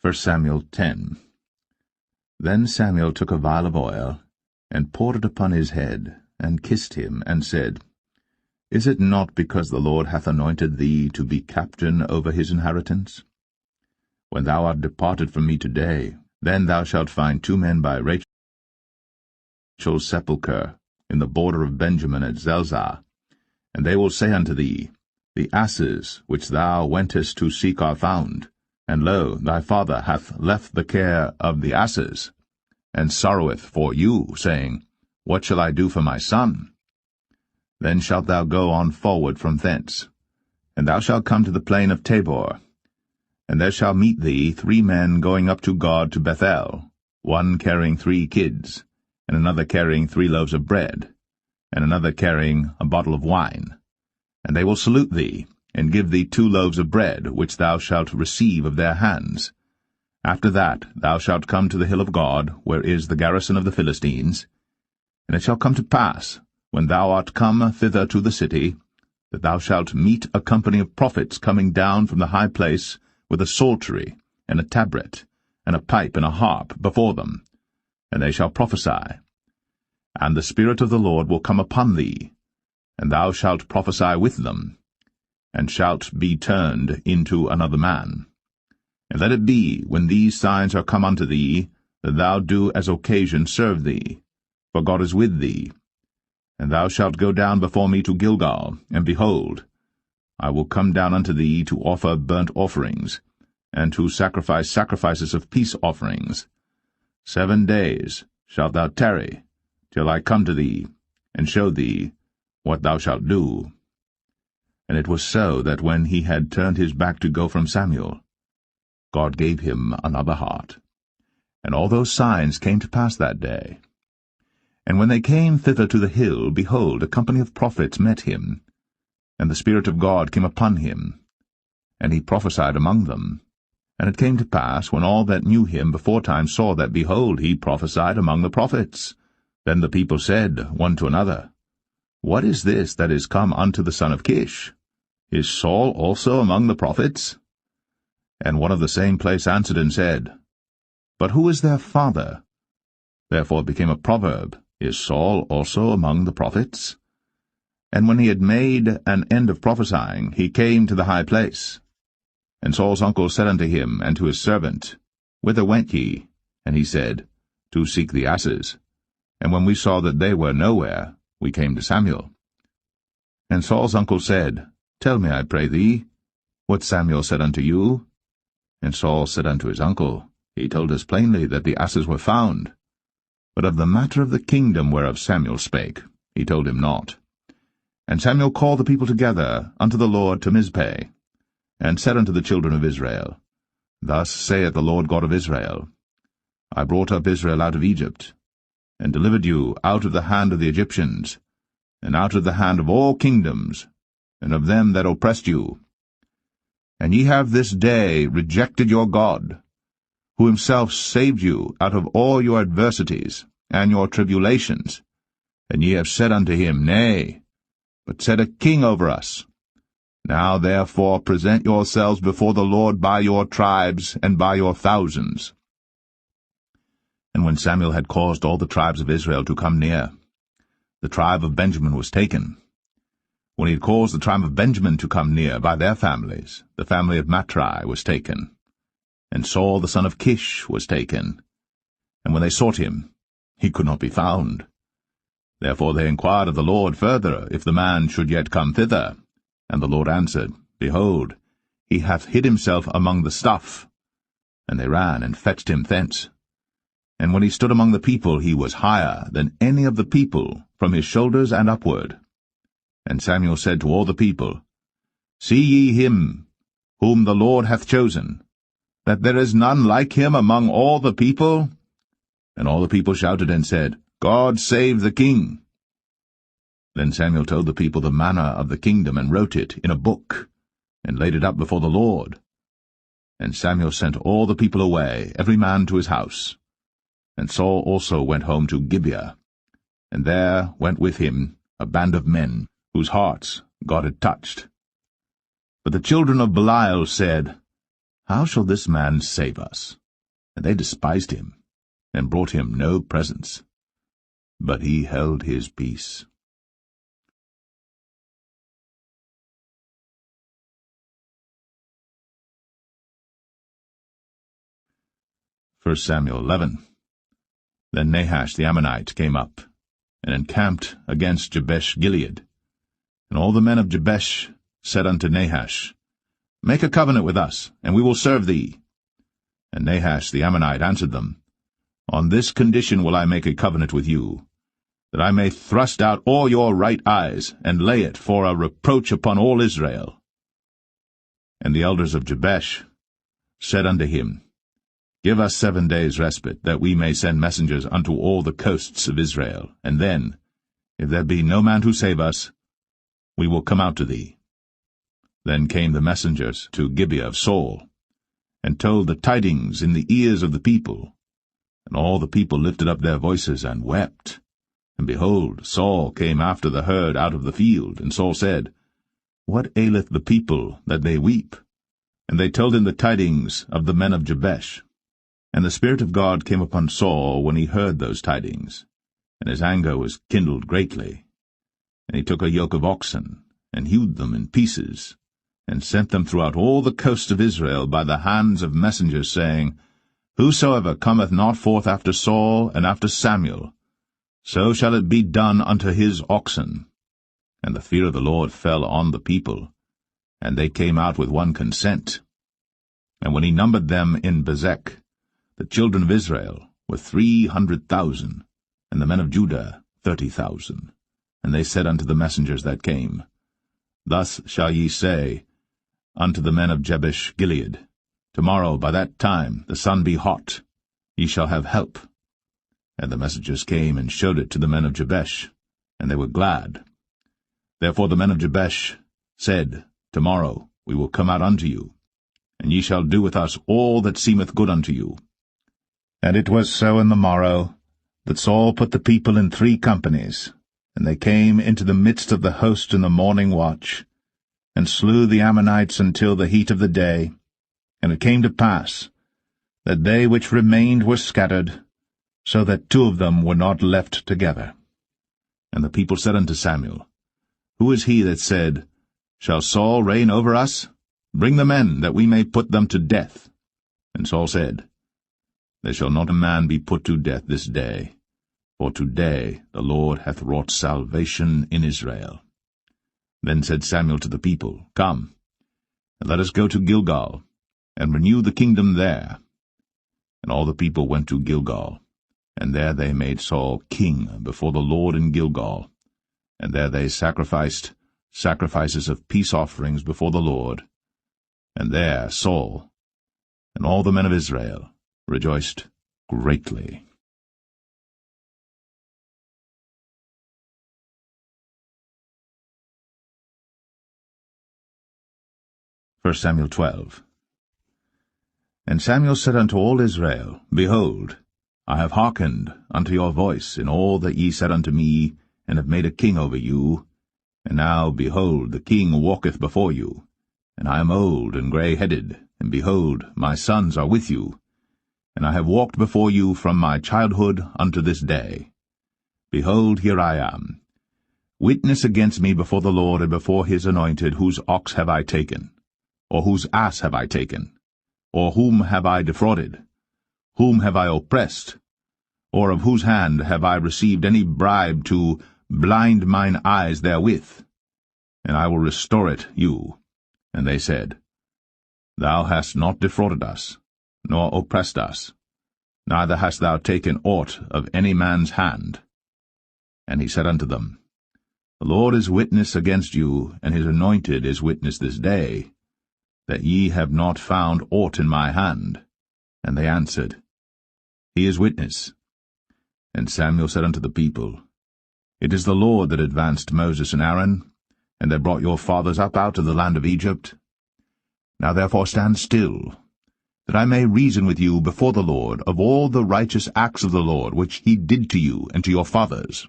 1 Samuel 10. Then Samuel took a vial of oil, and poured it upon his head, and kissed him, and said, Is it not because the Lord hath anointed thee to be captain over his inheritance? When thou art departed from me today, then thou shalt find 2 men by Rachel's sepulchre, in the border of Benjamin at Zelzah. And they will say unto thee, The asses which thou wentest to seek are found, and lo, thy father hath left the care of the asses, and sorroweth for you, saying, What shall I do for my son? Then shalt thou go on forward from thence, and thou shalt come to the plain of Tabor. And there shall meet thee 3 men going up to God to Bethel, one carrying 3 kids, and another carrying 3 loaves of bread, and another carrying a bottle of wine. And they will salute thee, and give thee 2 loaves of bread, which thou shalt receive of their hands. After that thou shalt come to the hill of God, where is the garrison of the Philistines. And it shall come to pass, when thou art come thither to the city, that thou shalt meet a company of prophets coming down from the high place, with a psaltery, and a tabret, and a pipe, and a harp before them, and they shall prophesy. And the Spirit of the Lord will come upon thee, and thou shalt prophesy with them, and shalt be turned into another man. And let it be, when these signs are come unto thee, that thou do as occasion serve thee, for God is with thee. And thou shalt go down before me to Gilgal, and behold, I will come down unto thee to offer burnt offerings, and to sacrifice sacrifices of peace offerings. 7 days shalt thou tarry, till I come to thee, and show thee what thou shalt do. And it was so that when he had turned his back to go from Samuel, God gave him another heart. And all those signs came to pass that day. And when they came thither to the hill, behold, a company of prophets met him, and the Spirit of God came upon him, and he prophesied among them. And it came to pass, when all that knew him beforetime saw that, behold, he prophesied among the prophets, then the people said one to another, What is this that is come unto the son of Kish? Is Saul also among the prophets? And one of the same place answered and said, But who is their father? Therefore it became a proverb, Is Saul also among the prophets? And when he had made an end of prophesying, he came to the high place. And Saul's uncle said unto him and to his servant, Whither went ye? And he said, To seek the asses. And when we saw that they were nowhere, we came to Samuel. And Saul's uncle said, Tell me, I pray thee, what Samuel said unto you. And Saul said unto his uncle, He told us plainly that the asses were found. But of the matter of the kingdom whereof Samuel spake, he told him not. And Samuel called the people together unto the Lord to Mizpeh, and said unto the children of Israel, Thus saith the Lord God of Israel, I brought up Israel out of Egypt, and delivered you out of the hand of the Egyptians, and out of the hand of all kingdoms, and of them that oppressed you. And ye have this day rejected your God, who himself saved you out of all your adversities and your tribulations. And ye have said unto him, Nay, but set a king over us. Now therefore present yourselves before the Lord by your tribes and by your thousands. And when Samuel had caused all the tribes of Israel to come near, the tribe of Benjamin was taken. When he had caused the tribe of Benjamin to come near by their families, the family of Matri was taken. And Saul the son of Kish was taken. And when they sought him, he could not be found. Therefore they inquired of the Lord further, if the man should yet come thither. And the Lord answered, Behold, he hath hid himself among the stuff. And they ran and fetched him thence. And when he stood among the people, he was higher than any of the people, from his shoulders and upward. And Samuel said to all the people, See ye him, whom the Lord hath chosen, that there is none like him among all the people? And all the people shouted and said, God save the king. Then Samuel told the people the manner of the kingdom, and wrote it in a book, and laid it up before the Lord. And Samuel sent all the people away, every man to his house. And Saul also went home to Gibeah, and there went with him a band of men, whose hearts God had touched. But the children of Belial said, How shall this man save us? And they despised him, and brought him no presents. But he held his peace. 1 Samuel 11. Then Nahash the Ammonite came up, and encamped against Jabesh-Gilead. And all the men of Jabesh said unto Nahash, Make a covenant with us, and we will serve thee. And Nahash the Ammonite answered them, On this condition will I make a covenant with you, that I may thrust out all your right eyes, and lay it for a reproach upon all Israel. And the elders of Jabesh said unto him, Give us 7 days' respite, that we may send messengers unto all the coasts of Israel, and then, if there be no man to save us, we will come out to thee. Then came the messengers to Gibeah of Saul, and told the tidings in the ears of the people. And all the people lifted up their voices and wept. And behold, Saul came after the herd out of the field, and Saul said, What aileth the people that they weep? And they told him the tidings of the men of Jabesh. And the Spirit of God came upon Saul when he heard those tidings, and his anger was kindled greatly. And he took a yoke of oxen, and hewed them in pieces, and sent them throughout all the coasts of Israel by the hands of messengers, saying, Whosoever cometh not forth after Saul and after Samuel, so shall it be done unto his oxen. And the fear of the Lord fell on the people, and they came out with one consent. And when he numbered them in Bezek, the children of Israel were 300,000, and the men of Judah 30,000. And they said unto the messengers that came, Thus shall ye say unto the men of Jabesh-Gilead, Tomorrow by that time the sun be hot, ye shall have help. And the messengers came and showed it to the men of Jabesh, and they were glad. Therefore the men of Jabesh said, Tomorrow we will come out unto you, and ye shall do with us all that seemeth good unto you. And it was so in the morrow, that Saul put the people in 3 companies, and they came into the midst of the host in the morning watch, and slew the Ammonites until the heat of the day. And it came to pass, that they which remained were scattered, so that 2 of them were not left together. And the people said unto Samuel, Who is he that said, Shall Saul reign over us? Bring the men, that we may put them to death. And Saul said, There shall not a man be put to death this day, for today the Lord hath wrought salvation in Israel. Then said Samuel to the people, Come, and let us go to Gilgal, and renew the kingdom there. And all the people went to Gilgal, and there they made Saul king before the Lord in Gilgal, and there they sacrificed sacrifices of peace offerings before the Lord. And there Saul and all the men of Israel rejoiced greatly. 1 Samuel 12. And Samuel said unto all Israel, Behold, I have hearkened unto your voice in all that ye said unto me, and have made a king over you. And now, behold, the king walketh before you, and I am old and grey-headed, and behold, my sons are with you. And I have walked before you from my childhood unto this day. Behold, here I am. Witness against me before the Lord and before his anointed, whose ox have I taken? Or whose ass have I taken? Or whom have I defrauded? Whom have I oppressed? Or of whose hand have I received any bribe to blind mine eyes therewith? And I will restore it you. And they said, Thou hast not defrauded us, nor oppressed us, neither hast thou taken aught of any man's hand. And he said unto them, The Lord is witness against you, and his anointed is witness this day, that ye have not found aught in my hand. And they answered, He is witness. And Samuel said unto the people, It is the Lord that advanced Moses and Aaron, and that brought your fathers up out of the land of Egypt. Now therefore stand still, that I may reason with you before the Lord of all the righteous acts of the Lord, which he did to you and to your fathers.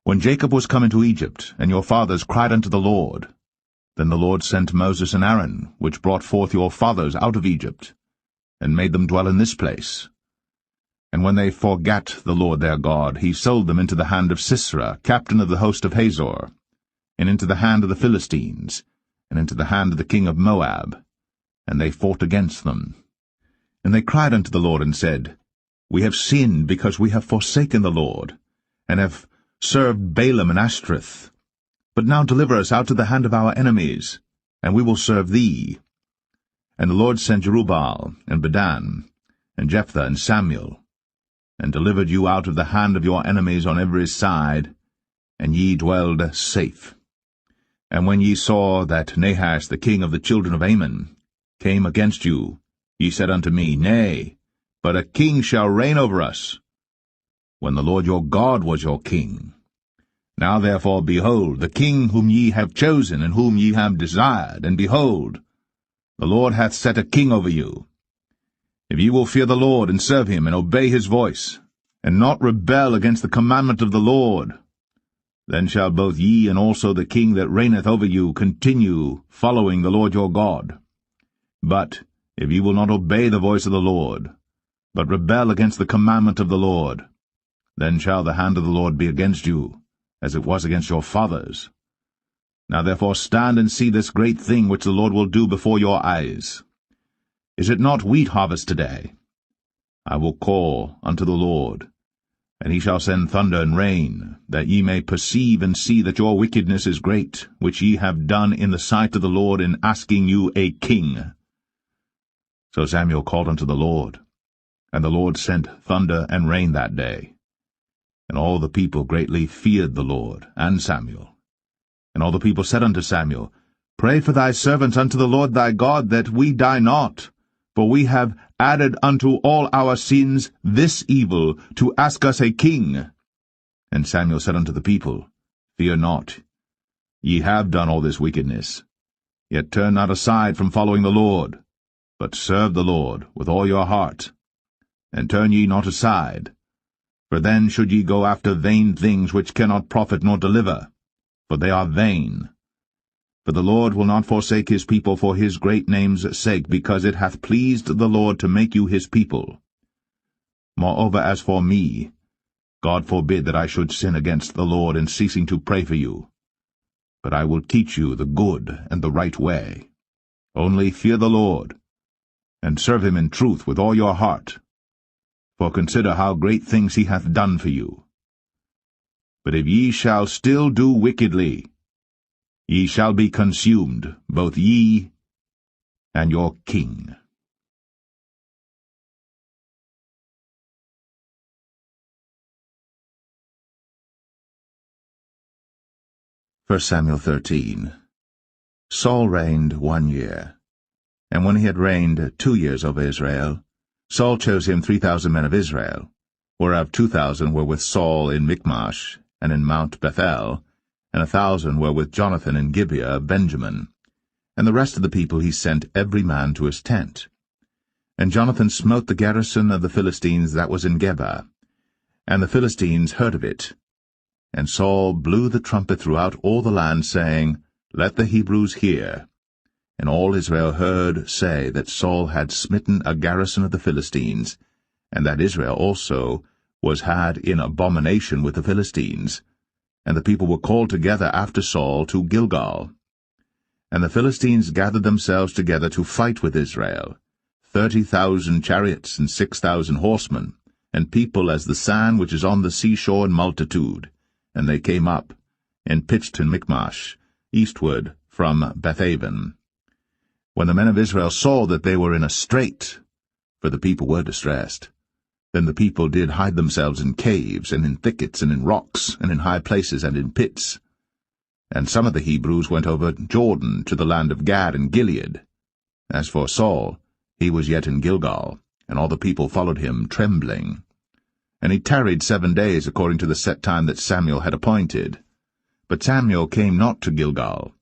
When Jacob was come into Egypt, and your fathers cried unto the Lord, then the Lord sent Moses and Aaron, which brought forth your fathers out of Egypt. and made them dwell in this place. And when they forgat the Lord their God, he sold them into the hand of Sisera, captain of the host of Hazor, and into the hand of the Philistines, and into the hand of the king of Moab, and they fought against them. And they cried unto the Lord, and said, We have sinned, because we have forsaken the Lord, and have served Balaam and Ashtoreth. But now deliver us out of the hand of our enemies, and we will serve thee. And the Lord sent Jerubbaal, and Bedan, and Jephthah, and Samuel, and delivered you out of the hand of your enemies on every side, and ye dwelled safe. And when ye saw that Nahash the king of the children of Ammon came against you, ye said unto me, Nay, but a king shall reign over us, when the Lord your God was your king. Now therefore, behold, the king whom ye have chosen, and whom ye have desired, and behold, the Lord hath set a king over you. If ye will fear the Lord, and serve him, and obey his voice, and not rebel against the commandment of the Lord, then shall both ye and also the king that reigneth over you continue following the Lord your God. But if ye will not obey the voice of the Lord, but rebel against the commandment of the Lord, then shall the hand of the Lord be against you, as it was against your fathers. Now therefore stand and see this great thing which the Lord will do before your eyes. Is it not wheat harvest today? I will call unto the Lord, and he shall send thunder and rain, that ye may perceive and see that your wickedness is great, which ye have done in the sight of the Lord in asking you a king. So Samuel called unto the Lord, and the Lord sent thunder and rain that day. And all the people greatly feared the Lord and Samuel. And all the people said unto Samuel, Pray for thy servants unto the Lord thy God, that we die not. For we have added unto all our sins this evil, to ask us a king. And Samuel said unto the people, Fear not. Ye have done all this wickedness. Yet turn not aside from following the Lord, but serve the Lord with all your heart. And turn ye not aside. For then should ye go after vain things which cannot profit nor deliver, for they are vain. For the Lord will not forsake his people for his great name's sake, because it hath pleased the Lord to make you his people. Moreover, as for me, God forbid that I should sin against the Lord in ceasing to pray for you. But I will teach you the good and the right way. Only fear the Lord, and serve him in truth with all your heart. For consider how great things he hath done for you. But if ye shall still do wickedly, ye shall be consumed, both ye and your king. 1 Samuel 13. Saul reigned 1 year. And when he had reigned 2 years over Israel, Saul chose him 3,000 men of Israel, whereof 2,000 were with Saul in Michmash and in Mount Bethel, and 1,000 were with Jonathan in Gibeah of Benjamin. And the rest of the people he sent every man to his tent. And Jonathan smote the garrison of the Philistines that was in Geba, and the Philistines heard of it. And Saul blew the trumpet throughout all the land, saying, Let the Hebrews hear. And all Israel heard say that Saul had smitten a garrison of the Philistines, and that Israel also was had in abomination with the Philistines. And the people were called together after Saul to Gilgal. And the Philistines gathered themselves together to fight with Israel, 30,000 chariots and 6,000 horsemen, and people as the sand which is on the seashore in multitude. And they came up, and pitched in Michmash, eastward from Bethaven. When the men of Israel saw that they were in a strait, for the people were distressed, then the people did hide themselves in caves, and in thickets, and in rocks, and in high places, and in pits. And some of the Hebrews went over Jordan to the land of Gad and Gilead. As for Saul, he was yet in Gilgal, and all the people followed him, trembling. And he tarried 7 days, according to the set time that Samuel had appointed. But Samuel came not to Gilgal,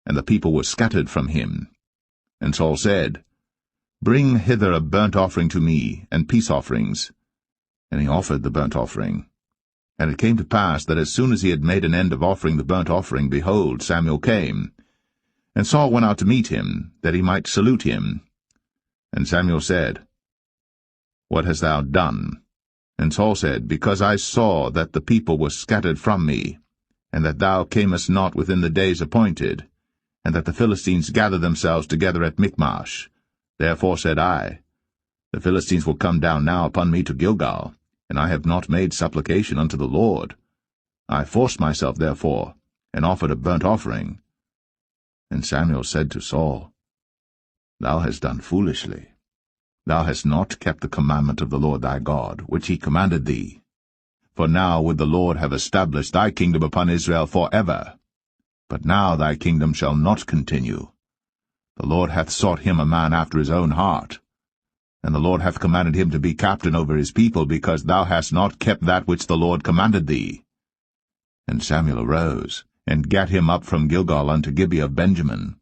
and the people were scattered from him. And Saul said, Bring hither a burnt offering to me, and peace offerings. And he offered the burnt offering. And it came to pass that as soon as he had made an end of offering the burnt offering, behold, Samuel came. And Saul went out to meet him, that he might salute him. And Samuel said, What hast thou done? And Saul said, Because I saw that the people were scattered from me, and that thou camest not within the days appointed, and that the Philistines gathered themselves together at Michmash. Therefore said I, The Philistines will come down now upon me to Gilgal, and I have not made supplication unto the Lord. I forced myself therefore, and offered a burnt offering. And Samuel said to Saul, Thou hast done foolishly. Thou hast not kept the commandment of the Lord thy God, which he commanded thee. For now would the Lord have established thy kingdom upon Israel for ever. But now thy kingdom shall not continue. The Lord hath sought him a man after his own heart. And the Lord hath commanded him to be captain over his people, because thou hast not kept that which the Lord commanded thee. And Samuel arose, and gat him up from Gilgal unto Gibeah of Benjamin.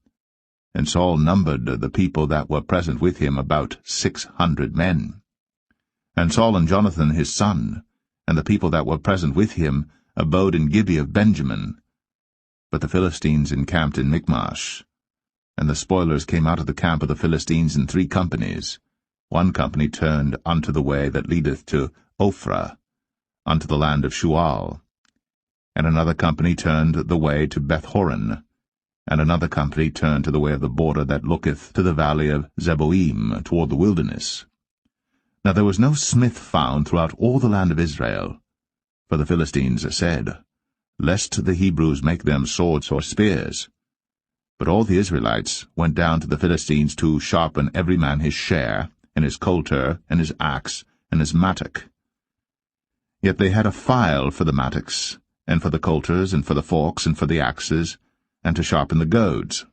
And Saul numbered the people that were present with him about 600 men. And Saul and Jonathan his son, and the people that were present with him, abode in Gibeah of Benjamin. But the Philistines encamped in Michmash. And the spoilers came out of the camp of the Philistines in 3 companies. One company turned unto the way that leadeth to Ophrah, unto the land of Shual. And another company turned the way to Bethhoron, and another company turned to the way of the border that looketh to the valley of Zeboim, toward the wilderness. Now there was no smith found throughout all the land of Israel. For the Philistines said, Lest the Hebrews make them swords or spears. But all the Israelites went down to the Philistines to sharpen every man his share, and his coulter, and his axe, and his mattock. Yet they had a file for the mattocks, and for the coulters, and for the forks, and for the axes, and to sharpen the goads.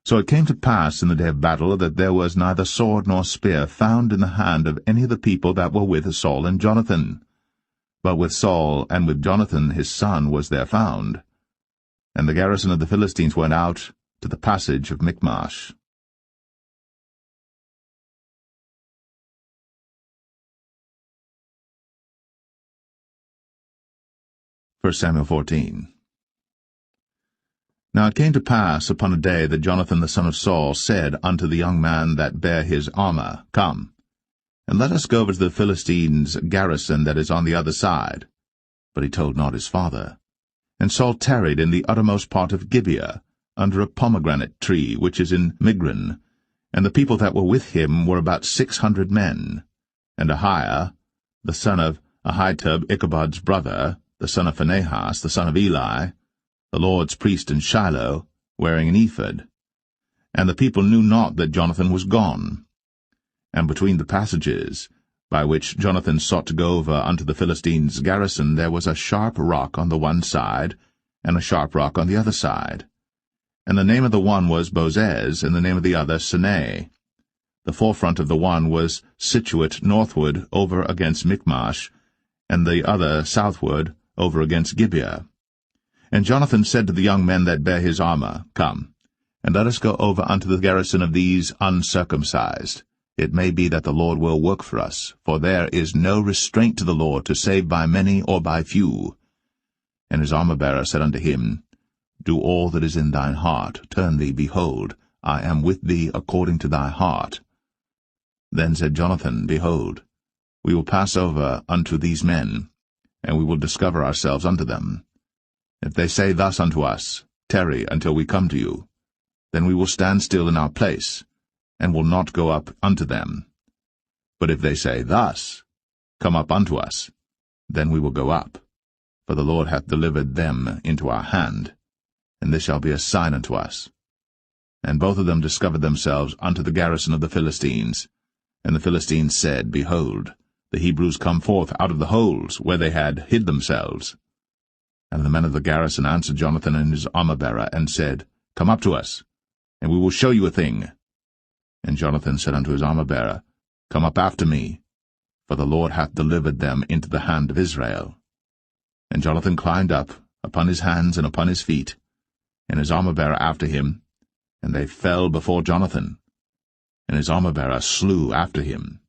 So it came to pass in the day of battle that there was neither sword nor spear found in the hand of any of the people that were with Saul and Jonathan. But with Saul and with Jonathan his son was there found. And the garrison of the Philistines went out to the passage of Michmash. 1 Samuel 14. Now it came to pass upon a day that Jonathan the son of Saul said unto the young man that bare his armor, Come, and let us go over to the Philistines' garrison that is on the other side. But he told not his father. And Saul tarried in the uttermost part of Gibeah, under a pomegranate tree which is in Migron, and the people that were with him were about 600 men. And Ahiah, the son of Ahitub, Ichabod's brother, the son of Phinehas, the son of Eli, the Lord's priest in Shiloh, wearing an ephod. And the people knew not that Jonathan was gone. And between the passages, by which Jonathan sought to go over unto the Philistines' garrison, there was a sharp rock on the one side, and a sharp rock on the other side. And the name of the one was Bozez, and the name of the other Sinai. The forefront of the one was situate northward over against Michmash, and the other southward over against Gibeah. And Jonathan said to the young men that bare his armor, Come, and let us go over unto the garrison of these uncircumcised. It may be that the Lord will work for us, for there is no restraint to the Lord to save by many or by few. And his armor-bearer said unto him, Do all that is in thine heart, turn thee, behold, I am with thee according to thy heart. Then said Jonathan, Behold, we will pass over unto these men, and we will discover ourselves unto them. If they say thus unto us, Tarry until we come to you, then we will stand still in our place, and will not go up unto them. But if they say thus, Come up unto us, then we will go up, for the Lord hath delivered them into our hand, and this shall be a sign unto us. And both of them discovered themselves unto the garrison of the Philistines. And the Philistines said, Behold, the Hebrews come forth out of the holes where they had hid themselves. And the men of the garrison answered Jonathan and his armor-bearer, and said, Come up to us, and we will show you a thing. And Jonathan said unto his armor-bearer, Come up after me, for the Lord hath delivered them into the hand of Israel. And Jonathan climbed up upon his hands and upon his feet, and his armor-bearer after him, and they fell before Jonathan, and his armor-bearer slew after him.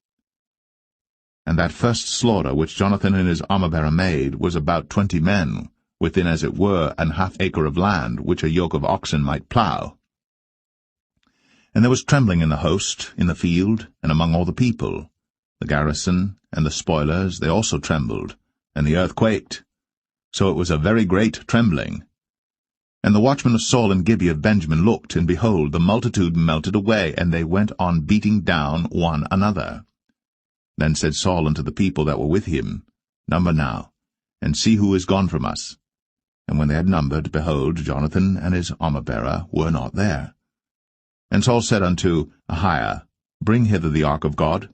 And that first slaughter which Jonathan and his armor-bearer made was about 20 men, within as it were an half acre of land, which a yoke of oxen might plough. And there was trembling in the host, in the field, and among all the people. The garrison and the spoilers, they also trembled, and the earth quaked. So it was a very great trembling. And the watchmen of Saul and Gibeah of Benjamin looked, and behold, the multitude melted away, and they went on beating down one another. Then said Saul unto the people that were with him, Number now, and see who is gone from us. And when they had numbered, behold, Jonathan and his armor-bearer were not there. And Saul said unto Ahiah, Bring hither the ark of God.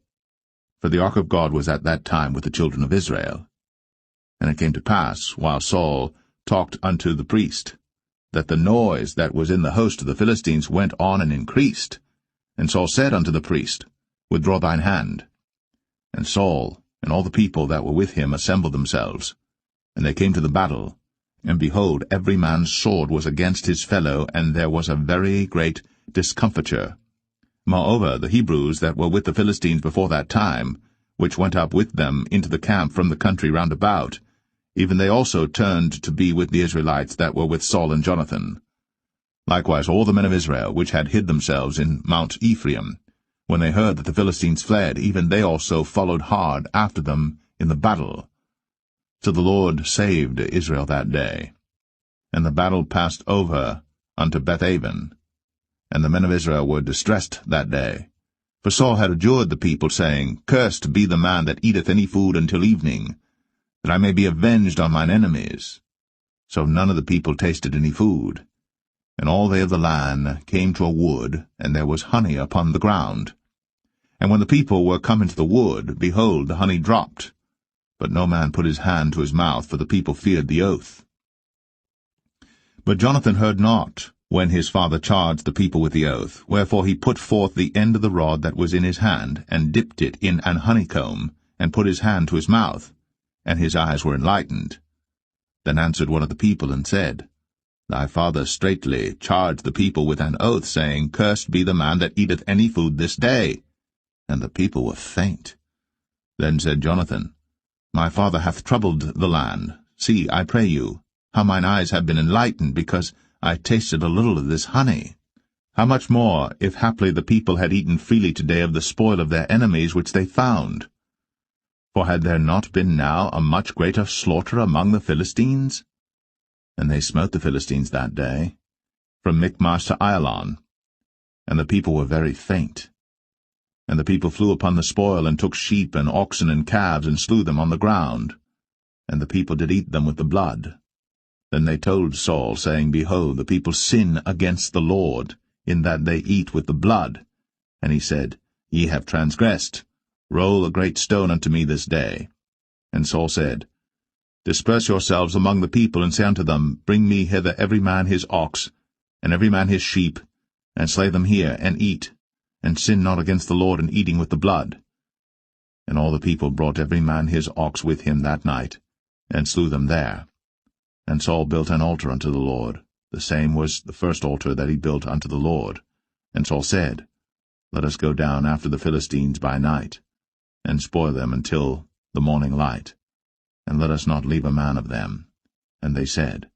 For the ark of God was at that time with the children of Israel. And it came to pass, while Saul talked unto the priest, that the noise that was in the host of the Philistines went on and increased. And Saul said unto the priest, Withdraw thine hand. And Saul and all the people that were with him assembled themselves. And they came to the battle. And behold, every man's sword was against his fellow, and there was a very great discomfiture. Moreover, the Hebrews that were with the Philistines before that time, which went up with them into the camp from the country round about, even they also turned to be with the Israelites that were with Saul and Jonathan. Likewise all the men of Israel, which had hid themselves in Mount Ephraim, when they heard that the Philistines fled, even they also followed hard after them in the battle. So the Lord saved Israel that day. And the battle passed over unto Bethaven. And the men of Israel were distressed that day. For Saul had adjured the people, saying, Cursed be the man that eateth any food until evening, that I may be avenged on mine enemies. So none of the people tasted any food. And all they of the land came to a wood, and there was honey upon the ground. And when the people were come into the wood, behold, the honey dropped. But no man put his hand to his mouth, for the people feared the oath. But Jonathan heard not, when his father charged the people with the oath, wherefore he put forth the end of the rod that was in his hand, and dipped it in an honeycomb, and put his hand to his mouth, and his eyes were enlightened. Then answered one of the people, and said, Thy father straitly charged the people with an oath, saying, Cursed be the man that eateth any food this day. And the people were faint. Then said Jonathan, My father hath troubled the land. See, I pray you, how mine eyes have been enlightened, because I tasted a little of this honey. How much more, if haply the people had eaten freely today of the spoil of their enemies which they found? For had there not been now a much greater slaughter among the Philistines? And they smote the Philistines that day, from Michmash to Ajalon. And the people were very faint. And the people flew upon the spoil, and took sheep and oxen and calves, and slew them on the ground. And the people did eat them with the blood. Then they told Saul, saying, Behold, the people sin against the Lord, in that they eat with the blood. And he said, Ye have transgressed. Roll a great stone unto me this day. And Saul said, Disperse yourselves among the people, and say unto them, Bring me hither every man his ox, and every man his sheep, and slay them here, and eat, and sin not against the Lord in eating with the blood. And all the people brought every man his ox with him that night, and slew them there. And Saul built an altar unto the Lord. The same was the first altar that he built unto the Lord. And Saul said, Let us go down after the Philistines by night, and spoil them until the morning light, and let us not leave a man of them. And they said,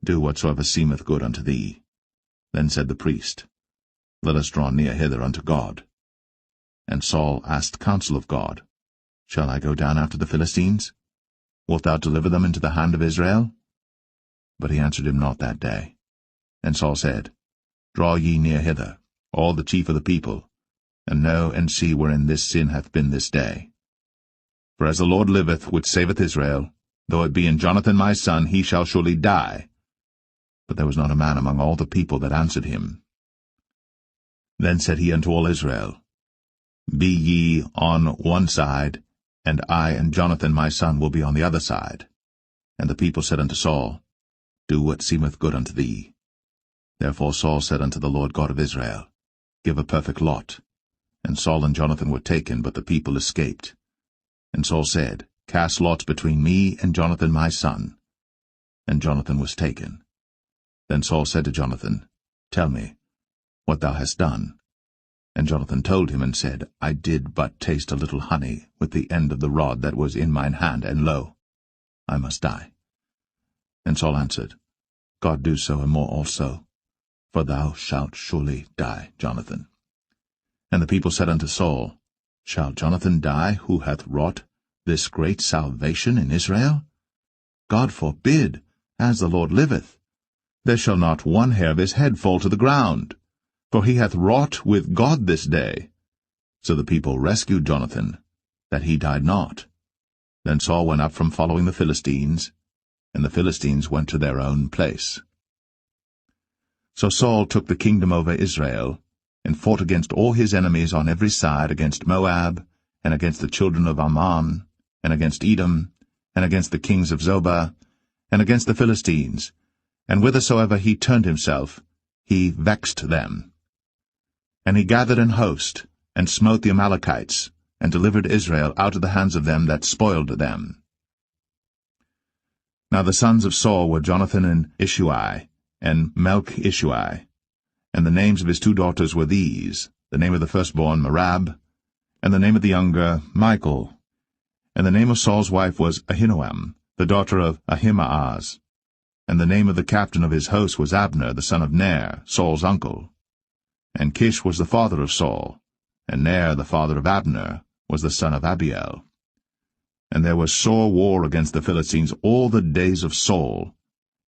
Do whatsoever seemeth good unto thee. Then said the priest, Let us draw near hither unto God. And Saul asked counsel of God, Shall I go down after the Philistines? Wilt thou deliver them into the hand of Israel? But he answered him not that day. And Saul said, Draw ye near hither, all the chief of the people, and know and see wherein this sin hath been this day. For as the Lord liveth, which saveth Israel, though it be in Jonathan my son, he shall surely die. But there was not a man among all the people that answered him. Then said he unto all Israel, Be ye on one side, and I and Jonathan my son will be on the other side. And the people said unto Saul, Do what seemeth good unto thee. Therefore Saul said unto the Lord God of Israel, Give a perfect lot. And Saul and Jonathan were taken, but the people escaped. And Saul said, Cast lots between me and Jonathan my son. And Jonathan was taken. Then Saul said to Jonathan, Tell me what thou hast done. And Jonathan told him, and said, I did but taste a little honey with the end of the rod that was in mine hand, and lo, I must die. And Saul answered, God do so and more also, for thou shalt surely die, Jonathan. And the people said unto Saul, Shall Jonathan die, who hath wrought this great salvation in Israel? God forbid, as the Lord liveth. There shall not one hair of his head fall to the ground, for he hath wrought with God this day. So the people rescued Jonathan, that he died not. Then Saul went up from following the Philistines, and the Philistines went to their own place. So Saul took the kingdom over Israel, and fought against all his enemies on every side, against Moab, and against the children of Ammon, and against Edom, and against the kings of Zobah, and against the Philistines, and whithersoever he turned himself, he vexed them. And he gathered an host, and smote the Amalekites, and delivered Israel out of the hands of them that spoiled them. Now the sons of Saul were Jonathan and Ishui, and Melch-Ishui. And the names of his 2 daughters were these, the name of the firstborn Merab, and the name of the younger Michal. And the name of Saul's wife was Ahinoam, the daughter of Ahimaaz. And the name of the captain of his host was Abner, the son of Ner, Saul's uncle. And Kish was the father of Saul, and Ner, the father of Abner, was the son of Abiel. And there was sore war against the Philistines all the days of Saul.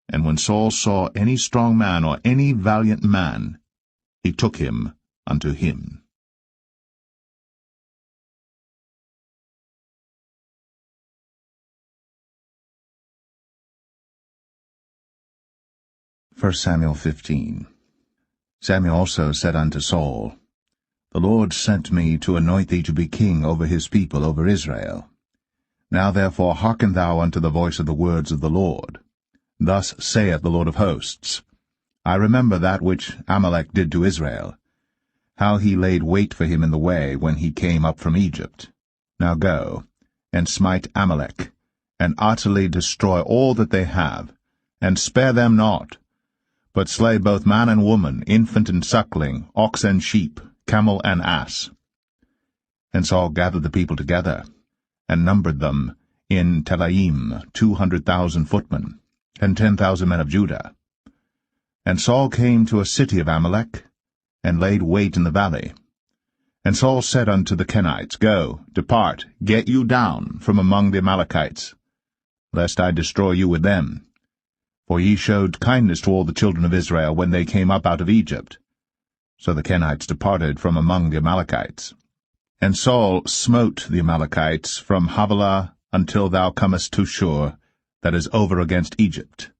And when Saul saw any strong man or any valiant man, he took him unto him. 1 Samuel 15. Samuel also said unto Saul, The Lord sent me to anoint thee to be king over his people, over Israel. Now therefore hearken thou unto the voice of the words of the Lord. Thus saith the Lord of hosts, I remember that which Amalek did to Israel, how he laid wait for him in the way when he came up from Egypt. Now go, and smite Amalek, and utterly destroy all that they have, and spare them not, but slay both man and woman, infant and suckling, ox and sheep, camel and ass. And Saul gathered the people together, and numbered them in Telaim 200,000 footmen, and 10,000 men of Judah. And Saul came to a city of Amalek, and laid wait in the valley. And Saul said unto the Kenites, Go, depart, get you down from among the Amalekites, lest I destroy you with them. For ye showed kindness to all the children of Israel when they came up out of Egypt. So the Kenites departed from among the Amalekites. And Saul smote the Amalekites from Havilah until thou comest to Shur, that is over against Egypt.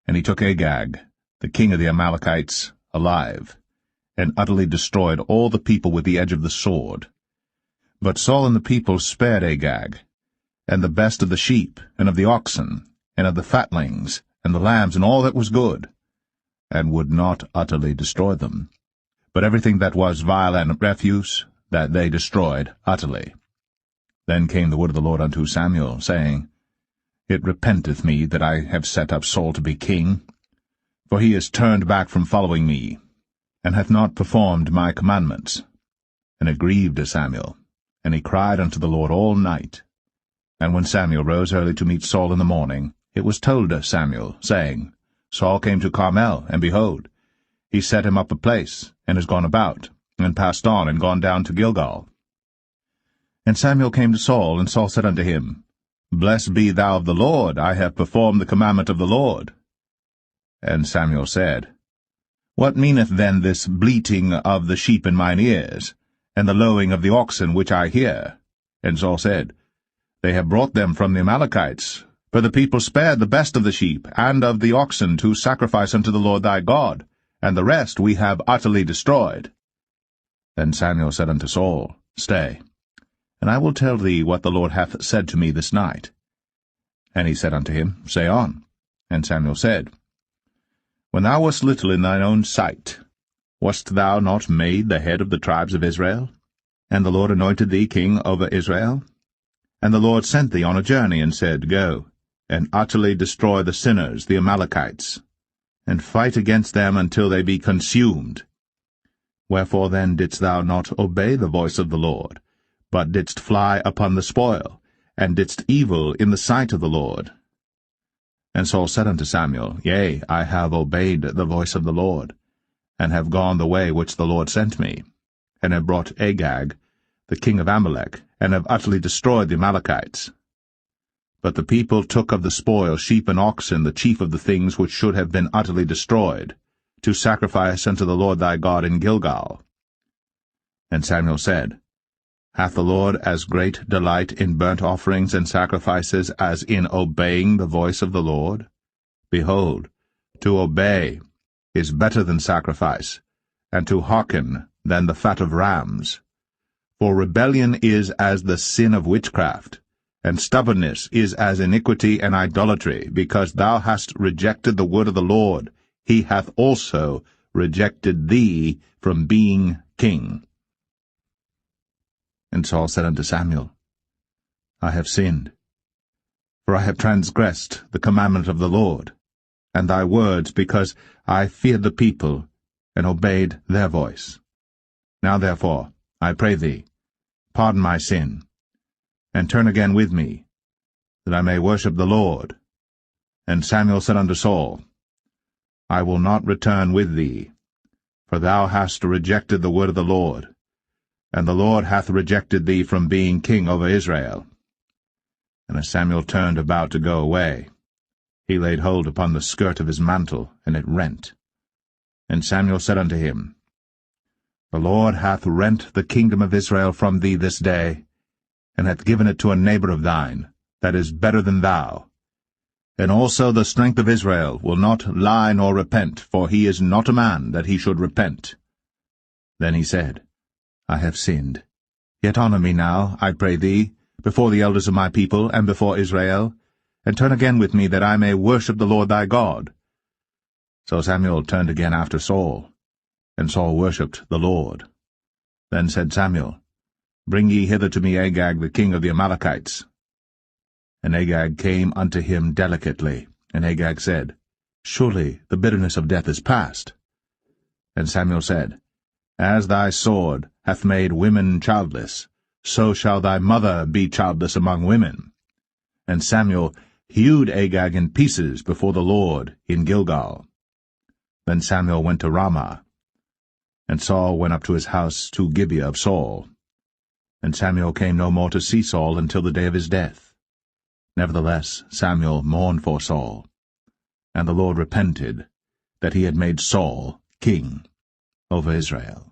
And he took Agag, the king of the Amalekites, alive, and utterly destroyed all the people with the edge of the sword. But Saul and the people spared Agag, and the best of the sheep, and of the oxen, and of the fatlings, and the lambs, and all that was good, and would not utterly destroy them. But everything that was vile and refuse, that they destroyed utterly. Then came the word of the Lord unto Samuel, saying, It repenteth me that I have set up Saul to be king, for he is turned back from following me, and hath not performed my commandments. And it grieved Samuel, and he cried unto the Lord all night. And when Samuel rose early to meet Saul in the morning, it was told Samuel, saying, Saul came to Carmel, and behold, he set him up a place, and is gone about, and passed on, and gone down to Gilgal. And Samuel came to Saul, and Saul said unto him, Blessed be thou of the Lord, I have performed the commandment of the Lord. And Samuel said, What meaneth then this bleating of the sheep in mine ears, and the lowing of the oxen which I hear? And Saul said, They have brought them from the Amalekites, for the people spared the best of the sheep and of the oxen to sacrifice unto the Lord thy God, and the rest we have utterly destroyed. Then Samuel said unto Saul, Stay, and I will tell thee what the Lord hath said to me this night. And he said unto him, Say on. And Samuel said, When thou wast little in thine own sight, wast thou not made the head of the tribes of Israel? And the Lord anointed thee king over Israel? And the Lord sent thee on a journey, and said, Go, and utterly destroy the sinners, the Amalekites, and fight against them until they be consumed. Wherefore then didst thou not obey the voice of the Lord, but didst fly upon the spoil, and didst evil in the sight of the Lord? And Saul said unto Samuel, Yea, I have obeyed the voice of the Lord, and have gone the way which the Lord sent me, and have brought Agag, the king of Amalek, and have utterly destroyed the Amalekites. But the people took of the spoil sheep and oxen, the chief of the things which should have been utterly destroyed, to sacrifice unto the Lord thy God in Gilgal. And Samuel said, Hath the Lord as great delight in burnt offerings and sacrifices as in obeying the voice of the Lord? Behold, to obey is better than sacrifice, and to hearken than the fat of rams. For rebellion is as the sin of witchcraft, and stubbornness is as iniquity and idolatry. Because thou hast rejected the word of the Lord, he hath also rejected thee from being king. And Saul said unto Samuel, I have sinned, for I have transgressed the commandment of the Lord, and thy words, because I feared the people, and obeyed their voice. Now therefore, I pray thee, pardon my sin, and turn again with me, that I may worship the Lord. And Samuel said unto Saul, I will not return with thee, for thou hast rejected the word of the Lord, and the Lord hath rejected thee from being king over Israel. And as Samuel turned about to go away, he laid hold upon the skirt of his mantle, and it rent. And Samuel said unto him, The Lord hath rent the kingdom of Israel from thee this day, and hath given it to a neighbor of thine, that is better than thou. And also the strength of Israel will not lie nor repent, for he is not a man that he should repent. Then he said, I have sinned. Yet honor me now, I pray thee, before the elders of my people, and before Israel, and turn again with me, that I may worship the Lord thy God. So Samuel turned again after Saul, and Saul worshipped the Lord. Then said Samuel, Bring ye hither to me Agag the king of the Amalekites. And Agag came unto him delicately, and Agag said, Surely the bitterness of death is past. And Samuel said, As thy sword hath made women childless, so shall thy mother be childless among women. And Samuel hewed Agag in pieces before the Lord in Gilgal. Then Samuel went to Ramah, and Saul went up to his house to Gibeah of Saul. And Samuel came no more to see Saul until the day of his death. Nevertheless Samuel mourned for Saul, and the Lord repented that he had made Saul king over Israel.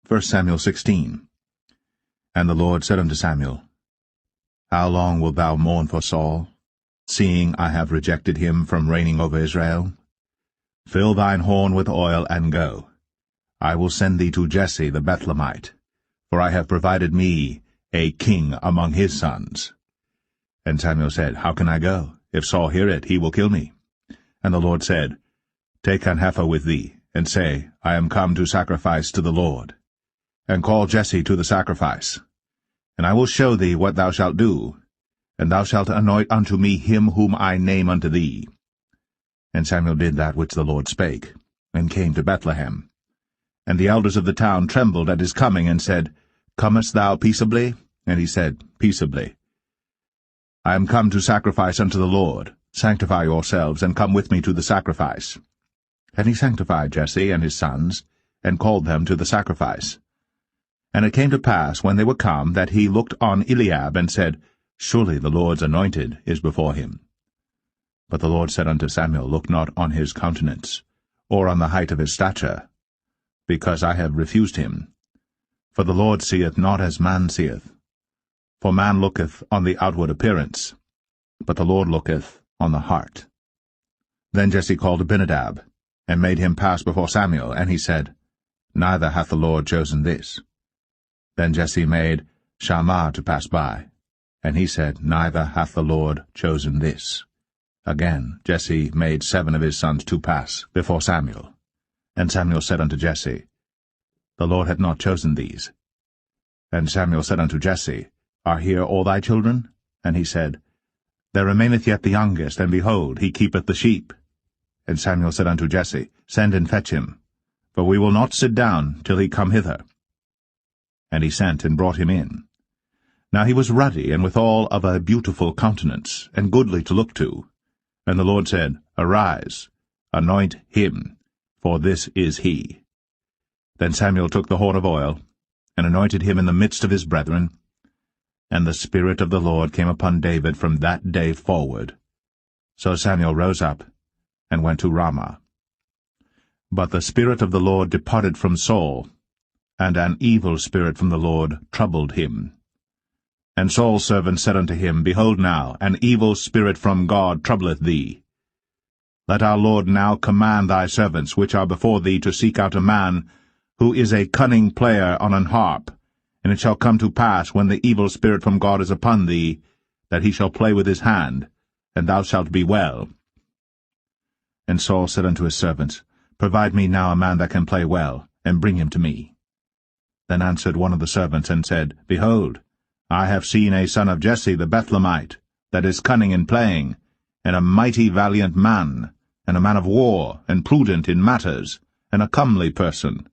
First Samuel 16. And the Lord said unto Samuel, How long wilt thou mourn for Saul, seeing I have rejected him from reigning over Israel? Fill thine horn with oil, and go. I will send thee to Jesse the Bethlehemite, for I have provided me a king among his sons. And Samuel said, How can I go? If Saul hear it, he will kill me. And the Lord said, Take an heifer with thee, and say, I am come to sacrifice to the Lord. And call Jesse to the sacrifice. And I will show thee what thou shalt do, and thou shalt anoint unto me him whom I name unto thee. And Samuel did that which the Lord spake, and came to Bethlehem. And the elders of the town trembled at his coming, and said, Comest thou peaceably? And he said, Peaceably. I am come to sacrifice unto the Lord. Sanctify yourselves, and come with me to the sacrifice. And he sanctified Jesse and his sons, and called them to the sacrifice. And it came to pass, when they were come, that he looked on Eliab, and said, Surely the Lord's anointed is before him. But the Lord said unto Samuel, Look not on his countenance, or on the height of his stature, because I have refused him. For the Lord seeth not as man seeth. For man looketh on the outward appearance, but the Lord looketh on the heart. Then Jesse called Abinadab, and made him pass before Samuel, and he said, Neither hath the Lord chosen this. Then Jesse made Shammah to pass by, and he said, Neither hath the Lord chosen this. Again Jesse made 7 of his sons to pass before Samuel. And Samuel said unto Jesse, The Lord hath not chosen these. And Samuel said unto Jesse, Are here all thy children? And he said, There remaineth yet the youngest, and behold, he keepeth the sheep. And Samuel said unto Jesse, Send and fetch him, for we will not sit down till he come hither. And he sent and brought him in. Now he was ruddy, and withal of a beautiful countenance, and goodly to look to. And the Lord said, Arise, anoint him, for this is he. Then Samuel took the horn of oil, and anointed him in the midst of his brethren. And the Spirit of the Lord came upon David from that day forward. So Samuel rose up, and went to Ramah. But the Spirit of the Lord departed from Saul, and an evil spirit from the Lord troubled him. And Saul's servant said unto him, Behold now, an evil spirit from God troubleth thee. Let our Lord now command thy servants, which are before thee, to seek out a man who is a cunning player on an harp. And it shall come to pass, when the evil spirit from God is upon thee, that he shall play with his hand, and thou shalt be well. And Saul said unto his servants, Provide me now a man that can play well, and bring him to me. Then answered one of the servants, and said, Behold, I have seen a son of Jesse the Bethlehemite, that is cunning in playing, and a mighty valiant man, and a man of war, and prudent in matters, and a comely person.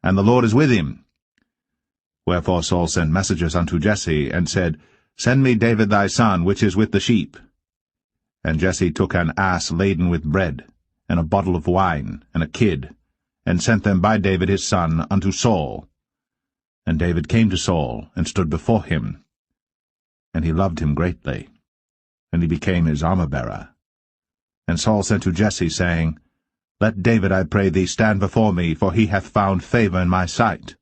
And the Lord is with him. Wherefore Saul sent messengers unto Jesse, and said, Send me David thy son, which is with the sheep. And Jesse took an ass laden with bread, and a bottle of wine, and a kid, and sent them by David his son unto Saul. And David came to Saul, and stood before him. And he loved him greatly, and he became his armor-bearer. And Saul sent to Jesse, saying, Let David, I pray thee, stand before me, for he hath found favor in my sight.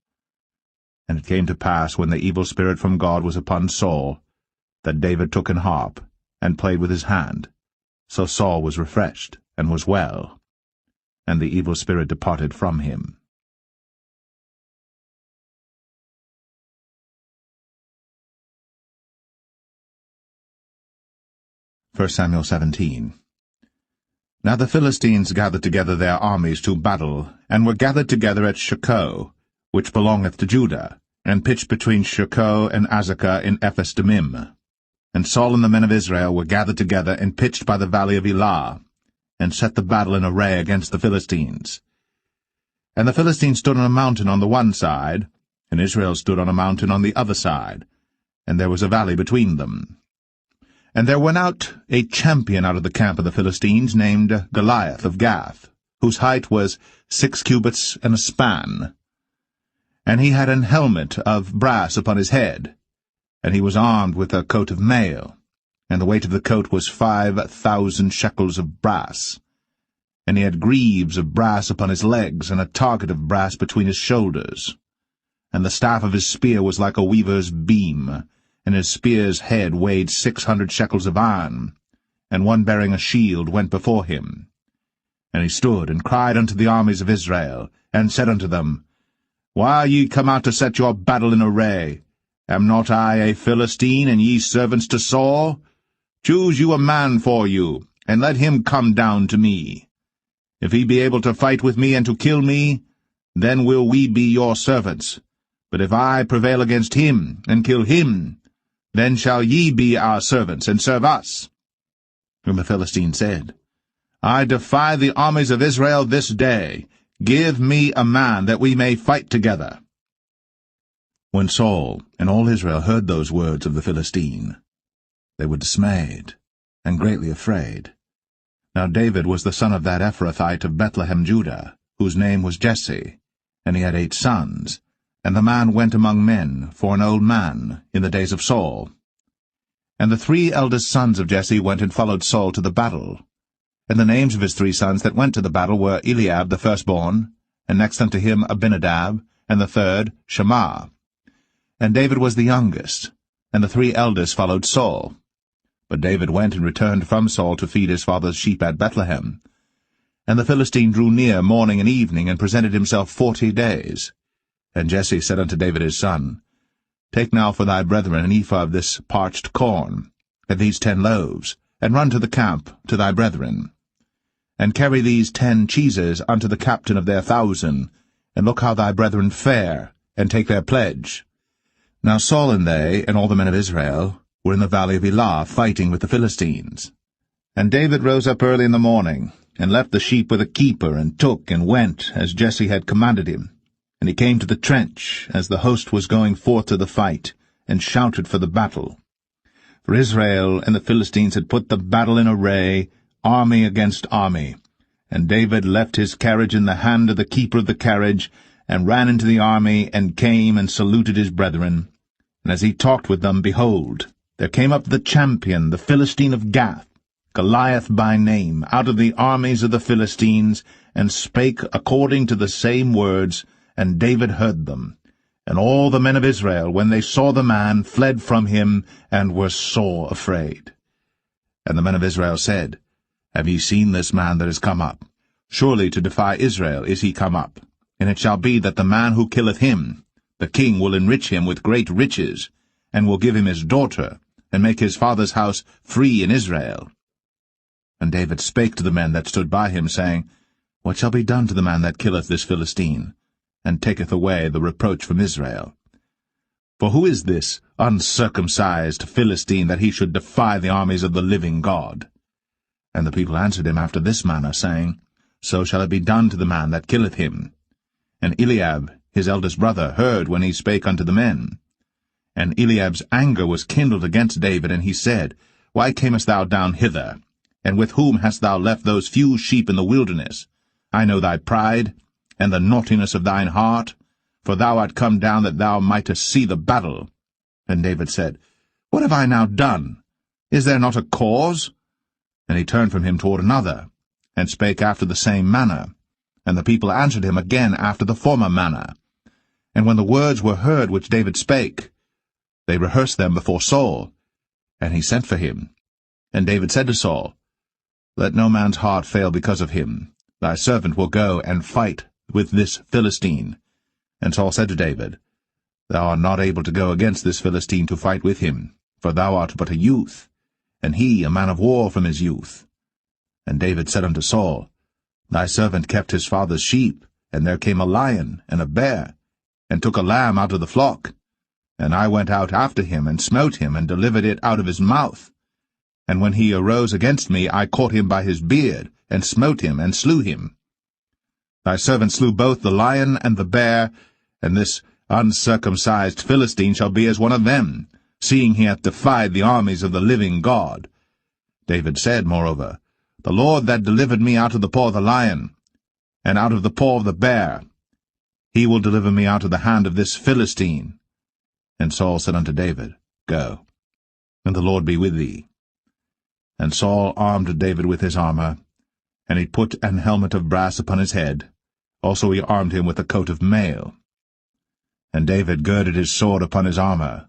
And it came to pass, when the evil spirit from God was upon Saul, that David took an harp, and played with his hand. So Saul was refreshed, and was well, and the evil spirit departed from him. 1 Samuel 17. Now the Philistines gathered together their armies to battle, and were gathered together at Shochoh, which belongeth to Judah, and pitched between Shochoh and Azekah in Ephes-dammim. And Saul and the men of Israel were gathered together and pitched by the valley of Elah, and set the battle in array against the Philistines. And the Philistines stood on a mountain on the one side, and Israel stood on a mountain on the other side, and there was a valley between them. And there went out a champion out of the camp of the Philistines, named Goliath of Gath, whose height was 6 cubits and a span. And he had an helmet of brass upon his head, and he was armed with a coat of mail, and the weight of the coat was 5,000 shekels of brass. And he had greaves of brass upon his legs, and a target of brass between his shoulders. And the staff of his spear was like a weaver's beam, and his spear's head weighed 600 shekels of iron, and one bearing a shield went before him. And he stood and cried unto the armies of Israel, and said unto them, Why are ye come out to set your battle in array? Am not I a Philistine, and ye servants to Saul? Choose you a man for you, and let him come down to me. If he be able to fight with me and to kill me, then will we be your servants. But if I prevail against him, and kill him, then shall ye be our servants, and serve us. And the Philistine said, I defy the armies of Israel this day. Give me a man, that we may fight together. When Saul and all Israel heard those words of the Philistine, they were dismayed, and greatly afraid. Now David was the son of that Ephrathite of Bethlehem, Judah, whose name was Jesse, and he had 8 sons. And the man went among men, for an old man, in the days of Saul. And the 3 eldest sons of Jesse went and followed Saul to the battle. And the names of his 3 sons that went to the battle were Eliab the firstborn, and next unto him Abinadab, and the third Shammah. And David was the youngest, and the 3 eldest followed Saul. But David went and returned from Saul to feed his father's sheep at Bethlehem. And the Philistine drew near morning and evening, and presented himself 40 days. And Jesse said unto David his son, Take now for thy brethren an ephah of this parched corn, and these 10 loaves, and run to the camp to thy brethren. And carry these 10 cheeses unto the captain of their 1,000, and look how thy brethren fare, and take their pledge. Now Saul and they, and all the men of Israel, were in the valley of Elah, fighting with the Philistines. And David rose up early in the morning, and left the sheep with a keeper, and took and went, as Jesse had commanded him. And he came to the trench, as the host was going forth to the fight, and shouted for the battle. For Israel and the Philistines had put the battle in array, army against army. And David left his carriage in the hand of the keeper of the carriage, and ran into the army, and came and saluted his brethren. And as he talked with them, behold, there came up the champion, the Philistine of Gath, Goliath by name, out of the armies of the Philistines, and spake according to the same words, and David heard them. And all the men of Israel, when they saw the man, fled from him, and were sore afraid. And the men of Israel said, Have ye seen this man that is come up? Surely to defy Israel is he come up. And it shall be that the man who killeth him, the king will enrich him with great riches, and will give him his daughter, and make his father's house free in Israel. And David spake to the men that stood by him, saying, What shall be done to the man that killeth this Philistine, and taketh away the reproach from Israel? For who is this uncircumcised Philistine, that he should defy the armies of the living God? And the people answered him after this manner, saying, So shall it be done to the man that killeth him. And Eliab, his eldest brother, heard when he spake unto the men. And Eliab's anger was kindled against David, and he said, Why camest thou down hither? And with whom hast thou left those few sheep in the wilderness? I know thy pride, and the naughtiness of thine heart, for thou art come down that thou mightest see the battle. And David said, What have I now done? Is there not a cause? And he turned from him toward another, and spake after the same manner. And the people answered him again after the former manner. And when the words were heard which David spake, they rehearsed them before Saul. And he sent for him. And David said to Saul, Let no man's heart fail because of him. Thy servant will go and fight with this Philistine. And Saul said to David, Thou art not able to go against this Philistine to fight with him, for thou art but a youth, and he a man of war from his youth. And David said unto Saul, Thy servant kept his father's sheep, and there came a lion and a bear, and took a lamb out of the flock. And I went out after him, and smote him, and delivered it out of his mouth. And when he arose against me, I caught him by his beard, and smote him, and slew him. Thy servant slew both the lion and the bear, and this uncircumcised Philistine shall be as one of them, seeing he hath defied the armies of the living God. David said, moreover, The Lord that delivered me out of the paw of the lion, and out of the paw of the bear, he will deliver me out of the hand of this Philistine. And Saul said unto David, Go, and the Lord be with thee. And Saul armed David with his armor, and he put an helmet of brass upon his head. Also he armed him with a coat of mail. And David girded his sword upon his armor,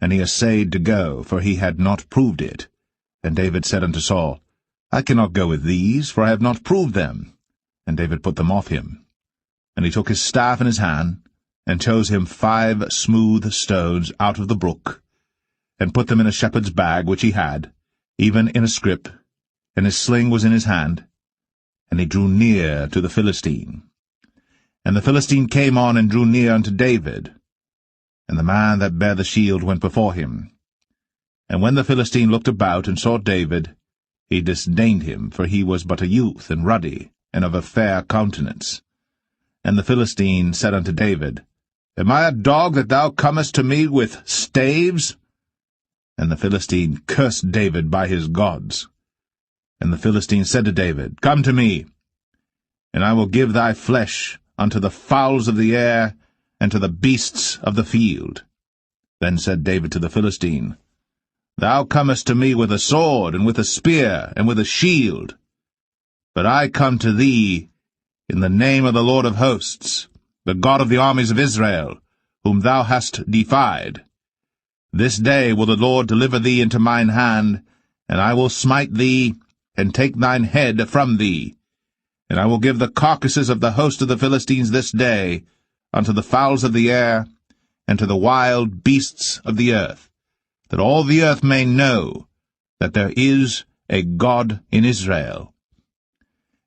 and he essayed to go, for he had not proved it. And David said unto Saul, I cannot go with these, for I have not proved them. And David put them off him. And he took his staff in his hand, and chose him 5 smooth stones out of the brook, and put them in a shepherd's bag which he had, even in a scrip, and his sling was in his hand. And he drew near to the Philistine. And the Philistine came on and drew near unto David. And the man that bare the shield went before him. And when the Philistine looked about and saw David, he disdained him, for he was but a youth, and ruddy, and of a fair countenance. And the Philistine said unto David, Am I a dog that thou comest to me with staves? And the Philistine cursed David by his gods. And the Philistine said to David, Come to me, and I will give thy flesh unto the fowls of the air, and to the beasts of the field. Then said David to the Philistine, Thou comest to me with a sword, and with a spear, and with a shield. But I come to thee in the name of the Lord of hosts, the God of the armies of Israel, whom thou hast defied. This day will the Lord deliver thee into mine hand, and I will smite thee, and take thine head from thee. And I will give the carcasses of the host of the Philistines this day unto the fowls of the air, and to the wild beasts of the earth, that all the earth may know that there is a God in Israel.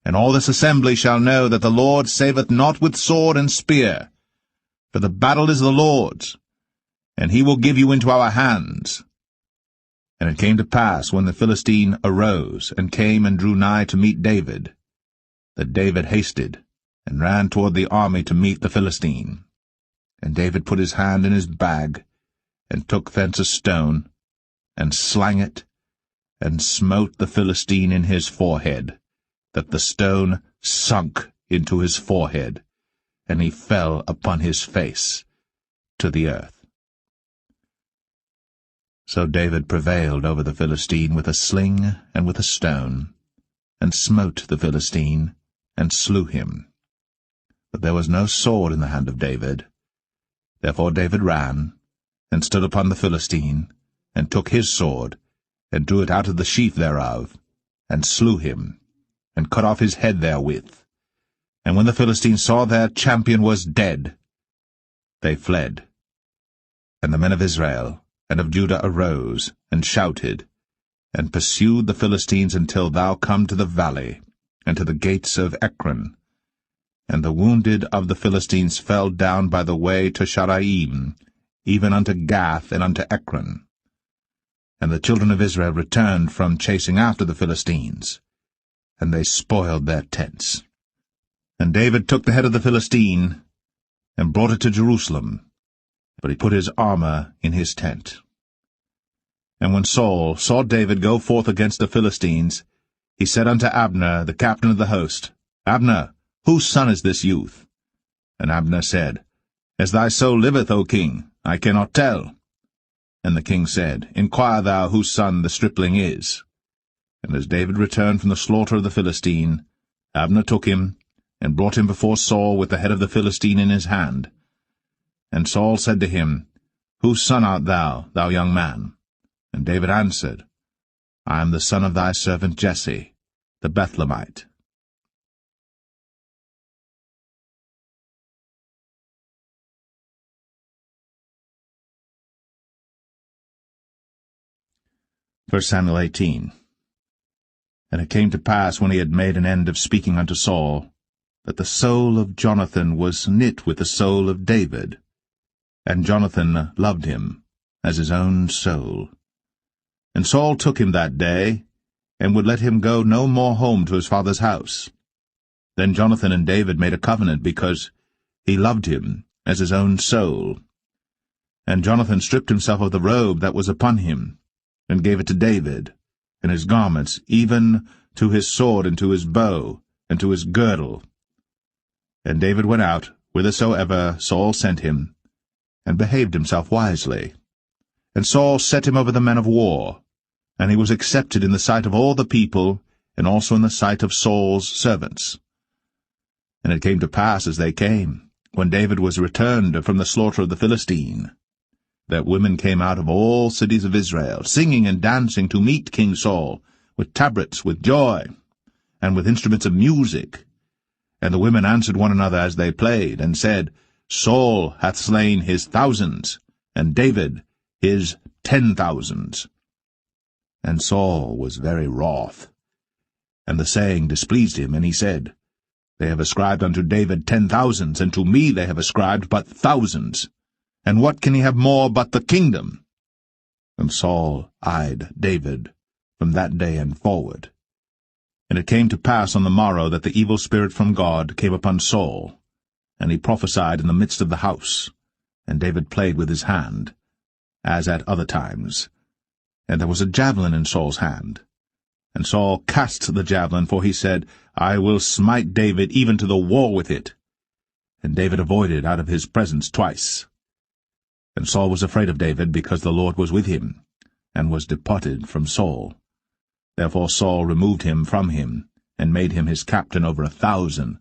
And all this assembly shall know that the Lord saveth not with sword and spear, for the battle is the Lord's, and he will give you into our hands. And it came to pass, when the Philistine arose, and came and drew nigh to meet David, that David hasted, and ran toward the army to meet the Philistine. And David put his hand in his bag, and took thence a stone, and slang it, and smote the Philistine in his forehead, that the stone sunk into his forehead, and he fell upon his face to the earth. So David prevailed over the Philistine with a sling and with a stone, and smote the Philistine, and slew him. But there was no sword in the hand of David. Therefore David ran, and stood upon the Philistine, and took his sword, and drew it out of the sheath thereof, and slew him, and cut off his head therewith. And when the Philistines saw their champion was dead, they fled. And the men of Israel and of Judah arose, and shouted, and pursued the Philistines until thou come to the valley, and to the gates of Ekron. And the wounded of the Philistines fell down by the way to Sharaim, even unto Gath and unto Ekron. And the children of Israel returned from chasing after the Philistines, and they spoiled their tents. And David took the head of the Philistine, and brought it to Jerusalem, but he put his armor in his tent. And when Saul saw David go forth against the Philistines, he said unto Abner, the captain of the host, Abner, whose son is this youth? And Abner said, As thy soul liveth, O king, I cannot tell. And the king said, Inquire thou whose son the stripling is. And as David returned from the slaughter of the Philistine, Abner took him, and brought him before Saul with the head of the Philistine in his hand. And Saul said to him, Whose son art thou, thou young man? And David answered, I am the son of thy servant Jesse, the Bethlehemite. First Samuel 18. And it came to pass, when he had made an end of speaking unto Saul, that the soul of Jonathan was knit with the soul of David, and Jonathan loved him as his own soul. And Saul took him that day, and would let him go no more home to his father's house. Then Jonathan and David made a covenant, because he loved him as his own soul. And Jonathan stripped himself of the robe that was upon him, and gave it to David, and his garments, even to his sword, and to his bow, and to his girdle. And David went out whithersoever Saul sent him, and behaved himself wisely. And Saul set him over the men of war, and he was accepted in the sight of all the people, and also in the sight of Saul's servants. And it came to pass, as they came, when David was returned from the slaughter of the Philistine, that women came out of all cities of Israel, singing and dancing to meet King Saul, with tabrets, with joy, and with instruments of music. And the women answered one another as they played, and said, Saul hath slain his thousands, and David his 10,000s. And Saul was very wroth. And the saying displeased him, and he said, They have ascribed unto David 10,000s, and to me they have ascribed but thousands. And what can he have more but the kingdom? And Saul eyed David from that day and forward. And it came to pass on the morrow that the evil spirit from God came upon Saul, and he prophesied in the midst of the house. And David played with his hand, as at other times. And there was a javelin in Saul's hand. And Saul cast the javelin, for he said, I will smite David even to the wall with it. And David avoided out of his presence twice. And Saul was afraid of David, because the Lord was with him, and was departed from Saul. Therefore Saul removed him from him, and made him his captain over 1,000,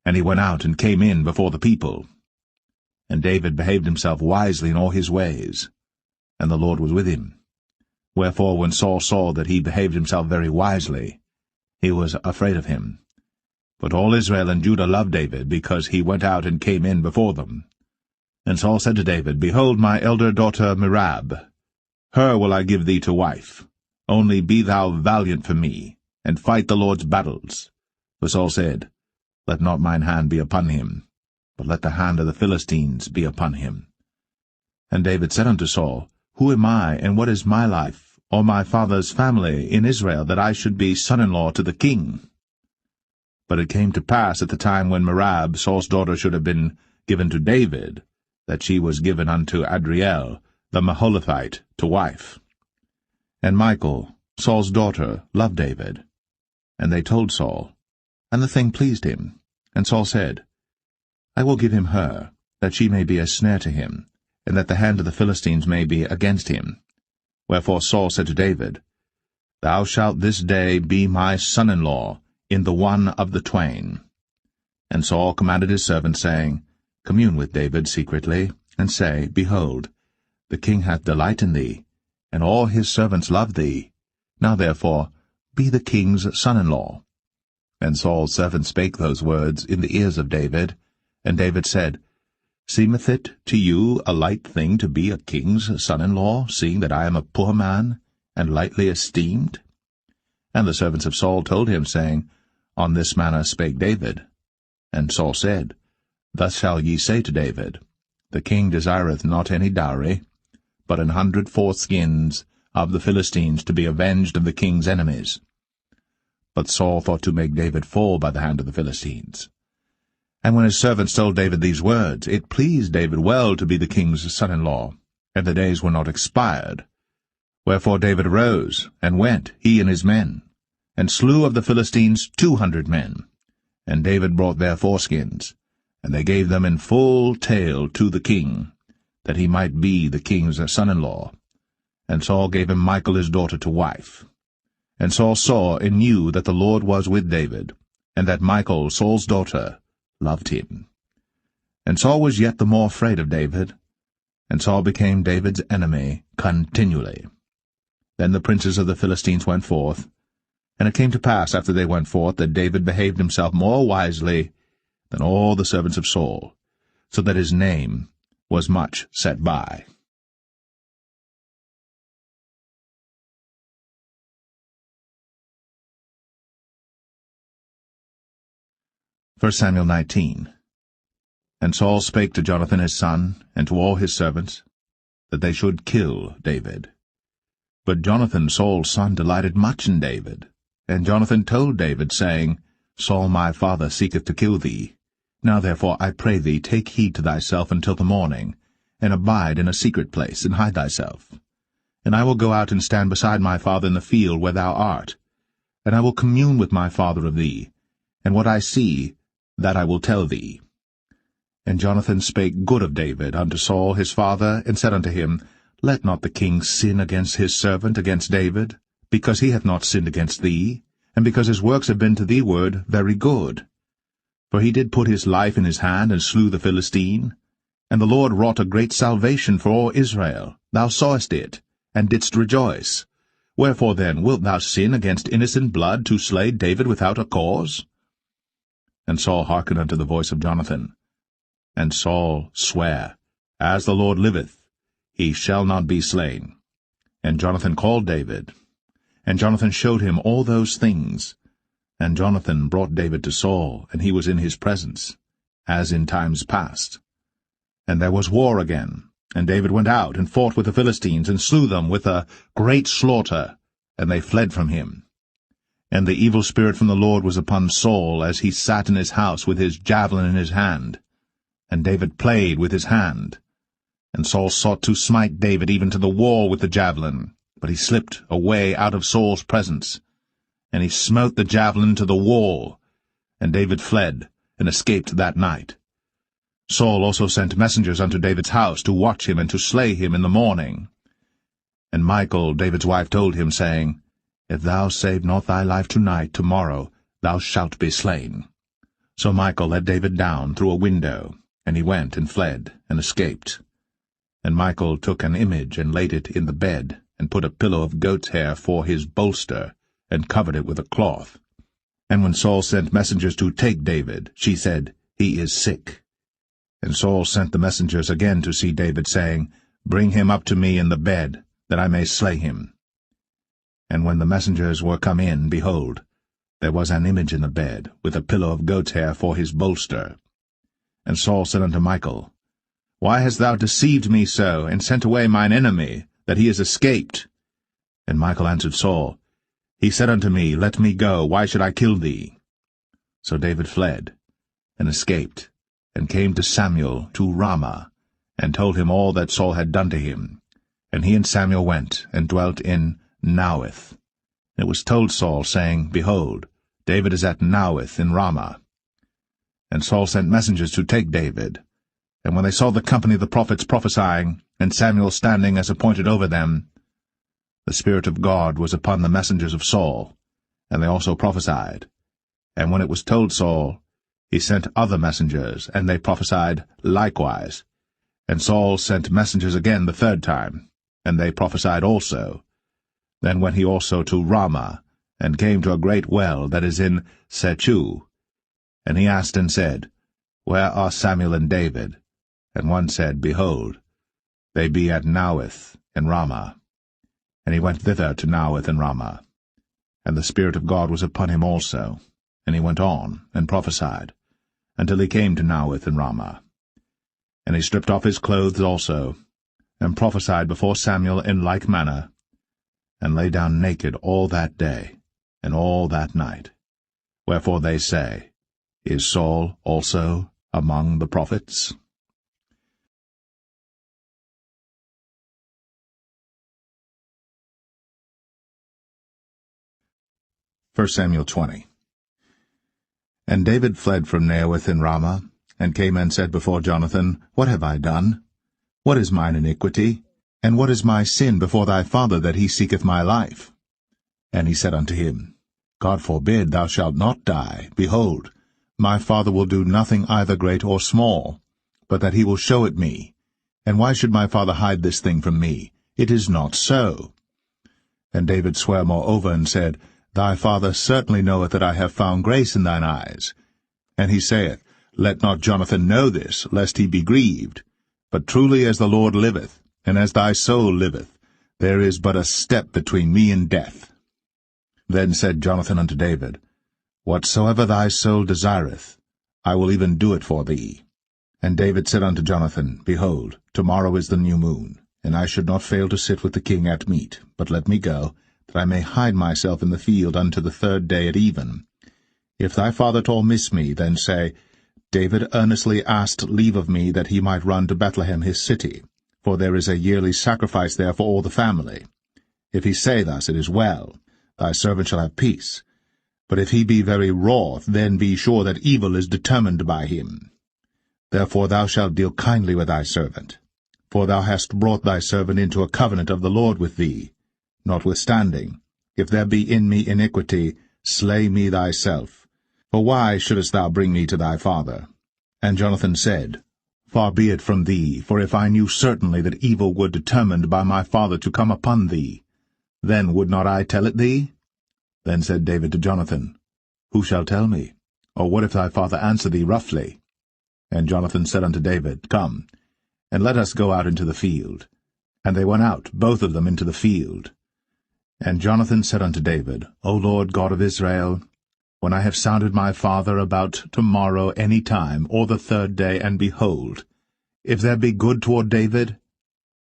and he went out and came in before the people. And David behaved himself wisely in all his ways, and the Lord was with him. Wherefore when Saul saw that he behaved himself very wisely, he was afraid of him. But all Israel and Judah loved David, because he went out and came in before them. And Saul said to David, Behold my elder daughter Merab, her will I give thee to wife. Only be thou valiant for me, and fight the Lord's battles. For Saul said, Let not mine hand be upon him, but let the hand of the Philistines be upon him. And David said unto Saul, Who am I, and what is my life, or my father's family in Israel, that I should be son-in-law to the king? But it came to pass at the time when Merab, Saul's daughter, should have been given to David, that she was given unto Adriel, the Maholathite, to wife. And Michal, Saul's daughter, loved David. And they told Saul, and the thing pleased him. And Saul said, I will give him her, that she may be a snare to him, and that the hand of the Philistines may be against him. Wherefore Saul said to David, Thou shalt this day be my son-in-law in the one of the twain. And Saul commanded his servants, saying, Commune with David secretly, and say, Behold, the king hath delight in thee, and all his servants love thee. Now therefore be the king's son-in-law. And Saul's servants spake those words in the ears of David. And David said, Seemeth it to you a light thing to be a king's son-in-law, seeing that I am a poor man, and lightly esteemed? And the servants of Saul told him, saying, On this manner spake David. And Saul said, Thus shall ye say to David, The king desireth not any dowry, but 100 foreskins of the Philistines to be avenged of the king's enemies. But Saul thought to make David fall by the hand of the Philistines. And when his servants told David these words, it pleased David well to be the king's son-in-law, and the days were not expired. Wherefore David arose, and went, he and his men, and slew of the Philistines 200 men. And David brought their foreskins, and they gave them in full tale to the king, that he might be the king's son-in-law. And Saul gave him Michal his daughter to wife. And Saul saw and knew that the Lord was with David, and that Michal, Saul's daughter, loved him. And Saul was yet the more afraid of David, and Saul became David's enemy continually. Then the princes of the Philistines went forth, and it came to pass after they went forth that David behaved himself more wisely than all the servants of Saul, so that his name was much set by. 1 Samuel 19. And Saul spake to Jonathan his son, and to all his servants, that they should kill David. But Jonathan Saul's son delighted much in David. And Jonathan told David, saying, Saul my father seeketh to kill thee. Now therefore I pray thee, take heed to thyself until the morning, and abide in a secret place, and hide thyself. And I will go out and stand beside my father in the field where thou art. And I will commune with my father of thee, and what I see, that I will tell thee. And Jonathan spake good of David unto Saul his father, and said unto him, Let not the king sin against his servant, against David, because he hath not sinned against thee, and because his works have been to thee ward very good. For he did put his life in his hand, and slew the Philistine. And the Lord wrought a great salvation for all Israel. Thou sawest it, and didst rejoice. Wherefore then wilt thou sin against innocent blood, to slay David without a cause? And Saul hearkened unto the voice of Jonathan. And Saul sware, As the Lord liveth, he shall not be slain. And Jonathan called David. And Jonathan showed him all those things. And Jonathan brought David to Saul, and he was in his presence, as in times past. And there was war again. And David went out, and fought with the Philistines, and slew them with a great slaughter, and they fled from him. And the evil spirit from the Lord was upon Saul, as he sat in his house with his javelin in his hand. And David played with his hand. And Saul sought to smite David even to the wall with the javelin, but he slipped away out of Saul's presence. And he smote the javelin to the wall, and David fled, and escaped that night. Saul also sent messengers unto David's house, to watch him and to slay him in the morning. And Michal, David's wife, told him, saying, If thou save not thy life tonight, tomorrow thou shalt be slain. So Michal let David down through a window, and he went and fled, and escaped. And Michal took an image, and laid it in the bed, and put a pillow of goat's hair for his bolster, and covered it with a cloth. And when Saul sent messengers to take David, she said, He is sick. And Saul sent the messengers again to see David, saying, Bring him up to me in the bed, that I may slay him. And when the messengers were come in, behold, there was an image in the bed, with a pillow of goat's hair for his bolster. And Saul said unto Michal, Why hast thou deceived me so, and sent away mine enemy, that he is escaped? And Michal answered Saul, He said unto me, Let me go, why should I kill thee? So David fled, and escaped, and came to Samuel to Ramah, and told him all that Saul had done to him. And he and Samuel went, and dwelt in Naioth. It was told Saul, saying, Behold, David is at Naioth in Ramah. And Saul sent messengers to take David. And when they saw the company of the prophets prophesying, and Samuel standing as appointed over them, the Spirit of God was upon the messengers of Saul, and they also prophesied. And when it was told Saul, he sent other messengers, and they prophesied likewise. And Saul sent messengers again the third time, and they prophesied also. Then went he also to Ramah, and came to a great well that is in Sechu. And he asked and said, Where are Samuel and David? And one said, Behold, they be at Naioth in Ramah. And he went thither to Naioth in Ramah. And the Spirit of God was upon him also. And he went on, and prophesied, until he came to Naioth in Ramah. And he stripped off his clothes also, and prophesied before Samuel in like manner, and lay down naked all that day, and all that night. Wherefore they say, Is Saul also among the prophets? 1 Samuel 20. And David fled from Naioth in Ramah, and came and said before Jonathan, What have I done? What is mine iniquity? And what is my sin before thy father, that he seeketh my life? And he said unto him, God forbid, thou shalt not die. Behold, my father will do nothing either great or small, but that he will show it me. And why should my father hide this thing from me? It is not so. And David sware moreover, and said, Thy father certainly knoweth that I have found grace in thine eyes. And he saith, Let not Jonathan know this, lest he be grieved. But truly as the Lord liveth, and as thy soul liveth, there is but a step between me and death. Then said Jonathan unto David, Whatsoever thy soul desireth, I will even do it for thee. And David said unto Jonathan, Behold, tomorrow is the new moon, and I should not fail to sit with the king at meat, but let me go, that I may hide myself in the field unto the third day at even. If thy father at all miss me, then say, David earnestly asked leave of me that he might run to Bethlehem his city, for there is a yearly sacrifice there for all the family. If he say thus, it is well, thy servant shall have peace. But if he be very wroth, then be sure that evil is determined by him. Therefore thou shalt deal kindly with thy servant, for thou hast brought thy servant into a covenant of the Lord with thee. Notwithstanding, if there be in me iniquity, slay me thyself. For why shouldest thou bring me to thy father? And Jonathan said, Far be it from thee, for if I knew certainly that evil were determined by my father to come upon thee, then would not I tell it thee? Then said David to Jonathan, Who shall tell me? Or what if thy father answer thee roughly? And Jonathan said unto David, Come, and let us go out into the field. And they went out, both of them, into the field. And Jonathan said unto David, O Lord God of Israel, when I have sounded my father about tomorrow any time, or the third day, and behold, if there be good toward David,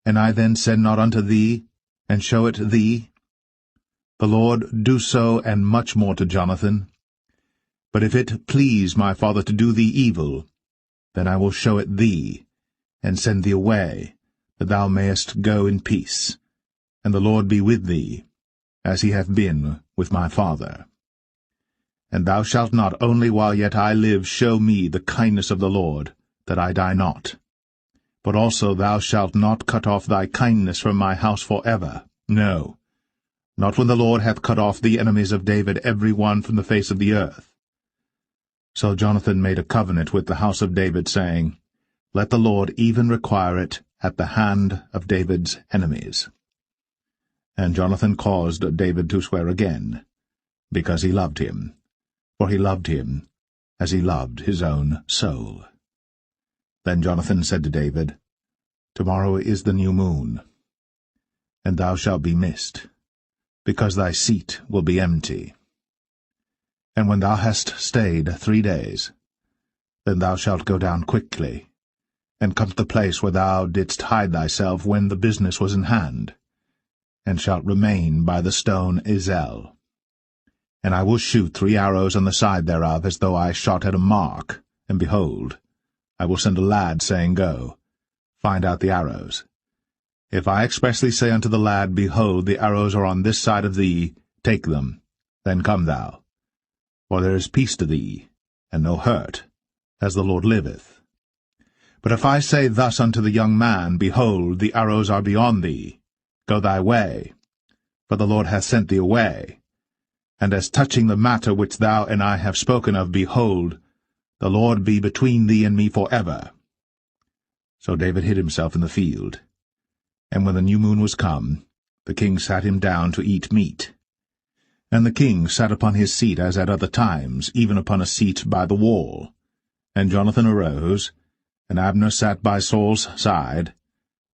and I then send not unto thee, and show it thee, the Lord do so and much more to Jonathan. But if it please my father to do thee evil, then I will show it thee, and send thee away, that thou mayest go in peace, and the Lord be with thee, as he hath been with my father. And thou shalt not only while yet I live show me the kindness of the Lord, that I die not, but also thou shalt not cut off thy kindness from my house for ever, no, not when the Lord hath cut off the enemies of David every one from the face of the earth. So Jonathan made a covenant with the house of David, saying, Let the Lord even require it at the hand of David's enemies. And Jonathan caused David to swear again, because he loved him, for he loved him as he loved his own soul. Then Jonathan said to David, Tomorrow is the new moon, and thou shalt be missed, because thy seat will be empty. And when thou hast stayed 3 days, then thou shalt go down quickly, and come to the place where thou didst hide thyself when the business was in hand, and shalt remain by the stone Ezel. And I will shoot 3 arrows on the side thereof, as though I shot at a mark, and behold, I will send a lad, saying, Go, find out the arrows. If I expressly say unto the lad, Behold, the arrows are on this side of thee, take them, then come thou. For there is peace to thee, and no hurt, as the Lord liveth. But if I say thus unto the young man, Behold, the arrows are beyond thee, go thy way, for the Lord hath sent thee away. And as touching the matter which thou and I have spoken of, behold, the Lord be between thee and me forever. So David hid himself in the field. And when the new moon was come, the king sat him down to eat meat. And the king sat upon his seat as at other times, even upon a seat by the wall. And Jonathan arose, and Abner sat by Saul's side,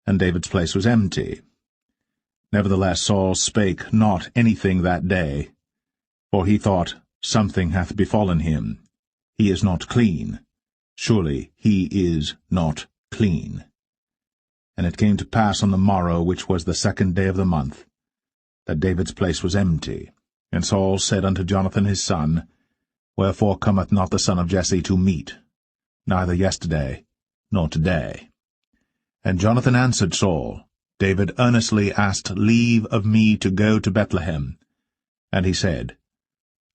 and David's place was empty. Nevertheless Saul spake not anything that day, for he thought, Something hath befallen him. He is not clean. Surely he is not clean. And it came to pass on the morrow, which was the 2nd day of the month, that David's place was empty. And Saul said unto Jonathan his son, Wherefore cometh not the son of Jesse to meat, neither yesterday, nor today? And Jonathan answered Saul, David earnestly asked leave of me to go to Bethlehem. And he said,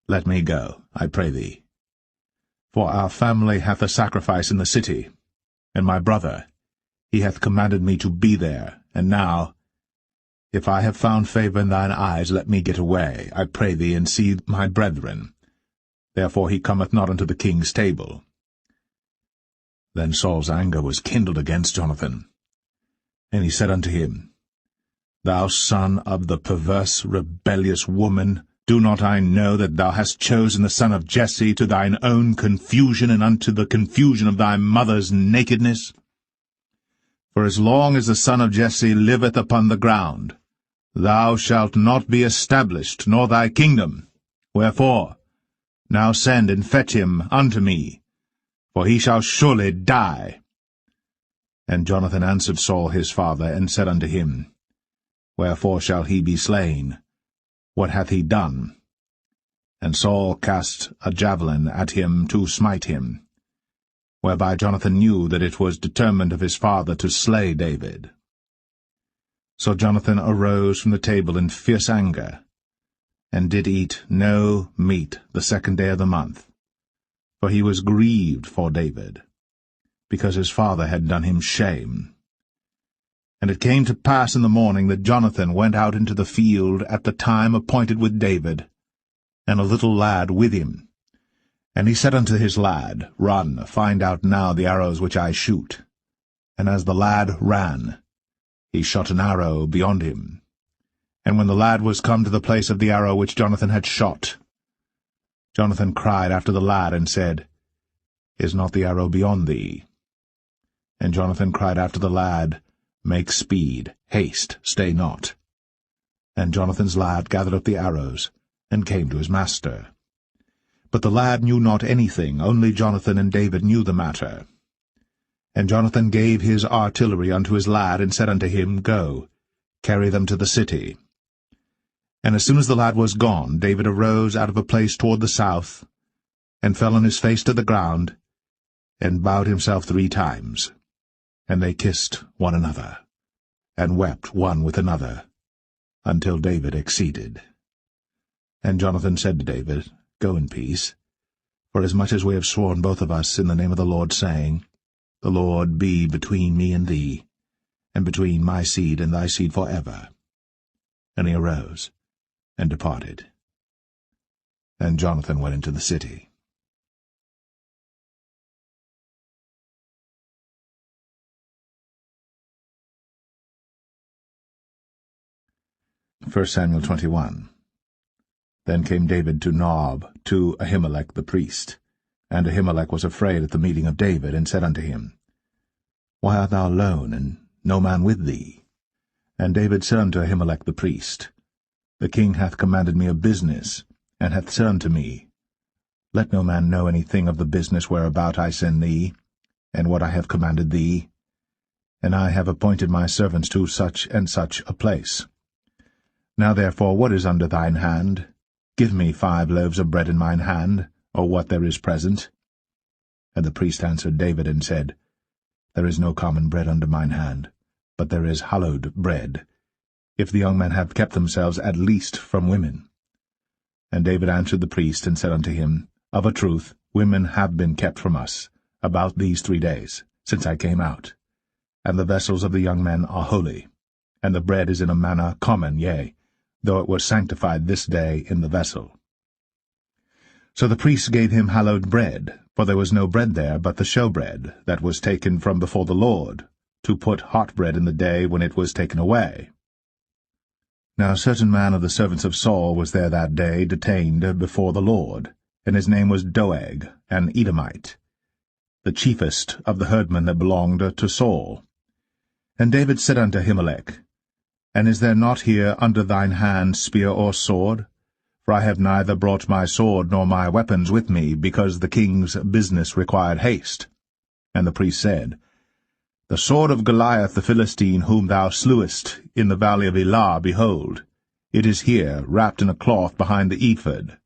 Let me go, I pray thee. For our family hath a sacrifice in the city, and my brother, he hath commanded me to be there. And now, if I have found favour in thine eyes, let me get away, I pray thee, and see my brethren. Therefore he cometh not unto the king's table. Then Saul's anger was kindled against Jonathan. And he said unto him, Thou son of the perverse, rebellious woman, do not I know that thou hast chosen the son of Jesse to thine own confusion, and unto the confusion of thy mother's nakedness? For as long as the son of Jesse liveth upon the ground, thou shalt not be established, nor thy kingdom. Wherefore, now send and fetch him unto me, for he shall surely die. And Jonathan answered Saul his father, and said unto him, Wherefore shall he be slain? What hath he done? And Saul cast a javelin at him to smite him, whereby Jonathan knew that it was determined of his father to slay David. So Jonathan arose from the table in fierce anger, and did eat no meat the 2nd day of the month, for he was grieved for David, because his father had done him shame. And it came to pass in the morning that Jonathan went out into the field at the time appointed with David, and a little lad with him. And he said unto his lad, Run, find out now the arrows which I shoot. And as the lad ran, he shot an arrow beyond him. And when the lad was come to the place of the arrow which Jonathan had shot, Jonathan cried after the lad, and said, Is not the arrow beyond thee? And Jonathan cried after the lad, Make speed, haste, stay not. And Jonathan's lad gathered up the arrows, and came to his master. But the lad knew not anything, only Jonathan and David knew the matter. And Jonathan gave his artillery unto his lad, and said unto him, Go, carry them to the city. And as soon as the lad was gone, David arose out of a place toward the south, and fell on his face to the ground, and bowed himself 3 times. And they kissed one another, and wept one with another, until David exceeded. And Jonathan said to David, Go in peace, forasmuch as we have sworn both of us in the name of the Lord, saying, The Lord be between me and thee, and between my seed and thy seed forever. And he arose, and departed. And Jonathan went into the city. 1 Samuel 21. Then came David to Nob, to Ahimelech the priest. And Ahimelech was afraid at the meeting of David, and said unto him, Why art thou alone, and no man with thee? And David said unto Ahimelech the priest, The king hath commanded me a business, and hath said unto me, Let no man know anything of the business whereabout I send thee, and what I have commanded thee. And I have appointed my servants to such and such a place. Now therefore, what is under thine hand? Give me 5 loaves of bread in mine hand, or what there is present. And the priest answered David, and said, There is no common bread under mine hand, but there is hallowed bread, if the young men have kept themselves at least from women. And David answered the priest, and said unto him, Of a truth, women have been kept from us, about these 3 days, since I came out. And the vessels of the young men are holy, and the bread is in a manner common, yea, though it was sanctified this day in the vessel. So the priests gave him hallowed bread, for there was no bread there but the showbread, that was taken from before the Lord, to put hot bread in the day when it was taken away. Now a certain man of the servants of Saul was there that day, detained before the Lord, and his name was Doeg, an Edomite, the chiefest of the herdmen that belonged to Saul. And David said unto Ahimelech, And is there not here under thine hand spear or sword? For I have neither brought my sword nor my weapons with me, because the king's business required haste. And the priest said, The sword of Goliath the Philistine, whom thou slewest in the valley of Elah, behold, it is here, wrapped in a cloth behind the ephod.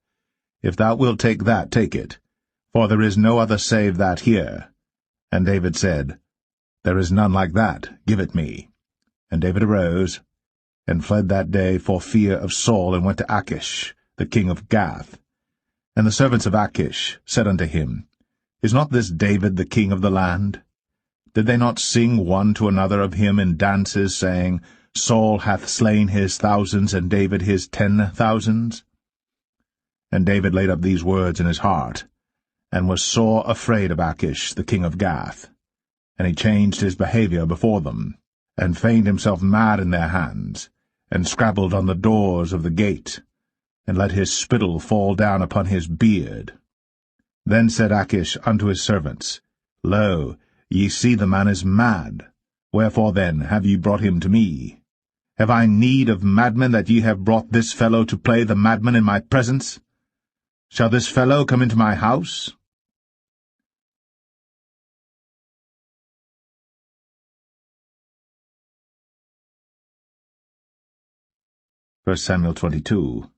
If thou wilt take that, take it, for there is no other save that here. And David said, There is none like that, give it me. And David arose, and fled that day for fear of Saul, and went to Achish, the king of Gath. And the servants of Achish said unto him, Is not this David the king of the land? Did they not sing one to another of him in dances, saying, Saul hath slain his thousands, and David his 10,000s? And David laid up these words in his heart, and was sore afraid of Achish the king of Gath. And he changed his behaviour before them, and feigned himself mad in their hands, and scrabbled on the doors of the gate, and let his spittle fall down upon his beard. Then said Achish unto his servants, Lo, ye see the man is mad. Wherefore then have ye brought him to me? Have I need of madmen, that ye have brought this fellow to play the madman in my presence? Shall this fellow come into my house? First Samuel 22.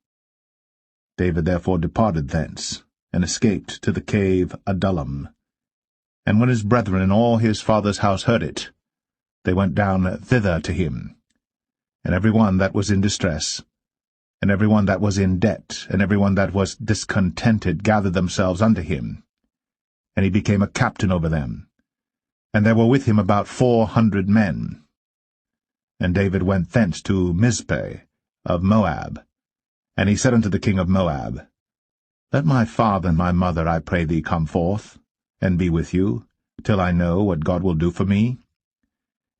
David therefore departed thence, and escaped to the cave Adullam. And when his brethren and all his father's house heard it, they went down thither to him. And every one that was in distress, and every one that was in debt, and every one that was discontented gathered themselves unto him. And he became a captain over them. And there were with him about 400 men. And David went thence to Mizpeh of Moab. And he said unto the king of Moab, Let my father and my mother, I pray thee, come forth, and be with you, till I know what God will do for me.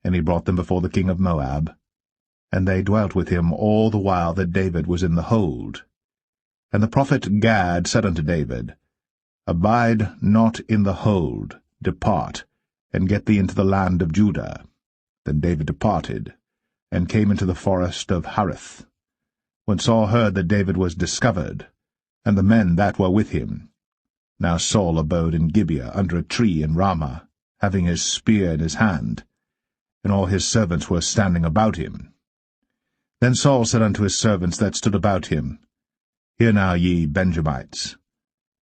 And he brought them before the king of Moab, and they dwelt with him all the while that David was in the hold. And the prophet Gad said unto David, Abide not in the hold, depart, and get thee into the land of Judah. Then David departed, and came into the forest of Hareth. When Saul heard that David was discovered, and the men that were with him. Now Saul abode in Gibeah under a tree in Ramah, having his spear in his hand, and all his servants were standing about him. Then Saul said unto his servants that stood about him, Hear now, ye Benjamites,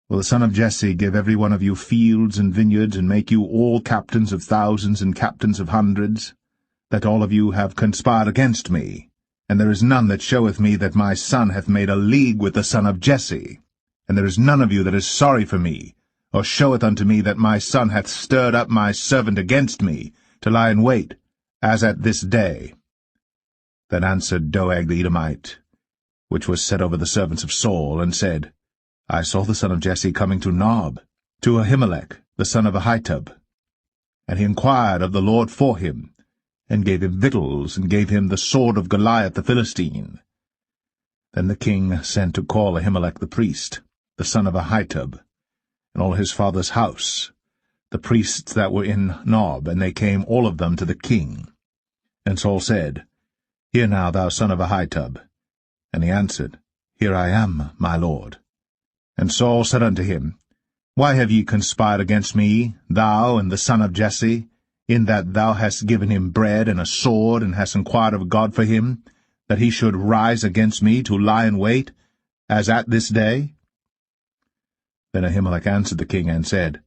will the son of Jesse give every one of you fields and vineyards, and make you all captains of thousands and captains of hundreds, that all of you have conspired against me? And there is none that showeth me that my son hath made a league with the son of Jesse. And there is none of you that is sorry for me, or showeth unto me that my son hath stirred up my servant against me, to lie in wait, as at this day. Then answered Doeg the Edomite, which was set over the servants of Saul, and said, I saw the son of Jesse coming to Nob, to Ahimelech the son of Ahitub. And he inquired of the Lord for him, and gave him victuals, and gave him the sword of Goliath the Philistine. Then the king sent to call Ahimelech the priest, the son of Ahitub, and all his father's house, the priests that were in Nob, and they came all of them to the king. And Saul said, Hear now, thou son of Ahitub. And he answered, Here I am, my lord. And Saul said unto him, Why have ye conspired against me, thou and the son of Jesse, in that thou hast given him bread and a sword, and hast inquired of God for him, that he should rise against me to lie in wait, as at this day? Then Ahimelech answered the king, and said,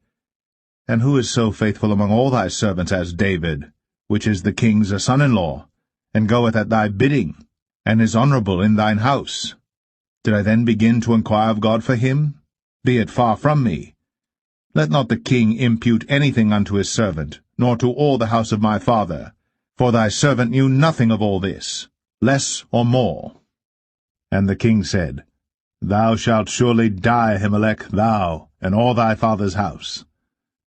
And who is so faithful among all thy servants as David, which is the king's son-in-law, and goeth at thy bidding, and is honourable in thine house. Did I then begin to inquire of God for him? Be it far from me. Let not the king impute anything unto his servant, nor to all the house of my father, for thy servant knew nothing of all this, less or more. And the king said, Thou shalt surely die, Ahimelech, thou, and all thy father's house.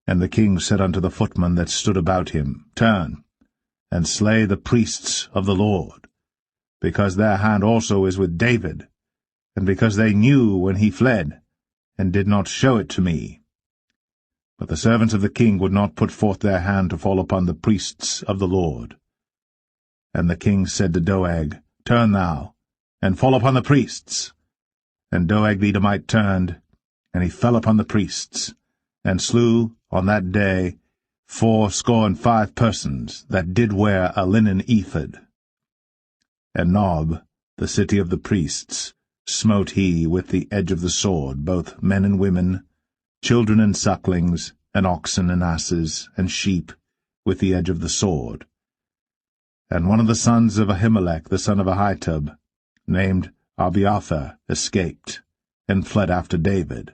And the king said unto the footmen that stood about him, Turn, and slay the priests of the Lord, because their hand also is with David, and because they knew when he fled, and did not show it to me. But the servants of the king would not put forth their hand to fall upon the priests of the Lord. And the king said to Doeg, Turn thou, and fall upon the priests. And Doeg the Edomite turned, and he fell upon the priests, and slew on that day 75 persons that did wear a linen ephod. And Nob, the city of the priests, smote he with the edge of the sword both men and women, children and sucklings, and oxen and asses, and sheep, with the edge of the sword. And one of the sons of Ahimelech, the son of Ahitub, named Abiathar, escaped, and fled after David.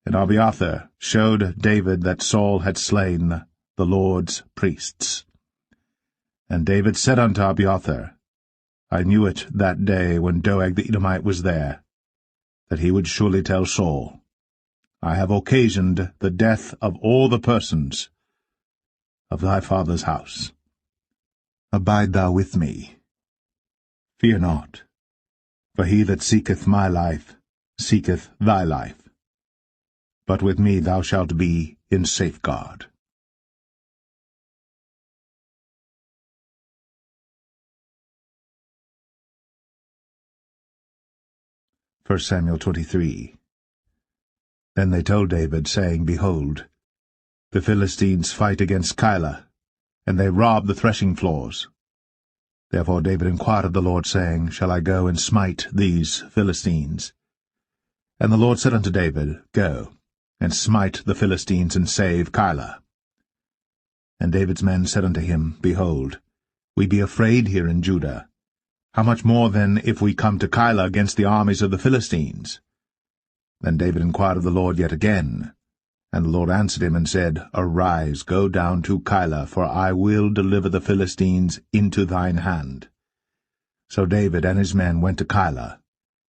And Abiathar showed David that Saul had slain the Lord's priests. And David said unto Abiathar, I knew it that day when Doeg the Edomite was there, that he would surely tell Saul, I have occasioned the death of all the persons of thy father's house. Abide thou with me. Fear not, for he that seeketh my life seeketh thy life. But with me thou shalt be in safeguard. 1 Samuel 23. Then they told David, saying, Behold, the Philistines fight against Keilah, and they rob the threshing floors. Therefore David inquired of the Lord, saying, Shall I go and smite these Philistines? And the Lord said unto David, Go, and smite the Philistines, and save Keilah. And David's men said unto him, Behold, we be afraid here in Judah. How much more then if we come to Keilah against the armies of the Philistines? Then David inquired of the Lord yet again. And the Lord answered him and said, Arise, go down to Keilah, for I will deliver the Philistines into thine hand. So David and his men went to Keilah,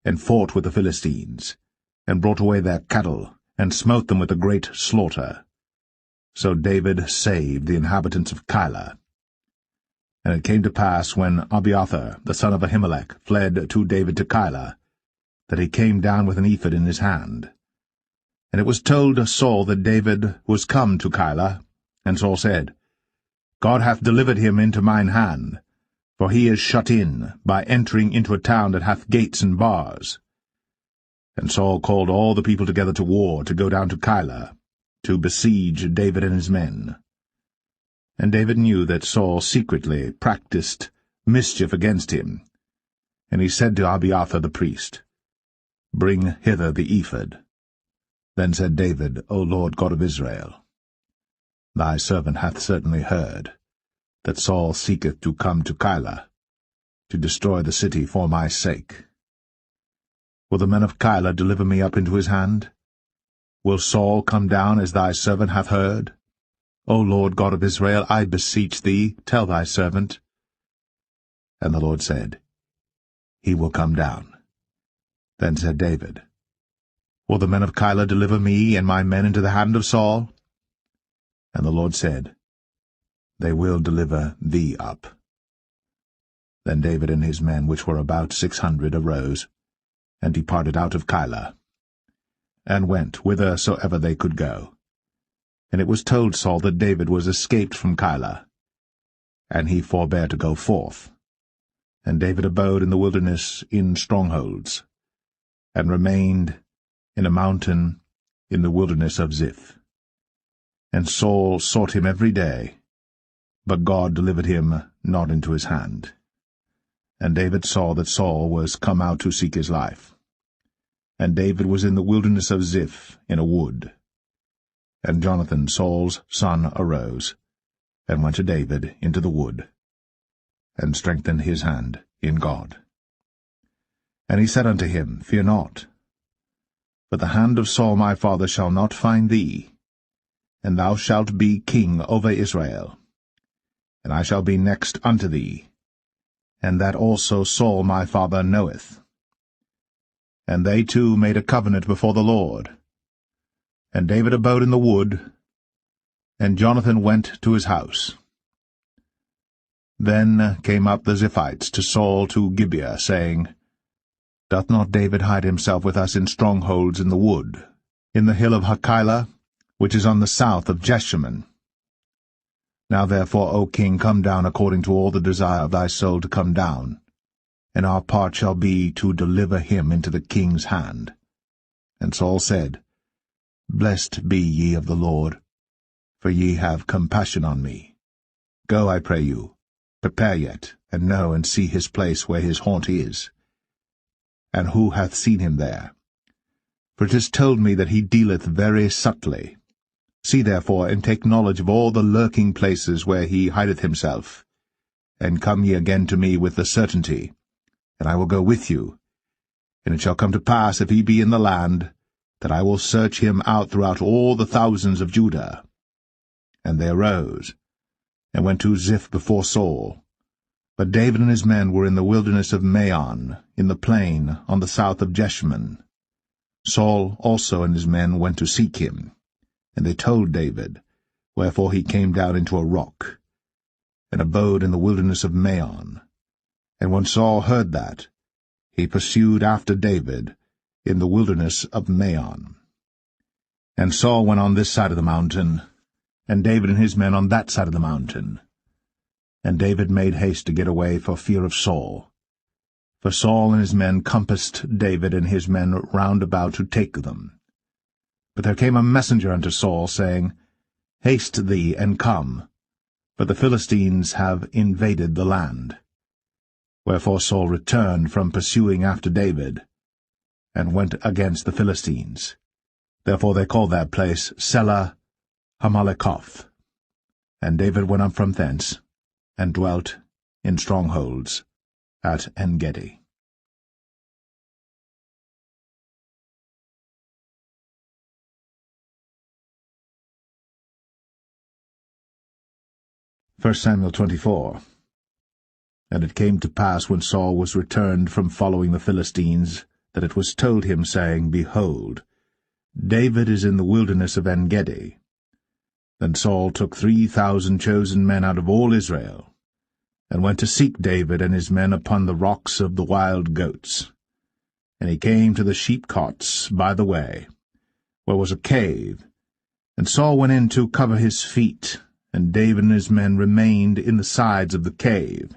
and fought with the Philistines, and brought away their cattle, and smote them with a great slaughter. So David saved the inhabitants of Keilah. And it came to pass, when Abiathar, the son of Ahimelech, fled to David to Keilah, that he came down with an ephod in his hand. And it was told Saul that David was come to Keilah, and Saul said, God hath delivered him into mine hand, for he is shut in, by entering into a town that hath gates and bars. And Saul called all the people together to war, to go down to Keilah, to besiege David and his men. And David knew that Saul secretly practised mischief against him. And he said to Abiathar the priest, Bring hither the ephod. Then said David, O Lord God of Israel, Thy servant hath certainly heard that Saul seeketh to come to Keilah, to destroy the city for my sake. Will the men of Keilah deliver me up into his hand? Will Saul come down as thy servant hath heard? O Lord God of Israel, I beseech thee, tell thy servant. And the Lord said, He will come down. Then said David, Will the men of Keilah deliver me and my men into the hand of Saul? And the Lord said, They will deliver thee up. Then David and his men, which were about 600, arose, and departed out of Keilah, and went whithersoever they could go. And it was told Saul that David was escaped from Keilah, and he forbare to go forth. And David abode in the wilderness in strongholds, and remained in a mountain in the wilderness of Ziph. And Saul sought him every day, but God delivered him not into his hand. And David saw that Saul was come out to seek his life. And David was in the wilderness of Ziph in a wood. And Jonathan, Saul's son, arose, and went to David into the wood, and strengthened his hand in God. And he said unto him, Fear not, but the hand of Saul my father shall not find thee, and thou shalt be king over Israel. And I shall be next unto thee, and that also Saul my father knoweth. And they two made a covenant before the Lord. And David abode in the wood, and Jonathan went to his house. Then came up the Ziphites to Saul to Gibeah, saying, Doth not David hide himself with us in strongholds in the wood, in the hill of Hachilah, which is on the south of Jeshimon? Now therefore, O king, come down according to all the desire of thy soul to come down, and our part shall be to deliver him into the king's hand. And Saul said, Blessed be ye of the Lord, for ye have compassion on me. Go, I pray you, prepare yet, and know and see his place where his haunt is. And who hath seen him there? For it is told me that he dealeth very subtly. See therefore, and take knowledge of all the lurking places where he hideth himself. And come ye again to me with the certainty, and I will go with you. And it shall come to pass, if he be in the land, that I will search him out throughout all the thousands of Judah. And they arose, and went to Ziph before Saul. But David and his men were in the wilderness of Maon, in the plain, on the south of Jeshimon. Saul also and his men went to seek him. And they told David, wherefore he came down into a rock, and abode in the wilderness of Maon. And when Saul heard that, he pursued after David in the wilderness of Maon. And Saul went on this side of the mountain, and David and his men on that side of the mountain. And David made haste to get away for fear of Saul. For Saul and his men compassed David and his men round about to take them. But there came a messenger unto Saul, saying, Haste thee, and come, for the Philistines have invaded the land. Wherefore Saul returned from pursuing after David, and went against the Philistines. Therefore they called that place Selah Hamalekoth. And David went up from thence, and dwelt in strongholds at En-gedi. 1 Samuel 24. And it came to pass, when Saul was returned from following the Philistines, that it was told him, saying, Behold, David is in the wilderness of En-gedi. Then Saul took 3,000 chosen men out of all Israel, and went to seek David and his men upon the rocks of the wild goats. And he came to the sheepcots by the way, where was a cave. And Saul went in to cover his feet, and David and his men remained in the sides of the cave.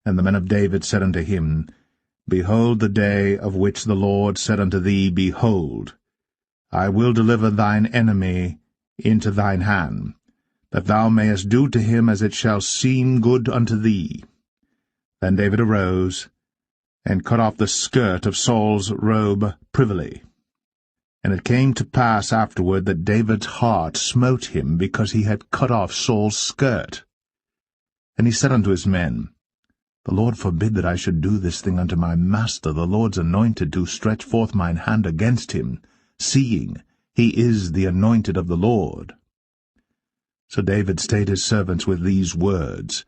And the men of David said unto him, Behold the day of which the Lord said unto thee, Behold, I will deliver thine enemy into thine hand, that thou mayest do to him as it shall seem good unto thee. Then David arose, and cut off the skirt of Saul's robe privily. And it came to pass afterward that David's heart smote him, because he had cut off Saul's skirt. And he said unto his men, The Lord forbid that I should do this thing unto my master, the Lord's anointed, to stretch forth mine hand against him, seeing he is the anointed of the Lord. So David stayed his servants with these words,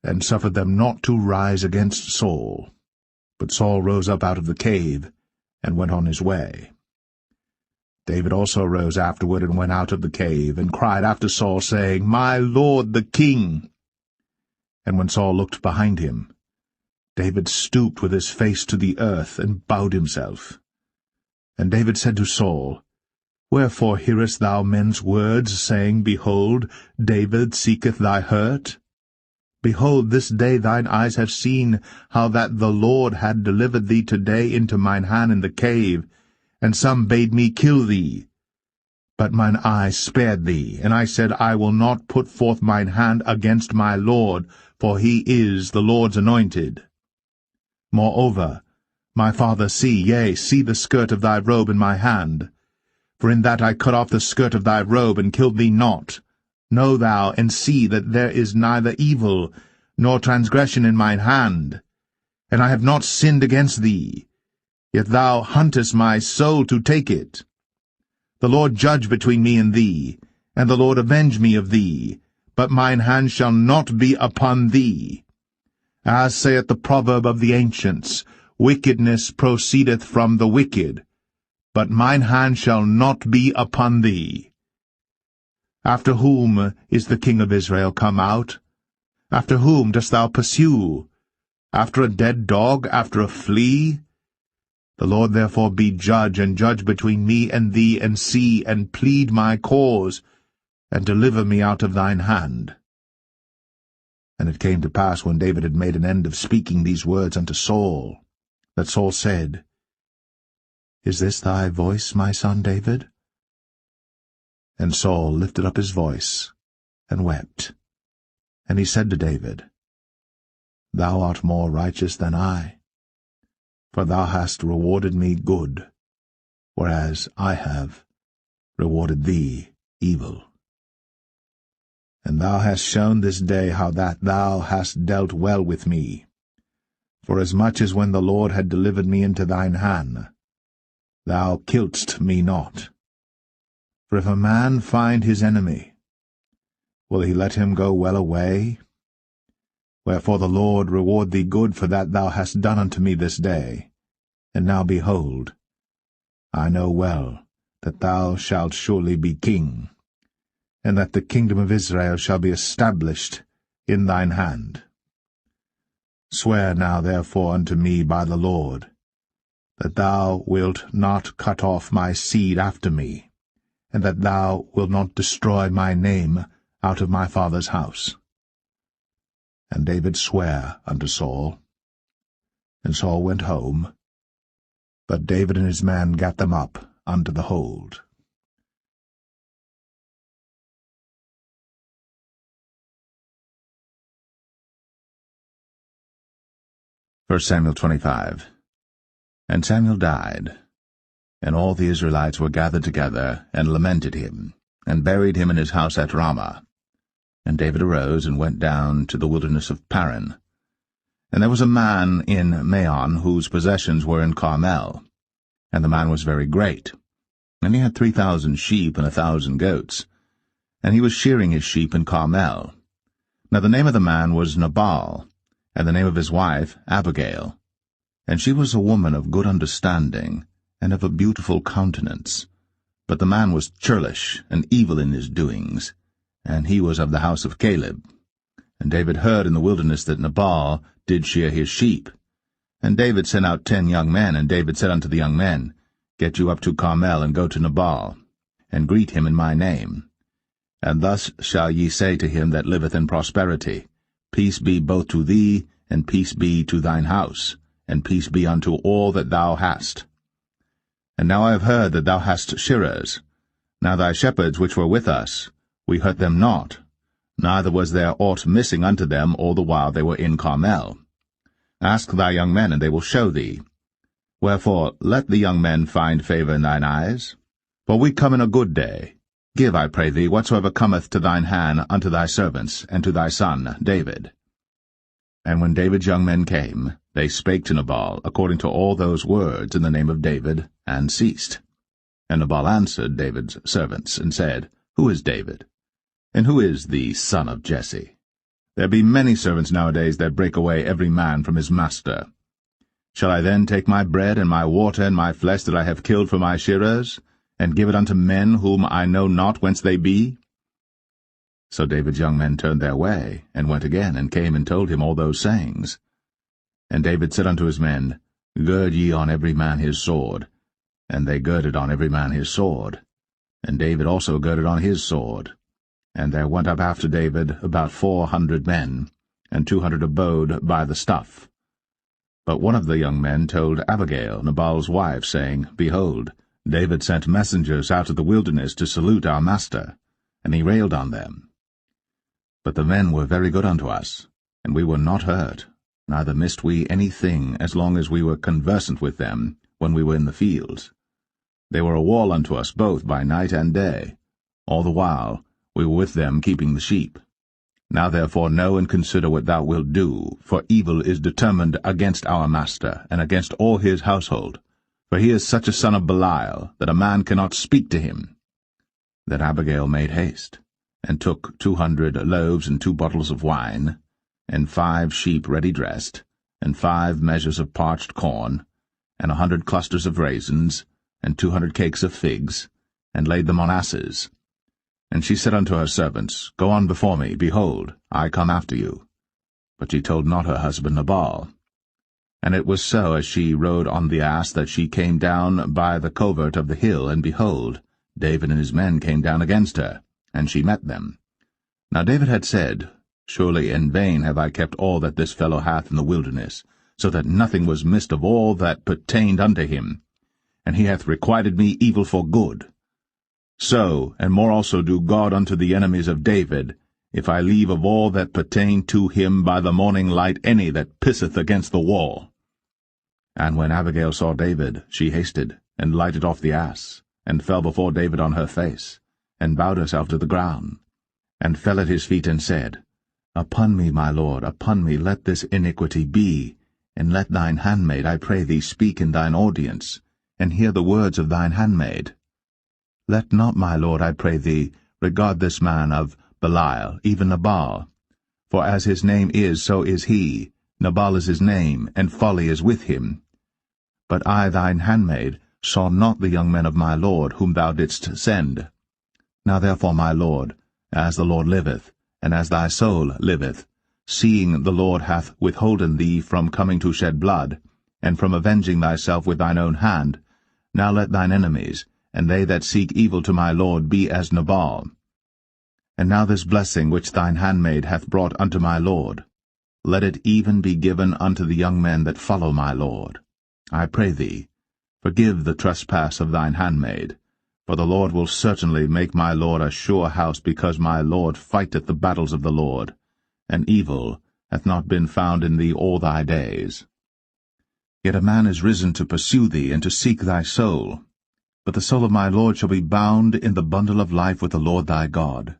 and suffered them not to rise against Saul. But Saul rose up out of the cave, and went on his way. David also rose afterward, and went out of the cave, and cried after Saul, saying, My lord the king! And when Saul looked behind him, David stooped with his face to the earth, and bowed himself. And David said to Saul, Wherefore hearest thou men's words, saying, Behold, David seeketh thy hurt? Behold, this day thine eyes have seen how that the Lord had delivered thee today into mine hand in the cave, and some bade me kill thee. But mine eye spared thee, and I said, I will not put forth mine hand against my Lord, for he is the Lord's anointed. Moreover, my father, see the skirt of thy robe in my hand. For in that I cut off the skirt of thy robe, and killed thee not, Know thou and see that there is neither evil nor transgression in mine hand, and I have not sinned against thee, yet thou huntest my soul to take it. The Lord judge between me and thee, and the Lord avenge me of thee, but mine hand shall not be upon thee. As saith the proverb of the ancients, wickedness proceedeth from the wicked, but mine hand shall not be upon thee. After whom is the king of Israel come out? After whom dost thou pursue? After a dead dog, after a flea? The Lord therefore be judge, and judge between me and thee, and see, and plead my cause, and deliver me out of thine hand. And it came to pass, when David had made an end of speaking these words unto Saul, that Saul said, Is this thy voice, my son David? And Saul lifted up his voice, and wept. And he said to David, Thou art more righteous than I, for thou hast rewarded me good, whereas I have rewarded thee evil. And thou hast shown this day how that thou hast dealt well with me, forasmuch as when the Lord had delivered me into thine hand, thou killedst me not. For if a man find his enemy, will he let him go well away? Wherefore the Lord reward thee good for that thou hast done unto me this day. And now behold, I know well that thou shalt surely be king, and that the kingdom of Israel shall be established in thine hand. Swear now therefore unto me by the Lord, that thou wilt not cut off my seed after me, and that thou wilt not destroy my name out of my father's house. And David sware unto Saul. And Saul went home, but David and his men gat them up unto the hold. 1 Samuel 25. And Samuel died, and all the Israelites were gathered together, and lamented him, and buried him in his house at Ramah. And David arose, and went down to the wilderness of Paran. And there was a man in Maon, whose possessions were in Carmel. And the man was very great. And he had 3,000 sheep and 1,000 goats. And he was shearing his sheep in Carmel. Now the name of the man was Nabal, and the name of his wife Abigail. And she was a woman of good understanding, and of a beautiful countenance. But the man was churlish, and evil in his doings, and he was of the house of Caleb. And David heard in the wilderness that Nabal did shear his sheep. And David sent out 10 young men, and David said unto the young men, Get you up to Carmel, and go to Nabal, and greet him in my name. And thus shall ye say to him that liveth in prosperity, Peace be both to thee, and peace be to thine house, and peace be unto all that thou hast. And now I have heard that thou hast shearers. Now thy shepherds which were with us, we hurt them not, neither was there aught missing unto them all the while they were in Carmel. Ask thy young men, and they will show thee. Wherefore let the young men find favor in thine eyes. For we come in a good day. Give, I pray thee, whatsoever cometh to thine hand unto thy servants, and to thy son David. And when David's young men came, they spake to Nabal according to all those words in the name of David, and ceased. And Nabal answered David's servants, and said, Who is David? And who is the son of Jesse? There be many servants nowadays that break away every man from his master. Shall I then take my bread and my water and my flesh that I have killed for my shearers, and give it unto men whom I know not whence they be? So David's young men turned their way, and went again, and came and told him all those sayings. And David said unto his men, Gird ye on every man his sword. And they girded on every man his sword. And David also girded on his sword. And there went up after David about 400 men, and 200 abode by the stuff. But one of the young men told Abigail, Nabal's wife, saying, Behold, David sent messengers out of the wilderness to salute our master, and he railed on them. But the men were very good unto us, and we were not hurt, neither missed we any thing as long as we were conversant with them when we were in the fields. They were a wall unto us both by night and day. All the while We were with them keeping the sheep. Now therefore know and consider what thou wilt do, for evil is determined against our master, and against all his household. For he is such a son of Belial, that a man cannot speak to him. Then Abigail made haste, and took 200 loaves and 2 bottles of wine, and 5 sheep ready dressed, and 5 measures of parched corn, and 100 clusters of raisins, and 200 cakes of figs, and laid them on asses. And she said unto her servants, Go on before me, behold, I come after you. But she told not her husband Nabal. And it was so, as she rode on the ass, that she came down by the covert of the hill, and behold, David and his men came down against her, and she met them. Now David had said, Surely in vain have I kept all that this fellow hath in the wilderness, so that nothing was missed of all that pertained unto him. And he hath requited me evil for good. So, and more also do God unto the enemies of David, if I leave of all that pertain to him by the morning light any that pisseth against the wall. And when Abigail saw David, she hasted, and lighted off the ass, and fell before David on her face, and bowed herself to the ground, and fell at his feet, and said, Upon me, my lord, upon me let this iniquity be, and let thine handmaid, I pray thee, speak in thine audience, and hear the words of thine handmaid. Let not, my lord, I pray thee, regard this man of Belial, even Nabal. For as his name is, so is he. Nabal is his name, and folly is with him. But I, thine handmaid, saw not the young men of my lord, whom thou didst send. Now therefore, my lord, as the Lord liveth, and as thy soul liveth, seeing the Lord hath withholden thee from coming to shed blood, and from avenging thyself with thine own hand, now let thine enemies, and they that seek evil to my lord, be as Nabal. And now this blessing which thine handmaid hath brought unto my lord, let it even be given unto the young men that follow my lord. I pray thee, forgive the trespass of thine handmaid, for the Lord will certainly make my lord a sure house, because my lord fighteth the battles of the Lord, and evil hath not been found in thee all thy days. Yet a man is risen to pursue thee, and to seek thy soul. But the soul of my lord shall be bound in the bundle of life with the Lord thy God,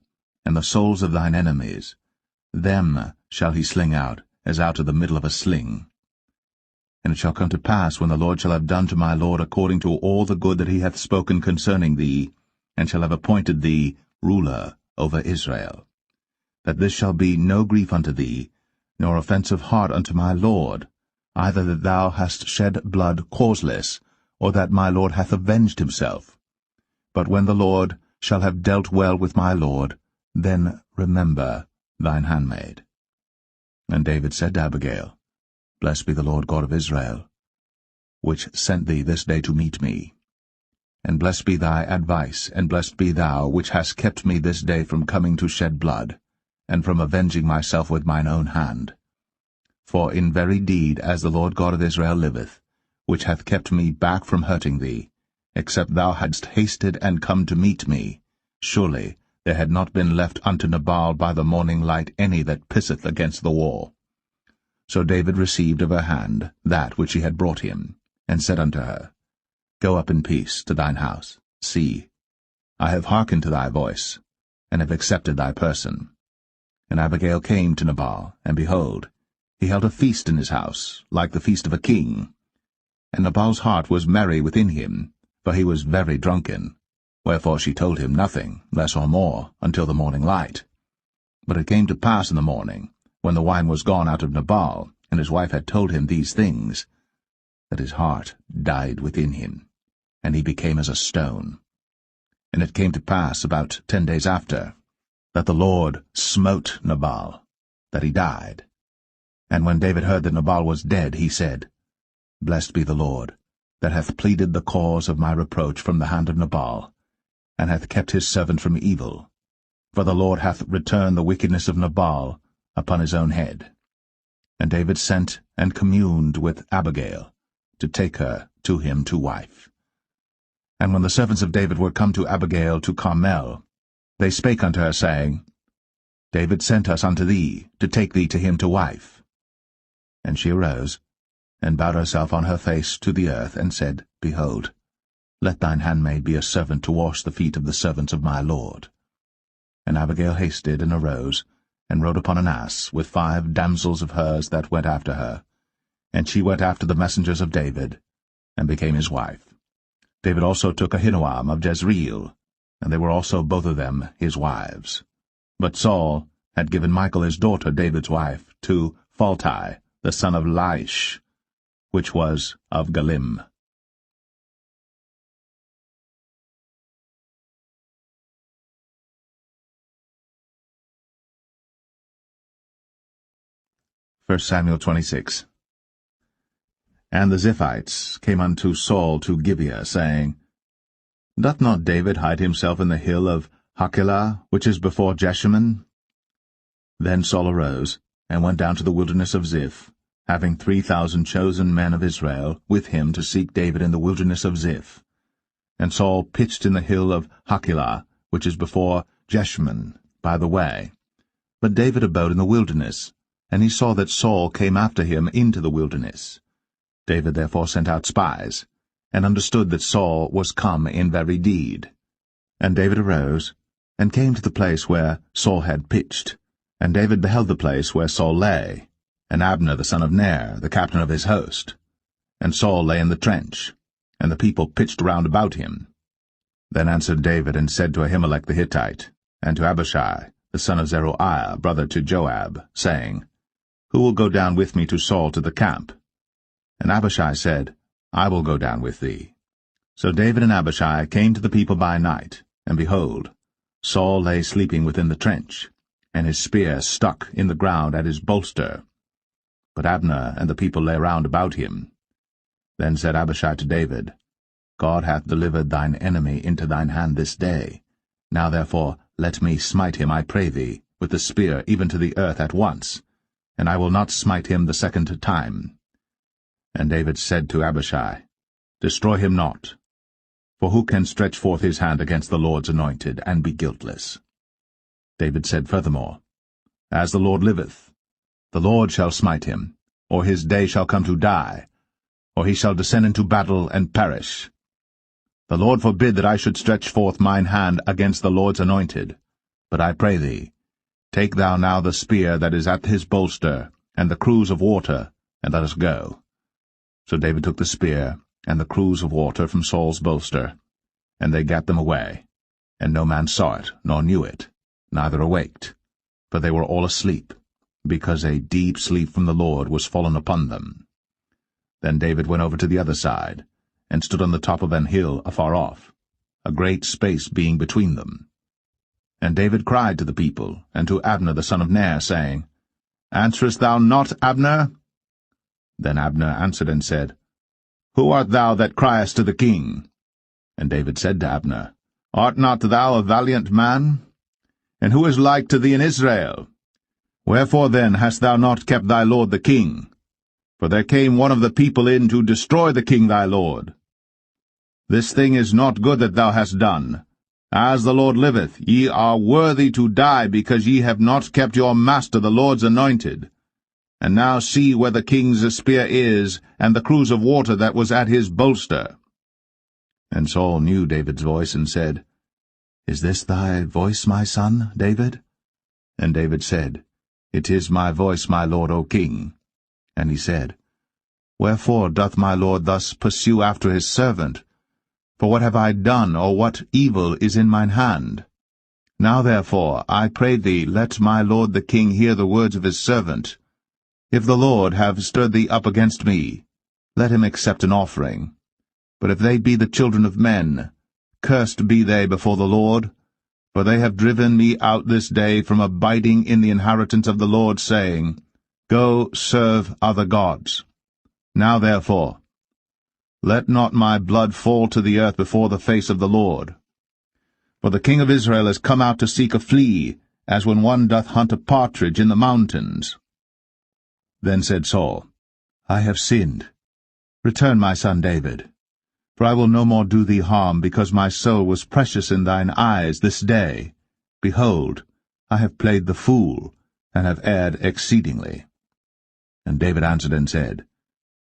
and the souls of thine enemies, them shall he sling out, as out of the middle of a sling. And it shall come to pass, when the Lord shall have done to my lord according to all the good that he hath spoken concerning thee, and shall have appointed thee ruler over Israel, that this shall be no grief unto thee, nor offense of heart unto my lord, either that thou hast shed blood causeless, or that my lord hath avenged himself. But when the Lord shall have dealt well with my lord, then remember thine handmaid. And David said to Abigail, Blessed be the Lord God of Israel, which sent thee this day to meet me. And blessed be thy advice, and blessed be thou, which hast kept me this day from coming to shed blood, and from avenging myself with mine own hand. For in very deed, as the Lord God of Israel liveth, which hath kept me back from hurting thee, except thou hadst hasted and come to meet me, surely there had not been left unto Nabal by the morning light any that pisseth against the wall. So David received of her hand that which she had brought him, and said unto her, Go up in peace to thine house. See, I have hearkened to thy voice, and have accepted thy person. And Abigail came to Nabal, and behold, he held a feast in his house, like the feast of a king. And Nabal's heart was merry within him, for he was very drunken. Wherefore she told him nothing, less or more, until the morning light. But it came to pass in the morning, when the wine was gone out of Nabal, and his wife had told him these things, that his heart died within him, and he became as a stone. And it came to pass about 10 days after, that the Lord smote Nabal, that he died. And when David heard that Nabal was dead, he said, Blessed be the Lord, that hath pleaded the cause of my reproach from the hand of Nabal, and hath kept his servant from evil. For the Lord hath returned the wickedness of Nabal upon his own head. And David sent and communed with Abigail, to take her to him to wife. And when the servants of David were come to Abigail to Carmel, they spake unto her, saying, David sent us unto thee, to take thee to him to wife. And she arose, and bowed herself on her face to the earth, and said, Behold, let thine handmaid be a servant to wash the feet of the servants of my lord. And Abigail hasted and arose, and rode upon an ass, with 5 damsels of hers that went after her. And she went after the messengers of David, and became his wife. David also took Ahinoam of Jezreel, and they were also both of them his wives. But Saul had given Michal his daughter, David's wife, to Phalti, the son of Laish, which was of Galim. 1 Samuel 26. And the Ziphites came unto Saul to Gibeah, saying, Doth not David hide himself in the hill of Hachilah, which is before Jeshimon? Then Saul arose, and went down to the wilderness of Ziph, having 3,000 chosen men of Israel with him to seek David in the wilderness of Ziph. And Saul pitched in the hill of Hachilah, which is before Jeshimon, by the way. But David abode in the wilderness, and he saw that Saul came after him into the wilderness. David therefore sent out spies, and understood that Saul was come in very deed. And David arose, and came to the place where Saul had pitched. And David beheld the place where Saul lay, and Abner the son of Ner, the captain of his host. And Saul lay in the trench, and the people pitched round about him. Then answered David, and said to Ahimelech the Hittite, and to Abishai, the son of Zeruiah, brother to Joab, saying, Who will go down with me to Saul to the camp? And Abishai said, I will go down with thee. So David and Abishai came to the people by night, and behold, Saul lay sleeping within the trench, and his spear stuck in the ground at his bolster. But Abner and the people lay round about him. Then said Abishai to David, God hath delivered thine enemy into thine hand this day. Now therefore let me smite him, I pray thee, with the spear even to the earth at once, and I will not smite him the second time. And David said to Abishai, Destroy him not, for who can stretch forth his hand against the Lord's anointed, and be guiltless? David said furthermore, As the Lord liveth, the Lord shall smite him, or his day shall come to die, or he shall descend into battle and perish. The Lord forbid that I should stretch forth mine hand against the Lord's anointed. But I pray thee, take thou now the spear that is at his bolster, and the cruse of water, and let us go. So David took the spear and the cruse of water from Saul's bolster, and they gat them away, and no man saw it, nor knew it, neither awaked, for they were all asleep, because a deep sleep from the Lord was fallen upon them. Then David went over to the other side, and stood on the top of an hill afar off, a great space being between them. And David cried to the people, and to Abner the son of Ner, saying, Answerest thou not, Abner? Then Abner answered and said, Who art thou that criest to the king? And David said to Abner, Art not thou a valiant man? And who is like to thee in Israel? Wherefore then hast thou not kept thy lord the king? For there came one of the people in to destroy the king thy lord. This thing is not good that thou hast done. As the Lord liveth, ye are worthy to die, because ye have not kept your master the Lord's anointed. And now see where the king's spear is, and the cruse of water that was at his bolster. And Saul knew David's voice, and said, Is this thy voice, my son, David? And David said, It is my voice, my lord, O king. And he said, Wherefore doth my lord thus pursue after his servant? For what have I done, or what evil is in mine hand? Now therefore, I pray thee, let my lord the king hear the words of his servant. If the Lord have stirred thee up against me, let him accept an offering. But if they be the children of men, cursed be they before the Lord, for they have driven me out this day from abiding in the inheritance of the Lord, saying, Go serve other gods. Now therefore, let not my blood fall to the earth before the face of the Lord. For the king of Israel is come out to seek a flea, as when one doth hunt a partridge in the mountains. Then said Saul, I have sinned. Return, my son David. For I will no more do thee harm, because my soul was precious in thine eyes this day. Behold, I have played the fool, and have erred exceedingly. And David answered and said,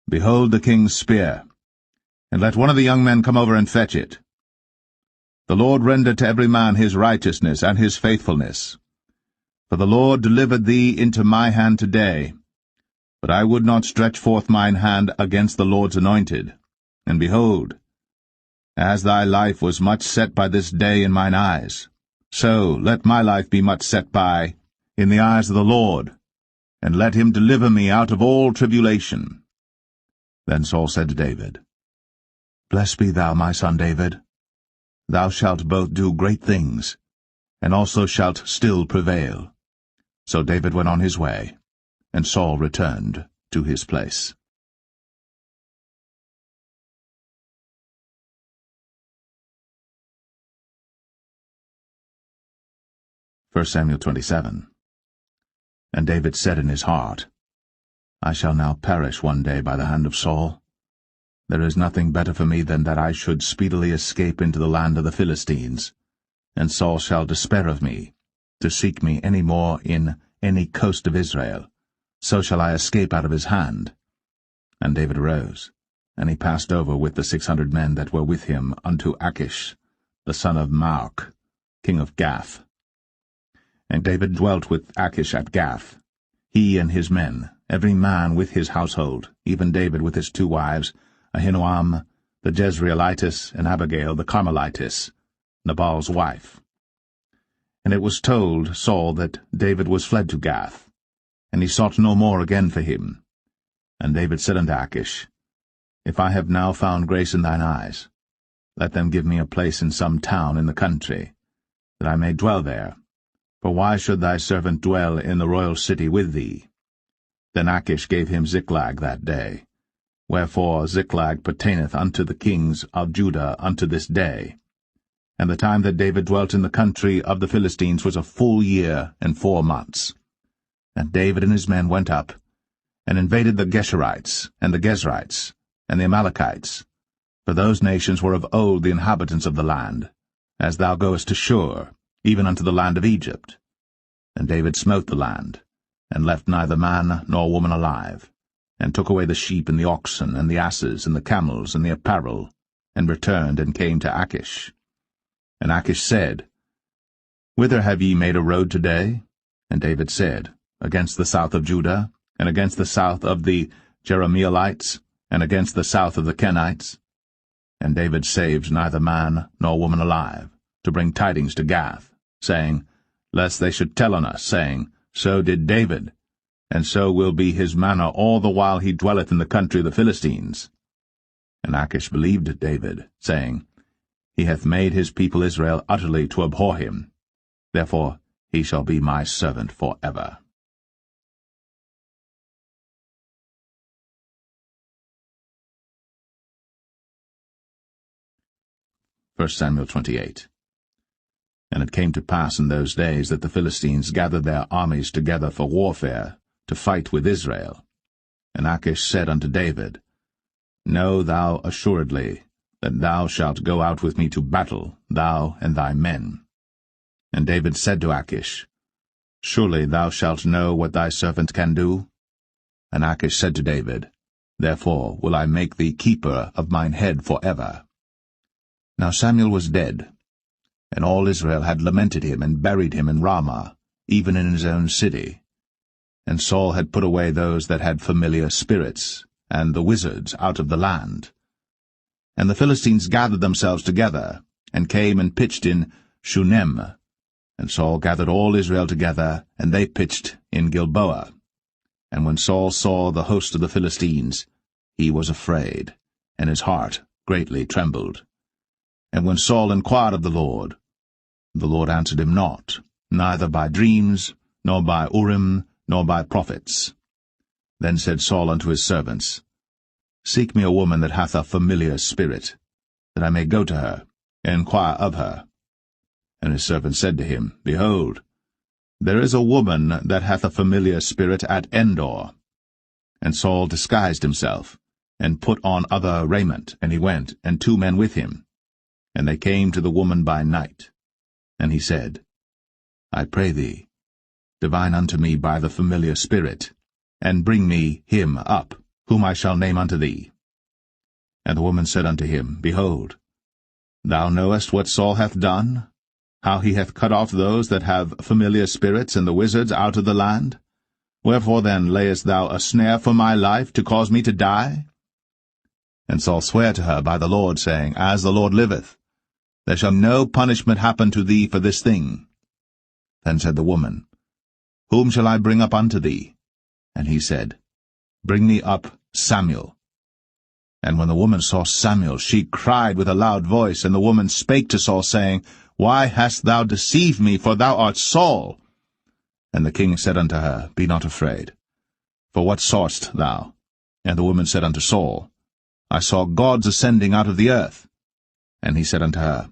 Behold the king's spear, and let one of the young men come over and fetch it. The Lord render to every man his righteousness and his faithfulness. For the Lord delivered thee into my hand today. But I would not stretch forth mine hand against the Lord's anointed. And behold, as thy life was much set by this day in mine eyes, so let my life be much set by in the eyes of the Lord, and let him deliver me out of all tribulation. Then Saul said to David, Blessed be thou, my son David. Thou shalt both do great things, and also shalt still prevail. So David went on his way, and Saul returned to his place. 1 Samuel 27. And David said in his heart, I shall now perish one day by the hand of Saul. There is nothing better for me than that I should speedily escape into the land of the Philistines, and Saul shall despair of me, to seek me any more in any coast of Israel. So shall I escape out of his hand. And David arose, and he passed over with the 600 men that were with him unto Achish, the son of Maoch, king of Gath. And David dwelt with Achish at Gath, he and his men, every man with his household, even David with his 2 wives, Ahinoam the Jezreelitess, and Abigail the Carmelitess, Nabal's wife. And it was told Saul that David was fled to Gath, and he sought no more again for him. And David said unto Achish, If I have now found grace in thine eyes, let them give me a place in some town in the country, that I may dwell there. For why should thy servant dwell in the royal city with thee? Then Achish gave him Ziklag that day. Wherefore Ziklag pertaineth unto the kings of Judah unto this day. And the time that David dwelt in the country of the Philistines was a full year and 4 months. And David and his men went up, and invaded the Geshurites, and the Gezrites, and the Amalekites, for those nations were of old the inhabitants of the land, as thou goest to Shur, even unto the land of Egypt. And David smote the land, and left neither man nor woman alive, and took away the sheep and the oxen, and the asses, and the camels, and the apparel, and returned and came to Achish. And Achish said, Whither have ye made a road today? And David said, Against the south of Judah, and against the south of the Jerahmeelites, and against the south of the Kenites. And David saved neither man nor woman alive, to bring tidings to Gath, saying, Lest they should tell on us, saying, So did David, and so will be his manner all the while he dwelleth in the country of the Philistines. And Achish believed David, saying, He hath made his people Israel utterly to abhor him. Therefore he shall be my servant for ever. 1 Samuel 28. And it came to pass in those days that the Philistines gathered their armies together for warfare, to fight with Israel. And Achish said unto David, Know thou assuredly that thou shalt go out with me to battle, thou and thy men. And David said to Achish, Surely thou shalt know what thy servant can do? And Achish said to David, Therefore will I make thee keeper of mine head for ever. Now Samuel was dead, and all Israel had lamented him and buried him in Ramah, even in his own city. And Saul had put away those that had familiar spirits, and the wizards out of the land. And the Philistines gathered themselves together, and came and pitched in Shunem. And Saul gathered all Israel together, and they pitched in Gilboa. And when Saul saw the host of the Philistines, he was afraid, and his heart greatly trembled. And when Saul inquired of the Lord answered him not, neither by dreams, nor by Urim, nor by prophets. Then said Saul unto his servants, Seek me a woman that hath a familiar spirit, that I may go to her, and inquire of her. And his servants said to him, Behold, there is a woman that hath a familiar spirit at Endor. And Saul disguised himself, and put on other raiment, and he went, and 2 men with him. And they came to the woman by night. And he said, I pray thee, divine unto me by the familiar spirit, and bring me him up, whom I shall name unto thee. And the woman said unto him, Behold, Thou knowest what Saul hath done, how he hath cut off those that have familiar spirits and the wizards out of the land. Wherefore then layest thou a snare for my life, to cause me to die? And Saul sware to her by the Lord, saying, As the Lord liveth, there shall no punishment happen to thee for this thing. Then said the woman, Whom shall I bring up unto thee? And he said, Bring me up Samuel. And when the woman saw Samuel, she cried with a loud voice, and the woman spake to Saul, saying, Why hast thou deceived me? For thou art Saul. And the king said unto her, Be not afraid. For what sawest thou? And the woman said unto Saul, I saw gods ascending out of the earth. And he said unto her,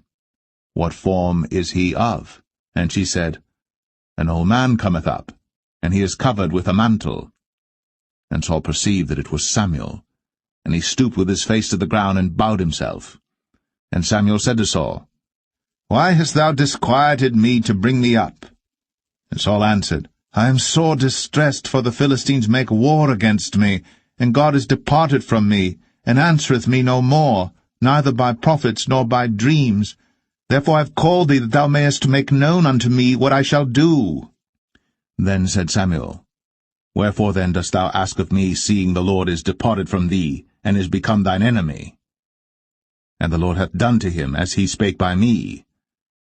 What form is he of? And she said, An old man cometh up, and he is covered with a mantle. And Saul perceived that it was Samuel, and he stooped with his face to the ground, and bowed himself. And Samuel said to Saul, Why hast thou disquieted me to bring me up? And Saul answered, I am sore distressed, for the Philistines make war against me, and God is departed from me, and answereth me no more, neither by prophets nor by dreams. Therefore I have called thee, that thou mayest make known unto me what I shall do. Then said Samuel, Wherefore then dost thou ask of me, seeing the Lord is departed from thee, and is become thine enemy? And the Lord hath done to him as he spake by me.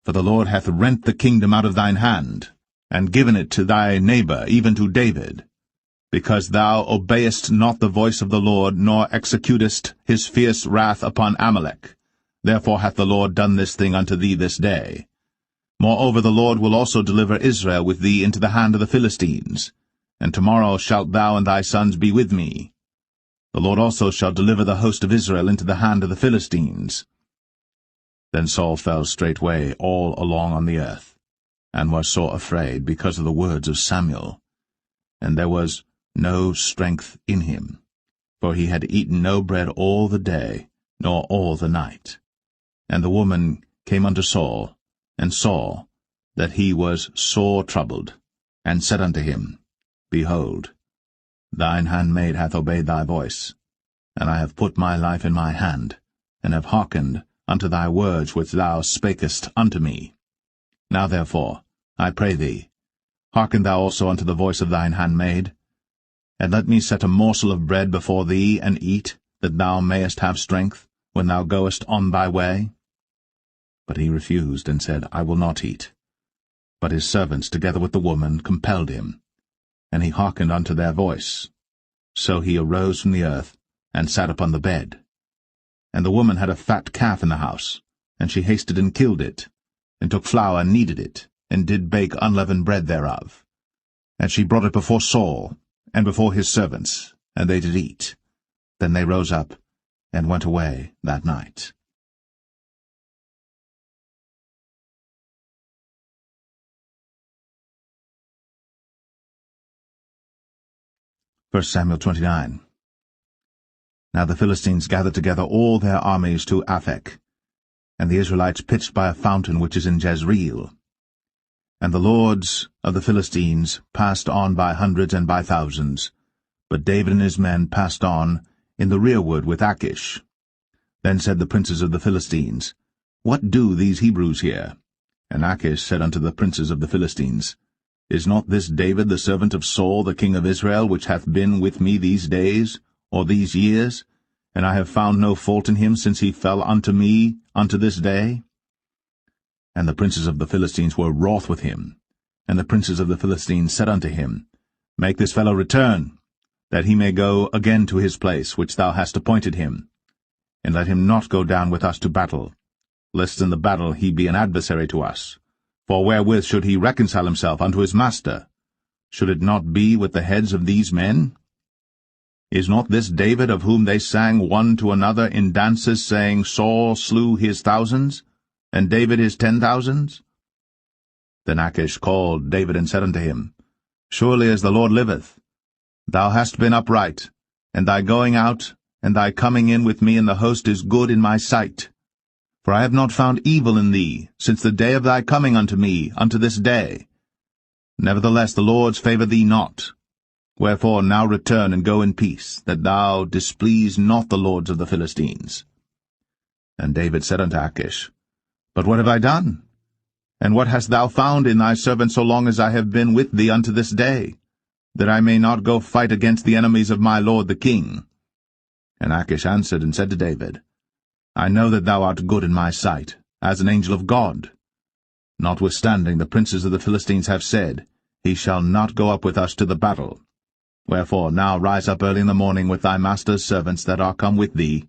For the Lord hath rent the kingdom out of thine hand, and given it to thy neighbor, even to David, because thou obeyest not the voice of the Lord, nor executest his fierce wrath upon Amalek. Therefore hath the Lord done this thing unto thee this day. Moreover the Lord will also deliver Israel with thee into the hand of the Philistines, and tomorrow shalt thou and thy sons be with me. The Lord also shall deliver the host of Israel into the hand of the Philistines. Then Saul fell straightway all along on the earth, and was sore afraid because of the words of Samuel. And there was no strength in him, for he had eaten no bread all the day, nor all the night. And the woman came unto Saul, and saw that he was sore troubled, and said unto him, Behold, thine handmaid hath obeyed thy voice, and I have put my life in my hand, and have hearkened unto thy words which thou spakest unto me. Now therefore, I pray thee, hearken thou also unto the voice of thine handmaid, and let me set a morsel of bread before thee, and eat, that thou mayest have strength, when thou goest on thy way. But he refused, and said, I will not eat. But his servants, together with the woman, compelled him, and he hearkened unto their voice. So he arose from the earth, and sat upon the bed. And the woman had a fat calf in the house, and she hasted and killed it, and took flour and kneaded it, and did bake unleavened bread thereof. And she brought it before Saul, and before his servants, and they did eat. Then they rose up, and went away that night. 1 Samuel 29. Now the Philistines gathered together all their armies to Aphek, and the Israelites pitched by a fountain which is in Jezreel. And the lords of the Philistines passed on by hundreds and by thousands, but David and his men passed on in the rearward with Achish. Then said the princes of the Philistines, What do these Hebrews here? And Achish said unto the princes of the Philistines, Is not this David the servant of Saul the king of Israel, which hath been with me these days, or these years? And I have found no fault in him since he fell unto me unto this day. And the princes of the Philistines were wroth with him. And the princes of the Philistines said unto him, Make this fellow return, that he may go again to his place, which thou hast appointed him. And let him not go down with us to battle, lest in the battle he be an adversary to us. For wherewith should he reconcile himself unto his master? Should it not be with the heads of these men? Is not this David, of whom they sang one to another in dances, saying, Saul slew his thousands, and David his 10,000s? Then Achish called David and said unto him, Surely as the Lord liveth, thou hast been upright, and thy going out and thy coming in with me in the host is good in my sight. For I have not found evil in thee, since the day of thy coming unto me, unto this day. Nevertheless the Lord's favour thee not. Wherefore now return and go in peace, that thou displease not the lords of the Philistines. And David said unto Achish, But what have I done? And what hast thou found in thy servant so long as I have been with thee unto this day, that I may not go fight against the enemies of my lord the king? And Achish answered and said to David, I know that thou art good in my sight, as an angel of God. Notwithstanding, the princes of the Philistines have said, He shall not go up with us to the battle. Wherefore now rise up early in the morning with thy master's servants that are come with thee,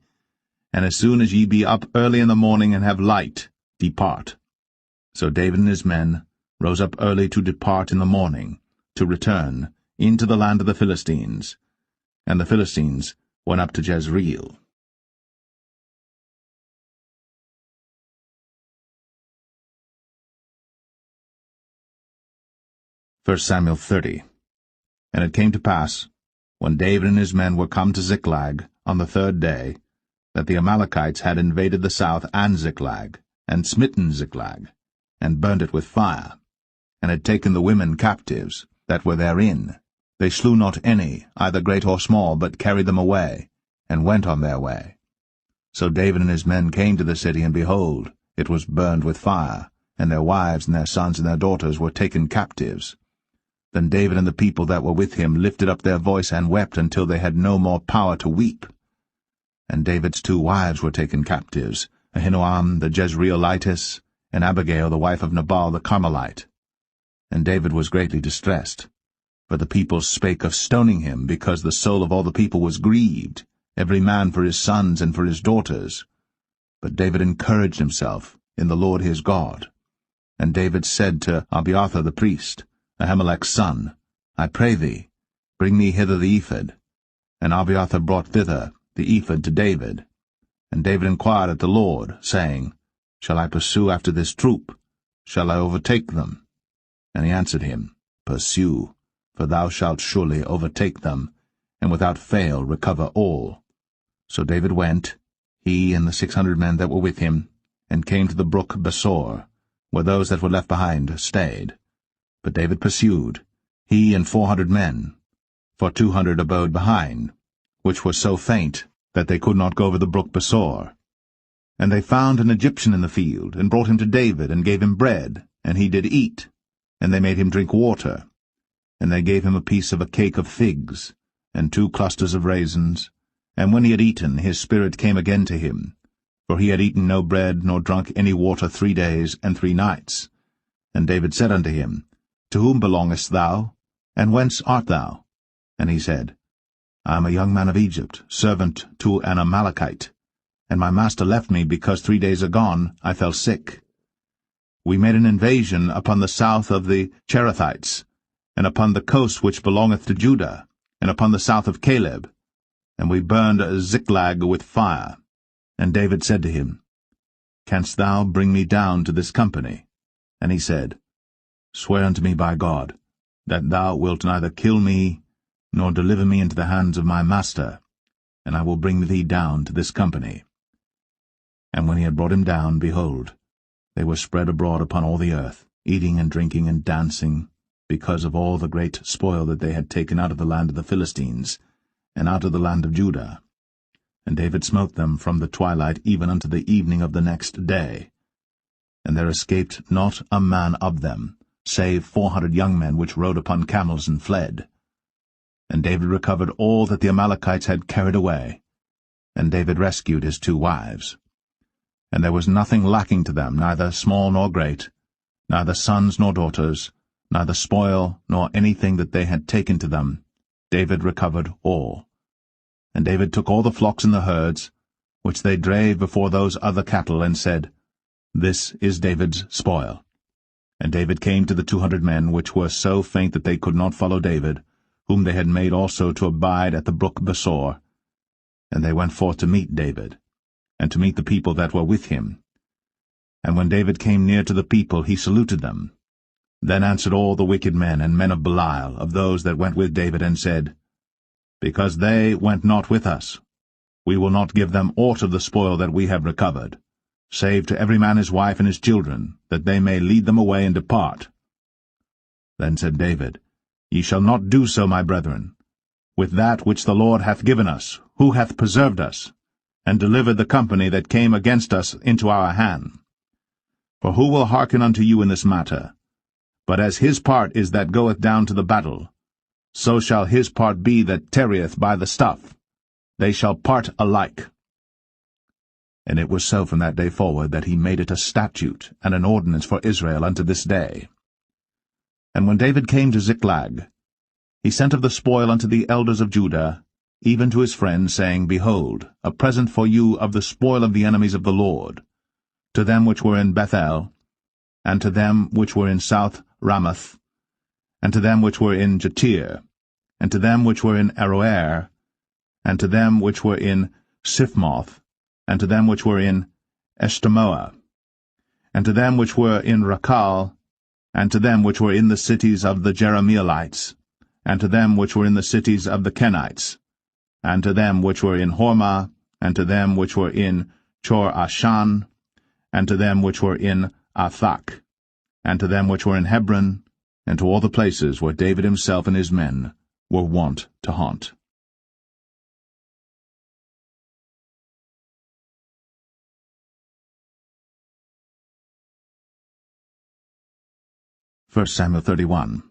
and as soon as ye be up early in the morning and have light, depart. So David and his men rose up early to depart in the morning, to return into the land of the Philistines. And the Philistines went up to Jezreel. 1 Samuel 30. And it came to pass, when David and his men were come to Ziklag on the 3rd day, that the Amalekites had invaded the south and Ziklag, and smitten Ziklag, and burned it with fire, and had taken the women captives that were therein. They slew not any, either great or small, but carried them away, and went on their way. So David and his men came to the city, and behold, it was burned with fire, and their wives and their sons and their daughters were taken captives. Then David and the people that were with him lifted up their voice and wept until they had no more power to weep. And David's 2 wives were taken captives, Ahinoam the Jezreelitess, and Abigail the wife of Nabal the Carmelite. And David was greatly distressed, for the people spake of stoning him, because the soul of all the people was grieved, every man for his sons and for his daughters. But David encouraged himself in the Lord his God. And David said to Abiathar the priest, Ahimelech's son, I pray thee, bring me hither the ephod. And Abiathar brought thither the ephod to David. And David inquired at the Lord, saying, Shall I pursue after this troop? Shall I overtake them? And he answered him, Pursue, for thou shalt surely overtake them, and without fail recover all. So David went, he and the 600 men that were with him, and came to the brook Besor, where those that were left behind stayed. But David pursued, he and 400 men, for 200 abode behind, which were so faint that they could not go over the brook Besor. And they found an Egyptian in the field, and brought him to David, and gave him bread, and he did eat, and they made him drink water. And they gave him a piece of a cake of figs, and 2 clusters of raisins. And when he had eaten, his spirit came again to him, for he had eaten no bread nor drunk any water 3 days and 3 nights. And David said unto him, To whom belongest thou, and whence art thou? And he said, I am a young man of Egypt, servant to an Amalekite, and my master left me because 3 days agone I fell sick. We made an invasion upon the south of the Cherethites, and upon the coast which belongeth to Judah, and upon the south of Caleb, and we burned Ziklag with fire. And David said to him, Canst thou bring me down to this company? And he said, Swear unto me by God, that thou wilt neither kill me, nor deliver me into the hands of my master, and I will bring thee down to this company. And when he had brought him down, behold, they were spread abroad upon all the earth, eating and drinking and dancing, because of all the great spoil that they had taken out of the land of the Philistines, and out of the land of Judah. And David smote them from the twilight even unto the evening of the next day. And there escaped not a man of them, save 400 young men which rode upon camels and fled. And David recovered all that the Amalekites had carried away, and David rescued his 2 wives. And there was nothing lacking to them, neither small nor great, neither sons nor daughters, neither spoil nor anything that they had taken to them. David recovered all. And David took all the flocks and the herds, which they drave before those other cattle, and said, This is David's spoil. And David came to the 200 men, which were so faint that they could not follow David, whom they had made also to abide at the brook Besor. And they went forth to meet David, and to meet the people that were with him. And when David came near to the people, he saluted them. Then answered all the wicked men and men of Belial, of those that went with David, and said, Because they went not with us, we will not give them aught of the spoil that we have recovered, save to every man his wife and his children, that they may lead them away and depart. Then said David, Ye shall not do so, my brethren, with that which the Lord hath given us, who hath preserved us, and delivered the company that came against us into our hand. For who will hearken unto you in this matter? But as his part is that goeth down to the battle, so shall his part be that tarrieth by the stuff. They shall part alike. And it was so from that day forward that he made it a statute and an ordinance for Israel unto this day. And when David came to Ziklag, he sent of the spoil unto the elders of Judah, even to his friends, saying, Behold, a present for you of the spoil of the enemies of the Lord, to them which were in Bethel, and to them which were in South Ramoth, and to them which were in Jatir, and to them which were in Aroer, and to them which were in Siphmoth, and to them which were in Eshtemoa, and to them which were in Rakal, and to them which were in the cities of the Jerahmeelites, and to them which were in the cities of the Kenites, and to them which were in Hormah, and to them which were in Chor-Ashan, and to them which were in Athak, and to them which were in Hebron, and to all the places where David himself and his men were wont to haunt. 1 Samuel 31.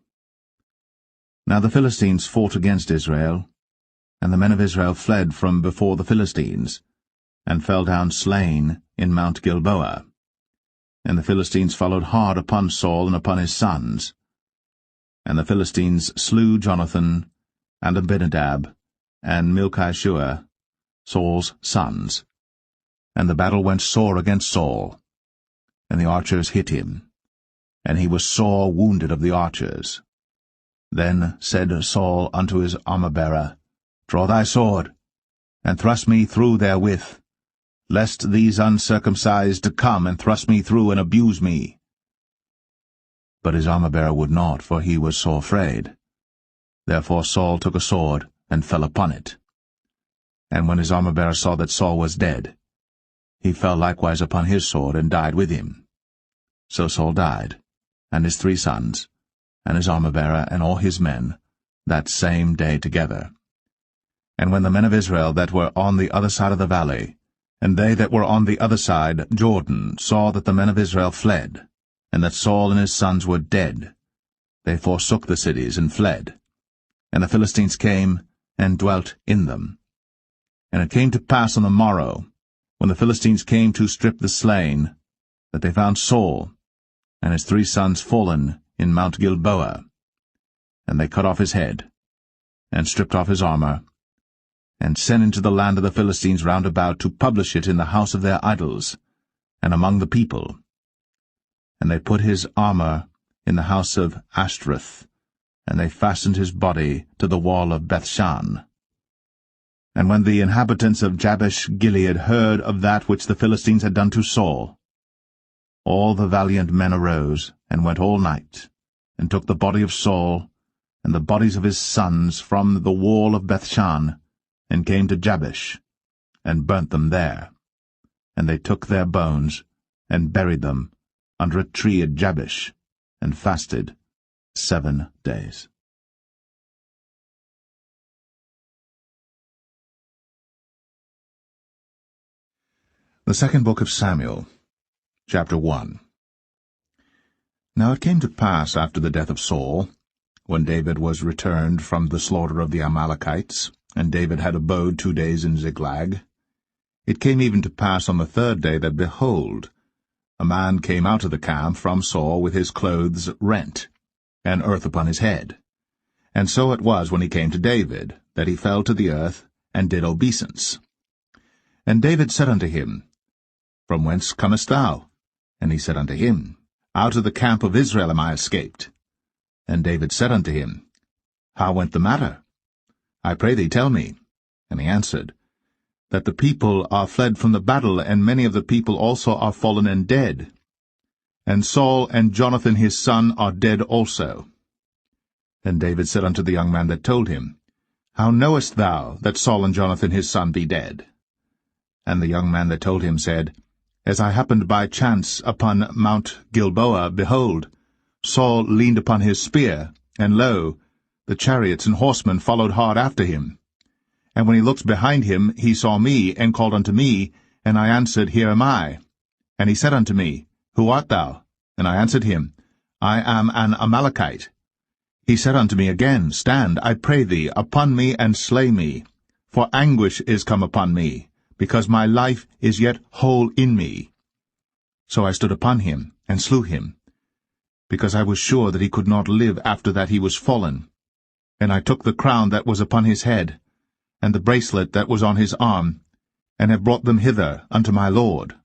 Now the Philistines fought against Israel, and the men of Israel fled from before the Philistines, and fell down slain in Mount Gilboa. And the Philistines followed hard upon Saul and upon his sons. And the Philistines slew Jonathan, and Abinadab, and Malchishua, Saul's sons. And the battle went sore against Saul, and the archers hit him, and he was sore wounded of the archers. Then said Saul unto his armor-bearer, Draw thy sword, and thrust me through therewith, lest these uncircumcised come and thrust me through and abuse me. But his armor-bearer would not, for he was sore afraid. Therefore Saul took a sword, and fell upon it. And when his armor-bearer saw that Saul was dead, he fell likewise upon his sword, and died with him. So Saul died, and his 3 sons, and his armor-bearer, and all his men, that same day together. And when the men of Israel that were on the other side of the valley, and they that were on the other side, Jordan, saw that the men of Israel fled, and that Saul and his sons were dead, they forsook the cities and fled. And the Philistines came and dwelt in them. And it came to pass on the morrow, when the Philistines came to strip the slain, that they found Saul and his 3 sons fallen in Mount Gilboa. And they cut off his head, and stripped off his armor, and sent into the land of the Philistines round about to publish it in the house of their idols, and among the people. And they put his armor in the house of Ashtoreth, and they fastened his body to the wall of Bethshan. And when the inhabitants of Jabesh-Gilead heard of that which the Philistines had done to Saul, all the valiant men arose, and went all night, and took the body of Saul, and the bodies of his sons from the wall of Bethshan, and came to Jabesh, and burnt them there. And they took their bones, and buried them under a tree at Jabesh, and fasted 7 days. The second book of Samuel, chapter 1. Now it came to pass after the death of Saul, when David was returned from the slaughter of the Amalekites, and David had abode 2 days in Ziklag, it came even to pass on the 3rd day that, behold, a man came out of the camp from Saul with his clothes rent, and earth upon his head. And so it was when he came to David, that he fell to the earth, and did obeisance. And David said unto him, From whence comest thou? And he said unto him, Out of the camp of Israel am I escaped. And David said unto him, How went the matter? I pray thee, tell me. And he answered, That the people are fled from the battle, and many of the people also are fallen and dead. And Saul and Jonathan his son are dead also. Then David said unto the young man that told him, How knowest thou that Saul and Jonathan his son be dead? And the young man that told him said, As I happened by chance upon Mount Gilboa, behold, Saul leaned upon his spear, and lo, the chariots and horsemen followed hard after him. And when he looked behind him, he saw me, and called unto me, and I answered, Here am I. And he said unto me, Who art thou? And I answered him, I am an Amalekite. He said unto me again, Stand, I pray thee, upon me, and slay me. For anguish is come upon me, because my life is yet whole in me. So I stood upon him, and slew him, because I was sure that he could not live after that he was fallen. And I took the crown that was upon his head, and the bracelet that was on his arm, and have brought them hither unto my lord.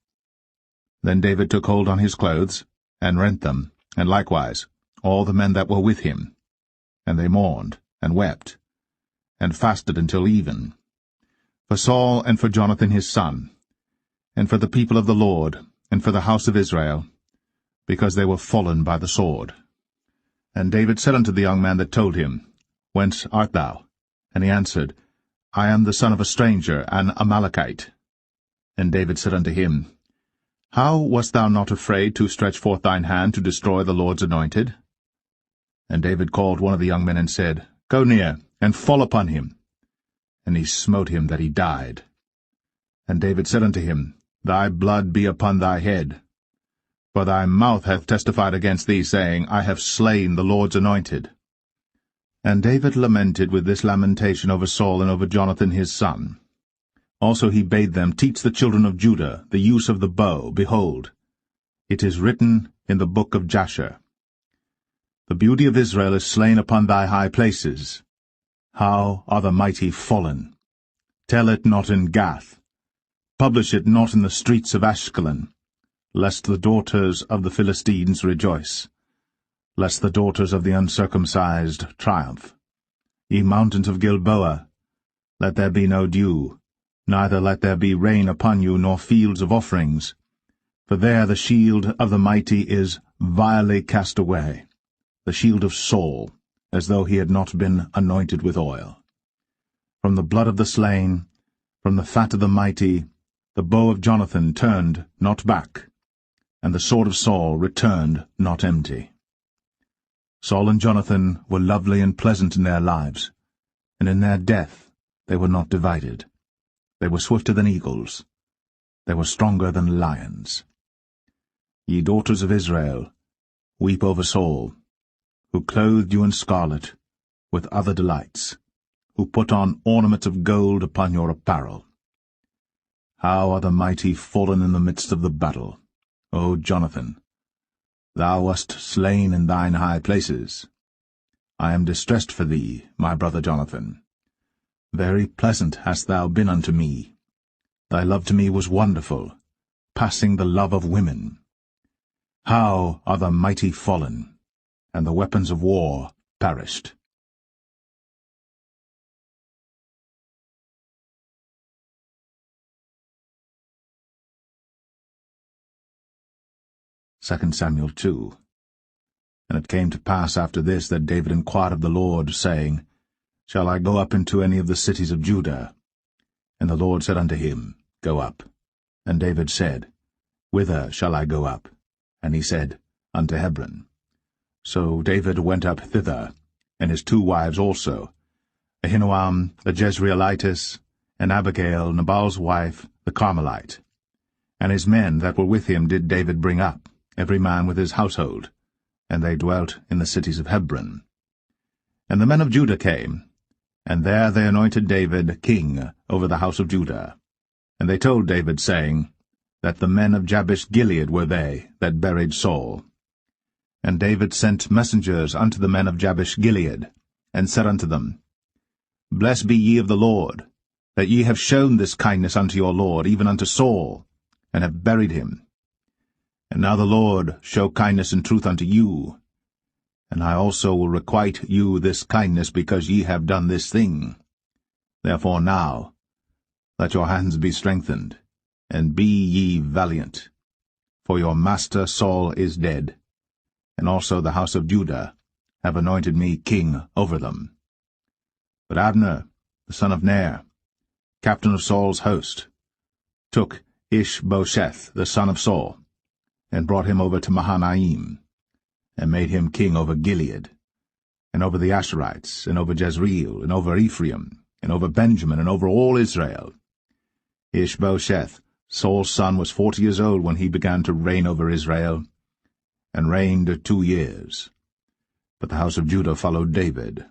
Then David took hold on his clothes, and rent them, and likewise all the men that were with him. And they mourned, and wept, and fasted until even, for Saul and for Jonathan his son, and for the people of the Lord, and for the house of Israel, because they were fallen by the sword. And David said unto the young man that told him, Whence art thou? And he answered, I am the son of a stranger, an Amalekite. And David said unto him, How wast thou not afraid to stretch forth thine hand to destroy the Lord's anointed? And David called one of the young men and said, Go near, and fall upon him. And he smote him that he died. And David said unto him, Thy blood be upon thy head. For thy mouth hath testified against thee, saying, I have slain the Lord's anointed. And David lamented with this lamentation over Saul and over Jonathan his son. Also he bade them teach the children of Judah the use of the bow. Behold, it is written in the book of Jasher, The beauty of Israel is slain upon thy high places. How are the mighty fallen! Tell it not in Gath. Publish it not in the streets of Ashkelon, lest the daughters of the Philistines rejoice, lest the daughters of the uncircumcised triumph. Ye mountains of Gilboa, let there be no dew, neither let there be rain upon you, nor fields of offerings. For there the shield of the mighty is vilely cast away, the shield of Saul, as though he had not been anointed with oil. From the blood of the slain, from the fat of the mighty, the bow of Jonathan turned not back, and the sword of Saul returned not empty. Saul and Jonathan were lovely and pleasant in their lives, and in their death they were not divided. They were swifter than eagles. They were stronger than lions. Ye daughters of Israel, weep over Saul, who clothed you in scarlet, with other delights, who put on ornaments of gold upon your apparel. How are the mighty fallen in the midst of the battle, O Jonathan! Thou wast slain in thine high places. I am distressed for thee, my brother Jonathan. Very pleasant hast thou been unto me. Thy love to me was wonderful, passing the love of women. How are the mighty fallen, and the weapons of war perished! 2 Samuel 2. And it came to pass after this that David inquired of the Lord, saying, Shall I go up into any of the cities of Judah? And the Lord said unto him, Go up. And David said, Whither shall I go up? And he said, Unto Hebron. So David went up thither, and his 2 wives also, Ahinoam the Jezreelitess, and Abigail Nabal's wife, the Carmelite. And his men that were with him did David bring up, every man with his household, and they dwelt in the cities of Hebron. And the men of Judah came, and there they anointed David king over the house of Judah. And they told David, saying, that the men of Jabesh-Gilead were they that buried Saul. And David sent messengers unto the men of Jabesh-Gilead, and said unto them, Blessed be ye of the Lord, that ye have shown this kindness unto your Lord, even unto Saul, and have buried him. And now the Lord show kindness and truth unto you, and I also will requite you this kindness, because ye have done this thing. Therefore now let your hands be strengthened, and be ye valiant. For your master Saul is dead, and also the house of Judah have anointed me king over them. But Abner, the son of Ner, captain of Saul's host, took Ishbosheth the son of Saul, and brought him over to Mahanaim, and made him king over Gilead, and over the Asherites, and over Jezreel, and over Ephraim, and over Benjamin, and over all Israel. Ishbosheth Saul's son was 40 years old when he began to reign over Israel, and reigned 2 years. But the house of Judah followed David.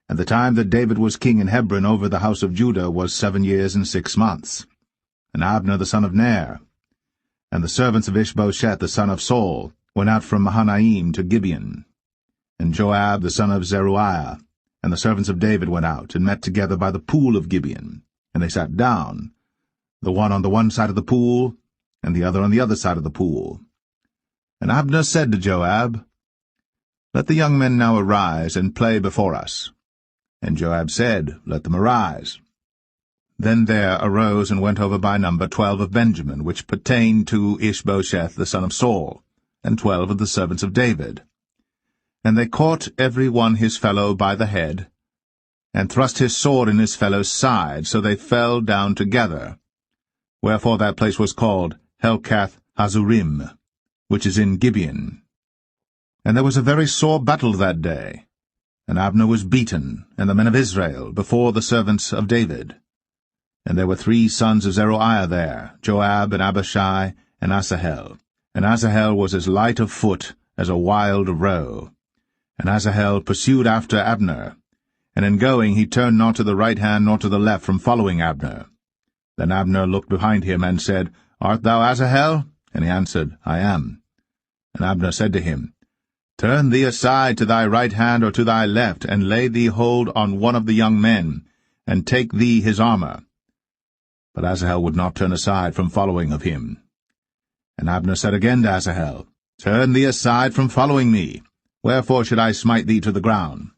And the time that David was king in Hebron over the house of Judah was 7 years and 6 months. And Abner the son of Ner, and the servants of Ishbosheth the son of Saul, went out from Mahanaim to Gibeon. And Joab the son of Zeruiah, and the servants of David went out, and met together by the pool of Gibeon. And they sat down, the one on the one side of the pool, and the other on the other side of the pool. And Abner said to Joab, Let the young men now arise, and play before us. And Joab said, Let them arise. Then there arose and went over by number 12 of Benjamin, which pertained to Ishbosheth the son of Saul, and 12 of the servants of David. And they caught every one his fellow by the head, and thrust his sword in his fellow's side, so they fell down together. Wherefore that place was called Helkath Hazurim, which is in Gibeon. And there was a very sore battle that day, and Abner was beaten, and the men of Israel, before the servants of David. And there were 3 sons of Zeruiah there, Joab, and Abishai, and Asahel. And Asahel was as light of foot as a wild roe. And Asahel pursued after Abner, and in going he turned not to the right hand nor to the left from following Abner. Then Abner looked behind him, and said, Art thou Asahel? And he answered, I am. And Abner said to him, Turn thee aside to thy right hand or to thy left, and lay thee hold on one of the young men, and take thee his armor. But Asahel would not turn aside from following of him. And Abner said again to Asahel, Turn thee aside from following me. Wherefore should I smite thee to the ground?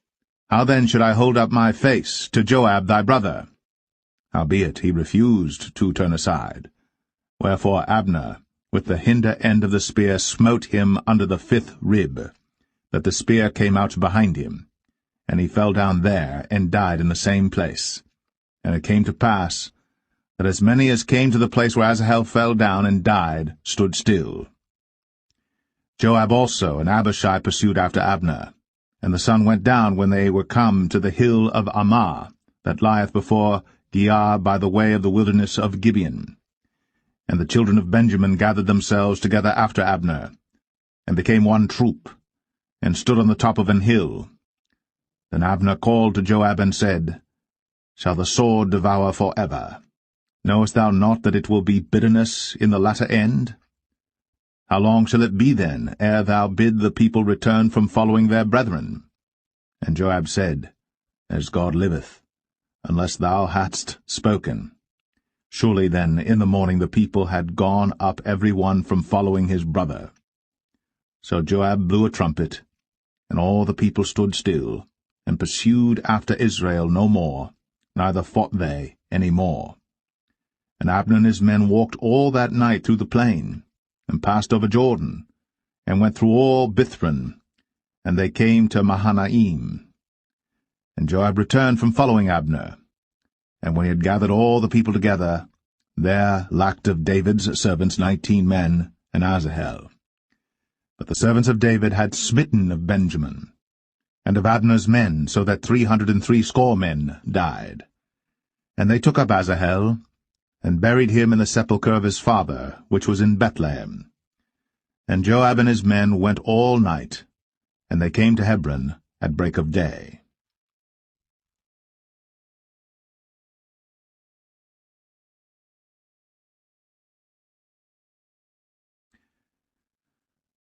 How then should I hold up my face to Joab thy brother? Howbeit he refused to turn aside. Wherefore Abner, with the hinder end of the spear, smote him under the 5th rib, that the spear came out behind him. And he fell down there, and died in the same place. And it came to pass, that as many as came to the place where Asahel fell down and died stood still. Joab also and Abishai pursued after Abner. And the sun went down when they were come to the hill of Ammah, that lieth before Giah by the way of the wilderness of Gibeon. And the children of Benjamin gathered themselves together after Abner, and became one troop, and stood on the top of an hill. Then Abner called to Joab and said, Shall the sword devour for ever? Knowest thou not that it will be bitterness in the latter end? How long shall it be then, ere thou bid the people return from following their brethren? And Joab said, As God liveth, unless thou hadst spoken. Surely then in the morning the people had gone up every one from following his brother. So Joab blew a trumpet, and all the people stood still, and pursued after Israel no more, neither fought they any more. And Abner and his men walked all that night through the plain, and passed over Jordan, and went through all Bithron, and they came to Mahanaim. And Joab returned from following Abner. And when he had gathered all the people together, there lacked of David's servants 19 men, and Asahel. But the servants of David had smitten of Benjamin, and of Abner's men, so that 360 men died. And they took up Asahel, and buried him in the sepulchre of his father, which was in Bethlehem. And Joab and his men went all night, and they came to Hebron at break of day.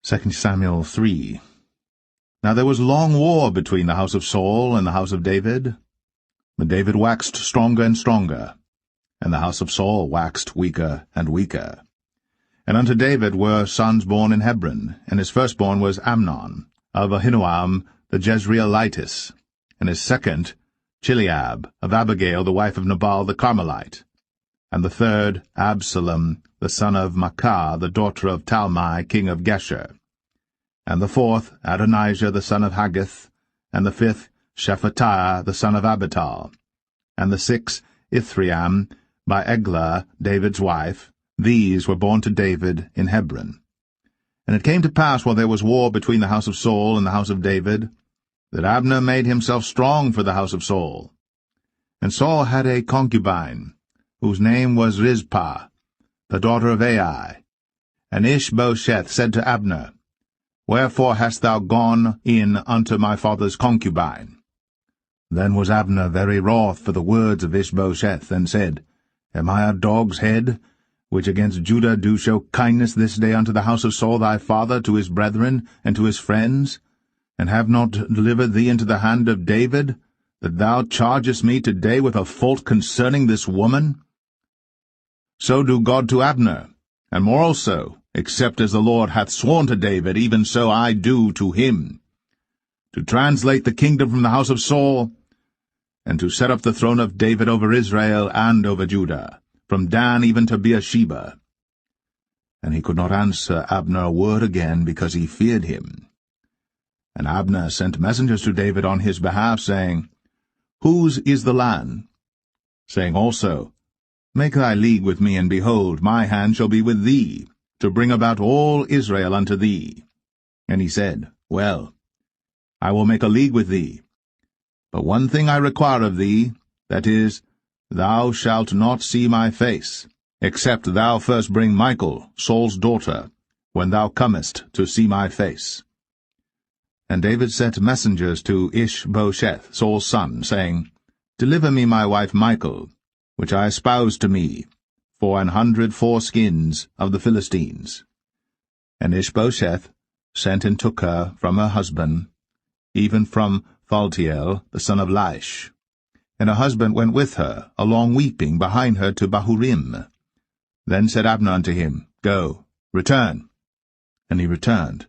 2 Samuel 3. Now there was long war between the house of Saul and the house of David. But David waxed stronger and stronger, and the house of Saul waxed weaker and weaker. And unto David were sons born in Hebron, and his firstborn was Amnon, of Ahinoam the Jezreelitess, and his second Chileab, of Abigail the wife of Nabal the Carmelite, and the third Absalom the son of Maacah the daughter of Talmai king of Geshur, and the fourth Adonijah the son of Haggith, and the fifth Shephatiah the son of Abital, and the sixth Ithream by Eglah David's wife. These were born to David in Hebron. And it came to pass, while there was war between the house of Saul and the house of David, that Abner made himself strong for the house of Saul. And Saul had a concubine, whose name was Rizpah, the daughter of Ai. And Ishbosheth said to Abner, Wherefore hast thou gone in unto my father's concubine? Then was Abner very wroth for the words of Ishbosheth, and said, Am I a dog's head, which against Judah do show kindness this day unto the house of Saul thy father, to his brethren, and to his friends, and have not delivered thee into the hand of David, that thou chargest me today with a fault concerning this woman? So do God to Abner, and more also, except as the Lord hath sworn to David, even so I do to him, to translate the kingdom from the house of Saul, and to set up the throne of David over Israel and over Judah, from Dan even to Beersheba. And he could not answer Abner a word again, because he feared him. And Abner sent messengers to David on his behalf, saying, Whose is the land? Saying also, Make thy league with me, and behold, my hand shall be with thee, to bring about all Israel unto thee. And he said, Well, I will make a league with thee. But one thing I require of thee, that is, thou shalt not see my face, except thou first bring Michal, Saul's daughter, when thou comest to see my face. And David sent messengers to Ishbosheth, Saul's son, saying, Deliver me my wife Michal, which I espoused to me, for 100 foreskins of the Philistines. And Ishbosheth sent and took her from her husband, even from Phaltiel, the son of Laish. And her husband went with her, along weeping, behind her to Bahurim. Then said Abner unto him, Go, return. And he returned.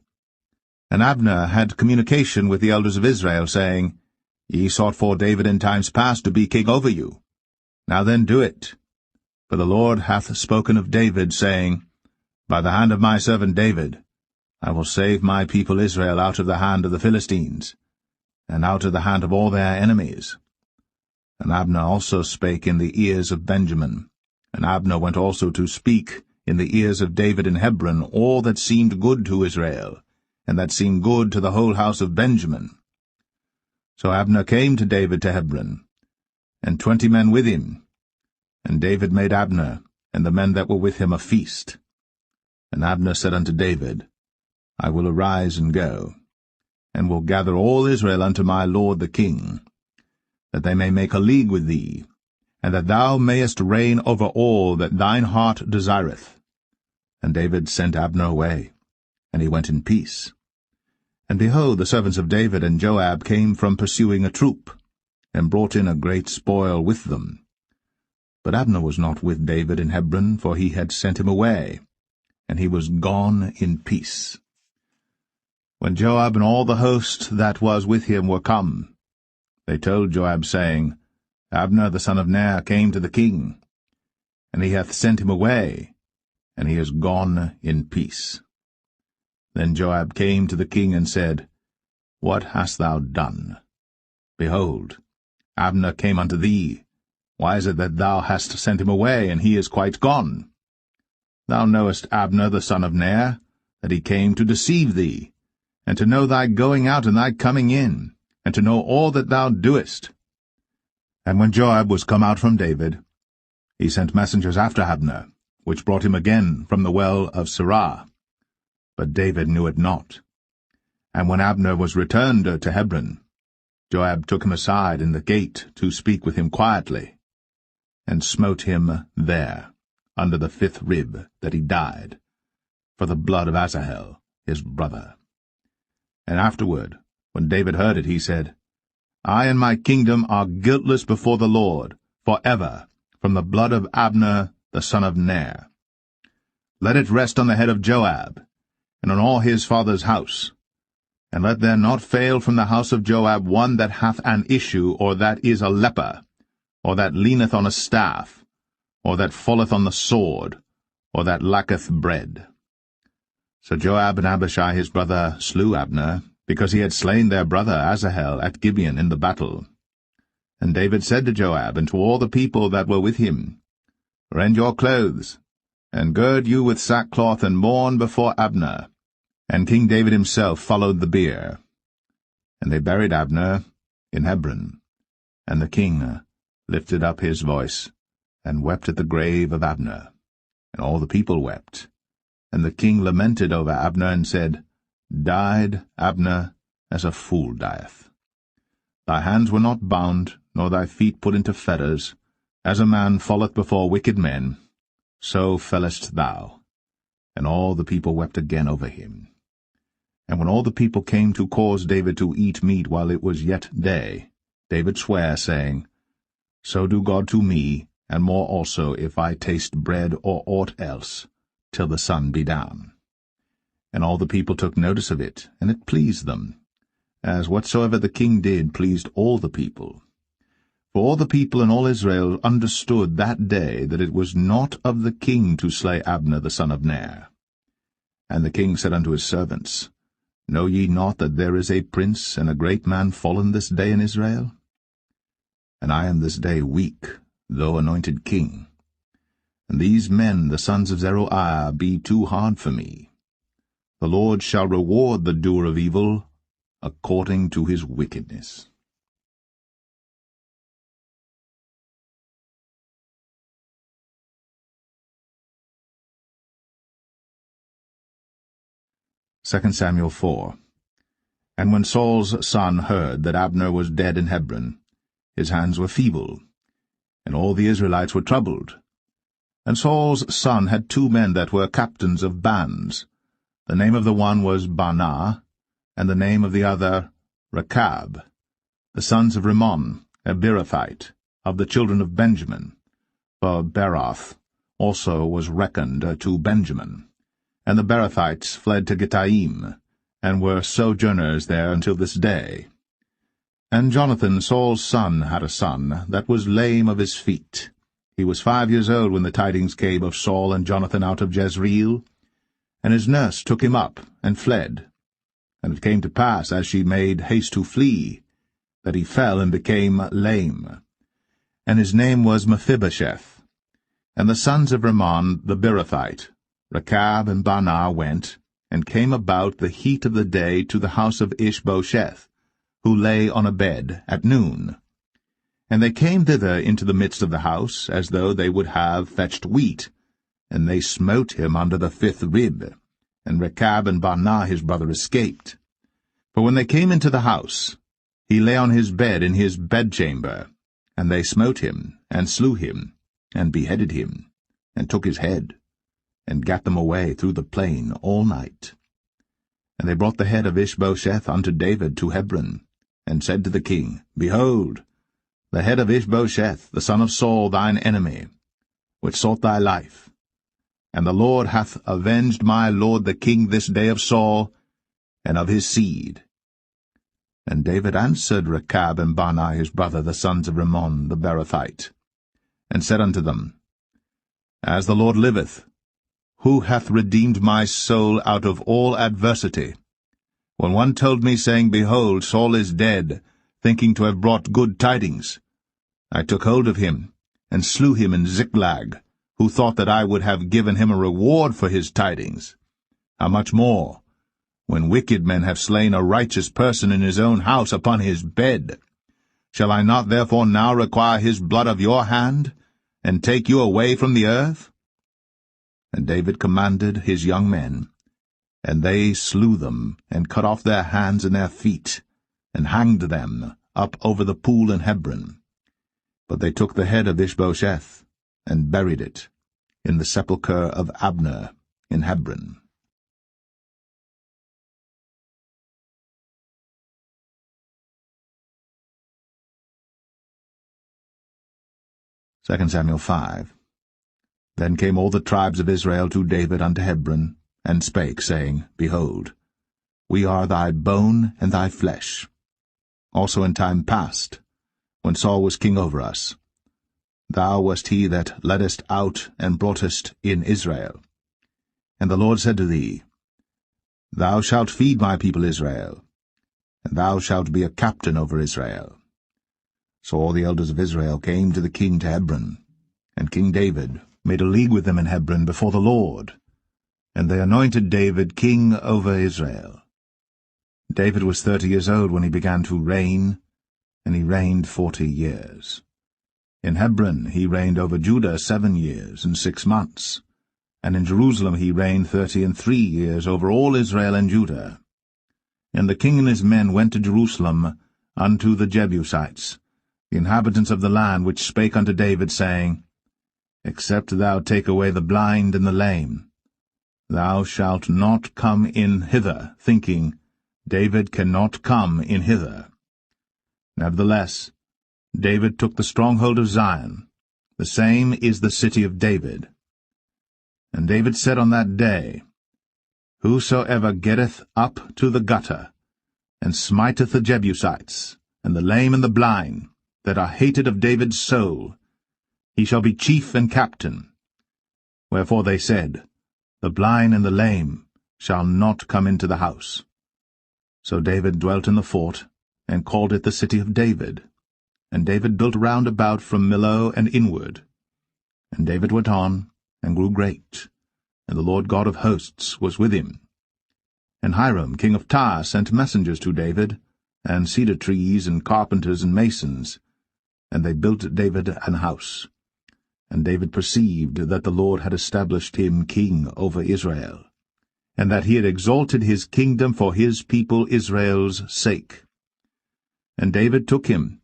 And Abner had communication with the elders of Israel, saying, Ye sought for David in times past to be king over you. Now then do it. For the Lord hath spoken of David, saying, By the hand of my servant David, I will save my people Israel out of the hand of the Philistines, and out of the hand of all their enemies. And Abner also spake in the ears of Benjamin. And Abner went also to speak in the ears of David in Hebron all that seemed good to Israel, and that seemed good to the whole house of Benjamin. So Abner came to David to Hebron, and 20 men with him. And David made Abner and the men that were with him a feast. And Abner said unto David, I will arise and go, and will gather all Israel unto my lord the king, that they may make a league with thee, and that thou mayest reign over all that thine heart desireth. And David sent Abner away, and he went in peace. And behold, the servants of David and Joab came from pursuing a troop, and brought in a great spoil with them. But Abner was not with David in Hebron, for he had sent him away, and he was gone in peace. When Joab and all the host that was with him were come, they told Joab, saying, Abner the son of Ner came to the king, and he hath sent him away, and he is gone in peace. Then Joab came to the king and said, What hast thou done? Behold, Abner came unto thee. Why is it that thou hast sent him away, and he is quite gone? Thou knowest Abner the son of Ner, that he came to deceive thee, and to know thy going out and thy coming in, and to know all that thou doest. And when Joab was come out from David, he sent messengers after Abner, which brought him again from the well of Sirah. But David knew it not. And when Abner was returned to Hebron, Joab took him aside in the gate to speak with him quietly, and smote him there, under the 5th rib, that he died, for the blood of Asahel, his brother. And afterward, when David heard it, he said, I and my kingdom are guiltless before the Lord, for ever, from the blood of Abner the son of Ner. Let it rest on the head of Joab, and on all his father's house. And let there not fail from the house of Joab one that hath an issue, or that is a leper, or that leaneth on a staff, or that falleth on the sword, or that lacketh bread. So Joab and Abishai his brother slew Abner, because he had slain their brother Asahel at Gibeon in the battle. And David said to Joab and to all the people that were with him, Rend your clothes, and gird you with sackcloth, and mourn before Abner. And King David himself followed the bier. And they buried Abner in Hebron. And the king lifted up his voice, and wept at the grave of Abner. And all the people wept. And the king lamented over Abner, and said, Died Abner as a fool dieth. Thy hands were not bound, nor thy feet put into fetters. As a man falleth before wicked men, so fellest thou. And all the people wept again over him. And when all the people came to cause David to eat meat while it was yet day, David sware, saying, So do God to me, and more also, if I taste bread or aught else, till the sun be down. And all the people took notice of it, and it pleased them, as whatsoever the king did pleased all the people. For all the people and all Israel understood that day that it was not of the king to slay Abner the son of Ner. And the king said unto his servants, Know ye not that there is a prince and a great man fallen this day in Israel? And I am this day weak, though anointed king. And these men, the sons of Zeruiah, be too hard for me. The Lord shall reward the doer of evil according to his wickedness. Second Samuel 4. And when Saul's son heard that Abner was dead in Hebron, his hands were feeble, and all the Israelites were troubled. And Saul's son had 2 men that were captains of bands. The name of the one was Baanah, and the name of the other Rechab, the sons of Rimmon, a Beerothite, of the children of Benjamin. For Beeroth also was reckoned to Benjamin. And the Beerothites fled to Gittaim, and were sojourners there until this day. And Jonathan, Saul's son, had a son that was lame of his feet. He was 5 years old when the tidings came of Saul and Jonathan out of Jezreel. And his nurse took him up, and fled. And it came to pass, as she made haste to flee, that he fell and became lame. And his name was Mephibosheth. And the sons of Rimmon the Beerothite, Rechab and Baanah, went, and came about the heat of the day to the house of Ishbosheth, who lay on a bed at noon. And they came thither into the midst of the house, as though they would have fetched wheat, and they smote him under the 5th rib, and Rechab and Baanah his brother escaped. For when they came into the house, he lay on his bed in his bedchamber, and they smote him, and slew him, and beheaded him, and took his head, and gat them away through the plain all night. And they brought the head of Ishbosheth unto David to Hebron, and said to the king, Behold, the head of Ishbosheth, the son of Saul, thine enemy, which sought thy life. And the Lord hath avenged my lord the king this day of Saul, and of his seed. And David answered Rechab and Baanah his brother, the sons of Rimmon the Beerothite, and said unto them, As the Lord liveth, who hath redeemed my soul out of all adversity? When one told me, saying, Behold, Saul is dead, thinking to have brought good tidings, I took hold of him, and slew him in Ziklag, who thought that I would have given him a reward for his tidings. How much more, when wicked men have slain a righteous person in his own house upon his bed? Shall I not therefore now require his blood of your hand, and take you away from the earth? And David commanded his young men, and they slew them, and cut off their hands and their feet, and hanged them up over the pool in Hebron. But they took the head of Ishbosheth, and buried it in the sepulchre of Abner in Hebron. Second Samuel 5. Then came all the tribes of Israel to David unto Hebron, and spake, saying, Behold, we are thy bone and thy flesh. Also in time past, when Saul was king over us, thou wast he that leddest out and broughtest in Israel. And the Lord said to thee, Thou shalt feed my people Israel, and thou shalt be a captain over Israel. So all the elders of Israel came to the king to Hebron, and King David made a league with them in Hebron before the Lord, and they anointed David king over Israel. David was 30 years old when he began to reign, and he reigned 40 years. In Hebron he reigned over Judah 7 years and 6 months. And in Jerusalem he reigned 33 years over all Israel and Judah. And the king and his men went to Jerusalem unto the Jebusites, the inhabitants of the land, which spake unto David, saying, Except thou take away the blind and the lame, thou shalt not come in hither, thinking, David cannot come in hither. Nevertheless, David took the stronghold of Zion, the same is the city of David. And David said on that day, Whosoever getteth up to the gutter, and smiteth the Jebusites, and the lame and the blind, that are hated of David's soul, he shall be chief and captain. Wherefore they said, The blind and the lame shall not come into the house. So David dwelt in the fort, and called it the city of David. And David built round about from Millo and inward. And David went on, and grew great, and the Lord God of hosts was with him. And Hiram king of Tyre sent messengers to David, and cedar trees, and carpenters, and masons, and they built David an house. And David perceived that the Lord had established him king over Israel, and that he had exalted his kingdom for his people Israel's sake. And David took him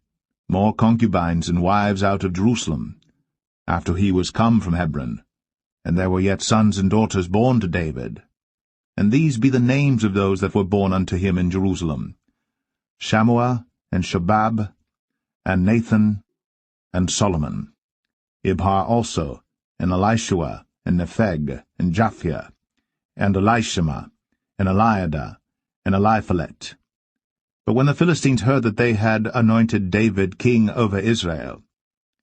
more concubines and wives out of Jerusalem, after he was come from Hebron, and there were yet sons and daughters born to David. And these be the names of those that were born unto him in Jerusalem, Shammua, and Shobab, and Nathan, and Solomon, Ibhar also, and Elishua, and Nepheg, and Japhia, and Elishama, and Eliada, and Eliphalet. But when the Philistines heard that they had anointed David king over Israel,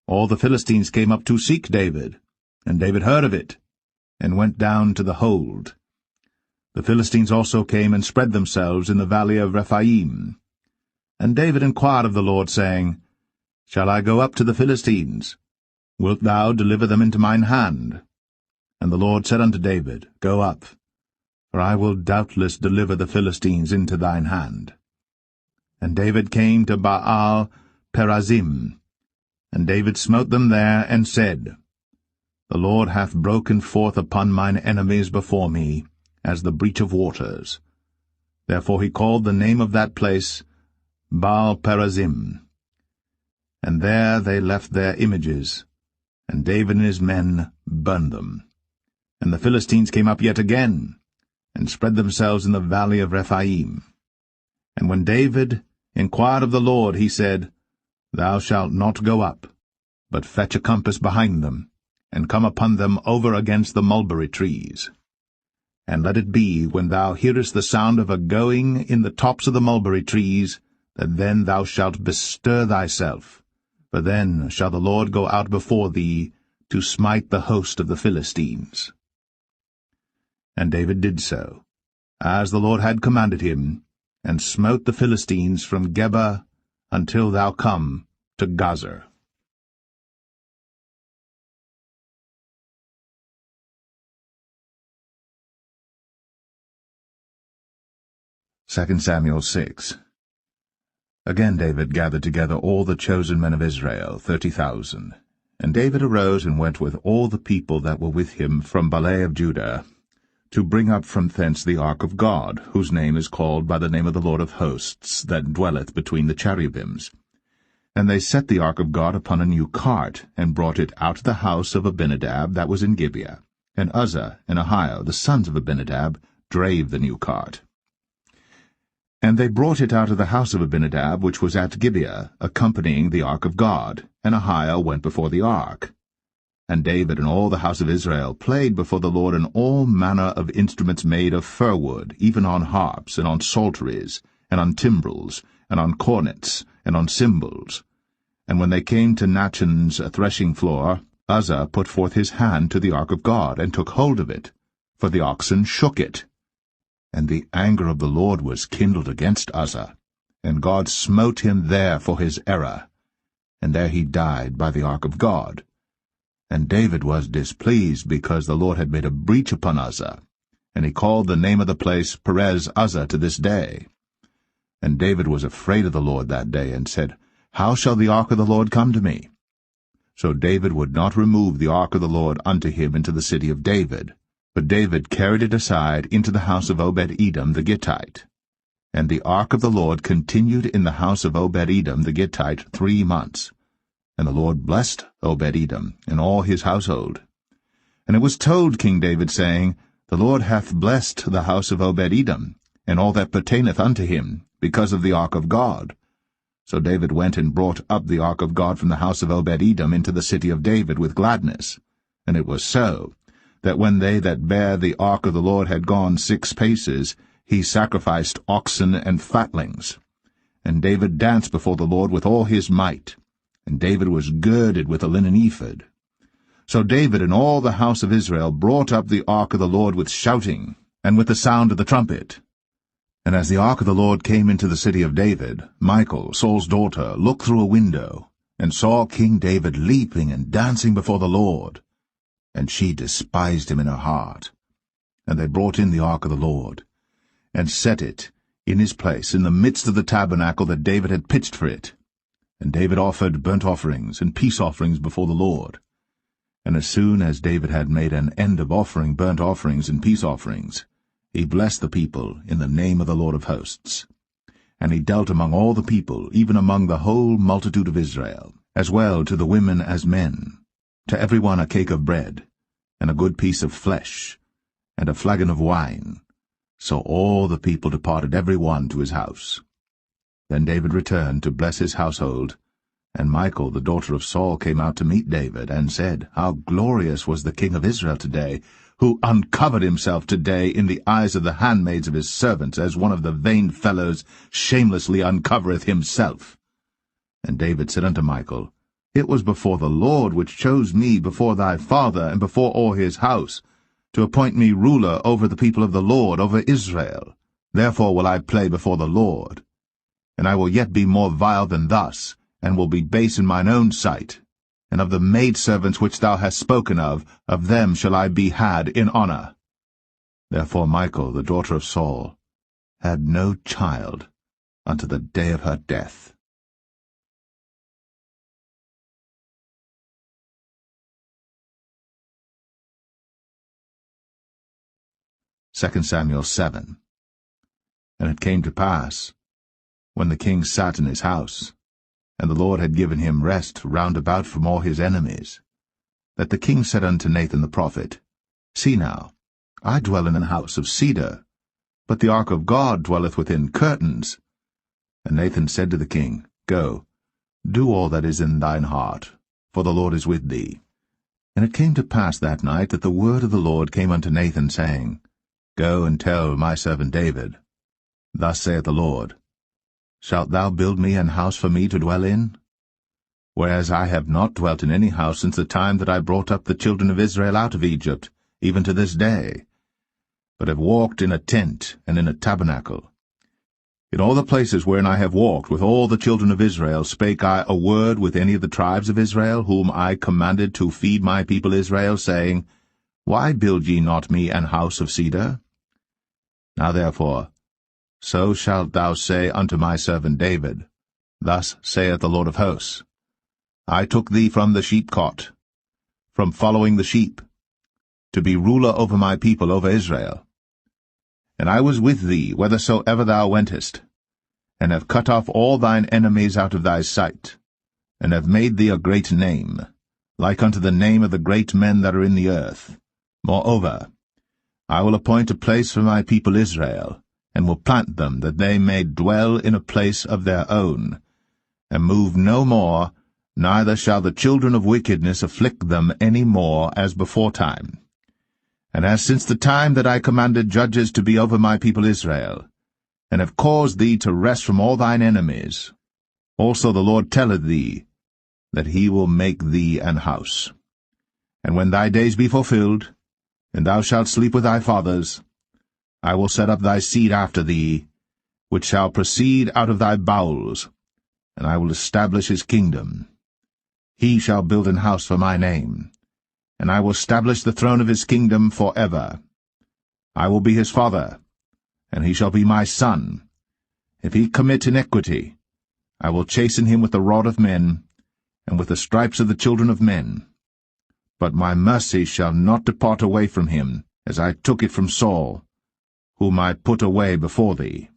all the Philistines came up to seek David, and David heard of it, and went down to the hold. The Philistines also came and spread themselves in the valley of Rephaim. And David inquired of the Lord, saying, Shall I go up to the Philistines? Wilt thou deliver them into mine hand? And the Lord said unto David, Go up, for I will doubtless deliver the Philistines into thine hand. And David came to Baal Perazim, and David smote them there, and said, The Lord hath broken forth upon mine enemies before me, as the breach of waters. Therefore he called the name of that place Baal Perazim. And there they left their images, and David and his men burned them. And the Philistines came up yet again, and spread themselves in the valley of Rephaim. And when David inquired of the Lord, he said, Thou shalt not go up, but fetch a compass behind them, and come upon them over against the mulberry trees. And let it be, when thou hearest the sound of a going in the tops of the mulberry trees, that then thou shalt bestir thyself, for then shall the Lord go out before thee to smite the host of the Philistines. And David did so, as the Lord had commanded him, and smote the Philistines from Geba until thou come to Gazer. 2 Samuel 6. Again David gathered together all the chosen men of Israel, 30,000. And David arose and went with all the people that were with him from Baalah of Judah, to bring up from thence the ark of God, whose name is called by the name of the Lord of hosts, that dwelleth between the cherubims. And they set the ark of God upon a new cart, and brought it out of the house of Abinadab that was in Gibeah. And Uzzah and Ahio, the sons of Abinadab, drave the new cart. And they brought it out of the house of Abinadab, which was at Gibeah, accompanying the ark of God, and Ahio went before the ark. And David and all the house of Israel played before the Lord in all manner of instruments made of fir wood, even on harps, and on psalteries, and on timbrels, and on cornets, and on cymbals. And when they came to Nachon's threshing floor, Uzzah put forth his hand to the ark of God, and took hold of it, for the oxen shook it. And the anger of the Lord was kindled against Uzzah, and God smote him there for his error, and there he died by the ark of God. And David was displeased, because the Lord had made a breach upon Uzzah, and he called the name of the place Perez Uzzah to this day. And David was afraid of the Lord that day, and said, How shall the ark of the Lord come to me? So David would not remove the ark of the Lord unto him into the city of David, But David carried it aside into the house of Obed-Edom the Gittite. And the ark of the Lord continued in the house of Obed-Edom the Gittite 3 months. And the Lord blessed Obed-Edom and all his household. And it was told King David, saying, The Lord hath blessed the house of Obed-Edom, and all that pertaineth unto him, because of the ark of God. So David went and brought up the ark of God from the house of Obed-Edom into the city of David with gladness. And it was so, that when they that bare the ark of the Lord had gone 6 paces, he sacrificed oxen and fatlings. And David danced before the Lord with all his might. And David was girded with a linen ephod. So David and all the house of Israel brought up the ark of the Lord with shouting, and with the sound of the trumpet. And as the ark of the Lord came into the city of David, Michal, Saul's daughter, looked through a window, and saw King David leaping and dancing before the Lord. And she despised him in her heart. And they brought in the ark of the Lord, and set it in his place in the midst of the tabernacle that David had pitched for it. And David offered burnt offerings and peace offerings before the Lord. And as soon as David had made an end of offering burnt offerings and peace offerings, he blessed the people in the name of the Lord of hosts. And he dealt among all the people, even among the whole multitude of Israel, as well to the women as men, to every one a cake of bread, and a good piece of flesh, and a flagon of wine. So all the people departed every one to his house. Then David returned to bless his household, and Michal the daughter of Saul came out to meet David, and said, How glorious was the king of Israel today, who uncovered himself today in the eyes of the handmaids of his servants, as one of the vain fellows shamelessly uncovereth himself. And David said unto Michal, It was before the Lord which chose me before thy father, and before all his house, to appoint me ruler over the people of the Lord, over Israel. Therefore will I play before the Lord. And I will yet be more vile than thus, and will be base in mine own sight. And of the maidservants which thou hast spoken of them shall I be had in honor. Therefore Michal, the daughter of Saul, had no child unto the day of her death. 2 Samuel 7. And it came to pass, when the king sat in his house, and the Lord had given him rest round about from all his enemies, that the king said unto Nathan the prophet, See now, I dwell in an house of cedar, but the ark of God dwelleth within curtains. And Nathan said to the king, Go, do all that is in thine heart, for the Lord is with thee. And it came to pass that night that the word of the Lord came unto Nathan, saying, Go and tell my servant David, Thus saith the Lord, Shalt thou build me an house for me to dwell in? Whereas I have not dwelt in any house since the time that I brought up the children of Israel out of Egypt, even to this day, but have walked in a tent and in a tabernacle. In all the places wherein I have walked with all the children of Israel spake I a word with any of the tribes of Israel, whom I commanded to feed my people Israel, saying, Why build ye not me an house of cedar? Now therefore, so shalt thou say unto my servant David, Thus saith the Lord of hosts, I took thee from the sheepcot, from following the sheep, to be ruler over my people, over Israel. And I was with thee whithersoever thou wentest, and have cut off all thine enemies out of thy sight, and have made thee a great name, like unto the name of the great men that are in the earth. Moreover, I will appoint a place for my people Israel, and will plant them, that they may dwell in a place of their own, and move no more, neither shall the children of wickedness afflict them any more as beforetime. And as since the time that I commanded judges to be over my people Israel, and have caused thee to rest from all thine enemies, also the Lord telleth thee, that he will make thee an house. And when thy days be fulfilled, and thou shalt sleep with thy fathers, I will set up thy seed after thee, which shall proceed out of thy bowels, and I will establish his kingdom. He shall build an house for my name, and I will establish the throne of his kingdom for ever. I will be his father, and he shall be my son. If he commit iniquity, I will chasten him with the rod of men, and with the stripes of the children of men. But my mercy shall not depart away from him, as I took it from Saul, whom I put away before thee.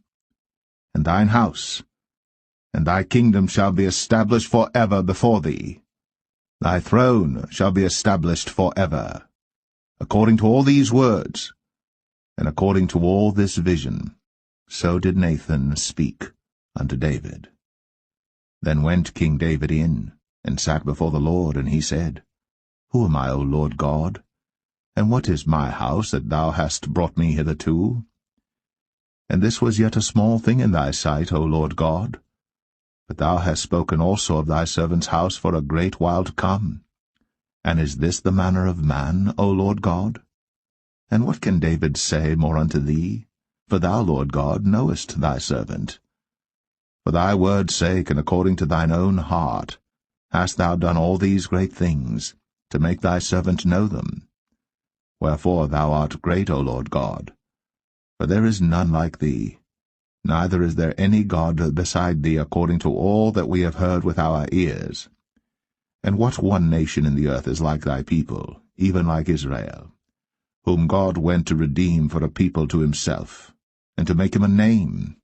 And thine house, and thy kingdom shall be established for ever before thee. Thy throne shall be established for ever. According to all these words, and according to all this vision, so did Nathan speak unto David. Then went King David in, and sat before the Lord, and he said, Who am I, O Lord God? And what is my house that thou hast brought me hitherto? And this was yet a small thing in thy sight, O Lord God. But thou hast spoken also of thy servant's house for a great while to come. And is this the manner of man, O Lord God? And what can David say more unto thee? For thou, Lord God, knowest thy servant. For thy word's sake, and according to thine own heart, hast thou done all these great things, to make thy servant know them. Wherefore thou art great, O Lord God. For there is none like thee, neither is there any God beside thee, according to all that we have heard with our ears. And what one nation in the earth is like thy people, even like Israel, whom God went to redeem for a people to himself, and to make him a name,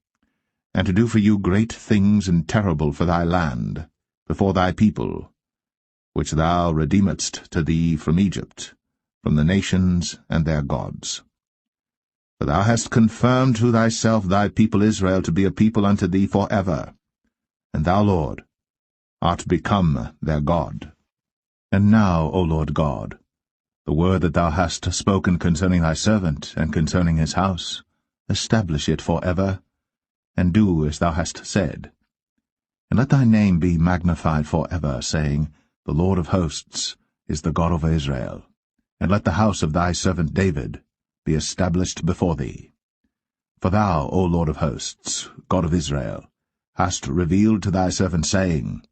and to do for you great things and terrible for thy land, before thy people, which thou redeemedst to thee from Egypt, from the nations and their gods. For thou hast confirmed to thyself thy people Israel to be a people unto thee for ever, and thou, Lord, art become their God. And now, O Lord God, the word that thou hast spoken concerning thy servant, and concerning his house, establish it for ever, and do as thou hast said. And let thy name be magnified for ever, saying, The Lord of hosts is the God of Israel. And let the house of thy servant David be established before thee. For thou, O Lord of hosts, God of Israel, hast revealed to thy servant, saying,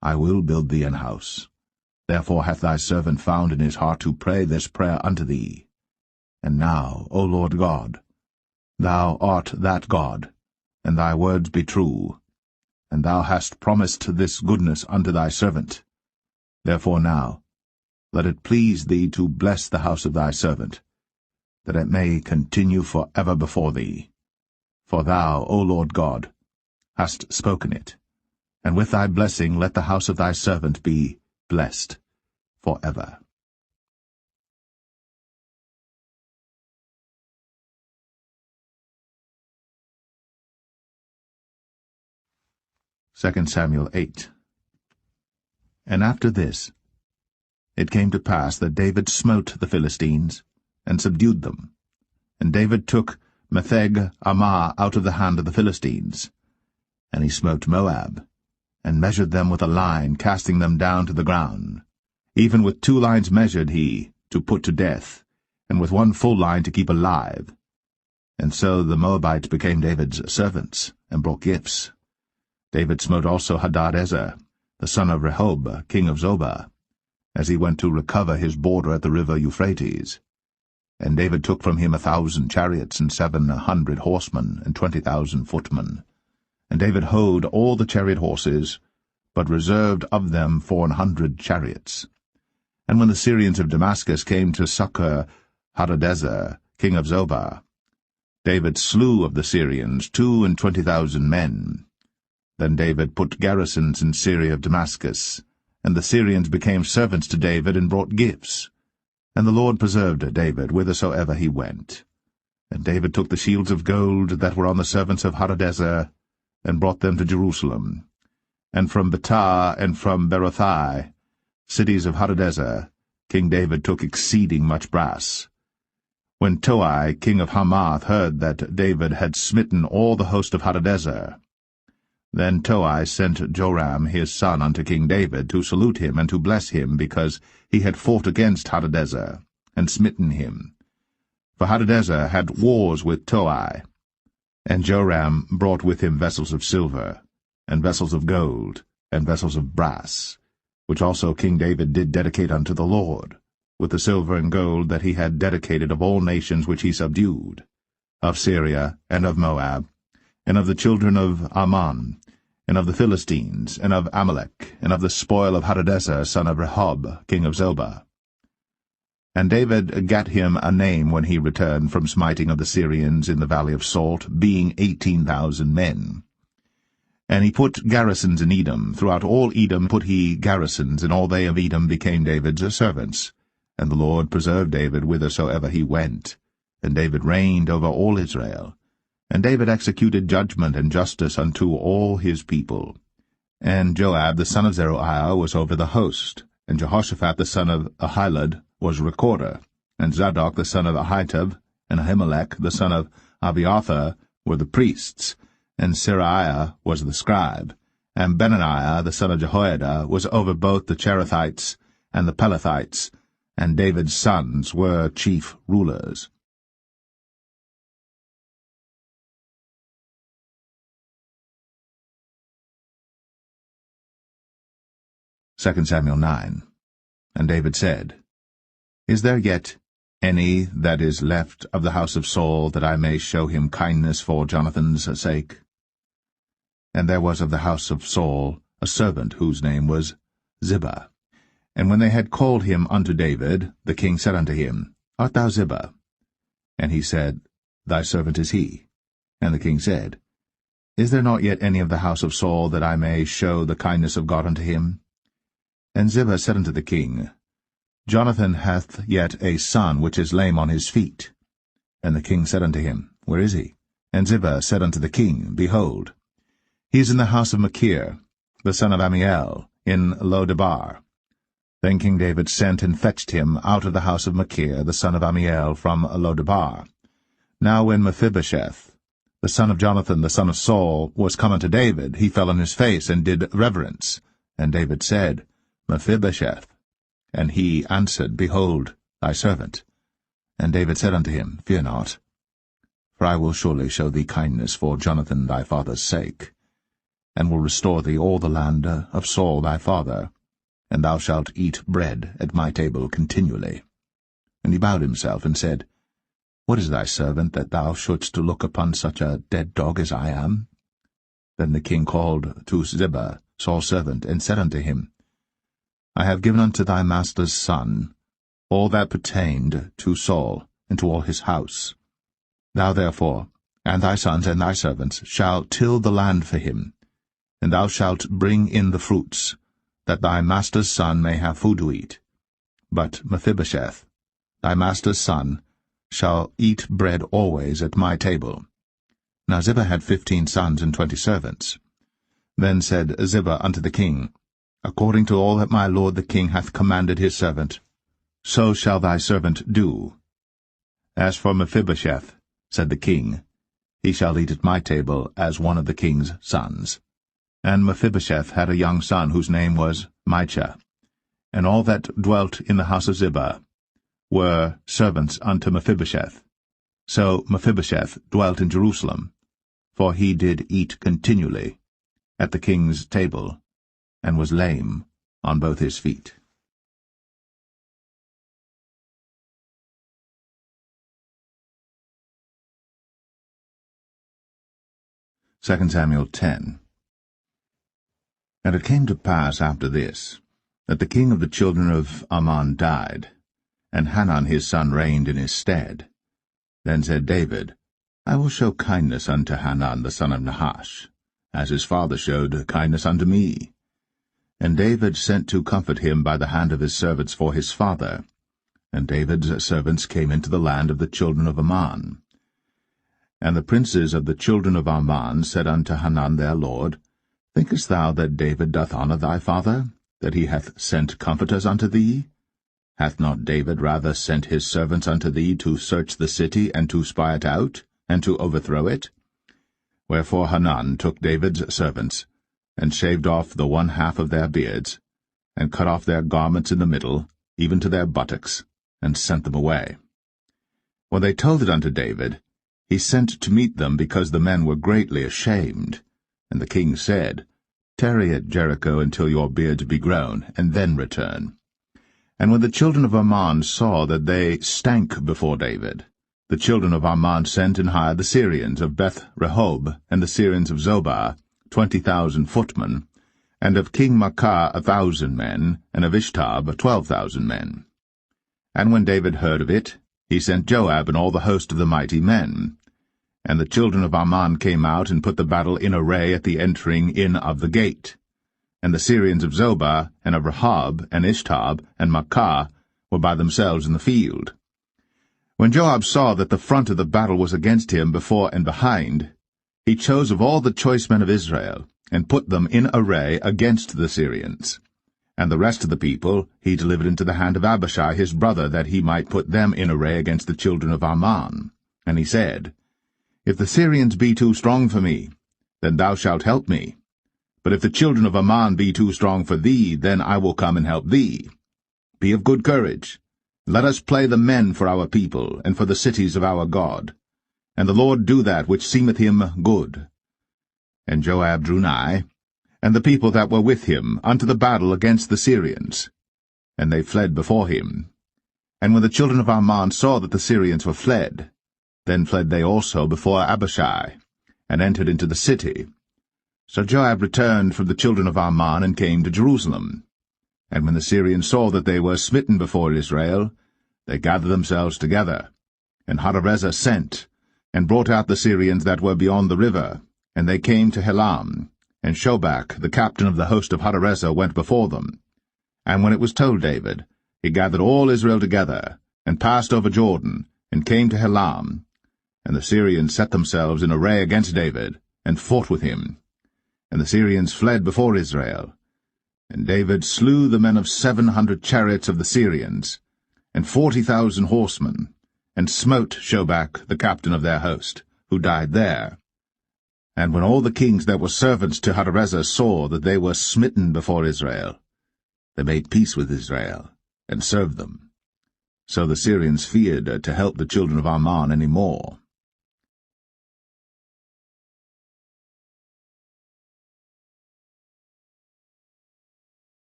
I will build thee an house. Therefore hath thy servant found in his heart to pray this prayer unto thee. And now, O Lord God, thou art that God, and thy words be true, and thou hast promised this goodness unto thy servant. Therefore now, let it please thee to bless the house of thy servant, that it may continue for ever before thee. For thou, O Lord God, hast spoken it, and with thy blessing let the house of thy servant be blessed for ever. 2 Samuel 8. And after this, it came to pass that David smote the Philistines, and subdued them. And David took Metheg-Ammah out of the hand of the Philistines. And he smote Moab, and measured them with a line, casting them down to the ground. Even with 2 lines measured he, to put to death, and with 1 full line to keep alive. And so the Moabites became David's servants, and brought gifts. David smote also Hadadezer, the son of Rehob, king of Zobah, as he went to recover his border at the river Euphrates. And David took from him 1,000 chariots, and 700 horsemen, and 20,000 footmen. And David houghed all the chariot horses, but reserved of them 400 chariots. And when the Syrians of Damascus came to succor Hadadezer, king of Zobah, David slew of the Syrians 22,000 men. Then David put garrisons in Syria of Damascus, and the Syrians became servants to David and brought gifts. And the Lord preserved David whithersoever he went. And David took the shields of gold that were on the servants of Hadadezer, and brought them to Jerusalem. And from Betah and from Berothai, cities of Hadadezer, King David took exceeding much brass. When Toi, king of Hamath, heard that David had smitten all the host of Hadadezer, then Toi sent Joram his son unto King David to salute him and to bless him, because he had fought against Hadadezer, and smitten him. For Hadadezer had wars with Toi. And Joram brought with him vessels of silver, and vessels of gold, and vessels of brass, which also King David did dedicate unto the Lord, with the silver and gold that he had dedicated of all nations which he subdued, of Syria, and of Moab, and of the children of Ammon, and of the Philistines, and of Amalek, and of the spoil of Hadadezer son of Rehob, king of Zobah. And David gat him a name when he returned from smiting of the Syrians in the valley of Salt, being 18,000 men. And he put garrisons in Edom. Throughout all Edom put he garrisons, and all they of Edom became David's servants. And the Lord preserved David whithersoever he went. And David reigned over all Israel. And David executed judgment and justice unto all his people. And Joab the son of Zeruiah was over the host. And Jehoshaphat the son of Ahilud was recorder. And Zadok the son of Ahitub, and Ahimelech the son of Abiathar were the priests. And Seraiah was the scribe. And Benaniah the son of Jehoiada was over both the Cherethites and the Pelethites. And David's sons were chief rulers. 2 Samuel 9. And David said, Is there yet any that is left of the house of Saul, that I may show him kindness for Jonathan's sake? And there was of the house of Saul a servant whose name was Ziba. And when they had called him unto David, the king said unto him, Art thou Ziba? And he said, Thy servant is he. And the king said, Is there not yet any of the house of Saul, that I may show the kindness of God unto him? And Ziba said unto the king, Jonathan hath yet a son which is lame on his feet. And the king said unto him, Where is he? And Ziba said unto the king, Behold, he is in the house of Machir, the son of Ammiel, in Lo-debar. Then King David sent and fetched him out of the house of Machir, the son of Ammiel, from Lo-debar. Now when Mephibosheth, the son of Jonathan, the son of Saul, was come unto David, he fell on his face, and did reverence. And David said, Mephibosheth. And he answered, Behold, thy servant. And David said unto him, Fear not, for I will surely show thee kindness for Jonathan thy father's sake, and will restore thee all the land of Saul thy father, and thou shalt eat bread at my table continually. And he bowed himself, and said, What is thy servant, that thou shouldst look upon such a dead dog as I am? Then the king called to Ziba, Saul's servant, and said unto him, I have given unto thy master's son all that pertained to Saul, and to all his house. Thou therefore, and thy sons and thy servants, shall till the land for him, and thou shalt bring in the fruits, that thy master's son may have food to eat. But Mephibosheth, thy master's son, shall eat bread always at my table. Now Ziba had 15 sons and 20 servants. Then said Ziba unto the king, According to all that my lord the king hath commanded his servant, so shall thy servant do. As for Mephibosheth, said the king, he shall eat at my table as one of the king's sons. And Mephibosheth had a young son whose name was Micah. And all that dwelt in the house of Ziba were servants unto Mephibosheth. So Mephibosheth dwelt in Jerusalem, for he did eat continually at the king's table, and was lame on both his feet. Second Samuel 10. And it came to pass after this, that the king of the children of Ammon died, and Hanan his son reigned in his stead. Then said David, I will show kindness unto Hanan the son of Nahash, as his father showed kindness unto me. And David sent to comfort him by the hand of his servants for his father. And David's servants came into the land of the children of Ammon. And the princes of the children of Ammon said unto Hanan their lord, Thinkest thou that David doth honour thy father, that he hath sent comforters unto thee? Hath not David rather sent his servants unto thee to search the city, and to spy it out, and to overthrow it? Wherefore Hanan took David's servants, and shaved off the one half of their beards, and cut off their garments in the middle, even to their buttocks, and sent them away. When they told it unto David, he sent to meet them, because the men were greatly ashamed. And the king said, Tarry at Jericho until your beards be grown, and then return. And when the children of Ammon saw that they stank before David, the children of Ammon sent and hired the Syrians of Beth-rehob, and the Syrians of Zobah, 20,000 footmen, and of King Maacah 1,000 men, and of Ishtab 12,000 men. And when David heard of it, he sent Joab and all the host of the mighty men. And the children of Ammon came out and put the battle in array at the entering in of the gate. And the Syrians of Zobah, and of Rahab, and Ishtab, and Makkah were by themselves in the field. When Joab saw that the front of the battle was against him before and behind, he chose of all the choice men of Israel, and put them in array against the Syrians. And the rest of the people he delivered into the hand of Abishai his brother, that he might put them in array against the children of Ammon. And he said, If the Syrians be too strong for me, then thou shalt help me. But if the children of Ammon be too strong for thee, then I will come and help thee. Be of good courage. Let us play the men for our people, and for the cities of our God. And the Lord do that which seemeth him good. And Joab drew nigh, and the people that were with him, unto the battle against the Syrians. And they fled before him. And when the children of Ammon saw that the Syrians were fled, then fled they also before Abishai, and entered into the city. So Joab returned from the children of Ammon, and came to Jerusalem. And when the Syrians saw that they were smitten before Israel, they gathered themselves together. And Hadarezer sent, and brought out the Syrians that were beyond the river, and they came to Helam. And Shobach, the captain of the host of Hadarezer, went before them. And when it was told David, he gathered all Israel together, and passed over Jordan, and came to Helam. And the Syrians set themselves in array against David, and fought with him. And the Syrians fled before Israel. And David slew the men of 700 chariots of the Syrians, and 40,000 horsemen, and smote Shobach, the captain of their host, who died there. And when all the kings that were servants to Hadarezer saw that they were smitten before Israel, they made peace with Israel, and served them. So the Syrians feared to help the children of Ammon any more.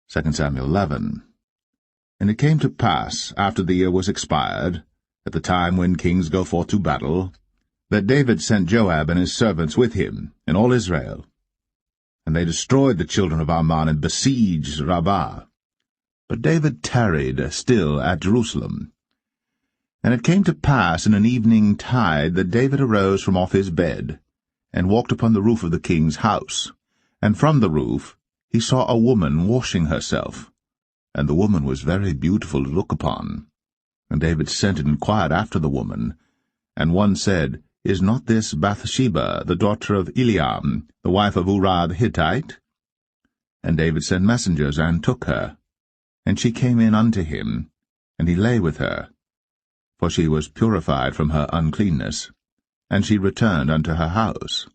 2 Samuel 11. And it came to pass, after the year was expired, at the time when kings go forth to battle, that David sent Joab and his servants with him, and all Israel. And they destroyed the children of Ammon, and besieged Rabbah. But David tarried still at Jerusalem. And it came to pass in an evening tide that David arose from off his bed, and walked upon the roof of the king's house. And from the roof he saw a woman washing herself, and the woman was very beautiful to look upon. And David sent and inquired after the woman. And one said, Is not this Bathsheba, the daughter of Eliam, the wife of Uriah the Hittite? And David sent messengers, and took her. And she came in unto him, and he lay with her. For she was purified from her uncleanness, and she returned unto her house.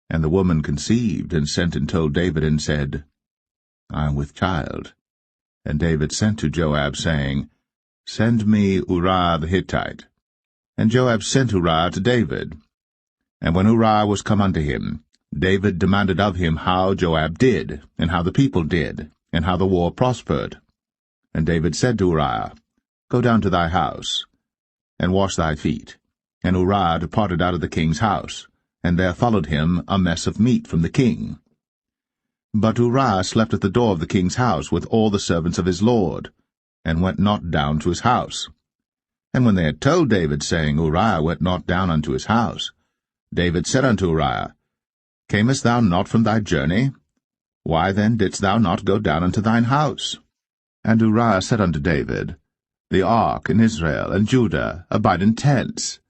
And the woman conceived, and sent and told David, and said, I am with child. And David sent to Joab, saying, Send me Uriah the Hittite. And Joab sent Uriah to David. And when Uriah was come unto him, David demanded of him how Joab did, and how the people did, and how the war prospered. And David said to Uriah, Go down to thy house, and wash thy feet. And Uriah departed out of the king's house, and there followed him a mess of meat from the king. But Uriah slept at the door of the king's house with all the servants of his lord, and went not down to his house. And when they had told David, saying, Uriah went not down unto his house, David said unto Uriah, Camest thou not from thy journey? Why then didst thou not go down unto thine house? And Uriah said unto David, The ark and Israel and Judah abide in tents,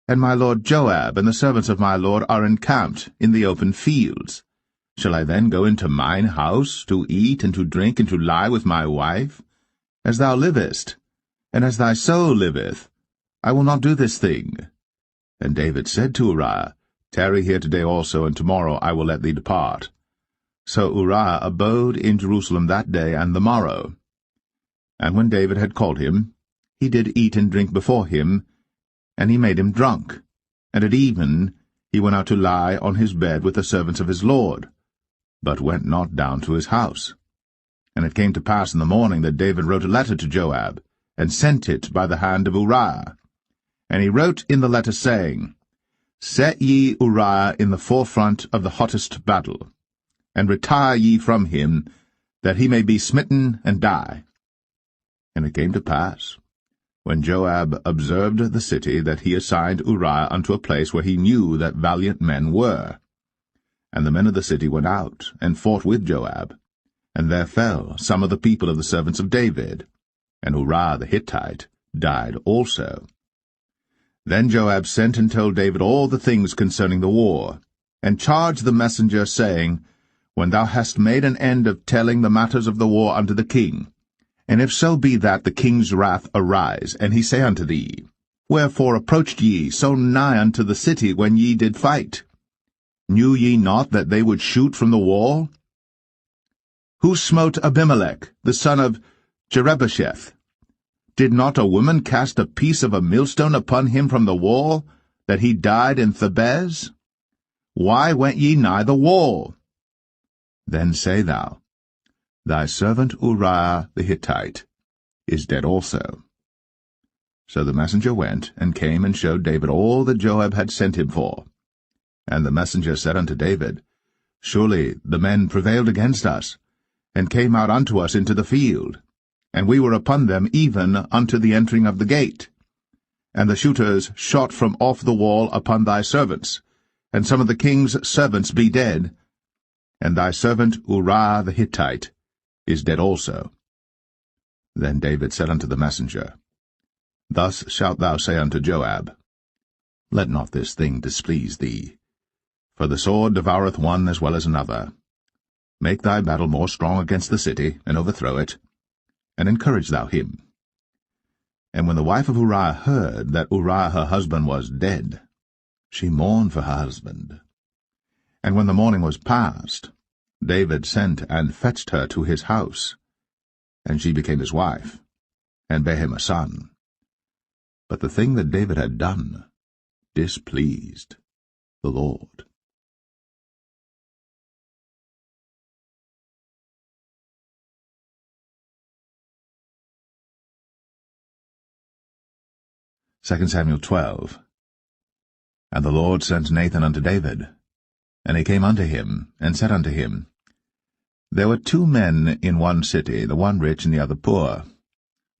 and my lord Joab and the servants of my lord are encamped in the open fields. Shall I then go into mine house to eat and to drink and to lie with my wife? As thou livest, and as thy soul liveth, I will not do this thing. And David said to Uriah, Tarry here today also, and tomorrow I will let thee depart. So Uriah abode in Jerusalem that day and the morrow. And when David had called him, he did eat and drink before him, and he made him drunk. And at even he went out to lie on his bed with the servants of his lord, but went not down to his house. And it came to pass in the morning that David wrote a letter to Joab, and sent it by the hand of Uriah. And he wrote in the letter, saying, Set ye Uriah in the forefront of the hottest battle, and retire ye from him, that he may be smitten and die. And it came to pass, when Joab observed the city, that he assigned Uriah unto a place where he knew that valiant men were. And the men of the city went out, and fought with Joab. And there fell some of the people of the servants of David, and Uriah the Hittite died also. Then Joab sent and told David all the things concerning the war, and charged the messenger, saying, When thou hast made an end of telling the matters of the war unto the king, and if so be that the king's wrath arise, and he say unto thee, Wherefore approached ye so nigh unto the city when ye did fight? Knew ye not that they would shoot from the wall? Who smote Abimelech, the son of Jerubbesheth? Did not a woman cast a piece of a millstone upon him from the wall, that he died in Thebez? Why went ye nigh the wall? Then say thou, Thy servant Uriah the Hittite is dead also. So the messenger went, and came and showed David all that Joab had sent him for. And the messenger said unto David, Surely the men prevailed against us, and came out unto us into the field, and we were upon them even unto the entering of the gate. And the shooters shot from off the wall upon thy servants, and some of the king's servants be dead, and thy servant Uriah the Hittite is dead also. Then David said unto the messenger, Thus shalt thou say unto Joab, Let not this thing displease thee, for the sword devoureth one as well as another. Make thy battle more strong against the city, and overthrow it, and encourage thou him. And when the wife of Uriah heard that Uriah her husband was dead, she mourned for her husband. And when the morning was past, David sent and fetched her to his house, and she became his wife, and bare him a son. But the thing that David had done displeased the Lord. 2 Samuel 12. And the Lord sent Nathan unto David. And he came unto him, and said unto him, There were 2 men in one city, the one rich and the other poor.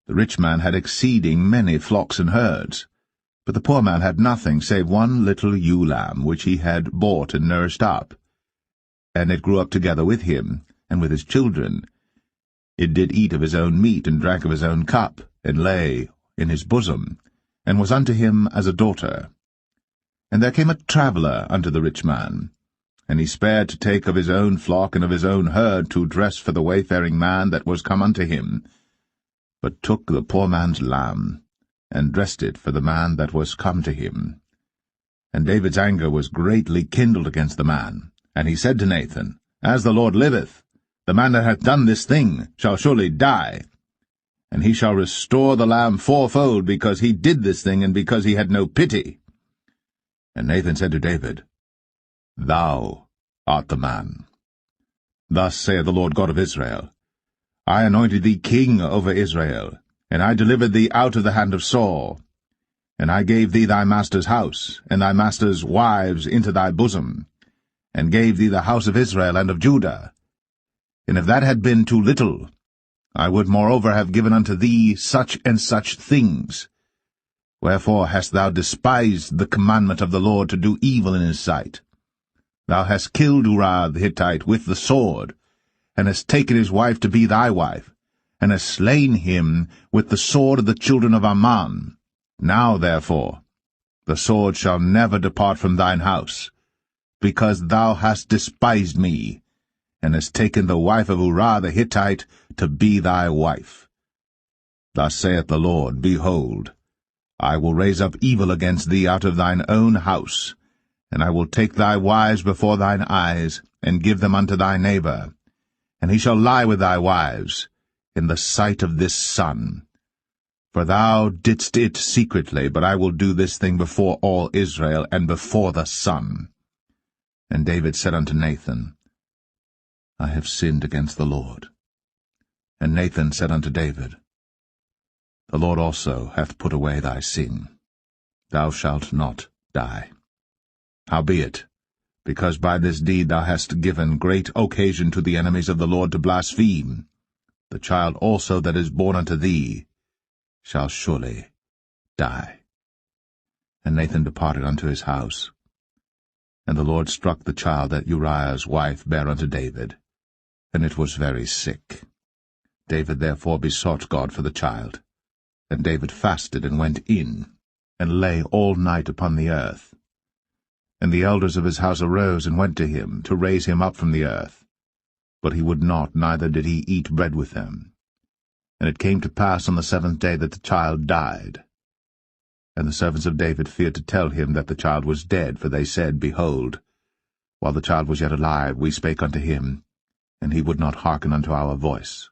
The rich man had exceeding many flocks and herds, but the poor man had nothing save one little ewe lamb, which he had bought and nourished up. And it grew up together with him, and with his children. It did eat of his own meat, and drank of his own cup, and lay in his bosom, and was unto him as a daughter. And there came a traveller unto the rich man, and he spared to take of his own flock and of his own herd to dress for the wayfaring man that was come unto him, but took the poor man's lamb, and dressed it for the man that was come to him. And David's anger was greatly kindled against the man, and he said to Nathan, As the Lord liveth, the man that hath done this thing shall surely die, and he shall restore the lamb 4-fold, because he did this thing, and because he had no pity. And Nathan said to David, Thou art the man. Thus saith the Lord God of Israel, I anointed thee king over Israel, and I delivered thee out of the hand of Saul. And I gave thee thy master's house, and thy master's wives into thy bosom, and gave thee the house of Israel and of Judah. And if that had been too little, I would moreover have given unto thee such and such things. Wherefore hast thou despised the commandment of the Lord to do evil in his sight? Thou hast killed Uriah the Hittite with the sword, and hast taken his wife to be thy wife, and hast slain him with the sword of the children of Ammon. Now, therefore, the sword shall never depart from thine house, because thou hast despised me, and hast taken the wife of Uriah the Hittite to be thy wife. Thus saith the Lord, Behold, I will raise up evil against thee out of thine own house, and I will take thy wives before thine eyes, and give them unto thy neighbor, and he shall lie with thy wives in the sight of this sun. For thou didst it secretly, but I will do this thing before all Israel, and before the sun. And David said unto Nathan, I have sinned against the Lord. And Nathan said unto David, The Lord also hath put away thy sin. Thou shalt not die. Howbeit, because by this deed thou hast given great occasion to the enemies of the Lord to blaspheme, the child also that is born unto thee shall surely die. And Nathan departed unto his house. And the Lord struck the child that Uriah's wife bare unto David, and it was very sick. David therefore besought God for the child. And David fasted and went in, and lay all night upon the earth. And the elders of his house arose and went to him, to raise him up from the earth. But he would not, neither did he eat bread with them. And it came to pass on the 7th day that the child died. And the servants of David feared to tell him that the child was dead, for they said, Behold, while the child was yet alive, we spake unto him, and he would not hearken unto our voice.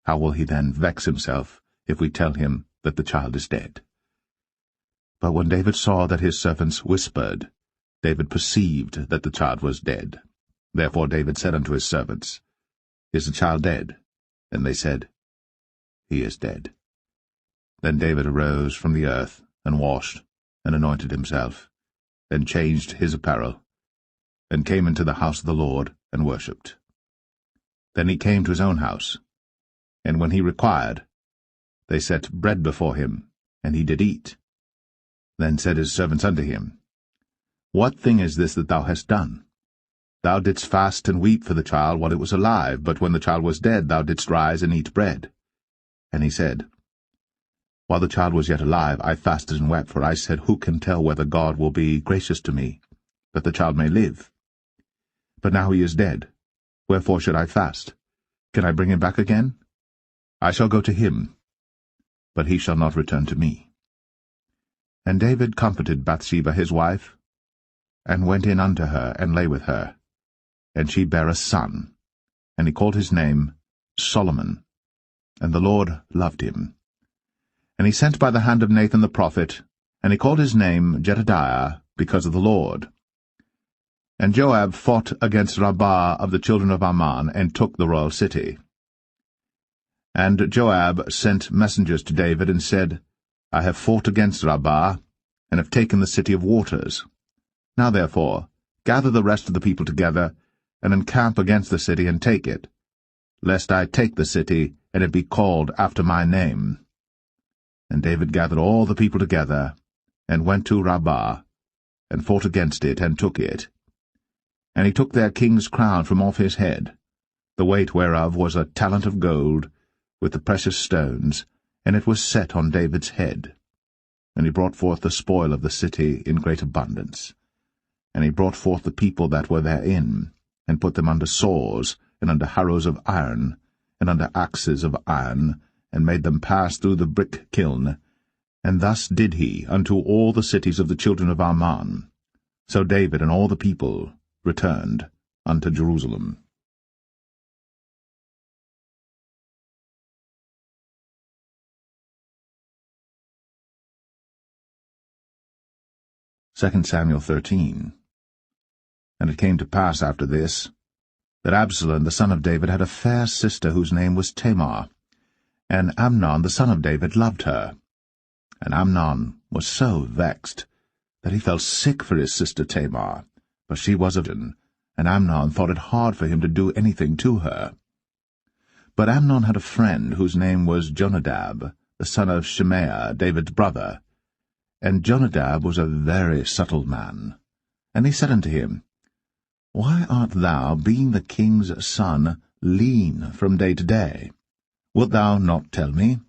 How will he then vex himself, if we tell him that the child is dead? But when David saw that his servants whispered, David perceived that the child was dead. Therefore David said unto his servants, Is the child dead? And they said, He is dead. Then David arose from the earth, and washed, and anointed himself, and changed his apparel, and came into the house of the Lord, and worshipped. Then he came to his own house, and when he required, they set bread before him, and he did eat. Then said his servants unto him, What thing is this that thou hast done? Thou didst fast and weep for the child while it was alive, but when the child was dead thou didst rise and eat bread. And he said, While the child was yet alive, I fasted and wept, for I said, Who can tell whether God will be gracious to me, that the child may live? But now he is dead. Wherefore should I fast? Can I bring him back again? I shall go to him, but he shall not return to me. And David comforted Bathsheba his wife, and went in unto her, and lay with her. And she bare a son, and he called his name Solomon. And the Lord loved him. And he sent by the hand of Nathan the prophet, and he called his name Jedediah, because of the Lord. And Joab fought against Rabbah of the children of Ammon, and took the royal city. And Joab sent messengers to David, and said, I have fought against Rabbah, and have taken the city of waters. Now therefore, gather the rest of the people together, and encamp against the city, and take it, lest I take the city, and it be called after my name. And David gathered all the people together, and went to Rabbah, and fought against it, and took it. And he took their king's crown from off his head, the weight whereof was a talent of gold, with the precious stones, and it was set on David's head. And he brought forth the spoil of the city in great abundance. And he brought forth the people that were therein, and put them under saws, and under harrows of iron, and under axes of iron, and made them pass through the brick kiln. And thus did he unto all the cities of the children of Ammon. So David and all the people returned unto Jerusalem. Second Samuel 13. And it came to pass after this, that Absalom the son of David had a fair sister whose name was Tamar, and Amnon the son of David loved her. And Amnon was so vexed that he felt sick for his sister Tamar, for she was a virgin, and Amnon thought it hard for him to do anything to her. But Amnon had a friend whose name was Jonadab, the son of Shimea, David's brother. And Jonadab was a very subtle man. And he said unto him, Why art thou, being the king's son, lean from day to day? Wilt thou not tell me?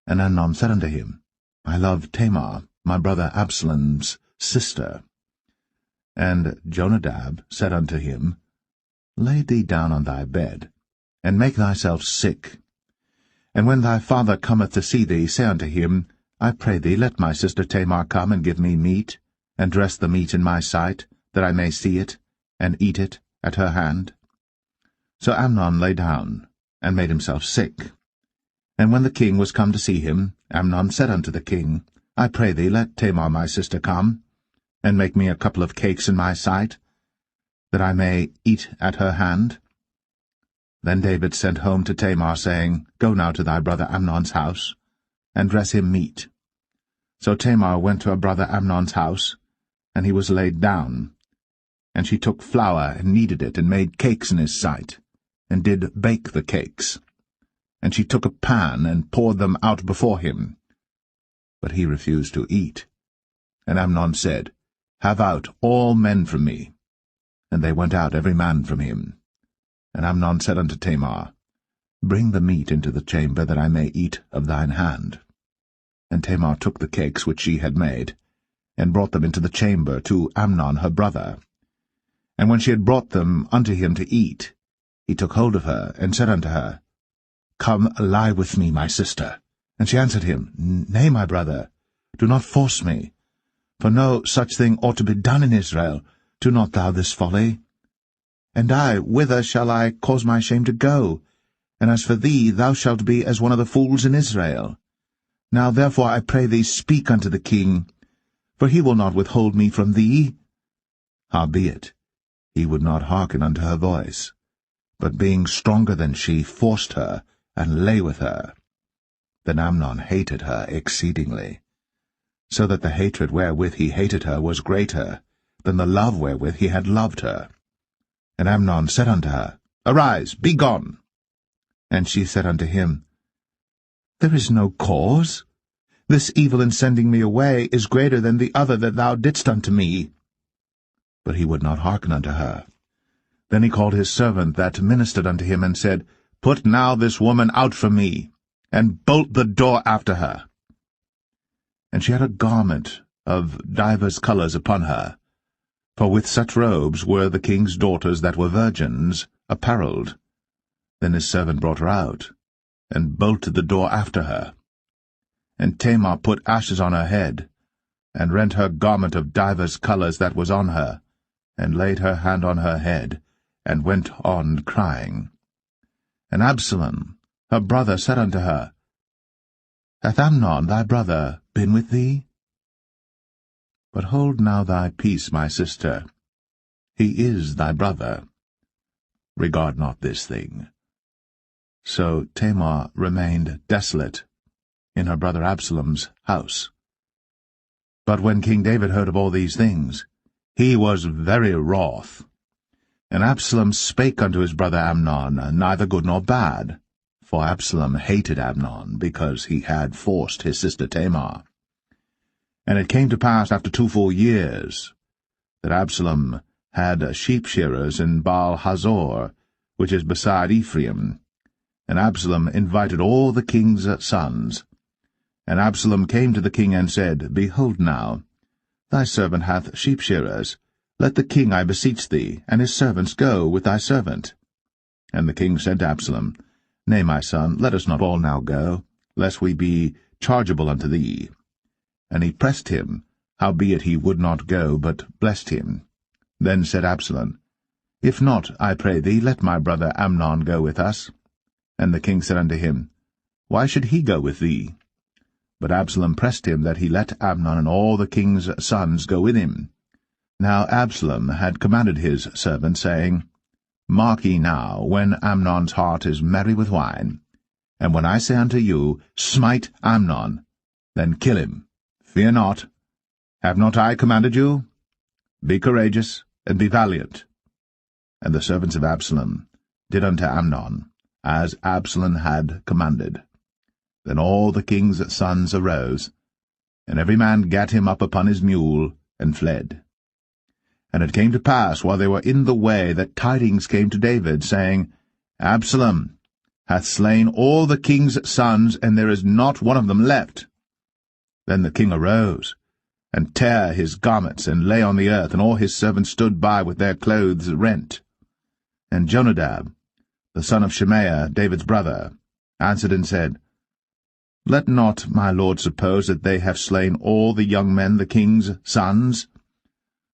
And Amnon said unto him, I love Tamar, my brother Absalom's sister. And Jonadab said unto him, Lay thee down on thy bed, and make thyself sick. And when thy father cometh to see thee, say unto him, I pray thee, let my sister Tamar come and give me meat, and dress the meat in my sight, that I may see it, and eat it at her hand. So Amnon lay down, and made himself sick. And when the king was come to see him, Amnon said unto the king, I pray thee, let Tamar my sister come, and make me a couple of cakes in my sight, that I may eat at her hand. Then David sent home to Tamar, saying, Go now to thy brother Amnon's house, and dress him meat. So Tamar went to her brother Amnon's house, and he was laid down. And she took flour, and kneaded it, and made cakes in his sight, and did bake the cakes. And she took a pan, and poured them out before him, But he refused to eat. And Amnon said, Have out all men from me. And they went out every man from him. And Amnon said unto Tamar, Bring the meat into the chamber, that I may eat of thine hand. And Tamar took the cakes which she had made, and brought them into the chamber to Amnon her brother. And when she had brought them unto him to eat, he took hold of her, and said unto her, Come, lie with me, my sister. And she answered him, Nay, my brother, do not force me. For no such thing ought to be done in Israel. Do not thou this folly. And I, whither shall I cause my shame to go? And as for thee, thou shalt be as one of the fools in Israel. Now therefore I pray thee, speak unto the king, for he will not withhold me from thee. Howbeit, he would not hearken unto her voice, but being stronger than she, forced her, and lay with her. Then Amnon hated her exceedingly, so that the hatred wherewith he hated her was greater than the love wherewith he had loved her. And Amnon said unto her, Arise, be gone. And she said unto him, There is no cause. This evil in sending me away is greater than the other that thou didst unto me. But he would not hearken unto her. Then he called his servant that ministered unto him, and said, Put now this woman out from me, and bolt the door after her. And she had a garment of divers colours upon her, for with such robes were the king's daughters that were virgins apparelled. Then his servant brought her out, and bolted the door after her. And Tamar put ashes on her head, and rent her garment of divers colours that was on her, and laid her hand on her head, and went on crying. And Absalom, her brother, said unto her, Hath Amnon thy brother been with thee? But hold now thy peace, my sister. He is thy brother. Regard not this thing. So Tamar remained desolate in her brother Absalom's house. But when King David heard of all these things, he was very wroth. And Absalom spake unto his brother Amnon, neither good nor bad, for Absalom hated Amnon, because he had forced his sister Tamar. And it came to pass after 2 full years, that Absalom had sheep-shearers in Baal-Hazor, which is beside Ephraim. And Absalom invited all the king's sons. And Absalom came to the king and said, Behold now, thy servant hath sheep-shearers. Let the king, I beseech thee, and his servants go with thy servant. And the king said to Absalom, Nay, my son, let us not all now go, lest we be chargeable unto thee. And he pressed him, howbeit he would not go, but blessed him. Then said Absalom, If not, I pray thee, let my brother Amnon go with us. And the king said unto him, Why should he go with thee? But Absalom pressed him that he let Amnon and all the king's sons go with him. Now Absalom had commanded his servant, saying, Mark ye now, when Amnon's heart is merry with wine, and when I say unto you, Smite Amnon, then kill him. Fear not. Have not I commanded you? Be courageous, and be valiant. And the servants of Absalom did unto Amnon, as Absalom had commanded. Then all the king's sons arose, and every man gat him up upon his mule, and fled. And it came to pass, while they were in the way, that tidings came to David, saying, Absalom hath slain all the king's sons, and there is not one of them left. Then the king arose, and tare his garments, and lay on the earth, and all his servants stood by with their clothes rent. And Jonadab, the son of Shemaiah, David's brother, answered and said, Let not my lord suppose that they have slain all the young men, the king's sons,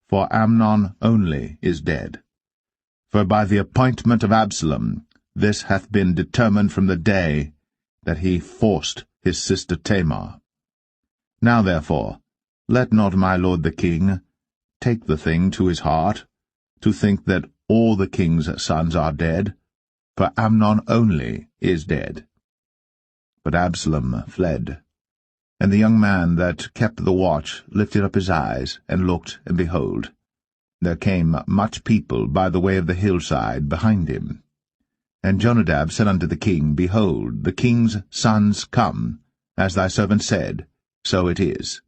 for Amnon only is dead. For by the appointment of Absalom this hath been determined from the day that he forced his sister Tamar. Now therefore, let not my lord the king take the thing to his heart, to think that all the king's sons are dead, for Amnon only is dead. But Absalom fled. And the young man that kept the watch lifted up his eyes, and looked, and behold, there came much people by the way of the hillside behind him. And Jonadab said unto the king, Behold, the king's sons come, as thy servant said, so it is.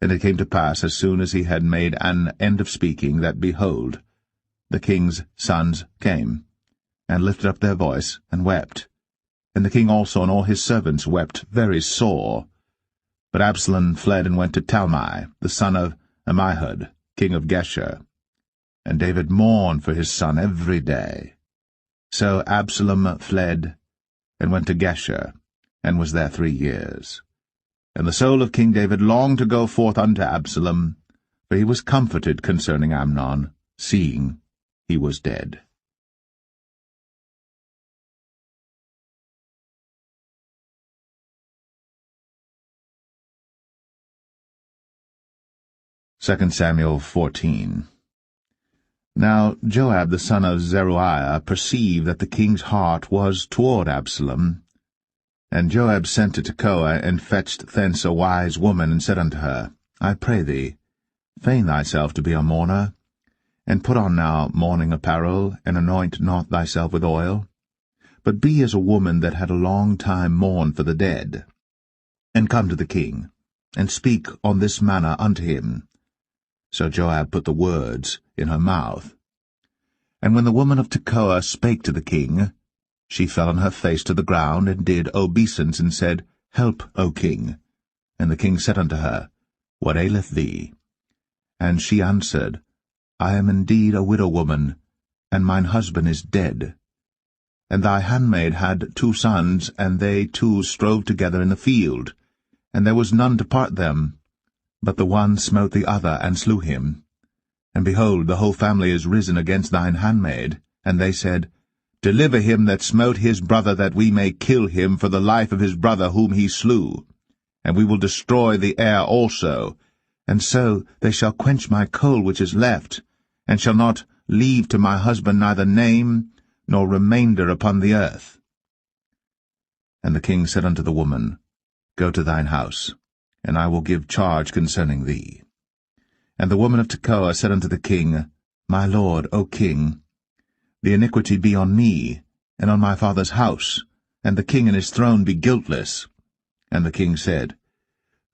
And it came to pass, as soon as he had made an end of speaking, that, behold, the king's sons came, and lifted up their voice, and wept. And the king also and all his servants wept very sore. But Absalom fled and went to Talmai, the son of Ammihud, king of Geshur. And David mourned for his son every day. So Absalom fled, and went to Geshur, and was there 3 years. And the soul of King David longed to go forth unto Absalom, for he was comforted concerning Amnon, seeing he was dead. 2 Samuel 14. Now Joab the son of Zeruiah perceived that the king's heart was toward Absalom. And Joab sent to Tekoa, and fetched thence a wise woman, and said unto her, I pray thee, feign thyself to be a mourner, and put on now mourning apparel, and anoint not thyself with oil, but be as a woman that had a long time mourned for the dead, and come to the king, and speak on this manner unto him. So Joab put the words in her mouth. And when the woman of Tekoa spake to the king, she fell on her face to the ground, and did obeisance, and said, Help, O king. And the king said unto her, What aileth thee? And she answered, I am indeed a widow woman, and mine husband is dead. And thy handmaid had 2 sons, and they 2 strove together in the field, and there was none to part them. But the one smote the other, and slew him. And behold, the whole family is risen against thine handmaid. And they said, Deliver him that smote his brother, that we may kill him for the life of his brother whom he slew. And we will destroy the heir also. And so they shall quench my coal which is left, and shall not leave to my husband neither name nor remainder upon the earth. And the king said unto the woman, Go to thine house, and I will give charge concerning thee. And the woman of Tekoa said unto the king, My lord, O king, the iniquity be on me, and on my father's house, and the king and his throne be guiltless. And the king said,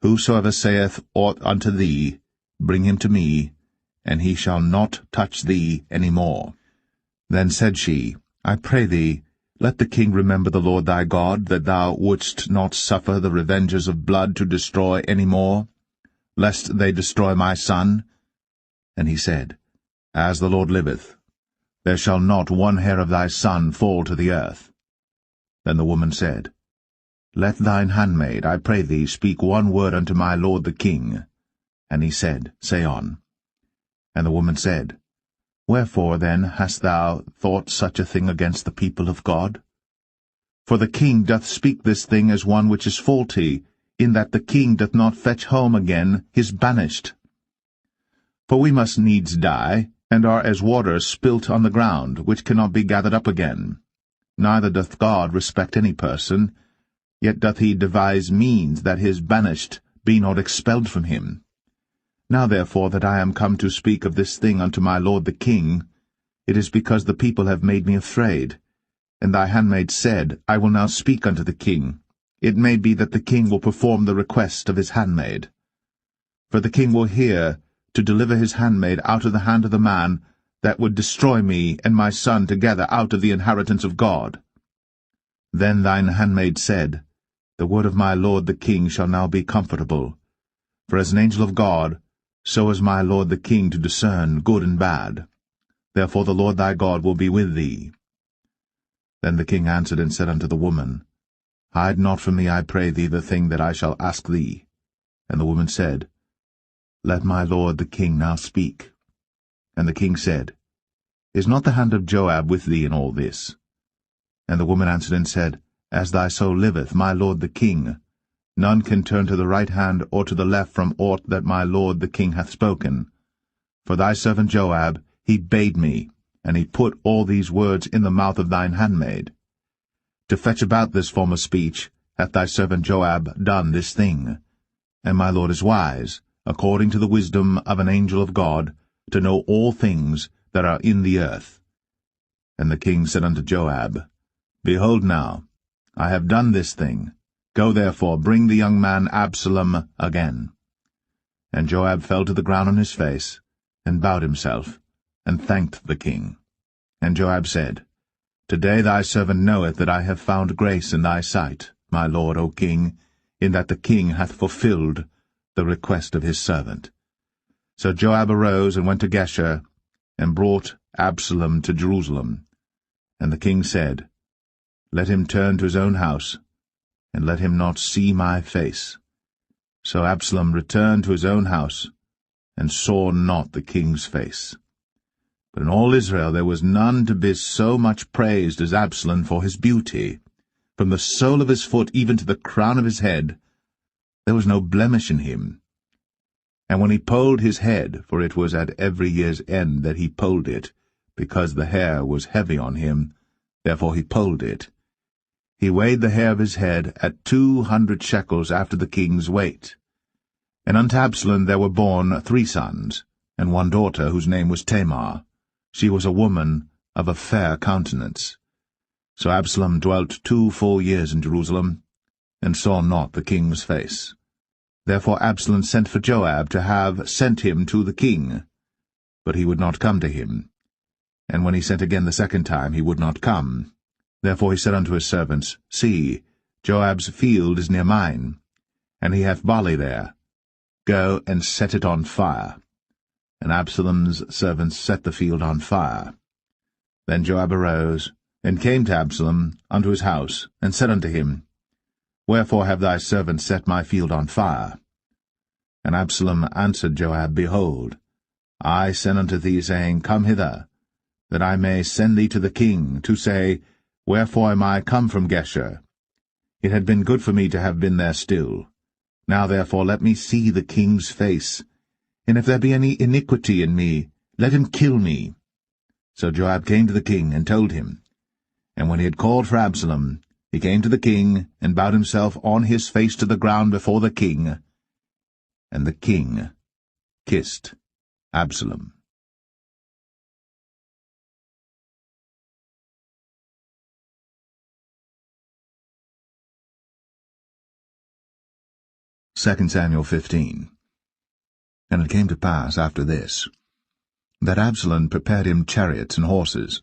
Whosoever saith aught unto thee, bring him to me, and he shall not touch thee any more. Then said she, I pray thee, let the king remember the Lord thy God, that thou wouldst not suffer the revengers of blood to destroy any more, lest they destroy my son. And he said, As the Lord liveth, there shall not one hair of thy son fall to the earth. Then the woman said, Let thine handmaid, I pray thee, speak one word unto my lord the king. And he said, Say on. And the woman said, Wherefore then hast thou thought such a thing against the people of God? For the king doth speak this thing as one which is faulty, in that the king doth not fetch home again his banished. For we must needs die, and are as water spilt on the ground, which cannot be gathered up again. Neither doth God respect any person, yet doth he devise means that his banished be not expelled from him. Now therefore that I am come to speak of this thing unto my lord the king, it is because the people have made me afraid. And thy handmaid said, I will now speak unto the king. It may be that the king will perform the request of his handmaid. For the king will hear to deliver his handmaid out of the hand of the man that would destroy me and my son together out of the inheritance of God. Then thine handmaid said, The word of my lord the king shall now be comfortable. For as an angel of God, so is my lord the king to discern good and bad. Therefore the Lord thy God will be with thee. Then the king answered and said unto the woman, Hide not from me, I pray thee, the thing that I shall ask thee. And the woman said, Let my lord the king now speak. And the king said, Is not the hand of Joab with thee in all this? And the woman answered and said, As thy soul liveth, my lord the king, none can turn to the right hand or to the left from aught that my lord the king hath spoken. For thy servant Joab, he bade me, and he put all these words in the mouth of thine handmaid. To fetch about this form of speech hath thy servant Joab done this thing. And my lord is wise, according to the wisdom of an angel of God, to know all things that are in the earth. And the king said unto Joab, Behold now, I have done this thing. Go therefore, bring the young man Absalom again. And Joab fell to the ground on his face, and bowed himself, and thanked the king. And Joab said, Today thy servant knoweth that I have found grace in thy sight, my lord, O king, in that the king hath fulfilled the request of his servant. So Joab arose and went to Geshur, and brought Absalom to Jerusalem. And the king said, Let him turn to his own house, and let him not see my face. So Absalom returned to his own house, and saw not the king's face. But in all Israel there was none to be so much praised as Absalom for his beauty. From the sole of his foot even to the crown of his head, there was no blemish in him. And when he polled his head, for it was at every year's end that he polled it, because the hair was heavy on him, therefore he polled it, he weighed the hair of his head at 200 shekels after the king's weight. And unto Absalom there were born 3 sons, and 1 daughter, whose name was Tamar. She was a woman of a fair countenance. So Absalom dwelt 2 full years in Jerusalem, and saw not the king's face. Therefore Absalom sent for Joab to have sent him to the king. But he would not come to him. And when he sent again the 2nd time, he would not come. Therefore he said unto his servants, See, Joab's field is near mine, and he hath barley there. Go and set it on fire. And Absalom's servants set the field on fire. Then Joab arose, and came to Absalom unto his house, and said unto him, Wherefore have thy servants set my field on fire? And Absalom answered Joab, Behold, I sent unto thee, saying, Come hither, that I may send thee to the king, to say, Wherefore am I come from Geshur? It had been good for me to have been there still. Now therefore let me see the king's face, and if there be any iniquity in me, let him kill me. So Joab came to the king, and told him. And when he had called for Absalom, he came to the king, and bowed himself on his face to the ground before the king. And the king kissed Absalom. 2 Samuel 15. And it came to pass after this, that Absalom prepared him chariots and horses,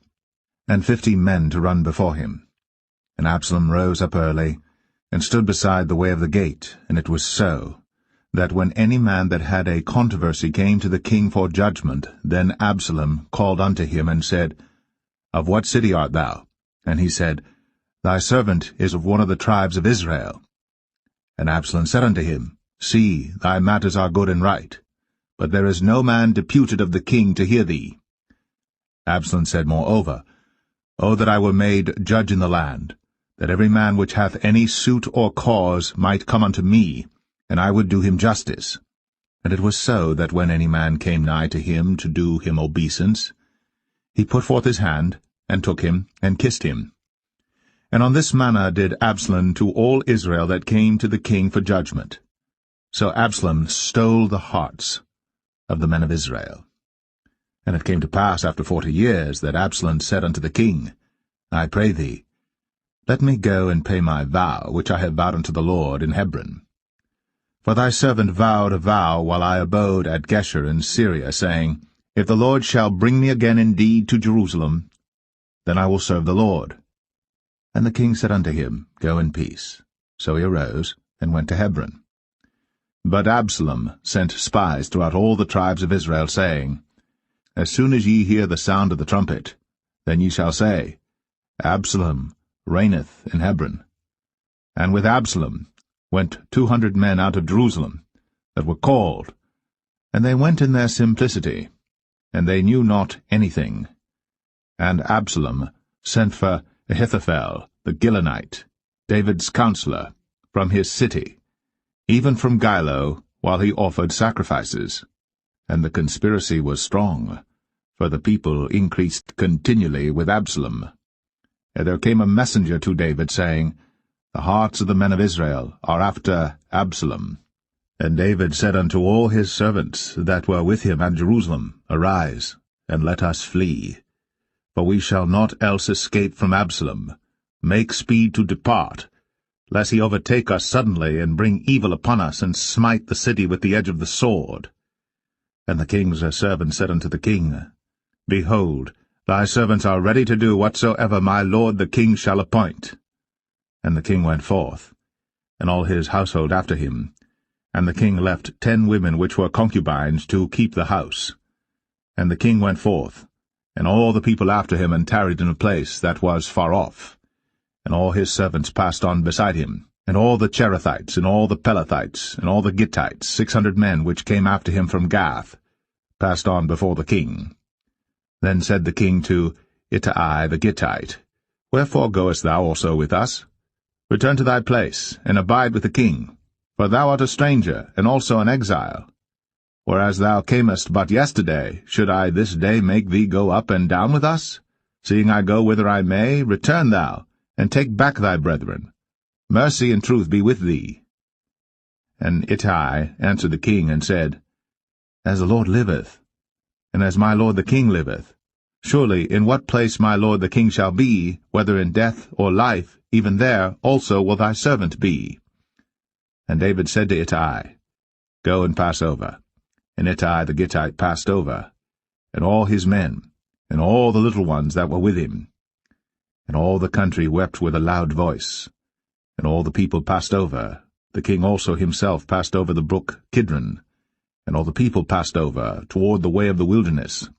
and 50 men to run before him. And Absalom rose up early, and stood beside the way of the gate. And it was so, that when any man that had a controversy came to the king for judgment, then Absalom called unto him, and said, Of what city art thou? And he said, Thy servant is of one of the tribes of Israel. And Absalom said unto him, See, thy matters are good and right, but there is no man deputed of the king to hear thee. Absalom said moreover, O that I were made judge in the land, that every man which hath any suit or cause might come unto me, and I would do him justice. And it was so, that when any man came nigh to him to do him obeisance, he put forth his hand, and took him, and kissed him. And on this manner did Absalom to all Israel that came to the king for judgment. So Absalom stole the hearts of the men of Israel. And it came to pass after 40 years that Absalom said unto the king, I pray thee, let me go and pay my vow, which I have vowed unto the Lord in Hebron. For thy servant vowed a vow while I abode at Geshur in Syria, saying, If the Lord shall bring me again indeed to Jerusalem, then I will serve the Lord. And the king said unto him, Go in peace. So he arose, and went to Hebron. But Absalom sent spies throughout all the tribes of Israel, saying, As soon as ye hear the sound of the trumpet, then ye shall say, Absalom reigneth in Hebron. And with Absalom went 200 men out of Jerusalem, that were called, and they went in their simplicity, and they knew not anything. And Absalom sent for Ahithophel the Gilonite, David's counselor, from his city, even from Gilo, while he offered sacrifices. And the conspiracy was strong, for the people increased continually with Absalom. And there came a messenger to David, saying, The hearts of the men of Israel are after Absalom. And David said unto all his servants that were with him at Jerusalem, Arise, and let us flee. For we shall not else escape from Absalom. Make speed to depart, lest he overtake us suddenly, and bring evil upon us, and smite the city with the edge of the sword. And the king's servant said unto the king, Behold, thy servants are ready to do whatsoever my lord the king shall appoint. And the king went forth, and all his household after him. And the king left 10 women which were concubines to keep the house. And the king went forth, and all the people after him, and tarried in a place that was far off. And all his servants passed on beside him, and all the Cherethites, and all the Pelethites, and all the Gittites, 600 men which came after him from Gath, passed on before the king. Then said the king to Ittai the Gittite, Wherefore goest thou also with us? Return to thy place, and abide with the king, for thou art a stranger, and also an exile. Whereas thou camest but yesterday, should I this day make thee go up and down with us? Seeing I go whither I may, return thou, and take back thy brethren. Mercy and truth be with thee. And Ittai answered the king, and said, As the Lord liveth, and as my lord the king liveth, surely in what place my lord the king shall be, whether in death or life, even there also will thy servant be. And David said to Ittai, Go and pass over. And Ittai the Gittite passed over, and all his men, and all the little ones that were with him. And all the country wept with a loud voice. And all the people passed over. The king also himself passed over the brook Kidron. And all the people passed over toward the way of the wilderness.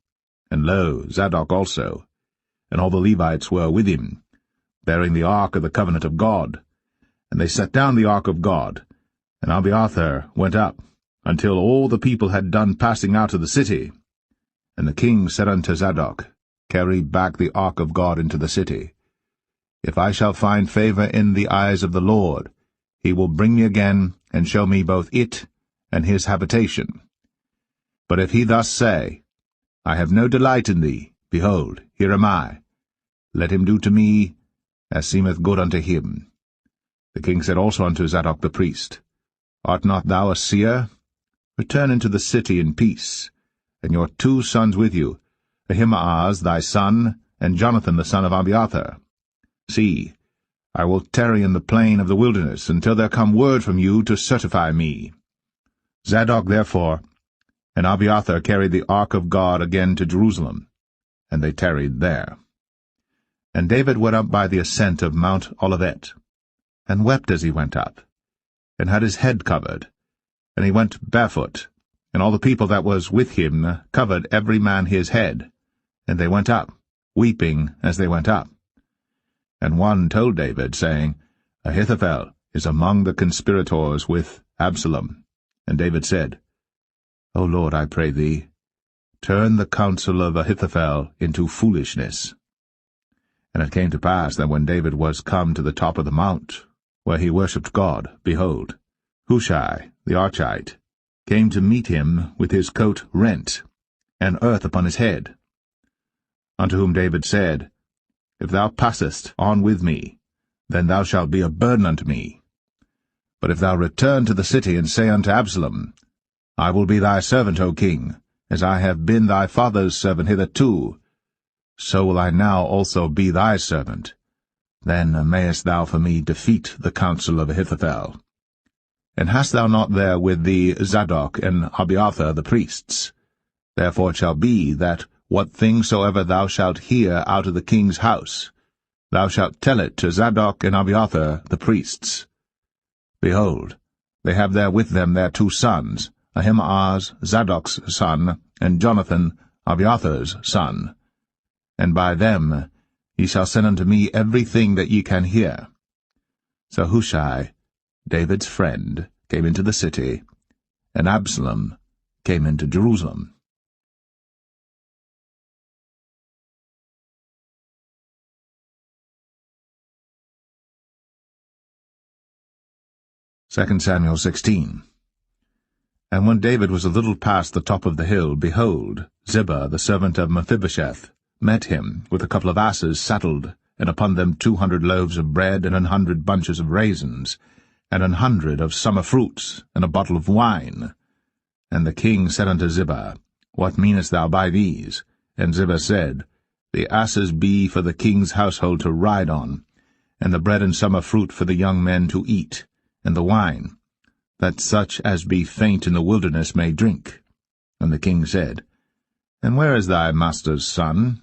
And lo, Zadok also. And all the Levites were with him, bearing the ark of the covenant of God. And they set down the ark of God. And Abiathar went up, until all the people had done passing out of the city. And the king said unto Zadok, Carry back the ark of God into the city. If I shall find favor in the eyes of the Lord, he will bring me again, and show me both it and his habitation. But if he thus say, I have no delight in thee, behold, here am I. Let him do to me as seemeth good unto him. The king said also unto Zadok the priest, Art not thou a seer? Return into the city in peace, and your 2 sons with you, Ahimaaz thy son, and Jonathan the son of Abiathar. See, I will tarry in the plain of the wilderness until there come word from you to certify me. Zadok therefore and Abiathar carried the ark of God again to Jerusalem, and they tarried there. And David went up by the ascent of Mount Olivet, and wept as he went up, and had his head covered, and he went barefoot, and all the people that was with him covered every man his head, and they went up, weeping as they went up. And one told David, saying, Ahithophel is among the conspirators with Absalom. And David said, O Lord, I pray thee, turn the counsel of Ahithophel into foolishness. And it came to pass that when David was come to the top of the mount, where he worshipped God, behold, Hushai the Archite came to meet him with his coat rent, and earth upon his head. Unto whom David said, If thou passest on with me, then thou shalt be a burden unto me. But if thou return to the city, and say unto Absalom, I will be thy servant, O king, as I have been thy father's servant hitherto, so will I now also be thy servant. Then mayest thou for me defeat the counsel of Ahithophel. And hast thou not there with thee Zadok and Abiathar the priests? Therefore it shall be that what thing soever thou shalt hear out of the king's house, thou shalt tell it to Zadok and Abiathar the priests. Behold, they have there with them their 2 sons, Ahimaaz Zadok's son, and Jonathan Abiathar's son. And by them ye shall send unto me everything that ye can hear. So Hushai, David's friend, came into the city, and Absalom came into Jerusalem. 2 Samuel 16. And when David was a little past the top of the hill, behold, Ziba, the servant of Mephibosheth, met him with a couple of asses saddled, and upon them 200 loaves of bread, and 100 bunches of raisins, and 100 of summer fruits, and a bottle of wine. And the king said unto Ziba, What meanest thou by these? And Ziba said, The asses be for the king's household to ride on, and the bread and summer fruit for the young men to eat, and the wine, that such as be faint in the wilderness may drink. And the king said, And where is thy master's son?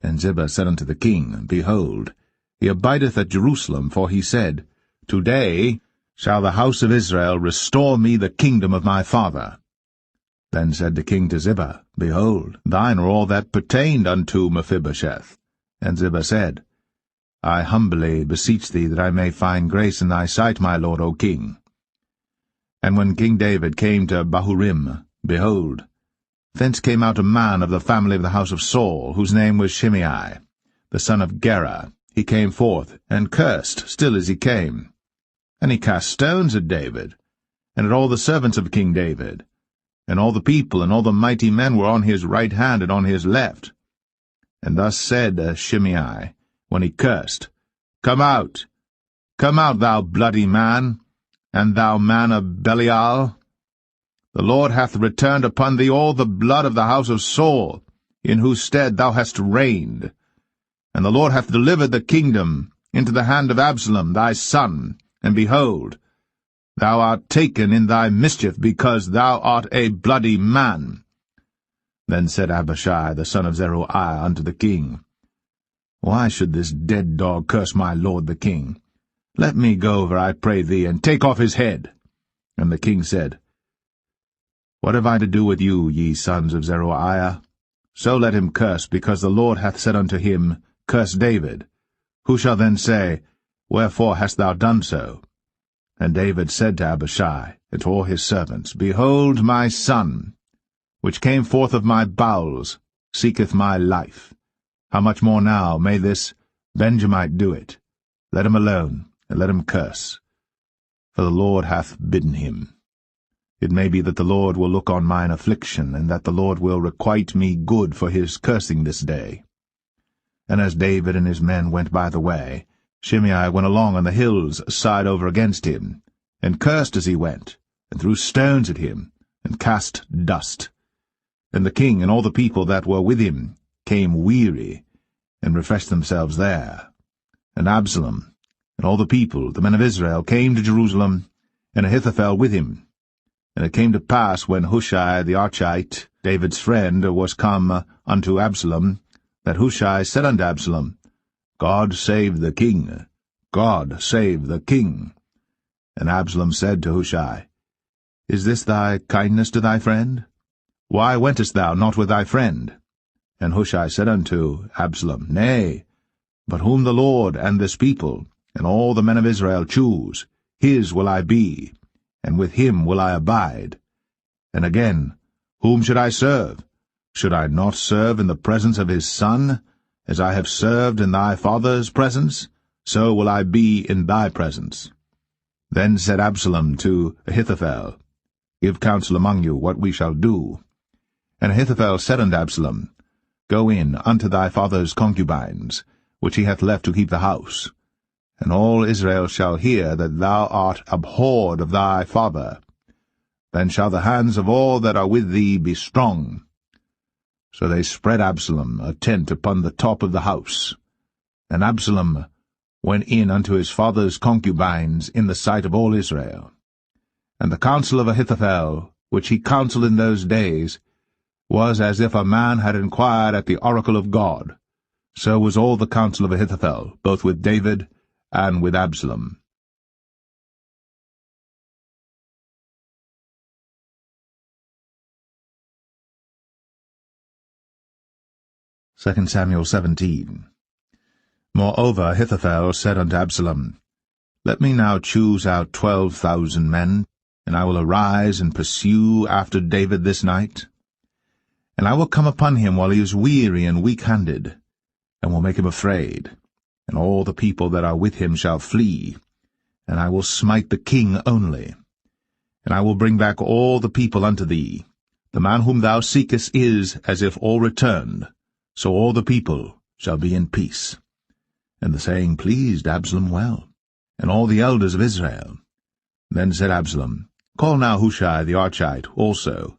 And Ziba said unto the king, Behold, he abideth at Jerusalem, for he said, Today shall the house of Israel restore me the kingdom of my father. Then said the king to Ziba, Behold, thine are all that pertained unto Mephibosheth. And Ziba said, I humbly beseech thee that I may find grace in thy sight, my lord, O king. And when King David came to Bahurim, behold, thence came out a man of the family of the house of Saul, whose name was Shimei, the son of Gera. He came forth, and cursed still as he came. And he cast stones at David, and at all the servants of King David. And all the people and all the mighty men were on his right hand and on his left. And thus said Shimei, when he cursed, come out, thou bloody man, and thou man of Belial. The Lord hath returned upon thee all the blood of the house of Saul, in whose stead thou hast reigned. And the Lord hath delivered the kingdom into the hand of Absalom thy son, and behold, thou art taken in thy mischief, because thou art a bloody man. Then said Abishai the son of Zeruiah unto the king, Why should this dead dog curse my lord the king? Let me go over, I pray thee, and take off his head. And the king said, What have I to do with you, ye sons of Zeruiah? So let him curse, because the Lord hath said unto him, Curse David. Who shall then say, Wherefore hast thou done so? And David said to Abishai and to all his servants, Behold, my son, which came forth of my bowels, seeketh my life. How much more now may this Benjamite do it? Let him alone, and let him curse. For the Lord hath bidden him. It may be that the Lord will look on mine affliction, and that the Lord will requite me good for his cursing this day. And as David and his men went by the way, Shimei went along on the hills side over against him, and cursed as he went, and threw stones at him, and cast dust. And the king and all the people that were with him came weary, and refreshed themselves there. And Absalom and all the people, the men of Israel, came to Jerusalem, and Ahithophel with him. And it came to pass, when Hushai the Archite, David's friend, was come unto Absalom, that Hushai said unto Absalom, God save the king, God save the king. And Absalom said to Hushai, Is this thy kindness to thy friend? Why wentest thou not with thy friend? And Hushai said unto Absalom, Nay, but whom the Lord and this people, and all the men of Israel choose, his will I be, and with him will I abide. And again, whom should I serve? Should I not serve in the presence of his son? As I have served in thy father's presence, so will I be in thy presence. Then said Absalom to Ahithophel, Give counsel among you what we shall do. And Ahithophel said unto Absalom, Go in unto thy father's concubines, which he hath left to keep the house. And all Israel shall hear that thou art abhorred of thy father. Then shall the hands of all that are with thee be strong. So they spread Absalom a tent upon the top of the house. And Absalom went in unto his father's concubines in the sight of all Israel. And the counsel of Ahithophel, which he counselled in those days, was as if a man had inquired at the oracle of God. So was all the counsel of Ahithophel, both with David and with Absalom. 2 Samuel 17. Moreover Ahithophel said unto Absalom, Let me now choose out 12,000 men, and I will arise and pursue after David this night. And I will come upon him while he is weary and weak-handed, and will make him afraid, and all the people that are with him shall flee, and I will smite the king only. And I will bring back all the people unto thee. The man whom thou seekest is as if all returned, so all the people shall be in peace. And the saying pleased Absalom well, and all the elders of Israel. Then said Absalom, Call now Hushai the Archite also,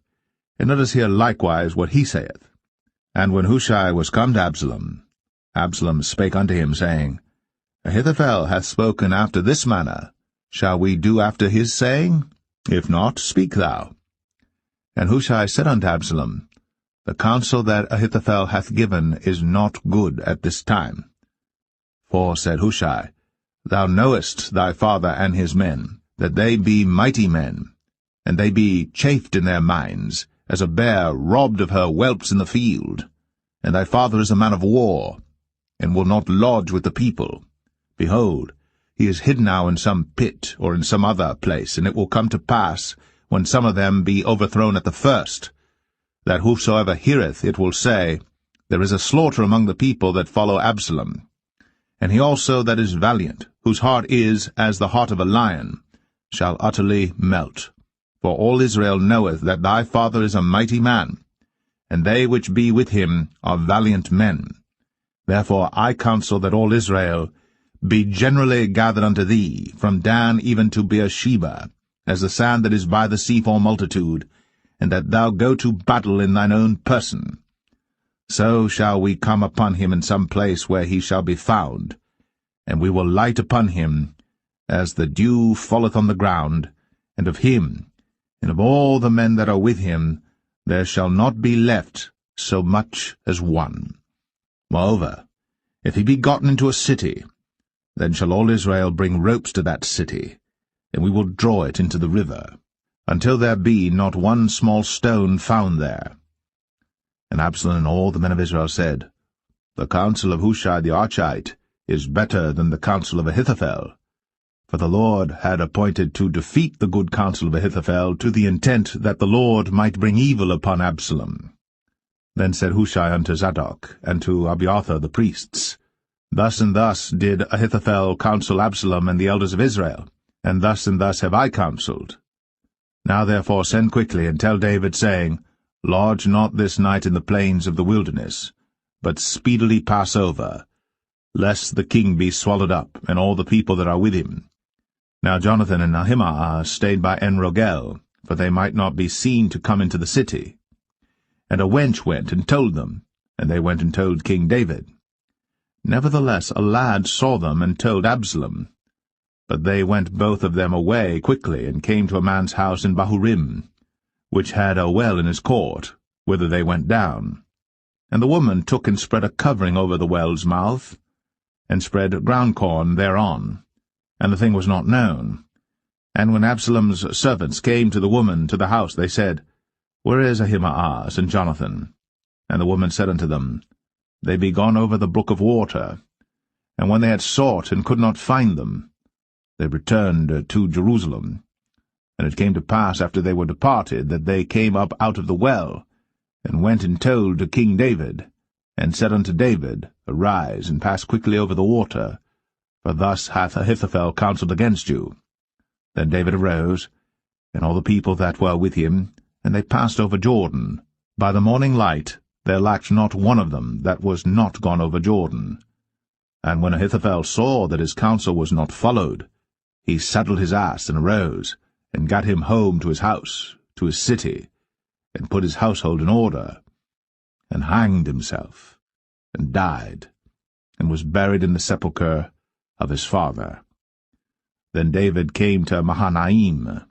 and let us hear likewise what he saith. And when Hushai was come to Absalom, Absalom spake unto him, saying, Ahithophel hath spoken after this manner. Shall we do after his saying? If not, speak thou. And Hushai said unto Absalom, The counsel that Ahithophel hath given is not good at this time. For, said Hushai, Thou knowest thy father and his men, that they be mighty men, and they be chafed in their minds, as a bear robbed of her whelps in the field. And thy father is a man of war, and will not lodge with the people. Behold, he is hid now in some pit, or in some other place, and it will come to pass, when some of them be overthrown at the first, that whosoever heareth it will say, There is a slaughter among the people that follow Absalom. And he also that is valiant, whose heart is as the heart of a lion, shall utterly melt. For all Israel knoweth that thy father is a mighty man, and they which be with him are valiant men. Therefore I counsel that all Israel be generally gathered unto thee, from Dan even to Beersheba, as the sand that is by the sea for multitude, and that thou go to battle in thine own person. So shall we come upon him in some place where he shall be found, and we will light upon him, as the dew falleth on the ground, and of him, and of all the men that are with him, there shall not be left so much as one. Moreover, if he be gotten into a city, then shall all Israel bring ropes to that city, and we will draw it into the river, until there be not one small stone found there. And Absalom and all the men of Israel said, The counsel of Hushai the Archite is better than the counsel of Ahithophel. For the Lord had appointed to defeat the good counsel of Ahithophel, to the intent that the Lord might bring evil upon Absalom. Then said Hushai unto Zadok, and to Abiathar the priests, Thus and thus did Ahithophel counsel Absalom and the elders of Israel, and thus have I counselled. Now therefore send quickly, and tell David, saying, Lodge not this night in the plains of the wilderness, but speedily pass over, lest the king be swallowed up, and all the people that are with him. Now Jonathan and Ahimaaz stayed by En-rogel, for they might not be seen to come into the city. And a wench went and told them, and they went and told King David. Nevertheless a lad saw them and told Absalom. But they went both of them away quickly, and came to a man's house in Bahurim, which had a well in his court, whither they went down. And the woman took and spread a covering over the well's mouth, and spread ground corn thereon, and the thing was not known. And when Absalom's servants came to the woman to the house, they said, Where is Ahimaaz and Jonathan? And the woman said unto them, They be gone over the brook of water. And when they had sought and could not find them, they returned to Jerusalem. And it came to pass after they were departed, that they came up out of the well, and went and told to King David, and said unto David, Arise, and pass quickly over the water, for thus hath Ahithophel counselled against you. Then David arose, and all the people that were with him, and they passed over Jordan. By the morning light there lacked not one of them that was not gone over Jordan. And when Ahithophel saw that his counsel was not followed, he saddled his ass and arose, and gat him home to his house, to his city, and put his household in order, and hanged himself, and died, and was buried in the sepulchre of his father. Then David came to Mahanaim,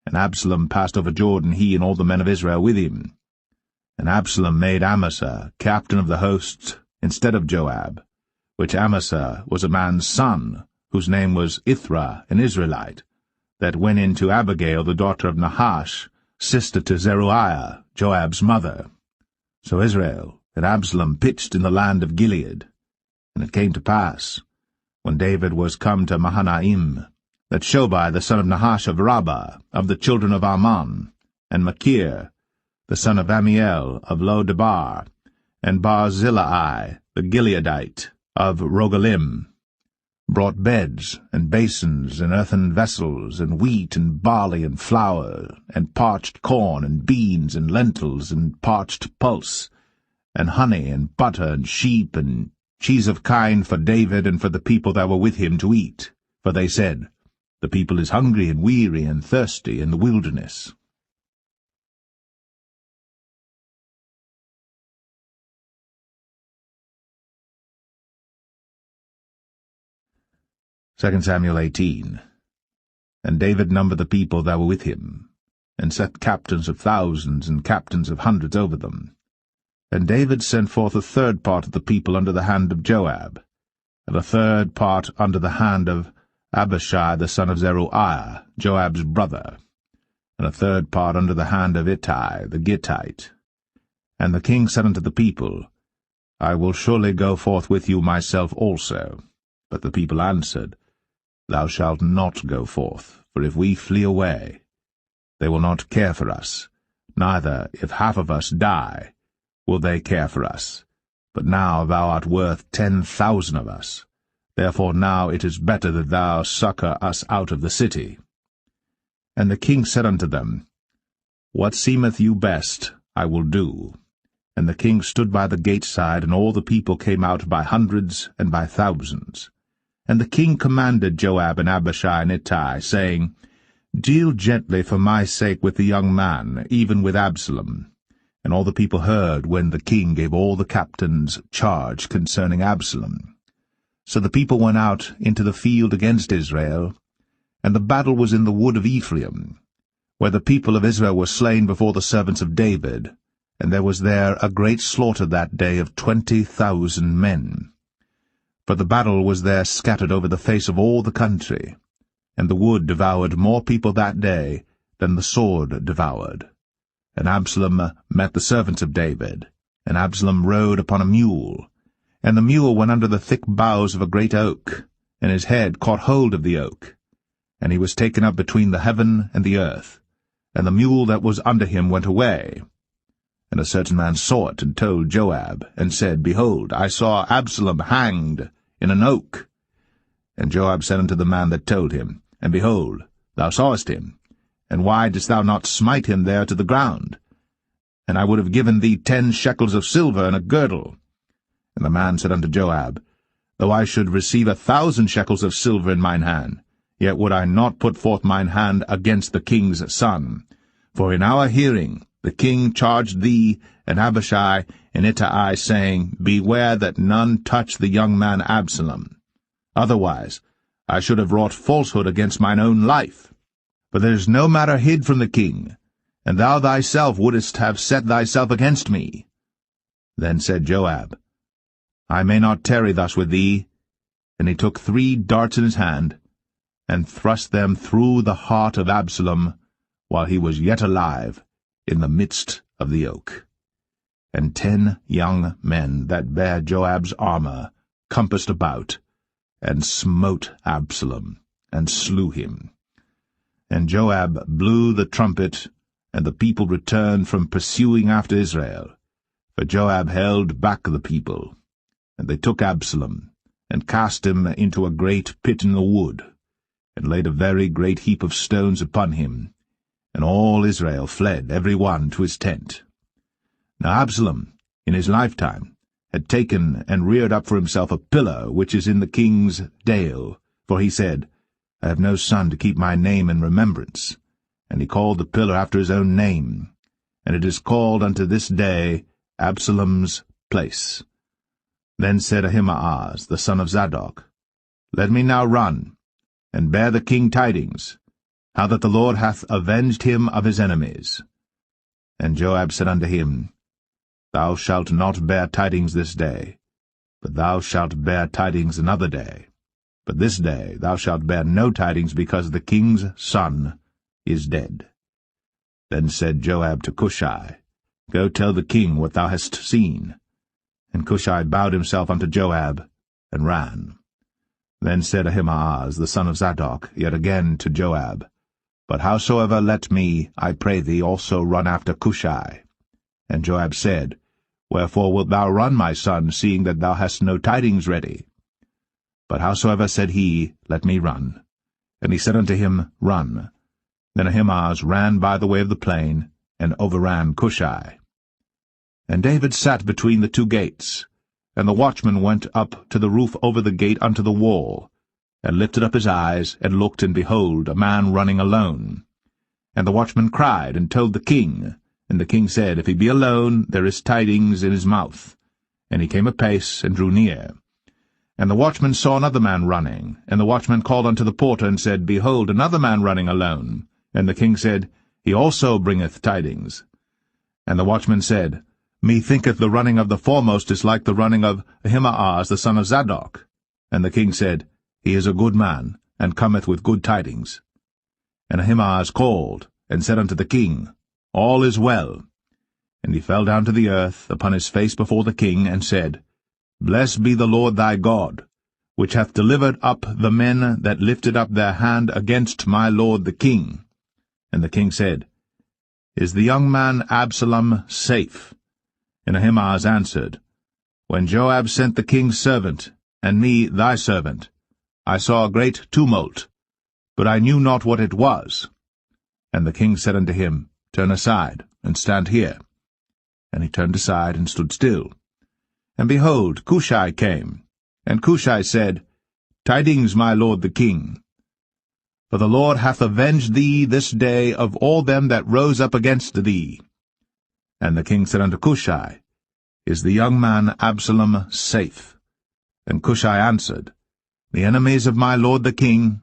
and Absalom passed over Jordan, he and all the men of Israel with him. And Absalom made Amasa captain of the host instead of Joab, which Amasa was a man's son, whose name was Ithra, an Israelite, that went in to Abigail the daughter of Nahash, sister to Zeruiah, Joab's mother. So Israel and Absalom pitched in the land of Gilead. And it came to pass, when David was come to Mahanaim, that Shobai the son of Nahash of Rabbah, of the children of Ammon, and Machir, the son of Amiel of Lo-debar, and Barzillai the Gileadite of Rogelim, brought beds, and basins, and earthen vessels, and wheat, and barley, and flour, and parched corn, and beans, and lentils, and parched pulse, and honey, and butter, and sheep, and cheese of kine for David and for the people that were with him to eat. For they said, The people is hungry and weary and thirsty in the wilderness. 2 Samuel 18. And David numbered the people that were with him, and set captains of thousands and captains of hundreds over them. And David sent forth a third part of the people under the hand of Joab, and a third part under the hand of Abishai the son of Zeruiah, Joab's brother, and a third part under the hand of Ittai the Gittite. And the king said unto the people, I will surely go forth with you myself also. But the people answered, Thou shalt not go forth, for if we flee away, they will not care for us, neither, if half of us die, will they care for us. But now thou art worth 10,000 of us. Therefore now it is better that thou succour us out of the city. And the king said unto them, What seemeth you best, I will do. And the king stood by the gate side, and all the people came out by hundreds and by thousands. And the king commanded Joab and Abishai and Ittai, saying, Deal gently for my sake with the young man, even with Absalom. And all the people heard when the king gave all the captains charge concerning Absalom. So the people went out into the field against Israel, and the battle was in the wood of Ephraim, where the people of Israel were slain before the servants of David, and there was there a great slaughter that day of 20,000 men. For the battle was there scattered over the face of all the country, and the wood devoured more people that day than the sword devoured. And Absalom met the servants of David, and Absalom rode upon a mule, and the mule went under the thick boughs of a great oak, and his head caught hold of the oak, and he was taken up between the heaven and the earth, and the mule that was under him went away. And a certain man saw it, and told Joab, and said, Behold, I saw Absalom hanged in an oak. And Joab said unto the man that told him, And behold, thou sawest him, and why didst thou not smite him there to the ground? And I would have given thee 10 shekels of silver and a girdle. And the man said unto Joab, Though I should receive 1,000 shekels of silver in mine hand, yet would I not put forth mine hand against the king's son. For in our hearing the king charged thee and Abishai and Ittai, saying, Beware that none touch the young man Absalom. Otherwise I should have wrought falsehood against mine own life. For there is no matter hid from the king, and thou thyself wouldest have set thyself against me. Then said Joab, I may not tarry thus with thee. And he took 3 darts in his hand, and thrust them through the heart of Absalom, while he was yet alive, in the midst of the oak. And 10 young men that bare Joab's armor compassed about, and smote Absalom, and slew him. And Joab blew the trumpet, and the people returned from pursuing after Israel. For Joab held back the people. And they took Absalom, and cast him into a great pit in the wood, and laid a very great heap of stones upon him. And all Israel fled, every one to his tent. Now Absalom, in his lifetime, had taken and reared up for himself a pillar which is in the king's dale, for he said, I have no son to keep my name in remembrance. And he called the pillar after his own name, and it is called unto this day Absalom's place. Then said Ahimaaz, the son of Zadok, Let me now run, and bear the king tidings, how that the Lord hath avenged him of his enemies. And Joab said unto him, Thou shalt not bear tidings this day, but thou shalt bear tidings another day. But this day thou shalt bear no tidings, because the king's son is dead. Then said Joab to Cushai, Go tell the king what thou hast seen. And Cushai bowed himself unto Joab, and ran. Then said Ahimaaz, the son of Zadok, yet again to Joab, But howsoever let me, I pray thee, also run after Cushai. And Joab said, Wherefore wilt thou run, my son, seeing that thou hast no tidings ready? But howsoever said he, Let me run. And he said unto him, Run. Then Ahimaaz ran by the way of the plain, and overran Cushai. And David sat between the 2 gates, and the watchman went up to the roof over the gate unto the wall, and lifted up his eyes, and looked, and behold, a man running alone. And the watchman cried, and told the king. And the king said, If he be alone, there is tidings in his mouth. And he came apace, and drew near. And the watchman saw another man running. And the watchman called unto the porter, and said, Behold, another man running alone. And the king said, He also bringeth tidings. And the watchman said, Methinketh the running of the foremost is like the running of Ahimaaz the son of Zadok. And the king said, He is a good man, and cometh with good tidings. And Ahimaaz called, and said unto the king, All is well. And he fell down to the earth upon his face before the king, and said, Blessed be the Lord thy God, which hath delivered up the men that lifted up their hand against my lord the king. And the king said, Is the young man Absalom safe? And Ahimaaz answered, When Joab sent the king's servant, and me thy servant, I saw a great tumult, but I knew not what it was. And the king said unto him, Turn aside, and stand here. And he turned aside, and stood still. And behold, Cushai came. And Cushai said, Tidings, my lord the king. For the Lord hath avenged thee this day of all them that rose up against thee. And the king said unto Cushai, Is the young man Absalom safe? And Cushai answered, The enemies of my lord the king,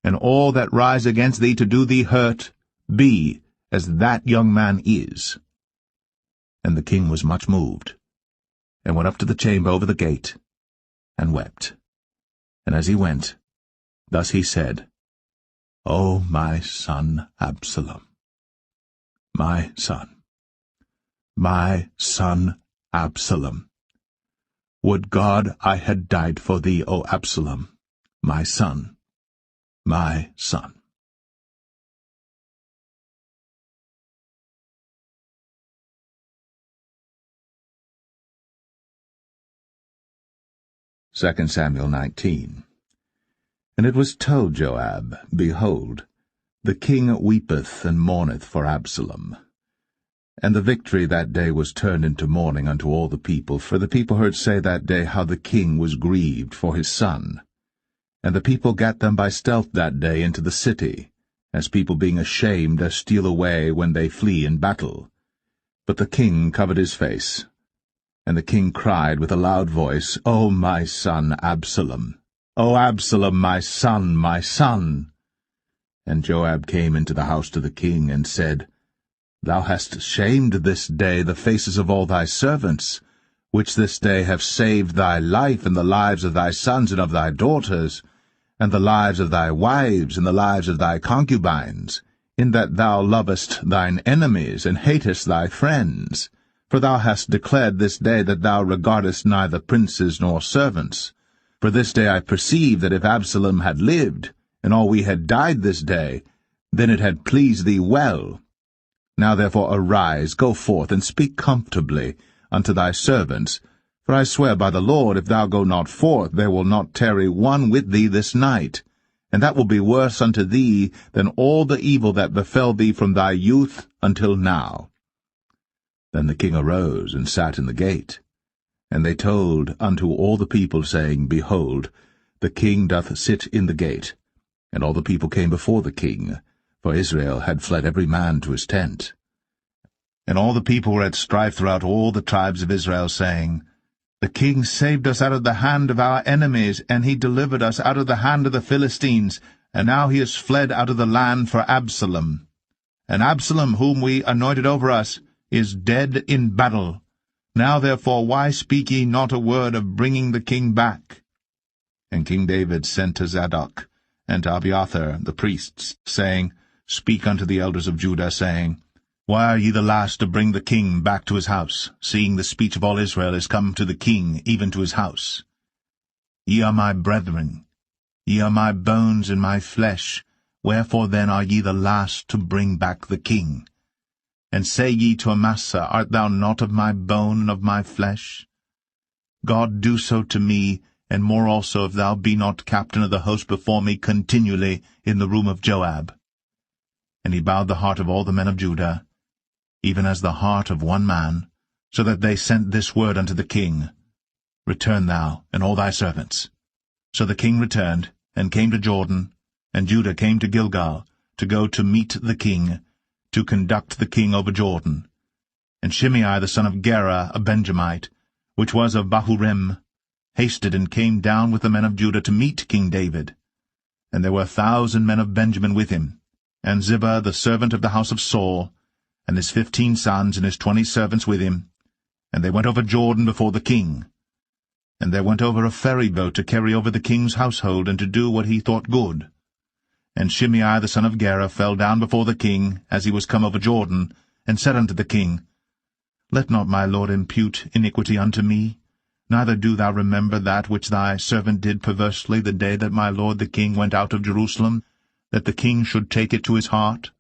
and all that rise against thee to do thee hurt, be as that young man is. And the king was much moved, and went up to the chamber over the gate, and wept. And as he went, thus he said, O my son Absalom, my son Absalom, would God I had died for thee, O Absalom, my son, my son. 2 Samuel 19. And it was told Joab, Behold, the king weepeth and mourneth for Absalom. And the victory that day was turned into mourning unto all the people, for the people heard say that day how the king was grieved for his son. And the people gat them by stealth that day into the city, as people being ashamed steal away when they flee in battle. But the king covered his face. And the king cried with a loud voice, O my son Absalom! O Absalom, my son, my son! And Joab came into the house to the king, and said, Thou hast shamed this day the faces of all thy servants, which this day have saved thy life and the lives of thy sons and of thy daughters, and the lives of thy wives and the lives of thy concubines, in that thou lovest thine enemies and hatest thy friends. For thou hast declared this day that thou regardest neither princes nor servants. For this day I perceive that if Absalom had lived, and all we had died this day, then it had pleased thee well. Now therefore arise, go forth, and speak comfortably unto thy servants. For I swear by the Lord, if thou go not forth, there will not tarry one with thee this night. And that will be worse unto thee than all the evil that befell thee from thy youth until now. Then the king arose and sat in the gate. And they told unto all the people, saying, Behold, the king doth sit in the gate. And all the people came before the king, for Israel had fled every man to his tent. And all the people were at strife throughout all the tribes of Israel, saying, The king saved us out of the hand of our enemies, and he delivered us out of the hand of the Philistines, and now he is fled out of the land for Absalom. And Absalom, whom we anointed over us, is dead in battle. Now therefore why speak ye not a word of bringing the king back? And King David sent to Zadok and to Abiathar the priests, saying, Speak unto the elders of Judah, saying, Why are ye the last to bring the king back to his house, seeing the speech of all Israel is come to the king, even to his house? Ye are my brethren, ye are my bones and my flesh, wherefore then are ye the last to bring back the king? And say ye to Amasa, Art thou not of my bone and of my flesh? God do so to me, and more also, if thou be not captain of the host before me continually in the room of Joab. And he bowed the heart of all the men of Judah, even as the heart of one man, so that they sent this word unto the king, Return thou, and all thy servants. So the king returned, and came to Jordan, and Judah came to Gilgal, to go to meet the king, to conduct the king over Jordan. And Shimei the son of Gera, a Benjamite, which was of Bahurim, hasted and came down with the men of Judah to meet King David. And there were 1,000 men of Benjamin with him, and Ziba the servant of the house of Saul, and his 15 sons and his 20 servants with him. And they went over Jordan before the king. And there went over a ferry boat to carry over the king's household, and to do what he thought good. And Shimei the son of Gera fell down before the king, as he was come over Jordan, and said unto the king, Let not my lord impute iniquity unto me, neither do thou remember that which thy servant did perversely the day that my lord the king went out of Jerusalem, that the king should take it to his heart.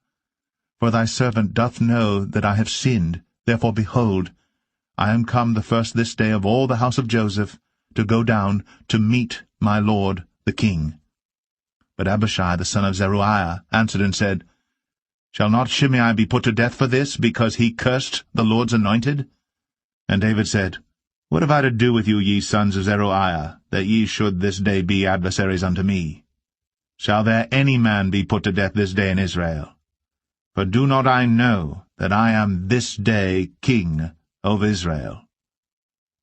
For thy servant doth know that I have sinned, therefore, behold, I am come the first this day of all the house of Joseph, to go down to meet my lord the king. But Abishai the son of Zeruiah answered and said, Shall not Shimei be put to death for this, because he cursed the Lord's anointed? And David said, What have I to do with you, ye sons of Zeruiah, that ye should this day be adversaries unto me? Shall there any man be put to death this day in Israel? For do not I know that I am this day king over Israel?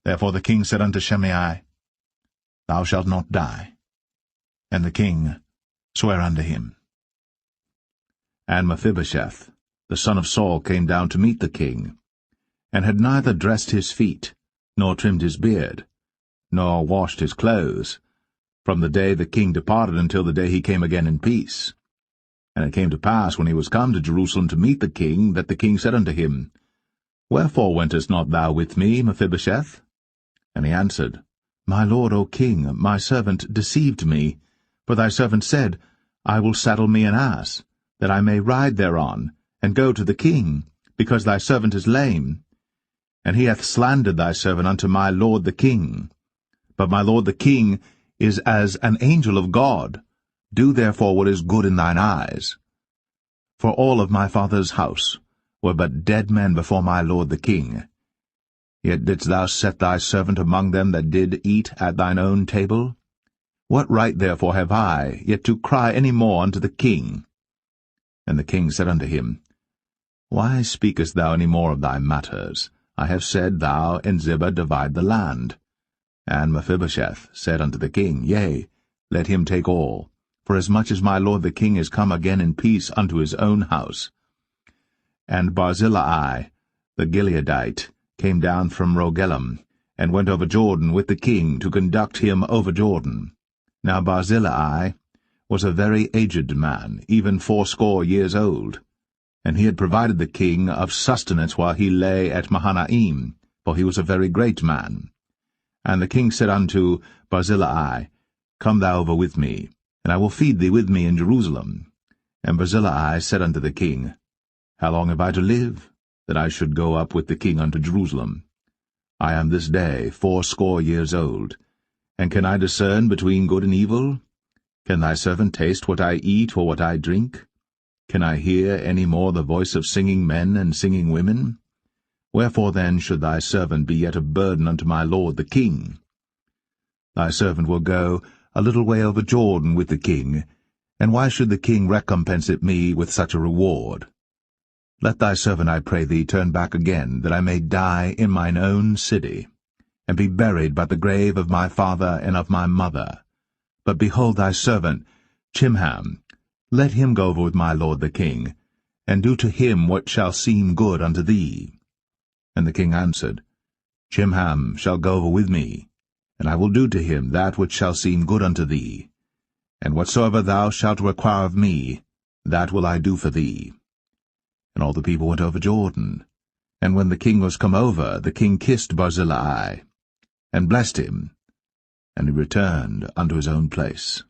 Therefore the king said unto Shimei, Thou shalt not die. And the king sware unto him. And Mephibosheth, the son of Saul, came down to meet the king, and had neither dressed his feet, nor trimmed his beard, nor washed his clothes, from the day the king departed until the day he came again in peace. And it came to pass, when he was come to Jerusalem to meet the king, that the king said unto him, Wherefore wentest not thou with me, Mephibosheth? And he answered, My lord, O king, my servant deceived me. For thy servant said, I will saddle me an ass, that I may ride thereon, and go to the king, because thy servant is lame. And he hath slandered thy servant unto my lord the king. But my lord the king is as an angel of God. Do therefore what is good in thine eyes. For all of my father's house were but dead men before my lord the king. Yet didst thou set thy servant among them that did eat at thine own table? What right therefore have I yet to cry any more unto the king? And the king said unto him, Why speakest thou any more of thy matters? I have said, Thou and Ziba divide the land. And Mephibosheth said unto the king, Yea, let him take all, for as much as my lord the king is come again in peace unto his own house. And Barzillai the Gileadite came down from Rogelim, and went over Jordan with the king to conduct him over Jordan. Now Barzillai was a very aged man, even 80 years old, and he had provided the king of sustenance while he lay at Mahanaim, for he was a very great man. And the king said unto Barzillai, Come thou over with me, and I will feed thee with me in Jerusalem. And Barzillai said unto the king, How long have I to live, that I should go up with the king unto Jerusalem? I am this day 80 years old, and can I discern between good and evil? Can thy servant taste what I eat or what I drink? Can I hear any more the voice of singing men and singing women? Wherefore then should thy servant be yet a burden unto my lord the king? Thy servant will go a little way over Jordan with the king, and why should the king recompense it me with such a reward? Let thy servant, I pray thee, turn back again, that I may die in mine own city, and be buried by the grave of my father and of my mother. But behold thy servant, Chimham, let him go over with my lord the king, and do to him what shall seem good unto thee. And the king answered, Chimham shall go over with me, and I will do to him that which shall seem good unto thee. And whatsoever thou shalt require of me, that will I do for thee. And all the people went over Jordan. And when the king was come over, the king kissed Barzillai, and blessed him, and he returned unto his own place.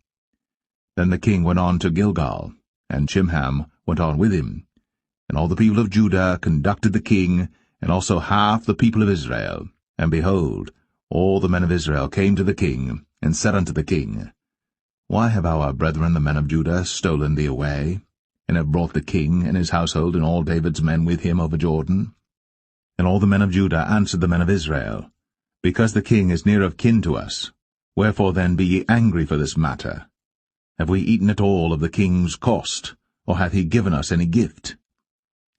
Then the king went on to Gilgal, and Chimham went on with him. And all the people of Judah conducted the king, and also half the people of Israel. And behold, all the men of Israel came to the king, and said unto the king, Why have our brethren the men of Judah stolen thee away, and have brought the king and his household and all David's men with him over Jordan? And all the men of Judah answered the men of Israel, Because the king is near of kin to us, wherefore then be ye angry for this matter? Have we eaten at all of the king's cost, or hath he given us any gift?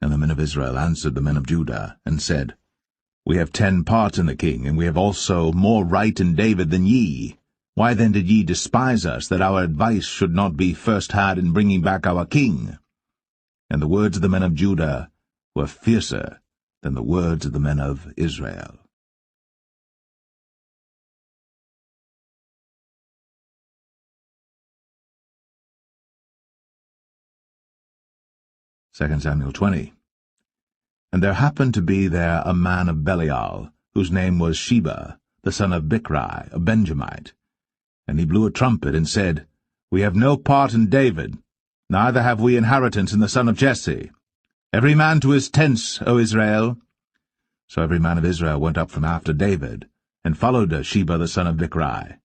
And the men of Israel answered the men of Judah, and said, We have 10 parts in the king, and we have also more right in David than ye. Why then did ye despise us, that our advice should not be first had in bringing back our king? And the words of the men of Judah were fiercer than the words of the men of Israel. 2 Samuel 20. And there happened to be there a man of Belial, whose name was Sheba, the son of Bichri, a Benjamite. And he blew a trumpet, and said, We have no part in David, neither have we inheritance in the son of Jesse. Every man to his tents, O Israel. So every man of Israel went up from after David, and followed Sheba the son of Bichri.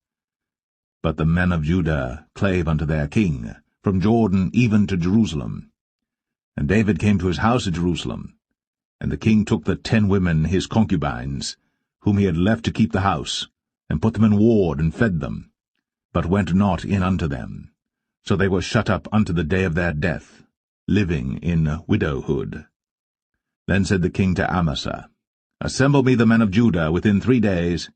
But the men of Judah clave unto their king, from Jordan even to Jerusalem. And David came to his house at Jerusalem. And the king took the 10 women his concubines, whom he had left to keep the house, and put them in ward, and fed them, but went not in unto them. So they were shut up unto the day of their death, living in widowhood. Then said the king to Amasa, Assemble me the men of Judah within 3 days,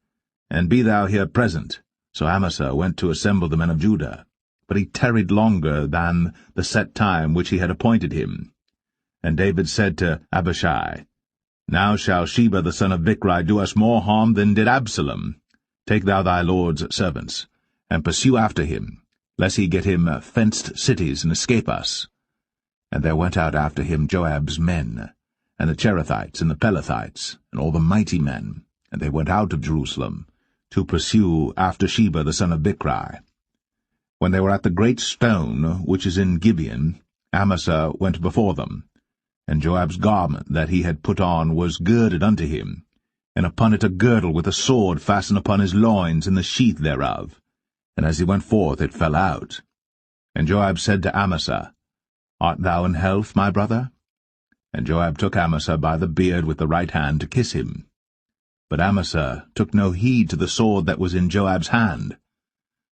and be thou here present. So Amasa went to assemble the men of Judah, but he tarried longer than the set time which he had appointed him. And David said to Abishai, Now shall Sheba the son of Bichri do us more harm than did Absalom. Take thou thy lord's servants, and pursue after him, lest he get him fenced cities and escape us. And there went out after him Joab's men, and the Cherethites and the Pelethites, and all the mighty men, and they went out of Jerusalem, to pursue after Sheba the son of Bichri. When they were at the great stone which is in Gibeon, Amasa went before them, and Joab's garment that he had put on was girded unto him, and upon it a girdle with a sword fastened upon his loins in the sheath thereof. And as he went forth it fell out. And Joab said to Amasa, Art thou in health, my brother? And Joab took Amasa by the beard with the right hand to kiss him. But Amasa took no heed to the sword that was in Joab's hand.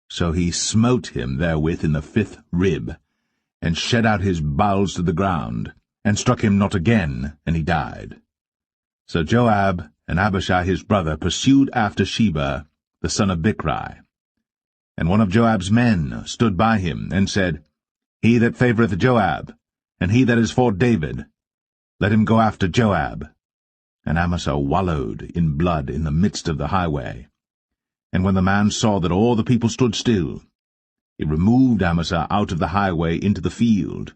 So he smote him therewith in the 5th rib, and shed out his bowels to the ground, and struck him not again, and he died. So Joab and Abishai his brother pursued after Sheba the son of Bichri. And one of Joab's men stood by him, and said, He that favoureth Joab, and he that is for David, let him go after Joab. And Amasa wallowed in blood in the midst of the highway. And when the man saw that all the people stood still, he removed Amasa out of the highway into the field,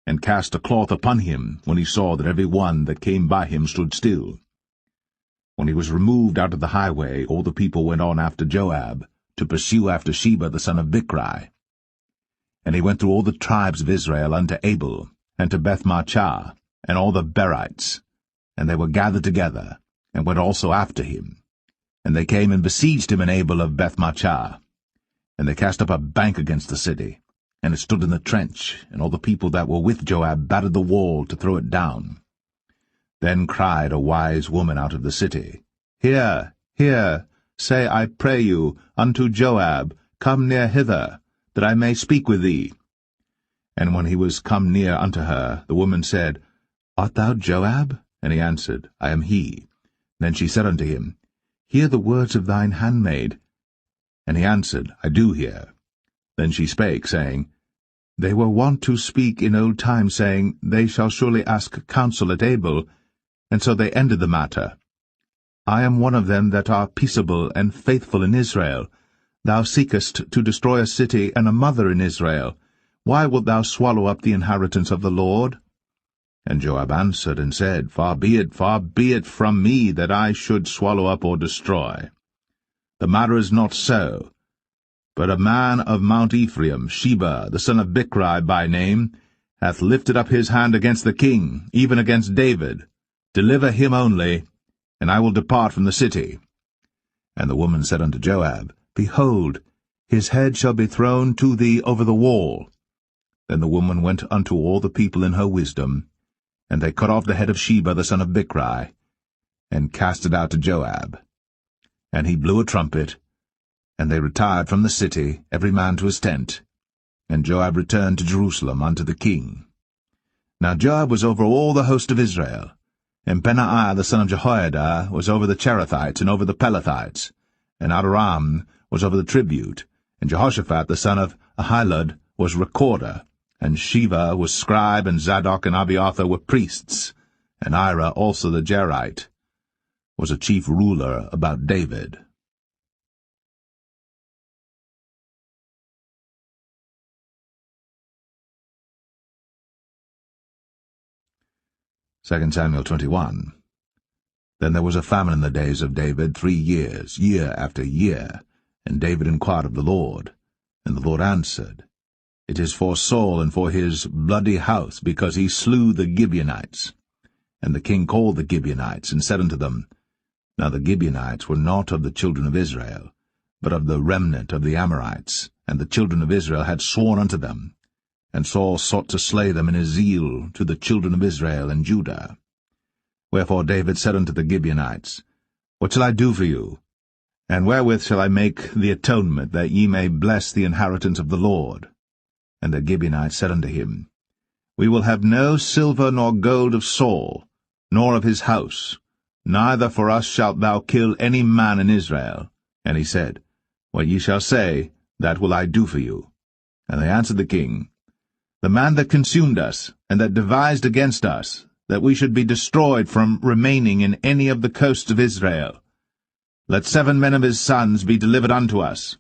and cast a cloth upon him when he saw that every one that came by him stood still. When he was removed out of the highway, all the people went on after Joab, to pursue after Sheba the son of Bichri. And he went through all the tribes of Israel unto Abel, and to Bethmarchah, and all the Berites, and they were gathered together, and went also after him. And they came and besieged him in Abel of Bethmarchah. And they cast up a bank against the city, and it stood in the trench, and all the people that were with Joab battered the wall to throw it down. Then cried a wise woman out of the city, Hear, hear, say, I pray you, unto Joab, Come near hither, that I may speak with thee. And when he was come near unto her, the woman said, Art thou Joab? And he answered, I am he. Then she said unto him, Hear the words of thine handmaid. And he answered, I do hear. Then she spake, saying, They were wont to speak in old time, saying, They shall surely ask counsel at Abel. And so they ended the matter. I am one of them that are peaceable and faithful in Israel. Thou seekest to destroy a city and a mother in Israel. Why wilt thou swallow up the inheritance of the Lord? And Joab answered and said, far be it from me that I should swallow up or destroy. The matter is not so. But a man of Mount Ephraim, Sheba, the son of Bichri by name, hath lifted up his hand against the king, even against David. Deliver him only, and I will depart from the city. And the woman said unto Joab, Behold, his head shall be thrown to thee over the wall. Then the woman went unto all the people in her wisdom, and they cut off the head of Sheba the son of Bichri, and cast it out to Joab. And he blew a trumpet, and they retired from the city, every man to his tent. And Joab returned to Jerusalem unto the king. Now Joab was over all the host of Israel, And Benaiah the son of Jehoiada was over the Cherethites and over the Pelethites, and Adoram was over the tribute, and Jehoshaphat the son of Ahilud was recorder, and Sheva was scribe, and Zadok and Abiathar were priests, and Ira also the Jerite was a chief ruler about David. 2 Samuel 21. Then there was a famine in the days of David 3 years, year after year. And David inquired of the Lord. And the Lord answered, It is for Saul and for his bloody house, because he slew the Gibeonites. And the king called the Gibeonites, and said unto them, Now the Gibeonites were not of the children of Israel, but of the remnant of the Amorites, and the children of Israel had sworn unto them. And Saul sought to slay them in his zeal to the children of Israel and Judah. Wherefore David said unto the Gibeonites, What shall I do for you? And wherewith shall I make the atonement, that ye may bless the inheritance of the Lord? And the Gibeonites said unto him, We will have no silver nor gold of Saul, nor of his house, neither for us shalt thou kill any man in Israel. And he said, What ye shall say, that will I do for you. And they answered the king, The man that consumed us, and that devised against us, that we should be destroyed from remaining in any of the coasts of Israel, let 7 men of his sons be delivered unto us,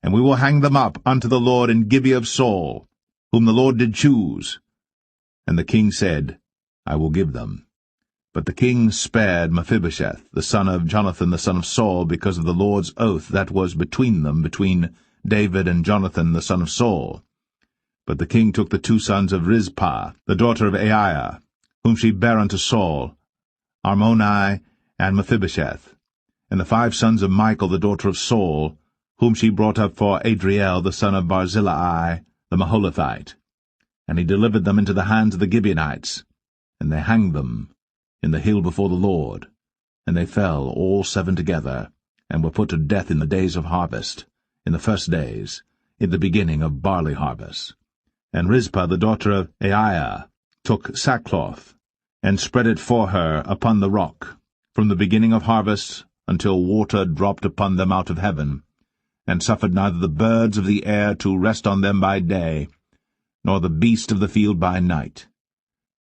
and we will hang them up unto the Lord in Gibeah of Saul, whom the Lord did choose. And the king said, I will give them. But the king spared Mephibosheth, the son of Jonathan the son of Saul, because of the Lord's oath that was between them, between David and Jonathan the son of Saul. But the king took the 2 sons of Rizpah, the daughter of Aiah, whom she bare unto Saul, Armoni and Mephibosheth, and the 5 sons of Michal the daughter of Saul, whom she brought up for Adriel the son of Barzillai the Maholathite. And he delivered them into the hands of the Gibeonites, and they hanged them in the hill before the Lord. And they fell all 7 together, and were put to death in the days of harvest, in the first days, in the beginning of barley harvest. And Rizpah the daughter of Aiah took sackcloth, and spread it for her upon the rock, from the beginning of harvest until water dropped upon them out of heaven, and suffered neither the birds of the air to rest on them by day, nor the beast of the field by night.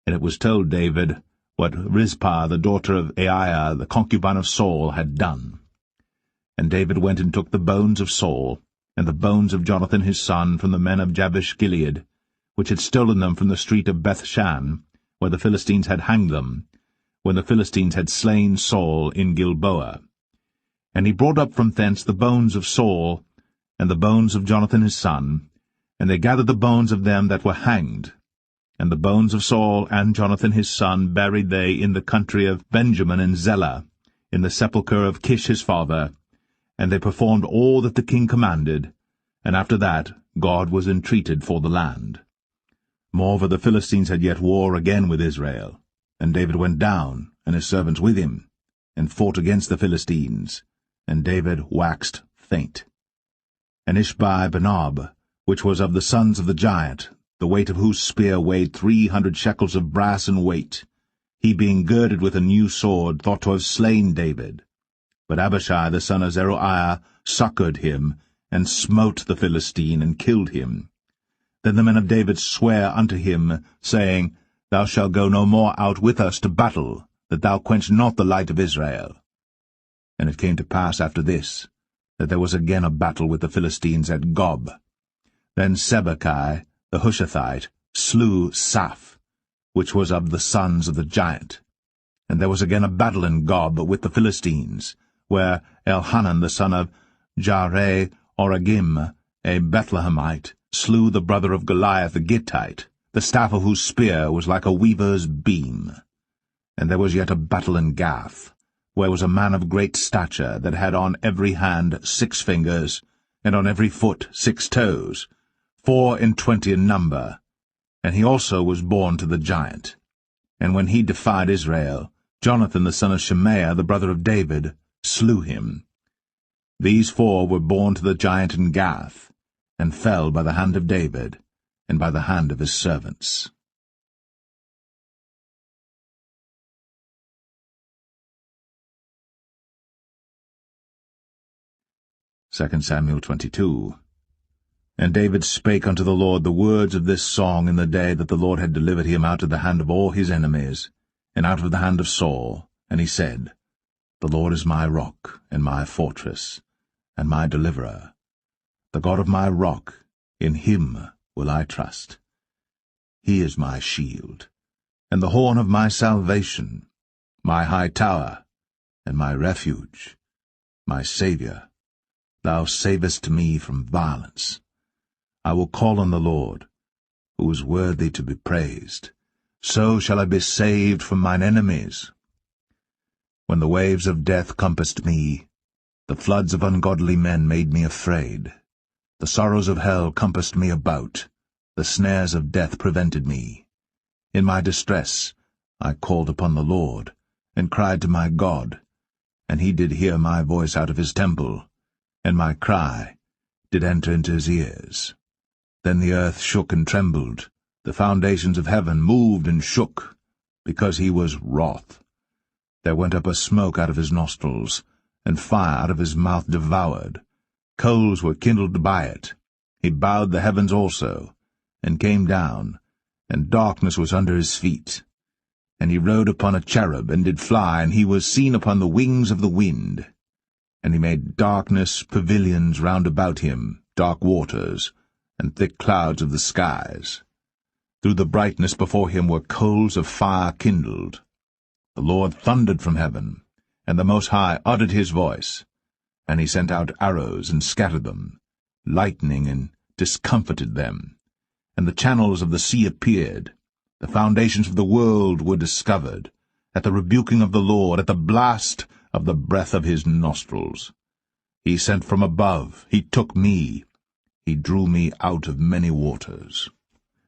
And it was told David what Rizpah the daughter of Aiah, the concubine of Saul, had done. And David went and took the bones of Saul, and the bones of Jonathan his son, from the men of Jabesh-Gilead, which had stolen them from the street of Bethshan, where the Philistines had hanged them, when the Philistines had slain Saul in Gilboa. And he brought up from thence the bones of Saul, and the bones of Jonathan his son, and they gathered the bones of them that were hanged. And the bones of Saul and Jonathan his son buried they in the country of Benjamin in Zelah, in the sepulchre of Kish his father, and they performed all that the king commanded, and after that God was entreated for the land. Moreover, the Philistines had yet war again with Israel, and David went down, and his servants with him, and fought against the Philistines, and David waxed faint. And Ishbi-Benob, which was of the sons of the giant, the weight of whose spear weighed 300 shekels of brass in weight, he being girded with a new sword, thought to have slain David. But Abishai the son of Zeruiah succoured him, and smote the Philistine, and killed him. Then the men of David sware unto him, saying, Thou shalt go no more out with us to battle, that thou quench not the light of Israel. And it came to pass after this, that there was again a battle with the Philistines at Gob. Then Sibbechai the Hushathite slew Saph, which was of the sons of the giant. And there was again a battle in Gob with the Philistines, where Elhanan the son of Jareh-Oragim, a Bethlehemite, slew the brother of Goliath the Gittite, the staff of whose spear was like a weaver's beam. And there was yet a battle in Gath, where was a man of great stature, that had on every hand 6 fingers, and on every foot 6 toes, 24 in number. And he also was born to the giant. And when he defied Israel, Jonathan the son of Shemaiah, the brother of David, slew him. These 4 were born to the giant in Gath, and fell by the hand of David, and by the hand of his servants. 2 Samuel 22. And David spake unto the Lord the words of this song in the day that the Lord had delivered him out of the hand of all his enemies, and out of the hand of Saul. And he said, The Lord is my rock, and my fortress, and my deliverer. The God of my rock, in him will I trust. He is my shield, and the horn of my salvation, my high tower, and my refuge, my Saviour. Thou savest me from violence. I will call on the Lord, who is worthy to be praised. So shall I be saved from mine enemies. When the waves of death compassed me, the floods of ungodly men made me afraid. The sorrows of hell compassed me about, the snares of death prevented me. In my distress I called upon the Lord, and cried to my God, and he did hear my voice out of his temple, and my cry did enter into his ears. Then the earth shook and trembled, the foundations of heaven moved and shook, because he was wroth. There went up a smoke out of his nostrils, and fire out of his mouth devoured. Coals were kindled by it. He bowed the heavens also, and came down, and darkness was under his feet. And he rode upon a cherub, and did fly, and he was seen upon the wings of the wind. And he made darkness pavilions round about him, dark waters, and thick clouds of the skies. Through the brightness before him were coals of fire kindled. The Lord thundered from heaven, and the Most High uttered his voice. And he sent out arrows, and scattered them, lightning, and discomfited them. And the channels of the sea appeared. The foundations of the world were discovered, at the rebuking of the Lord, at the blast of the breath of his nostrils. He sent from above, he took me, he drew me out of many waters.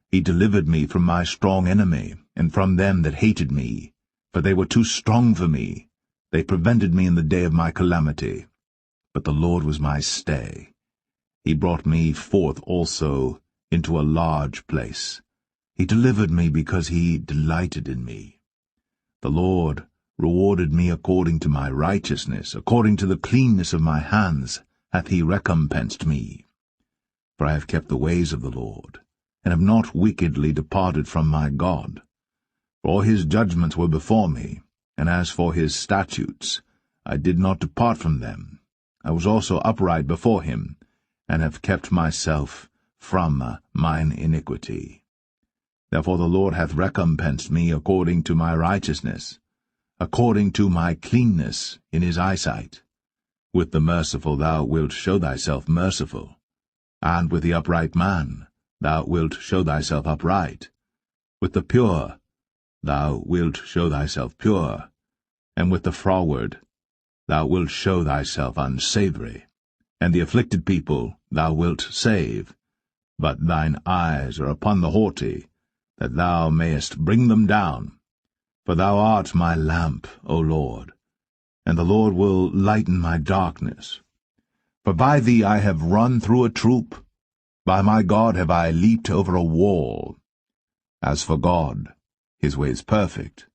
He delivered me from my strong enemy, and from them that hated me, for they were too strong for me. They prevented me in the day of my calamity. But the Lord was my stay. He brought me forth also into a large place. He delivered me because he delighted in me. The Lord rewarded me according to my righteousness, according to the cleanness of my hands hath he recompensed me. For I have kept the ways of the Lord, and have not wickedly departed from my God. For all his judgments were before me, and as for his statutes, I did not depart from them. I was also upright before him, and have kept myself from mine iniquity. Therefore the Lord hath recompensed me according to my righteousness, according to my cleanness in his eyesight. With the merciful thou wilt show thyself merciful, and with the upright man thou wilt show thyself upright. With the pure thou wilt show thyself pure, and with the froward thou wilt show thyself unsavoury. And the afflicted people thou wilt save, but thine eyes are upon the haughty, that thou mayest bring them down. For thou art my lamp, O Lord, and the Lord will lighten my darkness. For by thee I have run through a troop, by my God have I leaped over a wall. As for God, his way is perfect.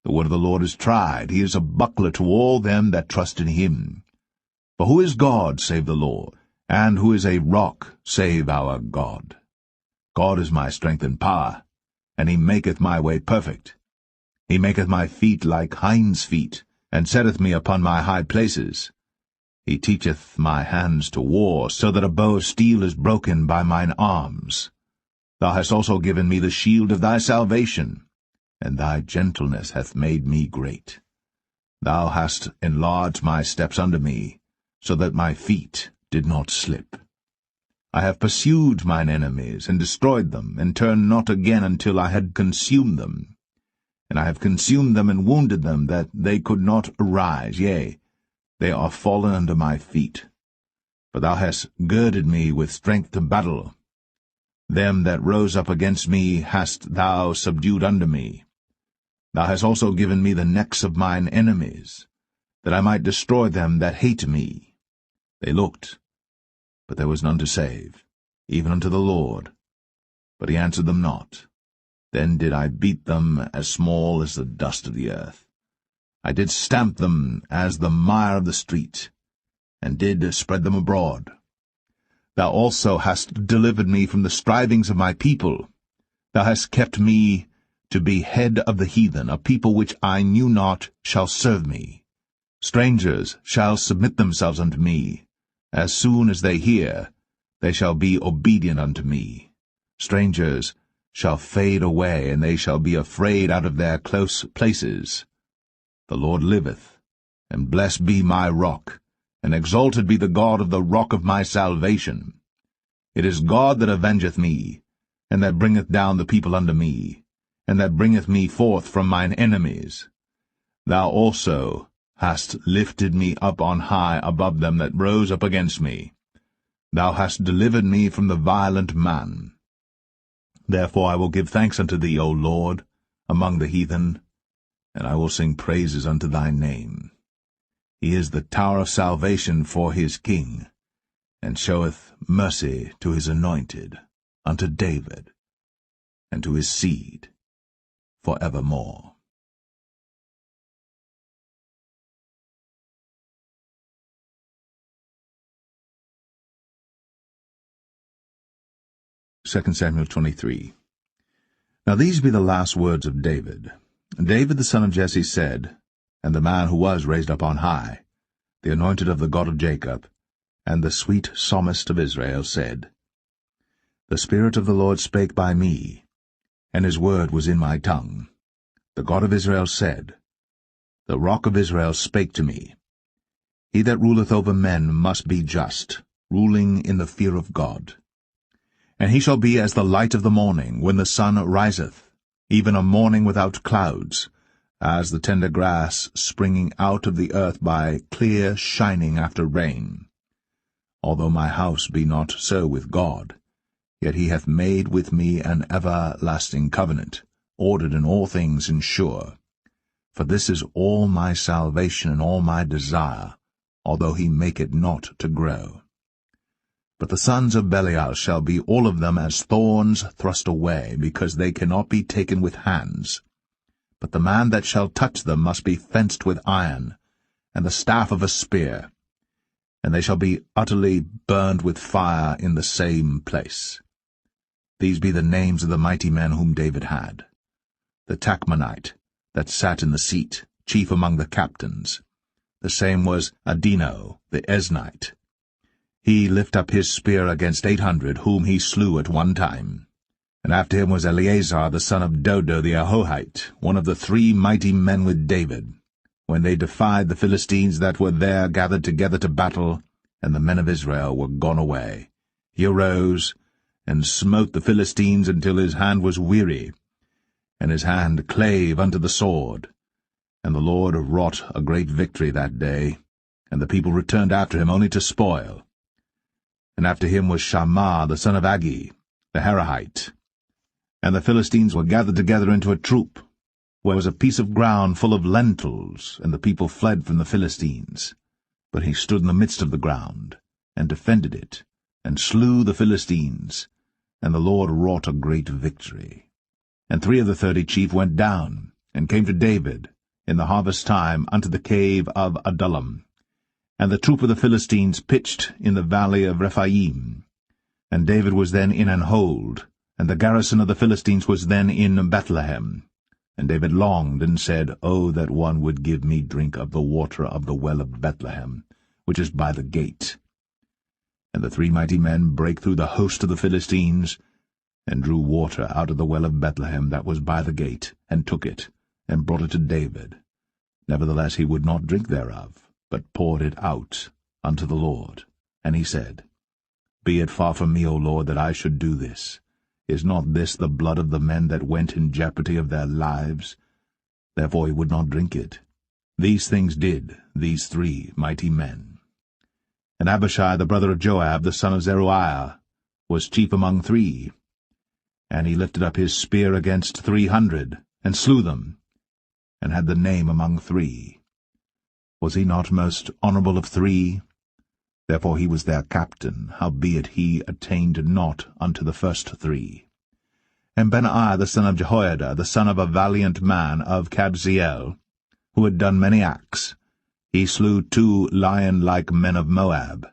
The word of the Lord is tried. He is a buckler to all them that trust in him. For who is God save the Lord? And who is a rock save our God? God is my strength and power, and he maketh my way perfect. He maketh my feet like hinds' feet, and setteth me upon my high places. He teacheth my hands to war, so that a bow of steel is broken by mine arms. Thou hast also given me the shield of thy salvation, and thy gentleness hath made me great. Thou hast enlarged my steps under me, so that my feet did not slip. I have pursued mine enemies, and destroyed them, and turned not again until I had consumed them. And I have consumed them and wounded them, that they could not arise, yea, they are fallen under my feet. For thou hast girded me with strength to battle. Them that rose up against me hast thou subdued under me. Thou hast also given me the necks of mine enemies, that I might destroy them that hate me. They looked, but there was none to save, even unto the Lord. But he answered them not. Then did I beat them as small as the dust of the earth. I did stamp them as the mire of the street, and did spread them abroad. Thou also hast delivered me from the strivings of my people. Thou hast kept me to be head of the heathen. A people which I knew not shall serve me. Strangers shall submit themselves unto me. As soon as they hear, they shall be obedient unto me. Strangers shall fade away, and they shall be afraid out of their close places. The Lord liveth, and blessed be my rock, and exalted be the God of the rock of my salvation. It is God that avengeth me, and that bringeth down the people unto me, and that bringeth me forth from mine enemies. Thou also hast lifted me up on high above them that rose up against me. Thou hast delivered me from the violent man. Therefore I will give thanks unto thee, O Lord, among the heathen, and I will sing praises unto thy name. He is the tower of salvation for his king, and showeth mercy to his anointed, unto David, and to his seed for evermore. 2 Samuel 23. Now these be the last words of David. David the son of Jesse said, and the man who was raised up on high, the anointed of the God of Jacob, and the sweet psalmist of Israel, said, The Spirit of the Lord spake by me, and his word was in my tongue. The God of Israel said, The rock of Israel spake to me. He that ruleth over men must be just, ruling in the fear of God. And he shall be as the light of the morning, when the sun riseth, even a morning without clouds, as the tender grass springing out of the earth by clear shining after rain. Although my house be not so with God, yet he hath made with me an everlasting covenant, ordered in all things and sure. For this is all my salvation and all my desire, although he make it not to grow. But the sons of Belial shall be all of them as thorns thrust away, because they cannot be taken with hands. But the man that shall touch them must be fenced with iron, and the staff of a spear, and they shall be utterly burned with fire in the same place. These be the names of the mighty men whom David had. The Tachmonite, that sat in the seat, chief among the captains. The same was Adino, the Esnite. He lift up his spear against 800, whom he slew at one time. And after him was Eleazar the son of Dodo the Ahohite, one of the 3 mighty men with David, when they defied the Philistines that were there gathered together to battle, and the men of Israel were gone away. He arose, and smote the Philistines until his hand was weary, and his hand clave unto the sword. And the Lord wrought a great victory that day, and the people returned after him only to spoil. And after him was Shammah the son of Agi, the Harahite. And the Philistines were gathered together into a troop, where was a piece of ground full of lentils, and the people fled from the Philistines. But he stood in the midst of the ground, and defended it, and slew the Philistines, and the Lord wrought a great victory. And 3 of the 30 chief went down, and came to David, in the harvest time, unto the cave of Adullam. And the troop of the Philistines pitched in the valley of Rephaim. And David was then in an hold, and the garrison of the Philistines was then in Bethlehem. And David longed, and said, O that one would give me drink of the water of the well of Bethlehem, which is by the gate. And the 3 mighty men brake through the host of the Philistines, and drew water out of the well of Bethlehem that was by the gate, and took it, and brought it to David. Nevertheless he would not drink thereof, but poured it out unto the Lord. And he said, Be it far from me, O Lord, that I should do this. Is not this the blood of the men that went in jeopardy of their lives? Therefore he would not drink it. These things did these 3 mighty men. And Abishai the brother of Joab, the son of Zeruiah, was chief among 3. And he lifted up his spear against 300, and slew them, and had the name among 3. Was he not most honorable of 3? Therefore he was their captain, howbeit he attained not unto the first 3. And Benaiah the son of Jehoiada, the son of a valiant man of Kabzeel, who had done many acts, He slew 2 lion-like men of Moab.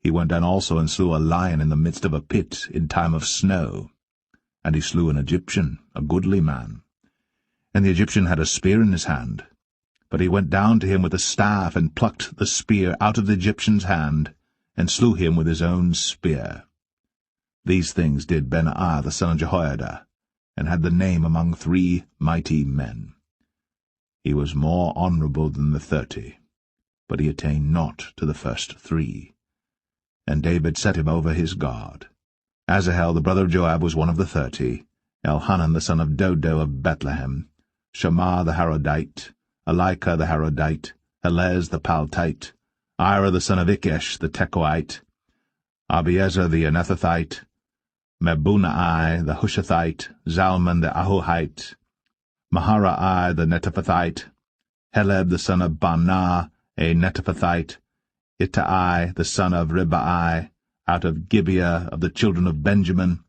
He went down also and slew a lion in the midst of a pit in time of snow. And he slew an Egyptian, a goodly man. And the Egyptian had a spear in his hand. But he went down to him with a staff, and plucked the spear out of the Egyptian's hand, and slew him with his own spear. These things did Benaiah the son of Jehoiada, and had the name among 3 mighty men. He was more honourable than the 30, but he attained not to the first 3. And David set him over his guard. Asahel the brother of Joab was one of the 30, Elhanan the son of Dodo of Bethlehem, Shammah the Harodite, Elika the Harodite, Helez the Paltite, Ira the son of Ikesh the Tekoite, Abiezer the Anethathite, Mebunai the Hushathite, Zalman the Ahohite, Maharai the Netophathite, Heleb the son of Baanah a Netophathite, Ittai the son of Ribai, out of Gibeah of the children of Benjamin,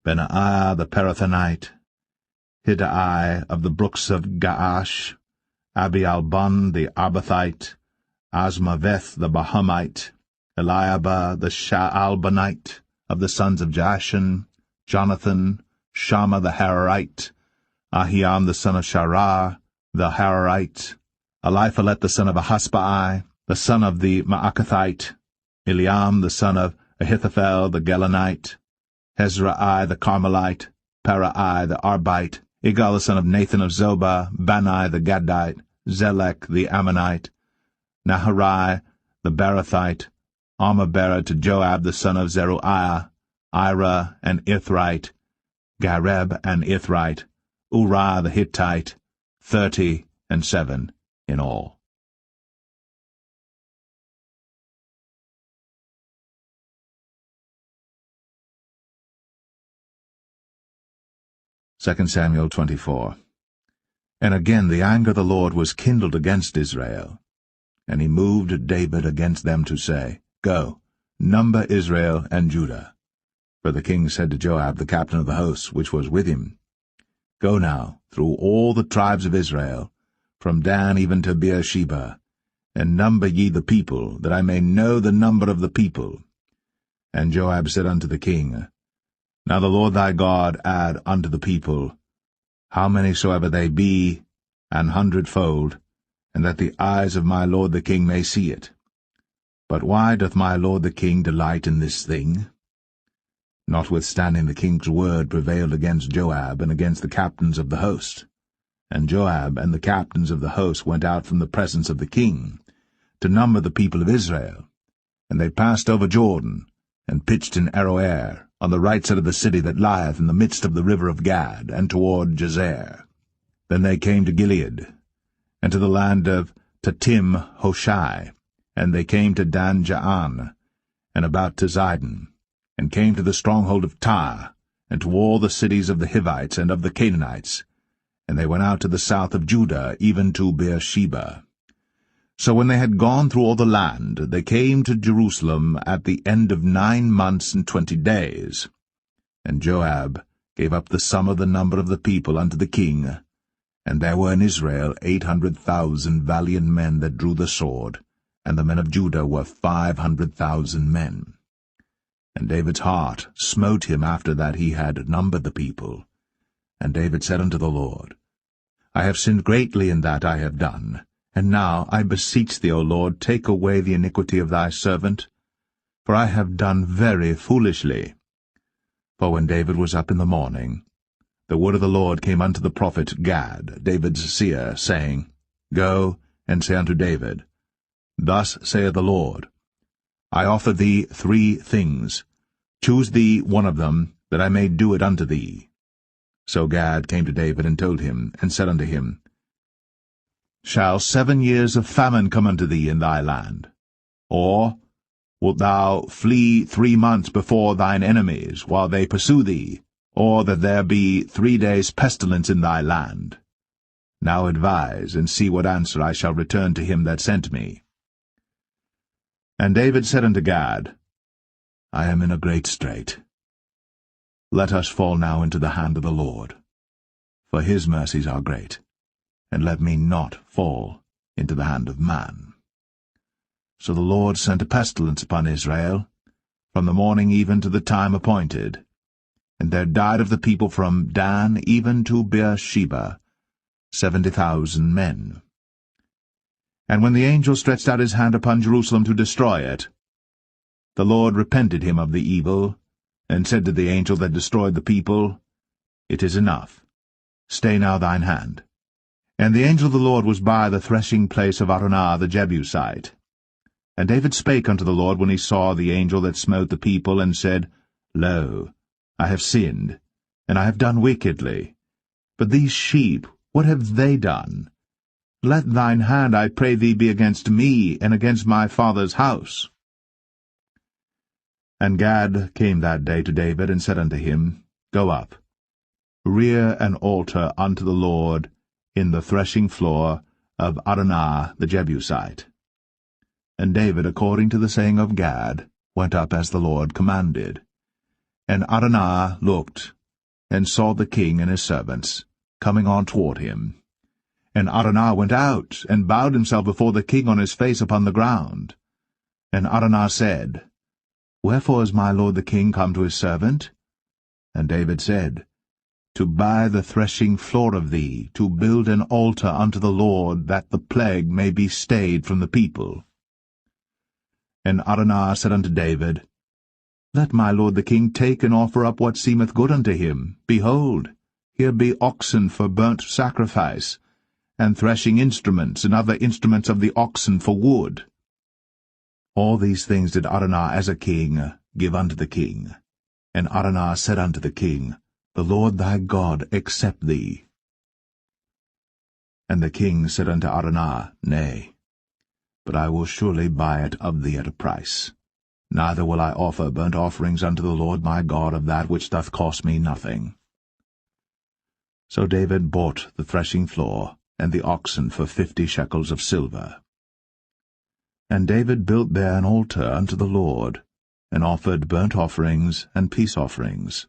Benaiah the Parathonite, Hiddai of the brooks of Gaash, Abialbon the Arbathite, Asmaveth the Bahamite, Eliabah the Shaalbanite, of the sons of Jashan, Jonathan, Shammah the Hararite, Ahiam the son of Sharar, the Hararite, Eliphalet the son of Ahasbai, the son of the Maacathite, Eliam the son of Ahithophel the Gelonite, Hezrai the Carmelite, Parai the Arbite, Igal the son of Nathan of Zobah, Bani the Gadite, Zelek the Ammonite, Naharai the Barathite, Armabera to Joab the son of Zeruiah, Ira and Ithrite, Gareb and Ithrite, Uriah the Hittite, 37 in all. Second Samuel 24. And again the anger of the Lord was kindled against Israel. And he moved David against them to say, Go, number Israel and Judah. For the king said to Joab, the captain of the host, which was with him, Go now through all the tribes of Israel, from Dan even to Beersheba, and number ye the people, that I may know the number of the people. And Joab said unto the king, Now the Lord thy God add unto the people, how many soever they be, 100-fold, and that the eyes of my lord the king may see it. But why doth my lord the king delight in this thing? Notwithstanding the king's word prevailed against Joab and against the captains of the host. And Joab and the captains of the host went out from the presence of the king, to number the people of Israel. And they passed over Jordan, and pitched in Aroer, on the right side of the city that lieth in the midst of the river of Gad, and toward Jazer. Then they came to Gilead, and to the land of Tatim Hoshai, and they came to Dan Jaan, and about to Zidon, and came to the stronghold of Tyre, and to all the cities of the Hivites and of the Canaanites, and they went out to the south of Judah, even to Beersheba. So when they had gone through all the land, they came to Jerusalem at the end of 9 months and 20 days. And Joab gave up the sum of the number of the people unto the king, and there were in Israel 800,000 valiant men that drew the sword, and the men of Judah were 500,000 men. And David's heart smote him after that he had numbered the people. And David said unto the Lord, I have sinned greatly in that I have done. And now, I beseech thee, O Lord, take away the iniquity of thy servant, for I have done very foolishly. For when David was up in the morning, the word of the Lord came unto the prophet Gad, David's seer, saying, Go and say unto David, Thus saith the Lord, I offer thee 3 things. Choose thee one of them, that I may do it unto thee. So Gad came to David and told him, and said unto him, Shall 7 years of famine come unto thee in thy land? Or wilt thou flee 3 months before thine enemies, while they pursue thee? Or that there be 3 days' pestilence in thy land? Now advise, and see what answer I shall return to him that sent me. And David said unto Gad, I am in a great strait. Let us fall now into the hand of the Lord, for his mercies are great, and let me not fall into the hand of man. So the Lord sent a pestilence upon Israel, from the morning even to the time appointed. And there died of the people from Dan even to Beersheba 70,000 men. And when the angel stretched out his hand upon Jerusalem to destroy it, the Lord repented him of the evil, and said to the angel that destroyed the people, It is enough. Stay now thine hand. And the angel of the Lord was by the threshing place of Araunah the Jebusite. And David spake unto the Lord when he saw the angel that smote the people, and said, Lo, I have sinned, and I have done wickedly. But these sheep, what have they done? Let thine hand, I pray thee, be against me, and against my father's house. And Gad came that day to David, and said unto him, Go up, rear an altar unto the Lord in the threshing floor of Araunah the Jebusite. And David, according to the saying of Gad, went up as the Lord commanded. And Araunah looked, and saw the king and his servants coming on toward him. And Araunah went out, and bowed himself before the king on his face upon the ground. And Araunah said, Wherefore is my lord the king come to his servant? And David said, To buy the threshing floor of thee, to build an altar unto the Lord, that the plague may be stayed from the people. And Araunah said unto David, Let my lord the king take and offer up what seemeth good unto him. Behold, here be oxen for burnt sacrifice, and threshing instruments, and other instruments of the oxen for wood. All these things did Araunah as a king give unto the king. And Araunah said unto the king, The Lord thy God accept thee. And the king said unto Araunah, Nay, but I will surely buy it of thee at a price. Neither will I offer burnt offerings unto the Lord my God of that which doth cost me nothing. So David bought the threshing floor and the oxen for 50 shekels of silver. And David built there an altar unto the Lord, and offered burnt offerings and peace offerings.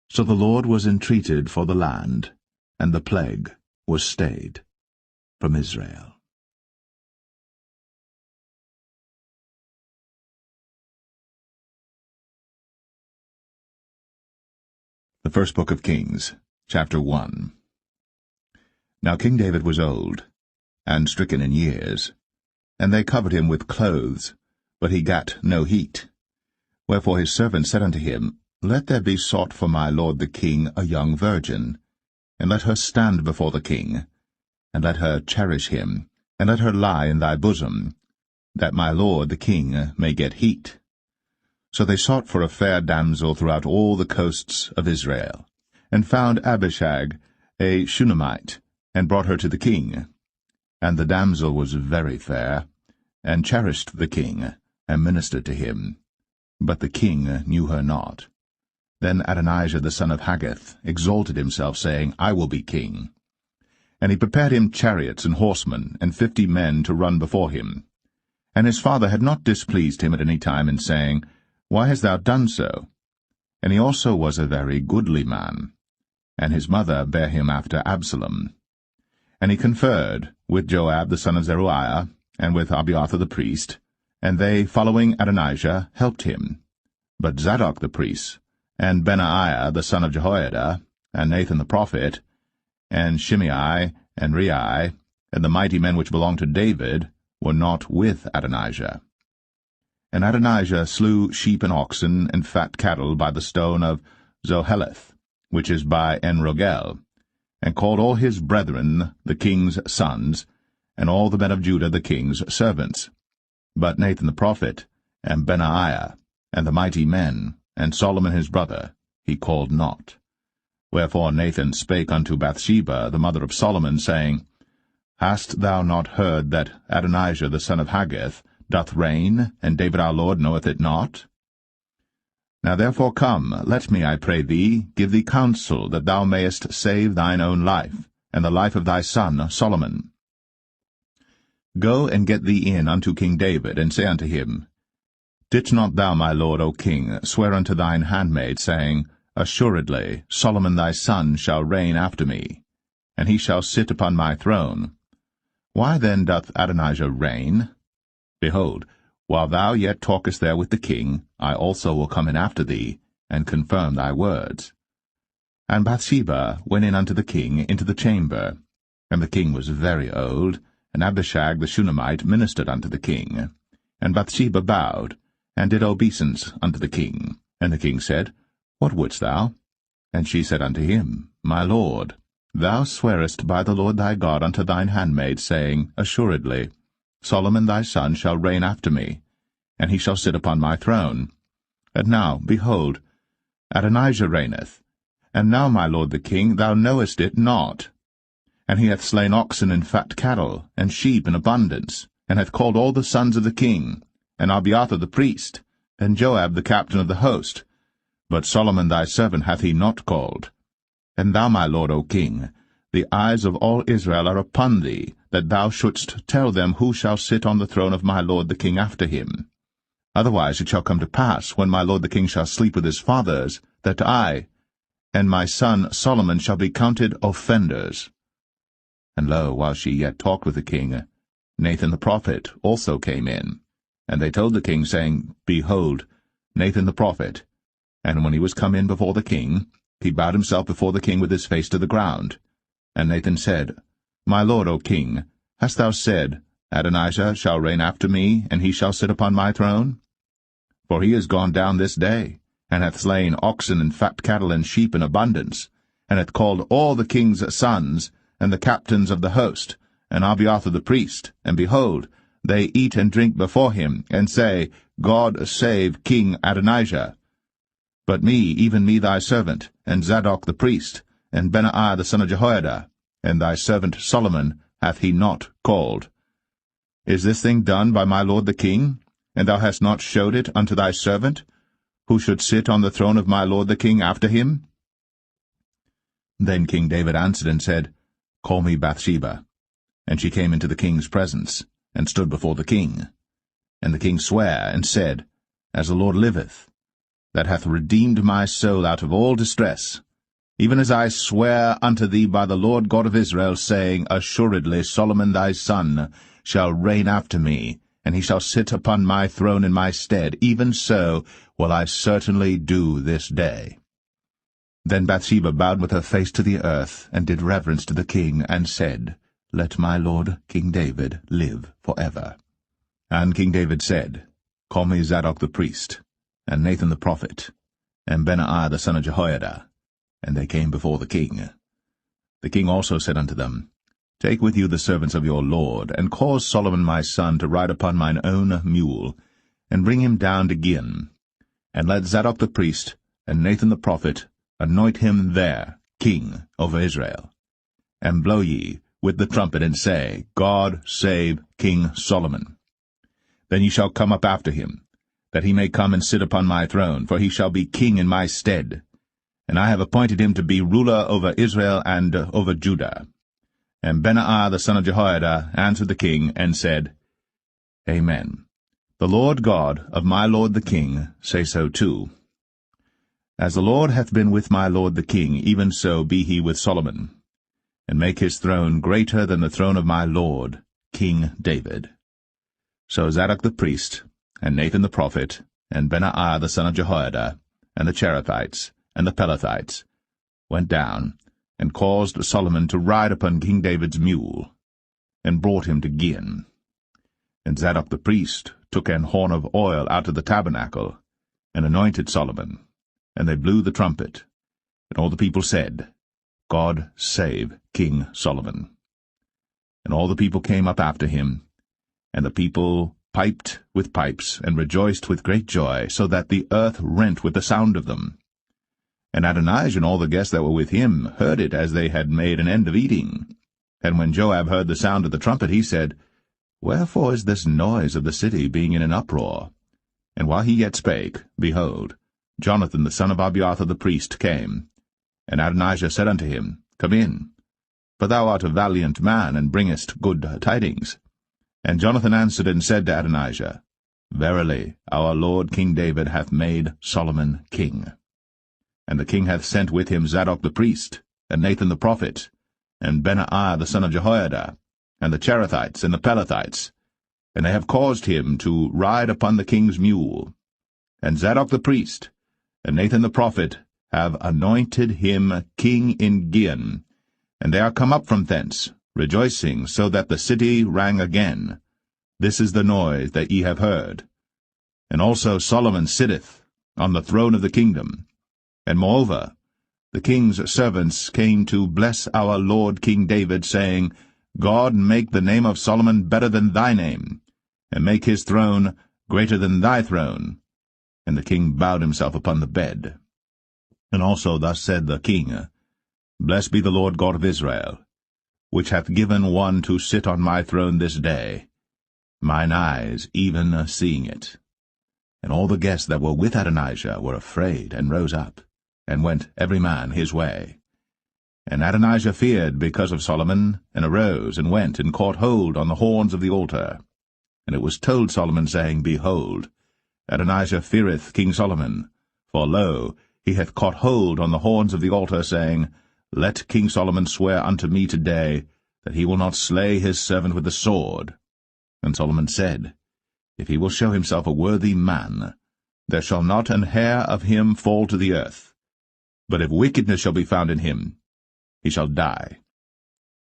So the Lord was entreated for the land, and the plague was stayed from Israel. The First Book of Kings, chapter 1. Now King David was old, and stricken in years, and they covered him with clothes, but he gat no heat. Wherefore his servants said unto him, Let there be sought for my lord the king a young virgin, and let her stand before the king, and let her cherish him, and let her lie in thy bosom, that my lord the king may get heat. So they sought for a fair damsel throughout all the coasts of Israel, and found Abishag, a Shunammite, and brought her to the king. And the damsel was very fair, and cherished the king, and ministered to him. But the king knew her not. Then Adonijah the son of Haggith exalted himself, saying, I will be king. And he prepared him chariots and horsemen, and 50 men to run before him. And his father had not displeased him at any time in saying, Why hast thou done so? And he also was a very goodly man. And his mother bare him after Absalom. And he conferred with Joab the son of Zeruiah, and with Abiathar the priest, and they, following Adonijah, helped him. But Zadok the priest, and Benaiah the son of Jehoiada, and Nathan the prophet, and Shimei, and Rei, and the mighty men which belonged to David, were not with Adonijah. And Adonijah slew sheep and oxen and fat cattle by the stone of Zoheleth, which is by En-Rogel, and called all his brethren the king's sons, and all the men of Judah the king's servants. But Nathan the prophet, and Benaiah, and the mighty men, and Solomon his brother, he called not. Wherefore Nathan spake unto Bathsheba, the mother of Solomon, saying, Hast thou not heard that Adonijah the son of Haggith doth reign, and David our Lord knoweth it not? Now therefore come, let me, I pray thee, give thee counsel, that thou mayest save thine own life, and the life of thy son Solomon. Go and get thee in unto King David, and say unto him, Didst not thou, my lord, O king, swear unto thine handmaid, saying, Assuredly Solomon thy son shall reign after me, and he shall sit upon my throne. Why then doth Adonijah reign? Behold, While thou yet talkest there with the king, I also will come in after thee, and confirm thy words. And Bathsheba went in unto the king into the chamber. And the king was very old, and Abishag the Shunammite ministered unto the king. And Bathsheba bowed, and did obeisance unto the king. And the king said, What wouldst thou? And she said unto him, My lord, thou swearest by the Lord thy God unto thine handmaid, saying, Assuredly, Solomon thy son shall reign after me, and he shall sit upon my throne. And now, behold, Adonijah reigneth. And now, my lord the king, thou knowest it not. And he hath slain oxen and fat cattle, and sheep in abundance, and hath called all the sons of the king, and Abiathar the priest, and Joab the captain of the host. But Solomon thy servant hath he not called. And thou, my lord, O king, the eyes of all Israel are upon thee, that thou shouldst tell them who shall sit on the throne of my lord the king after him. Otherwise it shall come to pass, when my lord the king shall sleep with his fathers, that I and my son Solomon shall be counted offenders. And lo, while she yet talked with the king, Nathan the prophet also came in. And they told the king, saying, Behold, Nathan the prophet. And when he was come in before the king, he bowed himself before the king with his face to the ground. And Nathan said, My lord, O king, hast thou said, Adonijah shall reign after me, and he shall sit upon my throne? For he is gone down this day, and hath slain oxen and fat cattle and sheep in abundance, and hath called all the king's sons, and the captains of the host, and Abiathar the priest, and behold, they eat and drink before him, and say, God save King Adonijah. But me, even me thy servant, and Zadok the priest, and Benaiah the son of Jehoiada, and thy servant Solomon hath he not called. Is this thing done by my lord the king, and thou hast not showed it unto thy servant, who should sit on the throne of my lord the king after him? Then King David answered and said, Call me Bathsheba. And she came into the king's presence, and stood before the king. And the king sware, and said, As the Lord liveth, that hath redeemed my soul out of all distress, even as I swear unto thee by the Lord God of Israel, saying, Assuredly Solomon thy son shall reign after me, and he shall sit upon my throne in my stead, even so will I certainly do this day. Then Bathsheba bowed with her face to the earth, and did reverence to the king, and said, Let my lord King David live for ever. And King David said, Call me Zadok the priest, and Nathan the prophet, and Benaiah the son of Jehoiada. And they came before the king. The king also said unto them, Take with you the servants of your lord, and cause Solomon my son to ride upon mine own mule, and bring him down to Gin. And let Zadok the priest, and Nathan the prophet, anoint him there king over Israel. And blow ye with the trumpet, and say, God save King Solomon. Then ye shall come up after him, that he may come and sit upon my throne, for he shall be king in my stead. And I have appointed him to be ruler over Israel and over Judah. And Benaiah the son of Jehoiada answered the king, and said, Amen. The Lord God of my lord the king say so too. As the Lord hath been with my lord the king, even so be he with Solomon, and make his throne greater than the throne of my lord, King David. So Zadok the priest, and Nathan the prophet, and Benaiah the son of Jehoiada, and the Cherethites, and the Pelethites, went down, and caused Solomon to ride upon King David's mule, and brought him to Gin. And Zadok the priest took an horn of oil out of the tabernacle, and anointed Solomon, and they blew the trumpet. And all the people said, God save King Solomon. And all the people came up after him, and the people piped with pipes, and rejoiced with great joy, so that the earth rent with the sound of them. And Adonijah and all the guests that were with him heard it as they had made an end of eating. And when Joab heard the sound of the trumpet, he said, Wherefore is this noise of the city being in an uproar? And while he yet spake, behold, Jonathan the son of Abiathar the priest came. And Adonijah said unto him, Come in, for thou art a valiant man, and bringest good tidings. And Jonathan answered and said to Adonijah, Verily, our lord King David hath made Solomon king. And the king hath sent with him Zadok the priest, and Nathan the prophet, and Benaiah the son of Jehoiada, and the Cherethites and the Pelethites. and they have caused him to ride upon the king's mule. And Zadok the priest, and Nathan the prophet, have anointed him king in Gihon, and they are come up from thence, rejoicing, so that the city rang again. This is the noise that ye have heard. And also Solomon sitteth on the throne of the kingdom. And moreover, the king's servants came to bless our Lord King David, saying, God make the name of Solomon better than thy name, and make his throne greater than thy throne. And the king bowed himself upon the bed. And also thus said the king, Blessed be the Lord God of Israel, which hath given one to sit on my throne this day, mine eyes even seeing it. And all the guests that were with Adonijah were afraid, and rose up, and went every man his way. And Adonijah feared because of Solomon, and arose, and went, and caught hold on the horns of the altar. And it was told Solomon, saying, Behold, Adonijah feareth King Solomon, for lo, he hath caught hold on the horns of the altar, saying, Let King Solomon swear unto me today, that he will not slay his servant with the sword. And Solomon said, If he will show himself a worthy man, there shall not an hair of him fall to the earth. But if wickedness shall be found in him, he shall die.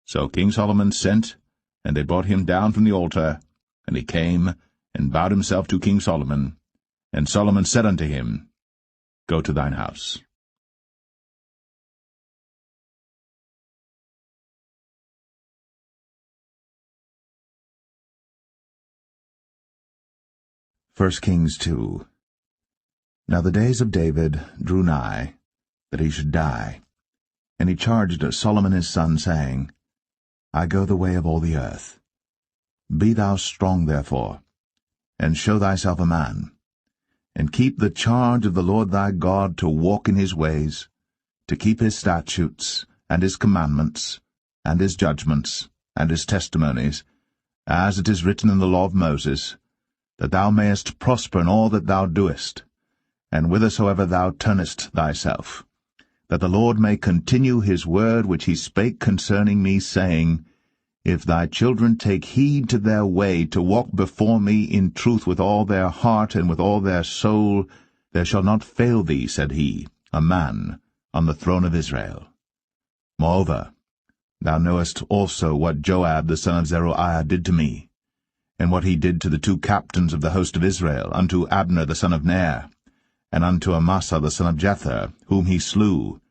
So King Solomon sent, and they brought him down from the altar, and he came, and bowed himself to King Solomon. And Solomon said unto him, Go to thine house. 1 Kings 2. Now the days of David drew nigh, that he should die. And he charged Solomon his son, saying, I go the way of all the earth. Be thou strong therefore, and show thyself a man, and keep the charge of the Lord thy God, to walk in his ways, to keep his statutes, and his commandments, and his judgments, and his testimonies, as it is written in the law of Moses, that thou mayest prosper in all that thou doest, and whithersoever thou turnest thyself, that the Lord may continue his word which he spake concerning me, saying, If thy children take heed to their way, to walk before me in truth with all their heart and with all their soul, there shall not fail thee, said he, a man on the throne of Israel. Moreover, thou knowest also what Joab the son of Zeruiah did to me, and what he did to the two captains of the host of Israel, unto Abner the son of Ner, and unto Amasa the son of Jether, whom he slew,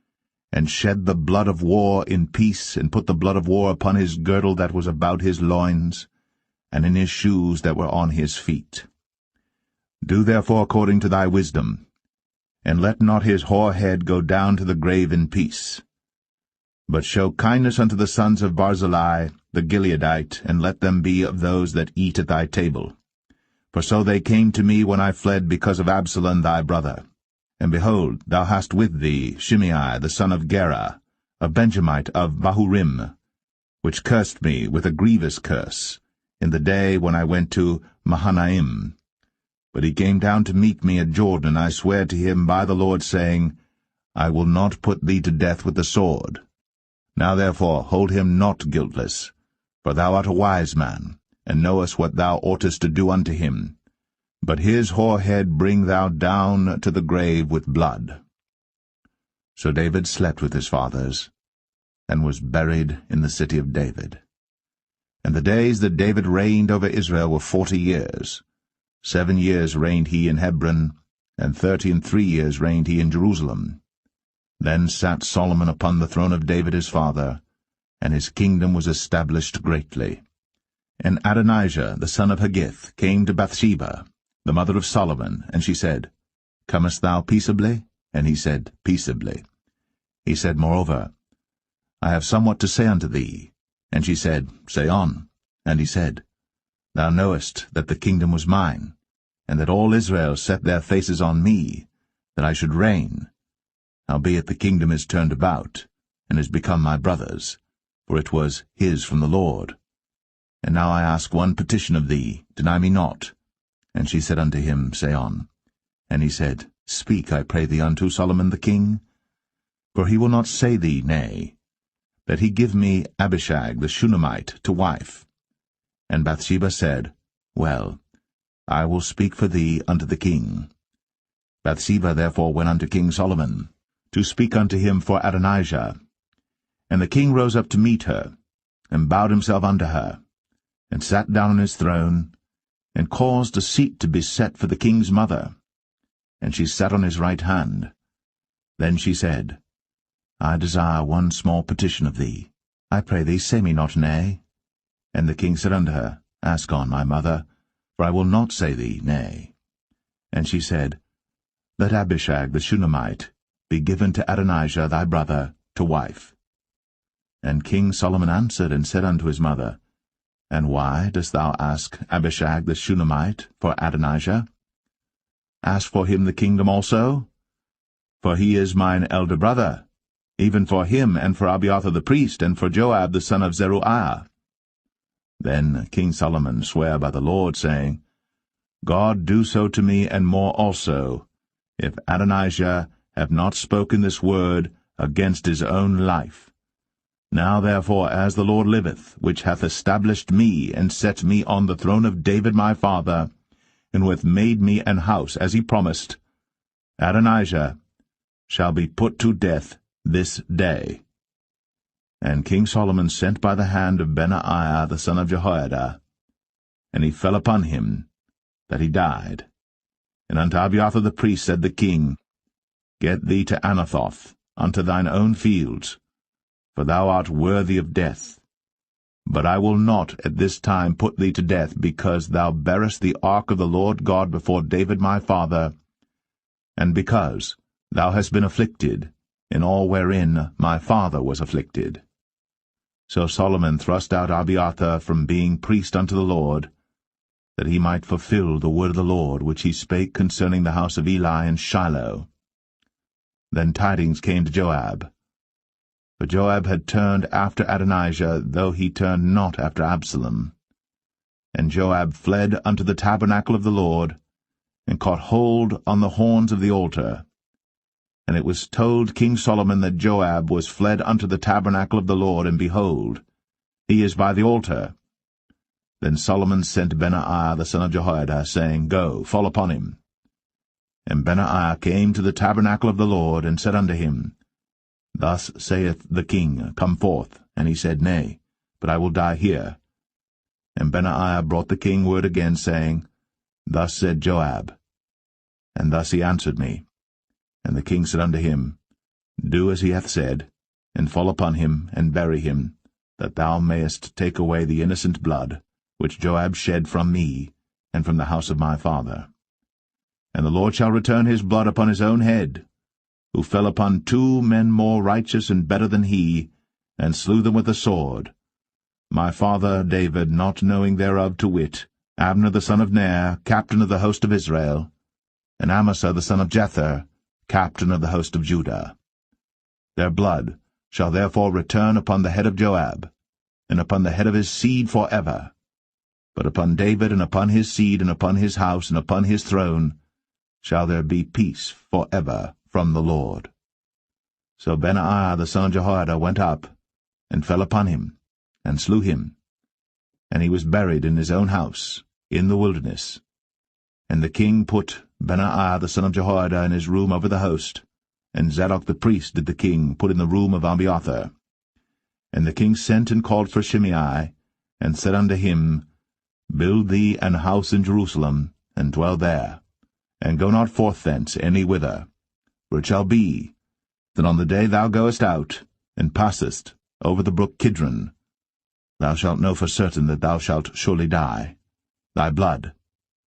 and shed the blood of war in peace, and put the blood of war upon his girdle that was about his loins, and in his shoes that were on his feet. Do therefore according to thy wisdom, and let not his hoar head go down to the grave in peace. But show kindness unto the sons of Barzillai the Gileadite, and let them be of those that eat at thy table. For so they came to me when I fled because of Absalom thy brother. And behold, thou hast with thee Shimei the son of Gera, a Benjamite of Bahurim, which cursed me with a grievous curse, in the day when I went to Mahanaim. But he came down to meet me at Jordan, and I sware to him by the Lord, saying, I will not put thee to death with the sword. Now therefore hold him not guiltless, for thou art a wise man, and knowest what thou oughtest to do unto him. But his hoar head bring thou down to the grave with blood. So David slept with his fathers, and was buried in the city of David. And the days that David reigned over Israel were 40 years. 7 years reigned he in Hebron, and 33 years reigned he in Jerusalem. Then sat Solomon upon the throne of David his father, and his kingdom was established greatly. And Adonijah the son of Haggith came to Bathsheba, the mother of Solomon, and she said, Comest thou peaceably? And he said, Peaceably. He said, Moreover, I have somewhat to say unto thee. And she said, Say on. And he said, Thou knowest that the kingdom was mine, and that all Israel set their faces on me, that I should reign. Howbeit the kingdom is turned about, and is become my brother's, for it was his from the Lord. And now I ask one petition of thee, deny me not. And she said unto him, Say on. And he said, Speak, I pray thee, unto Solomon the king. For he will not say thee nay, that he give me Abishag the Shunammite to wife. And Bathsheba said, Well, I will speak for thee unto the king. Bathsheba therefore went unto King Solomon, to speak unto him for Adonijah. And the king rose up to meet her, and bowed himself unto her, and sat down on his throne, and caused a seat to be set for the king's mother. And she sat on his right hand. Then she said, I desire one small petition of thee. I pray thee, say me not nay. And the king said unto her, Ask on, my mother, for I will not say thee nay. And she said, Let Abishag the Shunammite be given to Adonijah thy brother to wife. And King Solomon answered and said unto his mother, And why dost thou ask Abishag the Shunammite for Adonijah? Ask for him the kingdom also? For he is mine elder brother, even for him and for Abiathar the priest, and for Joab the son of Zeruiah. Then King Solomon sware by the Lord, saying, God do so to me, and more also, if Adonijah have not spoken this word against his own life. Now therefore, as the Lord liveth, which hath established me, and set me on the throne of David my father, and who hath made me an house, as he promised, Adonijah shall be put to death this day. And King Solomon sent by the hand of Benaiah the son of Jehoiada, and he fell upon him, that he died. And unto Abiathar the priest said the king, Get thee to Anathoth, unto thine own fields, for thou art worthy of death. But I will not at this time put thee to death, because thou bearest the ark of the Lord God before David my father, and because thou hast been afflicted in all wherein my father was afflicted. So Solomon thrust out Abiathar from being priest unto the Lord, that he might fulfill the word of the Lord which he spake concerning the house of Eli in Shiloh. Then tidings came to Joab. For Joab had turned after Adonijah, though he turned not after Absalom. And Joab fled unto the tabernacle of the Lord, and caught hold on the horns of the altar. And it was told King Solomon that Joab was fled unto the tabernacle of the Lord, and behold, he is by the altar. Then Solomon sent Benaiah the son of Jehoiada, saying, Go, fall upon him. And Benaiah came to the tabernacle of the Lord, and said unto him, Thus saith the king, Come forth. And he said, Nay, but I will die here. And Benaiah brought the king word again, saying, Thus said Joab. And thus he answered me. And the king said unto him, Do as he hath said, and fall upon him, and bury him, that thou mayest take away the innocent blood, which Joab shed from me, and from the house of my father. And the Lord shall return his blood upon his own head, who fell upon 2 men more righteous and better than he, and slew them with the sword. My father David, not knowing thereof, to wit, Abner the son of Ner, captain of the host of Israel, and Amasa the son of Jether, captain of the host of Judah. Their blood shall therefore return upon the head of Joab, and upon the head of his seed for ever. But upon David, and upon his seed, and upon his house, and upon his throne, shall there be peace for ever from the Lord. So Benaiah the son of Jehoiada went up, and fell upon him, and slew him. And he was buried in his own house, in the wilderness. And the king put Benaiah the son of Jehoiada in his room over the host, and Zadok the priest did the king put in the room of Abiathar. And the king sent and called for Shimei, and said unto him, Build thee an house in Jerusalem, and dwell there, and go not forth thence any whither. For it shall be, that on the day thou goest out, and passest over the brook Kidron, thou shalt know for certain that thou shalt surely die. Thy blood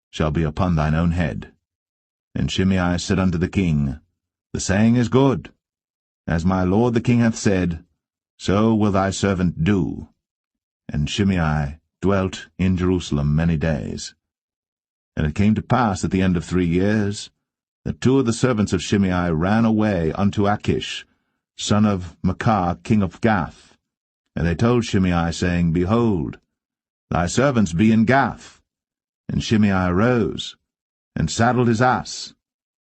shall be upon thine own head. And Shimei said unto the king, The saying is good. As my lord the king hath said, so will thy servant do. And Shimei dwelt in Jerusalem many days. And it came to pass at the end of 3 years, that 2 of the servants of Shimei ran away unto Achish, son of Maachah, king of Gath. And they told Shimei, saying, Behold, thy servants be in Gath. And Shimei arose, and saddled his ass,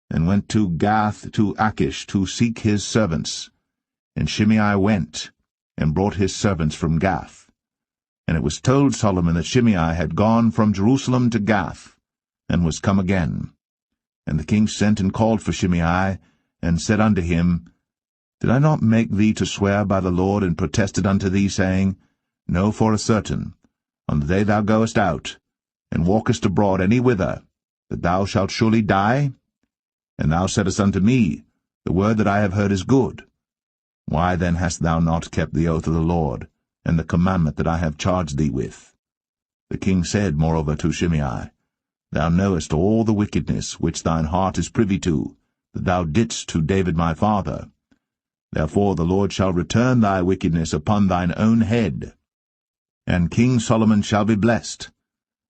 and went to Gath to Achish to seek his servants. And Shimei went, and brought his servants from Gath. And it was told Solomon that Shimei had gone from Jerusalem to Gath, and was come again. And the king sent and called for Shimei, and said unto him, Did I not make thee to swear by the Lord, and protested unto thee, saying, Know for a certain, on the day thou goest out, and walkest abroad any whither, that thou shalt surely die? And thou saidst unto me, The word that I have heard is good. Why then hast thou not kept the oath of the Lord, and the commandment that I have charged thee with? The king said moreover to Shimei, Thou knowest all the wickedness which thine heart is privy to, that thou didst to David my father. Therefore the Lord shall return thy wickedness upon thine own head. And King Solomon shall be blessed,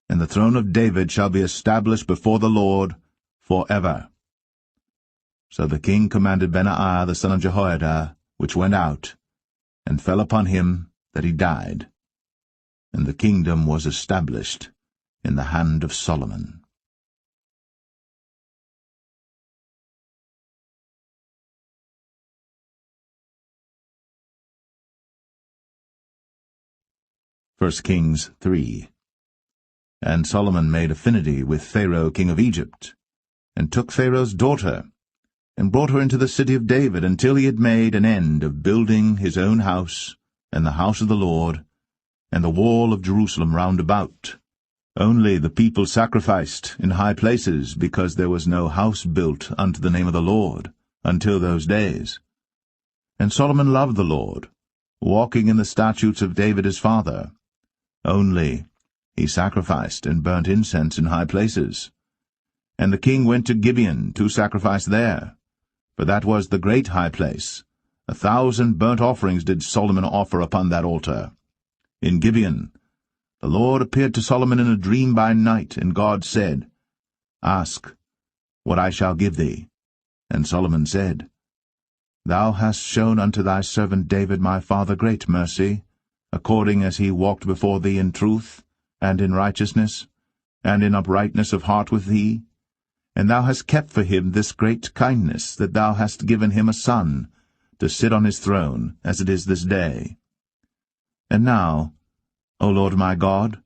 and the throne of David shall be established before the Lord for ever. So the king commanded Benaiah the son of Jehoiada, which went out, and fell upon him that he died. And the kingdom was established in the hand of Solomon. First Kings 3. And Solomon made affinity with Pharaoh king of Egypt, and took Pharaoh's daughter, and brought her into the city of David, until he had made an end of building his own house, and the house of the Lord, and the wall of Jerusalem round about. Only the people sacrificed in high places, because there was no house built unto the name of the Lord, until those days. And Solomon loved the Lord, walking in the statutes of David his father. Only he sacrificed and burnt incense in high places. And the king went to Gibeon to sacrifice there, for that was the great high place. 1,000 burnt offerings did Solomon offer upon that altar. In Gibeon the Lord appeared to Solomon in a dream by night, and God said, Ask what I shall give thee. And Solomon said, Thou hast shown unto thy servant David my father great mercy, according as he walked before thee in truth, and in righteousness, and in uprightness of heart with thee. And thou hast kept for him this great kindness, that thou hast given him a son, to sit on his throne, as it is this day. And now, O Lord my God,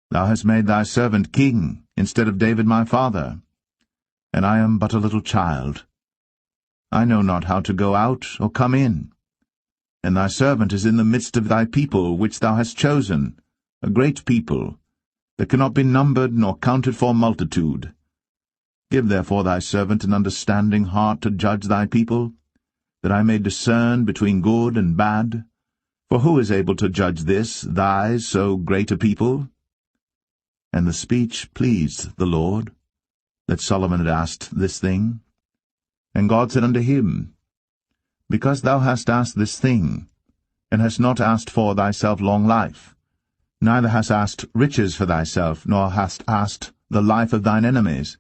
thou hast made thy servant king, instead of David my father. And I am but a little child. I know not how to go out or come in. And thy servant is in the midst of thy people, which thou hast chosen, a great people, that cannot be numbered nor counted for multitude. Give therefore thy servant an understanding heart to judge thy people, that I may discern between good and bad. For who is able to judge this, thy so great a people? And the speech pleased the Lord, that Solomon had asked this thing. And God said unto him, Because thou hast asked this thing, and hast not asked for thyself long life, neither hast asked riches for thyself, nor hast asked the life of thine enemies,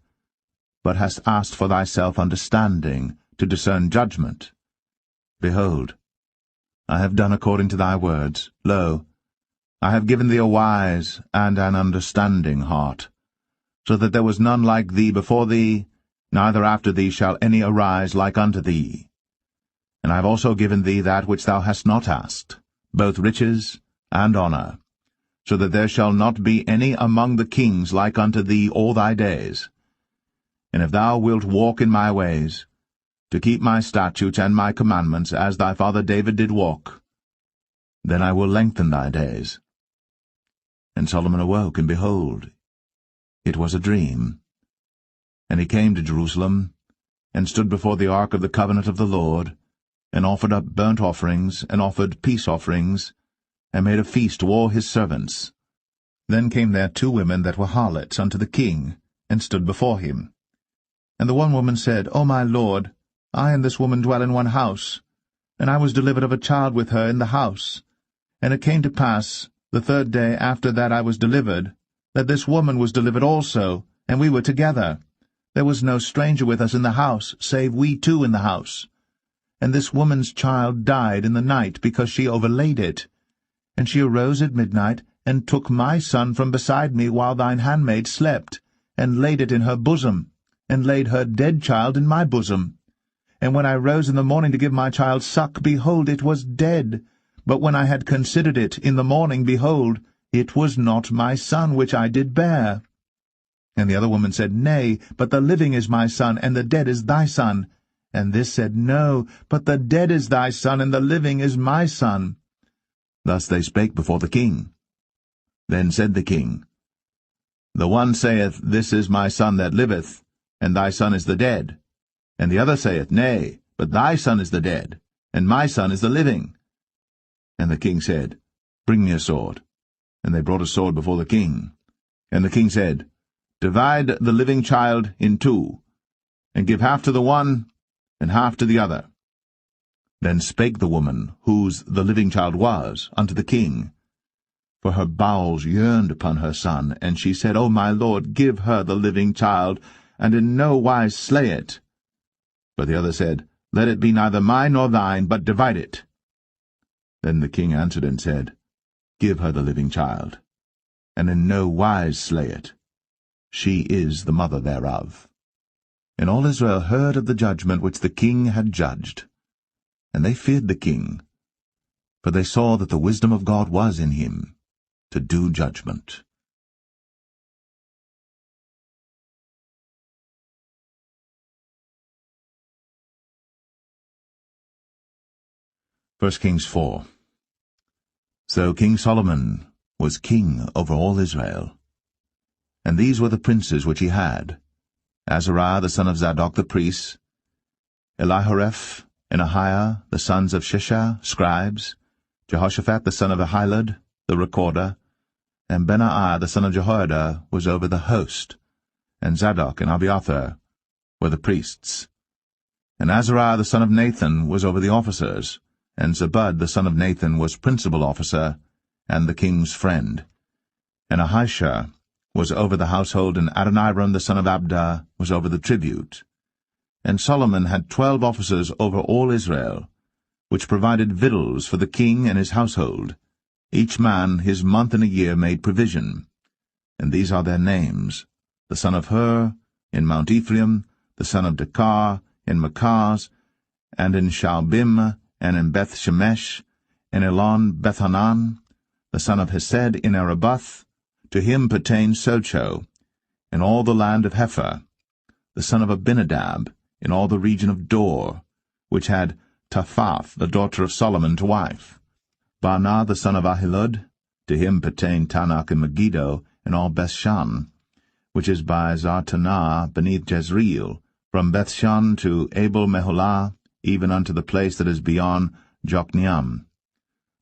but hast asked for thyself understanding, to discern judgment. Behold, I have done according to thy words. Lo, I have given thee a wise and an understanding heart, so that there was none like thee before thee, neither after thee shall any arise like unto thee. And I have also given thee that which thou hast not asked, both riches and honour, so that there shall not be any among the kings like unto thee all thy days. And if thou wilt walk in my ways, to keep my statutes and my commandments, as thy father David did walk, then I will lengthen thy days. And Solomon awoke, and behold, it was a dream. And he came to Jerusalem, and stood before the ark of the covenant of the Lord, and offered up burnt offerings, and offered peace offerings, and made a feast to all his servants. Then came there 2 women that were harlots unto the king, and stood before him. And the one woman said, O my lord, I and this woman dwell in one house, and I was delivered of a child with her in the house. And it came to pass, the 3rd day after that I was delivered, that this woman was delivered also, and we were together. There was no stranger with us in the house, save we 2 in the house. And this woman's child died in the night, because she overlaid it. And she arose at midnight, and took my son from beside me while thine handmaid slept, and laid it in her bosom, and laid her dead child in my bosom. And when I rose in the morning to give my child suck, behold, it was dead. But when I had considered it in the morning, behold, It was not my son which I did bear. And the other woman said, Nay, but the living is my son, and the dead is thy son. And this said, No, but the dead is thy son, and the living is my son. Thus they spake before the king. Then said the king, The one saith, This is my son that liveth, and thy son is the dead. And the other saith, Nay, but thy son is the dead, and my son is the living. And the king said, Bring me a sword. And they brought a sword before the king. And the king said, Divide the living child in two, and give half to the one, and half to the other. Then spake the woman, whose the living child was, unto the king. For her bowels yearned upon her son, and she said, O my lord, give her the living child, and in no wise slay it. But the other said, Let it be neither mine nor thine, but divide it. Then the king answered and said, Give her the living child, and in no wise slay it. She is the mother thereof. And all Israel heard of the judgment which the king had judged. And they feared the king, for they saw that the wisdom of God was in him, to do judgment. 1 Kings 4. So King Solomon was king over all Israel. And these were the princes which he had: Azariah the son of Zadok the priest, Elihoreph and Ahiah the sons of Shishah, scribes, Jehoshaphat the son of Ahilud, the recorder, and Benaiah the son of Jehoiada was over the host, and Zadok and Abiathar were the priests. And Azariah the son of Nathan was over the officers, and Zabud the son of Nathan was principal officer, and the king's friend. And Ahishah was over the household, and Adoniram the son of Abda was over the tribute. And Solomon had 12 officers over all Israel, which provided victuals for the king and his household. Each man his month in a year made provision. And these are their names: the son of Hur, in Mount Ephraim, the son of Dekar, in Makaz, and in Shaalbim, and in Beth-Shemesh, in Elon Bethhanan, the son of Hesed, in Arabath. To him pertained Socho, in all the land of Hepher, the son of Abinadab, in all the region of Dor, which had Taphath, the daughter of Solomon, to wife. Baanah, the son of Ahilud, to him pertained Tanakh and Megiddo, in all Bethshan, which is by Zartanah beneath Jezreel, from Bethshan to Abel-Meholah, even unto the place that is beyond Jokneam.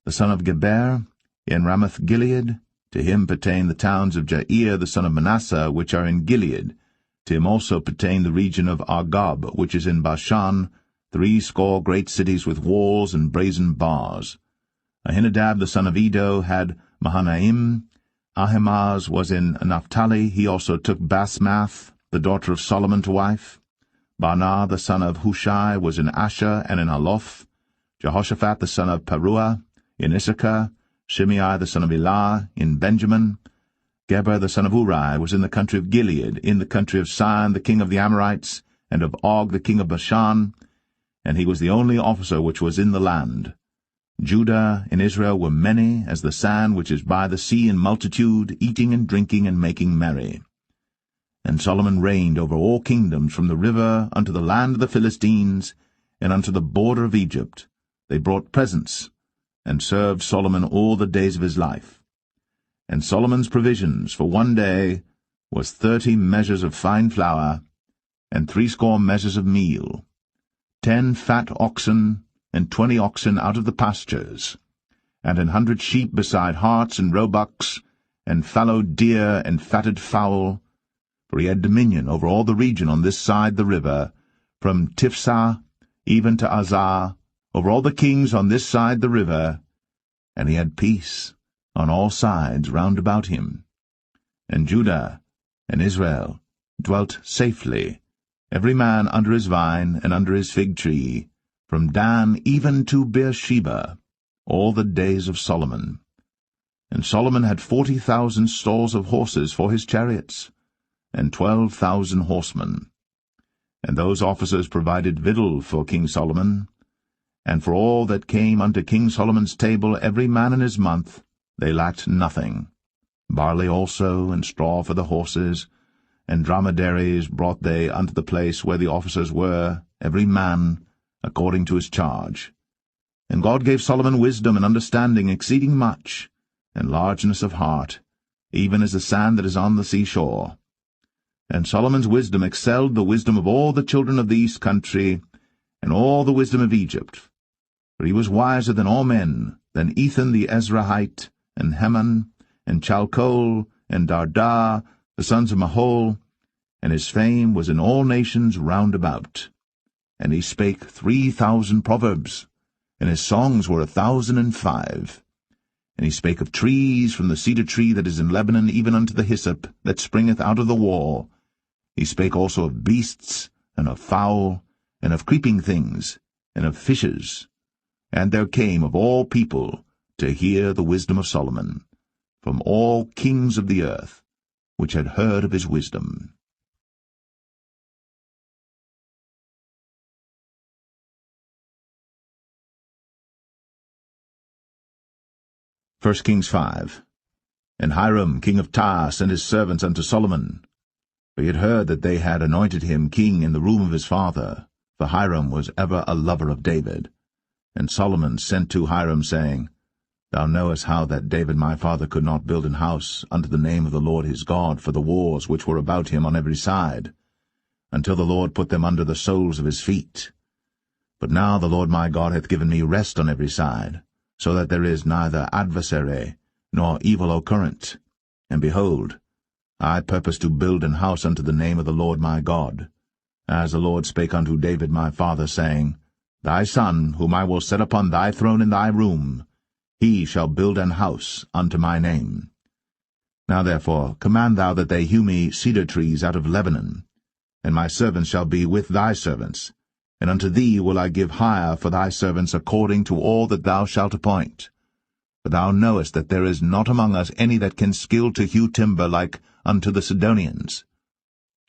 The son of Geber, in Ramoth-Gilead, to him pertain the towns of Jair the son of Manasseh, which are in Gilead. To him also pertain the region of Argob, which is in Bashan, 80 great cities with walls and brazen bars. Ahinadab the son of Edo had Mahanaim. Ahimaaz was in Naphtali. He also took Basmath, the daughter of Solomon, to wife. Baanah the son of Hushai was in Asher and in Aloth. Jehoshaphat the son of Paruah in Issachar. Shimei the son of Elah in Benjamin. Geber the son of Uri was in the country of Gilead, in the country of Sihon the king of the Amorites, and of Og the king of Bashan, and he was the only officer which was in the land. Judah and Israel were many as the sand which is by the sea in multitude, eating and drinking and making merry. And Solomon reigned over all kingdoms, from the river unto the land of the Philistines, and unto the border of Egypt. They brought presents, and served Solomon all the days of his life. And Solomon's provisions for one day was 30 measures of fine flour, and 80 measures of meal, 10 fat oxen, and 20 oxen out of the pastures, and 100 sheep beside harts and roebucks, and fallow deer and fatted fowl. For he had dominion over all the region on this side the river, from Tiphsah even to Azar, over all the kings on this side the river, and he had peace on all sides round about him. And Judah and Israel dwelt safely, every man under his vine and under his fig tree, from Dan even to Beersheba, all the days of Solomon. And Solomon had 40,000 stalls of horses for his chariots, and 12,000 horsemen. And those officers provided victual for King Solomon, and for all that came unto King Solomon's table every man in his month, they lacked nothing. Barley also, and straw for the horses, and dromedaries brought they unto the place where the officers were, every man according to his charge. And God gave Solomon wisdom and understanding exceeding much, and largeness of heart, even as the sand that is on the seashore. And Solomon's wisdom excelled the wisdom of all the children of the east country, and all the wisdom of Egypt. For he was wiser than all men, than Ethan the Ezrahite, and Heman, and Chalcol, and Darda, the sons of Mahol, and his fame was in all nations round about. And he spake 3,000 proverbs, and his songs were 1,005. And he spake of trees, from the cedar tree that is in Lebanon even unto the hyssop that springeth out of the wall. He spake also of beasts, and of fowl, and of creeping things, and of fishes. And there came of all people to hear the wisdom of Solomon, from all kings of the earth, which had heard of his wisdom. 1 Kings 5. And Hiram king of Tyre sent his servants unto Solomon, for he had heard that they had anointed him king in the room of his father, for Hiram was ever a lover of David. And Solomon sent to Hiram, saying, Thou knowest how that David my father could not build an house unto the name of the Lord his God for the wars which were about him on every side, until the Lord put them under the soles of his feet. But now the Lord my God hath given me rest on every side, so that there is neither adversary nor evil occurrent. And behold, I purpose to build an house unto the name of the Lord my God, as the Lord spake unto David my father, saying, Thy son, whom I will set upon thy throne in thy room, he shall build an house unto my name. Now therefore command thou that they hew me cedar trees out of Lebanon, and my servants shall be with thy servants, and unto thee will I give hire for thy servants according to all that thou shalt appoint. For thou knowest that there is not among us any that can skill to hew timber like unto the Sidonians.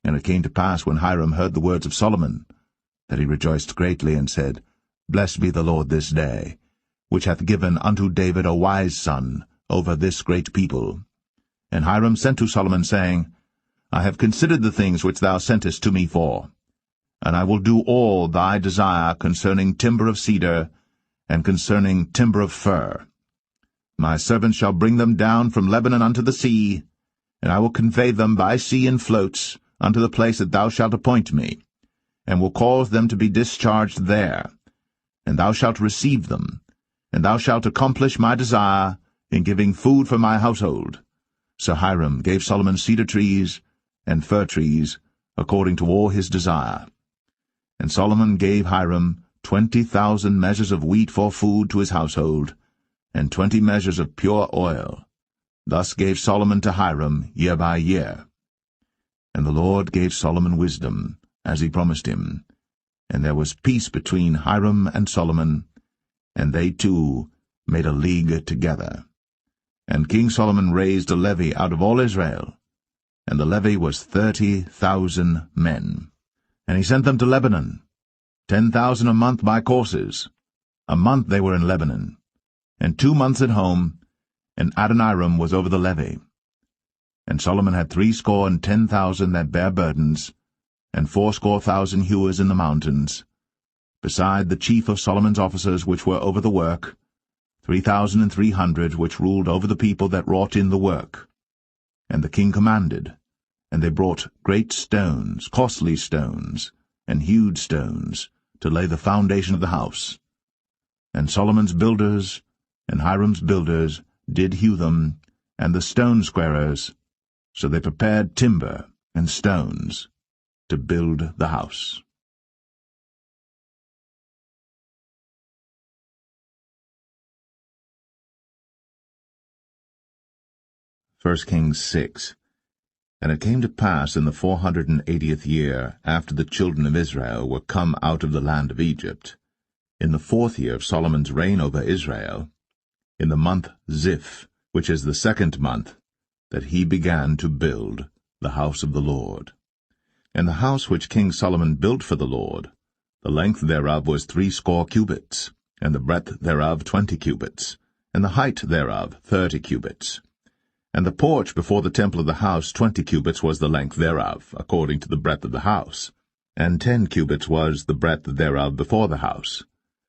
And it came to pass, when Hiram heard the words of Solomon, that he rejoiced greatly, and said, Blessed be the Lord this day, which hath given unto David a wise son over this great people. And Hiram sent to Solomon, saying, I have considered the things which thou sentest to me for, and I will do all thy desire concerning timber of cedar, and concerning timber of fir. My servants shall bring them down from Lebanon unto the sea, and I will convey them by sea in floats unto the place that thou shalt appoint me, and will cause them to be discharged there. And thou shalt receive them, and thou shalt accomplish my desire in giving food for my household. So Hiram gave Solomon cedar trees and fir trees, according to all his desire. And Solomon gave Hiram 20,000 measures of wheat for food to his household, and 20 measures of pure oil. Thus gave Solomon to Hiram year by year. And the Lord gave Solomon wisdom, as he promised him. And there was peace between Hiram and Solomon, and they two made a league together. And King Solomon raised a levy out of all Israel, and the levy was 30,000 men. And he sent them to Lebanon, 10,000 a month by courses. A month they were in Lebanon, and 2 months at home, and Adoniram was over the levy. And Solomon had 70,000 that bare burdens, and 80,000 hewers in the mountains, beside the chief of Solomon's officers which were over the work, 3,300 which ruled over the people that wrought in the work. And the king commanded, and they brought great stones, costly stones, and hewed stones, to lay the foundation of the house. And Solomon's builders and Hiram's builders did hew them, and the stone squarers, so they prepared timber and stones to build the house. First Kings 6. And it came to pass in the 480th year, after the children of Israel were come out of the land of Egypt, in the 4th year of Solomon's reign over Israel, in the month Ziph, which is the 2nd month, that he began to build the house of the Lord. And the house which King Solomon built for the Lord, the length thereof was 80 cubits, and the breadth thereof 20 cubits, and the height thereof 30 cubits. And the porch before the temple of the house 20 cubits was the length thereof, according to the breadth of the house, and 10 cubits was the breadth thereof before the house.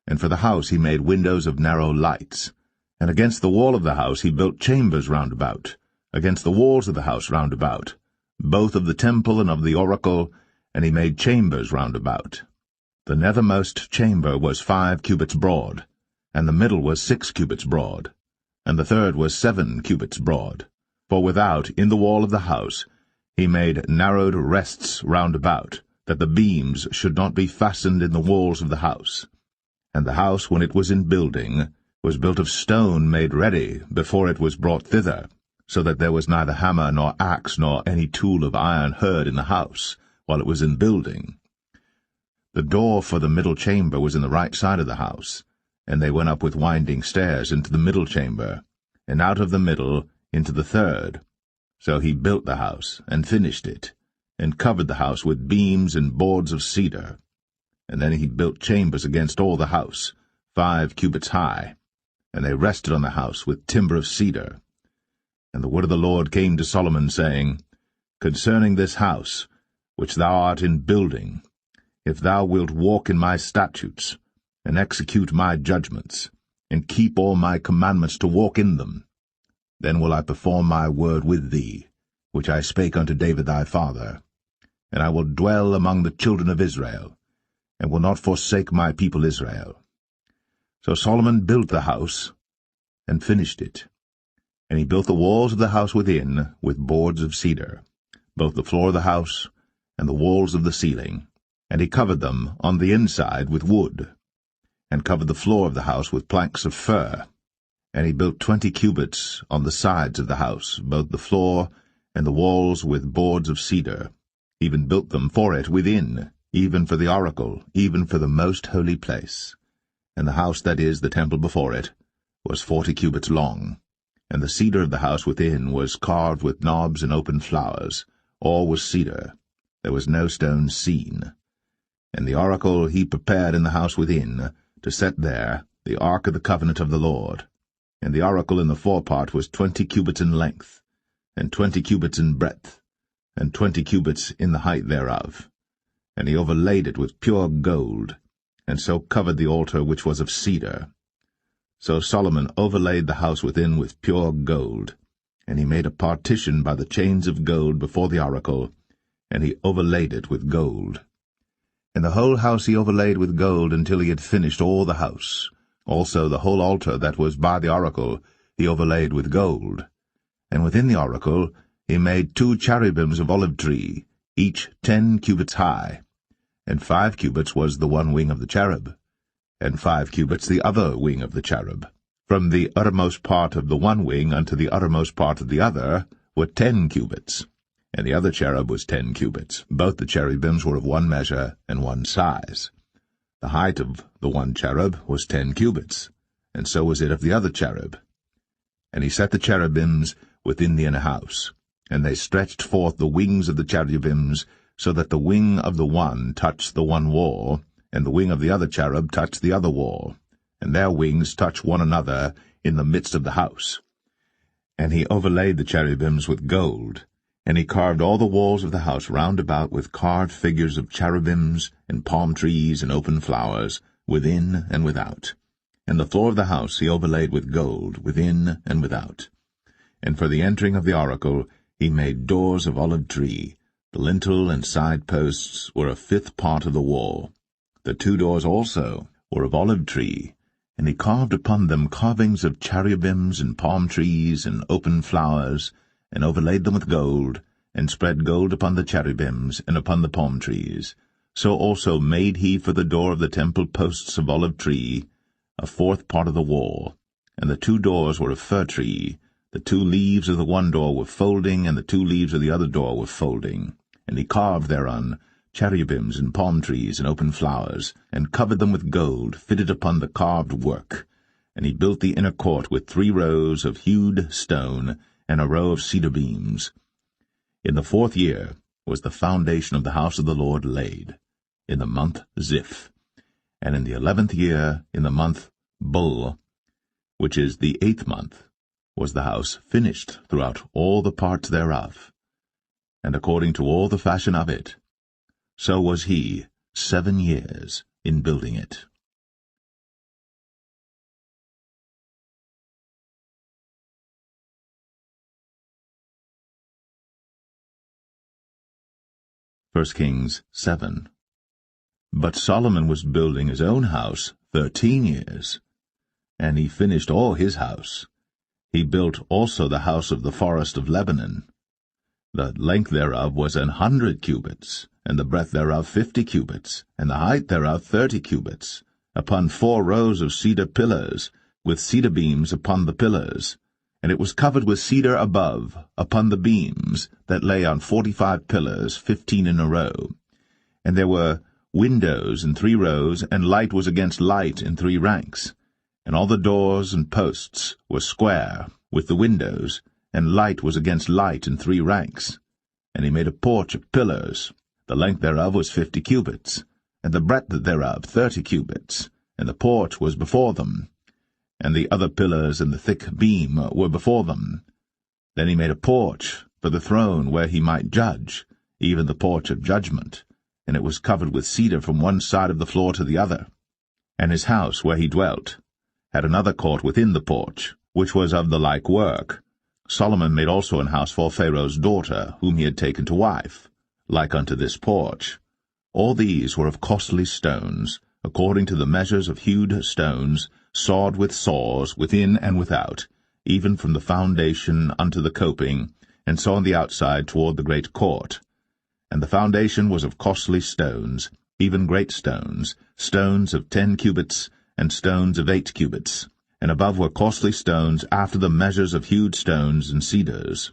And for the house he made windows of narrow lights. And against the wall of the house he built chambers round about, against the walls of the house round about, both of the temple and of the oracle, and he made chambers round about. The nethermost chamber was 5 cubits broad, and the middle was 6 cubits broad, and the third was 7 cubits broad. For without, in the wall of the house, he made narrowed rests round about, that the beams should not be fastened in the walls of the house. And the house, when it was in building, was built of stone made ready before it was brought thither, so that there was neither hammer nor axe nor any tool of iron heard in the house, while it was in building. The door for the middle chamber was in the right side of the house, and they went up with winding stairs into the middle chamber, and out of the middle into the third. So he built the house, and finished it, and covered the house with beams and boards of cedar. And then he built chambers against all the house, 5 cubits high, and they rested on the house with timber of cedar. And the word of the Lord came to Solomon, saying, Concerning this house, which thou art in building, if thou wilt walk in my statutes, and execute my judgments, and keep all my commandments to walk in them, then will I perform my word with thee, which I spake unto David thy father. And I will dwell among the children of Israel, and will not forsake my people Israel. So Solomon built the house, and finished it. And he built the walls of the house within with boards of cedar, both the floor of the house and the walls of the ceiling, and he covered them on the inside with wood, and covered the floor of the house with planks of fir. And he built 20 cubits on the sides of the house, both the floor and the walls with boards of cedar, even built them for it within, even for the oracle, even for the most holy place. And the house, that is, the temple before it, was 40 cubits long. And the cedar of the house within was carved with knobs and open flowers. All was cedar. There was no stone seen. And the oracle he prepared in the house within, to set there the ark of the covenant of the Lord. And the oracle in the forepart was 20 cubits in length, and 20 cubits in breadth, and 20 cubits in the height thereof. And he overlaid it with pure gold, and so covered the altar which was of cedar. So Solomon overlaid the house within with pure gold, and he made a partition by the chains of gold before the oracle, and he overlaid it with gold. And the whole house he overlaid with gold until he had finished all the house. Also the whole altar that was by the oracle he overlaid with gold. And within the oracle he made 2 cherubims of olive tree, each 10 cubits high, and 5 cubits was the one wing of the cherub, and 5 cubits the other wing of the cherub. From the uttermost part of the one wing unto the uttermost part of the other were 10 cubits, and the other cherub was 10 cubits. Both the cherubims were of one measure and one size. The height of the one cherub was 10 cubits, and so was it of the other cherub. And he set the cherubims within the inner house, and they stretched forth the wings of the cherubims, so that the wing of the one touched the one wall, and the wing of the other cherub touched the other wall, and their wings touched one another in the midst of the house. And he overlaid the cherubims with gold, and he carved all the walls of the house round about with carved figures of cherubims, and palm trees, and open flowers, within and without. And the floor of the house he overlaid with gold, within and without. And for the entering of the oracle he made doors of olive tree. The lintel and side posts were a 5th part of the wall. The 2 doors also were of olive tree, and he carved upon them carvings of cherubims and palm trees and open flowers, and overlaid them with gold, and spread gold upon the cherubims and upon the palm trees. So also made he for the door of the temple posts of olive tree, a 4th part of the wall. And the 2 doors were of fir tree. The 2 leaves of the one door were folding, and the 2 leaves of the other door were folding. And he carved thereon cherubims and palm trees and open flowers, and covered them with gold, fitted upon the carved work. And he built the inner court with 3 rows of hewed stone, and a row of cedar beams. In the 4th year was the foundation of the house of the Lord laid, in the month Ziph. And in the 11th year, in the month Bul, which is the 8th month, was the house finished throughout all the parts thereof, and according to all the fashion of it. So was he 7 years in building it. First Kings 7. But Solomon was building his own house 13 years, and he finished all his house. He built also the house of the forest of Lebanon. The length thereof was 100 cubits, and the breadth thereof 50 cubits, and the height thereof 30 cubits, upon 4 rows of cedar pillars, with cedar beams upon the pillars. And it was covered with cedar above, upon the beams, that lay on 45 pillars, 15 in a row. And there were windows in 3 rows, and light was against light in 3 ranks. And all the doors and posts were square, with the windows, and light was against light in 3 ranks. And he made a porch of pillars. The length thereof was 50 cubits, and the breadth thereof 30 cubits, and the porch was before them. And the other pillars and the thick beam were before them. Then he made a porch for the throne where he might judge, even the porch of judgment, and it was covered with cedar from one side of the floor to the other. And his house where he dwelt had another court within the porch, which was of the like work. Solomon made also an house for Pharaoh's daughter, whom he had taken to wife, like unto this porch. All these were of costly stones, according to the measures of hewed stones, sawed with saws within and without, even from the foundation unto the coping, and so on the outside toward the great court. And the foundation was of costly stones, even great stones, stones of 10 cubits, and stones of 8 cubits, and above were costly stones after the measures of hewed stones and cedars.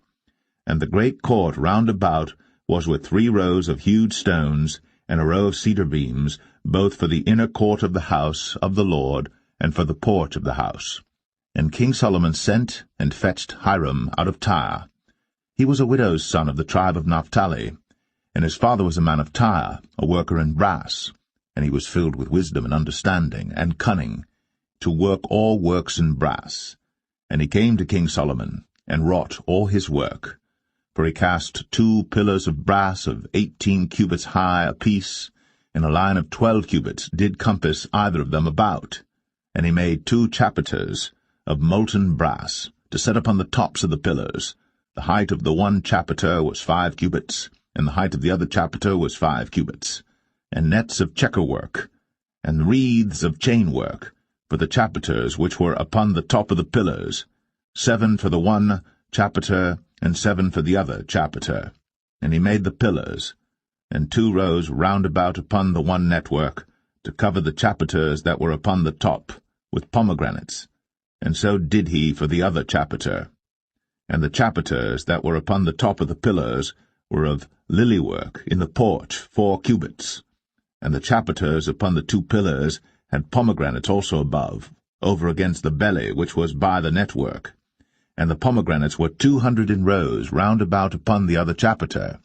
And the great court round about was with 3 rows of hewed stones, and a row of cedar beams, both for the inner court of the house of the Lord, and for the porch of the house. And King Solomon sent and fetched Hiram out of Tyre. He was a widow's son of the tribe of Naphtali, and his father was a man of Tyre, a worker in brass, and he was filled with wisdom and understanding and cunning, to work all works in brass. And he came to King Solomon, and wrought all his work. For he cast 2 pillars of brass of 18 cubits high apiece, and a line of 12 cubits did compass either of them about. And he made 2 chapiters of molten brass, to set upon the tops of the pillars. The height of the one chapiter was 5 cubits, and the height of the other chapiter was 5 cubits. And nets of checker-work, and wreaths of chain-work, for the chapiters which were upon the top of the pillars, 7 for the one chapiter, and 7 for the other chapiter. And he made the pillars, and 2 rows round about upon the one network, to cover the chapiters that were upon the top, with pomegranates, and so did he for the other chapiter. And the chapiters that were upon the top of the pillars were of lily-work in the porch 4 cubits, and the chapiters upon the 2 pillars had pomegranates also above, over against the belly which was by the network. And the pomegranates were 200 in rows round about upon the other chapiter.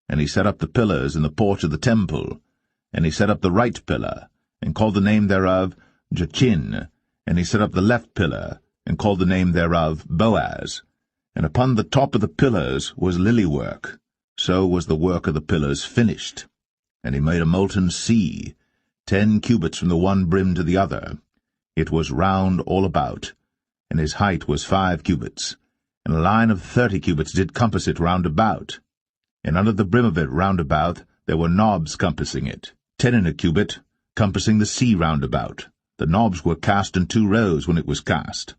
And he set up the pillars in the porch of the temple, and he set up the right pillar, and called the name thereof Jachin, and he set up the left pillar, and called the name thereof Boaz. And upon the top of the pillars was lily-work. So was the work of the pillars finished. And he made a molten sea, 10 cubits from the one brim to the other. It was round all about, and his height was 5 cubits, and a line of 30 cubits did compass it round about. And under the brim of it round about there were knobs compassing it, 10 in a cubit, compassing the sea round about. The knobs were cast in 2 rows when it was cast.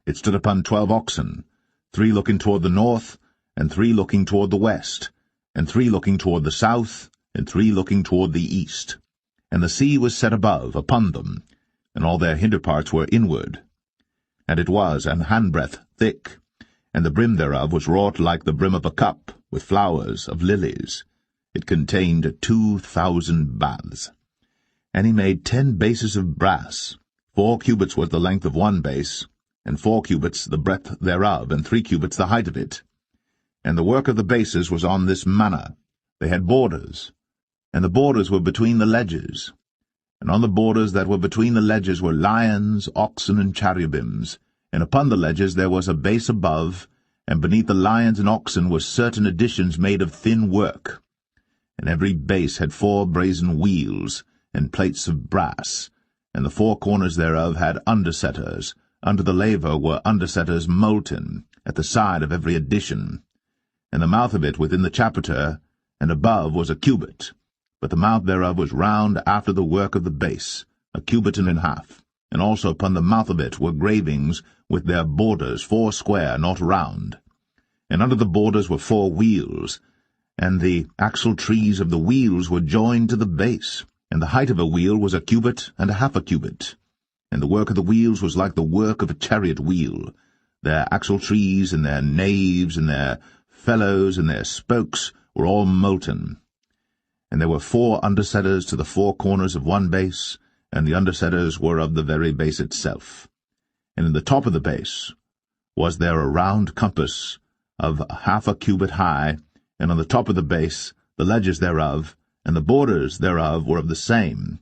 It stood upon 12 oxen, 3 looking toward the north, and 3 looking toward the west, and 3 looking toward the south, and 3 looking toward the east. And the sea was set above upon them, and all their hinder parts were inward. And it was an handbreadth thick, and the brim thereof was wrought like the brim of a cup, with flowers of lilies. It contained 2,000 baths. And he made 10 bases of brass. 4 cubits was the length of one base, and 4 cubits the breadth thereof, and 3 cubits the height of it. And the work of the bases was on this manner. They had borders, and the borders were between the ledges. And on the borders that were between the ledges were lions, oxen, and cherubims, and upon the ledges there was a base above, and beneath the lions and oxen were certain additions made of thin work. And every base had 4 brazen wheels, and plates of brass, and the 4 corners thereof had undersetters. Under the laver were undersetters molten, at the side of every addition. And the mouth of it within the chapiter, and above was a cubit, but the mouth thereof was round after the work of the base, a cubit and an half. And also upon the mouth of it were gravings with their borders 4 square, not round. And under the borders were 4 wheels, and the axle trees of the wheels were joined to the base, and the height of a wheel was a cubit and a half a cubit. And the work of the wheels was like the work of a chariot wheel. Their axle trees and their naves and their felloes and their spokes were all molten. And there were 4 undersetters to the 4 corners of one base, and the undersetters were of the very base itself. And in the top of the base was there a round compass of half a cubit high, and on the top of the base the ledges thereof, and the borders thereof were of the same.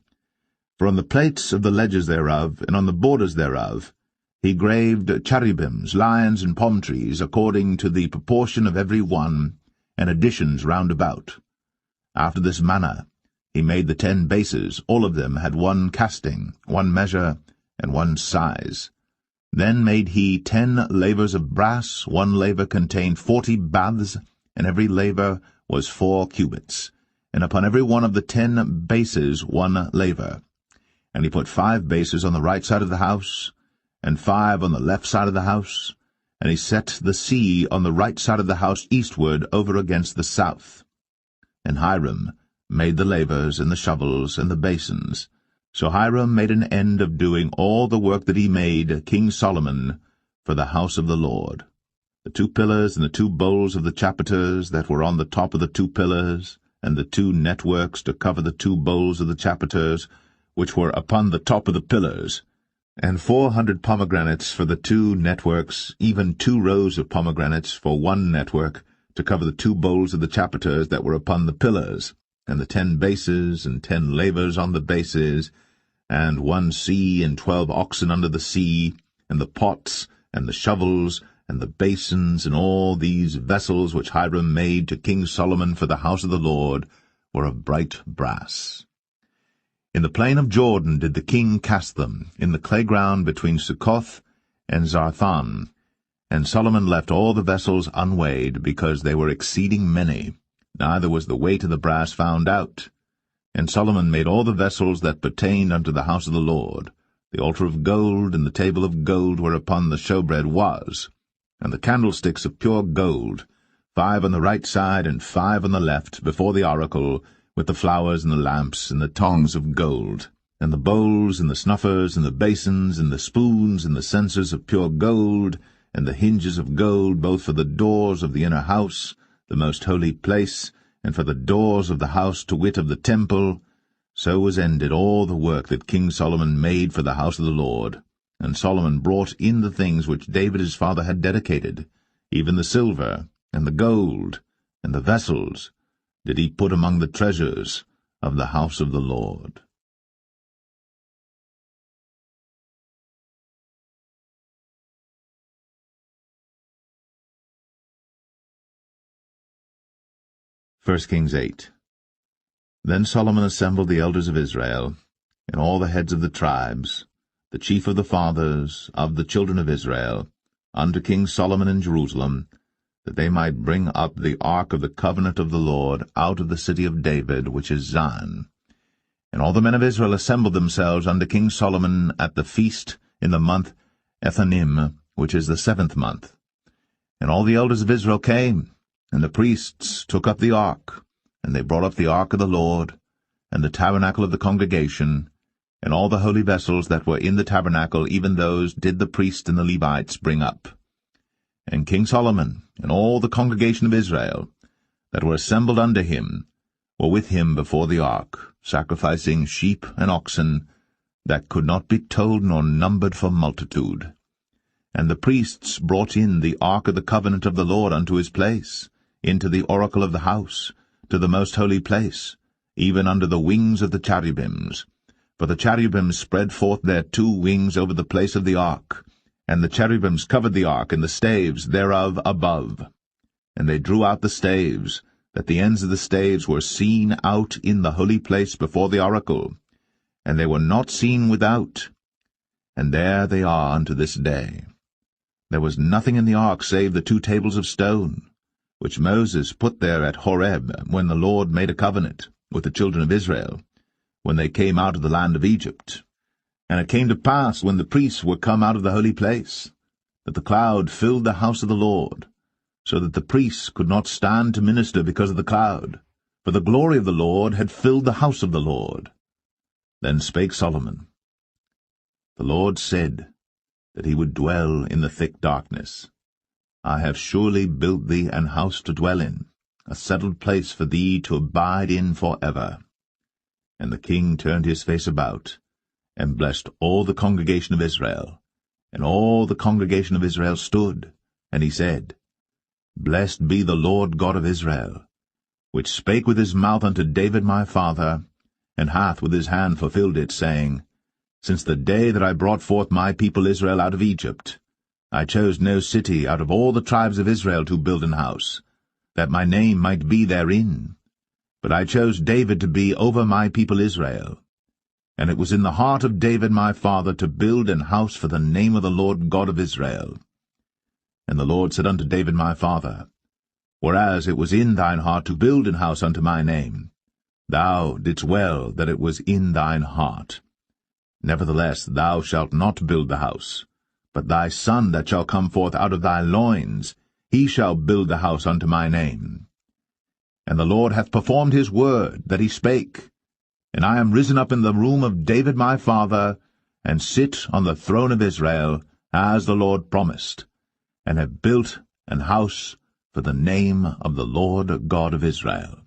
For on the plates of the ledges thereof, and on the borders thereof, he graved cherubims, lions, and palm trees, according to the proportion of every one, and additions round about. After this manner he made the 10 bases. All of them had 1 casting, 1 measure, and 1 size. Then made he 10 lavers of brass. 1 laver contained 40 baths, and every laver was 4 cubits, and upon every one of the 10 bases 1 laver. And he put 5 bases on the right side of the house, and 5 on the left side of the house, and he set the sea on the right side of the house eastward over against the south. And Hiram made the lavers, and the shovels, and the basins. So Hiram made an end of doing all the work that he made King Solomon for the house of the Lord. The 2 pillars and the 2 bowls of the chapiters that were on the top of the 2 pillars, and the 2 networks to cover the 2 bowls of the chapiters, which were upon the top of the pillars, and 400 pomegranates for the 2 networks, even 2 rows of pomegranates for 1 network, to cover the 2 bowls of the chapiters that were upon the pillars, and the 10 bases, and 10 lavers on the bases, and 1 sea, and 12 oxen under the sea, and the pots, and the shovels, and the basins, and all these vessels which Hiram made to King Solomon for the house of the Lord, were of bright brass. In the plain of Jordan did the king cast them, in the clay ground between Succoth and Zarthan. And Solomon left all the vessels unweighed, because they were exceeding many, neither was the weight of the brass found out. And Solomon made all the vessels that pertained unto the house of the Lord, the altar of gold, and the table of gold whereupon the showbread was, and the candlesticks of pure gold, 5 on the right side and 5 on the left, before the oracle, with the flowers and the lamps and the tongs of gold, and the bowls and the snuffers and the basins and the spoons and the censers of pure gold, and the hinges of gold, both for the doors of the inner house, the most holy place, and for the doors of the house, to wit, of the temple. So was ended all the work that King Solomon made for the house of the Lord. And Solomon brought in the things which David his father had dedicated, even the silver, and the gold, and the vessels, did he put among the treasures of the house of the Lord. First Kings 8. Then Solomon assembled the elders of Israel, and all the heads of the tribes, the chief of the fathers of the children of Israel, unto King Solomon in Jerusalem, that they might bring up the ark of the covenant of the Lord out of the city of David, which is Zion. And all the men of Israel assembled themselves unto King Solomon at the feast in the month Ethanim, which is the 7th month. And all the elders of Israel came, and the priests took up the ark, and they brought up the ark of the Lord, and the tabernacle of the congregation, and all the holy vessels that were in the tabernacle, even those did the priests and the Levites bring up. And King Solomon, and all the congregation of Israel, that were assembled unto him, were with him before the ark, sacrificing sheep and oxen, that could not be told nor numbered for multitude. And the priests brought in the ark of the covenant of the Lord unto his place, into the oracle of the house, to the most holy place, even under the wings of the cherubims. For the cherubims spread forth their 2 wings over the place of the ark, And the cherubims covered the ark, and the staves thereof above. And they drew out the staves, that the ends of the staves were seen out in the holy place before the oracle, and they were not seen without. And there they are unto this day. There was nothing in the ark save the 2 tables of stone, which Moses put there at Horeb, when the Lord made a covenant with the children of Israel, when they came out of the land of Egypt. And it came to pass, when the priests were come out of the holy place, that the cloud filled the house of the Lord, so that the priests could not stand to minister because of the cloud, for the glory of the Lord had filled the house of the Lord. Then spake Solomon, The Lord said that he would dwell in the thick darkness. I have surely built thee an house to dwell in, a settled place for thee to abide in for ever. And the king turned his face about, and blessed all the congregation of Israel. And all the congregation of Israel stood, and he said, Blessed be the Lord God of Israel, which spake with his mouth unto David my father, and hath with his hand fulfilled it, saying, Since the day that I brought forth my people Israel out of Egypt, I chose no city out of all the tribes of Israel to build an house, that my name might be therein. But I chose David to be over my people Israel. And it was in the heart of David my father to build an house for the name of the Lord God of Israel. And the Lord said unto David my father, Whereas it was in thine heart to build an house unto my name, thou didst well that it was in thine heart. Nevertheless thou shalt not build the house, but thy son that shall come forth out of thy loins, he shall build the house unto my name. And the Lord hath performed his word that he spake, and I am risen up in the room of David my father, and sit on the throne of Israel, as the Lord promised, and have built an house for the name of the Lord God of Israel.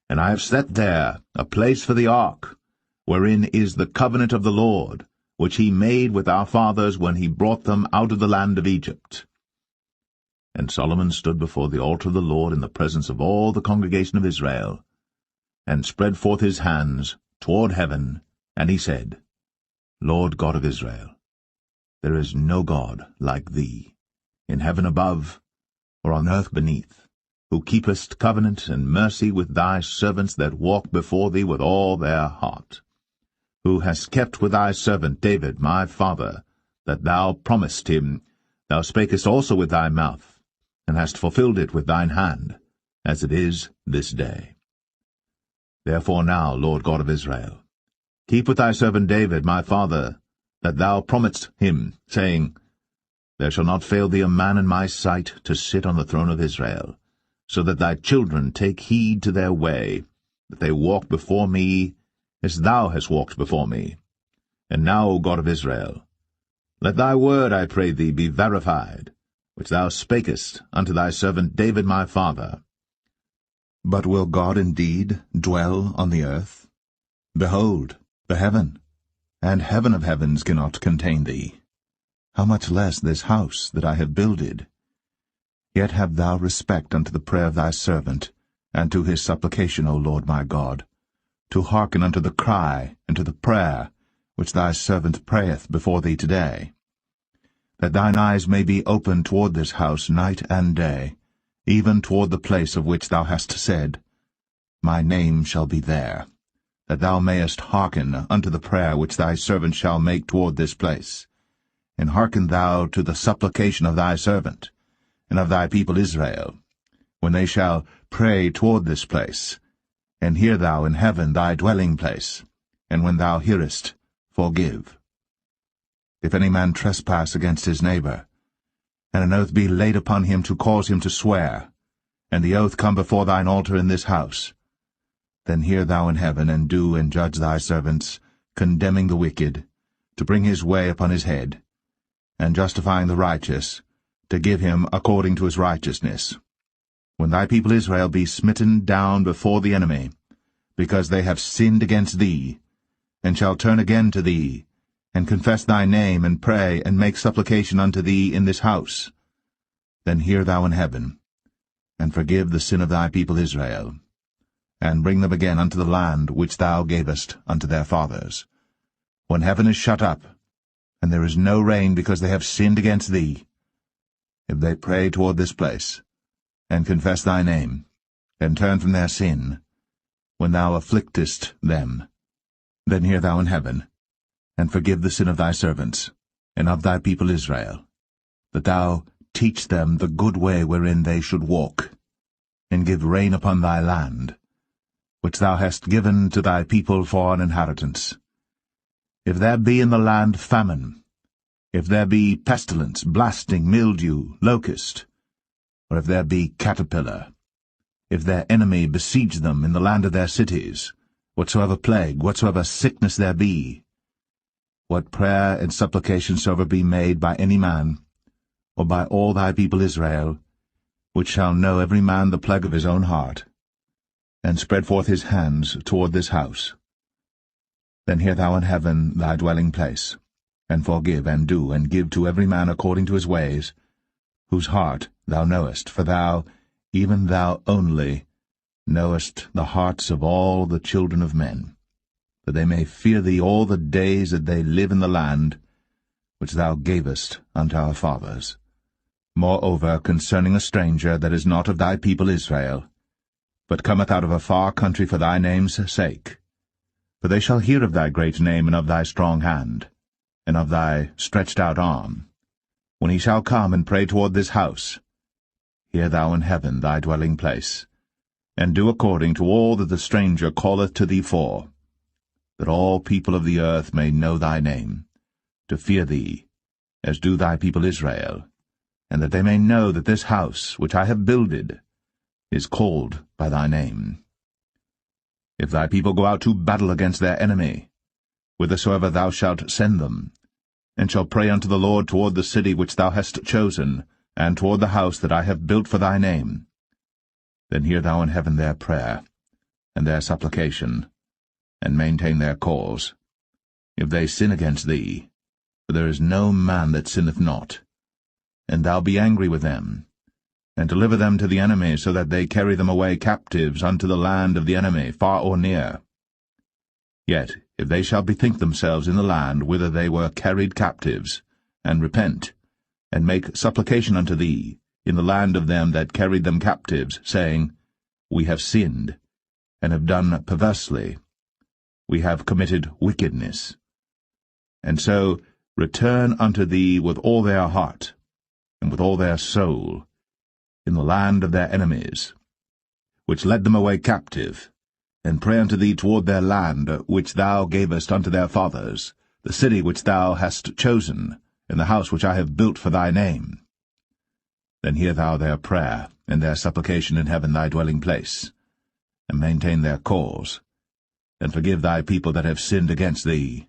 And I have set there a place for the ark, wherein is the covenant of the Lord, which he made with our fathers when he brought them out of the land of Egypt. And Solomon stood before the altar of the Lord in the presence of all the congregation of Israel, and spread forth his hands toward heaven, and he said, Lord God of Israel, there is no God like thee, in heaven above, or on earth beneath, who keepest covenant and mercy with thy servants that walk before thee with all their heart, who hast kept with thy servant David my father, that thou promised him, thou spakest also with thy mouth, and hast fulfilled it with thine hand, as it is this day. Therefore now, Lord God of Israel, keep with thy servant David my father, that thou promised him, saying, There shall not fail thee a man in my sight to sit on the throne of Israel, so that thy children take heed to their way, that they walk before me as thou hast walked before me. And now, O God of Israel, let thy word, I pray thee, be verified, which thou spakest unto thy servant David my father. But will God indeed dwell on the earth? Behold, the heaven, and heaven of heavens cannot contain thee. How much less this house that I have builded? Yet have thou respect unto the prayer of thy servant, and to his supplication, O Lord my God, to hearken unto the cry and to the prayer which thy servant prayeth before thee today, that thine eyes may be open toward this house night and day, even toward the place of which thou hast said, My name shall be there, that thou mayest hearken unto the prayer which thy servant shall make toward this place. And hearken thou to the supplication of thy servant, and of thy people Israel, when they shall pray toward this place. And hear thou in heaven thy dwelling place, and when thou hearest, forgive. If any man trespass against his neighbor, and an oath be laid upon him to cause him to swear, and the oath come before thine altar in this house, then hear thou in heaven, and do and judge thy servants, condemning the wicked, to bring his way upon his head, and justifying the righteous, to give him according to his righteousness. When thy people Israel be smitten down before the enemy, because they have sinned against thee, and shall turn again to thee, and confess thy name, and pray, and make supplication unto thee in this house, then hear thou in heaven, and forgive the sin of thy people Israel, and bring them again unto the land which thou gavest unto their fathers. When heaven is shut up, and there is no rain because they have sinned against thee. If they pray toward this place, and confess thy name, and turn from their sin, when thou afflictest them, then hear thou in heaven, and forgive the sin of thy servants, and of thy people Israel, that thou teach them the good way wherein they should walk, and give rain upon thy land, which thou hast given to thy people for an inheritance. If there be in the land famine, if there be pestilence, blasting, mildew, locust, or if there be caterpillar, if their enemy besiege them in the land of their cities, whatsoever plague, whatsoever sickness there be, what prayer and supplication soever be made by any man, or by all thy people Israel, which shall know every man the plague of his own heart, and spread forth his hands toward this house, then hear thou in heaven thy dwelling place, and forgive, and do, and give to every man according to his ways, whose heart thou knowest, for thou, even thou only, knowest the hearts of all the children of men, that they may fear thee all the days that they live in the land which thou gavest unto our fathers. Moreover, concerning a stranger that is not of thy people Israel, but cometh out of a far country for thy name's sake, for they shall hear of thy great name, and of thy strong hand, and of thy stretched out arm, when he shall come and pray toward this house, hear thou in heaven thy dwelling place, and do according to all that the stranger calleth to thee for, that all people of the earth may know thy name, to fear thee, as do thy people Israel, and that they may know that this house which I have builded is called by thy name. If thy people go out to battle against their enemy, whithersoever thou shalt send them, and shall pray unto the Lord toward the city which thou hast chosen, and toward the house that I have built for thy name, then hear thou in heaven their prayer, and their supplication, and maintain their cause. If they sin against thee, for there is no man that sinneth not, and thou be angry with them, and deliver them to the enemy, so that they carry them away captives unto the land of the enemy, far or near. Yet if they shall bethink themselves in the land whither they were carried captives, and repent, and make supplication unto thee in the land of them that carried them captives, saying, We have sinned, and have done perversely, we have committed wickedness, and so return unto thee with all their heart, and with all their soul, in the land of their enemies, which led them away captive, and pray unto thee toward their land, which thou gavest unto their fathers, the city which thou hast chosen, and the house which I have built for thy name. Then hear thou their prayer, and their supplication in heaven thy dwelling place, and maintain their cause, and forgive thy people that have sinned against thee,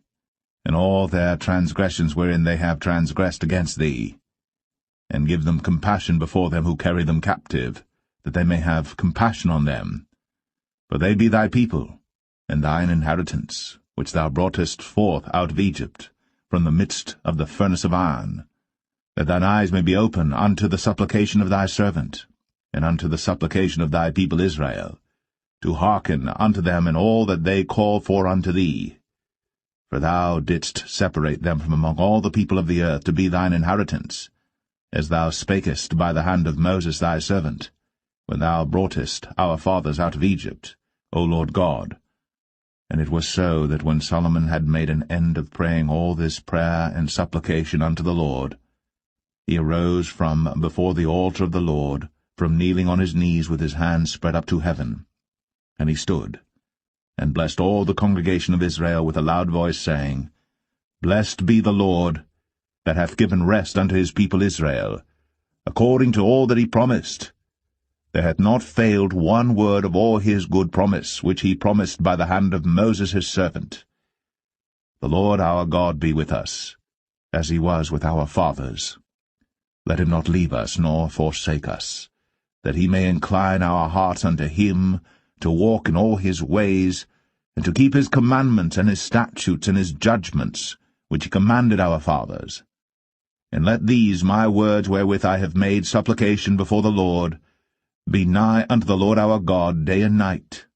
and all their transgressions wherein they have transgressed against thee, and give them compassion before them who carry them captive, that they may have compassion on them. For they be thy people, and thine inheritance, which thou broughtest forth out of Egypt, from the midst of the furnace of iron, that thine eyes may be open unto the supplication of thy servant, and unto the supplication of thy people Israel, to hearken unto them in all that they call for unto thee. For thou didst separate them from among all the people of the earth to be thine inheritance, as thou spakest by the hand of Moses thy servant, when thou broughtest our fathers out of Egypt, O Lord God. And it was so that when Solomon had made an end of praying all this prayer and supplication unto the Lord, he arose from before the altar of the Lord, from kneeling on his knees with his hands spread up to heaven. And he stood, and blessed all the congregation of Israel with a loud voice, saying, Blessed be the Lord, that hath given rest unto his people Israel, according to all that he promised. There hath not failed one word of all his good promise, which he promised by the hand of Moses his servant. The Lord our God be with us, as he was with our fathers. Let him not leave us, nor forsake us, that he may incline our hearts unto him, to walk in all his ways, and to keep his commandments and his statutes and his judgments, which he commanded our fathers. And let these my words wherewith I have made supplication before the Lord be nigh unto the Lord our God day and night,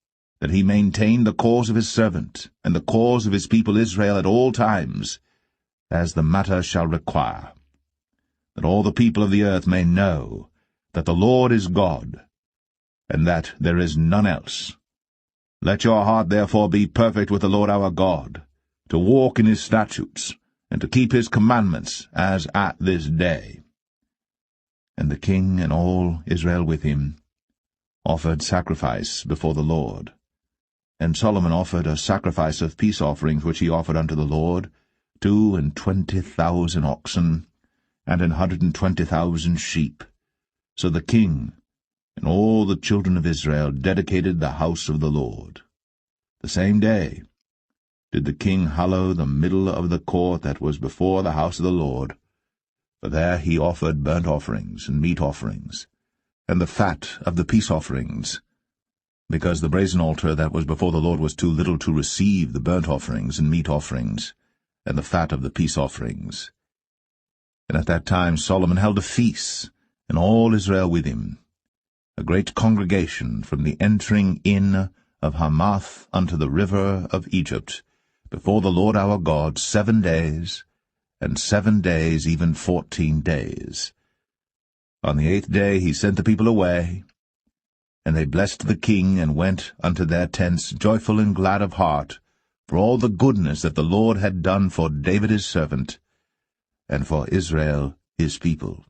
that he maintain the cause of his servant, and the cause of his people Israel at all times, as the matter shall require, that all the people of the earth may know that the Lord is God, and that there is none else. Let your heart therefore be perfect with the Lord our God, to walk in his statutes, and to keep his commandments, as at this day. And the king and all Israel with him offered sacrifice before the Lord. And Solomon offered a sacrifice of peace offerings which he offered unto the Lord, 22,000 oxen, and 120,000 sheep. So the king and all the children of Israel dedicated the house of the Lord. The same day did the king hallow the middle of the court that was before the house of the Lord, for there he offered burnt offerings and meat offerings, and the fat of the peace offerings, because the brazen altar that was before the Lord was too little to receive the burnt offerings and meat offerings, and the fat of the peace offerings. And at that time Solomon held a feast, and all Israel with him, a great congregation from the entering in of Hamath unto the river of Egypt, before the Lord our God 7 days, and 7 days, even 14 days. On the 8th day he sent the people away, and they blessed the king, and went unto their tents joyful and glad of heart, for all the goodness that the Lord had done for David his servant, and for Israel his people.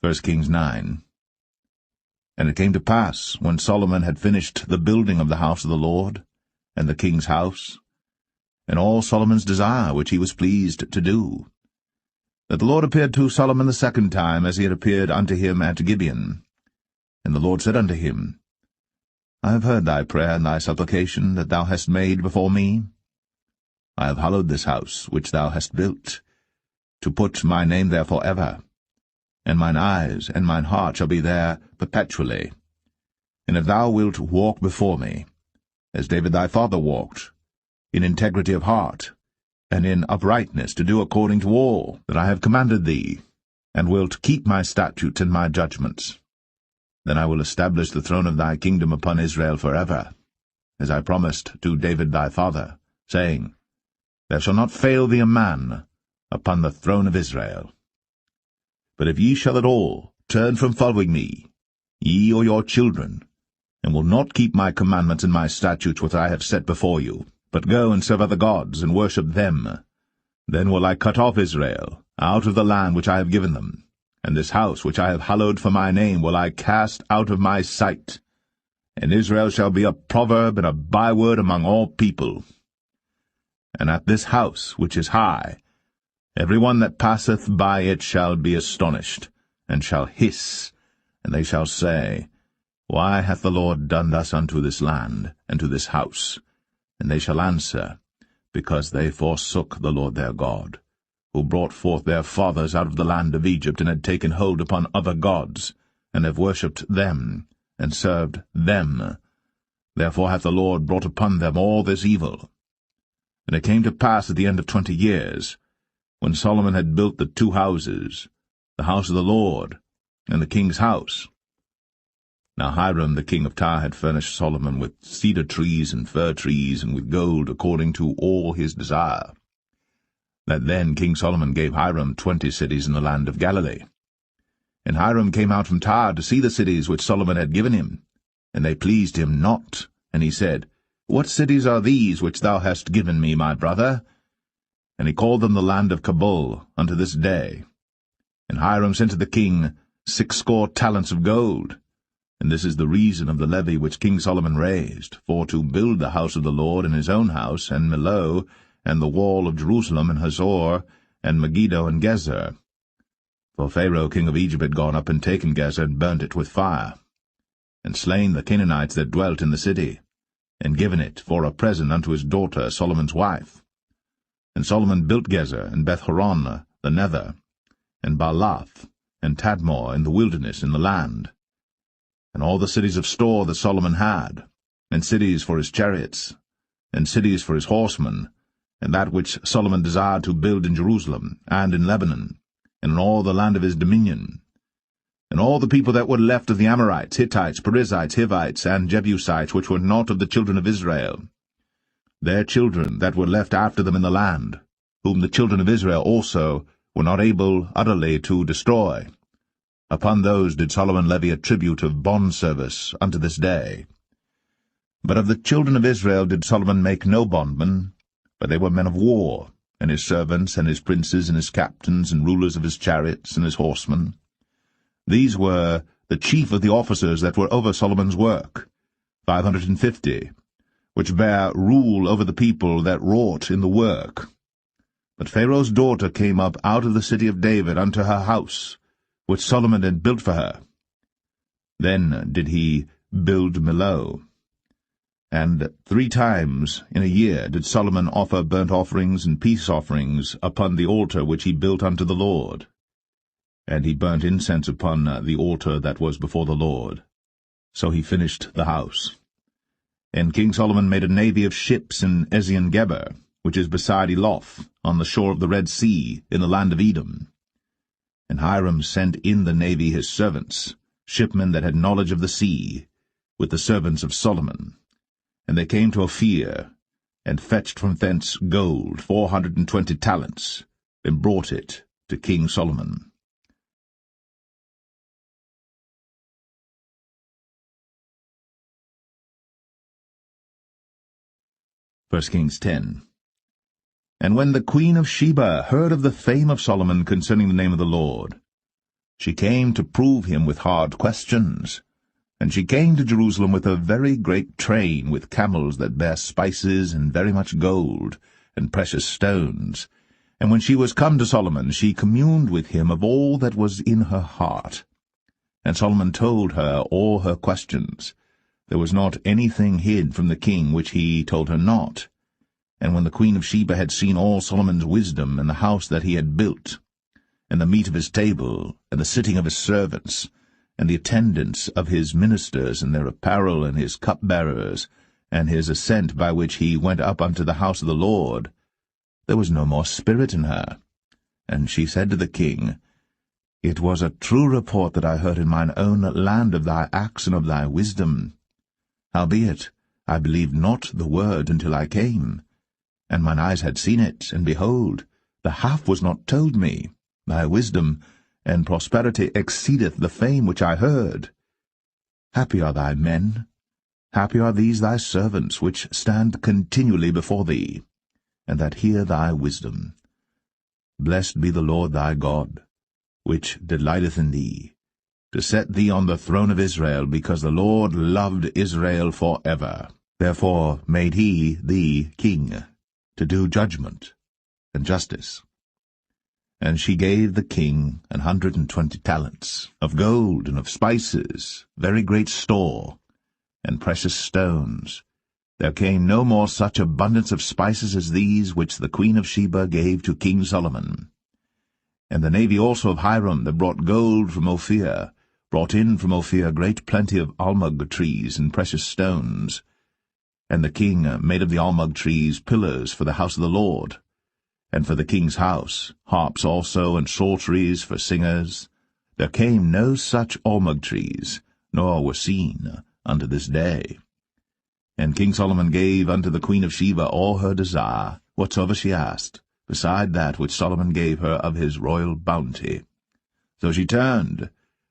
First Kings 9. And it came to pass, when Solomon had finished the building of the house of the Lord, and the king's house, and all Solomon's desire which he was pleased to do, that the Lord appeared to Solomon the second time, as he had appeared unto him at Gibeon. And the Lord said unto him, I have heard thy prayer and thy supplication that thou hast made before me. I have hallowed this house which thou hast built, to put my name there for ever, and mine eyes and mine heart shall be there perpetually. And if thou wilt walk before me, as David thy father walked, in integrity of heart, and in uprightness, to do according to all that I have commanded thee, and wilt keep my statutes and my judgments, then I will establish the throne of thy kingdom upon Israel forever, as I promised to David thy father, saying, There shall not fail thee a man upon the throne of Israel. But if ye shall at all turn from following me, ye or your children, and will not keep my commandments and my statutes which I have set before you, but go and serve other gods, and worship them, then will I cut off Israel out of the land which I have given them, and this house which I have hallowed for my name will I cast out of my sight, and Israel shall be a proverb and a byword among all people. And at this house which is high, every one that passeth by it shall be astonished, and shall hiss, and they shall say, Why hath the Lord done thus unto this land, and to this house? And they shall answer, Because they forsook the Lord their God, who brought forth their fathers out of the land of Egypt, and had taken hold upon other gods, and have worshipped them, and served them. Therefore hath the Lord brought upon them all this evil. And it came to pass at the end of 20 years, when Solomon had built the 2 houses, the house of the Lord, and the king's house. Now Hiram the king of Tyre had furnished Solomon with cedar trees and fir trees, and with gold according to all his desire. That then King Solomon gave Hiram 20 cities in the land of Galilee. And Hiram came out from Tyre to see the cities which Solomon had given him, and they pleased him not. And he said, What cities are these which thou hast given me, my brother? And he called them the land of Cabul unto this day. And Hiram sent to the king 60 talents of gold. And this is the reason of the levy which King Solomon raised, for to build the house of the Lord in his own house, and Millo, and the wall of Jerusalem, and Hazor, and Megiddo, and Gezer. For Pharaoh king of Egypt had gone up and taken Gezer, and burnt it with fire, and slain the Canaanites that dwelt in the city, and given it for a present unto his daughter Solomon's wife. And Solomon built Gezer, and Beth-horon the nether, and Baalath, and Tadmor in the wilderness in the land, and all the cities of store that Solomon had, and cities for his chariots, and cities for his horsemen, and that which Solomon desired to build in Jerusalem, and in Lebanon, and in all the land of his dominion, And all the people that were left of the Amorites, Hittites, Perizzites, Hivites, and Jebusites, which were not of the children of Israel, their children that were left after them in the land, whom the children of Israel also were not able utterly to destroy, upon those did Solomon levy a tribute of bondservice unto this day. But of the children of Israel did Solomon make no bondmen, but they were men of war, and his servants, and his princes, and his captains, and rulers of his chariots, and his horsemen. These were the chief of the officers that were over Solomon's work, 550, which bare rule over the people that wrought in the work. But Pharaoh's daughter came up out of the city of David unto her house, which Solomon had built for her. Then did he build Millo. And 3 times in a year did Solomon offer burnt offerings and peace offerings upon the altar which he built unto the Lord. And he burnt incense upon the altar that was before the Lord. So he finished the house. And King Solomon made a navy of ships in Ezion-Geber, which is beside Eloth, on the shore of the Red Sea, in the land of Edom. And Hiram sent in the navy his servants, shipmen that had knowledge of the sea, with the servants of Solomon. And they came to Ophir, and fetched from thence gold 420 talents, and brought it to King Solomon. 1 Kings 10. And when the queen of Sheba heard of the fame of Solomon concerning the name of the Lord, she came to prove him with hard questions. And she came to Jerusalem with a very great train, with camels that bare spices, and very much gold, and precious stones. And when she was come to Solomon, she communed with him of all that was in her heart. And Solomon told her all her questions. There was not anything hid from the king which he told her not. And when the queen of Sheba had seen all Solomon's wisdom, and the house that he had built, and the meat of his table, and the sitting of his servants, and the attendance of his ministers, and their apparel, and his cupbearers, and his ascent by which he went up unto the house of the Lord, there was no more spirit in her. And she said to the king, It was a true report that I heard in mine own land of thy acts and of thy wisdom. Howbeit, I believed not the word until I came. And mine eyes had seen it, and behold, the half was not told me. Thy wisdom and prosperity exceedeth the fame which I heard. Happy are thy men, happy are these thy servants, which stand continually before thee, and that hear thy wisdom. Blessed be the Lord thy God, which delighteth in thee, to set thee on the throne of Israel, because the Lord loved Israel for ever. Therefore made he thee king, to do judgment and justice. And she gave the king 120 talents of gold and of spices, very great store, and precious stones. There came no more such abundance of spices as these which the queen of Sheba gave to King Solomon. And the navy also of Hiram that brought gold from Ophir, brought in from Ophir great plenty of almug trees and precious stones. And the king made of the almug trees pillars for the house of the Lord, and for the king's house, harps also, and psalteries for singers. There came no such almug trees, nor were seen unto this day. And King Solomon gave unto the queen of Sheba all her desire, whatsoever she asked, beside that which Solomon gave her of his royal bounty. So she turned,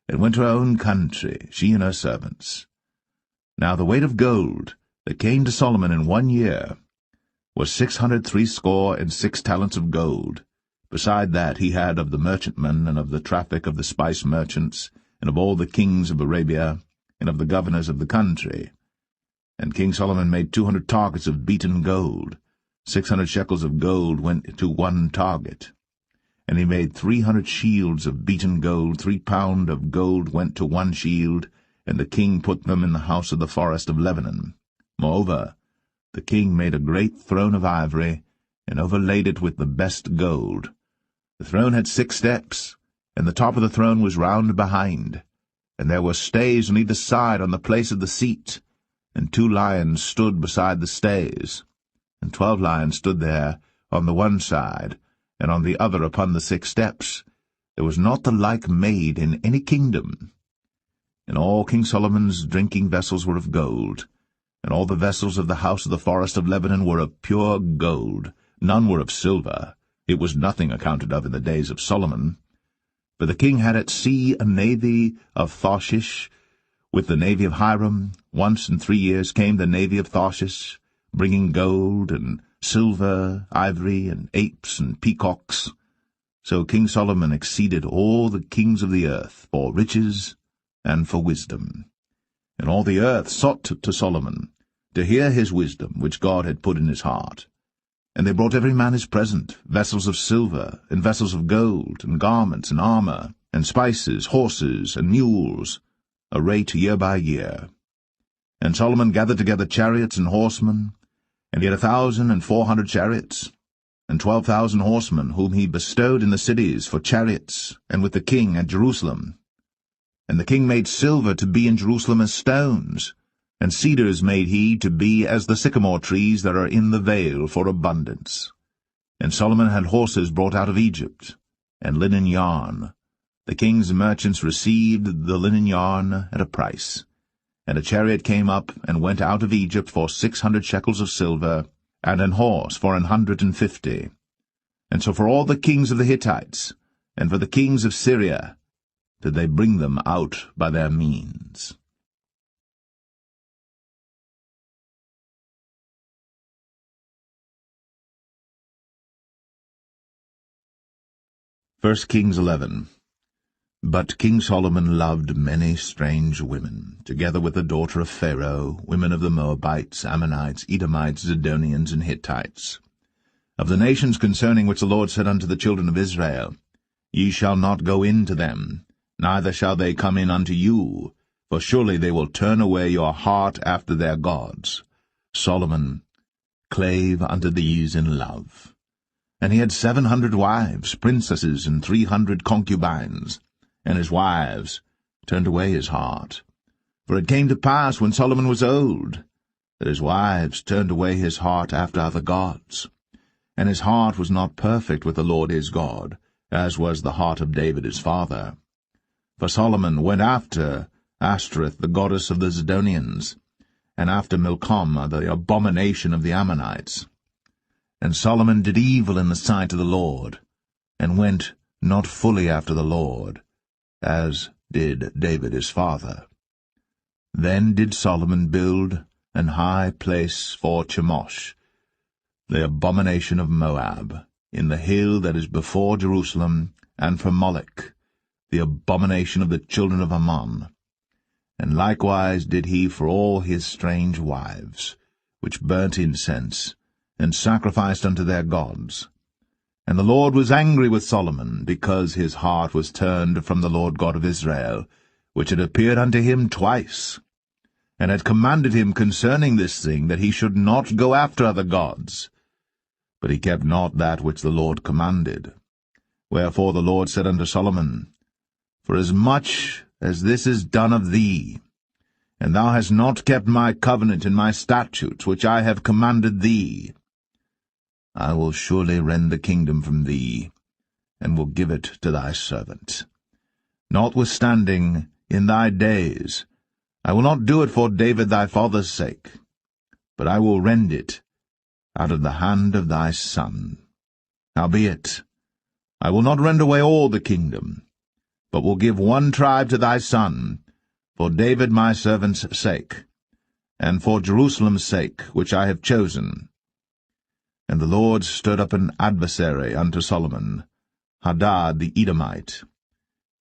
and went to her own country, she and her servants. Now the weight of gold that came to Solomon in 1 year was 666 talents of gold. Beside that he had of the merchantmen, and of the traffic of the spice merchants, and of all the kings of Arabia, and of the governors of the country. And King Solomon made 200 targets of beaten gold. 600 shekels of gold went to 1 target. And he made 300 shields of beaten gold. 3 pound of gold went to 1 shield, and the king put them in the house of the forest of Lebanon. Moreover, the king made a great throne of ivory, and overlaid it with the best gold. The throne had 6 steps, and the top of the throne was round behind, and there were stays on either side on the place of the seat, and 2 lions stood beside the stays, and 12 lions stood there on the one side, and on the other upon the 6 steps, There was not the like made in any kingdom. And all King Solomon's drinking vessels were of gold, and all the vessels of the house of the forest of Lebanon were of pure gold. None were of silver. It was nothing accounted of in the days of Solomon. For the king had at sea a navy of Tarshish, with the navy of Hiram. Once in 3 years came the navy of Tarshish, bringing gold and silver, ivory, and apes and peacocks. So King Solomon exceeded all the kings of the earth for riches and for wisdom. And all the earth sought to Solomon, to hear his wisdom, which God had put in his heart. And they brought every man his present, vessels of silver, and vessels of gold, and garments, and armor, and spices, horses, and mules, a rate year by year. And Solomon gathered together chariots and horsemen, and he had 1,400 chariots, and 12,000 horsemen, whom he bestowed in the cities for chariots, and with the king at Jerusalem. And the king made silver to be in Jerusalem as stones, and cedars made he to be as the sycamore trees that are in the vale for abundance. And Solomon had horses brought out of Egypt, and linen yarn. The king's merchants received the linen yarn at a price. And a chariot came up and went out of Egypt for 600 shekels of silver, and an horse for 150. And so for all the kings of the Hittites, and for the kings of Syria, did they bring them out by their means. 1 Kings 11. But King Solomon loved many strange women, together with the daughter of Pharaoh, women of the Moabites, Ammonites, Edomites, Zidonians, and Hittites. Of the nations concerning which the Lord said unto the children of Israel, Ye shall not go in to them, neither shall they come in unto you, for surely they will turn away your heart after their gods. Solomon clave unto these in love. And he had 700 wives, princesses, and 300 concubines, and his wives turned away his heart. For it came to pass, when Solomon was old, that his wives turned away his heart after other gods. And his heart was not perfect with the Lord his God, as was the heart of David his father. For Solomon went after Ashtoreth, the goddess of the Zidonians, and after Milcom, the abomination of the Ammonites. And Solomon did evil in the sight of the Lord, and went not fully after the Lord, as did David his father. Then did Solomon build an high place for Chemosh, the abomination of Moab, in the hill that is before Jerusalem, and for Molech, the abomination of the children of Ammon. And likewise did he for all his strange wives, which burnt incense, and sacrificed unto their gods. And the Lord was angry with Solomon, because his heart was turned from the Lord God of Israel, which had appeared unto him twice, and had commanded him concerning this thing, that he should not go after other gods. But he kept not that which the Lord commanded. Wherefore the Lord said unto Solomon, Forasmuch as this is done of thee, and thou hast not kept my covenant and my statutes, which I have commanded thee, I will surely rend the kingdom from thee, and will give it to thy servant. Notwithstanding, in thy days, I will not do it for David thy father's sake, but I will rend it out of the hand of thy son. Howbeit, I will not rend away all the kingdom, but will give one tribe to thy son, for David my servant's sake, and for Jerusalem's sake, which I have chosen. And the Lord stirred up an adversary unto Solomon, Hadad the Edomite.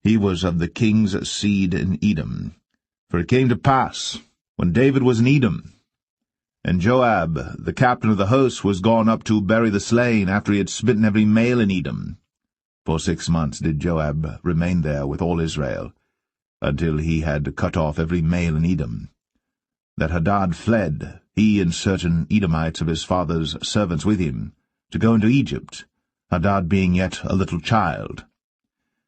He was of the king's seed in Edom. For it came to pass, when David was in Edom, and Joab, the captain of the host, was gone up to bury the slain, after he had smitten every male in Edom. For 6 months did Joab remain there with all Israel, until he had cut off every male in Edom. That Hadad fled, he and certain Edomites of his father's servants with him, to go into Egypt, Hadad being yet a little child.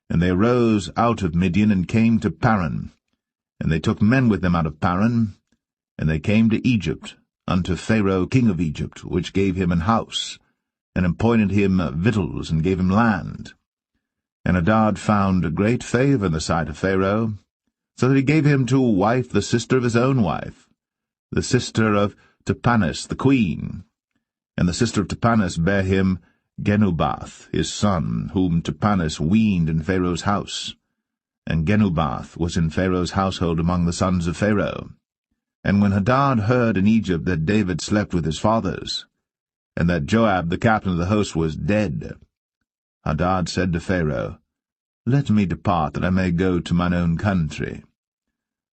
And they arose out of Midian, and came to Paran. And they took men with them out of Paran, and they came to Egypt, unto Pharaoh king of Egypt, which gave him an house, and appointed him victuals, and gave him land. And Hadad found great favor in the sight of Pharaoh, so that he gave him to wife the sister of his own wife, the sister of Tahpenes the queen. And the sister of Tahpenes bare him Genubath his son, whom Tahpenes weaned in Pharaoh's house. And Genubath was in Pharaoh's household among the sons of Pharaoh. And when Hadad heard in Egypt that David slept with his fathers, and that Joab the captain of the host was dead, Hadad said to Pharaoh, Let me depart, that I may go to mine own country.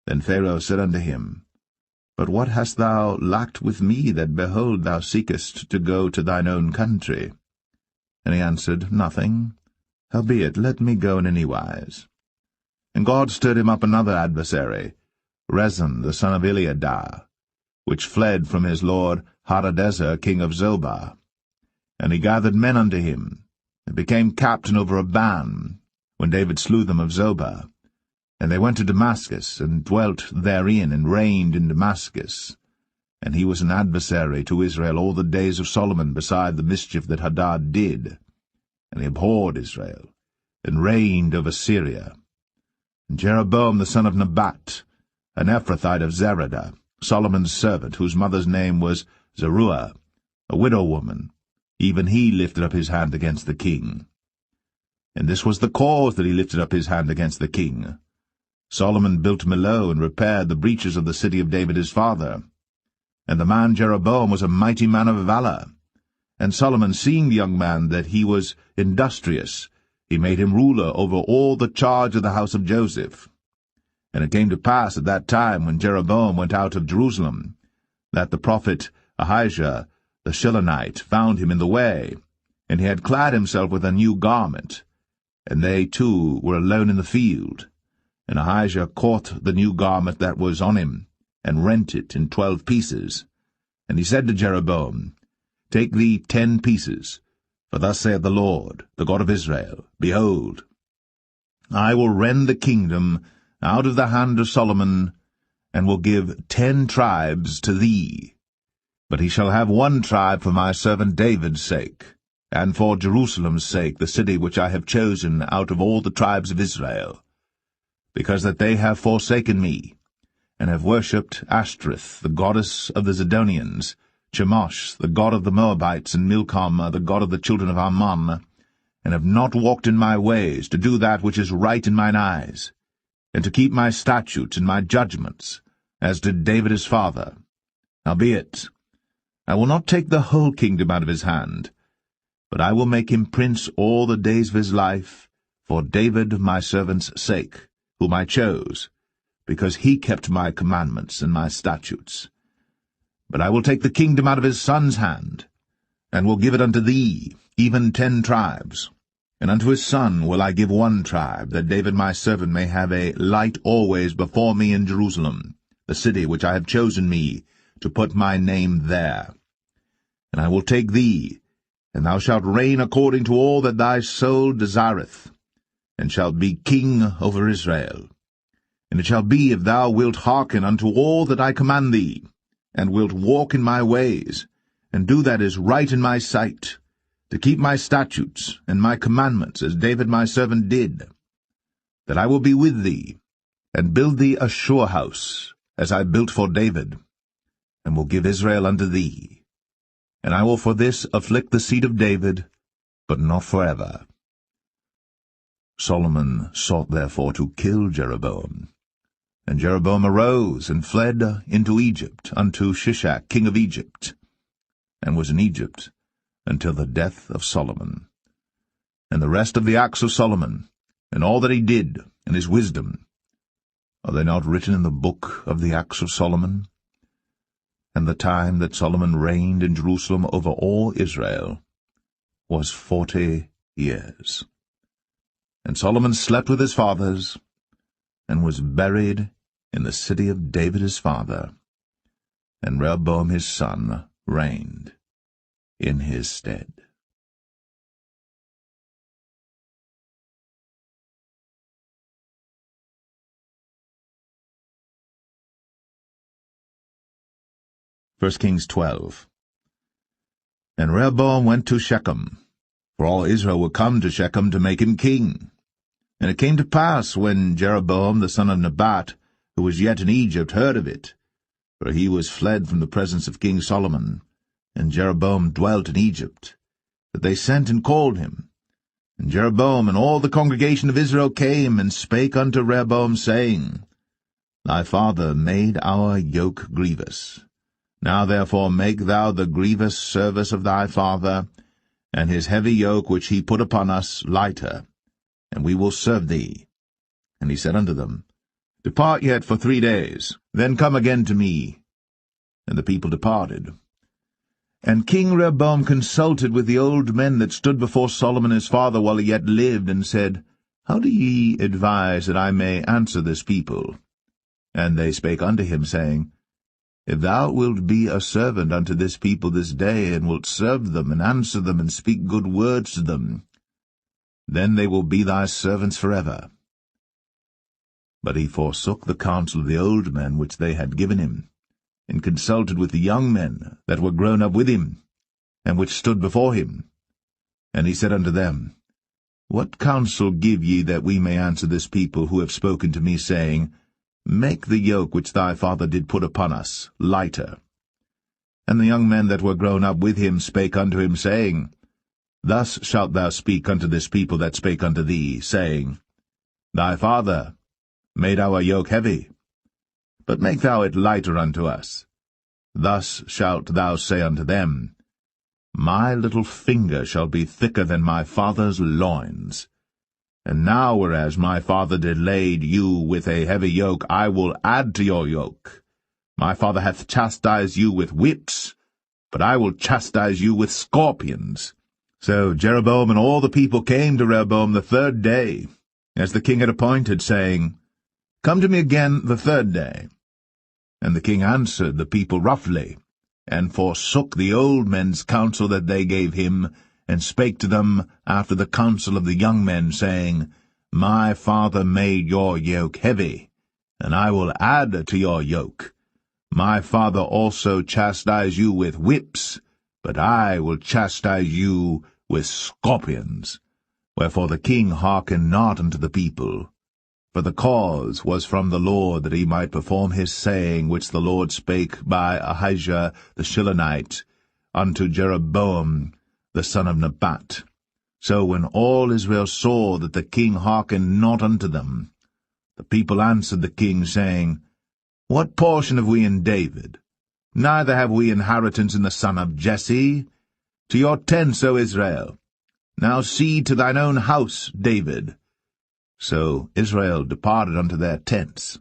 Then Pharaoh said unto him, But what hast thou lacked with me, that, behold, thou seekest to go to thine own country? And he answered, Nothing. Howbeit, let me go in any wise. And God stirred him up another adversary, Rezin the son of Eliadah, which fled from his lord Hadadezer king of Zobah. And he gathered men unto him, and became captain over a band, when David slew them of Zobah. And they went to Damascus, and dwelt therein, and reigned in Damascus. And he was an adversary to Israel all the days of Solomon, beside the mischief that Hadad did. And he abhorred Israel, and reigned over Syria. And Jeroboam the son of Nebat, an Ephrathite of Zeradah, Solomon's servant, whose mother's name was Zeruiah, a widow woman, even he lifted up his hand against the king. And this was the cause that he lifted up his hand against the king. Solomon built Millo, and repaired the breaches of the city of David his father. And the man Jeroboam was a mighty man of valor. And Solomon, seeing the young man that he was industrious, he made him ruler over all the charge of the house of Joseph. And it came to pass at that time, when Jeroboam went out of Jerusalem, that the prophet Ahijah the Shilonite found him in the way, and he had clad himself with a new garment. And they two were alone in the field. And Ahijah caught the new garment that was on him, and rent it in 12 pieces. And he said to Jeroboam, Take thee 10 pieces, for thus saith the Lord, the God of Israel, Behold, I will rend the kingdom out of the hand of Solomon, and will give 10 tribes to thee. But he shall have 1 tribe for my servant David's sake, and for Jerusalem's sake, the city which I have chosen out of all the tribes of Israel, because that they have forsaken me, and have worshipped Ashtoreth, the goddess of the Zidonians, Chemosh, the god of the Moabites, and Milcom, the god of the children of Ammon, and have not walked in my ways, to do that which is right in mine eyes, and to keep my statutes and my judgments, as did David his father. Howbeit, I will not take the whole kingdom out of his hand, but I will make him prince all the days of his life, for David my servant's sake, whom I chose, because he kept my commandments and my statutes. But I will take the kingdom out of his son's hand, and will give it unto thee, even 10 tribes. And unto his son will I give 1 tribe, that David my servant may have a light always before me in Jerusalem, the city which I have chosen me, to put my name there. And I will take thee, and thou shalt reign according to all that thy soul desireth, and shalt be king over Israel. And it shall be, if thou wilt hearken unto all that I command thee, and wilt walk in my ways, and do that is right in my sight, to keep my statutes and my commandments, as David my servant did, that I will be with thee, and build thee a sure house, as I built for David, and will give Israel unto thee. And I will for this afflict the seed of David, but not forever. Solomon sought therefore to kill Jeroboam. And Jeroboam arose, and fled into Egypt, unto Shishak king of Egypt, and was in Egypt until the death of Solomon. And the rest of the acts of Solomon, and all that he did, and his wisdom, are they not written in the book of the acts of Solomon? And the time that Solomon reigned in Jerusalem over all Israel was 40 years. And Solomon slept with his fathers, and was buried in the city of David his father, and Rehoboam his son reigned in his stead. First Kings 12. And Rehoboam went to Shechem, for all Israel were come to Shechem to make him king. And it came to pass, when Jeroboam the son of Nebat, who was yet in Egypt, heard of it, for he was fled from the presence of King Solomon, and Jeroboam dwelt in Egypt, that they sent and called him. And Jeroboam and all the congregation of Israel came and spake unto Rehoboam, saying, Thy father made our yoke grievous. Now therefore make thou the grievous service of thy father, and his heavy yoke which he put upon us lighter, and we will serve thee. And he said unto them, Depart yet for 3 days, then come again to me. And the people departed. And King Rehoboam consulted with the old men that stood before Solomon his father while he yet lived, and said, How do ye advise that I may answer this people? And they spake unto him, saying, If thou wilt be a servant unto this people this day, and wilt serve them, and answer them, and speak good words to them, then they will be thy servants forever. But he forsook the counsel of the old men which they had given him, and consulted with the young men that were grown up with him, and which stood before him. And he said unto them, What counsel give ye that we may answer this people who have spoken to me, saying, Make the yoke which thy father did put upon us lighter? And the young men that were grown up with him spake unto him, saying, Thus shalt thou speak unto this people that spake unto thee, saying, Thy father made our yoke heavy, but make thou it lighter unto us. Thus shalt thou say unto them, My little finger shall be thicker than my father's loins. And now, whereas my father did lade you with a heavy yoke, I will add to your yoke. My father hath chastised you with whips, but I will chastise you with scorpions. So Jeroboam and all the people came to Rehoboam the 3rd day, as the king had appointed, saying, Come to me again the 3rd day. And the king answered the people roughly, and forsook the old men's counsel that they gave him, and spake to them after the counsel of the young men, saying, My father made your yoke heavy, and I will add to your yoke. My father also chastised you with whips, but I will chastise you with scorpions. Wherefore the king hearkened not unto the people, for the cause was from the Lord, that he might perform his saying, which the Lord spake by Ahijah the Shilonite unto Jeroboam the son of Nebat. So when all Israel saw that the king hearkened not unto them, the people answered the king, saying, What portion have we in David? Neither have we inheritance in the son of Jesse. To your tents, O Israel. Now see to thine own house, David. So Israel departed unto their tents.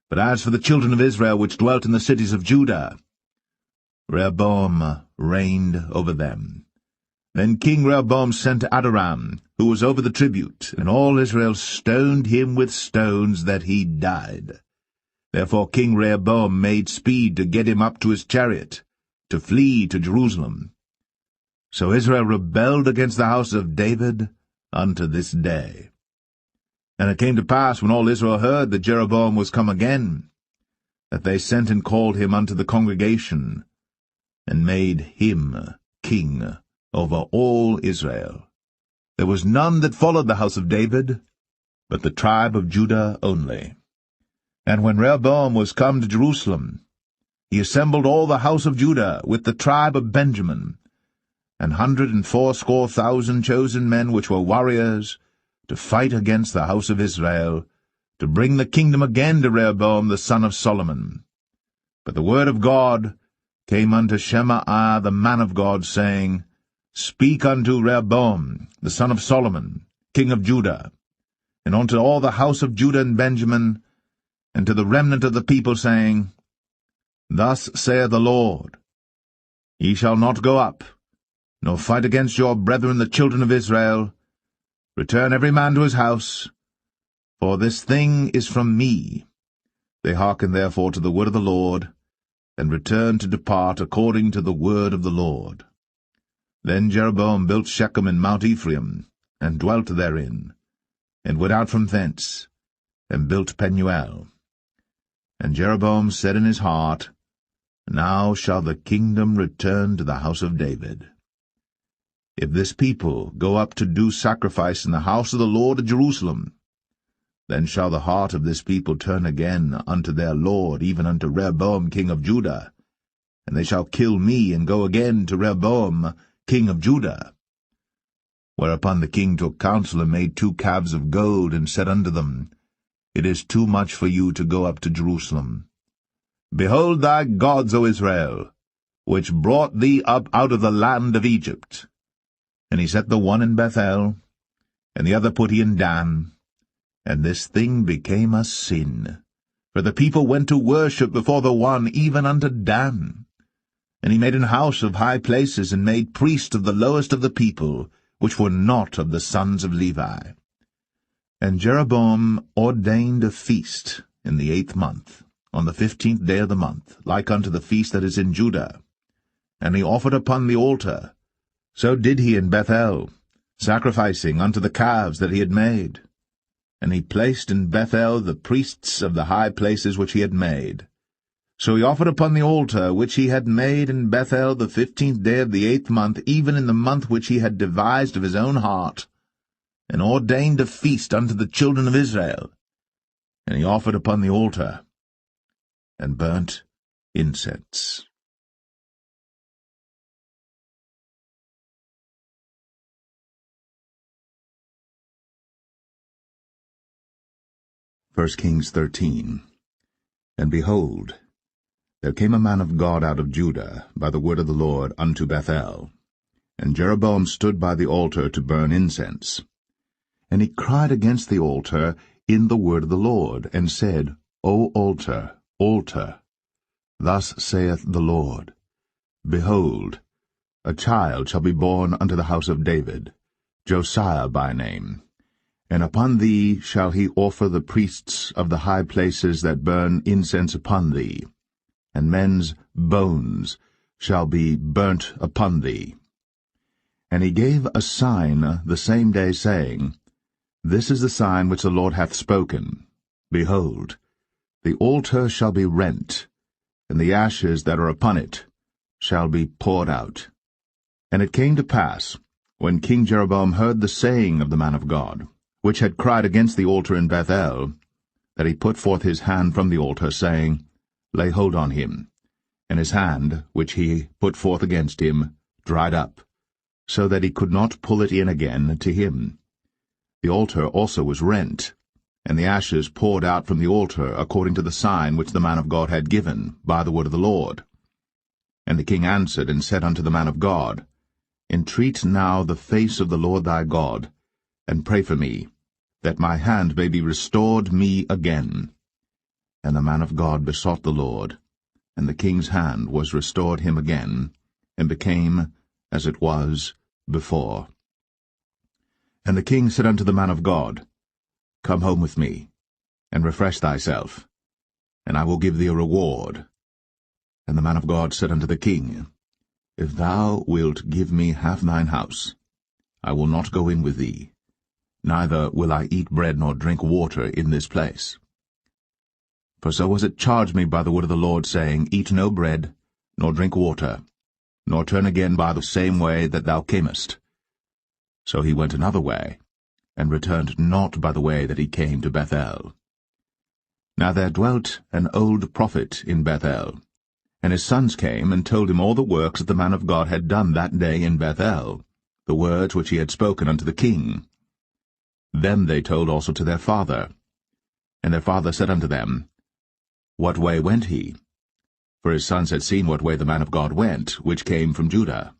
But as for the children of Israel which dwelt in the cities of Judah, Rehoboam reigned over them. Then King Rehoboam sent Adoram, who was over the tribute, and all Israel stoned him with stones, that he died. Therefore King Rehoboam made speed to get him up to his chariot, to flee to Jerusalem. So Israel rebelled against the house of David unto this day. And it came to pass, when all Israel heard that Jeroboam was come again, that they sent and called him unto the congregation, and made him king over all Israel. There was none that followed the house of David, but the tribe of Judah only. And when Rehoboam was come to Jerusalem, he assembled all the house of Judah with the tribe of Benjamin, 180,000 chosen men which were warriors, to fight against the house of Israel, to bring the kingdom again to Rehoboam the son of Solomon. But the word of God came unto Shemaiah the man of God, saying, Speak unto Rehoboam the son of Solomon, king of Judah, and unto all the house of Judah and Benjamin, and to the remnant of the people, saying, Thus saith the Lord, Ye shall not go up, nor fight against your brethren the children of Israel. Return every man to his house, for this thing is from me. They hearkened therefore to the word of the Lord, and returned to depart according to the word of the Lord. Then Jeroboam built Shechem in Mount Ephraim, and dwelt therein, and went out from thence, and built Penuel. And Jeroboam said in his heart, Now shall the kingdom return to the house of David. if this people go up to do sacrifice in the house of the Lord at Jerusalem, then shall the heart of this people turn again unto their Lord, even unto Rehoboam king of Judah, and they shall kill me, and go again to Rehoboam king of Judah. Whereupon the king took counsel, and made 2 calves of gold, and said unto them, It is too much for you to go up to Jerusalem. Behold thy gods, O Israel, which brought thee up out of the land of Egypt. And he set the one in Bethel, and the other put he in Dan. And this thing became a sin, for the people went to worship before the one, even unto Dan. And he made an house of high places, and made priests of the lowest of the people, which were not of the sons of Levi. And Jeroboam ordained a feast in the 8th month, on the 15th day of the month, like unto the feast that is in Judah. And he offered upon the altar. So did he in Bethel, sacrificing unto the calves that he had made. And he placed in Bethel the priests of the high places which he had made. So he offered upon the altar which he had made in Bethel the 15th day of the 8th month, even in the month which he had devised of his own heart, and ordained a feast unto the children of Israel. And he offered upon the altar, and burnt incense. 1 Kings 13. And behold, there came a man of God out of Judah by the word of the Lord unto Bethel. And Jeroboam stood by the altar to burn incense. And he cried against the altar in the word of the Lord, and said, O altar, altar, thus saith the Lord, Behold, a child shall be born unto the house of David, Josiah by name. And upon thee shall he offer the priests of the high places that burn incense upon thee, and men's bones shall be burnt upon thee. And he gave a sign the same day, saying, This is the sign which the Lord hath spoken. Behold, the altar shall be rent, and the ashes that are upon it shall be poured out. And it came to pass, when King Jeroboam heard the saying of the man of God, which had cried against the altar in Bethel, that he put forth his hand from the altar, saying, Lay hold on him. And his hand, which he put forth against him, dried up, so that he could not pull it in again to him. The altar also was rent, and the ashes poured out from the altar, according to the sign which the man of God had given, by the word of the Lord. And the king answered and said unto the man of God, Entreat now the face of the Lord thy God, and pray for me, that my hand may be restored me again. And the man of God besought the Lord, and the king's hand was restored him again, and became as it was before. And the king said unto the man of God, Come home with me, and refresh thyself, and I will give thee a reward. And the man of God said unto the king, If thou wilt give me half thine house, I will not go in with thee, neither will I eat bread nor drink water in this place. For so was it charged me by the word of the Lord, saying, Eat no bread, nor drink water, nor turn again by the same way that thou camest. So he went another way, and returned not by the way that he came to Bethel. Now there dwelt an old prophet in Bethel, and his sons came and told him all the works that the man of God had done that day in Bethel, the words which he had spoken unto the king. Them they told also to their father. And their father said unto them, What way went he? For his sons had seen what way the man of God went, which came from Judah.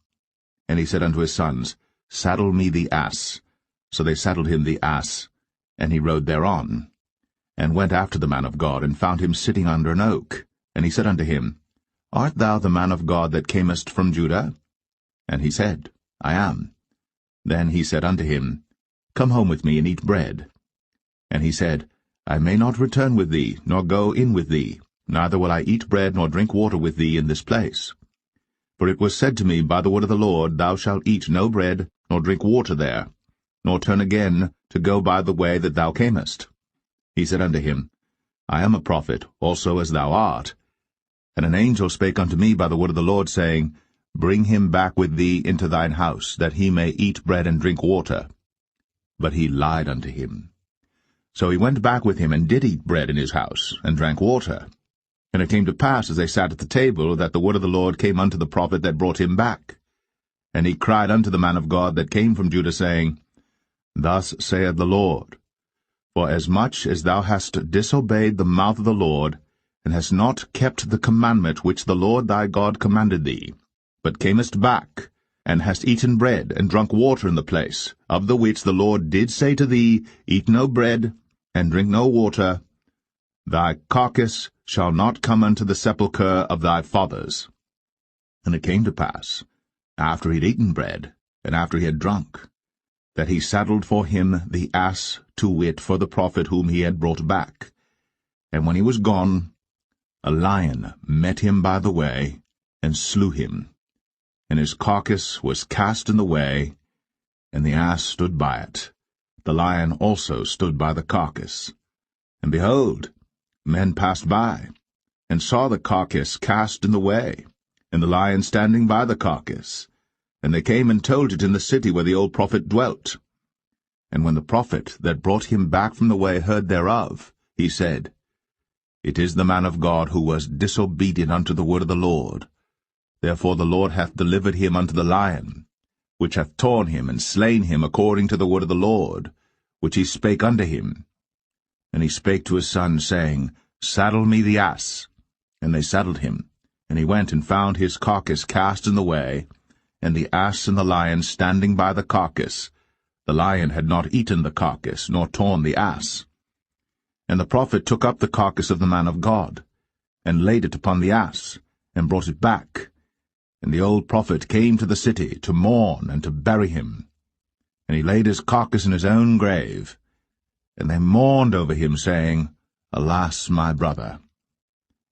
And he said unto his sons, Saddle me the ass. So they saddled him the ass, and he rode thereon, and went after the man of God, and found him sitting under an oak. And he said unto him, Art thou the man of God that camest from Judah? And he said, I am. Then he said unto him, Come home with me, and eat bread. And he said, I may not return with thee, nor go in with thee, neither will I eat bread nor drink water with thee in this place. For it was said to me by the word of the Lord, Thou shalt eat no bread, nor drink water there, nor turn again to go by the way that thou camest. He said unto him, I am a prophet, also as thou art. And an angel spake unto me by the word of the Lord, saying, Bring him back with thee into thine house, that he may eat bread and drink water. But he lied unto him. So he went back with him, and did eat bread in his house, and drank water. And it came to pass, as they sat at the table, that the word of the Lord came unto the prophet that brought him back. And he cried unto the man of God that came from Judah, saying, Thus saith the Lord, For as much as thou hast disobeyed the mouth of the Lord, and hast not kept the commandment which the Lord thy God commanded thee, but camest back, and hast eaten bread, and drunk water in the place, of the which the Lord did say to thee, Eat no bread, and drink no water, thy carcass shall not come unto the sepulchre of thy fathers. And it came to pass, after he had eaten bread, and after he had drunk, that he saddled for him the ass, to wit, for the prophet whom he had brought back. And when he was gone, a lion met him by the way, and slew him. And his carcass was cast in the way, and the ass stood by it. The lion also stood by the carcass. And behold, men passed by, and saw the carcass cast in the way, and the lion standing by the carcass. And they came and told it in the city where the old prophet dwelt. And when the prophet that brought him back from the way heard thereof, he said, It is the man of God who was disobedient unto the word of the Lord. Therefore the Lord hath delivered him unto the lion, which hath torn him and slain him according to the word of the Lord, which he spake unto him. And he spake to his son, saying, Saddle me the ass. And they saddled him. And he went and found his carcass cast in the way, and the ass and the lion standing by the carcass. The lion had not eaten the carcass, nor torn the ass. And the prophet took up the carcass of the man of God, and laid it upon the ass, and brought it back. And the old prophet came to the city to mourn and to bury him. And he laid his carcass in his own grave. And they mourned over him, saying, Alas, my brother!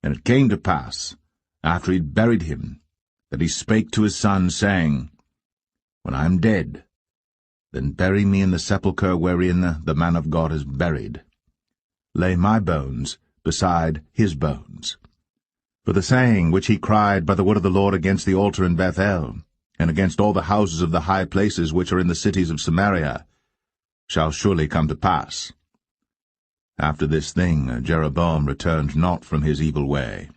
And it came to pass, after he had buried him, that he spake to his son, saying, When I am dead, then bury me in the sepulchre wherein the man of God is buried. Lay my bones beside his bones. For the saying which he cried by the word of the Lord against the altar in Bethel, and against all the houses of the high places which are in the cities of Samaria, shall surely come to pass. After this thing Jeroboam returned not from his evil way,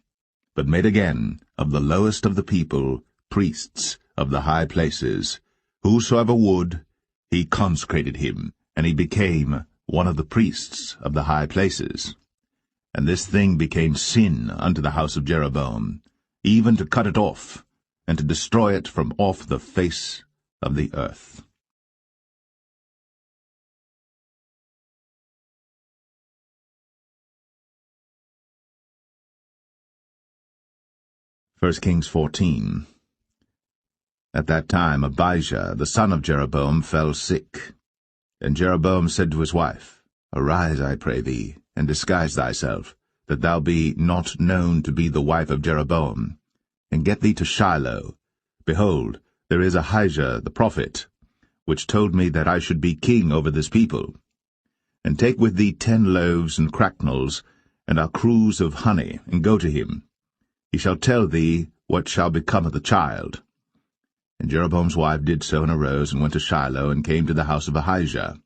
but made again of the lowest of the people priests of the high places. Whosoever would, he consecrated him, and he became one of the priests of the high places. And this thing became sin unto the house of Jeroboam, even to cut it off, and to destroy it from off the face of the earth. 1 Kings 14. At that time Abijah, the son of Jeroboam, fell sick. And Jeroboam said to his wife, Arise, I pray thee, and disguise thyself, that thou be not known to be the wife of Jeroboam, and get thee to Shiloh. Behold, there is Ahijah the prophet, which told me that I should be king over this people. And take with thee 10 loaves and cracknels, and a cruse of honey, and go to him. He shall tell thee what shall become of the child. And Jeroboam's wife did so, and arose, and went to Shiloh, and came to the house of Ahijah.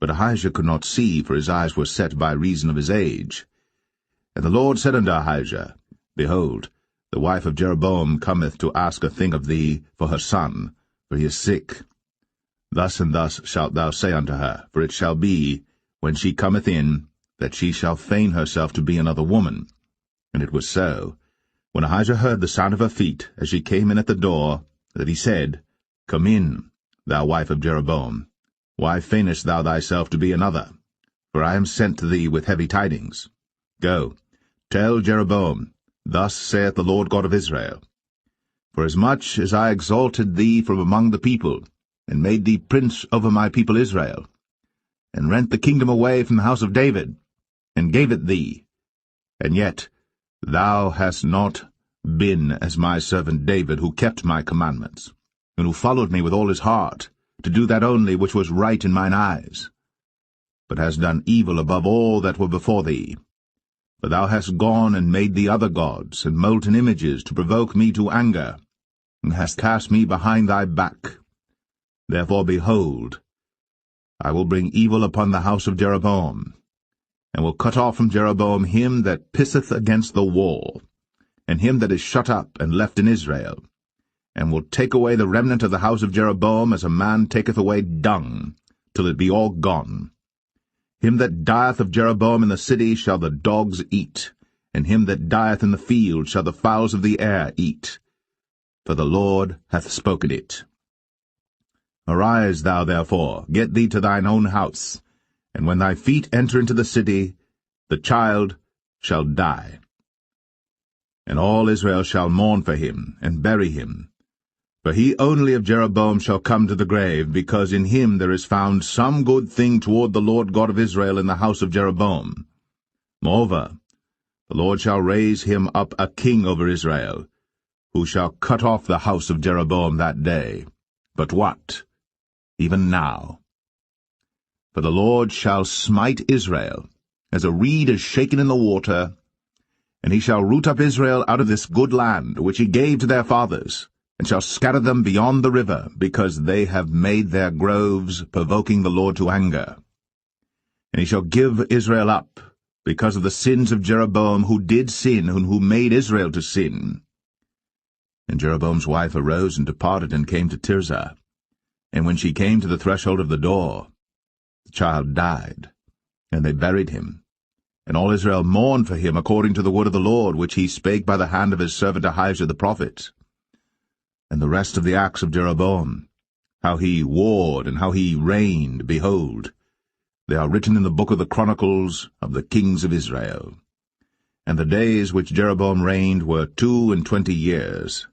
But Ahijah could not see, for his eyes were set by reason of his age. And the Lord said unto Ahijah, Behold, the wife of Jeroboam cometh to ask a thing of thee for her son, for he is sick. Thus and thus shalt thou say unto her, for it shall be, when she cometh in, that she shall feign herself to be another woman. And it was so, when Ahijah heard the sound of her feet, as she came in at the door, that he said, Come in, thou wife of Jeroboam. Why feignest thou thyself to be another? For I am sent to thee with heavy tidings. Go, tell Jeroboam, Thus saith the Lord God of Israel, Forasmuch as I exalted thee from among the people, and made thee prince over my people Israel, and rent the kingdom away from the house of David, and gave it thee, and yet thou hast not been as my servant David, who kept my commandments, and who followed me with all his heart, to do that only which was right in mine eyes, but hast done evil above all that were before thee. For thou hast gone and made thee other gods, and molten images, to provoke me to anger. and hast cast me behind thy back. Therefore, behold, I will bring evil upon the house of Jeroboam, and will cut off from Jeroboam him that pisseth against the wall, and him that is shut up and left in Israel, and will take away the remnant of the house of Jeroboam as a man taketh away dung, till it be all gone. Him that dieth of Jeroboam in the city shall the dogs eat, and him that dieth in the field shall the fowls of the air eat. For the Lord hath spoken it. Arise thou therefore, get thee to thine own house, and when thy feet enter into the city, the child shall die. And all Israel shall mourn for him, and bury him. For he only of Jeroboam shall come to the grave, because in him there is found some good thing toward the Lord God of Israel in the house of Jeroboam. Moreover, the Lord shall raise him up a king over Israel, who shall cut off the house of Jeroboam that day. But what? Even now. For the Lord shall smite Israel, as a reed is shaken in the water, and he shall root up Israel out of this good land, which he gave to their fathers, and shall scatter them beyond the river, because they have made their groves, provoking the Lord to anger. And he shall give Israel up, because of the sins of Jeroboam, who did sin, and who made Israel to sin. And Jeroboam's wife arose and departed, and came to Tirzah. And when she came to the threshold of the door, the child died, and they buried him. And all Israel mourned for him according to the word of the Lord, which he spake by the hand of his servant Ahijah the prophet. And the rest of the acts of Jeroboam, how he warred and how he reigned, behold, they are written in the book of the Chronicles of the kings of Israel. And the days which Jeroboam reigned were 22 years,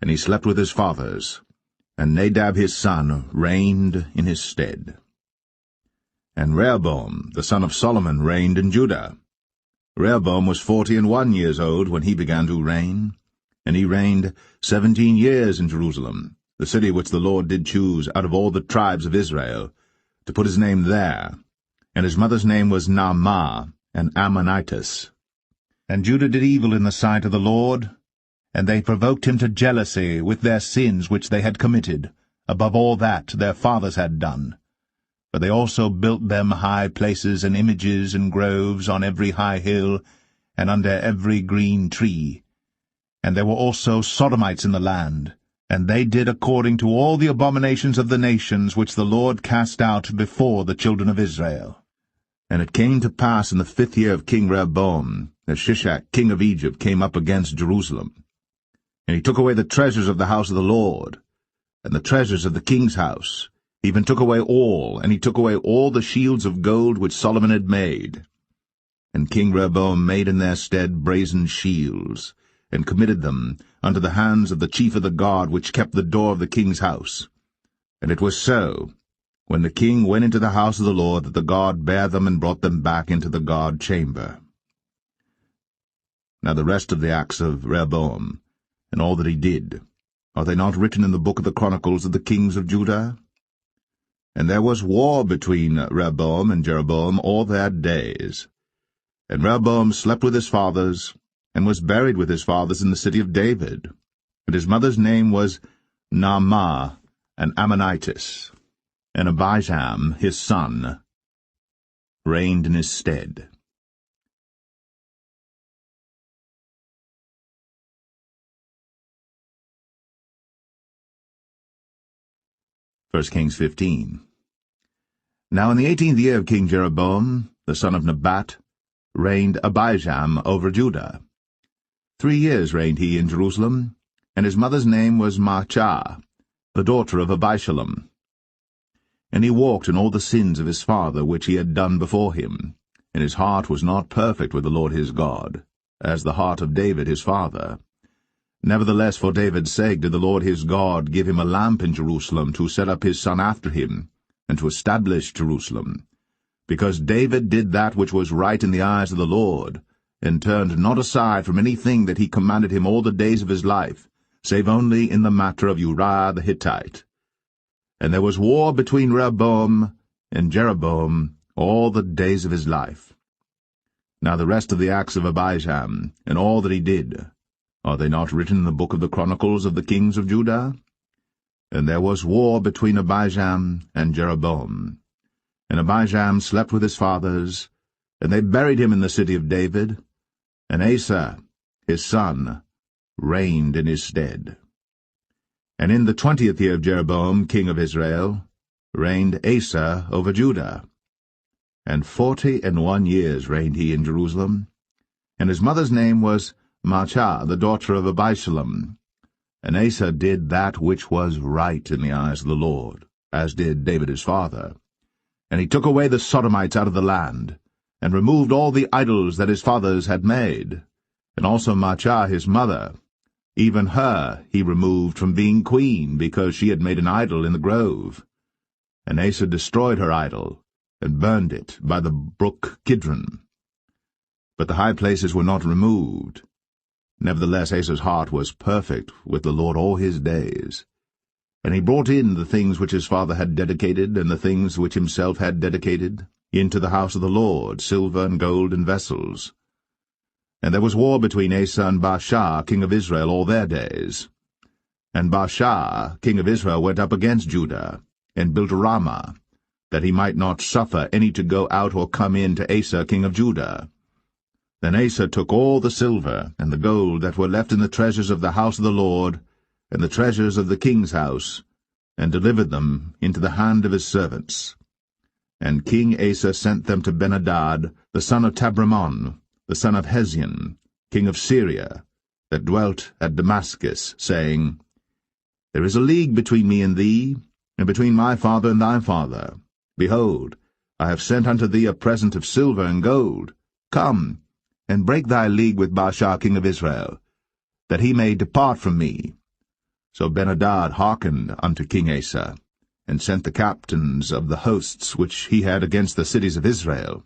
and he slept with his fathers, and Nadab his son reigned in his stead. And Rehoboam the son of Solomon reigned in Judah. Rehoboam was 41 years old when he began to reign, and he reigned 17 years in Jerusalem, the city which the Lord did choose out of all the tribes of Israel, to put his name there. And his mother's name was Naamah, an Ammonitess. And Judah did evil in the sight of the Lord, and they provoked him to jealousy with their sins which they had committed, above all that their fathers had done. For they also built them high places and images and groves on every high hill, and under every green tree. And there were also Sodomites in the land, and they did according to all the abominations of the nations which the Lord cast out before the children of Israel. And it came to pass in the 5th year of King Rehoboam, that Shishak king of Egypt came up against Jerusalem. And he took away the treasures of the house of the Lord, and the treasures of the king's house, even took away all, and he took away all the shields of gold which Solomon had made. And King Rehoboam made in their stead brazen shields, and committed them unto the hands of the chief of the guard which kept the door of the king's house. And it was so, when the king went into the house of the Lord, that the guard bare them and brought them back into the guard chamber. Now the rest of the acts of Rehoboam, and all that he did, are they not written in the book of the Chronicles of the kings of Judah? And there was war between Rehoboam and Jeroboam all their days. And Rehoboam slept with his fathers, and was buried with his fathers in the city of David. And his mother's name was Naamah, an Ammonitess. And Abijam, his son, reigned in his stead. 1 Kings 15. Now in the 18th year of King Jeroboam, the son of Nebat, reigned Abijam over Judah. 3 years reigned he in Jerusalem, and his mother's name was Maachah, the daughter of Abishalom. And he walked in all the sins of his father which he had done before him, and his heart was not perfect with the Lord his God, as the heart of David his father. Nevertheless, for David's sake did the Lord his God give him a lamp in Jerusalem to set up his son after him, and to establish Jerusalem, because David did that which was right in the eyes of the Lord, and turned not aside from anything that he commanded him all the days of his life, save only in the matter of Uriah the Hittite. And there was war between Rehoboam and Jeroboam all the days of his life. Now the rest of the acts of Abijam, and all that he did, Are they not written in the book of the Chronicles of the kings of Judah? And there was war between Abijam and Jeroboam. And Abijam slept with his fathers, and they buried him in the city of David, and Asa, his son, reigned in his stead. And in the 20th year of Jeroboam, king of Israel, reigned Asa over Judah. And 41 years reigned he in Jerusalem. And his mother's name was Maachah, the daughter of Abishalom. And Asa did that which was right in the eyes of the Lord, as did David his father. And he took away the Sodomites out of the land, and removed all the idols that his fathers had made. And also Maachah his mother, even her he removed from being queen, because she had made an idol in the grove. And Asa destroyed her idol, and burned it by the brook Kidron. But the high places were not removed. Nevertheless Asa's heart was perfect with the Lord all his days. And he brought in the things which his father had dedicated, and the things which himself had dedicated, into the house of the Lord, silver and gold and vessels. And there was war between Asa and Baasha, king of Israel, all their days. And Baasha, king of Israel, went up against Judah, and built Ramah, that he might not suffer any to go out or come in to Asa, king of Judah. Then Asa took all the silver and the gold that were left in the treasures of the house of the Lord, and the treasures of the king's house, and delivered them into the hand of his servants. And King Asa sent them to Ben-Hadad, the son of Tabrimon, the son of Hezion, king of Syria, that dwelt at Damascus, saying, There is a league between me and thee, and between my father and thy father. Behold, I have sent unto thee a present of silver and gold. Come, and break thy league with Baasha king of Israel, that he may depart from me. So Ben-Hadad hearkened unto King Asa, and sent the captains of the hosts which he had against the cities of Israel,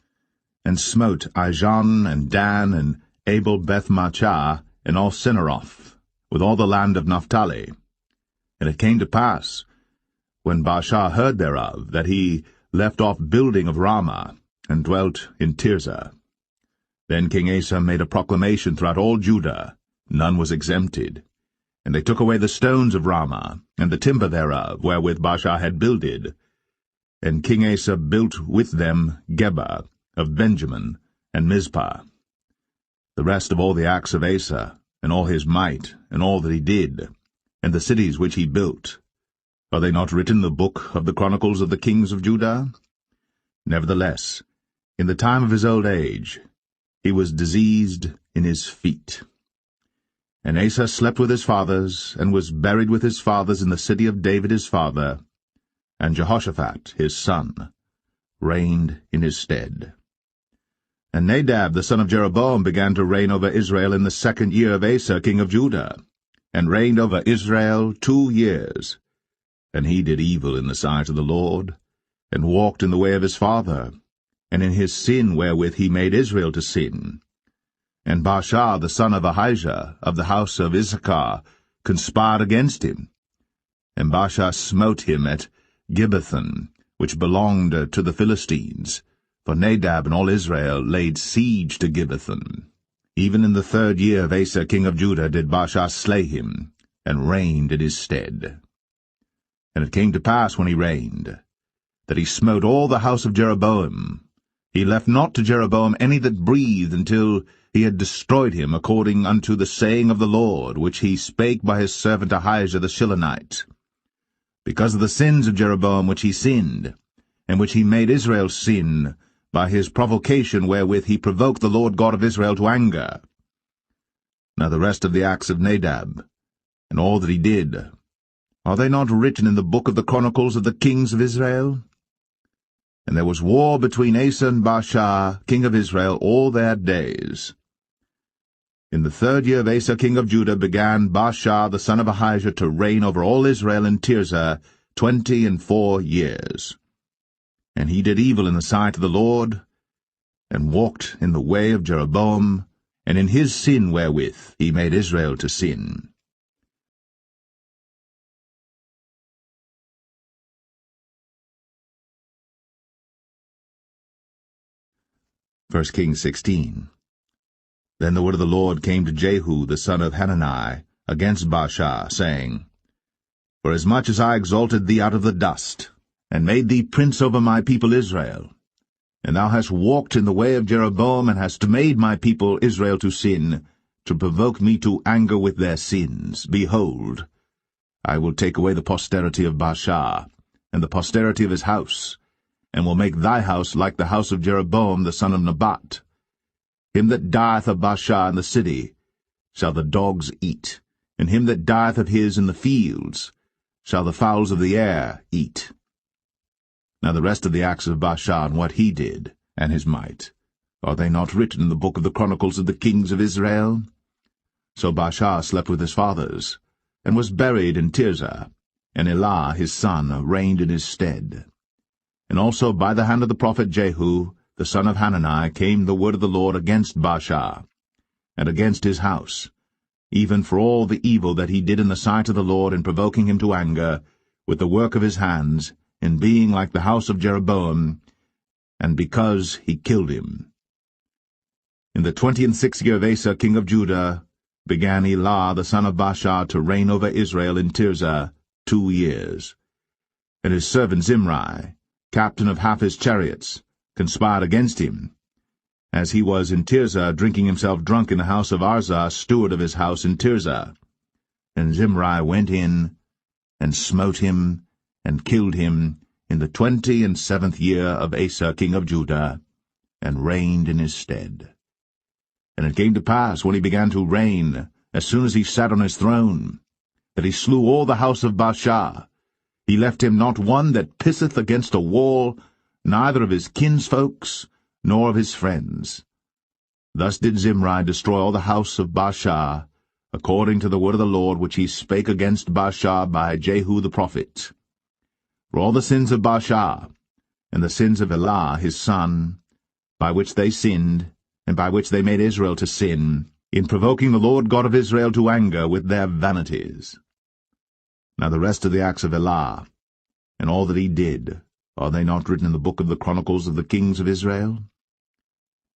and smote Ijon and Dan and Abel-Beth-Maachah and all Cinneroth, with all the land of Naphtali. And it came to pass, when Baasha heard thereof, that he left off building of Ramah, and dwelt in Tirzah. Then King Asa made a proclamation throughout all Judah, none was exempted. And they took away the stones of Ramah, and the timber thereof, wherewith Baasha had builded. And King Asa built with them Geba of Benjamin, and Mizpah. The rest of all the acts of Asa, and all his might, and all that he did, and the cities which he built, are they not written in the book of the Chronicles of the kings of Judah? Nevertheless, in the time of his old age, he was diseased in his feet. And Asa slept with his fathers, and was buried with his fathers in the city of David his father, and Jehoshaphat his son reigned in his stead. And Nadab the son of Jeroboam began to reign over Israel in the 2nd year of Asa king of Judah, and reigned over Israel 2 years. And he did evil in the sight of the Lord, and walked in the way of his father, and in his sin wherewith he made Israel to sin. And Baasha the son of Ahijah of the house of Issachar conspired against him. And Baasha smote him at Gibbethon, which belonged to the Philistines, for Nadab and all Israel laid siege to Gibbethon. Even in the 3rd year of Asa king of Judah did Baasha slay him, and reigned in his stead. And it came to pass when he reigned, that he smote all the house of Jeroboam. He left not to Jeroboam any that breathed, until he had destroyed him, according unto the saying of the Lord, which he spake by his servant Ahijah the Shilonite. Because of the sins of Jeroboam which he sinned, and which he made Israel sin, by his provocation wherewith he provoked the Lord God of Israel to anger. Now the rest of the acts of Nadab, and all that he did, are they not written in the book of the Chronicles of the kings of Israel? And there was war between Asa and Baasha, king of Israel, all their days. In the 3rd year of Asa king of Judah began Baasha the son of Ahijah to reign over all Israel in Tirzah 24 years. And he did evil in the sight of the Lord, and walked in the way of Jeroboam, and in his sin wherewith he made Israel to sin. 1 Kings 16. Then the word of the Lord came to Jehu the son of Hanani against Baasha, saying, Forasmuch as I exalted thee out of the dust, and made thee prince over my people Israel, and thou hast walked in the way of Jeroboam, and hast made my people Israel to sin, to provoke me to anger with their sins, behold, I will take away the posterity of Baasha, and the posterity of his house, and will make thy house like the house of Jeroboam the son of Nebat. Him that dieth of Baasha in the city shall the dogs eat, and him that dieth of his in the fields shall the fowls of the air eat. Now the rest of the acts of Baasha, and what he did, and his might, are they not written in the book of the Chronicles of the kings of Israel? So Baasha slept with his fathers, and was buried in Tirzah, and Elah his son reigned in his stead. And also by the hand of the prophet Jehu, the son of Hanani, came the word of the Lord against Baasha, and against his house, even for all the evil that he did in the sight of the Lord in provoking him to anger, with the work of his hands, in being like the house of Jeroboam, and because he killed him. In the 26th year of Asa king of Judah began Elah the son of Baasha to reign over Israel in Tirzah 2 years. And his servant Zimri, captain of half his chariots, conspired against him, as he was in Tirzah drinking himself drunk in the house of Arzah, steward of his house in Tirzah. And Zimri went in, and smote him, and killed him, in the 27th year of Asa king of Judah, and reigned in his stead. And it came to pass, when he began to reign, as soon as he sat on his throne, that he slew all the house of Baasha. He left him not one that pisseth against a wall, neither of his kinsfolks, nor of his friends. Thus did Zimri destroy all the house of Baasha, according to the word of the Lord which he spake against Baasha by Jehu the prophet. For all the sins of Baasha, and the sins of Elah his son, by which they sinned, and by which they made Israel to sin, in provoking the Lord God of Israel to anger with their vanities. Now the rest of the acts of Elah, and all that he did, are they not written in the book of the Chronicles of the kings of Israel?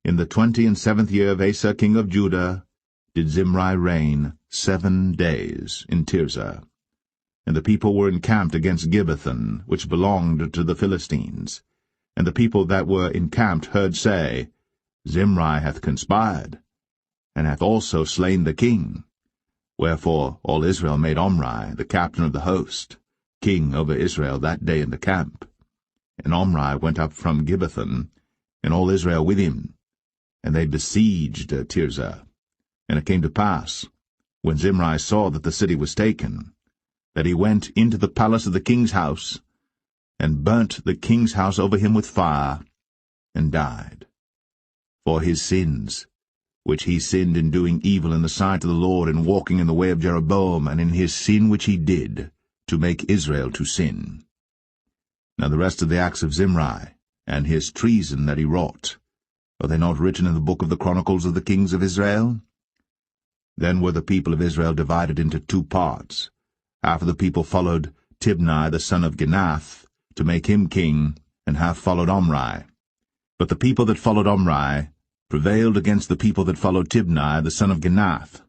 In the 27th year of Asa king of Judah did Zimri reign 7 days in Tirzah. And the people were encamped against Gibbethon, which belonged to the Philistines. And the people that were encamped heard say, Zimri hath conspired, and hath also slain the king. Wherefore all Israel made Omri, the captain of the host, king over Israel that day in the camp. And Omri went up from Gibbethon, and all Israel with him, and they besieged Tirzah. And it came to pass, when Zimri saw that the city was taken, that he went into the palace of the king's house, and burnt the king's house over him with fire, and died. For his sins, which he sinned in doing evil in the sight of the Lord, in walking in the way of Jeroboam, and in his sin which he did, to make Israel to sin. Now the rest of the acts of Zimri, and his treason that he wrought, are they not written in the book of the Chronicles of the kings of Israel? Then were the people of Israel divided into 2 parts, after the people followed Tibni the son of Ginath, to make him king, and half followed Omri. But the people that followed Omri prevailed against the people that followed Tibni the son of Ginath.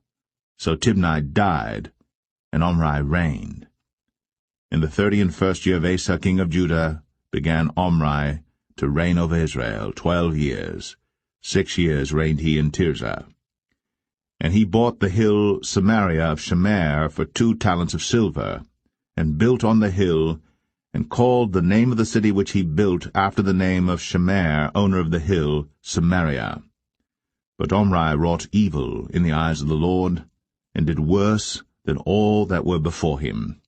So Tibni died, and Omri reigned. In the 31st year of Asa king of Judah began Omri to reign over Israel 12 years. 6 years reigned he in Tirzah. And he bought the hill Samaria of Shemer for 2 talents of silver, and built on the hill, and called the name of the city which he built after the name of Shemer, owner of the hill, Samaria. But Omri wrought evil in the eyes of the Lord, and did worse than all that were before him.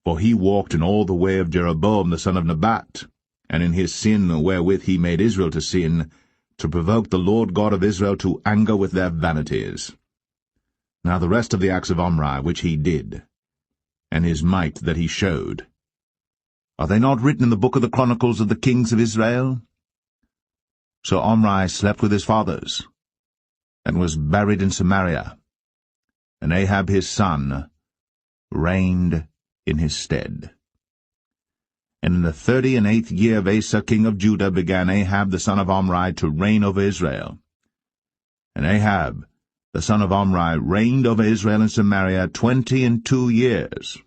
For he walked in all the way of Jeroboam the son of Nebat, and in his sin wherewith he made Israel to sin, to provoke the Lord God of Israel to anger with their vanities. Now the rest of the acts of Omri which he did, and his might that he showed, are they not written in the book of the Chronicles of the kings of Israel? So Omri slept with his fathers, and was buried in Samaria, and Ahab his son reigned in his stead. And in the 38th year of Asa king of Judah began Ahab the son of Omri to reign over Israel. And Ahab the son of Omri, reigned over Israel and Samaria 22 years.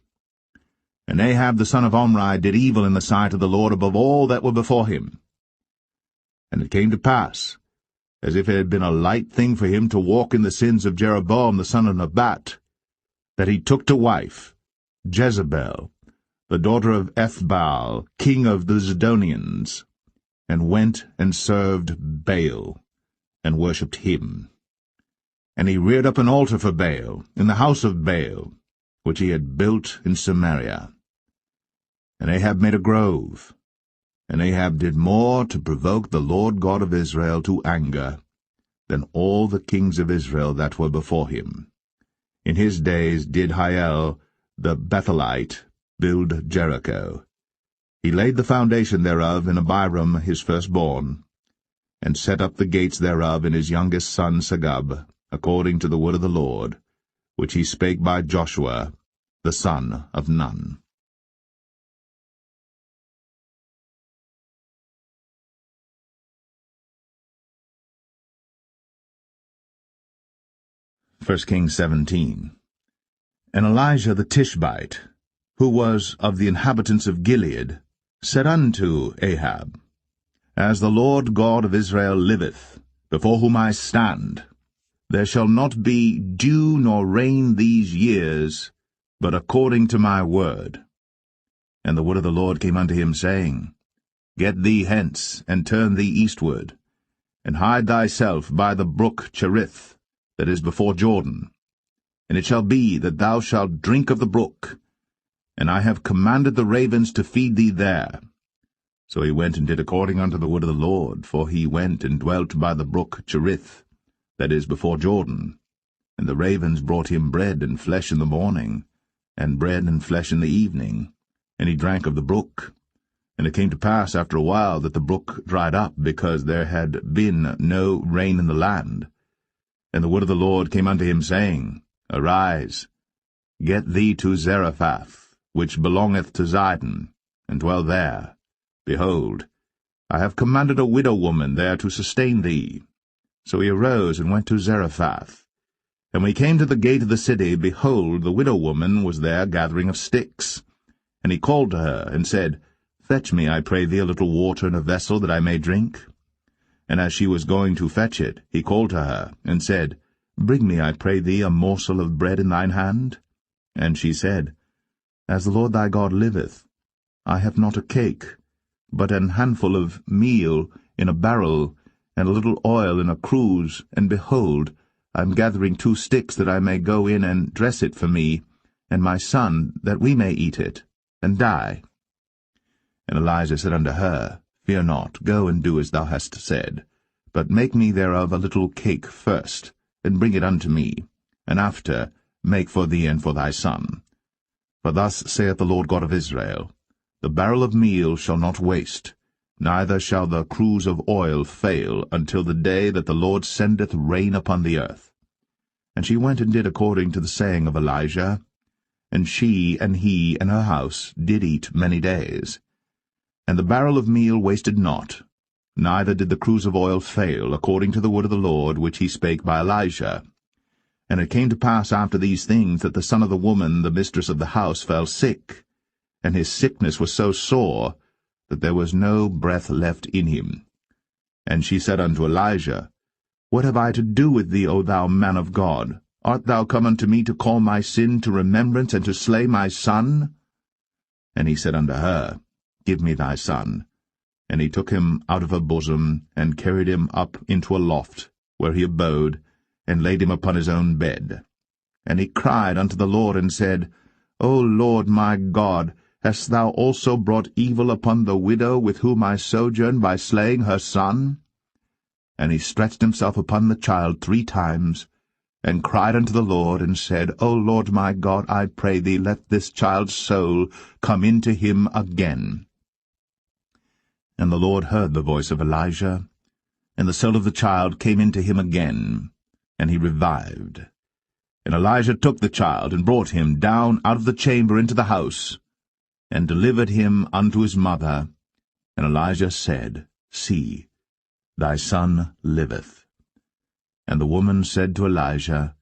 And Ahab the son of Omri did evil in the sight of the Lord above all that were before him. And it came to pass, as if it had been a light thing for him to walk in the sins of Jeroboam the son of Nebat, that he took to wife Jezebel, the daughter of Ethbaal, king of the Zidonians, and went and served Baal, and worshipped him. And he reared up an altar for Baal in the house of Baal, which he had built in Samaria. And Ahab made a grove, and Ahab did more to provoke the Lord God of Israel to anger than all the kings of Israel that were before him. In his days did Hiel the Bethelite build Jericho. He laid the foundation thereof in Abiram his firstborn, and set up the gates thereof in his youngest son Segub, according to the word of the Lord, which he spake by Joshua the son of Nun. 1 Kings 17. And Elijah the Tishbite, who was of the inhabitants of Gilead, said unto Ahab, As the Lord God of Israel liveth, before whom I stand, there shall not be dew nor rain these years, but according to my word. And the word of the Lord came unto him, saying, Get thee hence, and turn thee eastward, and hide thyself by the brook Cherith, that is before Jordan. And it shall be that thou shalt drink of the brook, and I have commanded the ravens to feed thee there. So he went and did according unto the word of the Lord, for he went and dwelt by the brook Cherith, that is before Jordan. And the ravens brought him bread and flesh in the morning, and bread and flesh in the evening, and he drank of the brook. And it came to pass after a while that the brook dried up, because there had been no rain in the land. And the word of the Lord came unto him, saying, Arise, get thee to Zarephath, which belongeth to Zidon, and dwell there. Behold, I have commanded a widow woman there to sustain thee. So he arose and went to Zarephath. And when he came to the gate of the city, behold, the widow woman was there gathering of sticks. And he called to her, and said, Fetch me, I pray thee, a little water in a vessel, that I may drink. And as she was going to fetch it, he called to her, and said, Bring me, I pray thee, a morsel of bread in thine hand. And she said, As the Lord thy God liveth, I have not a cake, but an handful of meal in a barrel, and a little oil in a cruse, and behold, I am gathering 2 sticks, that I may go in and dress it for me, and my son, that we may eat it, and die. And Elijah said unto her, Fear not, go and do as thou hast said, but make me thereof a little cake first, and bring it unto me, and after make for thee and for thy son. For thus saith the Lord God of Israel, The barrel of meal shall not waste, neither shall the cruse of oil fail, until the day that the Lord sendeth rain upon the earth. And she went and did according to the saying of Elijah, and she and he and her house did eat many days. And the barrel of meal wasted not, neither did the cruse of oil fail, according to the word of the Lord, which he spake by Elijah. And it came to pass after these things, that the son of the woman, the mistress of the house, fell sick, and his sickness was so sore, that there was no breath left in him. And she said unto Elijah, What have I to do with thee, O thou man of God? Art thou come unto me to call my sin to remembrance, and to slay my son? And he said unto her, Give me thy son. And he took him out of her bosom, and carried him up into a loft, where he abode, and laid him upon his own bed. And he cried unto the Lord, and said, O Lord my God, hast thou also brought evil upon the widow with whom I sojourn, by slaying her son? And he stretched himself upon the child 3 times, and cried unto the Lord, and said, O Lord my God, I pray thee, let this child's soul come into him again. And the Lord heard the voice of Elijah, and the soul of the child came into him again, and he revived. And Elijah took the child, and brought him down out of the chamber into the house, and delivered him unto his mother. And Elijah said, See, thy son liveth. And the woman said to Elijah,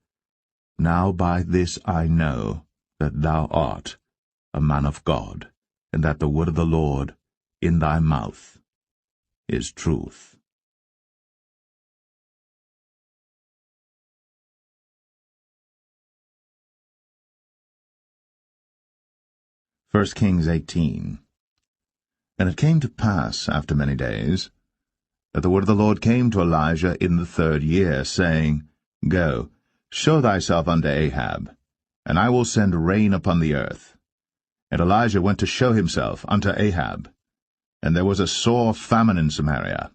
Now by this I know that thou art a man of God, and that the word of the Lord in thy mouth is truth. 1 Kings 18. And it came to pass, after many days, that the word of the Lord came to Elijah in the 3rd year, saying, Go, show thyself unto Ahab, and I will send rain upon the earth. And Elijah went to show himself unto Ahab. And there was a sore famine in Samaria.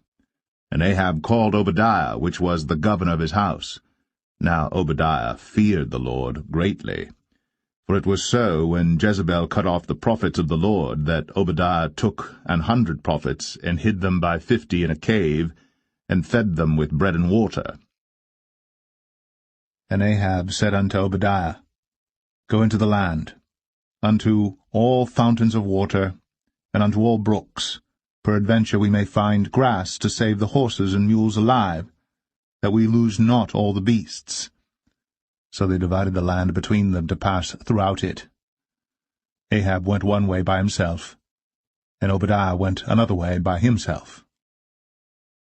And Ahab called Obadiah, which was the governor of his house. Now Obadiah feared the Lord greatly. For it was so, when Jezebel cut off the prophets of the Lord, that Obadiah took 100 prophets, and hid them by 50 in a cave, and fed them with bread and water. And Ahab said unto Obadiah, Go into the land, unto all fountains of water, and unto all brooks. Peradventure we may find grass to save the horses and mules alive, that we lose not all the beasts. So they divided the land between them to pass throughout it. Ahab went one way by himself, and Obadiah went another way by himself.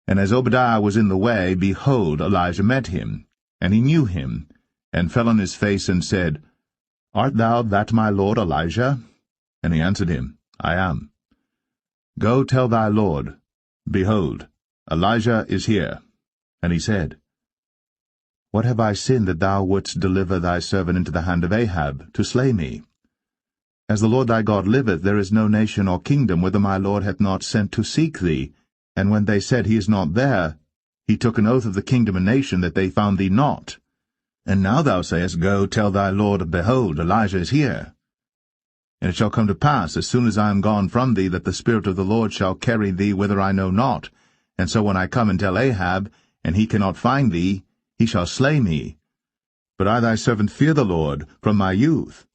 And as Obadiah was in the way, behold, Elijah met him, and he knew him, and fell on his face, and said, Art thou that my lord Elijah? And he answered him, I am. Go tell thy lord, Behold, Elijah is here. And he said, What have I sinned that thou wouldst deliver thy servant into the hand of Ahab, to slay me? As the Lord thy God liveth, there is no nation or kingdom whither my lord hath not sent to seek thee. And when they said, He is not there, he took an oath of the kingdom and nation that they found thee not. And now thou sayest, Go tell thy lord, Behold, Elijah is here. And it shall come to pass, as soon as I am gone from thee, that the Spirit of the Lord shall carry thee whither I know not. And so when I come and tell Ahab, and he cannot find thee, he shall slay me. But I thy servant fear the Lord from my youth.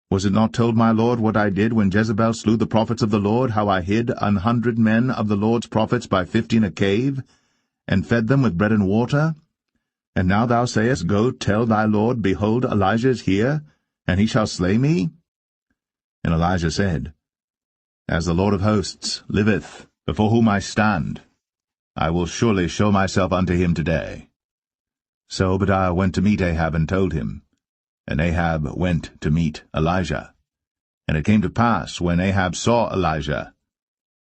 Was it not told my lord what I did when Jezebel slew the prophets of the Lord, how I hid 100 men of the Lord's prophets by 50 in a cave, and fed them with bread and water? And now thou sayest, Go tell thy lord, Behold, Elijah is here, and he shall slay me? And Elijah said, As the Lord of hosts liveth, before whom I stand, I will surely show myself unto him today. So Obadiah went to meet Ahab and told him. And Ahab went to meet Elijah. And it came to pass, when Ahab saw Elijah,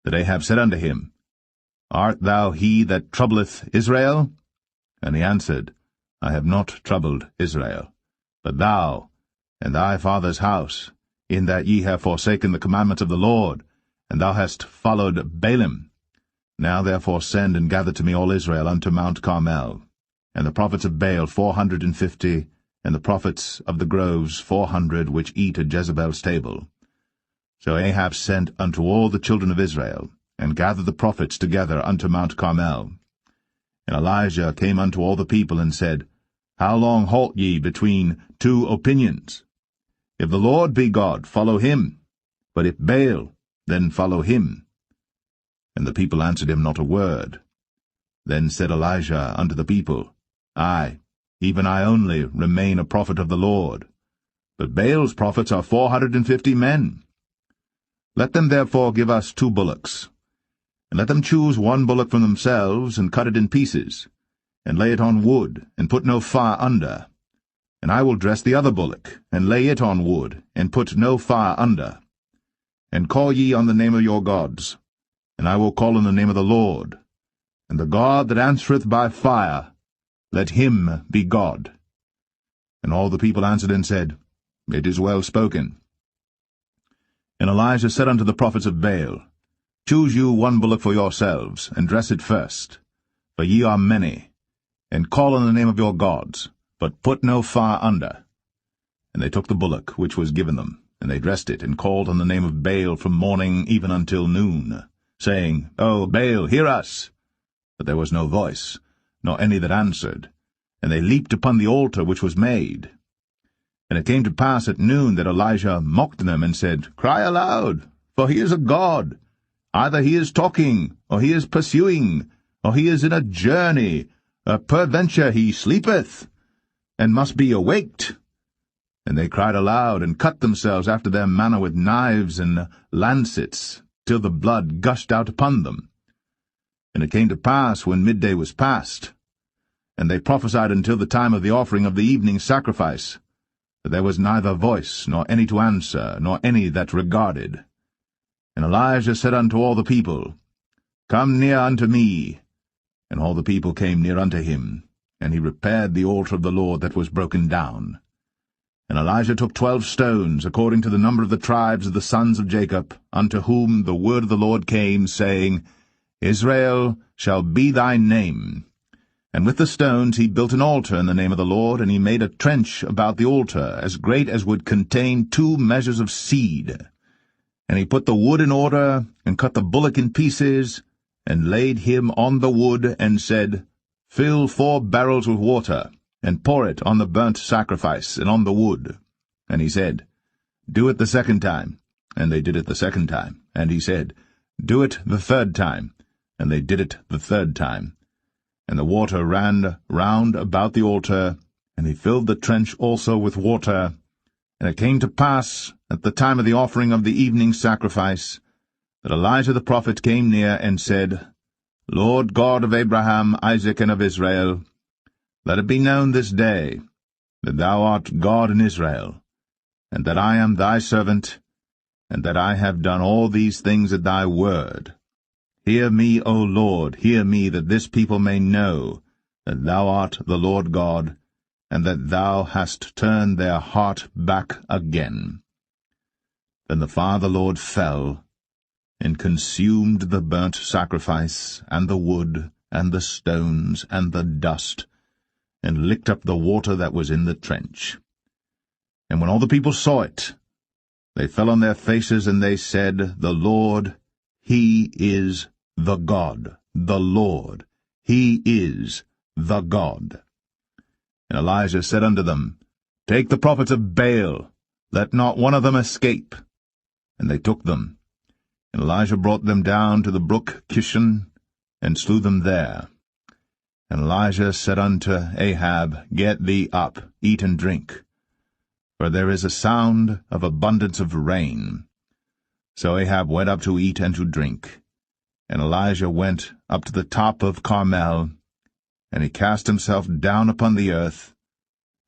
that Ahab said unto him, Art thou he that troubleth Israel? And he answered, I have not troubled Israel, but thou and thy father's house, in that ye have forsaken the commandments of the Lord, and thou hast followed Baalim. Now therefore send and gather to me all Israel unto Mount Carmel, and the prophets of Baal 450, and the prophets of the groves 400, which eat at Jezebel's table. So Ahab sent unto all the children of Israel, and gathered the prophets together unto Mount Carmel. And Elijah came unto all the people, and said, How long halt ye between 2 opinions? If the Lord be God, follow him. But if Baal, then follow him. And the people answered him not a word. Then said Elijah unto the people, I, even I only, remain a prophet of the Lord. But Baal's prophets are 450 men. Let them therefore give us 2 bullocks. And let them choose 1 bullock from themselves, and cut it in pieces, and lay it on wood, and put no fire under. And I will dress the other bullock, and lay it on wood, and put no fire under. And call ye on the name of your gods, and I will call on the name of the Lord. And the God that answereth by fire, let him be God. And all the people answered and said, It is well spoken. And Elijah said unto the prophets of Baal, Choose you 1 bullock for yourselves, and dress it first, for ye are many, and call on the name of your gods, but put no fire under. And they took the bullock which was given them, and they dressed it, and called on the name of Baal from morning even until noon, saying, O Baal, hear us! But there was no voice, nor any that answered, and they leaped upon the altar which was made. And it came to pass at noon that Elijah mocked them, and said, Cry aloud, for he is a god. Either he is talking, or he is pursuing, or he is in a journey, Peradventure he sleepeth, and must be awaked. And they cried aloud, and cut themselves after their manner with knives and lancets, till the blood gushed out upon them. And it came to pass, when midday was past, and they prophesied until the time of the offering of the evening sacrifice, that there was neither voice, nor any to answer, nor any that regarded. And Elijah said unto all the people, Come near unto me. And all the people came near unto him, and he repaired the altar of the Lord that was broken down. And Elijah took 12 stones, according to the number of the tribes of the sons of Jacob, unto whom the word of the Lord came, saying, Israel shall be thy name. And with the stones he built an altar in the name of the Lord, and he made a trench about the altar, as great as would contain 2 measures of seed. And he put the wood in order, and cut the bullock in pieces, and laid him on the wood, and said, Fill 4 barrels with water, and pour it on the burnt sacrifice, and on the wood. And he said, Do it the 2nd time. And they did it the 2nd time. And he said, Do it the 3rd time. And they did it the 3rd time. And the water ran round about the altar, and he filled the trench also with water. And it came to pass, at the time of the offering of the evening sacrifice, that Elijah the prophet came near, and said, Lord God of Abraham, Isaac, and of Israel, let it be known this day that thou art God in Israel, and that I am thy servant, and that I have done all these things at thy word. Hear me, O Lord, hear me, that this people may know that thou art the Lord God, and that thou hast turned their heart back again. Then the fire of the Lord fell, and consumed the burnt sacrifice, and the wood, and the stones, and the dust, and licked up the water that was in the trench. And when all the people saw it, they fell on their faces, and they said, The Lord, He is the God, the Lord, He is the God. And Elijah said unto them, Take the prophets of Baal, let not one of them escape. And they took them. And Elijah brought them down to the brook Kishon, and slew them there. And Elijah said unto Ahab, Get thee up, eat and drink, for there is a sound of abundance of rain. So Ahab went up to eat and to drink. And Elijah went up to the top of Carmel, and he cast himself down upon the earth,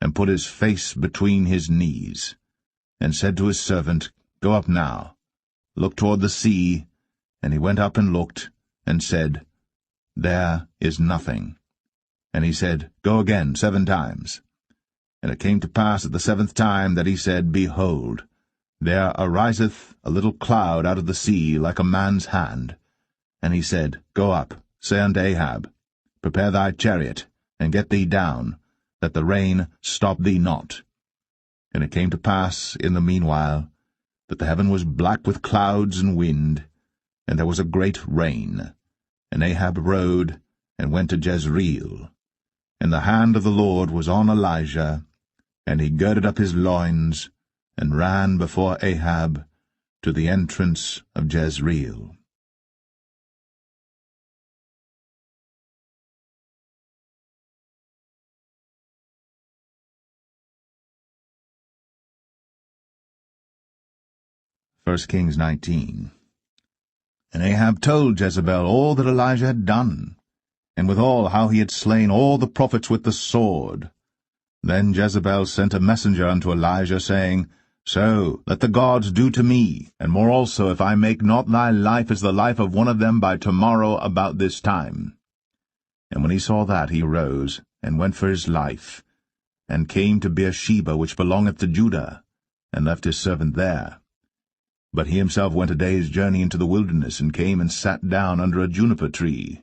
and put his face between his knees, and said to his servant, Go up now, look toward the sea. And he went up and looked, and said, There is nothing. And he said, Go again 7 times. And it came to pass at the 7th time that he said, Behold, there ariseth a little cloud out of the sea like a man's hand. And he said, Go up, say unto Ahab, Prepare thy chariot, and get thee down, that the rain stop thee not. And it came to pass in the meanwhile, that the heaven was black with clouds and wind, and there was a great rain. And Ahab rode, and went to Jezreel. And the hand of the Lord was on Elijah, and he girded up his loins, and ran before Ahab to the entrance of Jezreel. First Kings 19. And Ahab told Jezebel all that Elijah had done, and withal how he had slain all the prophets with the sword. Then Jezebel sent a messenger unto Elijah, saying, So let the gods do to me, and more also, if I make not thy life as the life of one of them by tomorrow about this time. And when he saw that, he arose, and went for his life, and came to Beersheba, which belongeth to Judah, and left his servant there. But he himself went a day's journey into the wilderness, and came and sat down under a juniper tree.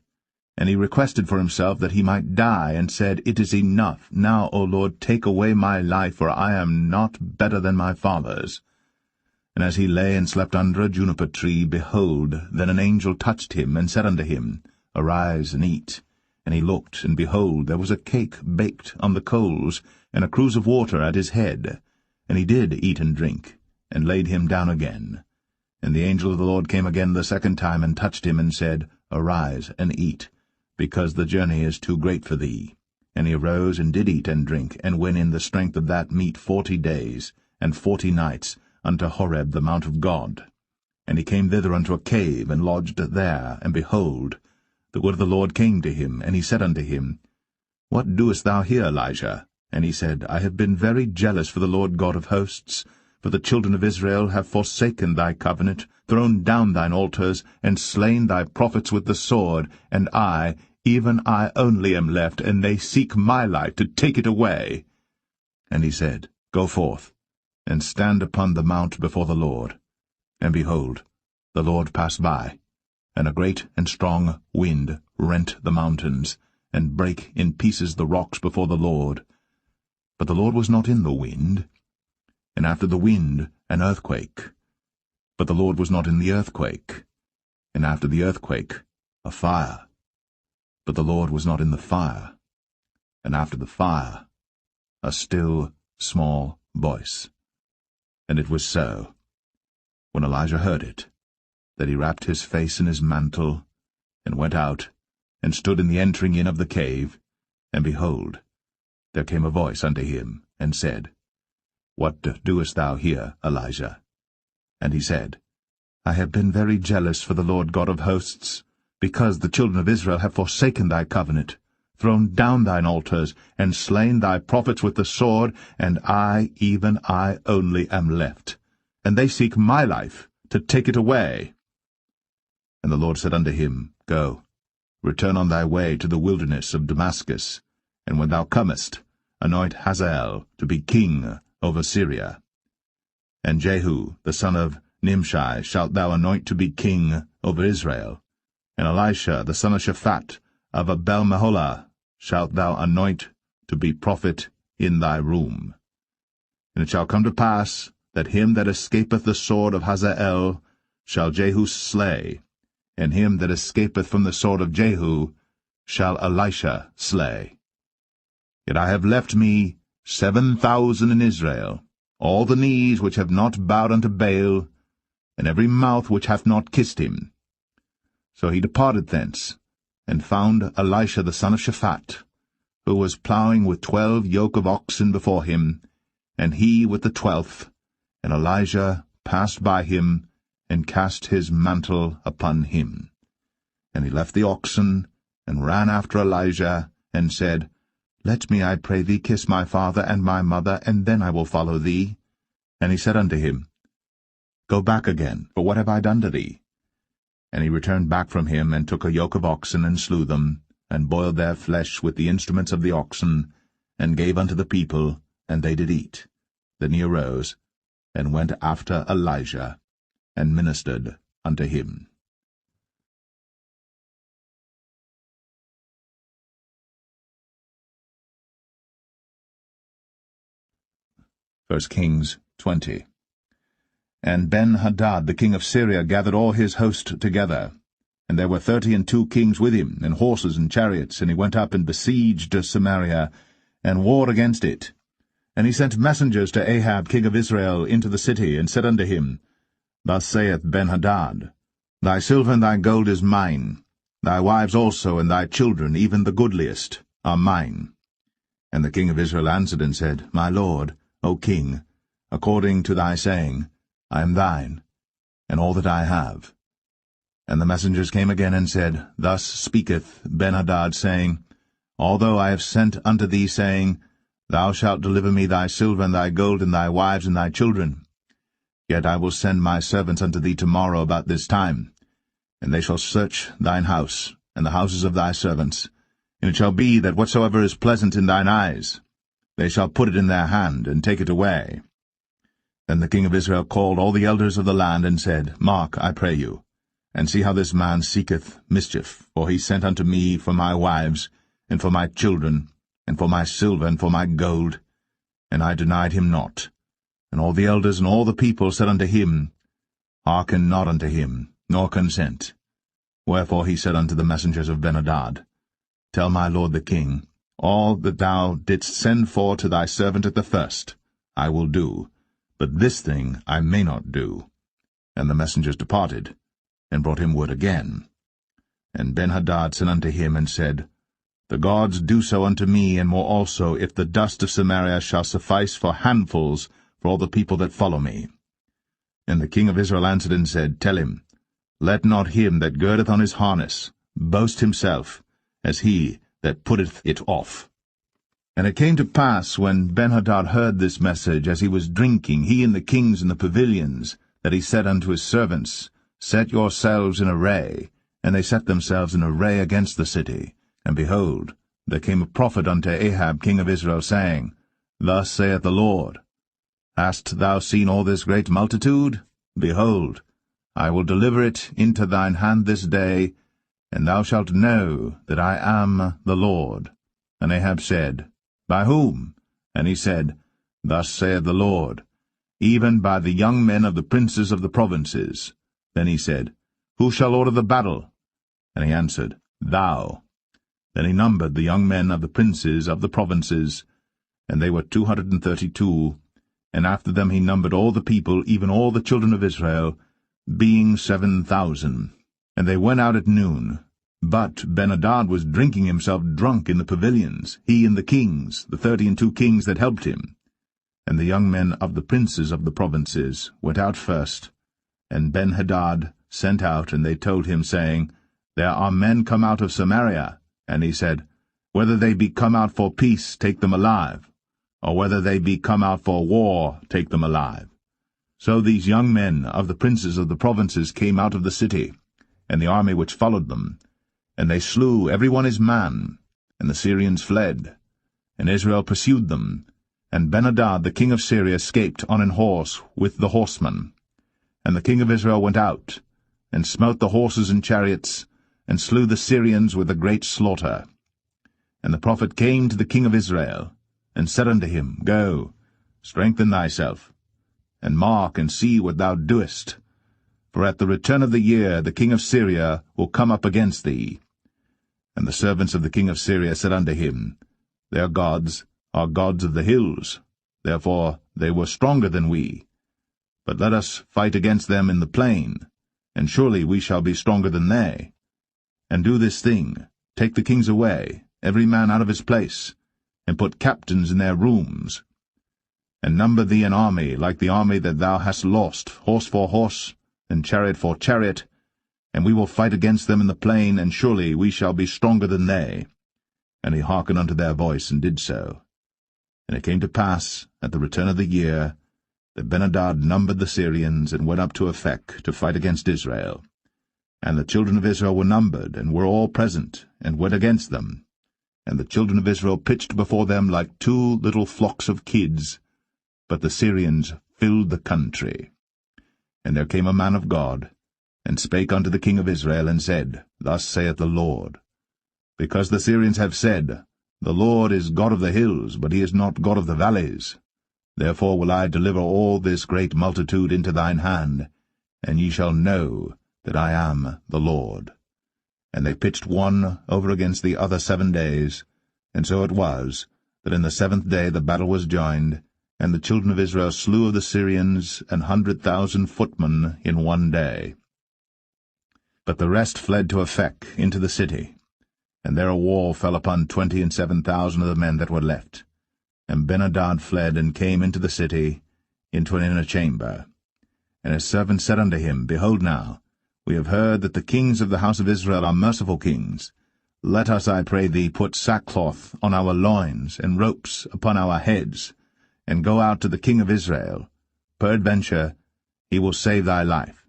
And he requested for himself that he might die, and said, It is enough. Now, O Lord, take away my life, for I am not better than my fathers. And as he lay and slept under a juniper tree, behold, then an angel touched him, and said unto him, Arise and eat. And he looked, and behold, there was a cake baked on the coals, and a cruse of water at his head. And he did eat and drink, and laid him down again. And the angel of the Lord came again the 2nd time, and touched him, and said, Arise and eat, because the journey is too great for thee. And he arose and did eat and drink, and went in the strength of that meat 40 days and 40 nights unto Horeb the mount of God. And he came thither unto a cave, and lodged there. And behold, the word of the Lord came to him, and he said unto him, What doest thou here, Elijah? And he said, I have been very jealous for the Lord God of hosts, for the children of Israel have forsaken thy covenant, thrown down thine altars, and slain thy prophets with the sword, and I, even I only am left, and they seek my life to take it away. And he said, Go forth, and stand upon the mount before the Lord. And behold, the Lord passed by, and a great and strong wind rent the mountains, and brake in pieces the rocks before the Lord. But the Lord was not in the wind. And after the wind an earthquake. But the Lord was not in the earthquake. And after the earthquake a fire. But the Lord was not in the fire. And after the fire a still small voice. And it was so, when Elijah heard it, that he wrapped his face in his mantle, and went out, and stood in the entering in of the cave. And behold, there came a voice unto him, and said, What doest thou here, Elijah? And he said, I have been very jealous for the Lord God of hosts, because the children of Israel have forsaken thy covenant, thrown down thine altars, and slain thy prophets with the sword, and I, even I only, am left. And they seek my life, to take it away. And the Lord said unto him, Go, return on thy way to the wilderness of Damascus, and when thou comest, anoint Hazael to be king over Syria. And Jehu the son of Nimshi shalt thou anoint to be king over Israel. And Elisha the son of Shaphat of Abel-Meholah shalt thou anoint to be prophet in thy room. And it shall come to pass that him that escapeth the sword of Hazael shall Jehu slay, and him that escapeth from the sword of Jehu shall Elisha slay. Yet I have left me 7,000 in Israel, all the knees which have not bowed unto Baal, and every mouth which hath not kissed him. So he departed thence, and found Elisha the son of Shaphat, who was plowing with 12 yoke of oxen before him, and he with the 12th, and Elijah passed by him, and cast his mantle upon him. And he left the oxen, and ran after Elijah, and said, Let me, I pray thee, kiss my father and my mother, and then I will follow thee. And he said unto him, Go back again, for what have I done to thee? And he returned back from him, and took a yoke of oxen, and slew them, and boiled their flesh with the instruments of the oxen, and gave unto the people, and they did eat. Then he arose, and went after Elijah, and ministered unto him. 1 Kings 20. And Ben-Hadad the king of Syria gathered all his host together, and there were 32 kings with him, and horses and chariots, and he went up and besieged Samaria, and warred against it. And he sent messengers to Ahab king of Israel into the city, and said unto him, Thus saith Ben-Hadad, Thy silver and thy gold is mine, thy wives also and thy children, even the goodliest, are mine. And the king of Israel answered and said, My lord, O king, according to thy saying, I am thine, and all that I have. And the messengers came again and said, Thus speaketh Ben-Hadad, saying, Although I have sent unto thee, saying, Thou shalt deliver me thy silver and thy gold and thy wives and thy children, yet I will send my servants unto thee tomorrow about this time, and they shall search thine house, and the houses of thy servants. And it shall be that whatsoever is pleasant in thine eyes, they shall put it in their hand, and take it away. Then the king of Israel called all the elders of the land, and said, Mark, I pray you, and see how this man seeketh mischief, for he sent unto me for my wives, and for my children, and for my silver, and for my gold, and I denied him not. And all the elders and all the people said unto him, Hearken not unto him, nor consent. Wherefore he said unto the messengers of Ben-Hadad, Tell my lord the king, all that thou didst send for to thy servant at the first, I will do, but this thing I may not do. And the messengers departed, and brought him word again. And Benhadad sent unto him, and said, The gods do so unto me, and more also, if the dust of Samaria shall suffice for handfuls for all the people that follow me. And the king of Israel answered and said, Tell him, Let not him that girdeth on his harness boast himself, as he that putteth it off. And it came to pass, when Benhadad heard this message, as he was drinking, he and the kings in the pavilions, that he said unto his servants, Set yourselves in array. And they set themselves in array against the city. And behold, there came a prophet unto Ahab king of Israel, saying, Thus saith the Lord, Hast thou seen all this great multitude? Behold, I will deliver it into thine hand this day, and thou shalt know that I am the Lord. And Ahab said, By whom? And he said, Thus saith the Lord, Even by the young men of the princes of the provinces. Then he said, Who shall order the battle? And he answered, Thou. Then he numbered the young men of the princes of the provinces, and they were 232, and after them he numbered all the people, even all the children of Israel, being 7,000. And they went out at noon. But Benhadad was drinking himself drunk in the pavilions, he and the kings, the 32 kings that helped him. And the young men of the princes of the provinces went out first, and Benhadad sent out, and they told him, saying, There are men come out of Samaria. And he said, Whether they be come out for peace, take them alive, or whether they be come out for war, take them alive. So these young men of the princes of the provinces came out of the city, and the army which followed them, and they slew every one his man, and the Syrians fled, and Israel pursued them, and Benhadad the king of Syria escaped on an horse with the horsemen. And the king of Israel went out, and smote the horses and chariots, and slew the Syrians with a great slaughter. And the prophet came to the king of Israel, and said unto him, Go, strengthen thyself, and mark and see what thou doest. For at the return of the year the king of Syria will come up against thee. And the servants of the king of Syria said unto him, Their gods are gods of the hills, therefore they were stronger than we. But let us fight against them in the plain, and surely we shall be stronger than they. And do this thing, take the kings away, every man out of his place, and put captains in their rooms. And number thee an army like the army that thou hast lost, horse for horse, and chariot for chariot, and we will fight against them in the plain, and surely we shall be stronger than they. And he hearkened unto their voice, and did so. And it came to pass, at the return of the year, that Benhadad numbered the Syrians, and went up to Aphek to fight against Israel. And the children of Israel were numbered, and were all present, and went against them. And the children of Israel pitched before them like 2 little flocks of kids, but the Syrians filled the country. And there came a man of God, and spake unto the king of Israel, and said, Thus saith the Lord, Because the Syrians have said, The Lord is God of the hills, but he is not God of the valleys. Therefore will I deliver all this great multitude into thine hand, and ye shall know that I am the Lord. And they pitched one over against the other 7 days, and so it was, that in the 7th day the battle was joined, and the children of Israel slew of the Syrians 100,000 footmen in 1 day. But the rest fled to Aphek into the city, and there a wall fell upon 27,000 of the men that were left. And Benhadad fled, and came into the city, into an inner chamber. And his servants said unto him, Behold now, we have heard that the kings of the house of Israel are merciful kings. Let us, I pray thee, put sackcloth on our loins, and ropes upon our heads, and go out to the king of Israel. Peradventure he will save thy life.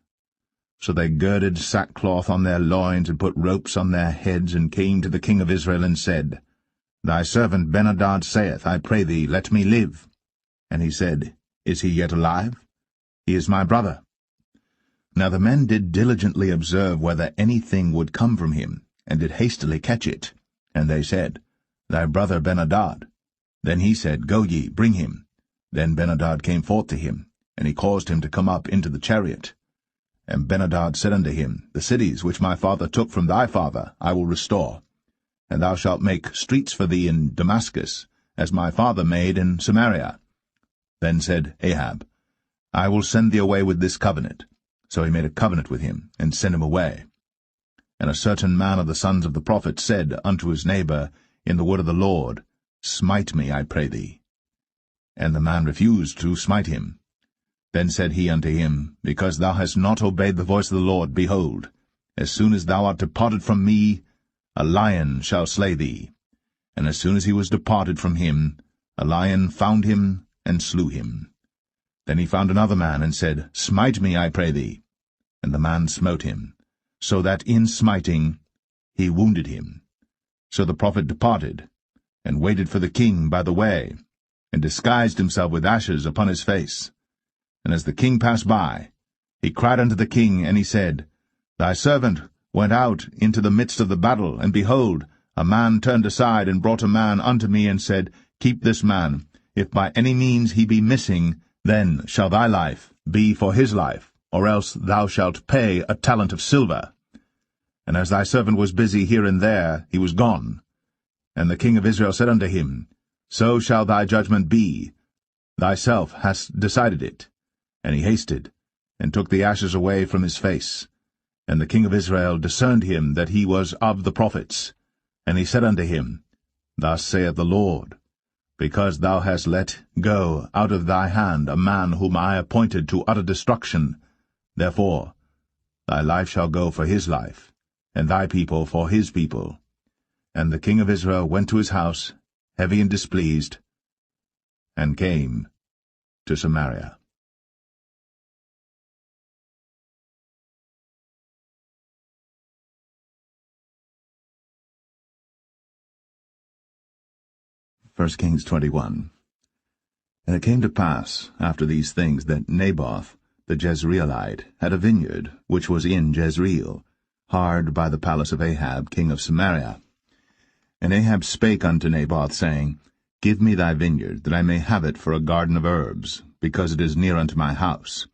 So they girded sackcloth on their loins, and put ropes on their heads, and came to the king of Israel, and said, Thy servant Benhadad saith, I pray thee, let me live. And he said, Is he yet alive? He is my brother. Now the men did diligently observe whether anything would come from him, and did hastily catch it. And they said, Thy brother Benhadad. Then he said, Go ye, bring him. Then Benhadad came forth to him, and he caused him to come up into the chariot. And Benhadad said unto him, The cities which my father took from thy father I will restore, and thou shalt make streets for thee in Damascus, as my father made in Samaria. Then said Ahab, I will send thee away with this covenant. So he made a covenant with him, and sent him away. And a certain man of the sons of the prophets said unto his neighbor in the word of the Lord, Smite me, I pray thee. And the man refused to smite him. Then said he unto him, Because thou hast not obeyed the voice of the Lord, behold, as soon as thou art departed from me, a lion shall slay thee. And as soon as he was departed from him, a lion found him and slew him. Then he found another man, and said, Smite me, I pray thee. And the man smote him, so that in smiting he wounded him. So the prophet departed, and waited for the king by the way, and disguised himself with ashes upon his face. And as the king passed by, he cried unto the king, and he said, Thy servant went out into the midst of the battle, and behold, a man turned aside, and brought a man unto me, and said, Keep this man. If by any means he be missing, then shall thy life be for his life, or else thou shalt pay a talent of silver. And as thy servant was busy here and there, he was gone. And the king of Israel said unto him, So shall thy judgment be. Thyself hast decided it. And he hasted, and took the ashes away from his face. And the king of Israel discerned him that he was of the prophets. And he said unto him, Thus saith the Lord, Because thou hast let go out of thy hand a man whom I appointed to utter destruction, therefore thy life shall go for his life, and thy people for his people. And the king of Israel went to his house, heavy and displeased, and came to Samaria. First Kings 21. And it came to pass, after these things, that Naboth the Jezreelite had a vineyard, which was in Jezreel, hard by the palace of Ahab king of Samaria. And Ahab spake unto Naboth, saying, Give me thy vineyard, that I may have it for a garden of herbs, because it is near unto my house.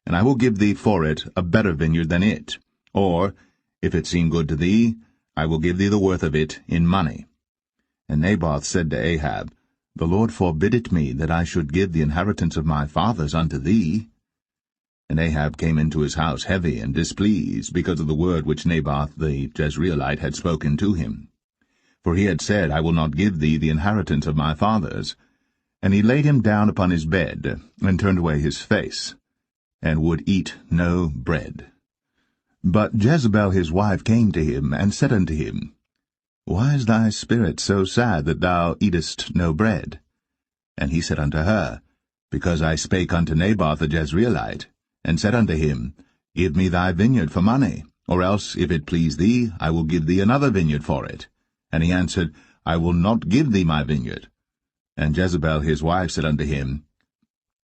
And I will give thee for it a better vineyard than it. Or, if it seem good to thee, I will give thee the worth of it in money. And Naboth said to Ahab, The Lord forbid it me, that I should give the inheritance of my fathers unto thee. And Ahab came into his house heavy and displeased, because of the word which Naboth the Jezreelite had spoken to him. For he had said, I will not give thee the inheritance of my fathers. And he laid him down upon his bed, and turned away his face, and would eat no bread. But Jezebel his wife came to him, and said unto him, Why is thy spirit so sad that thou eatest no bread? And he said unto her, Because I spake unto Naboth the Jezreelite, and said unto him, Give me thy vineyard for money, or else, if it please thee, I will give thee another vineyard for it. And he answered, I will not give thee my vineyard. And Jezebel his wife said unto him,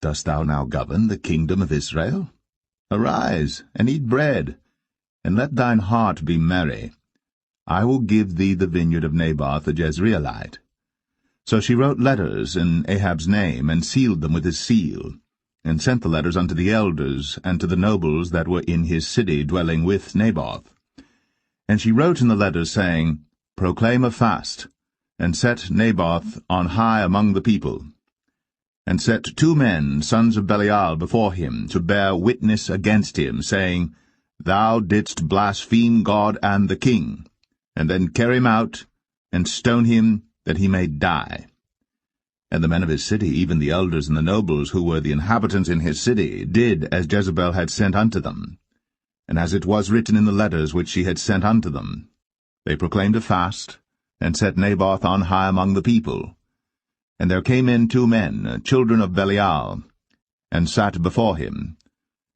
Dost thou now govern the kingdom of Israel? Arise, and eat bread, and let thine heart be merry. I will give thee the vineyard of Naboth the Jezreelite. So she wrote letters in Ahab's name, and sealed them with his seal, and sent the letters unto the elders and to the nobles that were in his city dwelling with Naboth. And she wrote in the letters, saying, Proclaim a fast, and set Naboth on high among the people. And set 2 men, sons of Belial, before him, to bear witness against him, saying, Thou didst blaspheme God and the king. And then carry him out, and stone him, that he may die. And the men of his city, even the elders and the nobles, who were the inhabitants in his city, did as Jezebel had sent unto them, and as it was written in the letters which she had sent unto them. They proclaimed a fast, and set Naboth on high among the people. And there came in 2 men, children of Belial, and sat before him.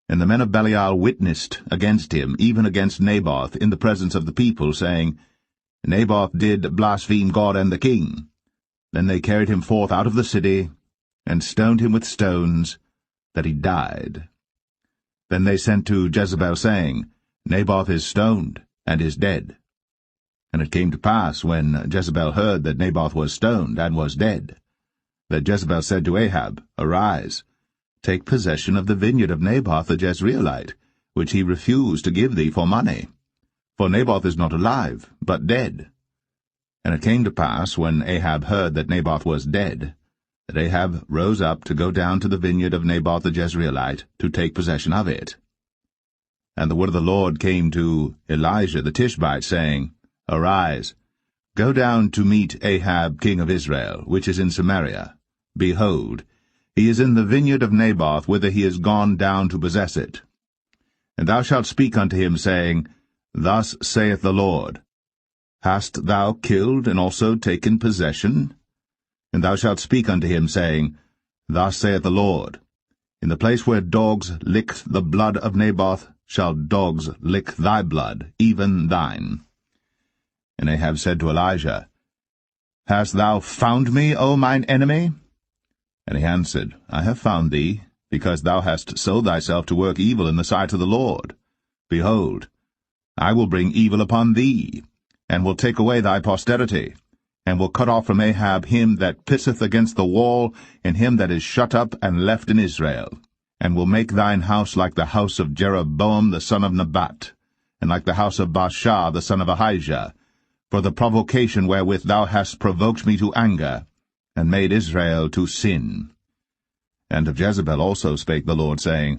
And the men of Belial witnessed against him, even against Naboth, in the presence of the people, saying, Naboth did blaspheme God and the king. Then they carried him forth out of the city, and stoned him with stones, that he died. Then they sent to Jezebel, saying, Naboth is stoned, and is dead. And it came to pass, when Jezebel heard that Naboth was stoned, and was dead, that Jezebel said to Ahab, Arise, take possession of the vineyard of Naboth the Jezreelite, which he refused to give thee for money. For Naboth is not alive, but dead. And it came to pass, when Ahab heard that Naboth was dead, that Ahab rose up to go down to the vineyard of Naboth the Jezreelite, to take possession of it. And the word of the Lord came to Elijah the Tishbite, saying, Arise, go down to meet Ahab king of Israel, which is in Samaria. Behold, he is in the vineyard of Naboth, whither he is gone down to possess it. And thou shalt speak unto him, saying, Thus saith the Lord, Hast thou killed and also taken possession? And thou shalt speak unto him, saying, Thus saith the Lord, In the place where dogs licked the blood of Naboth shall dogs lick thy blood, even thine. And Ahab said to Elijah, Hast thou found me, O mine enemy? And he answered, I have found thee, because thou hast sold thyself to work evil in the sight of the Lord. Behold, I will bring evil upon thee, and will take away thy posterity, and will cut off from Ahab him that pisseth against the wall, and him that is shut up and left in Israel, and will make thine house like the house of Jeroboam the son of Nebat, and like the house of Baasha the son of Ahijah, for the provocation wherewith thou hast provoked me to anger, and made Israel to sin. And of Jezebel also spake the Lord, saying,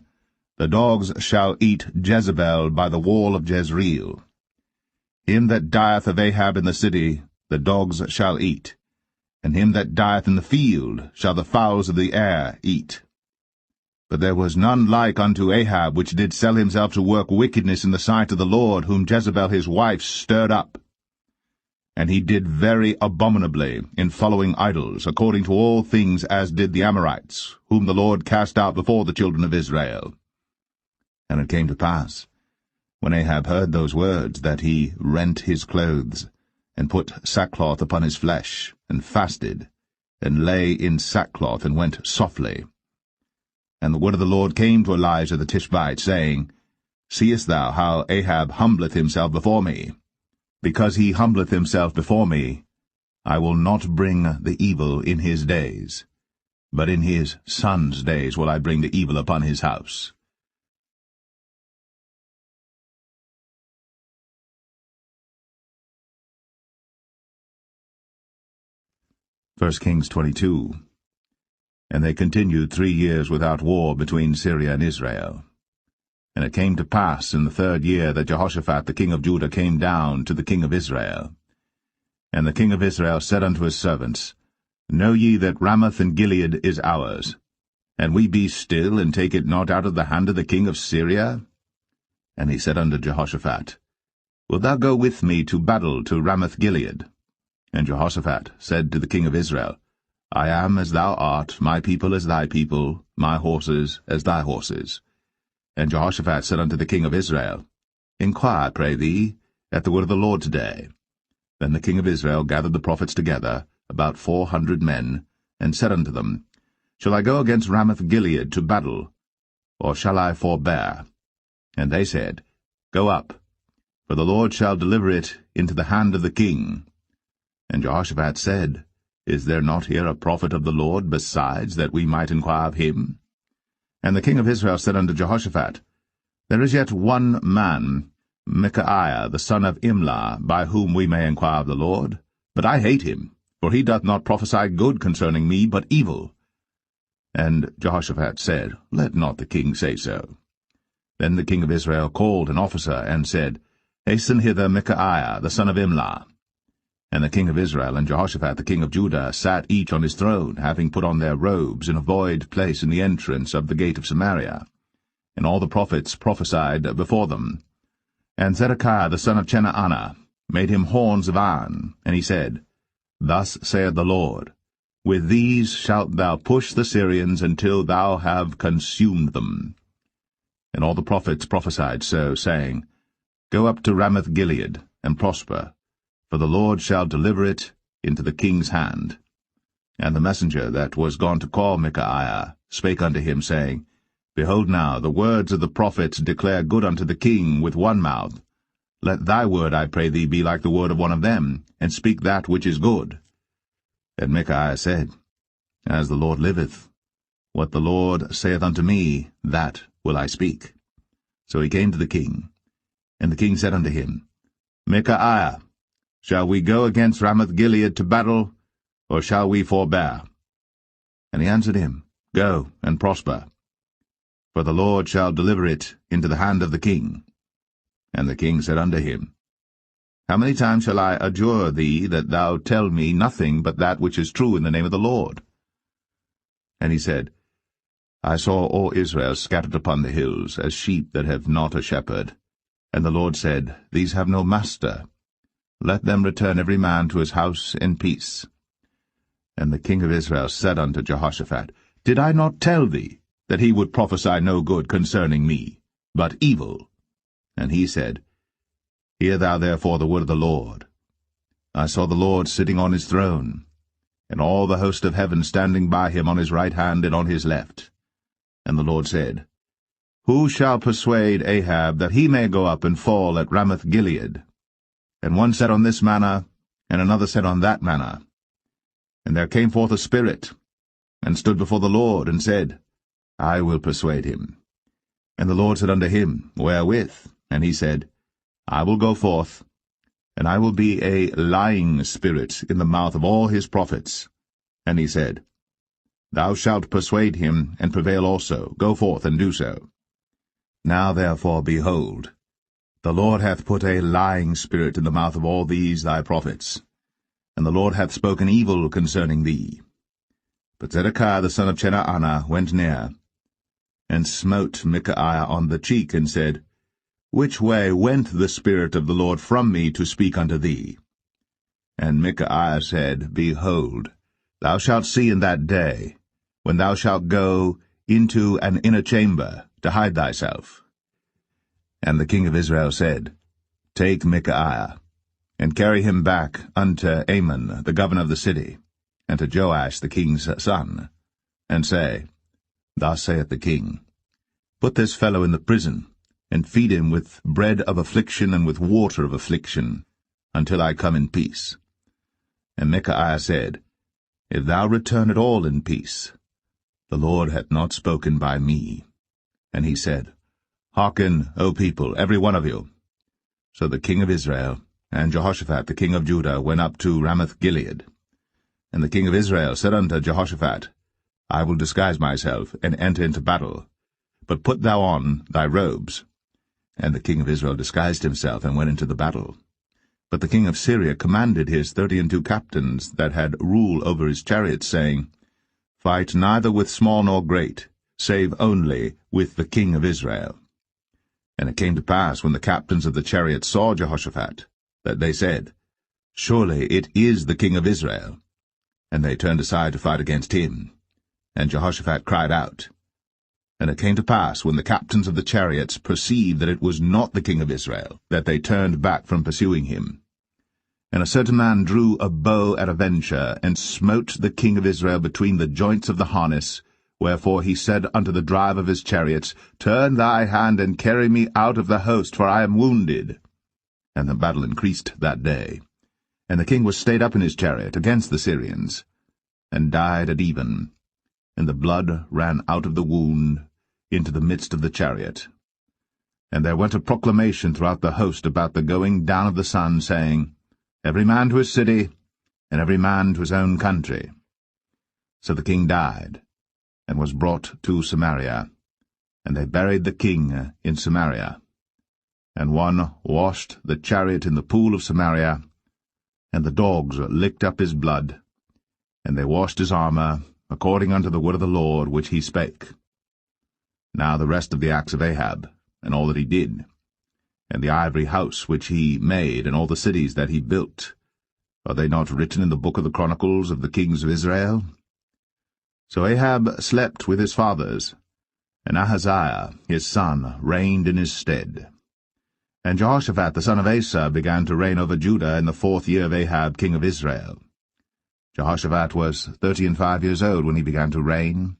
The dogs shall eat Jezebel by the wall of Jezreel. Him that dieth of Ahab in the city the dogs shall eat, and him that dieth in the field shall the fowls of the air eat. But there was none like unto Ahab, which did sell himself to work wickedness in the sight of the Lord, whom Jezebel his wife stirred up. And he did very abominably in following idols, according to all things as did the Amorites, whom the Lord cast out before the children of Israel. And it came to pass, when Ahab heard those words, that he rent his clothes, and put sackcloth upon his flesh, and fasted, and lay in sackcloth, and went softly. And the word of the Lord came to Elijah the Tishbite, saying, Seest thou how Ahab humbleth himself before me? Because he humbleth himself before me, I will not bring the evil in his days, but in his son's days will I bring the evil upon his house. 1 Kings 22. And they continued 3 years without war between Syria and Israel. And it came to pass in the 3rd year that Jehoshaphat the king of Judah came down to the king of Israel. And the king of Israel said unto his servants, Know ye that Ramoth and Gilead is ours, and we be still, and take it not out of the hand of the king of Syria? And he said unto Jehoshaphat, Wilt thou go with me to battle to Ramoth-Gilead? And Jehoshaphat said to the king of Israel, I am as thou art, my people as thy people, my horses as thy horses. And Jehoshaphat said unto the king of Israel, Inquire, pray thee, at the word of the Lord today. Then the king of Israel gathered the prophets together, about 400 men, and said unto them, Shall I go against Ramoth-Gilead to battle, or shall I forbear? And they said, Go up, for the Lord shall deliver it into the hand of the king. And Jehoshaphat said, Is there not here a prophet of the Lord besides, that we might inquire of him? And the king of Israel said unto Jehoshaphat, There is yet one man, Micaiah the son of Imlah, by whom we may inquire of the Lord. But I hate him, for he doth not prophesy good concerning me, but evil. And Jehoshaphat said, Let not the king say so. Then the king of Israel called an officer, and said, Hasten hither Micaiah the son of Imlah. And the king of Israel and Jehoshaphat the king of Judah sat each on his throne, having put on their robes in a void place in the entrance of the gate of Samaria. And all the prophets prophesied before them. And Zedekiah the son of Chenaanah made him horns of iron, and he said, Thus saith the Lord, With these shalt thou push the Syrians until thou have consumed them. And all the prophets prophesied so, saying, Go up to Ramoth-Gilead, and prosper, for the Lord shall deliver it into the king's hand. And the messenger that was gone to call Micaiah spake unto him, saying, Behold now, the words of the prophets declare good unto the king with one mouth. Let thy word, I pray thee, be like the word of one of them, and speak that which is good. And Micaiah said, As the Lord liveth, what the Lord saith unto me, that will I speak. So he came to the king. And the king said unto him, Micaiah, shall we go against Ramoth-Gilead to battle, or shall we forbear? And he answered him, Go, and prosper, for the Lord shall deliver it into the hand of the king. And the king said unto him, How many times shall I adjure thee that thou tell me nothing but that which is true in the name of the Lord? And he said, I saw all Israel scattered upon the hills, as sheep that have not a shepherd. And the Lord said, These have no master. Let them return every man to his house in peace. And the king of Israel said unto Jehoshaphat, Did I not tell thee that he would prophesy no good concerning me, but evil? And he said, Hear thou therefore the word of the Lord. I saw the Lord sitting on his throne, and all the host of heaven standing by him on his right hand and on his left. And the Lord said, Who shall persuade Ahab that he may go up and fall at Ramoth-Gilead? And one said on this manner, and another said on that manner. And there came forth a spirit, and stood before the Lord, and said, I will persuade him. And the Lord said unto him, Wherewith? And he said, I will go forth, and I will be a lying spirit in the mouth of all his prophets. And he said, Thou shalt persuade him, and prevail also. Go forth, and do so. Now therefore, behold, the Lord hath put a lying spirit in the mouth of all these thy prophets, and the Lord hath spoken evil concerning thee. But Zedekiah the son of Chenaanah went near, and smote Micaiah on the cheek, and said, Which way went the Spirit of the Lord from me to speak unto thee? And Micaiah said, Behold, thou shalt see in that day, when thou shalt go into an inner chamber to hide thyself. And the king of Israel said, Take Micaiah, and carry him back unto Amon the governor of the city, and to Joash the king's son, and say, Thus saith the king, Put this fellow in the prison, and feed him with bread of affliction and with water of affliction, until I come in peace. And Micaiah said, If thou return at all in peace, the Lord hath not spoken by me. And he said, Hearken, O people, every one of you. So the king of Israel and Jehoshaphat the king of Judah went up to Ramoth-Gilead. And the king of Israel said unto Jehoshaphat, I will disguise myself, and enter into battle. But put thou on thy robes. And the king of Israel disguised himself, and went into the battle. But the king of Syria commanded his 32 captains that had rule over his chariots, saying, Fight neither with small nor great, save only with the king of Israel. And it came to pass, when the captains of the chariots saw Jehoshaphat, that they said, Surely it is the king of Israel. And they turned aside to fight against him. And Jehoshaphat cried out. And it came to pass, when the captains of the chariots perceived that it was not the king of Israel, that they turned back from pursuing him. And a certain man drew a bow at a venture, and smote the king of Israel between the joints of the harness. Wherefore he said unto the driver of his chariots, Turn thy hand, and carry me out of the host, for I am wounded. And the battle increased that day. And the king was stayed up in his chariot against the Syrians, and died at even. And the blood ran out of the wound into the midst of the chariot. And there went a proclamation throughout the host about the going down of the sun, saying, Every man to his city, and every man to his own country. So the king died, and was brought to Samaria, and they buried the king in Samaria. And one washed the chariot in the pool of Samaria, and the dogs licked up his blood, and they washed his armor, according unto the word of the Lord which he spake. Now the rest of the acts of Ahab, and all that he did, and the ivory house which he made, and all the cities that he built, are they not written in the book of the Chronicles of the kings of Israel? So Ahab slept with his fathers, and Ahaziah his son reigned in his stead. And Jehoshaphat the son of Asa began to reign over Judah in the 4th year of Ahab king of Israel. Jehoshaphat was 35 years old when he began to reign,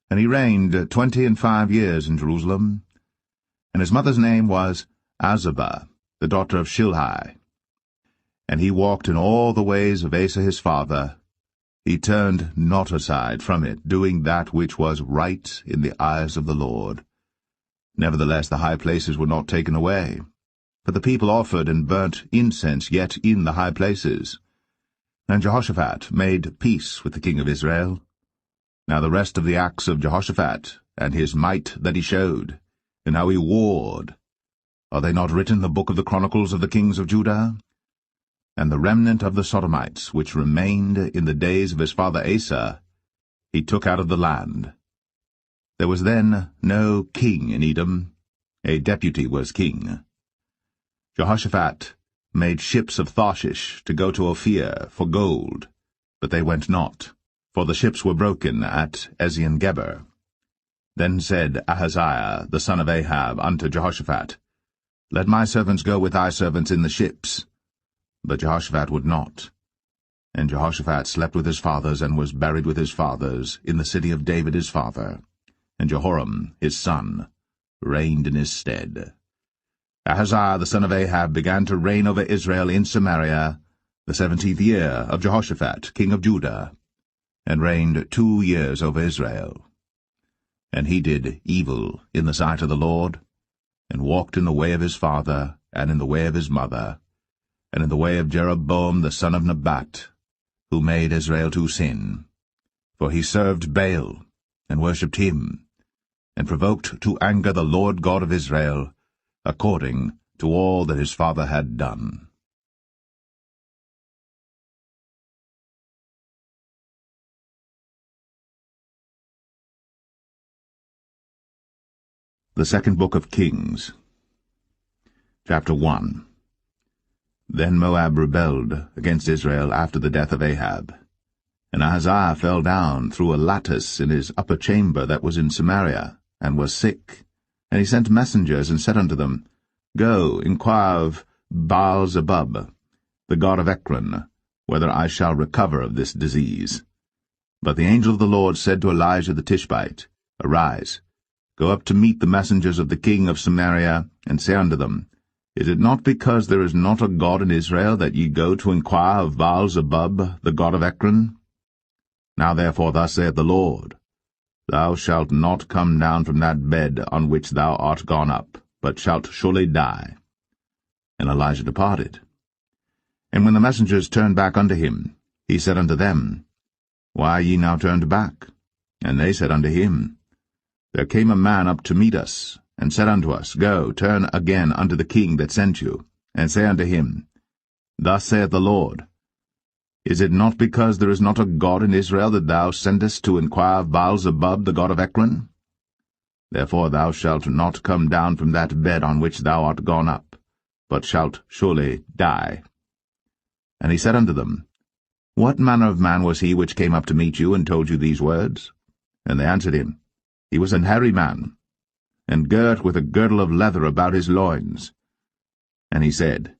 and he reigned 25 years in Jerusalem. And his mother's name was Azubah, the daughter of Shilhi. And he walked in all the ways of Asa his father. He turned not aside from it, doing that which was right in the eyes of the Lord. Nevertheless the high places were not taken away, for the people offered and burnt incense yet in the high places. And Jehoshaphat made peace with the king of Israel. Now the rest of the acts of Jehoshaphat, and his might that he showed, and how he warred, Are they not written in the book of the Chronicles of the kings of Judah? And the remnant of the Sodomites, which remained in the days of his father Asa, he took out of the land. There was then no king in Edom. A deputy was king. Jehoshaphat made ships of Tarshish to go to Ophir for gold, but they went not, for the ships were broken at Ezion-Geber. Then said Ahaziah the son of Ahab unto Jehoshaphat, Let my servants go with thy servants in the ships. But Jehoshaphat would not. And Jehoshaphat slept with his fathers, and was buried with his fathers, in the city of David his father. And Jehoram his son reigned in his stead. Ahaziah the son of Ahab began to reign over Israel in Samaria, the 17th year of Jehoshaphat king of Judah, and reigned 2 years over Israel. And he did evil in the sight of the Lord, and walked in the way of his father, and in the way of his mother, and in the way of Jeroboam the son of Nebat, who made Israel to sin. For he served Baal, and worshipped him, and provoked to anger the Lord God of Israel, according to all that his father had done. The Second Book of Kings, Chapter 1. Then Moab rebelled against Israel after the death of Ahab. And Ahaziah fell down through a lattice in his upper chamber that was in Samaria, and was sick. And he sent messengers, and said unto them, Go, inquire of Baal-zebub, the god of Ekron, whether I shall recover of this disease. But the angel of the Lord said to Elijah the Tishbite, Arise, go up to meet the messengers of the king of Samaria, and say unto them, Is it not because there is not a God in Israel that ye go to inquire of Baal-zebub, the god of Ekron? Now therefore thus saith the Lord, Thou shalt not come down from that bed on which thou art gone up, but shalt surely die. And Elijah departed. And when the messengers turned back unto him, he said unto them, Why are ye now turned back? And they said unto him, There came a man up to meet us, and said unto us, Go, turn again unto the king that sent you, and say unto him, Thus saith the Lord, Is it not because there is not a God in Israel that thou sendest to inquire of Baal-zebub, the god of Ekron? Therefore thou shalt not come down from that bed on which thou art gone up, but shalt surely die. And he said unto them, What manner of man was he which came up to meet you, and told you these words? And they answered him, He was an hairy man, and girt with a girdle of leather about his loins. And he said,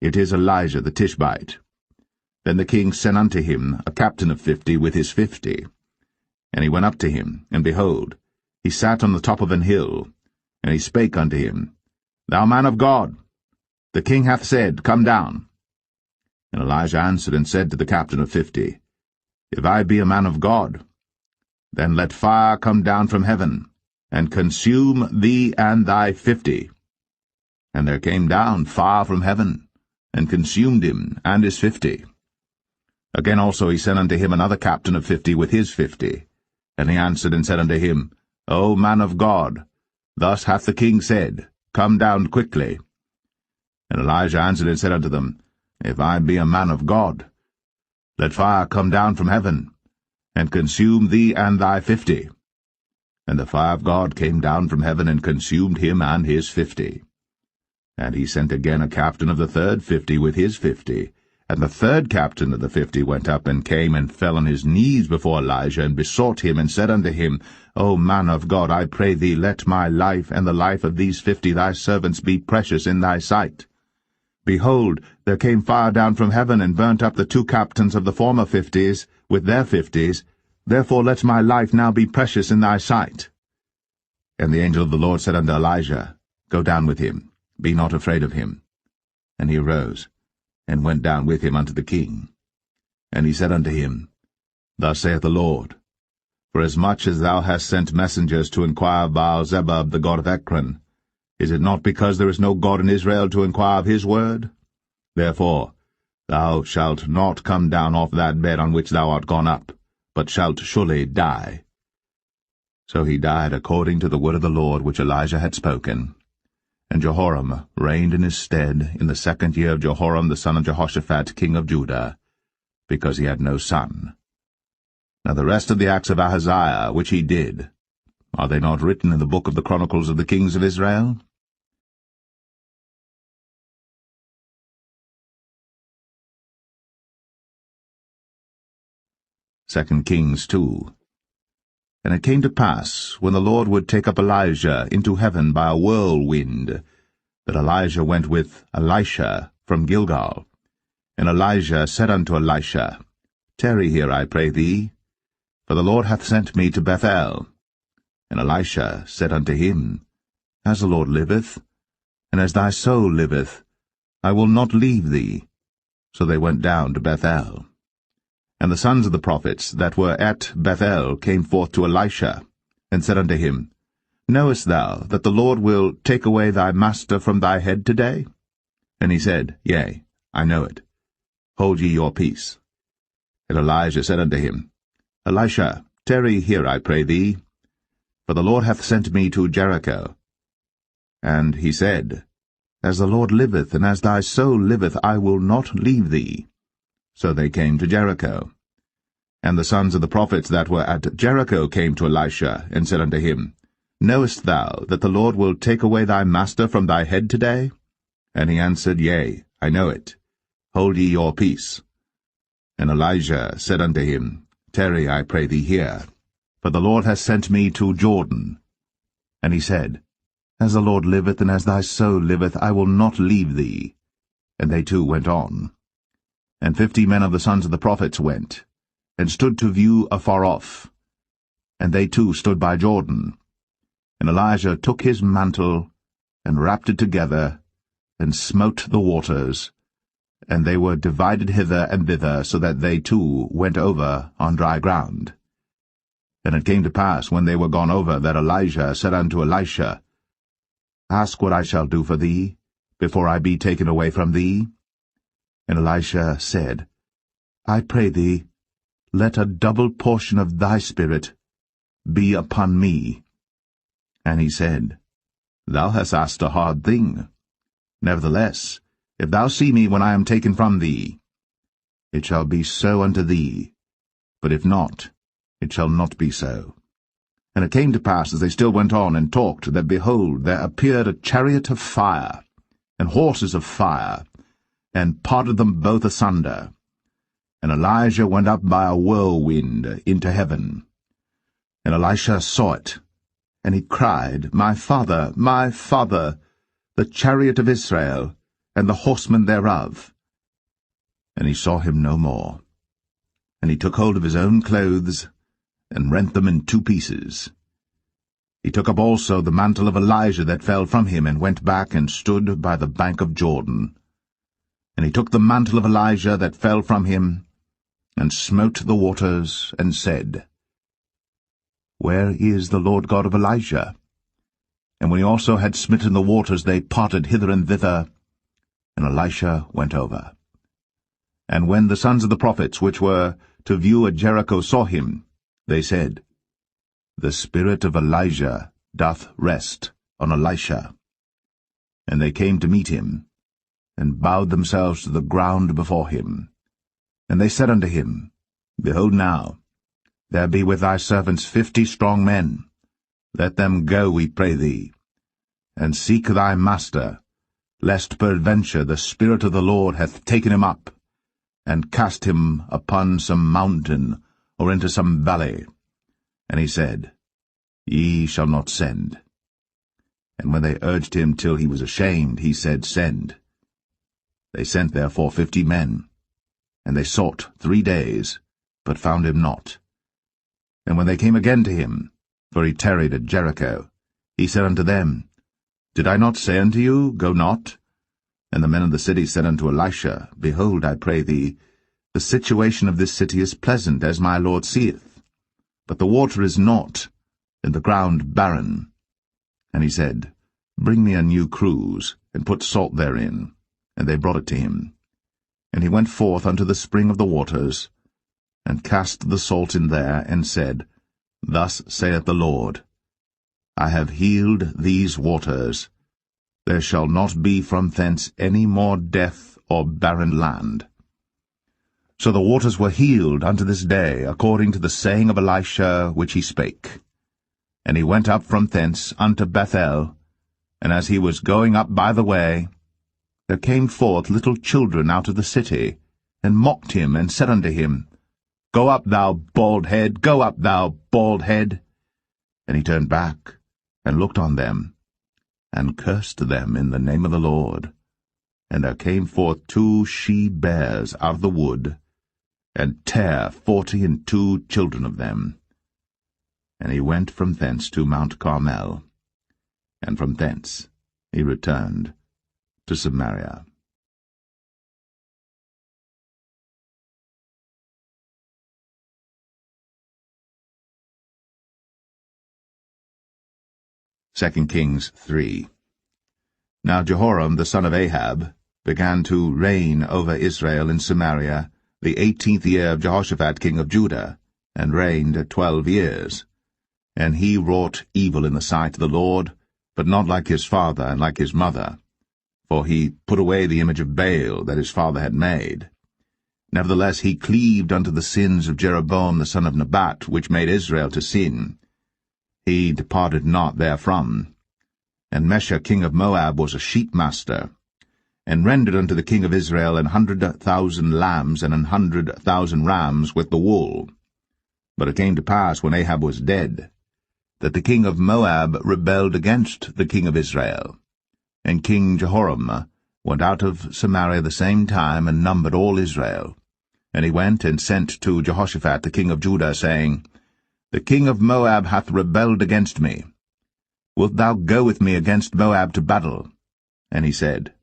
It is Elijah the Tishbite. Then the king sent unto him a captain of 50 with his 50. And he went up to him, and behold, he sat on the top of an hill. And he spake unto him, Thou man of God, the king hath said, Come down. And Elijah answered and said to the captain of 50, If I be a man of God, then let fire come down from heaven, and consume thee and thy 50. And there came down fire from heaven, and consumed him and his 50. Again also he sent unto him another captain of 50 with his 50. And he answered and said unto him, O man of God, thus hath the king said, Come down quickly. And Elijah answered and said unto them, If I be a man of God, let fire come down from heaven, and consume thee and thy 50. And the fire of God came down from heaven, and consumed him and his 50. And he sent again a captain of the third 50 with his 50. And the third captain of the 50 went up, and came and fell on his knees before Elijah, and besought him, and said unto him, O man of God, I pray thee, let my life and the life of these 50 thy servants be precious in thy sight. Behold, there came fire down from heaven, and burnt up the 2 captains of the former 50s with their 50s. Therefore let my life now be precious in thy sight. And the angel of the Lord said unto Elijah, Go down with him, be not afraid of him. And he arose, and went down with him unto the king. And he said unto him, Thus saith the Lord, Forasmuch as thou hast sent messengers to inquire of Baal-zebub, the god of Ekron, is it not because there is no God in Israel to inquire of his word? Therefore thou shalt not come down off that bed on which thou art gone up, but shalt surely die. So he died according to the word of the Lord which Elijah had spoken. And Jehoram reigned in his stead in the 2nd year of Jehoram the son of Jehoshaphat king of Judah, because he had no son. Now the rest of the acts of Ahaziah, which he did, are they not written in the book of the Chronicles of the kings of Israel? 2 Kings 2. And it came to pass, when the Lord would take up Elijah into heaven by a whirlwind, that Elijah went with Elisha from Gilgal. And Elijah said unto Elisha, Tarry here, I pray thee, for the Lord hath sent me to Bethel. And Elisha said unto him, As the Lord liveth, and as thy soul liveth, I will not leave thee. So they went down to Bethel. And the sons of the prophets that were at Bethel came forth to Elisha, and said unto him, Knowest thou that the Lord will take away thy master from thy head today? And he said, Yea, I know it. Hold ye your peace. And Elijah said unto him, Elisha, tarry here, I pray thee, for the Lord hath sent me to Jericho. And he said, As the Lord liveth, and as thy soul liveth, I will not leave thee. So they came to Jericho. And the sons of the prophets that were at Jericho came to Elisha, and said unto him, Knowest thou that the Lord will take away thy master from thy head today? And he answered, Yea, I know it. Hold ye your peace. And Elijah said unto him, Tarry, I pray thee here, for the Lord hath sent me to Jordan. And he said, As the Lord liveth, and as thy soul liveth, I will not leave thee. And they two went on. And 50 men of the sons of the prophets went, and stood to view afar off. And they too stood by Jordan. And Elijah took his mantle, and wrapped it together, and smote the waters, and they were divided hither and thither, so that they too went over on dry ground. And it came to pass, when they were gone over, that Elijah said unto Elisha, Ask what I shall do for thee, before I be taken away from thee. And Elisha said, I pray thee, let a double portion of thy spirit be upon me. And he said, Thou hast asked a hard thing. Nevertheless, if thou see me when I am taken from thee, it shall be so unto thee, but if not, it shall not be so. And it came to pass, as they still went on and talked, that, behold, there appeared a chariot of fire, and horses of fire, and parted them both asunder. And Elijah went up by a whirlwind into heaven. And Elisha saw it, and he cried, my father, the chariot of Israel, and the horsemen thereof. And he saw him no more. And he took hold of his own clothes, and rent them in 2 pieces. He took up also the mantle of Elijah that fell from him, and went back and stood by the bank of Jordan. And he took the mantle of Elijah that fell from him, and smote the waters, and said, Where is the Lord God of Elijah? And when he also had smitten the waters, they parted hither and thither, and Elisha went over. And when the sons of the prophets which were to view at Jericho saw him, they said, The spirit of Elijah doth rest on Elisha. And they came to meet him, and bowed themselves to the ground before him. And they said unto him, Behold now, there be with thy servants 50 strong men. Let them go, we pray thee, and seek thy master, lest peradventure the Spirit of the Lord hath taken him up, and cast him upon some mountain, or into some valley. And he said, Ye shall not send. And when they urged him till he was ashamed, he said, Send. They sent therefore 50 men, and they sought 3 days, but found him not. And when they came again to him, for he tarried at Jericho, he said unto them, Did I not say unto you, Go not? And the men of the city said unto Elisha, Behold, I pray thee, the situation of this city is pleasant, as my Lord seeth, but the water is naught, and the ground barren. And he said, Bring me a new cruse, and put salt therein. And they brought it to him. And he went forth unto the spring of the waters, and cast the salt in there, and said, Thus saith the Lord, I have healed these waters, there shall not be from thence any more death or barren land. So the waters were healed unto this day, according to the saying of Elisha which he spake. And he went up from thence unto Bethel, and as he was going up by the way, there came forth little children out of the city, and mocked him, and said unto him, Go up, thou bald head, go up, thou bald head. And he turned back, and looked on them, and cursed them in the name of the Lord. And there came forth 2 she-bears out of the wood, and tare 42 children of them. And he went from thence to Mount Carmel, and from thence he returned to Samaria. Kings 3. Now Jehoram the son of Ahab began to reign over Israel in Samaria the 18th year of Jehoshaphat king of Judah, and reigned 12 years. And he wrought evil in the sight of the Lord, but not like his father and like his mother. For he put away the image of Baal that his father had made. Nevertheless he cleaved unto the sins of Jeroboam the son of Nebat, which made Israel to sin. He departed not therefrom. And Mesha king of Moab was a sheepmaster, and rendered unto the king of Israel 100,000 lambs and 100,000 rams with the wool. But it came to pass, when Ahab was dead, that the king of Moab rebelled against the king of Israel. And King Jehoram went out of Samaria the same time, and numbered all Israel. And he went and sent to Jehoshaphat the king of Judah, saying, The king of Moab hath rebelled against me. Wilt thou go with me against Moab to battle? And he said,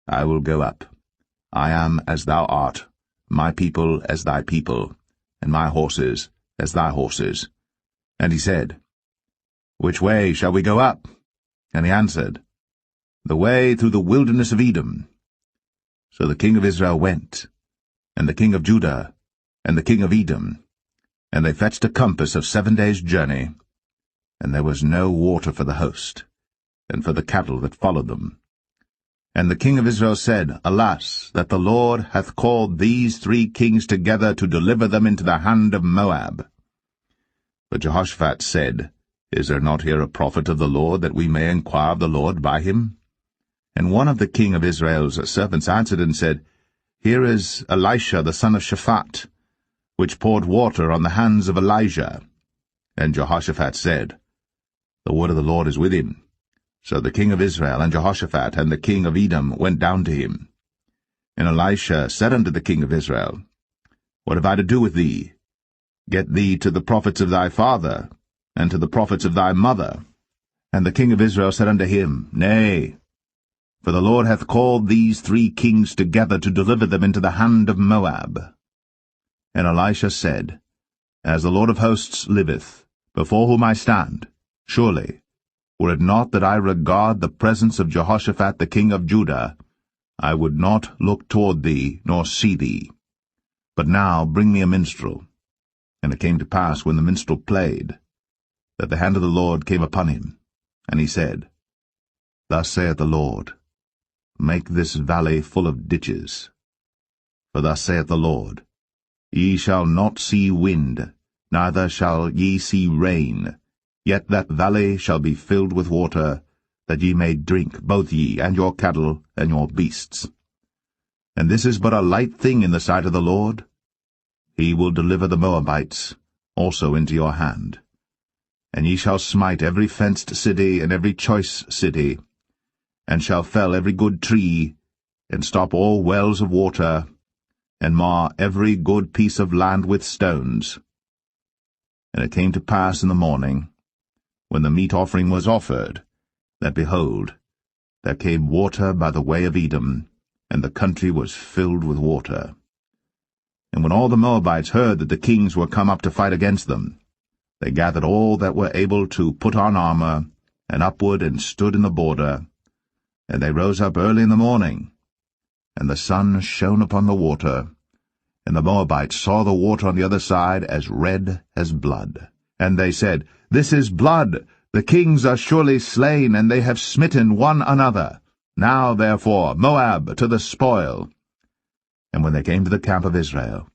I will go up. I am as thou art, my people as thy people, and my horses as thy horses. And he said, Which way shall we go up? And he answered, The way through the wilderness of Edom. So the king of Israel went, and the king of Judah, and the king of Edom, and they fetched a compass of 7 days' journey, and there was no water for the host, and for the cattle that followed them. And the king of Israel said, Alas, that the Lord hath called these 3 kings together to deliver them into the hand of Moab. But Jehoshaphat said, Is there not here a prophet of the Lord, that we may inquire of the Lord by him? And one of the king of Israel's servants answered and said, Here is Elisha the son of Shaphat, which poured water on the hands of Elijah. And Jehoshaphat said, The word of the Lord is with him. So the king of Israel and Jehoshaphat and the king of Edom went down to him. And Elisha said unto the king of Israel, What have I to do with thee? Get thee to the prophets of thy father, and to the prophets of thy mother. And the king of Israel said unto him, Nay, for the Lord hath called these 3 kings together to deliver them into the hand of Moab. And Elisha said, As the Lord of hosts liveth, before whom I stand, surely, were it not that I regard the presence of Jehoshaphat the king of Judah, I would not look toward thee, nor see thee. But now bring me a minstrel. And it came to pass, when the minstrel played, that the hand of the Lord came upon him. And he said, Thus saith the Lord, Make this valley full of ditches. For thus saith the Lord, Ye shall not see wind, neither shall ye see rain, yet that valley shall be filled with water, that ye may drink, both ye, and your cattle, and your beasts. And this is but a light thing in the sight of the Lord. He will deliver the Moabites also into your hand. And ye shall smite every fenced city and every choice city, and shall fell every good tree, and stop all wells of water, and mar every good piece of land with stones. And it came to pass in the morning, when the meat offering was offered, that, behold, there came water by the way of Edom, and the country was filled with water. And when all the Moabites heard that the kings were come up to fight against them, they gathered all that were able to put on armor, and upward and stood in the border. And they rose up early in the morning, and the sun shone upon the water, and the Moabites saw the water on the other side as red as blood. And they said, This is blood, The kings are surely slain, and they have smitten one another. Now, therefore, Moab to the spoil. And when they came to the camp of Israel,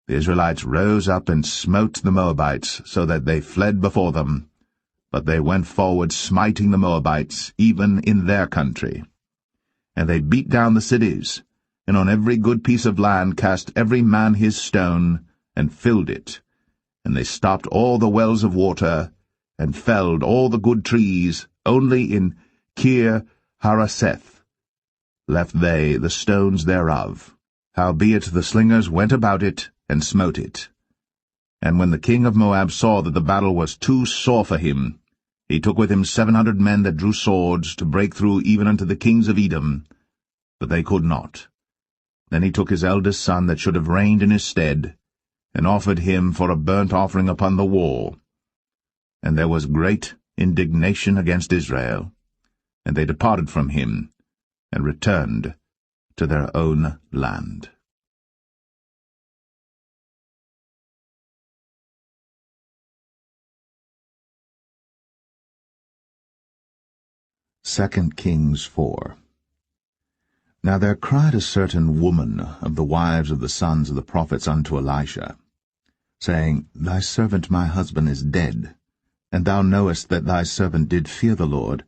the Israelites rose up and smote the Moabites, so that they fled before them. But they went forward, smiting the Moabites, even in their country. And they beat down the cities, and on every good piece of land cast every man his stone, and filled it. And they stopped all the wells of water, and felled all the good trees. Only in Kir Hareseth left they the stones thereof. Howbeit the slingers went about it, and smote it. And when the king of Moab saw that the battle was too sore for him, he took with him 700 men that drew swords, to break through even unto the kings of Edom, but they could not. Then he took his eldest son that should have reigned in his stead, and offered him for a burnt offering upon the wall. And there was great indignation against Israel, and they departed from him, and returned to their own land. 2 Kings 4. Now there cried a certain woman of the wives of the sons of the prophets unto Elisha, saying, Thy servant my husband is dead, and thou knowest that thy servant did fear the Lord,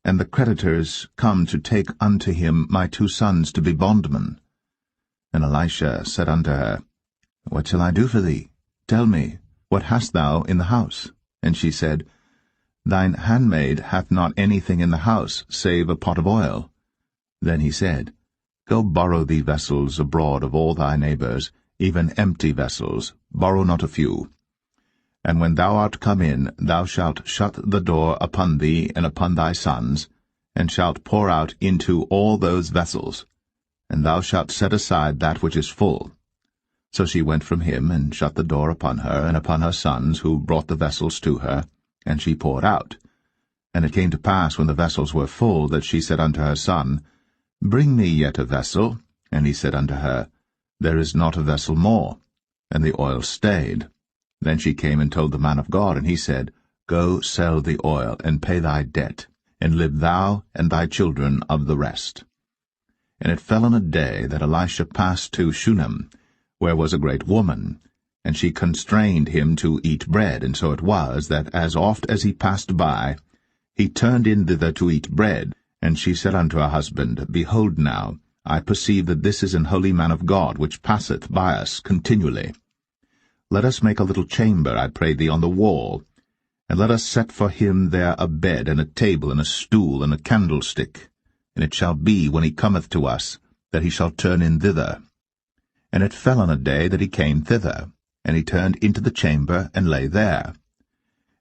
and the creditors come to take unto him my 2 sons to be bondmen. And Elisha said unto her, What shall I do for thee? Tell me, what hast thou in the house? And she said, Thine handmaid hath not anything in the house, save a pot of oil. Then he said, Go borrow thee vessels abroad of all thy neighbors, even empty vessels, borrow not a few. And when thou art come in, thou shalt shut the door upon thee and upon thy sons, and shalt pour out into all those vessels, and thou shalt set aside that which is full. So she went from him, and shut the door upon her and upon her sons, who brought the vessels to her, and she poured out. And it came to pass, when the vessels were full, that she said unto her son, Bring me yet a vessel. And he said unto her, There is not a vessel more. And the oil stayed. Then she came and told the man of God, and he said, Go sell the oil, and pay thy debt, and live thou and thy children of the rest. And it fell on a day that Elisha passed to Shunem, where was a great woman, and she constrained him to eat bread. And so it was, that as oft as he passed by, he turned in thither to eat bread. And she said unto her husband, Behold now, I perceive that this is an holy man of God, which passeth by us continually. Let us make a little chamber, I pray thee, on the wall, and let us set for him there a bed, and a table, and a stool, and a candlestick. And it shall be, when he cometh to us, that he shall turn in thither. And it fell on a day that he came thither, and he turned into the chamber, and lay there.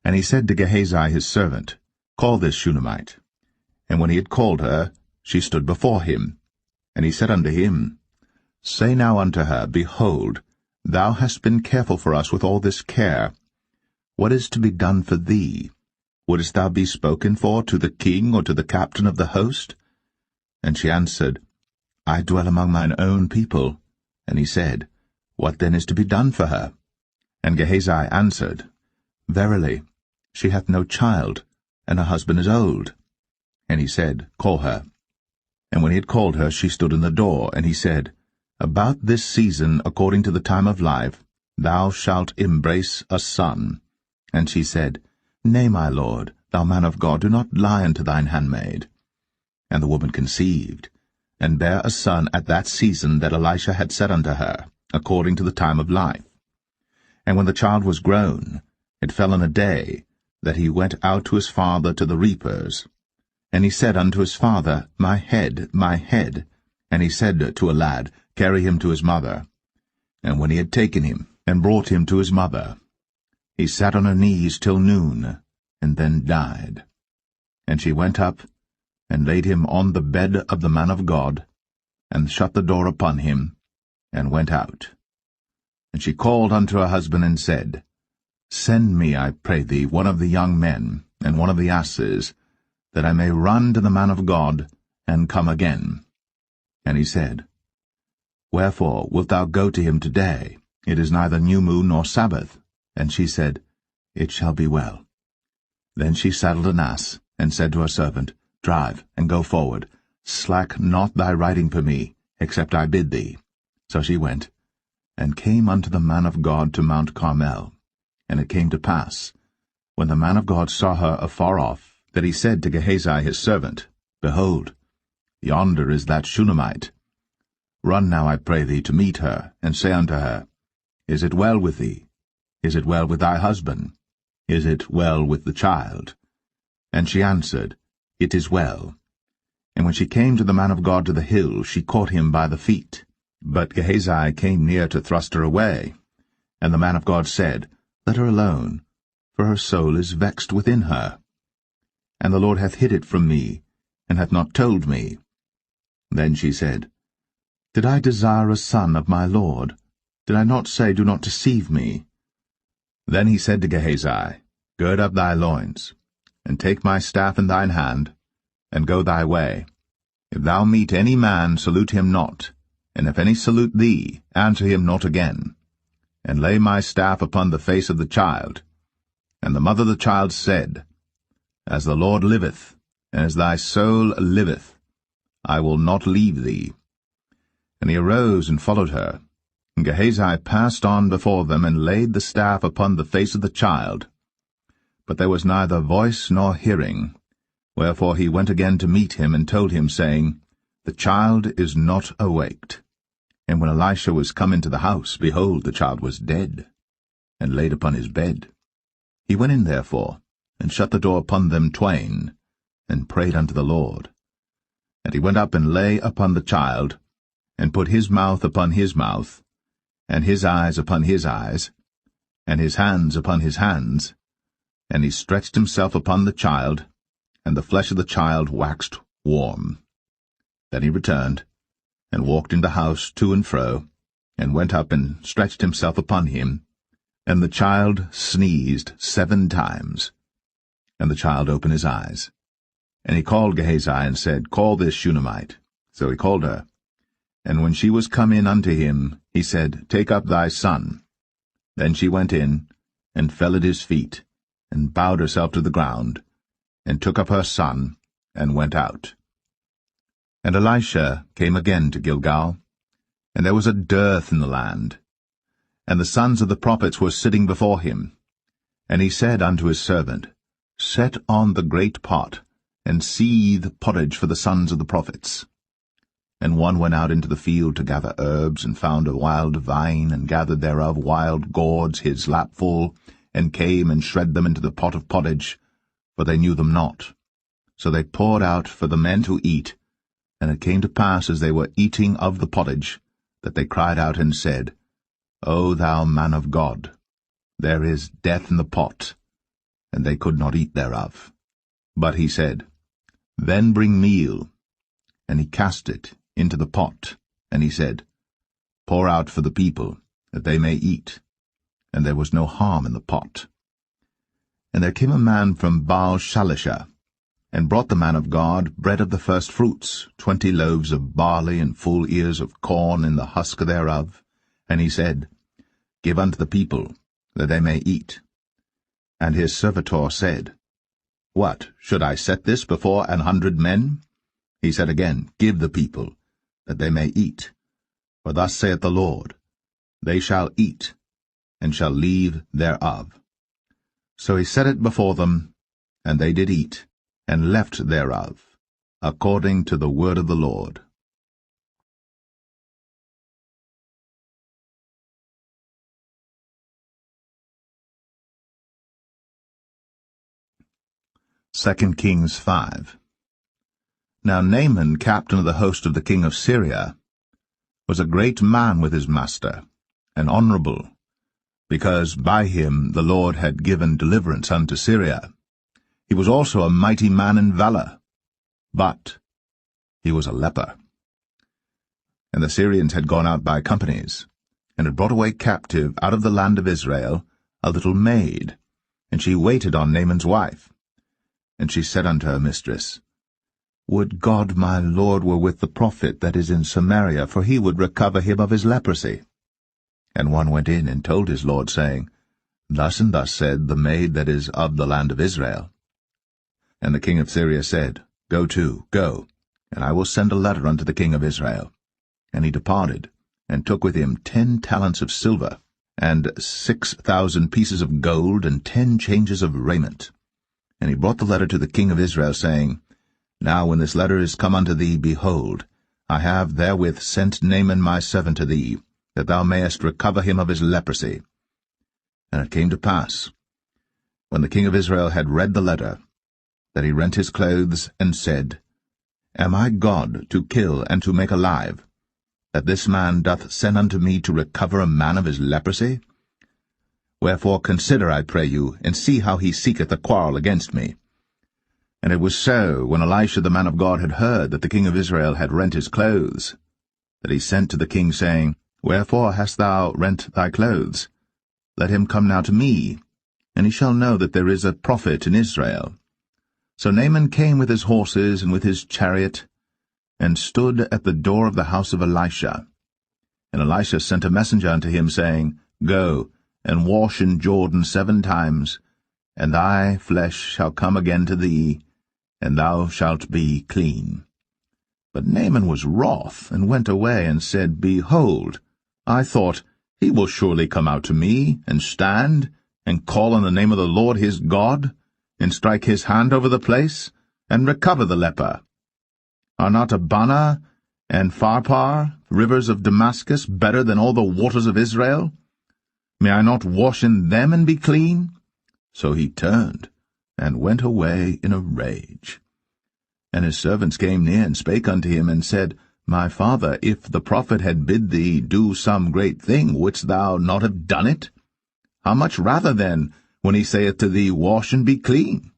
And he said to Gehazi his servant, Call this Shunammite. And when he had called her, she stood before him. And he said unto him, Say now unto her, Behold, thou hast been careful for us with all this care. What is to be done for thee? Wouldest thou be spoken for to the king or to the captain of the host? And she answered, I dwell among mine own people. And he said, What then is to be done for her? And Gehazi answered, Verily, she hath no child, and her husband is old. And he said, Call her. And when he had called her, she stood in the door. And he said, About this season, according to the time of life, thou shalt embrace a son. And she said, Nay, my lord, thou man of God, do not lie unto thine handmaid. And the woman conceived, and bare a son at that season that Elisha had said unto her, according to the time of life. And when the child was grown, it fell on a day that he went out to his father to the reapers. And he said unto his father, My head, my head. And he said to a lad, Carry him to his mother. And when he had taken him, and brought him to his mother, he sat on her knees till noon, and then died. And she went up, and laid him on the bed of the man of God, and shut the door upon him, and went out. And she called unto her husband, and said, Send me, I pray thee, one of the young men, and one of the asses, that I may run to the man of God, and come again. And he said, Wherefore wilt thou go to him today? It is neither new moon nor Sabbath. And she said, It shall be well. Then she saddled an ass, and said to her servant, Drive, and go forward. Slack not thy riding for me, except I bid thee. So she went, and came unto the man of God to Mount Carmel. And it came to pass, when the man of God saw her afar off, that he said to Gehazi his servant, Behold, yonder is that Shunammite. Run now, I pray thee, to meet her, and say unto her, Is it well with thee? Is it well with thy husband? Is it well with the child? And she answered, It is well. And when she came to the man of God to the hill, she caught him by the feet. But Gehazi came near to thrust her away. And the man of God said, Let her alone, for her soul is vexed within her. And the Lord hath hid it from me, and hath not told me. Then she said, Did I desire a son of my Lord? Did I not say, Do not deceive me? Then he said to Gehazi, Gird up thy loins, and take my staff in thine hand, and go thy way. If thou meet any man, salute him not, and if any salute thee, answer him not again. And lay my staff upon the face of the child. And the mother of the child said, As the Lord liveth, and as thy soul liveth, I will not leave thee. And he arose and followed her. And Gehazi passed on before them, and laid the staff upon the face of the child. But there was neither voice nor hearing. Wherefore he went again to meet him, and told him, saying, The child is not awaked. And when Elisha was come into the house, behold, the child was dead, and laid upon his bed. He went in therefore, and shut the door upon them twain, and prayed unto the Lord. And he went up and lay upon the child, and put his mouth upon his mouth, and his eyes upon his eyes, and his hands upon his hands, and he stretched himself upon the child, and the flesh of the child waxed warm. Then he returned, and walked in the house to and fro, and went up and stretched himself upon him, and the child sneezed 7 times. And the child opened his eyes. And he called Gehazi, and said, Call this Shunammite. So he called her. And when she was come in unto him, he said, Take up thy son. Then she went in, and fell at his feet, and bowed herself to the ground, and took up her son, and went out. And Elisha came again to Gilgal, and there was a dearth in the land. And the sons of the prophets were sitting before him. And he said unto his servant, Set on the great pot, and seethe porridge for the sons of the prophets. And one went out into the field to gather herbs, and found a wild vine, and gathered thereof wild gourds his lapful, and came and shred them into the pot of pottage, for they knew them not. So they poured out for the men to eat. And it came to pass, as they were eating of the pottage, that they cried out and said, O thou man of God, there is death in the pot. And they could not eat thereof. But he said, Then bring meal. And he cast it into the pot, and he said, Pour out for the people, that they may eat. And there was no harm in the pot. And there came a man from Baal-Shalisha, and brought the man of God bread of the first fruits, 20 loaves of barley, and full ears of corn in the husk thereof. And he said, Give unto the people, that they may eat. And his servitor said, What, should I set this before 100 men? He said again, Give the people, that they may eat. For thus saith the Lord, They shall eat, and shall leave thereof. So he set it before them, and they did eat, and left thereof, according to the word of the Lord. Second Kings 5. Now Naaman, captain of the host of the king of Syria, was a great man with his master, and honorable, because by him the Lord had given deliverance unto Syria. He was also a mighty man in valor, but he was a leper. And the Syrians had gone out by companies, and had brought away captive out of the land of Israel a little maid, and she waited on Naaman's wife. And she said unto her mistress, Would God my Lord were with the prophet that is in Samaria, for he would recover him of his leprosy. And one went in and told his lord, saying, Thus and thus said the maid that is of the land of Israel. And the king of Syria said, Go to, go, and I will send a letter unto the king of Israel. And he departed, and took with him 10 talents of silver, and 6,000 pieces of gold, and 10 changes of raiment. And he brought the letter to the king of Israel, saying, Now when this letter is come unto thee, behold, I have therewith sent Naaman my servant to thee, that thou mayest recover him of his leprosy. And it came to pass, when the king of Israel had read the letter, that he rent his clothes, and said, Am I God to kill and to make alive, that this man doth send unto me to recover a man of his leprosy? Wherefore consider, I pray you, and see how he seeketh a quarrel against me. And it was so, when Elisha the man of God had heard that the king of Israel had rent his clothes, that he sent to the king, saying, Wherefore hast thou rent thy clothes? Let him come now to me, and he shall know that there is a prophet in Israel. So Naaman came with his horses and with his chariot, and stood at the door of the house of Elisha. And Elisha sent a messenger unto him, saying, Go, and wash in Jordan 7 times, and thy flesh shall come again to thee, and thou shalt be clean. But Naaman was wroth, and went away, and said, Behold, I thought, he will surely come out to me, and stand, and call on the name of the Lord his God, and strike his hand over the place, and recover the leper. Are not Abana and Pharpar, rivers of Damascus, better than all the waters of Israel? May I not wash in them and be clean? So he turned, and went away in a rage. And his servants came near, and spake unto him, and said, My father, if the prophet had bid thee do some great thing, wouldst thou not have done it? How much rather then, when he saith to thee, Wash and be clean?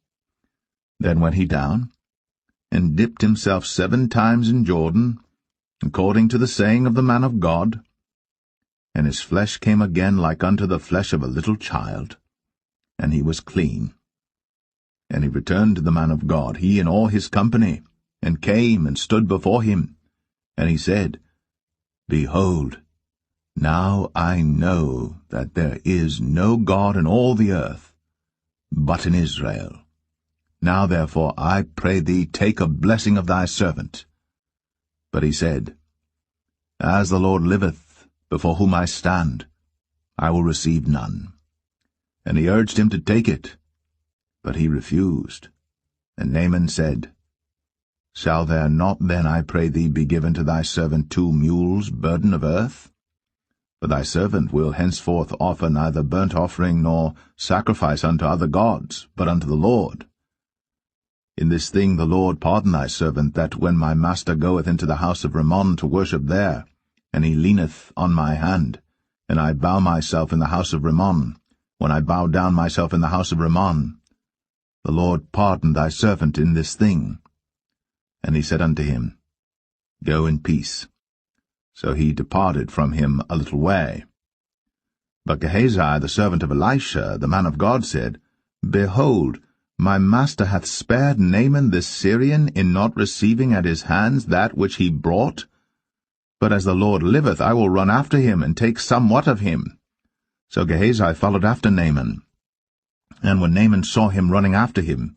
Then went he down, and dipped himself 7 times in Jordan, according to the saying of the man of God. And his flesh came again like unto the flesh of a little child, and he was clean. And he returned to the man of God, he and all his company, and came and stood before him. And he said, Behold, now I know that there is no God in all the earth, but in Israel. Now therefore I pray thee, take a blessing of thy servant. But he said, As the Lord liveth, before whom I stand, I will receive none. And he urged him to take it, but he refused. And Naaman said, Shall there not then, I pray thee, be given to thy servant 2 mules burden of earth? For thy servant will henceforth offer neither burnt offering nor sacrifice unto other gods, but unto the Lord. In this thing the Lord pardon thy servant, that when my master goeth into the house of Rimmon to worship there, and he leaneth on my hand, and I bow myself in the house of Rimmon, when I bow down myself in the house of Rimmon, the Lord pardon thy servant in this thing. And he said unto him, Go in peace. So he departed from him a little way. But Gehazi, the servant of Elisha, the man of God, said, Behold, my master hath spared Naaman this Syrian in not receiving at his hands that which he brought. But as the Lord liveth, I will run after him, and take somewhat of him. So Gehazi followed after Naaman. And when Naaman saw him running after him,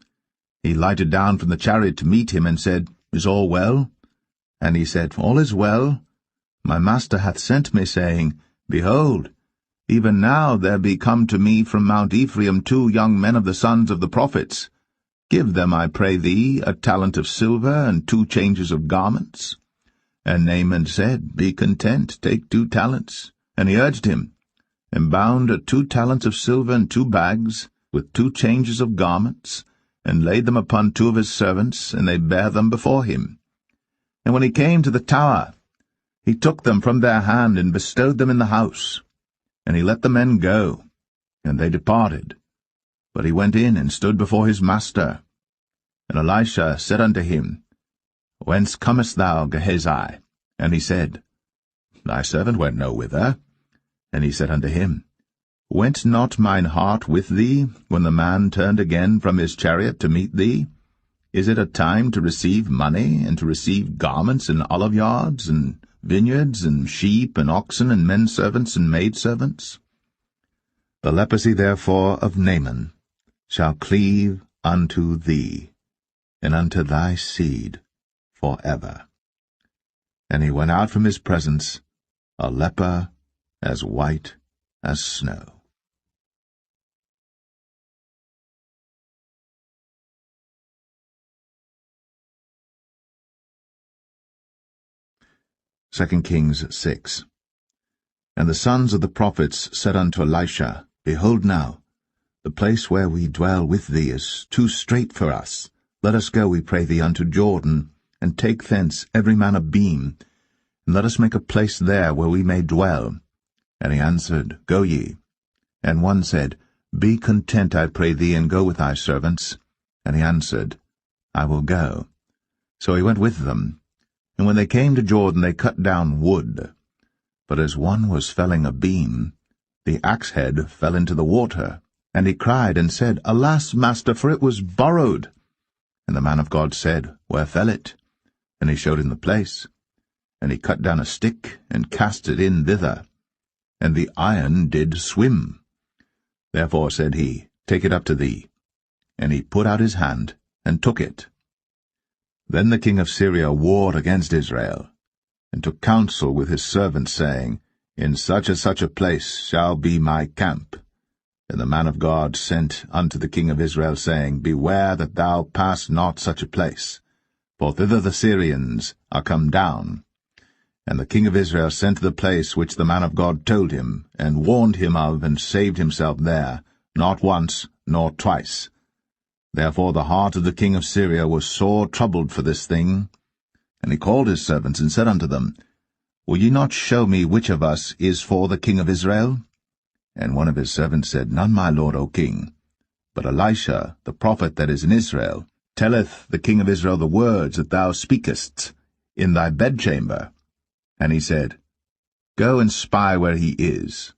he lighted down from the chariot to meet him, and said, Is all well? And he said, All is well. My master hath sent me, saying, Behold, even now there be come to me from Mount Ephraim 2 young men of the sons of the prophets. Give them, I pray thee, a talent of silver, and 2 changes of garments. And Naaman said, Be content, take 2 talents. And he urged him, and bound 2 talents of silver in 2 bags, with 2 changes of garments, and laid them upon 2 of his servants, and they bare them before him. And when he came to the tower, he took them from their hand, and bestowed them in the house. And he let the men go, and they departed. But he went in, and stood before his master. And Elisha said unto him, Whence comest thou, Gehazi? And he said, Thy servant went no whither. And he said unto him, Went not mine heart with thee, when the man turned again from his chariot to meet thee? Is it a time to receive money, and to receive garments and oliveyards, and vineyards, and sheep, and oxen, and men-servants, and maidservants? The leprosy therefore of Naaman shall cleave unto thee, and unto thy seed for ever. And he went out from his presence, a leper as white as snow. Second Kings 6. And the sons of the prophets said unto Elisha, Behold now, the place where we dwell with thee is too strait for us. Let us go, we pray thee, unto Jordan, and take thence every man a beam, and let us make a place there where we may dwell. And he answered, Go ye. And one said, Be content, I pray thee, and go with thy servants. And he answered, I will go. So he went with them. And when they came to Jordan, they cut down wood. But as one was felling a beam, the axe head fell into the water. And he cried and said, Alas, master, for it was borrowed. And the man of God said, Where fell it? And he showed him the place. And he cut down a stick, and cast it in thither. And the iron did swim. Therefore said he, Take it up to thee. And he put out his hand, and took it. Then the king of Syria warred against Israel, and took counsel with his servants, saying, In such a place shall be my camp. And the man of God sent unto the king of Israel, saying, Beware that thou pass not such a place, for thither the Syrians are come down. And the king of Israel sent to the place which the man of God told him, and warned him of, and saved himself there, not once nor twice. Therefore the heart of the king of Syria was sore troubled for this thing. And he called his servants, and said unto them, Will ye not show me which of us is for the king of Israel? And one of his servants said, None, my lord, O king. But Elisha, the prophet that is in Israel, telleth the king of Israel the words that thou speakest in thy bedchamber. And he said, Go and spy where he is,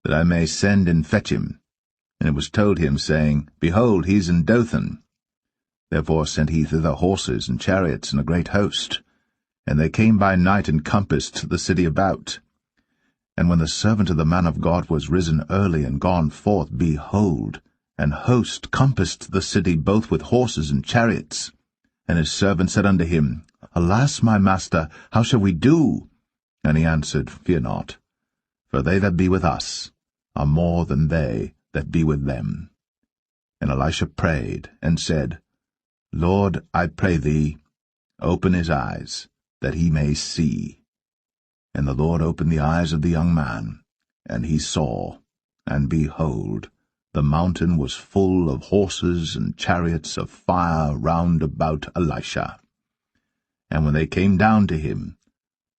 that I may send and fetch him. And it was told him, saying, Behold, he is in Dothan. Therefore sent he thither horses and chariots and a great host. And they came by night and compassed the city about. And when the servant of the man of God was risen early and gone forth, behold, an host compassed the city both with horses and chariots. And his servant said unto him, Alas, my master, how shall we do? And he answered, Fear not, for they that be with us are more than they that be with them. And Elisha prayed, and said, Lord, I pray thee, open his eyes, that he may see. And the Lord opened the eyes of the young man, and he saw, and behold, the mountain was full of horses and chariots of fire round about Elisha. And when they came down to him,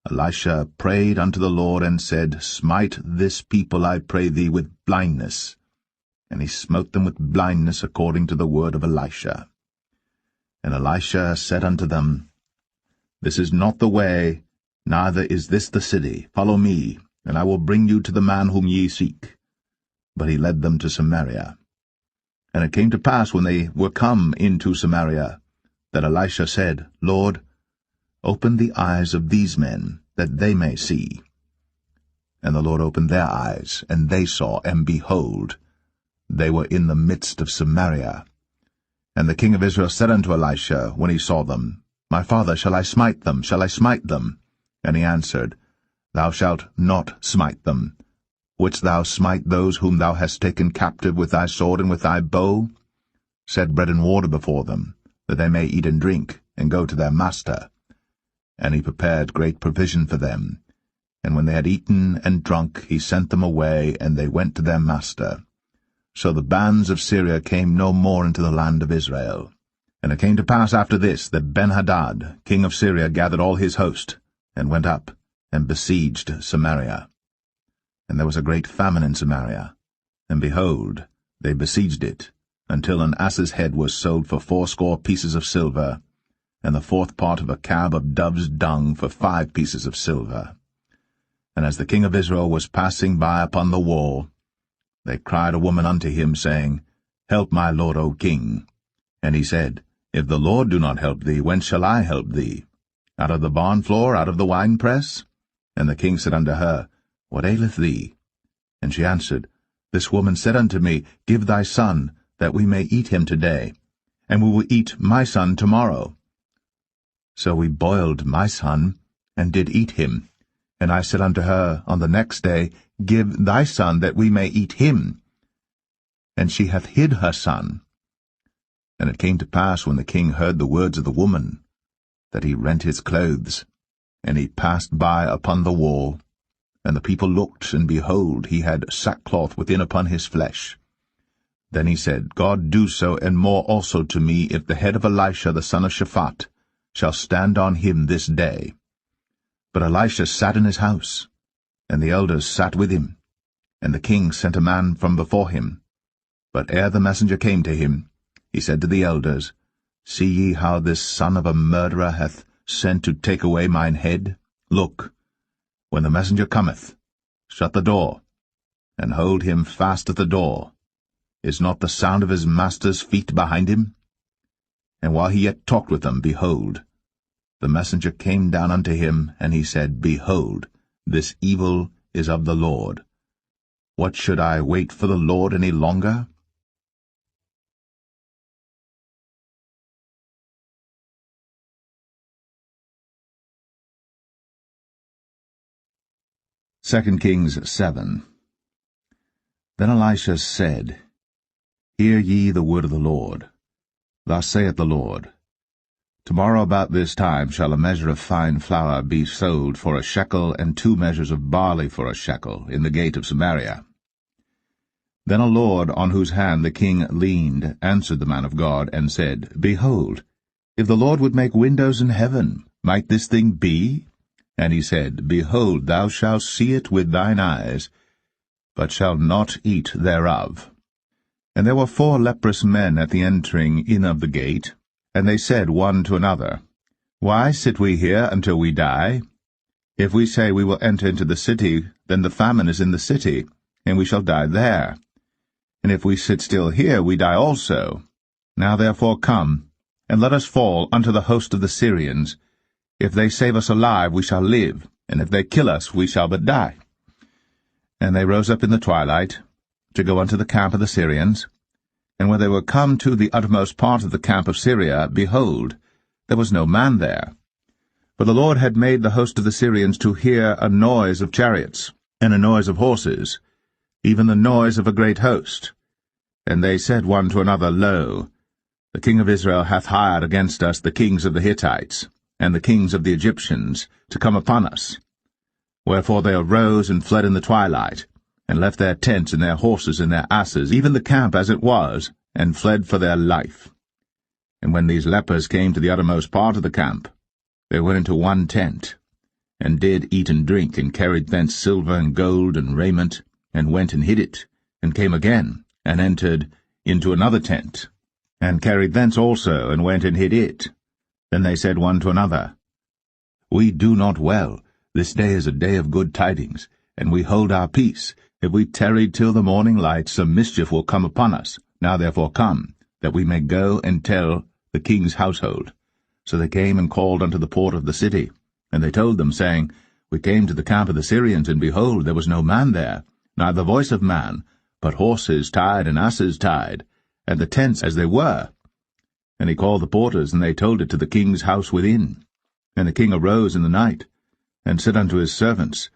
Elisha prayed unto the Lord, and said, Smite this people, I pray thee, with blindness. And he smote them with blindness according to the word of Elisha. And Elisha said unto them, This is not the way, neither is this the city. Follow me, and I will bring you to the man whom ye seek. But he led them to Samaria. And it came to pass, when they were come into Samaria, that Elisha said, Lord, open the eyes of these men, that they may see. And the Lord opened their eyes, and they saw, and behold, they were in the midst of Samaria. And the king of Israel said unto Elisha, when he saw them, My father, shall I smite them? Shall I smite them? And he answered, Thou shalt not smite them. Wouldst thou smite those whom thou hast taken captive with thy sword and with thy bow? Set bread and water before them, that they may eat and drink, and go to their master. And he prepared great provision for them. And when they had eaten and drunk, he sent them away, and they went to their master. So the bands of Syria came no more into the land of Israel. And it came to pass after this, that Ben-Hadad, king of Syria, gathered all his host, and went up, and besieged Samaria. And there was a great famine in Samaria, and behold, they besieged it, until an ass's head was sold for 80 pieces of silver, and the 4th part of a cab of dove's dung for 5 pieces of silver. And as the king of Israel was passing by upon the wall, they cried a woman unto him, saying, Help my lord, O king. And he said, If the Lord do not help thee, whence shall I help thee? Out of the barn floor, out of the winepress? And the king said unto her, What aileth thee? And she answered, This woman said unto me, Give thy son, that we may eat him today, and we will eat my son tomorrow. So we boiled my son, and did eat him. And I said unto her on the next day, Give thy son, that we may eat him. And she hath hid her son. And it came to pass, when the king heard the words of the woman, that he rent his clothes, and he passed by upon the wall. And the people looked, and behold, he had sackcloth within upon his flesh. Then he said, God do so, and more also to me, if the head of Elisha the son of Shaphat shall stand on him this day. But Elisha sat in his house, and the elders sat with him. And the king sent a man from before him. But ere the messenger came to him, he said to the elders, See ye how this son of a murderer hath sent to take away mine head? Look, when the messenger cometh, shut the door, and hold him fast at the door. Is not the sound of his master's feet behind him? And while he yet talked with them, behold, the messenger came down unto him, and he said, Behold, this evil is of the Lord. What should I wait for the Lord any longer? Second Kings 7. Then Elisha said, Hear ye the word of the Lord. Thus saith the Lord, Tomorrow about this time shall a measure of fine flour be sold for a shekel, and 2 measures of barley for a shekel, in the gate of Samaria. Then a lord, on whose hand the king leaned, answered the man of God, and said, Behold, if the Lord would make windows in heaven, might this thing be? And he said, Behold, thou shalt see it with thine eyes, but shalt not eat thereof. And there were 4 leprous men at the entering in of the gate, and they said one to another, Why sit we here until we die? If we say we will enter into the city, then the famine is in the city, and we shall die there. And if we sit still here, we die also. Now therefore come, and let us fall unto the host of the Syrians. If they save us alive, we shall live, and if they kill us, we shall but die. And they rose up in the twilight, to go unto the camp of the Syrians. And when they were come to the uttermost part of the camp of Syria, behold, there was no man there. For the Lord had made the host of the Syrians to hear a noise of chariots, and a noise of horses, even the noise of a great host. And they said one to another, Lo, the king of Israel hath hired against us the kings of the Hittites, and the kings of the Egyptians, to come upon us. Wherefore they arose and fled in the twilight, and left their tents and their horses and their asses, even the camp as it was, and fled for their life. And when these lepers came to the uttermost part of the camp, they went into one tent, and did eat and drink, and carried thence silver and gold and raiment, and went and hid it, and came again, and entered into another tent, and carried thence also, and went and hid it. Then they said one to another, We do not well. This day is a day of good tidings, and we hold our peace. If we tarry till the morning light, some mischief will come upon us. Now therefore come, that we may go and tell the king's household. So they came and called unto the port of the city. And they told them, saying, We came to the camp of the Syrians, and behold, there was no man there, neither voice of man, but horses tied and asses tied, and the tents as they were. And he called the porters, and they told it to the king's house within. And the king arose in the night, and said unto his servants,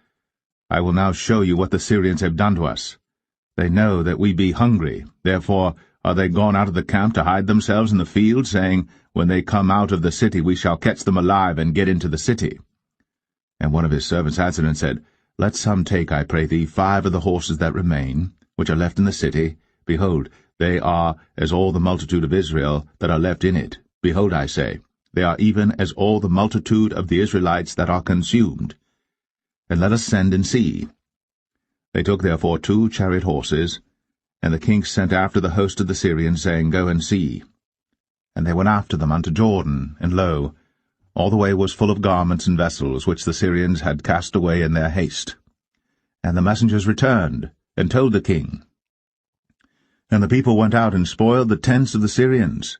I will now show you what the Syrians have done to us. They know that we be hungry, therefore are they gone out of the camp to hide themselves in the field, saying, When they come out of the city we shall catch them alive, and get into the city. And one of his servants answered and said, Let some take, I pray thee, 5 of the horses that remain, which are left in the city. Behold, they are as all the multitude of Israel that are left in it. Behold, I say, they are even as all the multitude of the Israelites that are consumed. And let us send and see. They took therefore 2 chariot horses, and the king sent after the host of the Syrians, saying, Go and see. And they went after them unto Jordan, and lo, all the way was full of garments and vessels, which the Syrians had cast away in their haste. And the messengers returned, and told the king. And the people went out and spoiled the tents of the Syrians.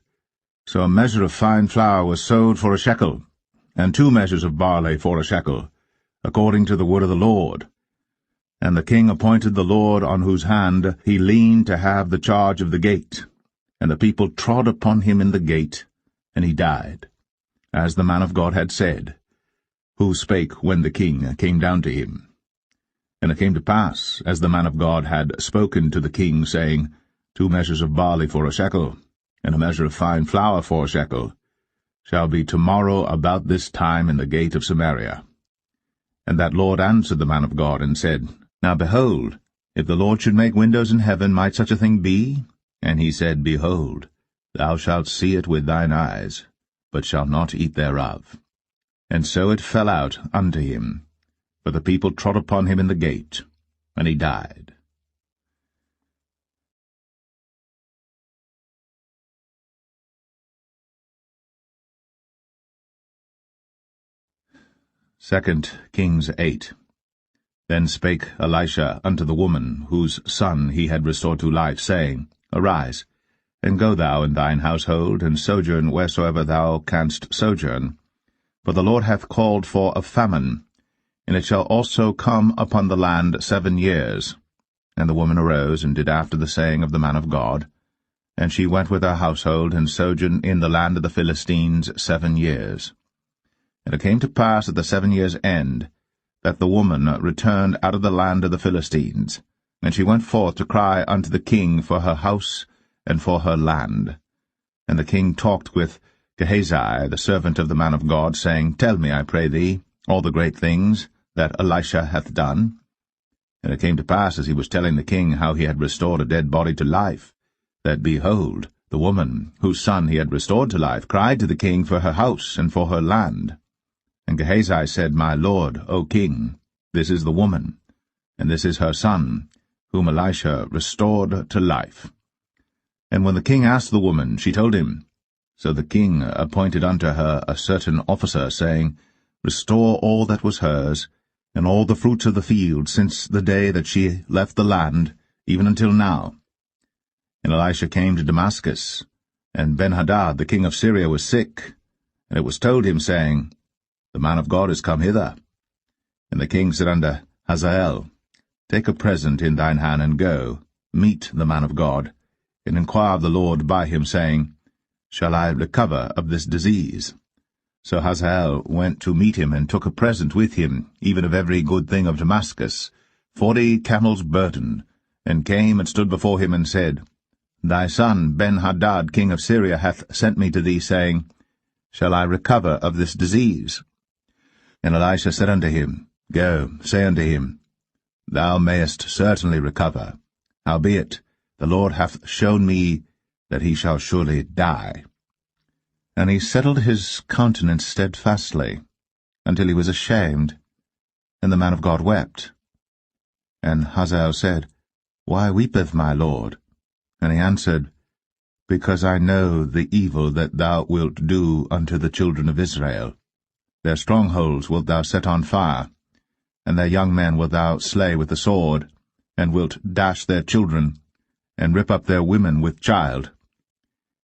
So a measure of fine flour was sold for a shekel, and 2 measures of barley for a shekel, according to the word of the Lord. And the king appointed the Lord on whose hand he leaned to have the charge of the gate. And the people trod upon him in the gate, and he died, as the man of God had said, who spake when the king came down to him. And it came to pass, as the man of God had spoken to the king, saying, 2 measures of barley for a shekel, and a measure of fine flour for a shekel, shall be tomorrow about this time in the gate of Samaria. And that Lord answered the man of God, and said, Now behold, if the Lord should make windows in heaven, might such a thing be? And he said, Behold, thou shalt see it with thine eyes, but shalt not eat thereof. And so it fell out unto him, for the people trod upon him in the gate, and he died. Second Kings 8. Then spake Elisha unto the woman, whose son he had restored to life, saying, Arise, and go thou in thine household, and sojourn wheresoever thou canst sojourn. For the Lord hath called for a famine, and it shall also come upon the land 7 years. And the woman arose, and did after the saying of the man of God. And she went with her household, and sojourned in the land of the Philistines 7 years. And it came to pass at the 7 years' end, that the woman returned out of the land of the Philistines, and she went forth to cry unto the king for her house and for her land. And the king talked with Gehazi, the servant of the man of God, saying, Tell me, I pray thee, all the great things that Elisha hath done. And it came to pass, as he was telling the king how he had restored a dead body to life, that, behold, the woman, whose son he had restored to life, cried to the king for her house and for her land. And Gehazi said, My lord, O king, this is the woman, and this is her son, whom Elisha restored to life. And when the king asked the woman, she told him. So the king appointed unto her a certain officer, saying, Restore all that was hers, and all the fruits of the field, since the day that she left the land, even until now. And Elisha came to Damascus, and Benhadad the king of Syria was sick, and it was told him, saying, The man of God is come hither. And the king said unto Hazael, Take a present in thine hand, and go, meet the man of God, and inquire of the Lord by him, saying, Shall I recover of this disease? So Hazael went to meet him, and took a present with him, even of every good thing of Damascus, 40 camels' burden, and came and stood before him, and said, Thy son Ben-Hadad king of Syria hath sent me to thee, saying, Shall I recover of this disease? And Elisha said unto him, Go, say unto him, Thou mayest certainly recover. Howbeit, the Lord hath shown me that he shall surely die. And he settled his countenance steadfastly, until he was ashamed. And the man of God wept. And Hazael said, Why weepeth my lord? And he answered, Because I know the evil that thou wilt do unto the children of Israel. Their strongholds wilt thou set on fire, and their young men wilt thou slay with the sword, and wilt dash their children, and rip up their women with child.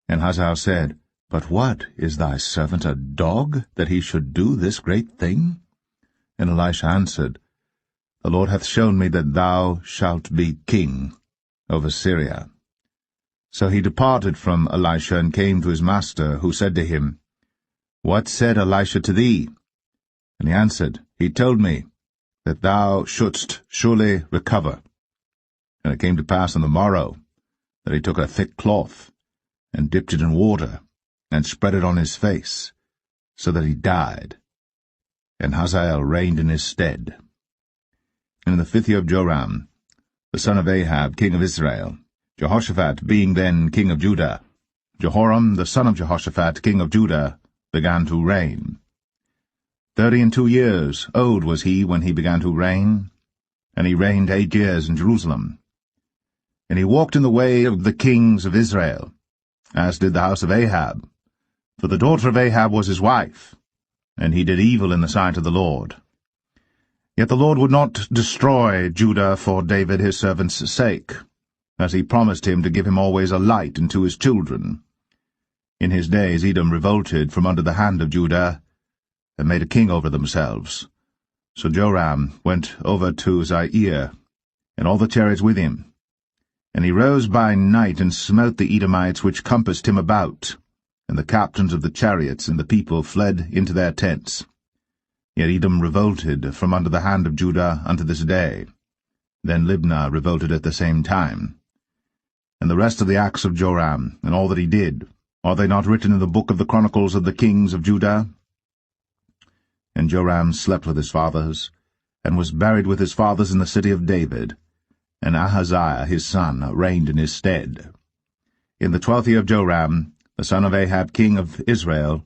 And Hazael said, But what, is thy servant a dog, that he should do this great thing? And Elisha answered, The Lord hath shown me that thou shalt be king over Syria. So he departed from Elisha, and came to his master, who said to him, What said Elisha to thee? And he answered, He told me that thou shouldst surely recover. And it came to pass on the morrow that he took a thick cloth, and dipped it in water, and spread it on his face, so that he died. And Hazael reigned in his stead. And in the 5th year of Joram, the son of Ahab, king of Israel, Jehoshaphat being then king of Judah, Jehoram the son of Jehoshaphat, king of Judah, began to reign. 32 years old was he when he began to reign, and he reigned 8 years in Jerusalem. And he walked in the way of the kings of Israel, as did the house of Ahab, for the daughter of Ahab was his wife, and he did evil in the sight of the Lord. Yet the Lord would not destroy Judah for David his servant's sake, as he promised him to give him always a light unto his children. In his days Edom revolted from under the hand of Judah, and made a king over themselves. So Joram went over to Zair, and all the chariots with him. And he rose by night and smote the Edomites which compassed him about, and the captains of the chariots and the people fled into their tents. Yet Edom revolted from under the hand of Judah unto this day. Then Libnah revolted at the same time. And the rest of the acts of Joram, and all that he did, are they not written in the book of the Chronicles of the kings of Judah? And Joram slept with his fathers, and was buried with his fathers in the city of David, and Ahaziah his son reigned in his stead. In the 12th year of Joram, the son of Ahab king of Israel,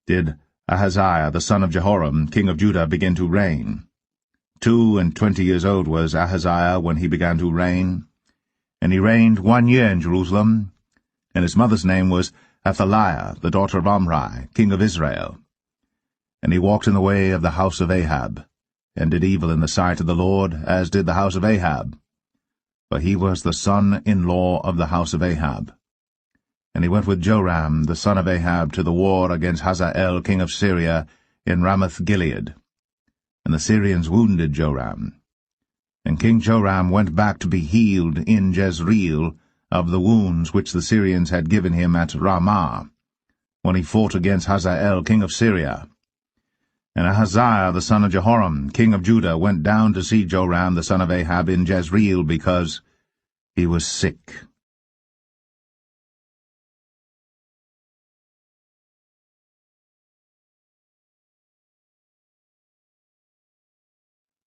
did Ahaziah the son of Jehoram king of Judah begin to reign. 22 years old was Ahaziah when he began to reign, and he reigned 1 year in Jerusalem, and his mother's name was Athaliah, the daughter of Omri, king of Israel. And he walked in the way of the house of Ahab, and did evil in the sight of the Lord, as did the house of Ahab. For he was the son-in-law of the house of Ahab. And he went with Joram, the son of Ahab, to the war against Hazael, king of Syria, in Ramoth-Gilead. And the Syrians wounded Joram. And King Joram went back to be healed in Jezreel of the wounds which the Syrians had given him at Ramah, when he fought against Hazael, king of Syria. And Ahaziah the son of Jehoram, king of Judah, went down to see Joram the son of Ahab in Jezreel, because he was sick.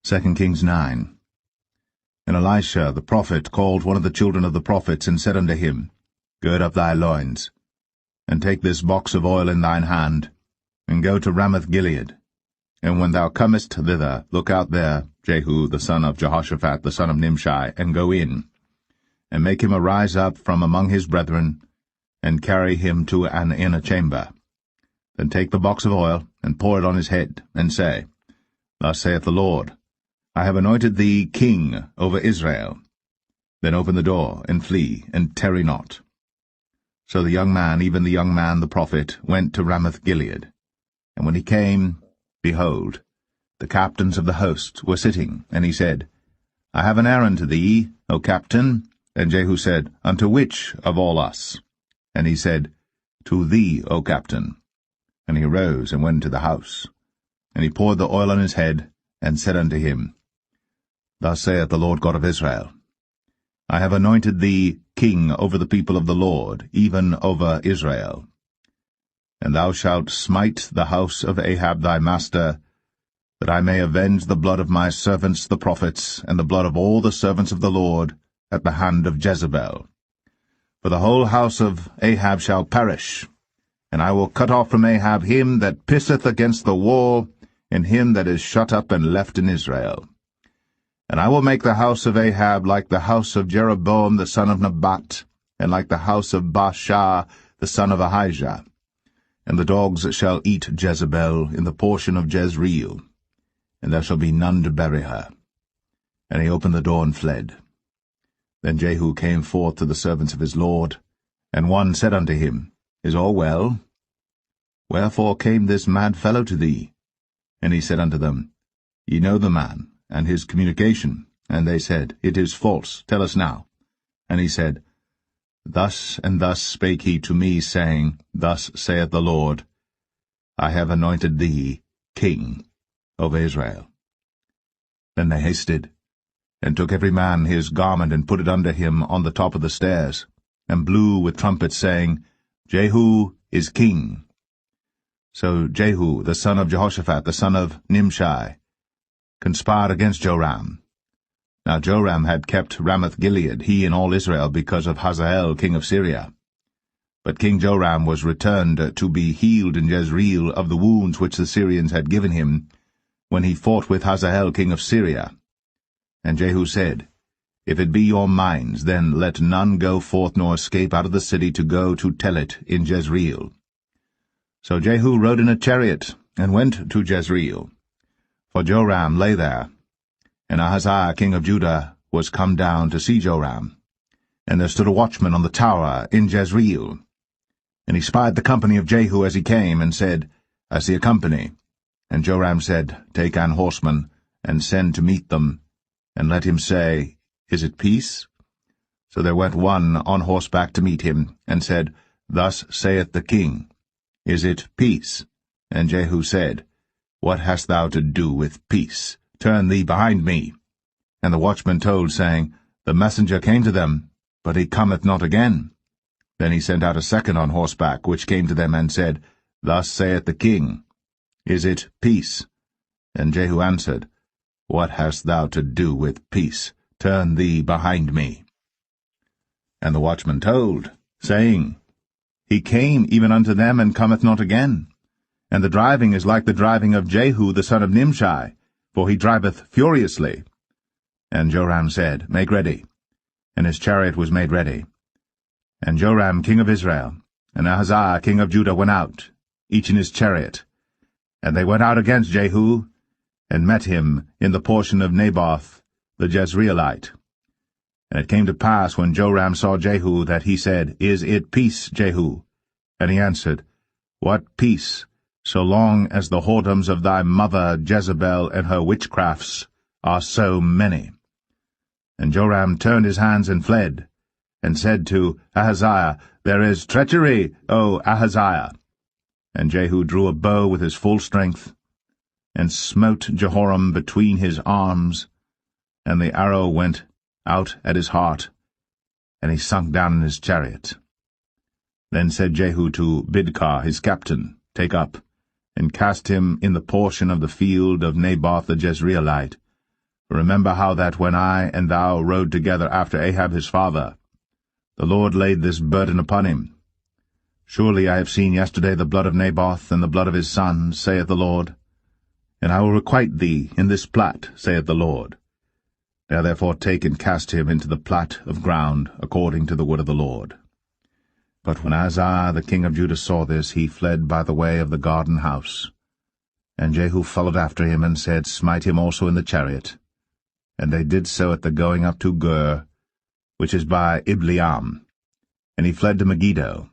2 Kings 9. And Elisha the prophet called one of the children of the prophets, and said unto him, Gird up thy loins, and take this box of oil in thine hand, and go to Ramoth-Gilead. And when thou comest thither, look out there Jehu the son of Jehoshaphat the son of Nimshi, and go in, and make him arise up from among his brethren, and carry him to an inner chamber. Then take the box of oil, and pour it on his head, and say, Thus saith the Lord, I have anointed thee king over Israel. Then open the door, and flee, and tarry not. So the young man, even the young man the prophet, went to Ramoth-Gilead. And when he came, behold, the captains of the host were sitting, and he said, I have an errand to thee, O captain. And Jehu said, Unto which of all us? And he said, To thee, O captain. And he arose and went into the house. And he poured the oil on his head, and said unto him, Thus saith the Lord God of Israel, I have anointed thee king over the people of the Lord, even over Israel. And thou shalt smite the house of Ahab thy master, that I may avenge the blood of my servants the prophets, and the blood of all the servants of the Lord, at the hand of Jezebel. For the whole house of Ahab shall perish, and I will cut off from Ahab him that pisseth against the wall, and him that is shut up and left in Israel. And I will make the house of Ahab like the house of Jeroboam the son of Nebat, and like the house of Baasha the son of Ahijah. And the dogs shall eat Jezebel in the portion of Jezreel, and there shall be none to bury her. And he opened the door and fled. Then Jehu came forth to the servants of his lord, and one said unto him, Is all well? Wherefore came this mad fellow to thee? And he said unto them, Ye know the man, and his communication. And they said, It is false, tell us now. And he said, Thus and thus spake he to me, saying, Thus saith the Lord, I have anointed thee king over Israel. Then they hasted, and took every man his garment, and put it under him on the top of the stairs, and blew with trumpets, saying, Jehu is king. So Jehu, the son of Jehoshaphat, the son of Nimshi, conspired against Joram. Now Joram had kept Ramoth-Gilead, he and all Israel, because of Hazael king of Syria. But King Joram was returned to be healed in Jezreel of the wounds which the Syrians had given him, when he fought with Hazael king of Syria. And Jehu said, If it be your minds, then let none go forth nor escape out of the city to go to tell it in Jezreel. So Jehu rode in a chariot, and went to Jezreel. For Joram lay there, and Ahaziah king of Judah was come down to see Joram. And there stood a watchman on the tower in Jezreel. And he spied the company of Jehu as he came, and said, I see a company. And Joram said, Take an horseman, and send to meet them, and let him say, Is it peace? So there went one on horseback to meet him, and said, Thus saith the king, Is it peace? And Jehu said, What hast thou to do with peace? Turn thee behind me. And the watchman told, saying, The messenger came to them, but he cometh not again. Then he sent out a second on horseback, which came to them, and said, Thus saith the king, Is it peace? And Jehu answered, What hast thou to do with peace? Turn thee behind me. And the watchman told, saying, He came even unto them, and cometh not again. And the driving is like the driving of Jehu the son of Nimshi, for he driveth furiously. And Joram said, Make ready. And his chariot was made ready. And Joram king of Israel, and Ahaziah king of Judah went out, each in his chariot. And they went out against Jehu, and met him in the portion of Naboth the Jezreelite. And it came to pass, when Joram saw Jehu, that he said, Is it peace, Jehu? And he answered, What peace, so long as the whoredoms of thy mother Jezebel and her witchcrafts are so many? And Joram turned his hands and fled, and said to Ahaziah, There is treachery, O Ahaziah. And Jehu drew a bow with his full strength, and smote Jehoram between his arms, and the arrow went out at his heart, and he sunk down in his chariot. Then said Jehu to Bidkar his captain, Take up, and cast him in the portion of the field of Naboth the Jezreelite. Remember how that when I and thou rode together after Ahab his father, the Lord laid this burden upon him. Surely I have seen yesterday the blood of Naboth and the blood of his sons, saith the Lord. And I will requite thee in this plat, saith the Lord. Now therefore take and cast him into the plat of ground, according to the word of the Lord. But when Ahaziah the king of Judah saw this, he fled by the way of the garden house. And Jehu followed after him, and said, Smite him also in the chariot. And they did so at the going up to Gur, which is by Ibleam. And he fled to Megiddo,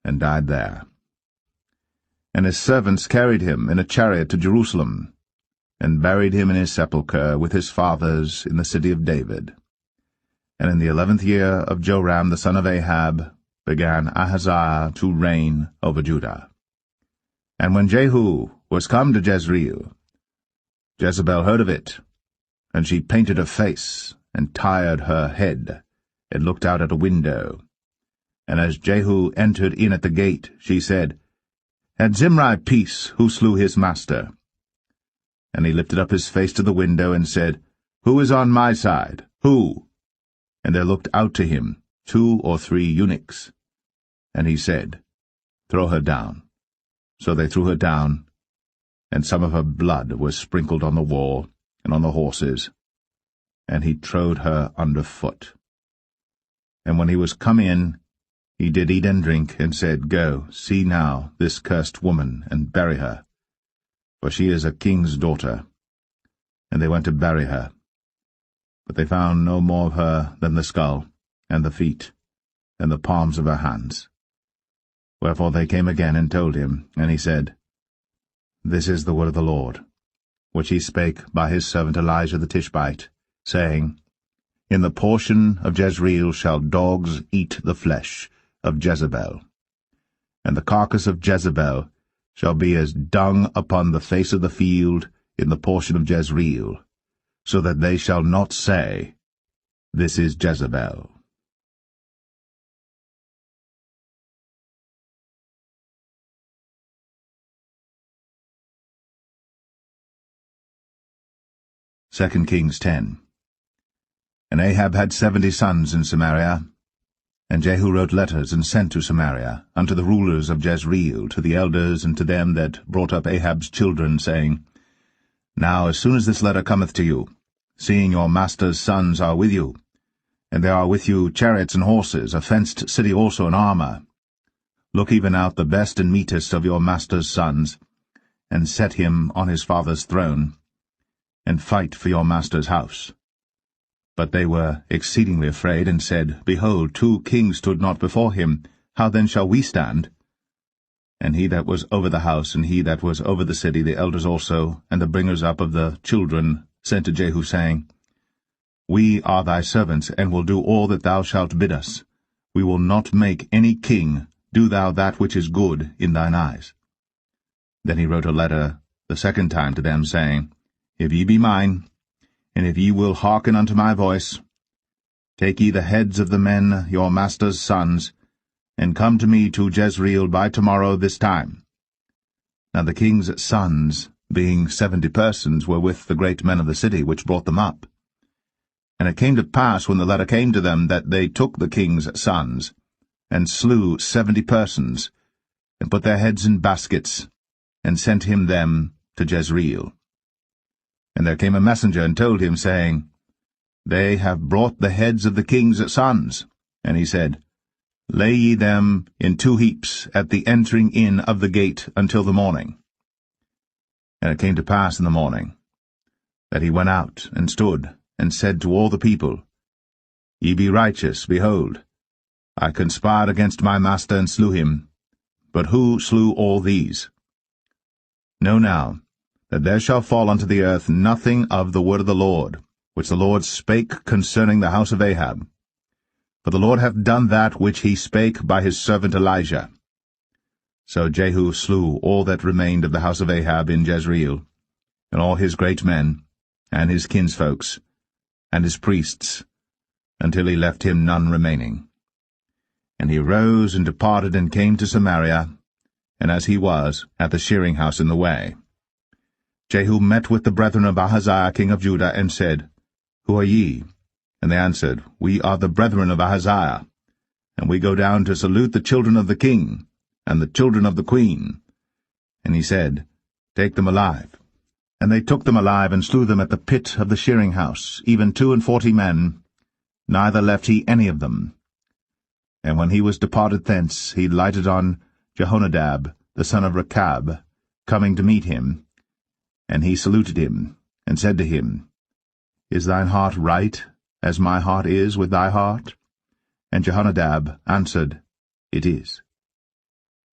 and died there. And his servants carried him in a chariot to Jerusalem, and buried him in his sepulchre with his fathers in the city of David. And in the 11th year of Joram the son of Ahab began Ahaziah to reign over Judah. And when Jehu was come to Jezreel, Jezebel heard of it, and she painted her face, and tired her head, and looked out at a window. And as Jehu entered in at the gate, she said, Had Zimri peace, who slew his master? And he lifted up his face to the window, and said, Who is on my side? Who? And there looked out to him 2 or 3 eunuchs. And he said, Throw her down. So they threw her down, and some of her blood was sprinkled on the wall, and on the horses, and he trode her under foot. And when he was come in, he did eat and drink, and said, Go, see now this cursed woman, and bury her, for she is a king's daughter. And they went to bury her. But they found no more of her than the skull, and the feet, and the palms of her hands. Wherefore they came again and told him, and he said, This is the word of the Lord, which he spake by his servant Elijah the Tishbite, saying, In the portion of Jezreel shall dogs eat the flesh of Jezebel, and the carcass of Jezebel shall be as dung upon the face of the field in the portion of Jezreel, so that they shall not say, This is Jezebel. Second Kings 10. And Ahab had 70 sons in Samaria. And Jehu wrote letters, and sent to Samaria, unto the rulers of Jezreel, to the elders, and to them that brought up Ahab's children, saying, Now as soon as this letter cometh to you, seeing your master's sons are with you, and there are with you chariots and horses, a fenced city also in armor, look even out the best and meetest of your master's sons, and set him on his father's throne, and fight for your master's house. But they were exceedingly afraid, and said, Behold, 2 kings stood not before him. How then shall we stand? And he that was over the house, and he that was over the city, the elders also, and the bringers up of the children, sent to Jehu, saying, We are thy servants, and will do all that thou shalt bid us. We will not make any king. Do thou that which is good in thine eyes. Then he wrote a letter the second time to them, saying, If ye be mine, and if ye will hearken unto my voice, take ye the heads of the men your master's sons, and come to me to Jezreel by tomorrow this time. Now the king's sons, being 70 persons, were with the great men of the city, which brought them up. And it came to pass, when the letter came to them, that they took the king's sons, and slew 70 persons, and put their heads in baskets, and sent him them to Jezreel. And there came a messenger, and told him, saying, They have brought the heads of the king's sons. And he said, Lay ye them in 2 heaps at the entering in of the gate until the morning. And it came to pass in the morning, that he went out, and stood, and said to all the people, Ye be righteous, behold, I conspired against my master, and slew him. But who slew all these? Know now, that there shall fall unto the earth nothing of the word of the Lord, which the Lord spake concerning the house of Ahab. For the Lord hath done that which he spake by his servant Elijah. So Jehu slew all that remained of the house of Ahab in Jezreel, and all his great men, and his kinsfolks, and his priests, until he left him none remaining. And he rose and departed, and came to Samaria, and as he was, at the shearing house in the way. Jehu met with the brethren of Ahaziah king of Judah, and said, Who are ye? And they answered, We are the brethren of Ahaziah, and we go down to salute the children of the king, and the children of the queen. And he said, Take them alive. And they took them alive, and slew them at the pit of the shearing house, even 42 men, neither left he any of them. And when he was departed thence, he lighted on Jehonadab, the son of Rechab, coming to meet him. And he saluted him, and said to him, Is thine heart right, as my heart is with thy heart? And Jehonadab answered, It is.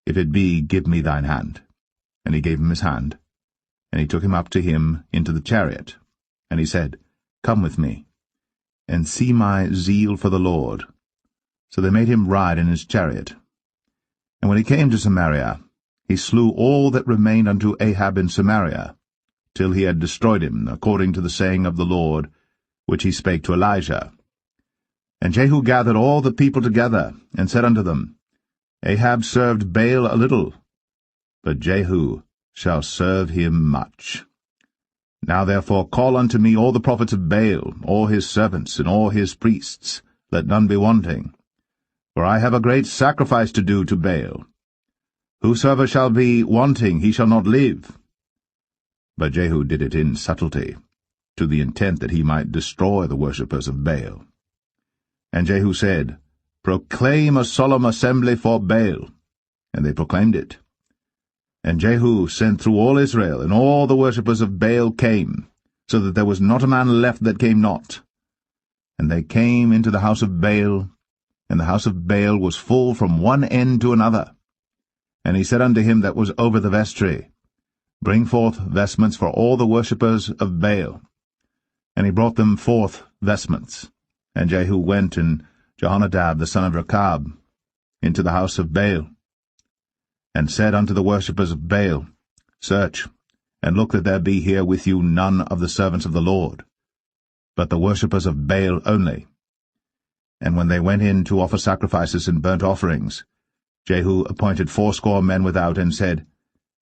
If it be, give me thine hand. And he gave him his hand. And he took him up to him into the chariot. And he said, Come with me, and see my zeal for the Lord. So they made him ride in his chariot. And when he came to Samaria, he slew all that remained unto Ahab in Samaria, till he had destroyed him, according to the saying of the Lord, which he spake to Elijah. And Jehu gathered all the people together, and said unto them, Ahab served Baal a little, but Jehu shall serve him much. Now therefore call unto me all the prophets of Baal, all his servants, and all his priests, let none be wanting. For I have a great sacrifice to do to Baal. Whosoever shall be wanting, he shall not live. But Jehu did it in subtlety, to the intent that he might destroy the worshippers of Baal. And Jehu said, Proclaim a solemn assembly for Baal. And they proclaimed it. And Jehu sent through all Israel, and all the worshippers of Baal came, so that there was not a man left that came not. And they came into the house of Baal, and the house of Baal was full from one end to another. And he said unto him that was over the vestry, Bring forth vestments for all the worshippers of Baal. And he brought them forth vestments. And Jehu went, and Jehonadab the son of Rechab, into the house of Baal, and said unto the worshippers of Baal, Search, and look that there be here with you none of the servants of the Lord, but the worshippers of Baal only. And when they went in to offer sacrifices and burnt offerings, Jehu appointed 80 men without, and said,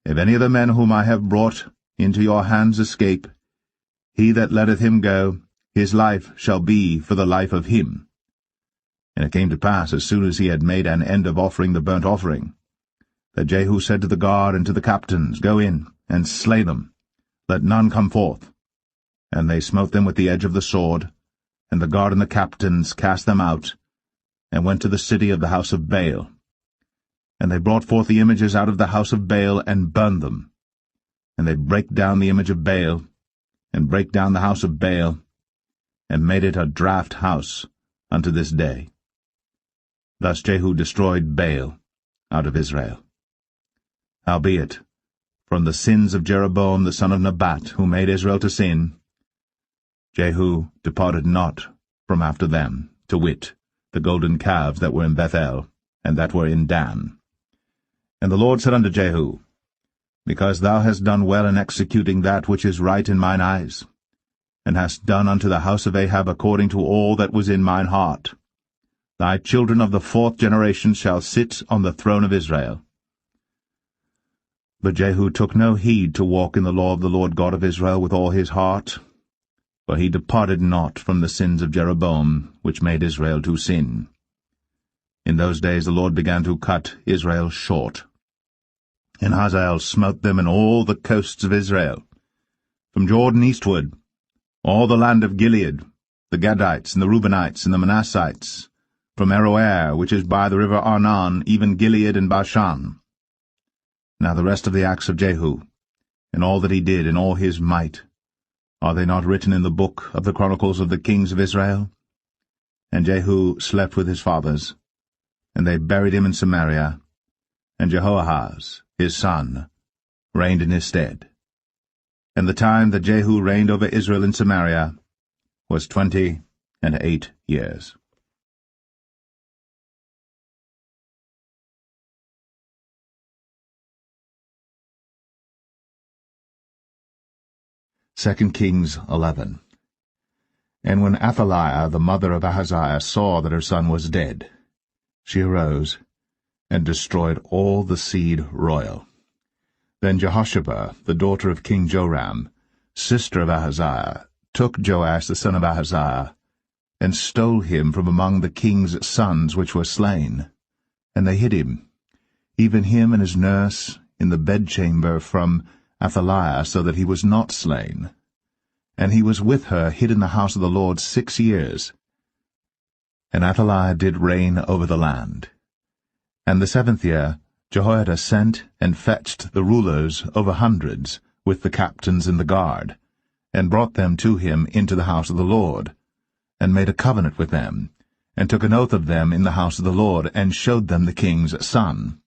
If any of the men whom I have brought into your hands escape, he that letteth him go, his life shall be for the life of him. And it came to pass, as soon as he had made an end of offering the burnt offering, that Jehu said to the guard and to the captains, Go in, and slay them, let none come forth. And they smote them with the edge of the sword, and the guard and the captains cast them out, and went to the city of the house of Baal. And they brought forth the images out of the house of Baal, and burned them. And they brake down the image of Baal, and brake down the house of Baal, and made it a draught house unto this day. Thus Jehu destroyed Baal out of Israel. Howbeit, from the sins of Jeroboam the son of Nebat, who made Israel to sin, Jehu departed not from after them, to wit, the golden calves that were in Bethel, and that were in Dan. And the Lord said unto Jehu, Because thou hast done well in executing that which is right in mine eyes, and hast done unto the house of Ahab according to all that was in mine heart, thy children of the 4th generation shall sit on the throne of Israel. But Jehu took no heed to walk in the law of the Lord God of Israel with all his heart, for he departed not from the sins of Jeroboam, which made Israel to sin. In those days the Lord began to cut Israel short, and Hazael smote them in all the coasts of Israel, from Jordan eastward, all the land of Gilead, the Gadites, and the Reubenites, and the Manassites, from Aroer, which is by the river Arnon, even Gilead and Bashan. Now the rest of the acts of Jehu, and all that he did, and all his might, are they not written in the book of the Chronicles of the kings of Israel? And Jehu slept with his fathers, and they buried him in Samaria, and Jehoahaz, his son, reigned in his stead. And the time that Jehu reigned over Israel in Samaria was 28 years. Second Kings 11. And when Athaliah, the mother of Ahaziah, saw that her son was dead, she arose and destroyed all the seed royal. Then Jehosheba, the daughter of King Joram, sister of Ahaziah, took Joash the son of Ahaziah, and stole him from among the king's sons which were slain. And they hid him, even him and his nurse, in the bedchamber from Athaliah, so that he was not slain. And he was with her hid in the house of the Lord 6 years. And Athaliah did reign over the land. And the 7th year Jehoiada sent and fetched the rulers over hundreds, with the captains and the guard, and brought them to him into the house of the Lord, and made a covenant with them, and took an oath of them in the house of the Lord, and showed them the king's son.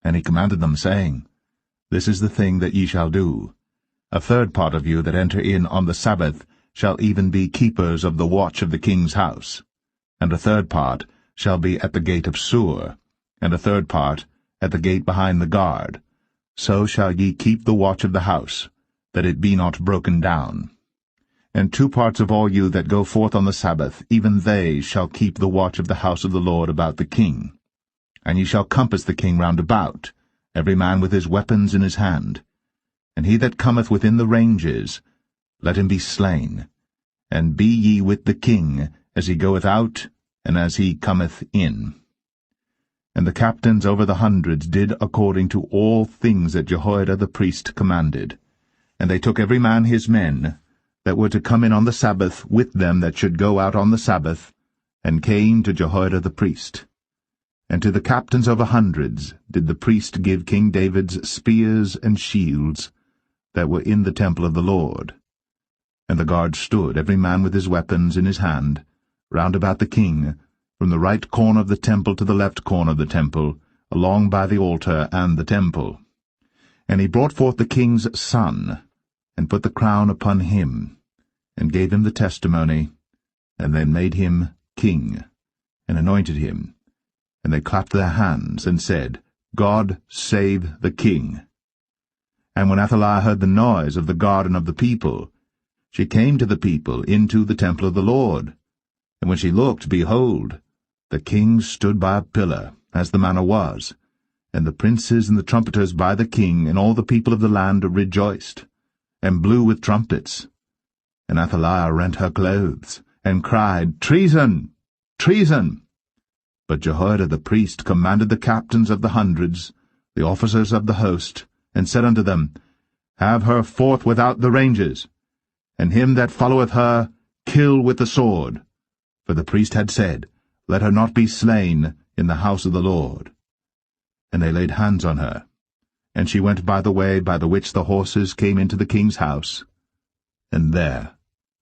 And he commanded them, saying, This is the thing that ye shall do. A 1/3 part of you that enter in on the Sabbath shall even be keepers of the watch of the king's house, and a 1/3 part shall be at the gate of Sur, and a 1/3 part at the gate behind the guard. So shall ye keep the watch of the house, that it be not broken down. And 2 parts of all you that go forth on the Sabbath, even they shall keep the watch of the house of the Lord about the king. And ye shall compass the king round about, every man with his weapons in his hand. And he that cometh within the ranges, let him be slain. And be ye with the king, as he goeth out, and as he cometh in. And the captains over the hundreds did according to all things that Jehoiada the priest commanded. And they took every man his men, that were to come in on the Sabbath, with them that should go out on the Sabbath, and came to Jehoiada the priest. And to the captains over hundreds did the priest give King David's spears and shields, that were in the temple of the Lord. And the guard stood, every man with his weapons in his hand, round about the king, from the right corner of the temple to the left corner of the temple, along by the altar and the temple. And he brought forth the king's son, and put the crown upon him, and gave him the testimony, and then made him king, and anointed him. And they clapped their hands, and said, God save the king. And when Athaliah heard the noise of the guard and of the people, she came to the people into the temple of the Lord. And when she looked, behold, the king stood by a pillar, as the manner was, and the princes and the trumpeters by the king, and all the people of the land rejoiced, and blew with trumpets. And Athaliah rent her clothes, and cried, Treason! Treason! But Jehoiada the priest commanded the captains of the hundreds, the officers of the host, and said unto them, Have her forth without the ranges, and him that followeth her kill with the sword. For the priest had said, Let her not be slain in the house of the Lord. And they laid hands on her, and she went by the way by the which the horses came into the king's house, and there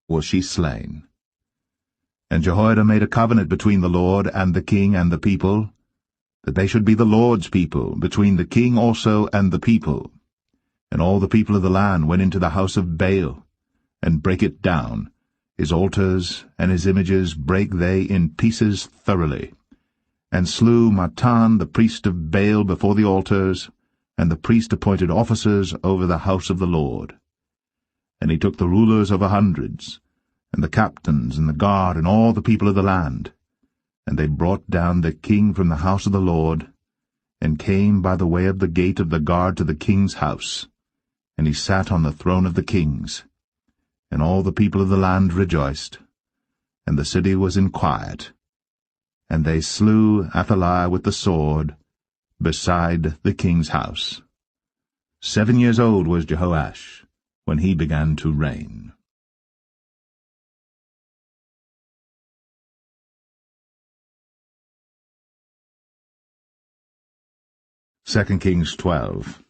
was she slain. And Jehoiada made a covenant between the Lord and the king and the people, that they should be the Lord's people, between the king also and the people. And all the people of the land went into the house of Baal, and brake it down, His altars and his images brake they in pieces thoroughly, and slew Matan the priest of Baal before the altars, and the priest appointed officers over the house of the Lord. And he took the rulers over hundreds, and the captains, and the guard, and all the people of the land. And they brought down the king from the house of the Lord, and came by the way of the gate of the guard to the king's house. And he sat on the throne of the kings. And all the people of the land rejoiced, and the city was in quiet. And they slew Athaliah with the sword, beside the king's house. 7 years old was Jehoash when he began to reign. Second Kings 12.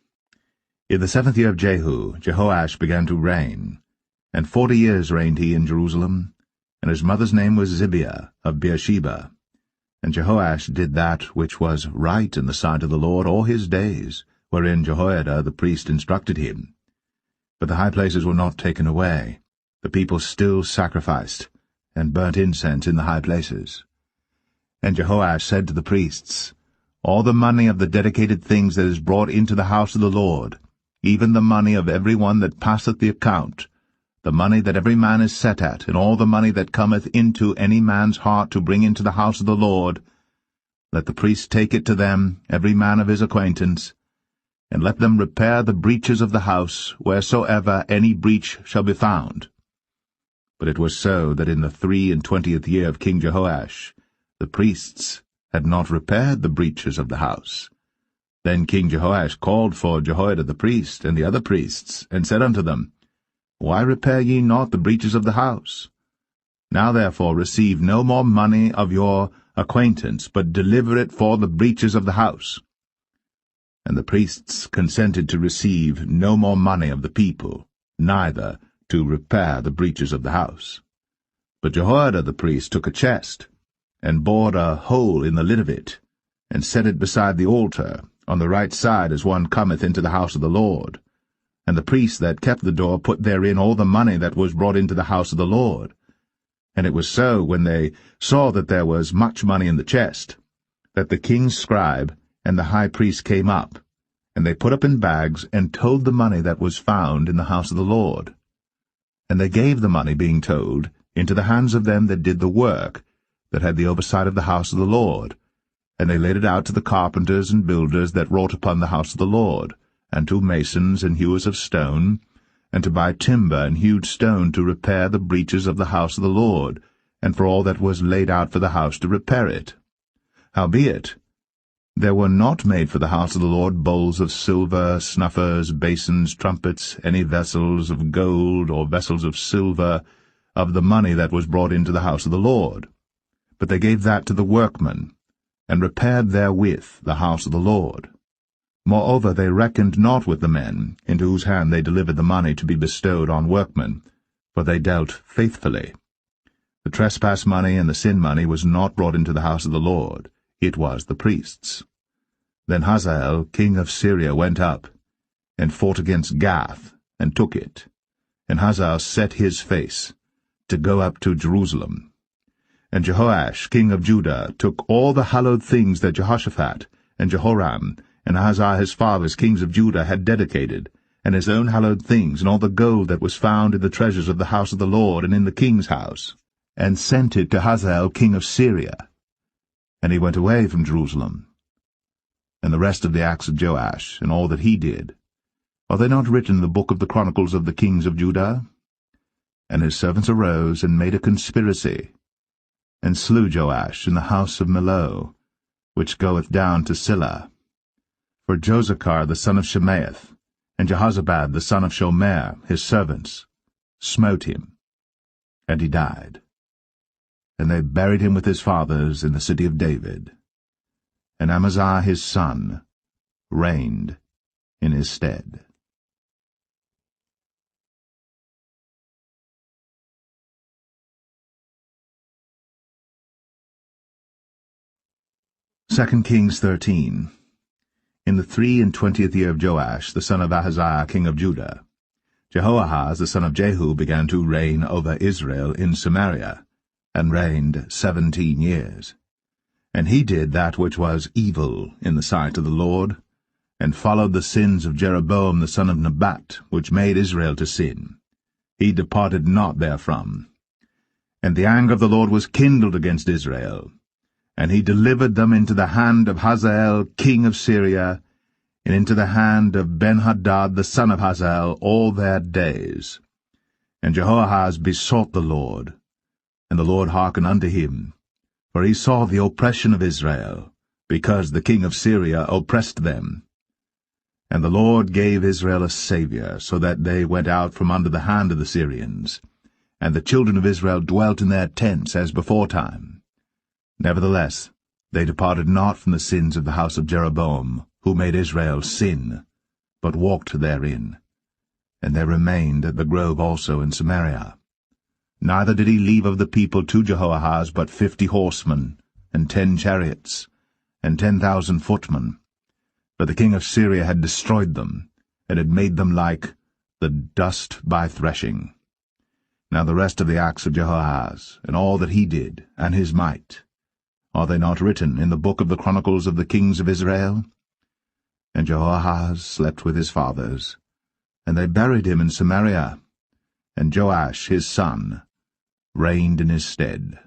In the 7th year of Jehu, Jehoash began to reign, and 40 years reigned he in Jerusalem, and his mother's name was Zibiah of Beersheba. And Jehoash did that which was right in the sight of the Lord all his days, wherein Jehoiada the priest instructed him. But the high places were not taken away. The people still sacrificed, and burnt incense in the high places. And Jehoash said to the priests, All the money of the dedicated things that is brought into the house of the Lord, even the money of every one that passeth the account, the money that every man is set at, and all the money that cometh into any man's heart to bring into the house of the Lord, let the priests take it to them, every man of his acquaintance, and let them repair the breaches of the house, wheresoever any breach shall be found. But it was so that in the 23 year of King Jehoash, the priests had not repaired the breaches of the house. Then King Jehoash called for Jehoiada the priest and the other priests, and said unto them, Why repair ye not the breaches of the house? Now therefore receive no more money of your acquaintance, but deliver it for the breaches of the house. And the priests consented to receive no more money of the people, neither to repair the breaches of the house. But Jehoiada the priest took a chest, and bored a hole in the lid of it, and set it beside the altar, on the right side as one cometh into the house of the Lord. And the priests that kept the door put therein all the money that was brought into the house of the Lord. And it was so, when they saw that there was much money in the chest, that the king's scribe and the high priest came up, and they put up in bags, and told the money that was found in the house of the Lord. And they gave the money, being told, into the hands of them that did the work, that had the oversight of the house of the Lord. And they laid it out to the carpenters and builders that wrought upon the house of the Lord, and to masons and hewers of stone, and to buy timber and hewed stone to repair the breaches of the house of the Lord, and for all that was laid out for the house to repair it. Howbeit, there were not made for the house of the Lord bowls of silver, snuffers, basins, trumpets, any vessels of gold or vessels of silver, of the money that was brought into the house of the Lord. But they gave that to the workmen, and repaired therewith the house of the Lord. Moreover, they reckoned not with the men, into whose hand they delivered the money to be bestowed on workmen, for they dealt faithfully. The trespass money and the sin money was not brought into the house of the Lord, it was the priests. Then Hazael king of Syria went up, and fought against Gath, and took it. And Hazael set his face, to go up to Jerusalem. And Jehoash king of Judah took all the hallowed things that Jehoshaphat, and Jehoram, and Ahaziah his fathers, kings of Judah, had dedicated, and his own hallowed things, and all the gold that was found in the treasures of the house of the Lord and in the king's house, and sent it to Hazael king of Syria. And he went away from Jerusalem. And the rest of the acts of Joash, and all that he did, are they not written in the book of the Chronicles of the kings of Judah? And his servants arose, and made a conspiracy, and slew Joash in the house of Millo, which goeth down to Silla. For Josachar the son of Shemaeth, and Jehozabad the son of Shomer, his servants, smote him, and he died. And they buried him with his fathers in the city of David. And Amaziah his son reigned in his stead. Second Kings 13. In the 23 year of Joash, the son of Ahaziah king of Judah, Jehoahaz the son of Jehu began to reign over Israel in Samaria, and reigned 17 years. And he did that which was evil in the sight of the Lord, and followed the sins of Jeroboam the son of Nebat, which made Israel to sin. He departed not therefrom. And the anger of the Lord was kindled against Israel, and he delivered them into the hand of Hazael king of Syria, and into the hand of Benhadad the son of Hazael all their days. And Jehoahaz besought the Lord, and the Lord hearkened unto him, for he saw the oppression of Israel, because the king of Syria oppressed them. And the Lord gave Israel a Saviour, so that they went out from under the hand of the Syrians, and the children of Israel dwelt in their tents as beforetime. Nevertheless, they departed not from the sins of the house of Jeroboam, who made Israel sin, but walked therein. And they remained at the grove also in Samaria. Neither did he leave of the people to Jehoahaz but 50 horsemen, and 10 chariots, and 10,000 footmen. For the king of Syria had destroyed them, and had made them like the dust by threshing. Now the rest of the acts of Jehoahaz, and all that he did, and his might, are they not written in the book of the Chronicles of the kings of Israel? And Jehoahaz slept with his fathers, and they buried him in Samaria, and Joash his son reigned in his stead.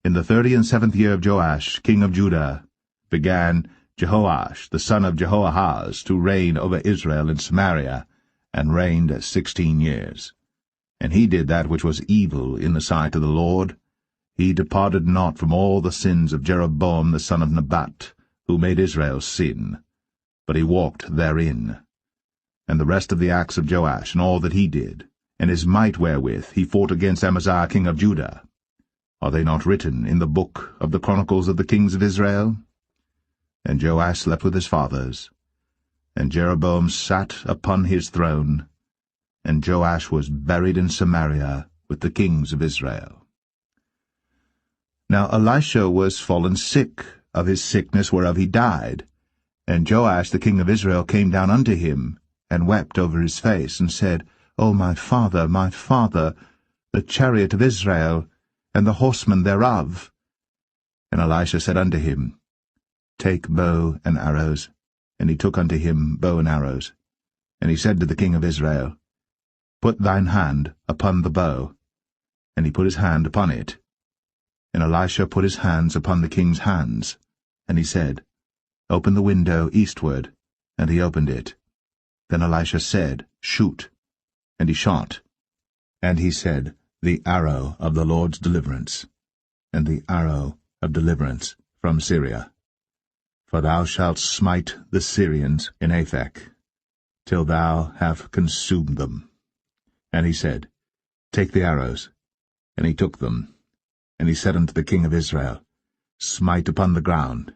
In the 37th year of Joash king of Judah began Jehoash the son of Jehoahaz to reign over Israel in Samaria, and reigned 16 years. And he did that which was evil in the sight of the Lord. He departed not from all the sins of Jeroboam the son of Nebat, who made Israel sin, but he walked therein. And the rest of the acts of Joash, and all that he did, and his might wherewith he fought against Amaziah king of Judah, are they not written in the book of the Chronicles of the kings of Israel? And Joash slept with his fathers, and Jeroboam sat upon his throne, and Joash was buried in Samaria with the kings of Israel. Now Elisha was fallen sick of his sickness whereof he died, and Joash the king of Israel came down unto him, and wept over his face, and said, O my father, the chariot of Israel, and the horsemen thereof. And Elisha said unto him, Take bow and arrows. And he took unto him bow and arrows. And he said to the king of Israel, Put thine hand upon the bow. And he put his hand upon it. And Elisha put his hands upon the king's hands. And he said, Open the window eastward. And he opened it. Then Elisha said, Shoot. And he shot. And he said, The arrow of the Lord's deliverance, and the arrow of deliverance from Syria. For thou shalt smite the Syrians in Aphek, till thou have consumed them. And he said, Take the arrows. And he took them. And he said unto the king of Israel, Smite upon the ground.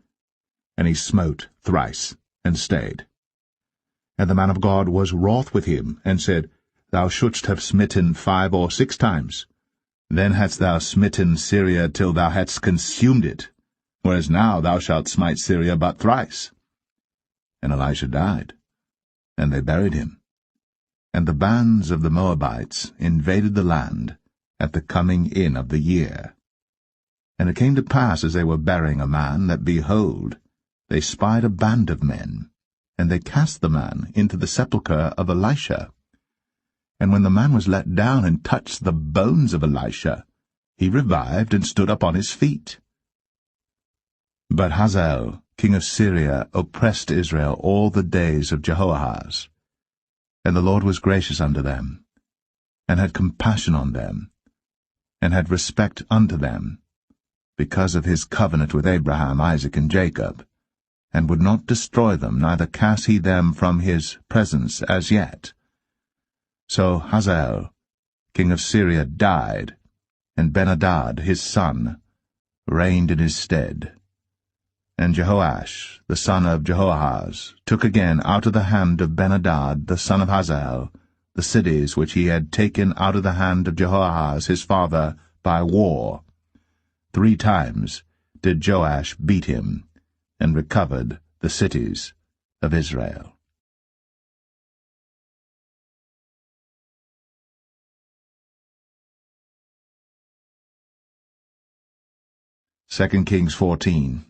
And he smote thrice, and stayed. And the man of God was wroth with him, and said, Thou shouldst have smitten 5 or 6 times. Then hadst thou smitten Syria till thou hadst consumed it, whereas now thou shalt smite Syria but thrice. And Elisha died, and they buried him. And the bands of the Moabites invaded the land at the coming in of the year. And it came to pass, as they were burying a man, that, behold, they spied a band of men, and they cast the man into the sepulchre of Elisha. And when the man was let down and touched the bones of Elisha, he revived and stood up on his feet. But Hazael, king of Syria, oppressed Israel all the days of Jehoahaz. And the Lord was gracious unto them, and had compassion on them, and had respect unto them, because of his covenant with Abraham, Isaac, and Jacob, and would not destroy them, neither cast he them from his presence as yet. So Hazael, king of Syria, died, and Benhadad his son reigned in his stead. And Jehoash, the son of Jehoahaz, took again out of the hand of Benhadad the son of Hazael the cities which he had taken out of the hand of Jehoahaz his father by war. 3 times did Joash beat him, and recovered the cities of Israel. 2 Kings 14.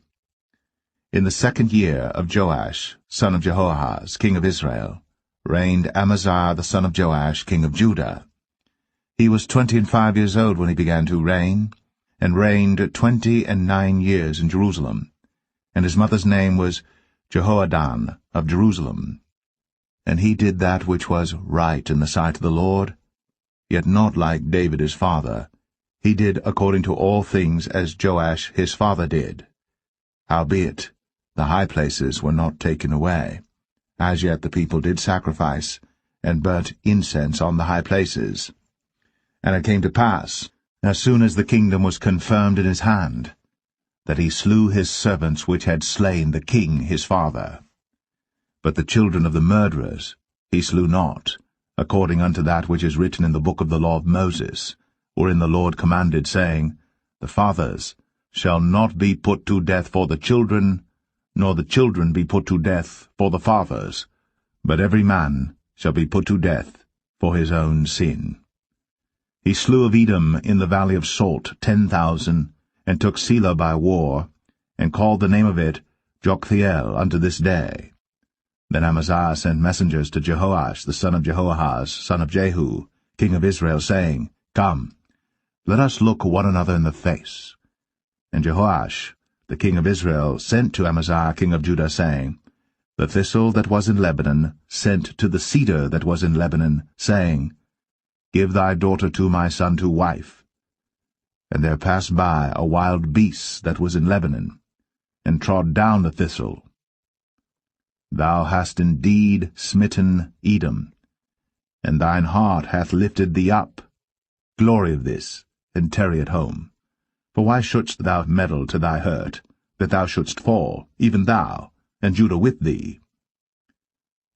In the 2nd year of Joash, son of Jehoahaz, king of Israel, reigned Amaziah the son of Joash, king of Judah. He was 25 years old when he began to reign, and reigned 29 years in Jerusalem. And his mother's name was Jehoadan of Jerusalem. And he did that which was right in the sight of the Lord, yet not like David his father. He did according to all things as Joash his father did. Howbeit, the high places were not taken away. As yet the people did sacrifice, and burnt incense on the high places. And it came to pass, as soon as the kingdom was confirmed in his hand, that he slew his servants which had slain the king his father. But the children of the murderers he slew not, according unto that which is written in the book of the law of Moses, wherein the Lord commanded, saying, The fathers shall not be put to death for the children, nor the children be put to death for the fathers, but every man shall be put to death for his own sin. He slew of Edom in the valley of Salt 10,000, and took Selah by war, and called the name of it Joktheel unto this day. Then Amaziah sent messengers to Jehoash the son of Jehoahaz, son of Jehu, king of Israel, saying, Come, let us look one another in the face. And Jehoash the king of Israel sent to Amaziah king of Judah, saying, The thistle that was in Lebanon sent to the cedar that was in Lebanon, saying, Give thy daughter to my son to wife. And there passed by a wild beast that was in Lebanon, and trod down the thistle. Thou hast indeed smitten Edom, and thine heart hath lifted thee up. Glory of this, and tarry at home. For why shouldst thou meddle to thy hurt, that thou shouldst fall, even thou, and Judah with thee?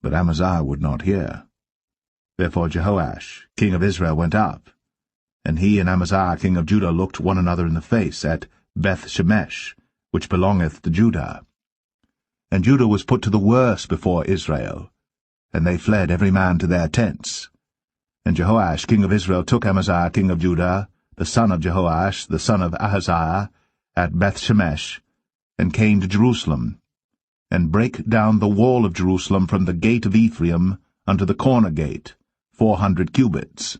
But Amaziah would not hear. Therefore Jehoash, king of Israel, went up, and he and Amaziah king of Judah looked one another in the face at Beth-shemesh, which belongeth to Judah. And Judah was put to the worse before Israel, and they fled every man to their tents. And Jehoash king of Israel took Amaziah king of Judah, the son of Jehoash, the son of Ahaziah, at Beth-shemesh, and came to Jerusalem, and brake down the wall of Jerusalem from the gate of Ephraim unto the corner gate, 400 cubits.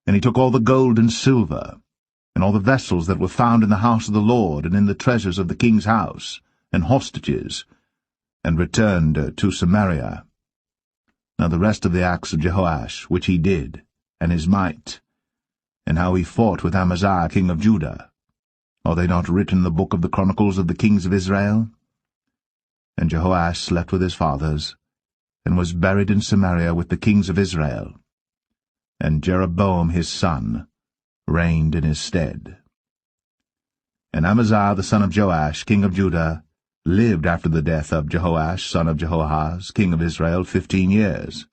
And he took all the gold and silver, and all the vessels that were found in the house of the Lord, and in the treasures of the king's house, and hostages, and returned to Samaria. Now the rest of the acts of Jehoash, which he did, and his might, and how he fought with Amaziah king of Judah, are they not written in the book of the Chronicles of the kings of Israel? And Jehoash slept with his fathers, and was buried in Samaria with the kings of Israel. And Jeroboam his son reigned in his stead. And Amaziah the son of Joash, king of Judah, lived after the death of Jehoash son of Jehoahaz, king of Israel, 15 years.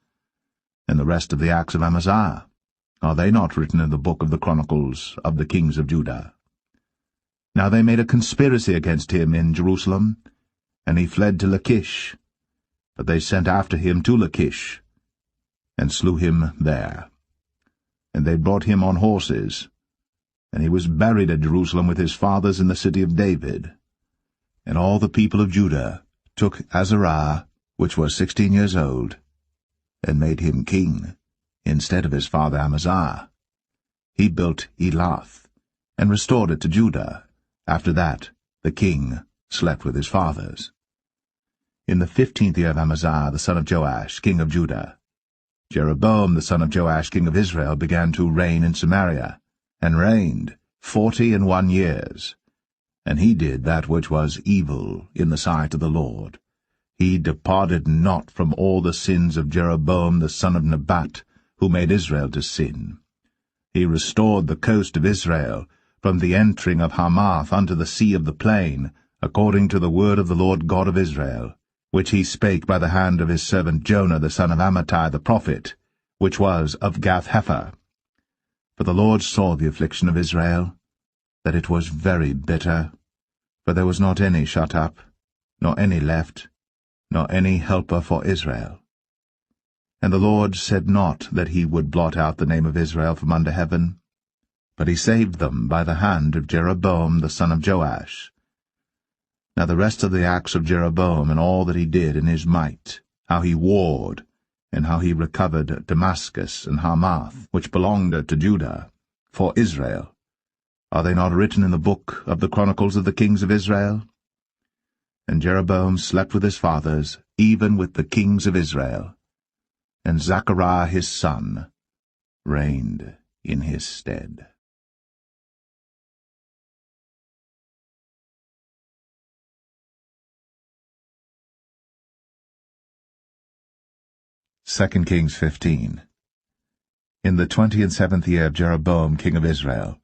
And the rest of the acts of Amaziah, are they not written in the book of the Chronicles of the kings of Judah? Now they made a conspiracy against him in Jerusalem, and he fled to Lachish. But they sent after him to Lachish, and slew him there. And they brought him on horses, and he was buried at Jerusalem with his fathers in the city of David. And all the people of Judah took Azariah, which was 16 years old, and made him king, instead of his father Amaziah. He built Elath, and restored it to Judah. After that the king slept with his fathers. In the 15th year of Amaziah the son of Joash, king of Judah, Jeroboam the son of Joash, king of Israel, began to reign in Samaria, and reigned 41 years. And he did that which was evil in the sight of the Lord. He departed not from all the sins of Jeroboam the son of Nebat, who made Israel to sin. He restored the coast of Israel, from the entering of Hamath unto the sea of the plain, according to the word of the Lord God of Israel, which he spake by the hand of his servant Jonah the son of Amittai the prophet, which was of Gath-hepher. For the Lord saw the affliction of Israel, that it was very bitter, for there was not any shut up, nor any left, nor any helper for Israel. And the Lord said not that he would blot out the name of Israel from under heaven, but he saved them by the hand of Jeroboam the son of Joash. Now the rest of the acts of Jeroboam, and all that he did in his might, how he warred, and how he recovered Damascus and Hamath, which belonged to Judah, for Israel, are they not written in the book of the Chronicles of the kings of Israel? And Jeroboam slept with his fathers, even with the kings of Israel, and Zechariah his son reigned in his stead. 2 Kings 15. In the 27th year of Jeroboam king of Israel,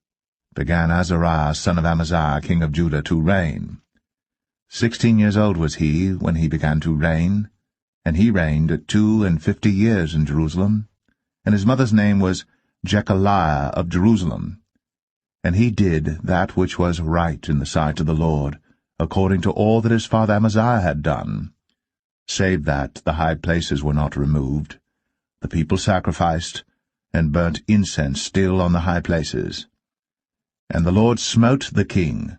began Azariah son of Amaziah king of Judah to reign. 16 years old was he when he began to reign, and he reigned 52 years in Jerusalem, and his mother's name was Jechaliah of Jerusalem. And he did that which was right in the sight of the Lord, according to all that his father Amaziah had done, save that the high places were not removed. The people sacrificed, and burnt incense still on the high places. And the Lord smote the king,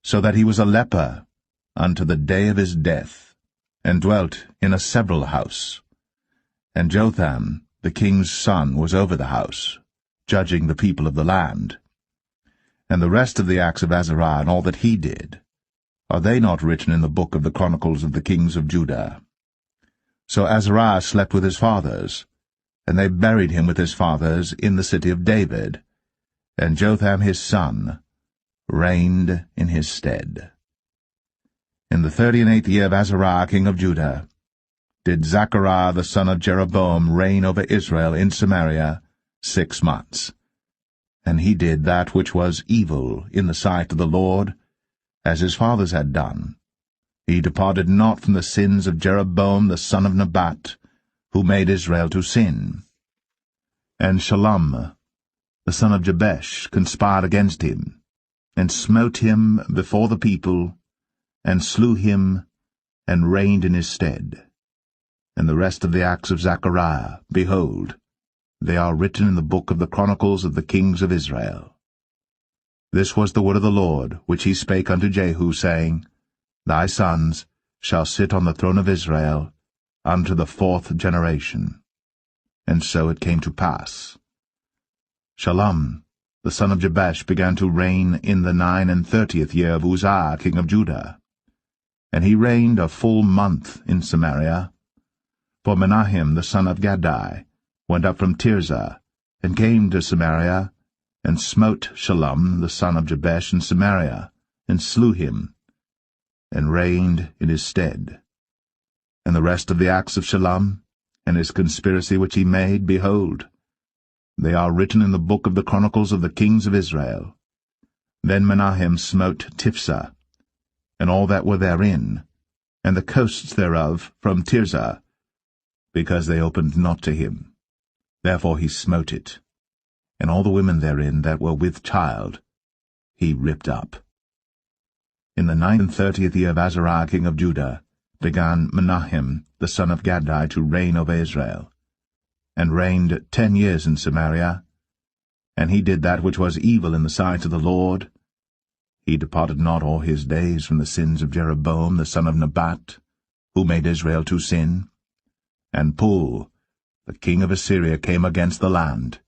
so that he was a leper unto the day of his death, and dwelt in a several house. And Jotham, the king's son, was over the house, judging the people of the land. And the rest of the acts of Azariah, and all that he did, are they not written in the book of the Chronicles of the kings of Judah? So Azariah slept with his fathers, and they buried him with his fathers in the city of David, and Jotham his son reigned in his stead. In the 38th year of Azariah king of Judah did Zechariah the son of Jeroboam reign over Israel in Samaria 6 months. And he did that which was evil in the sight of the Lord, as his fathers had done. He departed not from the sins of Jeroboam the son of Nebat, who made Israel to sin. And Shallum the son of Jabesh conspired against him, and smote him before the people, and slew him, and reigned in his stead. And the rest of the acts of Zechariah, behold, they are written in the book of the Chronicles of the kings of Israel. This was the word of the Lord, which he spake unto Jehu, saying, Thy sons shall sit on the throne of Israel unto the 4th generation. And so it came to pass. Shallum the son of Jabesh began to reign in the 39th year of Uzziah king of Judah. And he reigned a full month in Samaria. For Menahem the son of Gadai went up from Tirzah, and came to Samaria, and smote Shallum the son of Jabesh in Samaria, and slew him, and reigned in his stead. And the rest of the acts of Shallum, and his conspiracy which he made, behold, they are written in the book of the Chronicles of the kings of Israel. Then Menahem smote Tiphsah, and all that were therein, and the coasts thereof from Tirzah, because they opened not to him. Therefore he smote it, and all the women therein that were with child he ripped up. In the 39th year of Azariah king of Judah began Menahem the son of Gadai to reign over Israel, and reigned 10 years in Samaria. And he did that which was evil in the sight of the Lord. He departed not all his days from the sins of Jeroboam the son of Nebat, who made Israel to sin. And Pul, the king of Assyria, came against the land,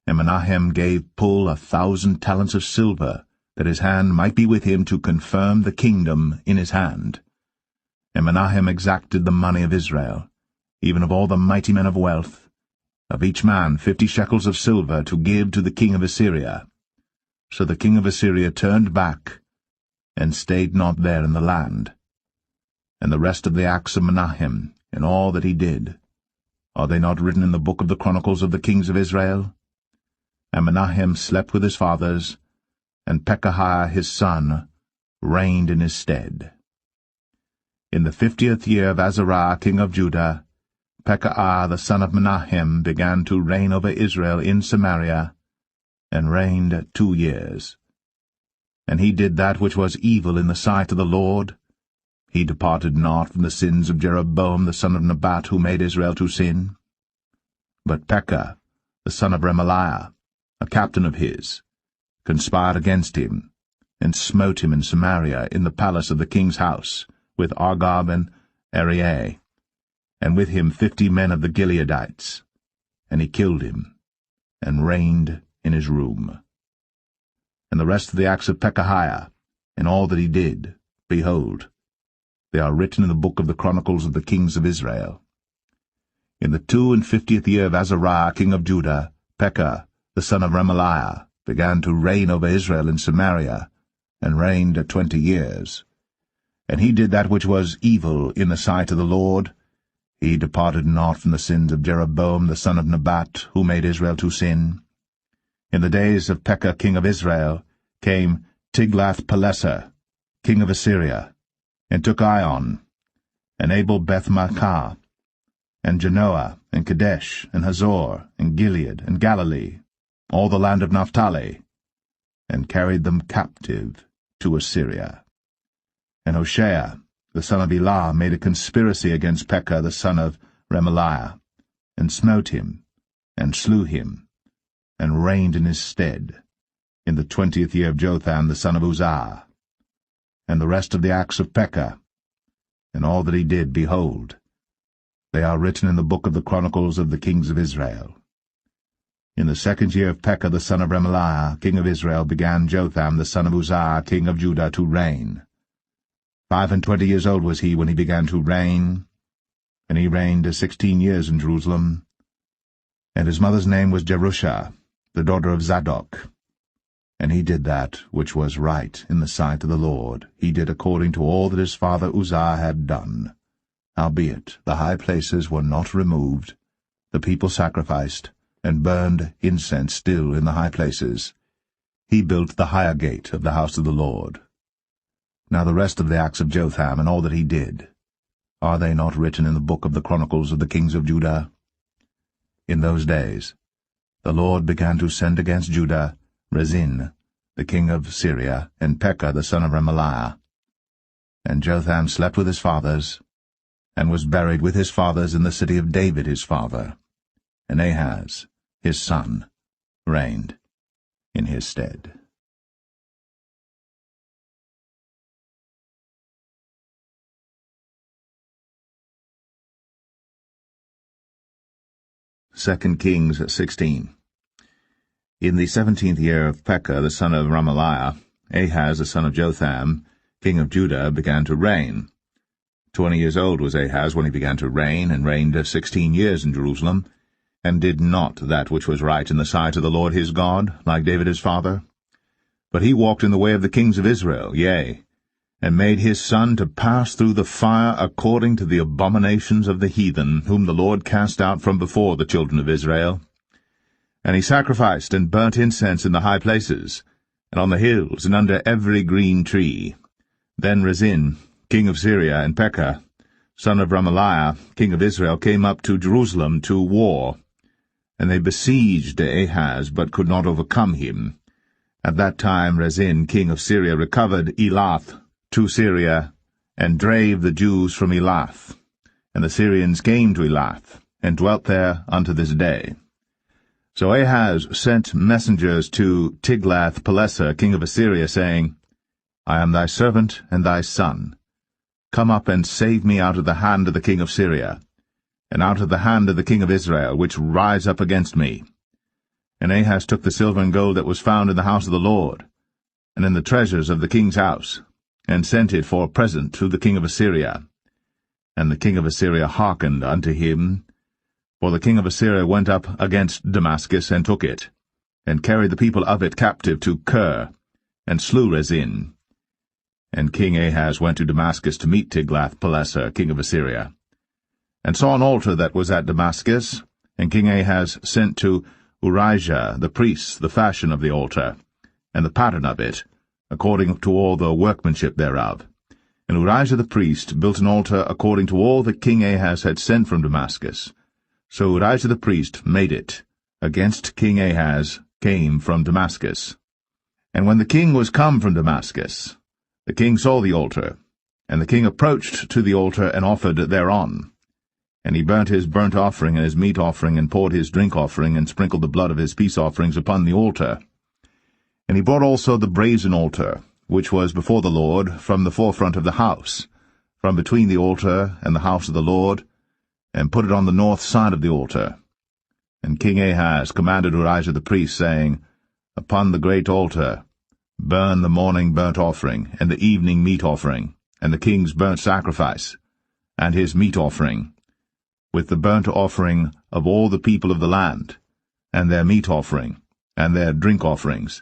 and Menahem gave Pul 1,000 talents of silver, that his hand might be with him to confirm the kingdom in his hand. And Menahem exacted the money of Israel, even of all the mighty men of wealth, of each man 50 shekels of silver, to give to the king of Assyria. So the king of Assyria turned back, and stayed not there in the land. And the rest of the acts of Menahem, and all that he did, are they not written in the book of the Chronicles of the kings of Israel? And Menahem slept with his fathers, and Pekahiah his son reigned in his stead. In the 50th year of Azariah king of Judah, Pekahiah the son of Menahem began to reign over Israel in Samaria, and reigned 2 years. And he did that which was evil in the sight of the Lord. He departed not from the sins of Jeroboam the son of Nebat, who made Israel to sin. But Pekah, the son of Remaliah, a captain of his, conspired against him, and smote him in Samaria in the palace of the king's house, with Argob and Arieh, and with him 50 men of the Gileadites. And he killed him, and reigned in his room. And the rest of the acts of Pekahiah, and all that he did, behold, they are written in the book of the Chronicles of the kings of Israel. In the 52nd year of Azariah king of Judah, Pekah, the son of Remaliah, began to reign over Israel in Samaria, and reigned 20 years. And he did that which was evil in the sight of the Lord. He departed not from the sins of Jeroboam the son of Nebat, who made Israel to sin. In the days of Pekah king of Israel came Tiglath-Pileser, king of Assyria, and took Ion, and Abel-Beth-Maachah, and Genoa, and Kadesh, and Hazor, and Gilead, and Galilee, all the land of Naphtali, and carried them captive to Assyria. And Hoshea, the son of Elah, made a conspiracy against Pekah the son of Remaliah, and smote him, and slew him, and reigned in his stead, in the 20th year of Jotham the son of Uzziah. And the rest of the acts of Pekah, and all that he did, behold, they are written in the book of the Chronicles of the kings of Israel. In the 2nd year of Pekah the son of Remaliah, king of Israel, began Jotham the son of Uzziah, king of Judah, to reign. 25 years old was he when he began to reign, and he reigned 16 years in Jerusalem. And his mother's name was Jerusha, the daughter of Zadok. And he did that which was right in the sight of the Lord. He did according to all that his father Uzziah had done. Howbeit the high places were not removed. The people sacrificed, and burned incense still in the high places. He built the higher gate of the house of the Lord. Now the rest of the acts of Jotham, and all that he did, are they not written in the book of the Chronicles of the kings of Judah? In those days the Lord began to send against Judah Rezin, the king of Syria, and Pekah the son of Remaliah. And Jotham slept with his fathers, and was buried with his fathers in the city of David his father. And Ahaz, his son, reigned in his stead. Second Kings 16. In the 17th year of Pekah the son of Remaliah, Ahaz the son of Jotham, king of Judah, began to reign. 20 years old was Ahaz when he began to reign, and reigned 16 years in Jerusalem, and did not that which was right in the sight of the Lord his God, like David his father. But he walked in the way of the kings of Israel, yea, and made his son to pass through the fire according to the abominations of the heathen, whom the Lord cast out from before the children of Israel. And he sacrificed and burnt incense in the high places, and on the hills, and under every green tree. Then Rezin, king of Syria, and Pekah, son of Remaliah, king of Israel, came up to Jerusalem to war. And they besieged Ahaz, but could not overcome him. At that time Rezin, king of Syria, recovered Elath to Syria, and drave the Jews from Elath. And the Syrians came to Elath, and dwelt there unto this day. So Ahaz sent messengers to Tiglath-Pileser, king of Assyria, saying, I am thy servant and thy son. Come up and save me out of the hand of the king of Syria, and out of the hand of the king of Israel, which rise up against me. And Ahaz took the silver and gold that was found in the house of the Lord, and in the treasures of the king's house, and sent it for a present to the king of Assyria. And the king of Assyria hearkened unto him, for the king of Assyria went up against Damascus, and took it, and carried the people of it captive to Kir, and slew Rezin. And King Ahaz went to Damascus to meet Tiglath-Pileser, king of Assyria, and saw an altar that was at Damascus. And King Ahaz sent to Urijah the priest the fashion of the altar, and the pattern of it, according to all the workmanship thereof. And Urijah the priest built an altar according to all that King Ahaz had sent from Damascus. So Urijah the priest made it, against King Ahaz came from Damascus. And when the king was come from Damascus, the king saw the altar, and the king approached to the altar, and offered thereon. And he burnt his burnt offering and his meat offering, and poured his drink offering, and sprinkled the blood of his peace offerings upon the altar. And he brought also the brazen altar, which was before the Lord, from the forefront of the house, from between the altar and the house of the Lord, and put it on the north side of the altar. And King Ahaz commanded Urijah the priest, saying, Upon the great altar burn the morning burnt offering, and the evening meat offering, and the king's burnt sacrifice, and his meat offering, with the burnt offering of all the people of the land, and their meat offering, and their drink offerings,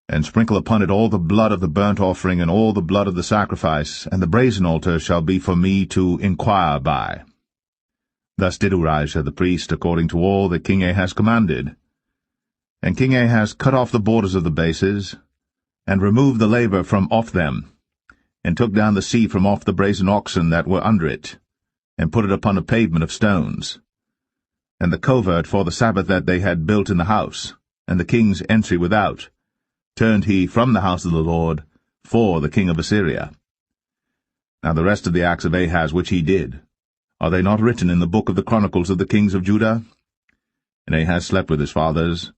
and sprinkle upon it all the blood of the burnt offering, and all the blood of the sacrifice, and the brazen altar shall be for me to inquire by. Thus did Urijah the priest, according to all that King Ahaz commanded. And King Ahaz cut off the borders of the bases, and removed the laver from off them, and took down the seat from off the brazen oxen that were under it, and put it upon a pavement of stones. And the covert for the Sabbath that they had built in the house, and the king's entry without, turned he from the house of the Lord for the king of Assyria. Now the rest of the acts of Ahaz which he did, are they not written in the book of the Chronicles of the kings of Judah? And Ahaz slept with his fathers,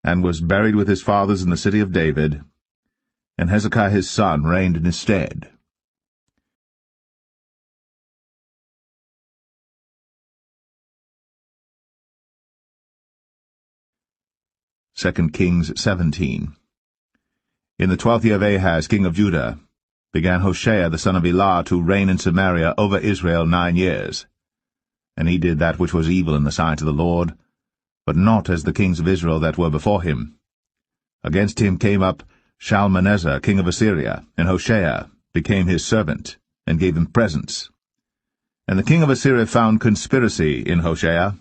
and was buried with his fathers in the city of David, and Hezekiah his son reigned in his stead. 2 Kings 17. In the 12th year of Ahaz, king of Judah, began Hoshea the son of Elah to reign in Samaria over Israel 9 years. And he did that which was evil in the sight of the Lord, but not as the kings of Israel that were before him. Against him came up Shalmaneser king of Assyria, and Hoshea became his servant, and gave him presents. And the king of Assyria found conspiracy in Hoshea,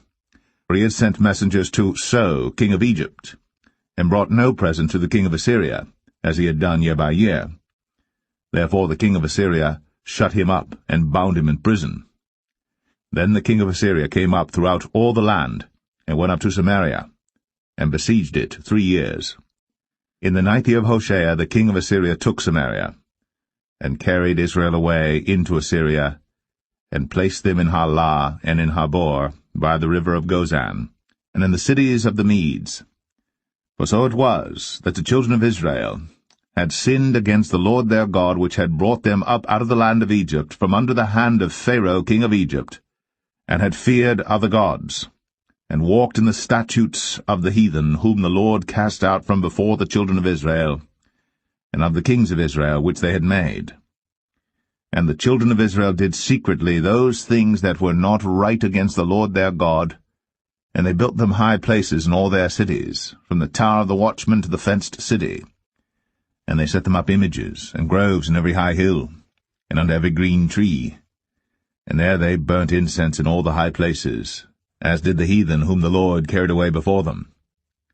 for he had sent messengers to So king of Egypt, and brought no present to the king of Assyria, as he had done year by year. Therefore the king of Assyria shut him up, and bound him in prison. Then the king of Assyria came up throughout all the land, and went up to Samaria, and besieged it 3 years. In the 9th year of Hoshea the king of Assyria took Samaria, and carried Israel away into Assyria, and placed them in Halah and in Habor, by the river of Gozan, and in the cities of the Medes. For so it was, that the children of Israel had sinned against the Lord their God, which had brought them up out of the land of Egypt, from under the hand of Pharaoh king of Egypt, and had feared other gods, and walked in the statutes of the heathen, whom the Lord cast out from before the children of Israel, and of the kings of Israel which they had made. And the children of Israel did secretly those things that were not right against the Lord their God, and they built them high places in all their cities, from the tower of the watchman to the fenced city. And they set them up images and groves in every high hill, and under every green tree. And there they burnt incense in all the high places, as did the heathen whom the Lord carried away before them,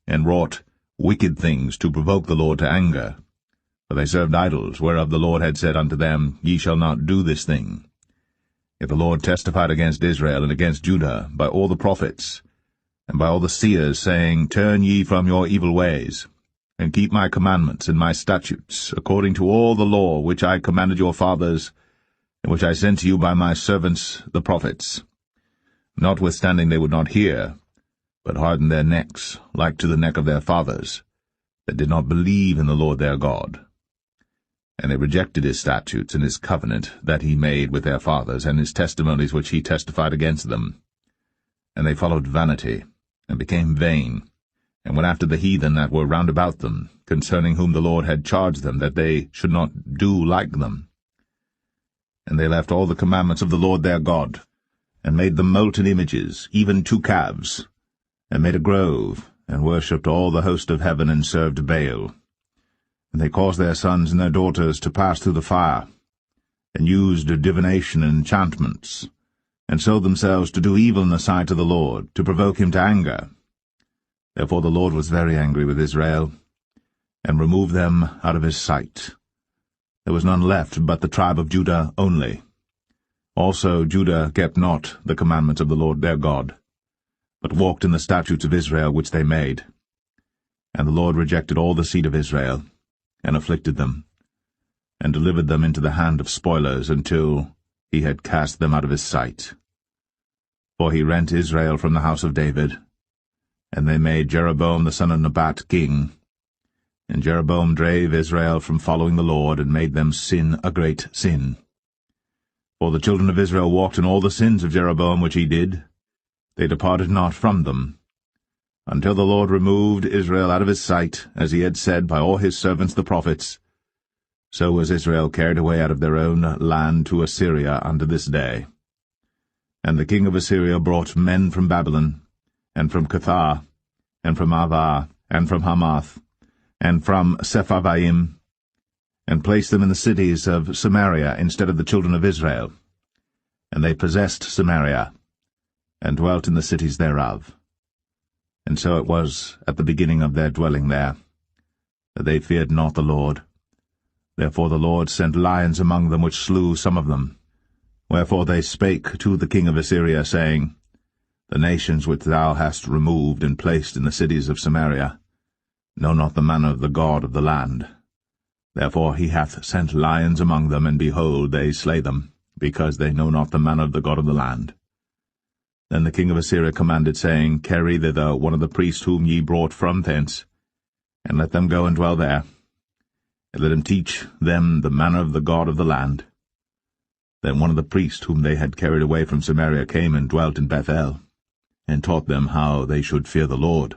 and wrought wicked things to provoke the Lord to anger. For they served idols, whereof the Lord had said unto them, Ye shall not do this thing. Yet the Lord testified against Israel and against Judah by all the prophets, and by all the seers, saying, Turn ye from your evil ways, and keep my commandments and my statutes, according to all the law which I commanded your fathers, and which I sent to you by my servants the prophets. Notwithstanding they would not hear, but hardened their necks, like to the neck of their fathers, that did not believe in the Lord their God. And they rejected his statutes and his covenant that he made with their fathers, and his testimonies which he testified against them. And they followed vanity, and became vain, and went after the heathen that were round about them, concerning whom the Lord had charged them that they should not do like them. And they left all the commandments of the Lord their God, and made them molten images, even 2 calves, and made a grove, and worshipped all the host of heaven, and served Baal. And they caused their sons and their daughters to pass through the fire, and used divination and enchantments, and sold themselves to do evil in the sight of the Lord, to provoke him to anger. Therefore the Lord was very angry with Israel, and removed them out of his sight. There was none left but the tribe of Judah only. Also Judah kept not the commandments of the Lord their God, but walked in the statutes of Israel which they made. And the Lord rejected all the seed of Israel, and afflicted them, and delivered them into the hand of spoilers, until he had cast them out of his sight. For he rent Israel from the house of David, and they made Jeroboam the son of Nebat king, And Jeroboam drave Israel from following the Lord, and made them sin a great sin. For the children of Israel walked in all the sins of Jeroboam which he did. They departed not from them, until the Lord removed Israel out of his sight, as he had said by all his servants the prophets. So was Israel carried away out of their own land to Assyria unto this day. And the king of Assyria brought men from Babylon, and from Cuthah, and from Avah, and from Hamath, and from Sepharvaim, and placed them in the cities of Samaria instead of the children of Israel. And they possessed Samaria, and dwelt in the cities thereof. And so it was at the beginning of their dwelling there, that they feared not the Lord. Therefore the Lord sent lions among them, which slew some of them. Wherefore they spake to the king of Assyria, saying, The nations which thou hast removed and placed in the cities of Samaria know not the manner of the God of the land. Therefore he hath sent lions among them, and behold, they slay them, because they know not the manner of the God of the land. Then the king of Assyria commanded, saying, Carry thither one of the priests whom ye brought from thence, and let them go and dwell there, and let him teach them the manner of the God of the land. Then one of the priests whom they had carried away from Samaria came and dwelt in Bethel, and taught them how they should fear the Lord.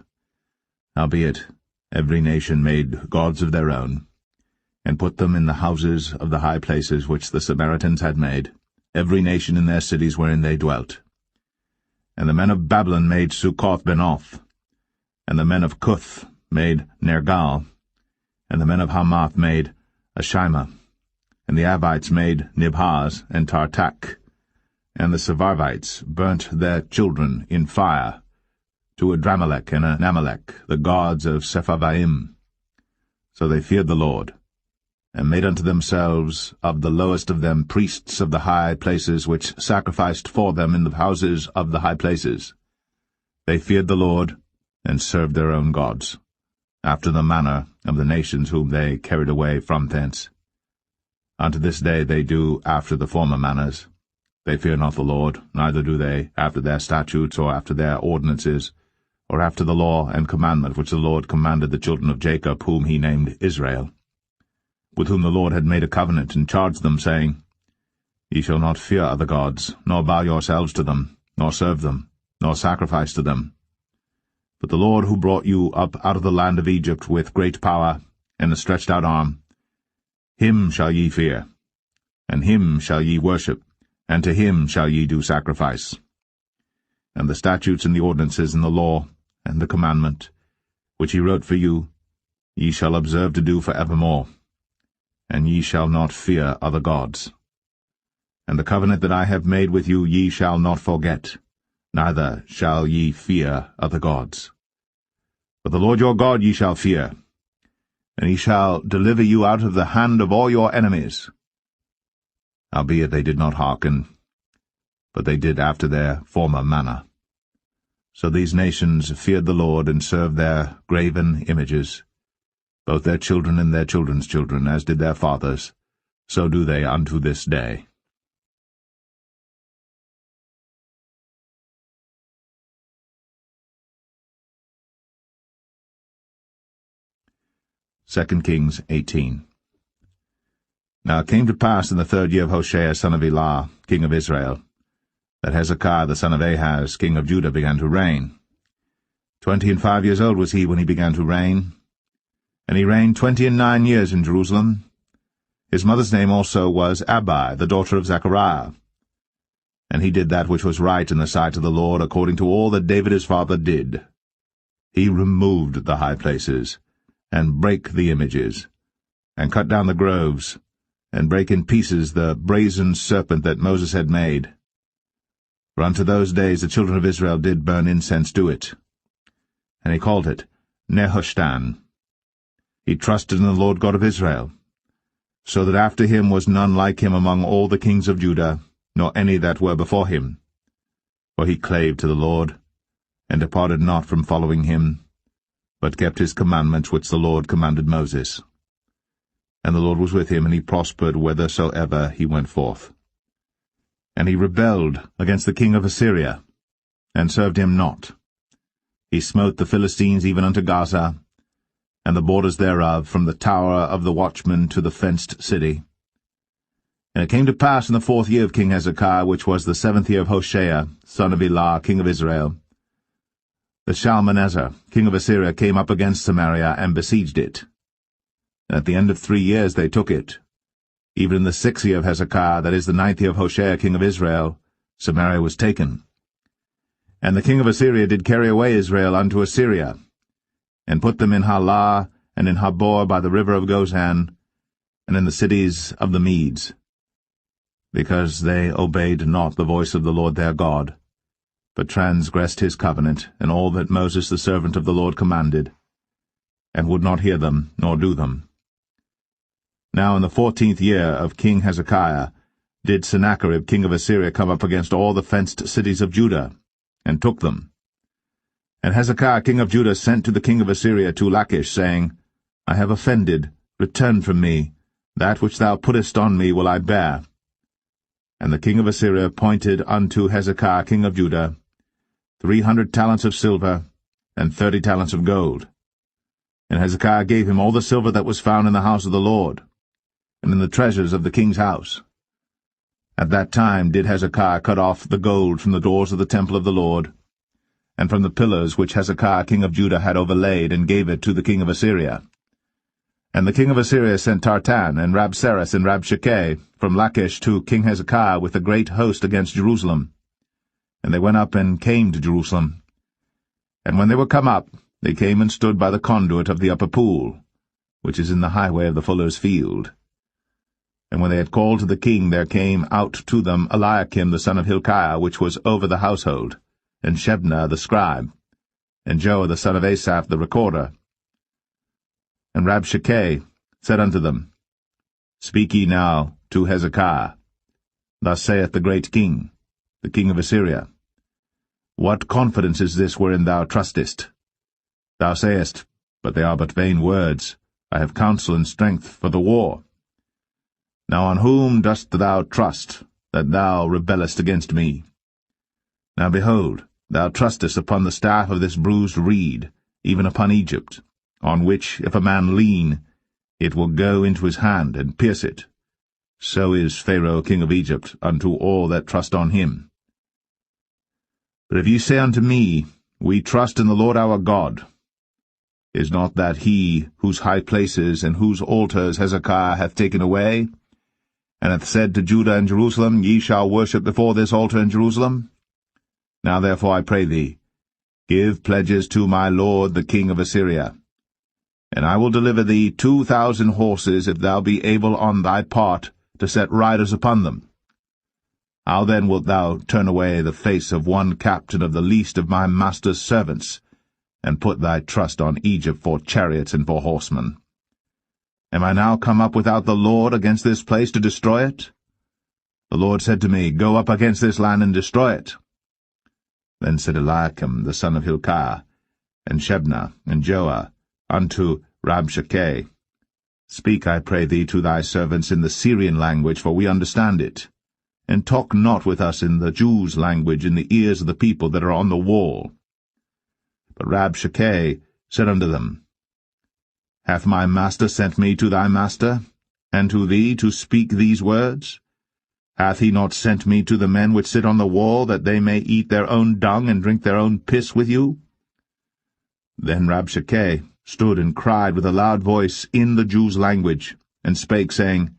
Howbeit every nation made gods of their own, and put them in the houses of the high places which the Samaritans had made, every nation in their cities wherein they dwelt. And the men of Babylon made Succoth-Benoth, and the men of Cuth made Nergal, and the men of Hamath made Ashima, and the Avites made Nibhaz and Tartak, and the Sepharvites burnt their children in fire to Adramelech and Anamelech, the gods of Sepharvaim. So they feared the Lord, and made unto themselves of the lowest of them priests of the high places, which sacrificed for them in the houses of the high places. They feared the Lord, and served their own gods, after the manner of the nations whom they carried away from thence. Unto this day they do after the former manners. They fear not the Lord, neither do they after their statutes, or after their ordinances, or after the law and commandment which the Lord commanded the children of Jacob, whom he named Israel, with whom the Lord had made a covenant, and charged them, saying, Ye shall not fear other gods, nor bow yourselves to them, nor serve them, nor sacrifice to them. But the Lord who brought you up out of the land of Egypt with great power and a stretched out arm, him shall ye fear, and him shall ye worship, and to him shall ye do sacrifice. And the statutes and the ordinances and the law and the commandment, which he wrote for you, ye shall observe to do for evermore, and ye shall not fear other gods. And the covenant that I have made with you ye shall not forget, neither shall ye fear other gods. But the Lord your God ye shall fear, and he shall deliver you out of the hand of all your enemies. Howbeit they did not hearken, but they did after their former manner. So these nations feared the Lord, and served their graven images, both their children and their children's children, as did their fathers, so do they unto this day. Second Kings 18. Now it came to pass in the 3rd year of Hoshea son of Elah, king of Israel, that Hezekiah the son of Ahaz, king of Judah, began to reign. 25 years old was he when he began to reign, and he reigned 29 years in Jerusalem. His mother's name also was Abi, the daughter of Zechariah. And he did that which was right in the sight of the Lord, according to all that David his father did. He removed the high places, and brake the images, and cut down the groves, and brake in pieces the brazen serpent that Moses had made. For unto those days the children of Israel did burn incense to it. And he called it Nehushtan. He trusted in the Lord God of Israel, so that after him was none like him among all the kings of Judah, nor any that were before him. For he clave to the Lord, and departed not from following him, but kept his commandments which the Lord commanded Moses. And the Lord was with him, and he prospered whithersoever he went forth. And he rebelled against the king of Assyria, and served him not. He smote the Philistines even unto Gaza, and the borders thereof, from the tower of the watchman to the fenced city. And it came to pass in the 4th year of King Hezekiah, which was the 7th year of Hoshea, son of Elah, king of Israel, that Shalmaneser, king of Assyria, came up against Samaria and besieged it. And at the end of 3 years they took it. Even in the 6th year of Hezekiah, that is the 9th year of Hoshea, king of Israel, Samaria was taken. And the king of Assyria did carry away Israel unto Assyria, and put them in Halah, and in Habor by the river of Gozan, and in the cities of the Medes, because they obeyed not the voice of the Lord their God, but transgressed his covenant, and all that Moses the servant of the Lord commanded, and would not hear them, nor do them. Now in the 14th year of King Hezekiah did Sennacherib king of Assyria come up against all the fenced cities of Judah, and took them. And Hezekiah king of Judah sent to the king of Assyria to Lachish, saying, I have offended, return from me, that which thou puttest on me will I bear. And the king of Assyria appointed unto Hezekiah king of Judah 300 talents of silver, and 30 talents of gold. And Hezekiah gave him all the silver that was found in the house of the Lord, and in the treasures of the king's house. At that time did Hezekiah cut off the gold from the doors of the temple of the Lord, and from the pillars which Hezekiah king of Judah had overlaid, and gave it to the king of Assyria. And the king of Assyria sent Tartan, and Rabsaris, and Rabshakeh from Lachish to King Hezekiah with a great host against Jerusalem. And they went up and came to Jerusalem. And when they were come up, they came and stood by the conduit of the upper pool, which is in the highway of the fuller's field. And when they had called to the king, there came out to them Eliakim the son of Hilkiah, which was over the household, and Shebna the scribe, and Joah the son of Asaph the recorder. And Rabshakeh said unto them, Speak ye now to Hezekiah. Thus saith the great king, the king of Assyria, What confidence is this wherein thou trustest? Thou sayest, but they are but vain words, I have counsel and strength for the war. Now on whom dost thou trust, that thou rebellest against me? Now behold, thou trustest upon the staff of this bruised reed, even upon Egypt, on which if a man lean, it will go into his hand, and pierce it. So is Pharaoh king of Egypt unto all that trust on him. But if ye say unto me, We trust in the Lord our God, is not that he whose high places and whose altars Hezekiah hath taken away, and hath said to Judah and Jerusalem, Ye shall worship before this altar in Jerusalem? Now therefore I pray thee, give pledges to my lord the king of Assyria, and I will deliver thee 2,000 horses, if thou be able on thy part to set riders upon them. How then wilt thou turn away the face of one captain of the least of my master's servants, and put thy trust on Egypt for chariots and for horsemen? Am I now come up without the Lord against this place to destroy it? The Lord said to me, Go up against this land and destroy it. Then said Eliakim the son of Hilkiah, and Shebna, and Joah, unto Rabshakeh, Speak, I pray thee, to thy servants in the Syrian language, for we understand it, and talk not with us in the Jews' language in the ears of the people that are on the wall. But Rabshakeh said unto them, Hath my master sent me to thy master, and to thee to speak these words? Hath he not sent me to the men which sit on the wall, that they may eat their own dung and drink their own piss with you? Then Rabshakeh stood and cried with a loud voice in the Jews' language, and spake, saying,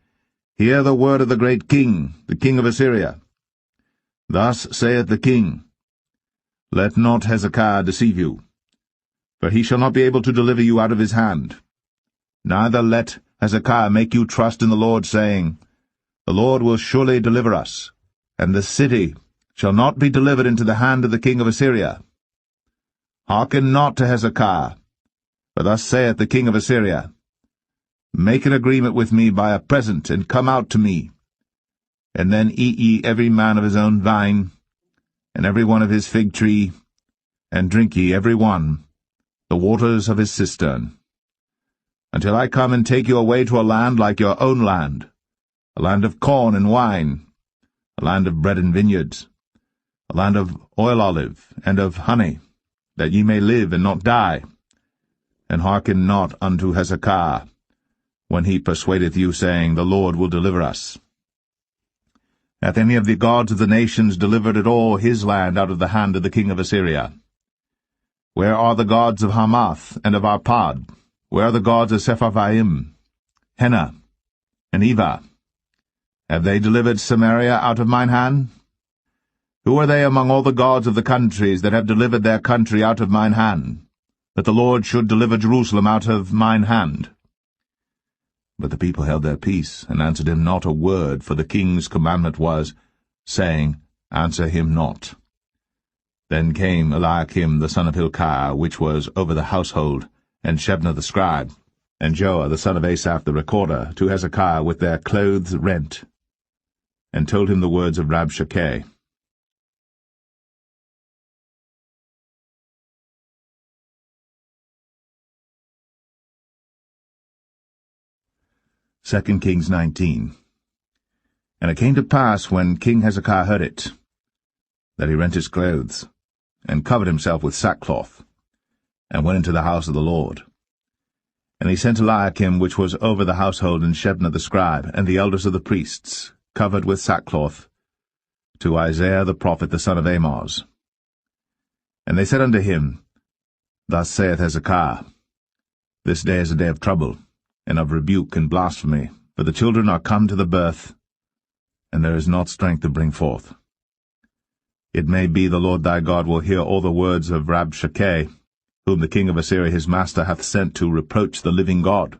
Hear the word of the great king, the king of Assyria. Thus saith the king, Let not Hezekiah deceive you, for he shall not be able to deliver you out of his hand. Neither let Hezekiah make you trust in the Lord, saying, The Lord will surely deliver us, and the city shall not be delivered into the hand of the king of Assyria. Hearken not to Hezekiah, for thus saith the king of Assyria, Make an agreement with me by a present, and come out to me. And then eat ye every man of his own vine, and every one of his fig tree, and drink ye every one the waters of his cistern, until I come and take you away to a land like your own land, a land of corn and wine, a land of bread and vineyards, a land of oil olive and of honey, that ye may live and not die, and hearken not unto Hezekiah, when he persuadeth you, saying, The Lord will deliver us. Hath any of the gods of the nations delivered at all his land out of the hand of the king of Assyria? Where are the gods of Hamath and of Arpad? Where are the gods of Sepharvaim, Hena, and Eva? Have they delivered Samaria out of mine hand? Who are they among all the gods of the countries that have delivered their country out of mine hand, that the Lord should deliver Jerusalem out of mine hand? But the people held their peace, and answered him not a word, for the king's commandment was, saying, Answer him not. Then came Eliakim the son of Hilkiah, which was over the household, and Shebna the scribe, and Joah the son of Asaph the recorder, to Hezekiah with their clothes rent, and told him the words of Rabshakeh. 2 Kings 19. And it came to pass, when King Hezekiah heard it, that he rent his clothes, and covered himself with sackcloth, and went into the house of the Lord. And he sent Eliakim, which was over the household, and Shebna the scribe, and the elders of the priests, covered with sackcloth, to Isaiah the prophet, the son of Amoz. And they said unto him, Thus saith Hezekiah, This day is a day of trouble, and of rebuke and blasphemy, for the children are come to the birth, and there is not strength to bring forth. It may be the Lord thy God will hear all the words of Rabshakeh, whom the king of Assyria his master hath sent to reproach the living God,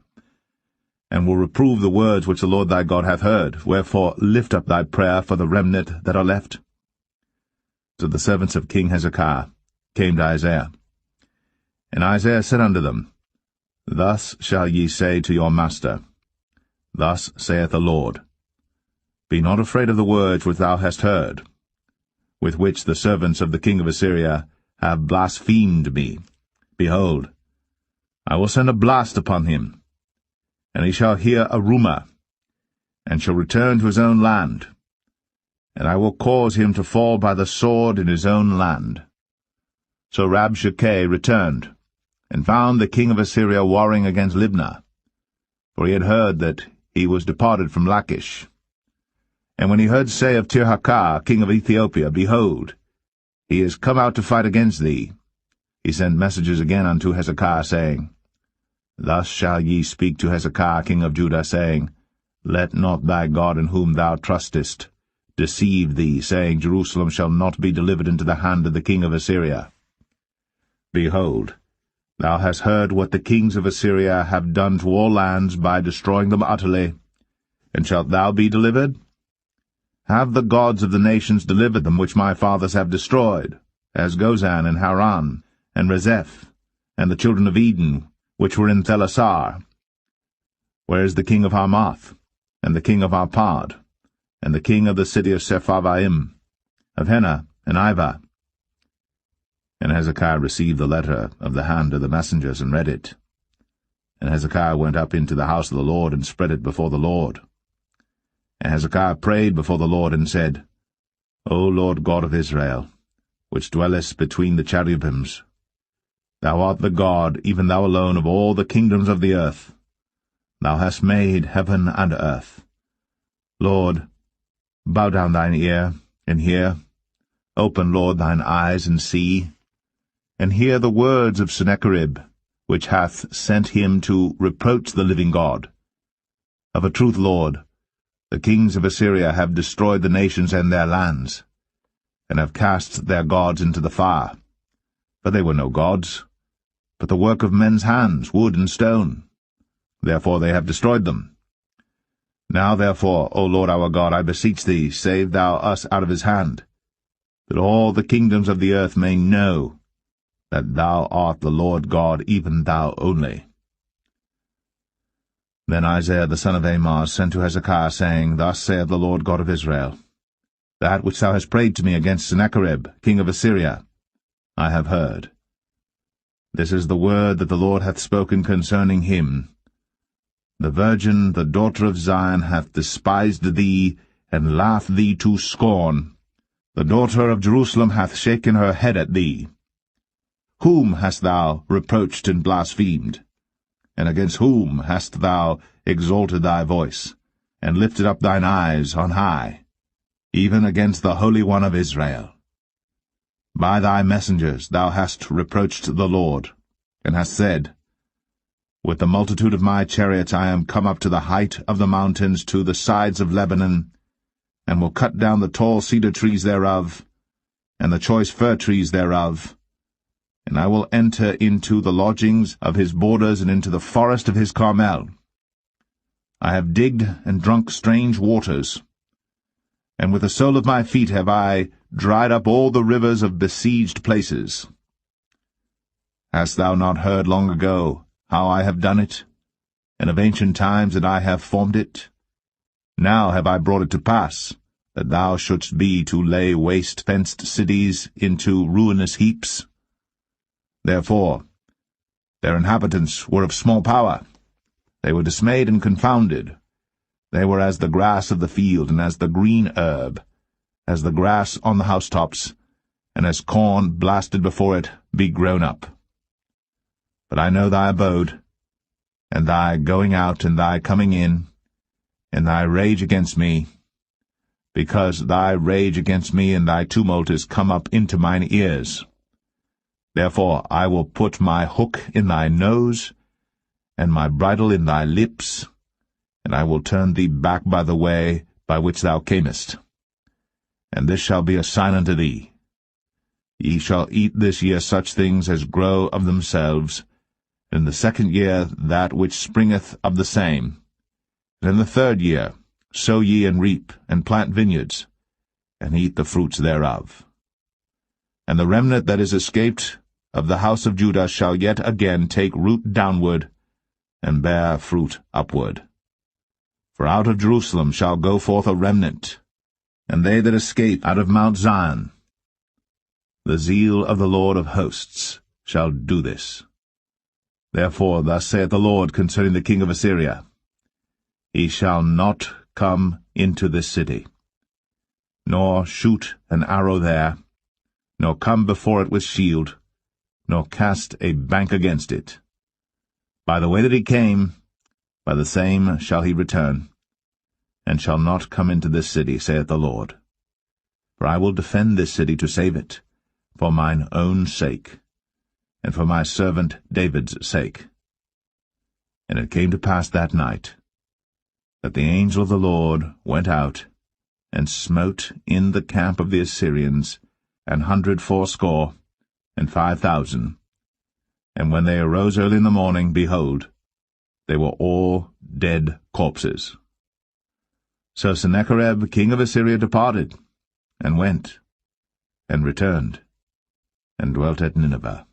and will reprove the words which the Lord thy God hath heard. Wherefore lift up thy prayer for the remnant that are left. So the servants of King Hezekiah came to Isaiah. And Isaiah said unto them, Thus shall ye say to your master, Thus saith the Lord, Be not afraid of the words which thou hast heard, with which the servants of the king of Assyria have blasphemed me. Behold, I will send a blast upon him, and he shall hear a rumour, and shall return to his own land, and I will cause him to fall by the sword in his own land. So Rabshakeh returned, and found the king of Assyria warring against Libnah, for he had heard that he was departed from Lachish. And when he heard say of Tirhakah, king of Ethiopia, Behold, he is come out to fight against thee, he sent messages again unto Hezekiah, saying, Thus shall ye speak to Hezekiah king of Judah, saying, Let not thy God in whom thou trustest deceive thee, saying, Jerusalem shall not be delivered into the hand of the king of Assyria. Behold, thou hast heard what the kings of Assyria have done to all lands by destroying them utterly, and shalt thou be delivered? Have the gods of the nations delivered them which my fathers have destroyed, as Gozan and Haran, and Rezeph, and the children of Eden, which were in Thelasar? Where is the king of Hamath, and the king of Arpad, and the king of the city of Sepharvaim, of Hena and Ivah? And Hezekiah received the letter of the hand of the messengers, and read it. And Hezekiah went up into the house of the Lord, and spread it before the Lord. And Hezekiah prayed before the Lord, and said, O Lord God of Israel, which dwellest between the cherubims, thou art the God, even thou alone, of all the kingdoms of the earth. Thou hast made heaven and earth. Lord, bow down thine ear, and hear. Open, Lord, thine eyes, and see. And hear the words of Sennacherib, which hath sent him to reproach the living God. Of a truth, Lord, the kings of Assyria have destroyed the nations and their lands, and have cast their gods into the fire. For they were no gods, but the work of men's hands, wood and stone. Therefore they have destroyed them. Now therefore, O Lord our God, I beseech thee, save thou us out of his hand, that all the kingdoms of the earth may know that thou art the Lord God, even thou only. Then Isaiah the son of Amoz sent to Hezekiah, saying, Thus saith the Lord God of Israel, That which thou hast prayed to me against Sennacherib, king of Assyria, I have heard. This is the word that the Lord hath spoken concerning him. The virgin, the daughter of Zion, hath despised thee, and laughed thee to scorn. The daughter of Jerusalem hath shaken her head at thee. Whom hast thou reproached and blasphemed? And against whom hast thou exalted thy voice, and lifted up thine eyes on high, even against the Holy One of Israel? By thy messengers thou hast reproached the Lord, and hast said, With the multitude of my chariots I am come up to the height of the mountains, to the sides of Lebanon, and will cut down the tall cedar trees thereof, and the choice fir trees thereof, and I will enter into the lodgings of his borders, and into the forest of his Carmel. I have digged and drunk strange waters, and with the sole of my feet have I dried up all the rivers of besieged places. Hast thou not heard long ago how I have done it, and of ancient times that I have formed it? Now have I brought it to pass, that thou shouldst be to lay waste fenced cities into ruinous heaps. Therefore their inhabitants were of small power. They were dismayed and confounded. They were as the grass of the field, and as the green herb, as the grass on the housetops, and as corn blasted before it be grown up. But I know thy abode, and thy going out and thy coming in, and thy rage against me, because thy rage against me and thy tumult is come up into mine ears. Therefore I will put my hook in thy nose, and my bridle in thy lips, and I will turn thee back by the way by which thou camest. And this shall be a sign unto thee. Ye shall eat this year such things as grow of themselves, and in the second year that which springeth of the same. And in the third year sow ye and reap, and plant vineyards, and eat the fruits thereof. And the remnant that is escaped of the house of Judah shall yet again take root downward, and bear fruit upward. For out of Jerusalem shall go forth a remnant, and they that escape out of Mount Zion. The zeal of the Lord of hosts shall do this. Therefore thus saith the Lord concerning the king of Assyria, He shall not come into this city, nor shoot an arrow there, nor come before it with shield, nor cast a bank against it. By the way that he came, by the same shall he return, and shall not come into this city, saith the Lord. For I will defend this city to save it, for mine own sake, and for my servant David's sake. And it came to pass that night, that the angel of the Lord went out, and smote in the camp of the Assyrians 180 and 5,000. And when they arose early in the morning, behold, they were all dead corpses. So Sennacherib king of Assyria departed, and went, and returned, and dwelt at Nineveh.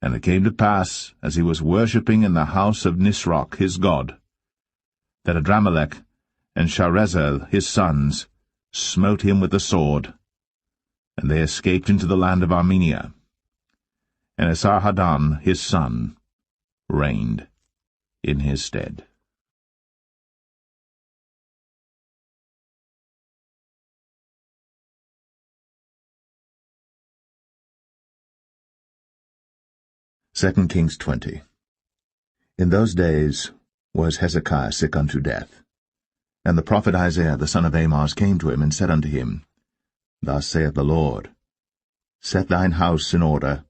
And it came to pass, as he was worshipping in the house of Nisroch his god, that Adramelech and Sharezer his sons smote him with the sword, and they escaped into the land of Armenia. And Esarhaddon his son reigned in his stead. Second Kings 20. In those days was Hezekiah sick unto death. And the prophet Isaiah the son of Amoz came to him, and said unto him, Thus saith the Lord, Set thine house in order,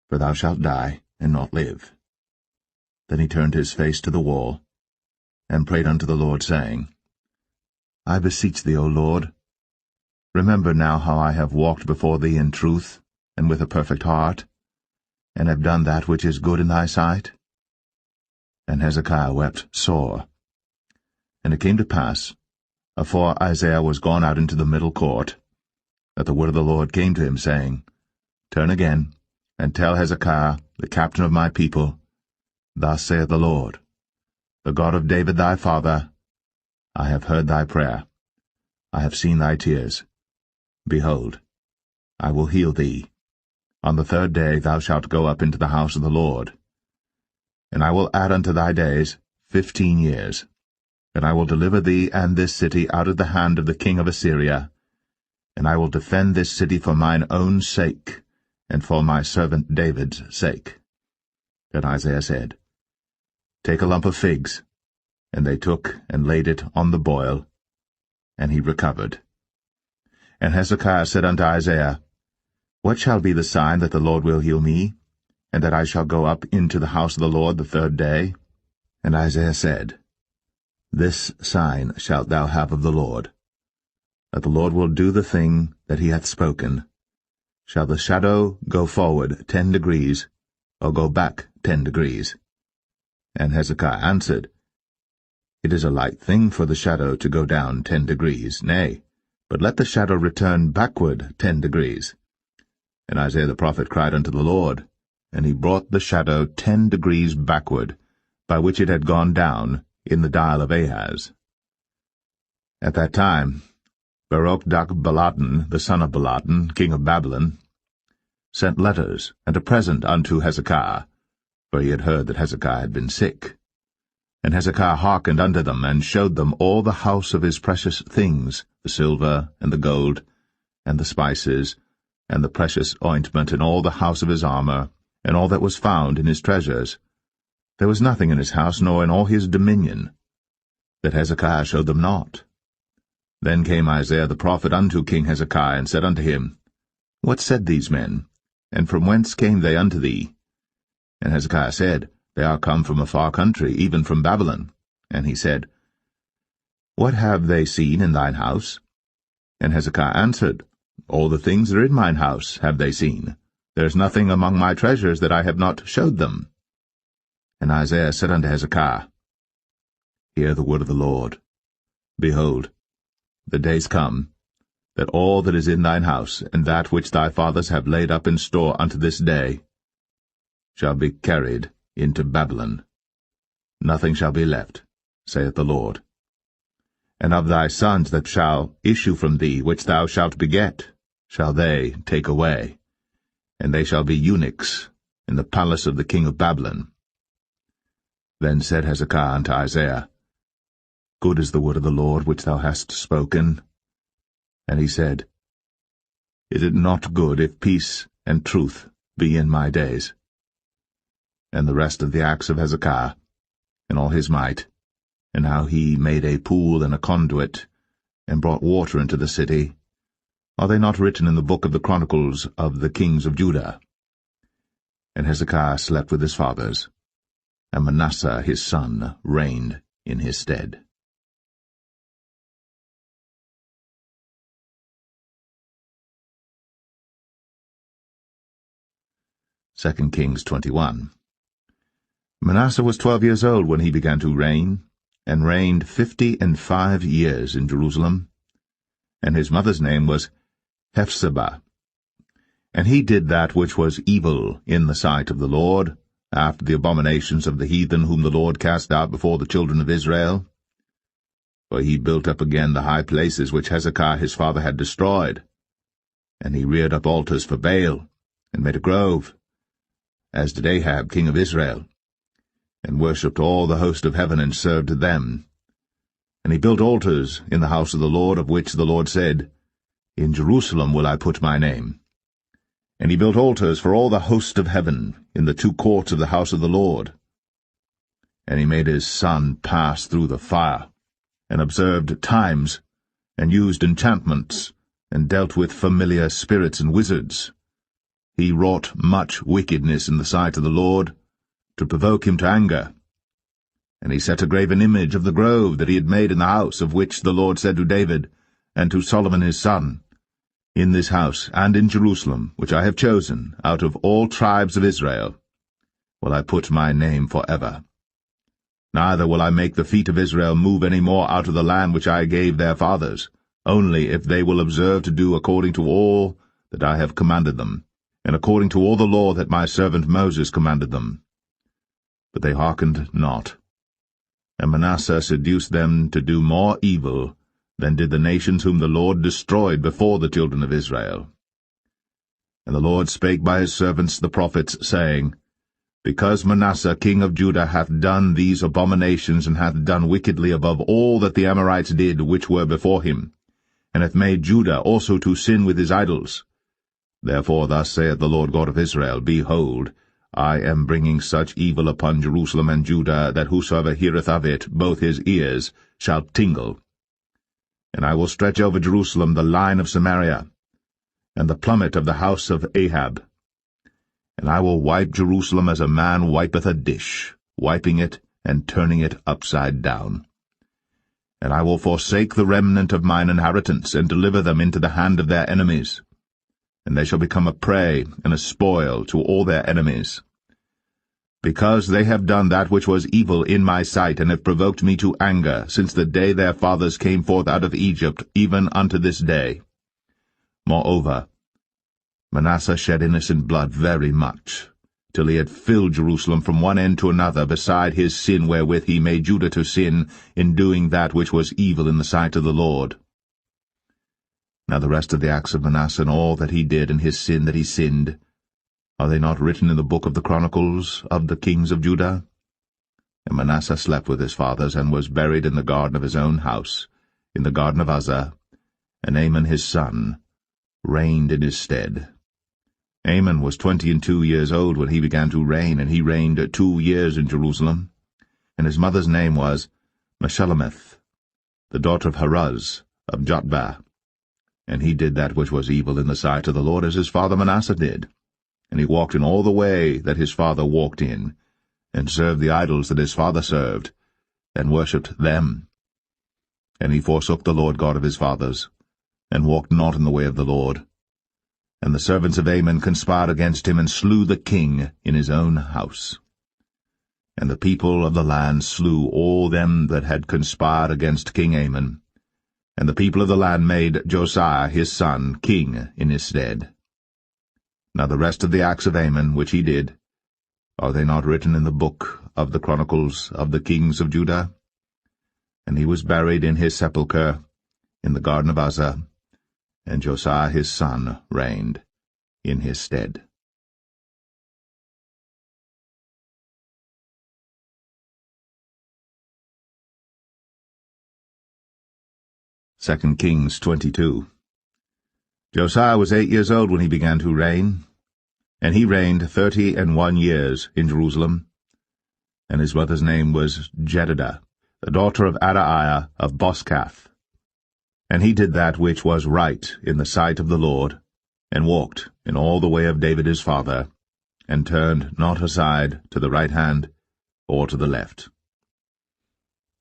for thou shalt die, and not live. Then he turned his face to the wall, and prayed unto the Lord, saying, I beseech thee, O Lord, remember now how I have walked before thee in truth, and with a perfect heart, and have done that which is good in thy sight. And Hezekiah wept sore. And it came to pass, afore Isaiah was gone out into the middle court, that the word of the Lord came to him, saying, Turn again, and tell Hezekiah, the captain of my people, Thus saith the Lord, the God of David thy father, I have heard thy prayer, I have seen thy tears. Behold, I will heal thee. On the third day thou shalt go up into the house of the Lord. And I will add unto thy days 15 years, and I will deliver thee and this city out of the hand of the king of Assyria, and I will defend this city for mine own sake, and for my servant David's sake. Then Isaiah said, Take a lump of figs. And they took and laid it on the boil, and he recovered. And Hezekiah said unto Isaiah, What shall be the sign that the Lord will heal me, and that I shall go up into the house of the Lord the 3rd day? And Isaiah said, This sign shalt thou have of the Lord, that the Lord will do the thing that he hath spoken. Shall the shadow go forward 10 degrees, or go back 10 degrees? And Hezekiah answered, It is a light thing for the shadow to go down 10 degrees, nay, but let the shadow return backward 10 degrees. And Isaiah the prophet cried unto the Lord, and he brought the shadow 10 degrees backward, by which it had gone down in the dial of Ahaz. At that time Berodach-Baladan, the son of Baladan, king of Babylon, sent letters and a present unto Hezekiah, for he had heard that Hezekiah had been sick. And Hezekiah hearkened unto them, and showed them all the house of his precious things, the silver, and the gold, and the spices, and the precious ointment, and all the house of his armor, and all that was found in his treasures. There was nothing in his house, nor in all his dominion, that Hezekiah showed them not. Then came Isaiah the prophet unto King Hezekiah, and said unto him, What said these men, and from whence came they unto thee? And Hezekiah said, They are come from a far country, even from Babylon. And he said, What have they seen in thine house? And Hezekiah answered, All the things that are in mine house have they seen. There is nothing among my treasures that I have not showed them. And Isaiah said unto Hezekiah, Hear the word of the Lord. Behold, the days come, that all that is in thine house, and that which thy fathers have laid up in store unto this day, shall be carried into Babylon. Nothing shall be left, saith the Lord. And of thy sons that shall issue from thee, which thou shalt beget, shall they take away, and they shall be eunuchs in the palace of the king of Babylon. Then said Hezekiah unto Isaiah, Good is the word of the Lord which thou hast spoken. And he said, Is it not good if peace and truth be in my days? And the rest of the acts of Hezekiah, and all his might, and how he made a pool and a conduit, and brought water into the city, are they not written in the book of the Chronicles of the kings of Judah? And Hezekiah slept with his fathers, and Manasseh his son reigned in his stead. 2 Kings 21. Manasseh was 12 years old when he began to reign, and reigned 55 years in Jerusalem. And his mother's name was Hephzibah. And he did that which was evil in the sight of the Lord, after the abominations of the heathen whom the Lord cast out before the children of Israel. For he built up again the high places which Hezekiah his father had destroyed. And he reared up altars for Baal, and made a grove, as did Ahab king of Israel, and worshipped all the host of heaven, and served them. And he built altars in the house of the Lord, of which the Lord said, In Jerusalem will I put my name. And he built altars for all the host of heaven in the 2 courts of the house of the Lord. And he made his son pass through the fire, and observed times, and used enchantments, and dealt with familiar spirits and wizards. He wrought much wickedness in the sight of the Lord, to provoke him to anger. And he set a graven image of the grove that he had made in the house, of which the Lord said to David, and to Solomon his son, In this house and in Jerusalem, which I have chosen, out of all tribes of Israel, will I put my name forever. Neither will I make the feet of Israel move any more out of the land which I gave their fathers, only if they will observe to do according to all that I have commanded them, and according to all the law that my servant Moses commanded them. But they hearkened not. And Manasseh seduced them to do more evil than did the nations whom the Lord destroyed before the children of Israel. And the Lord spake by his servants the prophets, saying, Because Manasseh king of Judah hath done these abominations, and hath done wickedly above all that the Amorites did which were before him, and hath made Judah also to sin with his idols, Therefore thus saith the Lord God of Israel, Behold, I am bringing such evil upon Jerusalem and Judah, that whosoever heareth of it, both his ears shall tingle. And I will stretch over Jerusalem the line of Samaria, and the plummet of the house of Ahab. And I will wipe Jerusalem as a man wipeth a dish, wiping it and turning it upside down. And I will forsake the remnant of mine inheritance, and deliver them into the hand of their enemies. And they shall become a prey and a spoil to all their enemies. Because they have done that which was evil in my sight, and have provoked me to anger, since the day their fathers came forth out of Egypt, even unto this day. Moreover, Manasseh shed innocent blood very much, till he had filled Jerusalem from one end to another, beside his sin wherewith he made Judah to sin, in doing that which was evil in the sight of the Lord. Now the rest of the acts of Manasseh, and all that he did, and his sin that he sinned, are they not written in the book of the Chronicles of the kings of Judah? And Manasseh slept with his fathers, and was buried in the garden of his own house, in the garden of Uzzah, and Amon his son reigned in his stead. Amon was 22 years old when he began to reign, and he reigned 2 years in Jerusalem. And his mother's name was Meshullemeth, the daughter of Haruz of Jotbah. And he did that which was evil in the sight of the Lord, as his father Manasseh did. And he walked in all the way that his father walked in, and served the idols that his father served, and worshipped them. And he forsook the Lord God of his fathers, and walked not in the way of the Lord. And the servants of Amon conspired against him, and slew the king in his own house. And the people of the land slew all them that had conspired against King Amon. And the people of the land made Josiah his son king in his stead. Now the rest of the acts of Amon which he did, are they not written in the book of the Chronicles of the kings of Judah? And he was buried in his sepulchre in the garden of Uzzah, and Josiah his son reigned in his stead. 2 Kings 22. Josiah was 8 years old when he began to reign, and he reigned 31 years in Jerusalem. And his mother's name was Jedidah, the daughter of Adaiah of Boscath. And he did that which was right in the sight of the Lord, and walked in all the way of David his father, and turned not aside to the right hand or to the left.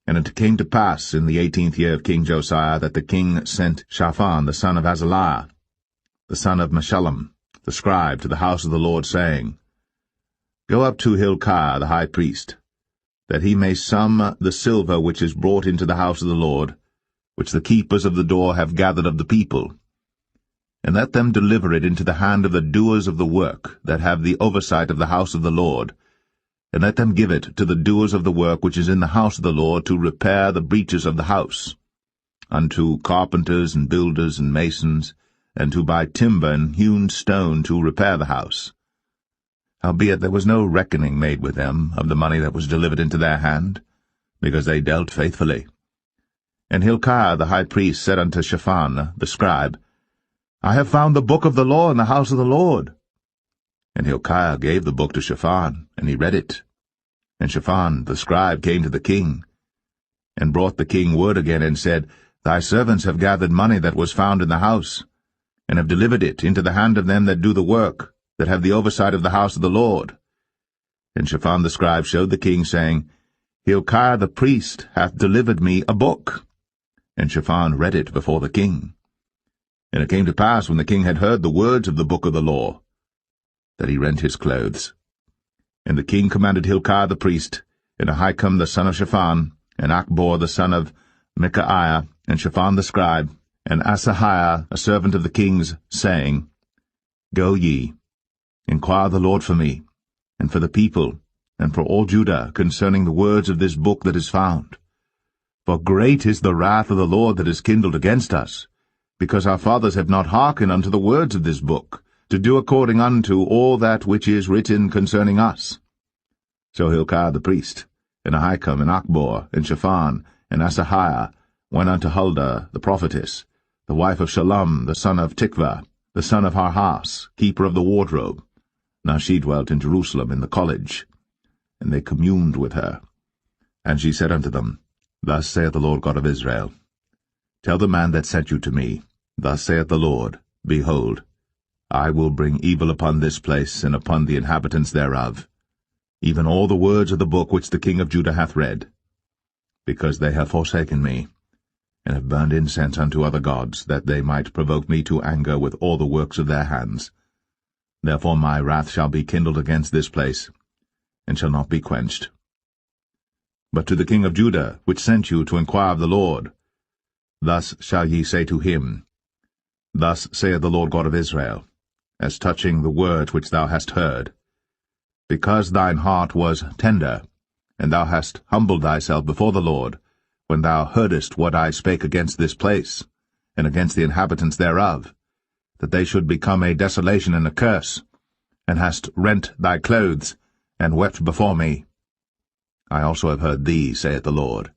And it came to pass in the 18th year of King Josiah that the king sent Shaphan the son of Azaliah, the son of Meshullam, the scribe, to the house of the Lord, saying, Go up to Hilkiah the high priest, that he may sum the silver which is brought into the house of the Lord, which the keepers of the door have gathered of the people, and let them deliver it into the hand of the doers of the work that have the oversight of the house of the Lord, and let them give it to the doers of the work which is in the house of the Lord, to repair the breaches of the house, unto carpenters and builders and masons, and to buy timber and hewn stone to repair the house. Howbeit there was no reckoning made with them of the money that was delivered into their hand, because they dealt faithfully. And Hilkiah the high priest said unto Shaphan the scribe, I have found the book of the law in the house of the Lord. And Hilkiah gave the book to Shaphan, and he read it. And Shaphan the scribe came to the king, and brought the king word again, and said, Thy servants have gathered money that was found in the house, and have delivered it into the hand of them that do the work, that have the oversight of the house of the Lord. And Shaphan the scribe showed the king, saying, Hilkiah the priest hath delivered me a book. And Shaphan read it before the king. And it came to pass, when the king had heard the words of the book of the law, that he rent his clothes. And the king commanded Hilkiah the priest, and Ahikam the son of Shaphan, and Achbor the son of Micaiah, and Shaphan the scribe, and Asahiah a servant of the king's, saying, Go ye, inquire the Lord for me, and for the people, and for all Judah, concerning the words of this book that is found. For great is the wrath of the Lord that is kindled against us, because our fathers have not hearkened unto the words of this book, to do according unto all that which is written concerning us. So Hilkiah the priest, and Ahikam, and Achbor, and Shaphan, and Asahiah, went unto Huldah the prophetess, the wife of Shallum the son of Tikvah, the son of Harhas, keeper of the wardrobe. Now she dwelt in Jerusalem in the college. And they communed with her. And she said unto them, Thus saith the Lord God of Israel, Tell the man that sent you to me, Thus saith the Lord, Behold, I will bring evil upon this place and upon the inhabitants thereof, even all the words of the book which the king of Judah hath read, because they have forsaken me, and have burned incense unto other gods, that they might provoke me to anger with all the works of their hands. Therefore my wrath shall be kindled against this place, and shall not be quenched. But to the king of Judah, which sent you to inquire of the Lord, thus shall ye say to him, Thus saith the Lord God of Israel, as touching the words which thou hast heard, because thine heart was tender, and thou hast humbled thyself before the Lord, when thou heardest what I spake against this place, and against the inhabitants thereof, that they should become a desolation and a curse, and hast rent thy clothes, and wept before me. I also have heard thee, saith the Lord.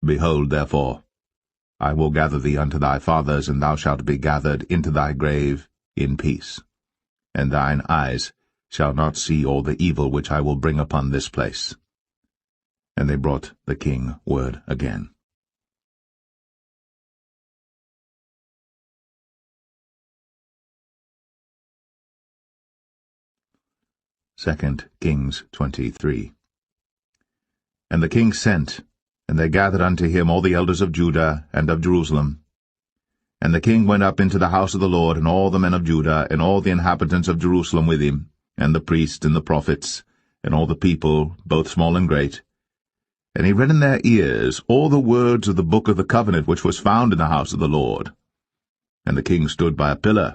Behold, therefore, I will gather thee unto thy fathers, and thou shalt be gathered into thy grave in peace. And thine eyes shall not see all the evil which I will bring upon this place. And they brought the king word again. 2 Kings 23. And the king sent, and they gathered unto him all the elders of Judah and of Jerusalem. And the king went up into the house of the Lord, and all the men of Judah, and all the inhabitants of Jerusalem with him, and the priests and the prophets, and all the people, both small and great. And he read in their ears all the words of the book of the covenant which was found in the house of the Lord. And the king stood by a pillar,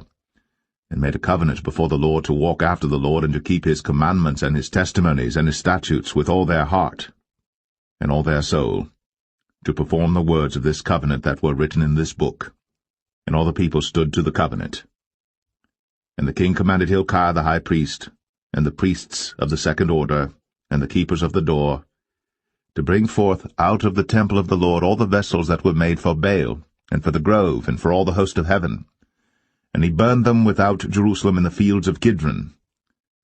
and made a covenant before the Lord to walk after the Lord, and to keep his commandments and his testimonies and his statutes with all their heart and all their soul, to perform the words of this covenant that were written in this book. And all the people stood to the covenant. And the king commanded Hilkiah the high priest, and the priests of the second order, and the keepers of the door, to bring forth out of the temple of the Lord all the vessels that were made for Baal, and for the grove, and for all the host of heaven. And he burned them without Jerusalem in the fields of Kidron,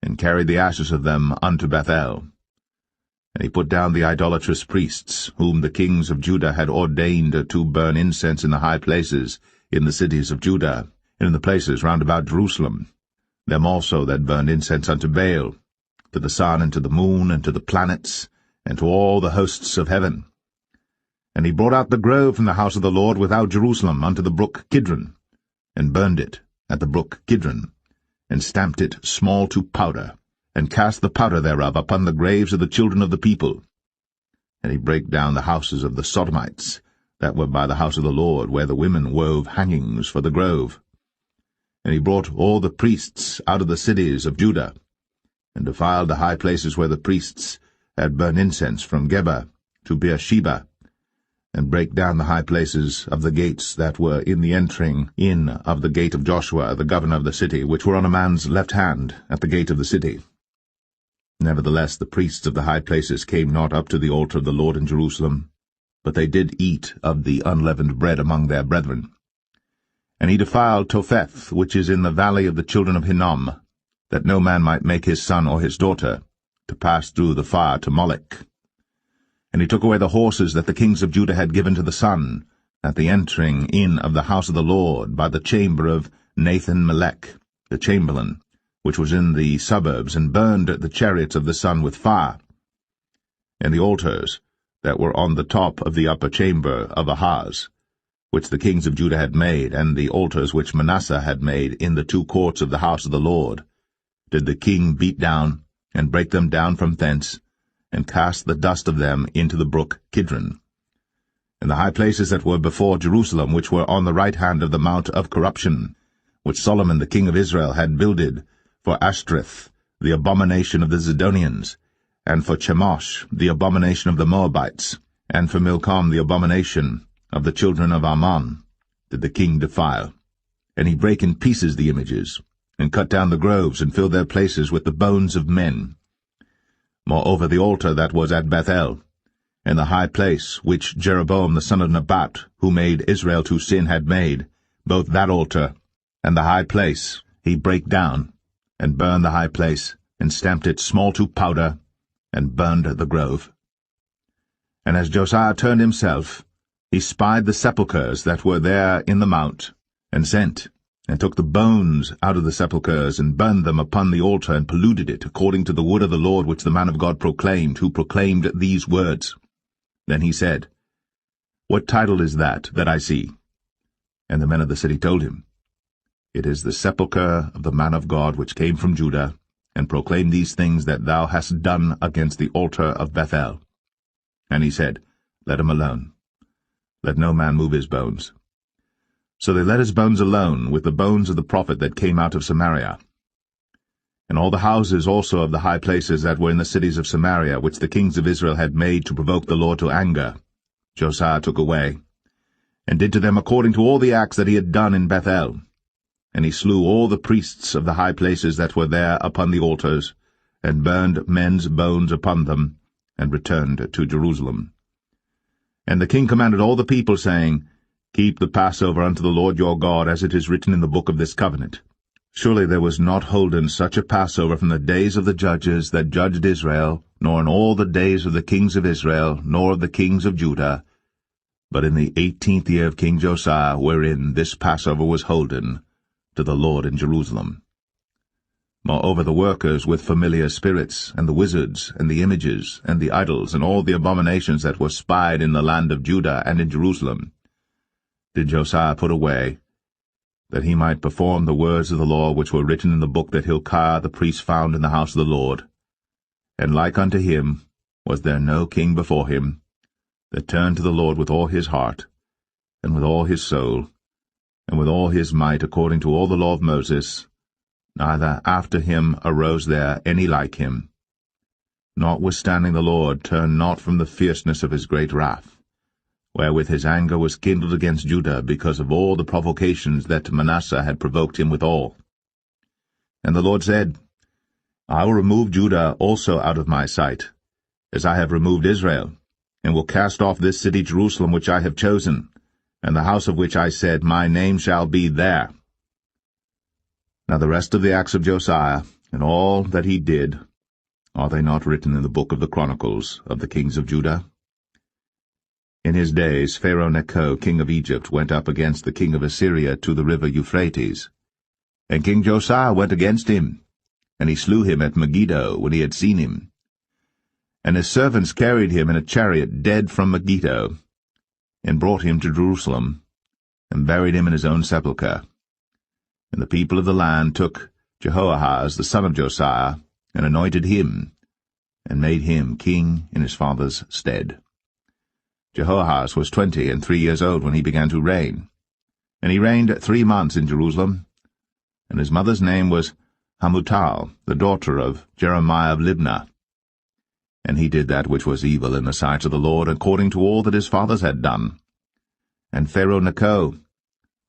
and carried the ashes of them unto Bethel. And he put down the idolatrous priests, whom the kings of Judah had ordained to burn incense in the high places, in the cities of Judah, and in the places round about Jerusalem, them also that burned incense unto Baal, to the sun, and to the moon, and to the planets, and to all the hosts of heaven. And he brought out the grove from the house of the Lord without Jerusalem unto the brook Kidron, and burned it at the brook Kidron, and stamped it small to powder, and cast the powder thereof upon the graves of the children of the people. And he brake down the houses of the Sodomites, that were by the house of the Lord, where the women wove hangings for the grove. And he brought all the priests out of the cities of Judah, and defiled the high places where the priests had burned incense, from Geba to Beersheba, and brake down the high places of the gates that were in the entering in of the gate of Joshua, the governor of the city, which were on a man's left hand at the gate of the city. Nevertheless the priests of the high places came not up to the altar of the Lord in Jerusalem, but they did eat of the unleavened bread among their brethren. And he defiled Topheth, which is in the valley of the children of Hinnom, that no man might make his son or his daughter to pass through the fire to Molech. And he took away the horses that the kings of Judah had given to the sun, at the entering in of the house of the Lord, by the chamber of Nathan-Melech, the chamberlain, which was in the suburbs, and burned the chariots of the sun with fire. And the altars that were on the top of the upper chamber of Ahaz, which the kings of Judah had made, and the altars which Manasseh had made in the two courts of the house of the Lord, did the king beat down, and break them down from thence, and cast the dust of them into the brook Kidron. And the high places that were before Jerusalem, which were on the right hand of the mount of corruption, which Solomon the king of Israel had builded for Ashtoreth, the abomination of the Zidonians, and for Chemosh, the abomination of the Moabites, and for Milcom, the abomination of the children of Ammon, did the king defile. And he brake in pieces the images, and cut down the groves, and filled their places with the bones of men. Moreover the altar that was at Bethel, and the high place which Jeroboam the son of Nebat, who made Israel to sin, had made, both that altar And the high place he brake down, and burned the high place, and stamped it small to powder, and burned the grove. And as Josiah turned himself, he spied the sepulchres that were there in the mount, and sent, and took the bones out of the sepulchres, and burned them upon the altar, and polluted it, according to the word of the Lord which the man of God proclaimed, who proclaimed these words. Then he said, What title is that I see? And the men of the city told him, It is the sepulchre of the man of God which came from Judah, and proclaimed these things that thou hast done against the altar of Bethel. And he said, Let him alone. Let no man move his bones. So they let his bones alone, with the bones of the prophet that came out of Samaria. And all the houses also of the high places that were in the cities of Samaria, which the kings of Israel had made to provoke the Lord to anger, Josiah took away, and did to them according to all the acts that he had done in Bethel. And he slew all the priests of the high places that were there upon the altars, and burned men's bones upon them, and returned to Jerusalem. And the king commanded all the people, saying, Keep the Passover unto the Lord your God, as it is written in the book of this covenant. Surely there was not holden such a Passover from the days of the judges that judged Israel, nor in all the days of the kings of Israel, nor of the kings of Judah, but in the 18th year of King Josiah, wherein this Passover was holden to the Lord in Jerusalem. Moreover, the workers with familiar spirits, and the wizards, and the images, and the idols, and all the abominations that were spied in the land of Judah and in Jerusalem, did Josiah put away, that he might perform the words of the law which were written in the book that Hilkiah the priest found in the house of the Lord. And like unto him was there no king before him, that turned to the Lord with all his heart, and with all his soul, and with all his might, according to all the law of Moses, neither after him arose there any like him. Notwithstanding the Lord turned not from the fierceness of his great wrath, wherewith his anger was kindled against Judah, because of all the provocations that Manasseh had provoked him withal. And the Lord said, I will remove Judah also out of my sight, as I have removed Israel, and will cast off this city Jerusalem which I have chosen, and the house of which I said, My name shall be there. Now the rest of the acts of Josiah, and all that he did, are they not written in the book of the Chronicles of the kings of Judah? In his days Pharaoh Necho, king of Egypt, went up against the king of Assyria to the river Euphrates. And King Josiah went against him, and he slew him at Megiddo when he had seen him. And his servants carried him in a chariot dead from Megiddo, and brought him to Jerusalem, and buried him in his own sepulchre. And the people of the land took Jehoahaz the son of Josiah, and anointed him, and made him king in his father's stead. Jehoahaz was 23 years old when he began to reign, and he reigned 3 months in Jerusalem. And his mother's name was Hamutal, the daughter of Jeremiah of Libnah. And he did that which was evil in the sight of the Lord, according to all that his fathers had done. And Pharaoh Necho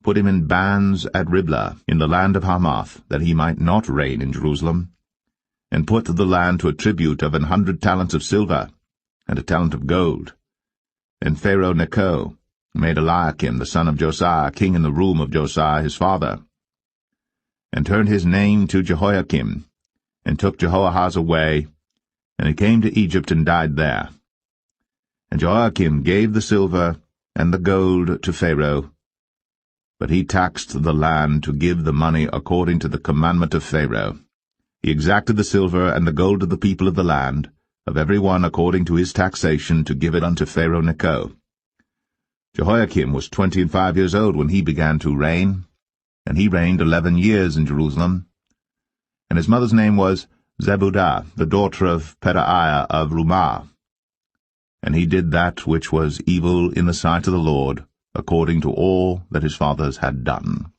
put him in bands at Riblah, in the land of Hamath, that he might not reign in Jerusalem, and put the land to a tribute of 100 talents of silver, and a talent of gold. And Pharaoh Necho made Eliakim the son of Josiah king in the room of Josiah his father, and turned his name to Jehoiakim, and took Jehoahaz away, and he came to Egypt and died there. And Jehoiakim gave the silver and the gold to Pharaoh, but he taxed the land to give the money according to the commandment of Pharaoh. He exacted the silver and the gold of the people of the land, of every one according to his taxation, to give it unto Pharaoh Necho. Jehoiakim was 25 years old when he began to reign, and he reigned 11 years in Jerusalem. And his mother's name was Zebudah, the daughter of Pedaiah of Rumah. And he did that which was evil in the sight of the Lord, according to all that his fathers had done.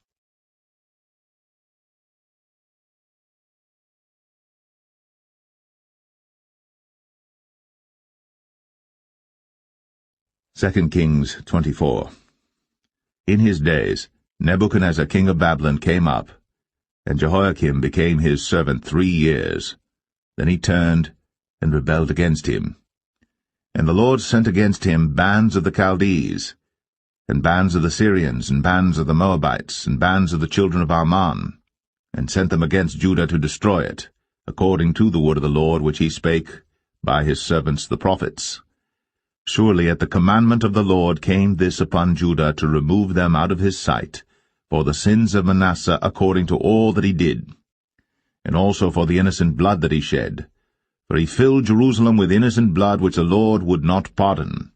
Second Kings 24. In his days Nebuchadnezzar king of Babylon came up, and Jehoiakim became his servant 3 years. Then he turned and rebelled against him. And the Lord sent against him bands of the Chaldees, and bands of the Syrians, and bands of the Moabites, and bands of the children of Ammon, and sent them against Judah to destroy it, according to the word of the Lord which he spake by his servants the prophets. Surely at the commandment of the Lord came this upon Judah to remove them out of his sight, for the sins of Manasseh according to all that he did, and also for the innocent blood that he shed. For he filled Jerusalem with innocent blood which the Lord would not pardon.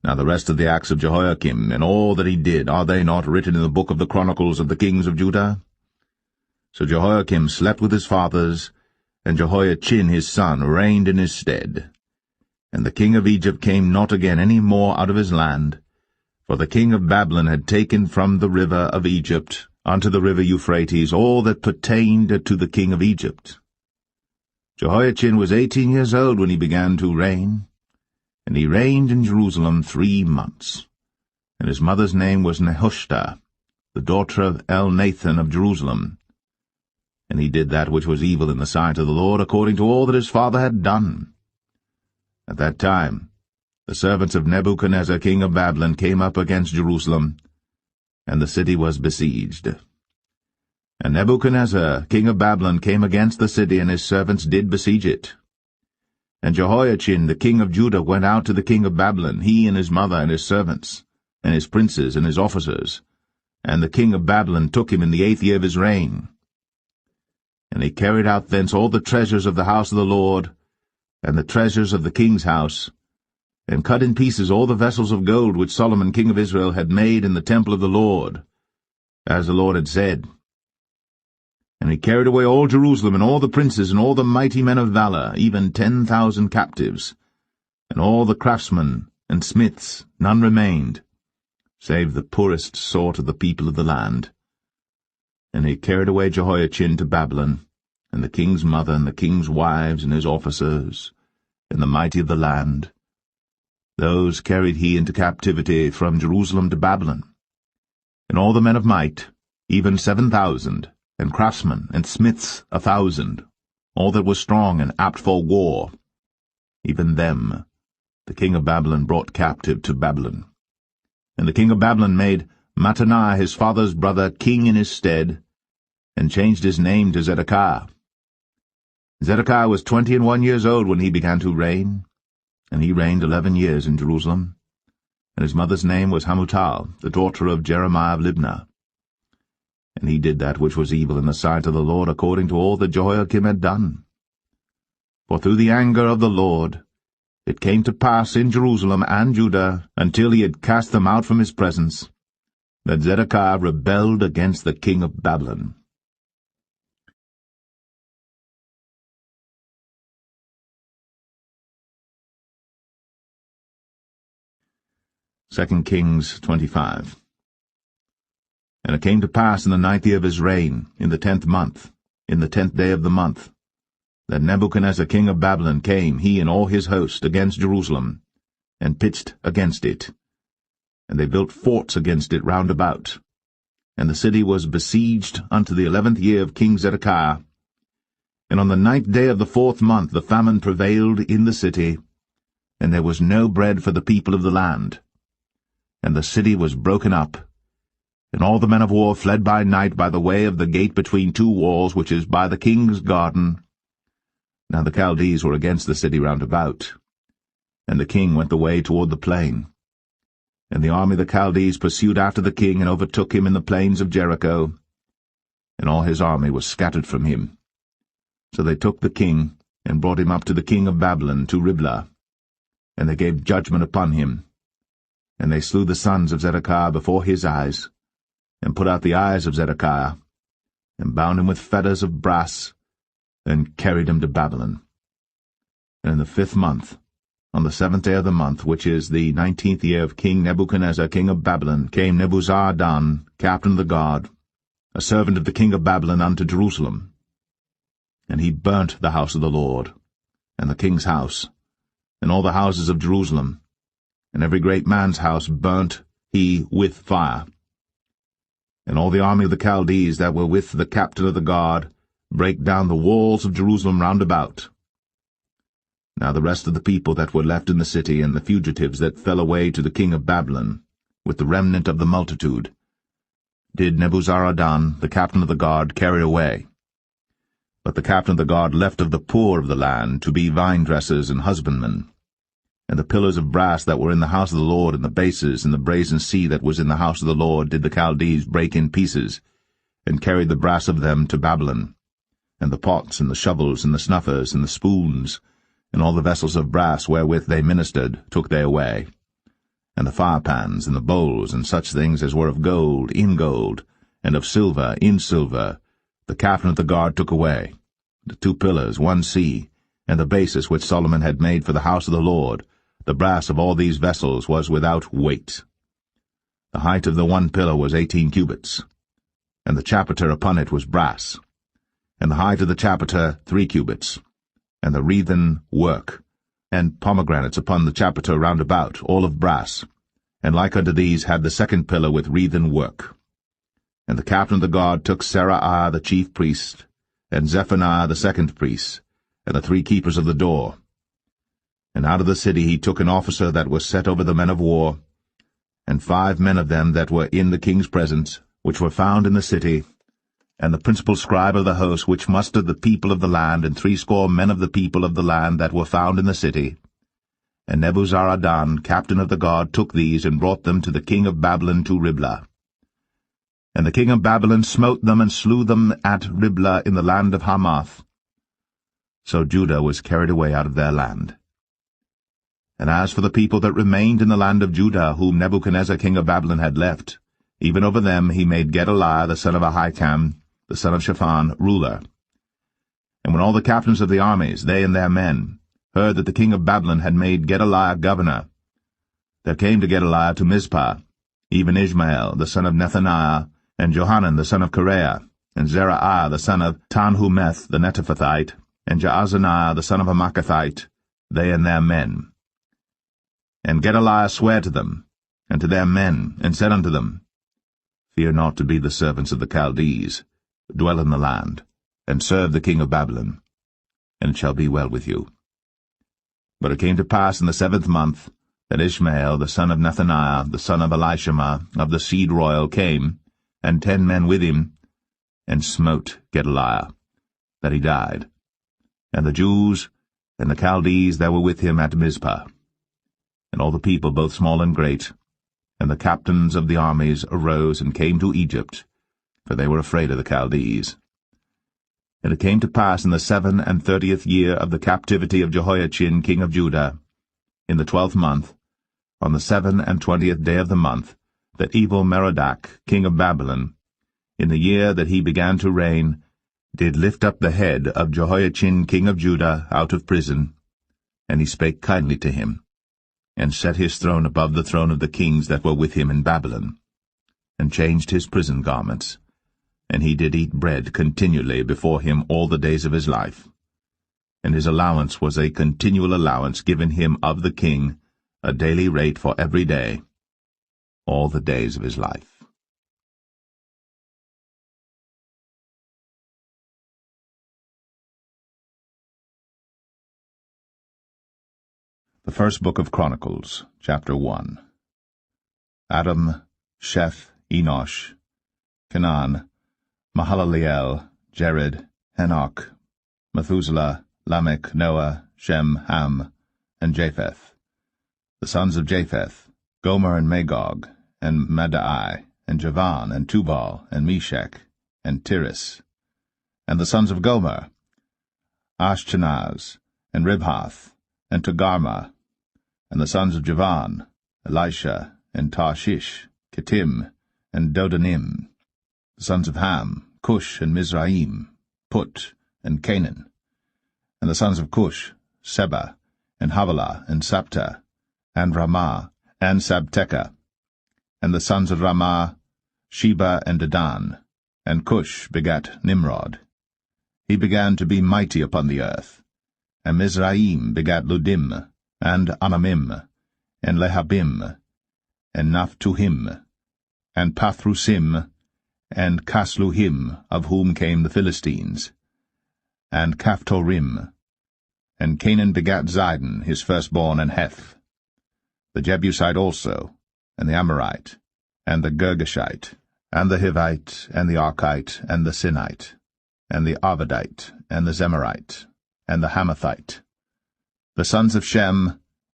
Now the rest of the acts of Jehoiakim, and all that he did, are they not written in the book of the Chronicles of the kings of Judah? So Jehoiakim slept with his fathers, and Jehoiachin his son reigned in his stead. And the king of Egypt came not again any more out of his land, for the king of Babylon had taken from the river of Egypt unto the river Euphrates all that pertained to the king of Egypt. Jehoiachin was 18 years old when he began to reign, and he reigned in Jerusalem 3 months. And his mother's name was Nehushta, the daughter of Elnathan of Jerusalem. And he did that which was evil in the sight of the Lord, according to all that his father had done. At that time the servants of Nebuchadnezzar king of Babylon came up against Jerusalem, and the city was besieged. And Nebuchadnezzar king of Babylon came against the city, and his servants did besiege it. And Jehoiachin the king of Judah went out to the king of Babylon, he and his mother and his servants, and his princes and his officers. And the king of Babylon took him in the 8th year of his reign. And he carried out thence all the treasures of the house of the Lord, and the treasures of the king's house, and cut in pieces all the vessels of gold which Solomon king of Israel had made in the temple of the Lord, as the Lord had said. And he carried away all Jerusalem, and all the princes, and all the mighty men of valor, even 10,000 captives, and all the craftsmen and smiths, none remained, save the poorest sort of the people of the land. And he carried away Jehoiachin to Babylon, and the king's mother, and the king's wives, and his officers, and the mighty of the land. Those carried he into captivity from Jerusalem to Babylon. And all the men of might, even 7,000, and craftsmen and smiths 1,000, all that was strong and apt for war, even them the king of Babylon brought captive to Babylon. And the king of Babylon made Mattaniah his father's brother king in his stead, and changed his name to Zedekiah. Zedekiah was 21 years old when he began to reign, and he reigned 11 years in Jerusalem. And his mother's name was Hamutal, the daughter of Jeremiah of Libnah. And he did that which was evil in the sight of the Lord, according to all that Jehoiakim had done. For through the anger of the Lord it came to pass in Jerusalem and Judah, until he had cast them out from his presence, that Zedekiah rebelled against the king of Babylon. 2 Kings 25. And it came to pass in the 9th year of his reign, in the 10th month, in the 10th day of the month, that Nebuchadnezzar king of Babylon came, he and all his host, against Jerusalem, and pitched against it. And they built forts against it round about. And the city was besieged unto the 11th year of King Zedekiah. And on the 9th day of the 4th month the famine prevailed in the city, and there was no bread for the people of the land. And the city was broken up, and all the men of war fled by night by the way of the gate between 2 walls, which is by the king's garden. Now the Chaldees were against the city round about, and the king went the way toward the plain. And the army of the Chaldees pursued after the king, and overtook him in the plains of Jericho, and all his army was scattered from him. So they took the king, and brought him up to the king of Babylon, to Riblah, and they gave judgment upon him. And they slew the sons of Zedekiah before his eyes, and put out the eyes of Zedekiah, and bound him with fetters of brass, and carried him to Babylon. And in the 5th month, on the 7th day of the month, which is the 19th year of King Nebuchadnezzar king of Babylon, came Nebuzaradan, captain of the guard, a servant of the king of Babylon, unto Jerusalem. And he burnt the house of the Lord, and the king's house, and all the houses of Jerusalem, and every great man's house burnt he with fire. And all the army of the Chaldees that were with the captain of the guard brake down the walls of Jerusalem round about. Now the rest of the people that were left in the city, and the fugitives that fell away to the king of Babylon, with the remnant of the multitude, did Nebuzaradan, the captain of the guard, carry away. But the captain of the guard left of the poor of the land to be vine-dressers and husbandmen. And the pillars of brass that were in the house of the Lord, and the bases, and the brazen sea that was in the house of the Lord, did the Chaldees break in pieces, and carried the brass of them to Babylon. And the pots, and the shovels, and the snuffers, and the spoons, and all the vessels of brass wherewith they ministered, took they away. And the firepans, and the bowls, and such things as were of gold, in gold, and of silver, in silver, the captain of the guard took away. The 2 pillars, 1 sea, and the basis which Solomon had made for the house of the Lord, the brass of all these vessels was without weight. The height of the 1 pillar was 18 cubits, and the chapiter upon it was brass, and the height of the chapiter 3 cubits, and the wreathen work, and pomegranates upon the chapiter round about, all of brass, and like unto these had the 2nd pillar with wreathen work. And the captain of the guard took Seraiah the chief priest, and Zephaniah the 2nd priest, and the 3 keepers of the door. And out of the city he took an officer that was set over the men of war, and 5 men of them that were in the king's presence, which were found in the city, and the principal scribe of the host, which mustered the people of the land, and 60 men of the people of the land that were found in the city. And Nebuzaradan, captain of the guard, took these, and brought them to the king of Babylon to Riblah. And the king of Babylon smote them, and slew them at Riblah in the land of Hamath. So Judah was carried away out of their land. And as for the people that remained in the land of Judah, whom Nebuchadnezzar king of Babylon had left, even over them he made Gedaliah the son of Ahikam, the son of Shaphan, ruler. And when all the captains of the armies, they and their men, heard that the king of Babylon had made Gedaliah governor, there came to Gedaliah to Mizpah, even Ishmael the son of Nethaniah, and Johanan the son of Kareah, and Zeraiah the son of Tanhumeth the Netophathite, and Jaazaniah the son of a Maacathite, they and their men. And Gedaliah sware to them, and to their men, and said unto them, Fear not to be the servants of the Chaldees, dwell in the land, and serve the king of Babylon, and it shall be well with you. But it came to pass in the 7th month, that Ishmael the son of Nethaniah, the son of Elishama, of the seed royal, came, and 10 men with him, and smote Gedaliah, that he died, and the Jews and the Chaldees that were with him at Mizpah. And all the people, both small and great, and the captains of the armies, arose and came to Egypt, for they were afraid of the Chaldees. And it came to pass in the 37th year of the captivity of Jehoiachin king of Judah, in the 12th month, on the 27th day of the month, that Evil-Merodach king of Babylon, in the year that he began to reign, did lift up the head of Jehoiachin king of Judah out of prison, and he spake kindly to him, and set his throne above the throne of the kings that were with him in Babylon, and changed his prison garments, and he did eat bread continually before him all the days of his life. And his allowance was a continual allowance given him of the king, a daily rate for every day, all the days of his life. The first book of Chronicles, chapter 1. Adam, Sheth, Enosh, Canaan, Mahalaleel, Jared, Enoch, Methuselah, Lamech, Noah, Shem, Ham, and Japheth. The sons of Japheth, Gomer and Magog, and Madai, and Javan, and Tubal, and Meshach, and Tiras. And the sons of Gomer, Ashchenaz, and Ribhath, and Togarmah. And the sons of Javan, Elisha, and Tarshish, Kittim, and Dodanim. The sons of Ham, Cush, and Mizraim, Put, and Canaan. And the sons of Cush, Seba, and Havilah, and Sabta, and Ramah, and Sabteka. And the sons of Ramah, Sheba, and Dedan. And Cush begat Nimrod. He began to be mighty upon the earth. And Mizraim begat Ludim, and Anamim, and Lehabim, and Naphtuhim, and Pathrusim, and Casluhim, of whom came the Philistines, and Caphtorim. And Canaan begat Zidon, his firstborn, and Heth, the Jebusite also, and the Amorite, and the Girgashite, and the Hivite, and the Archite, and the Sinite, and the Arvadite, and the Zemarite, and the Hamathite. The sons of Shem,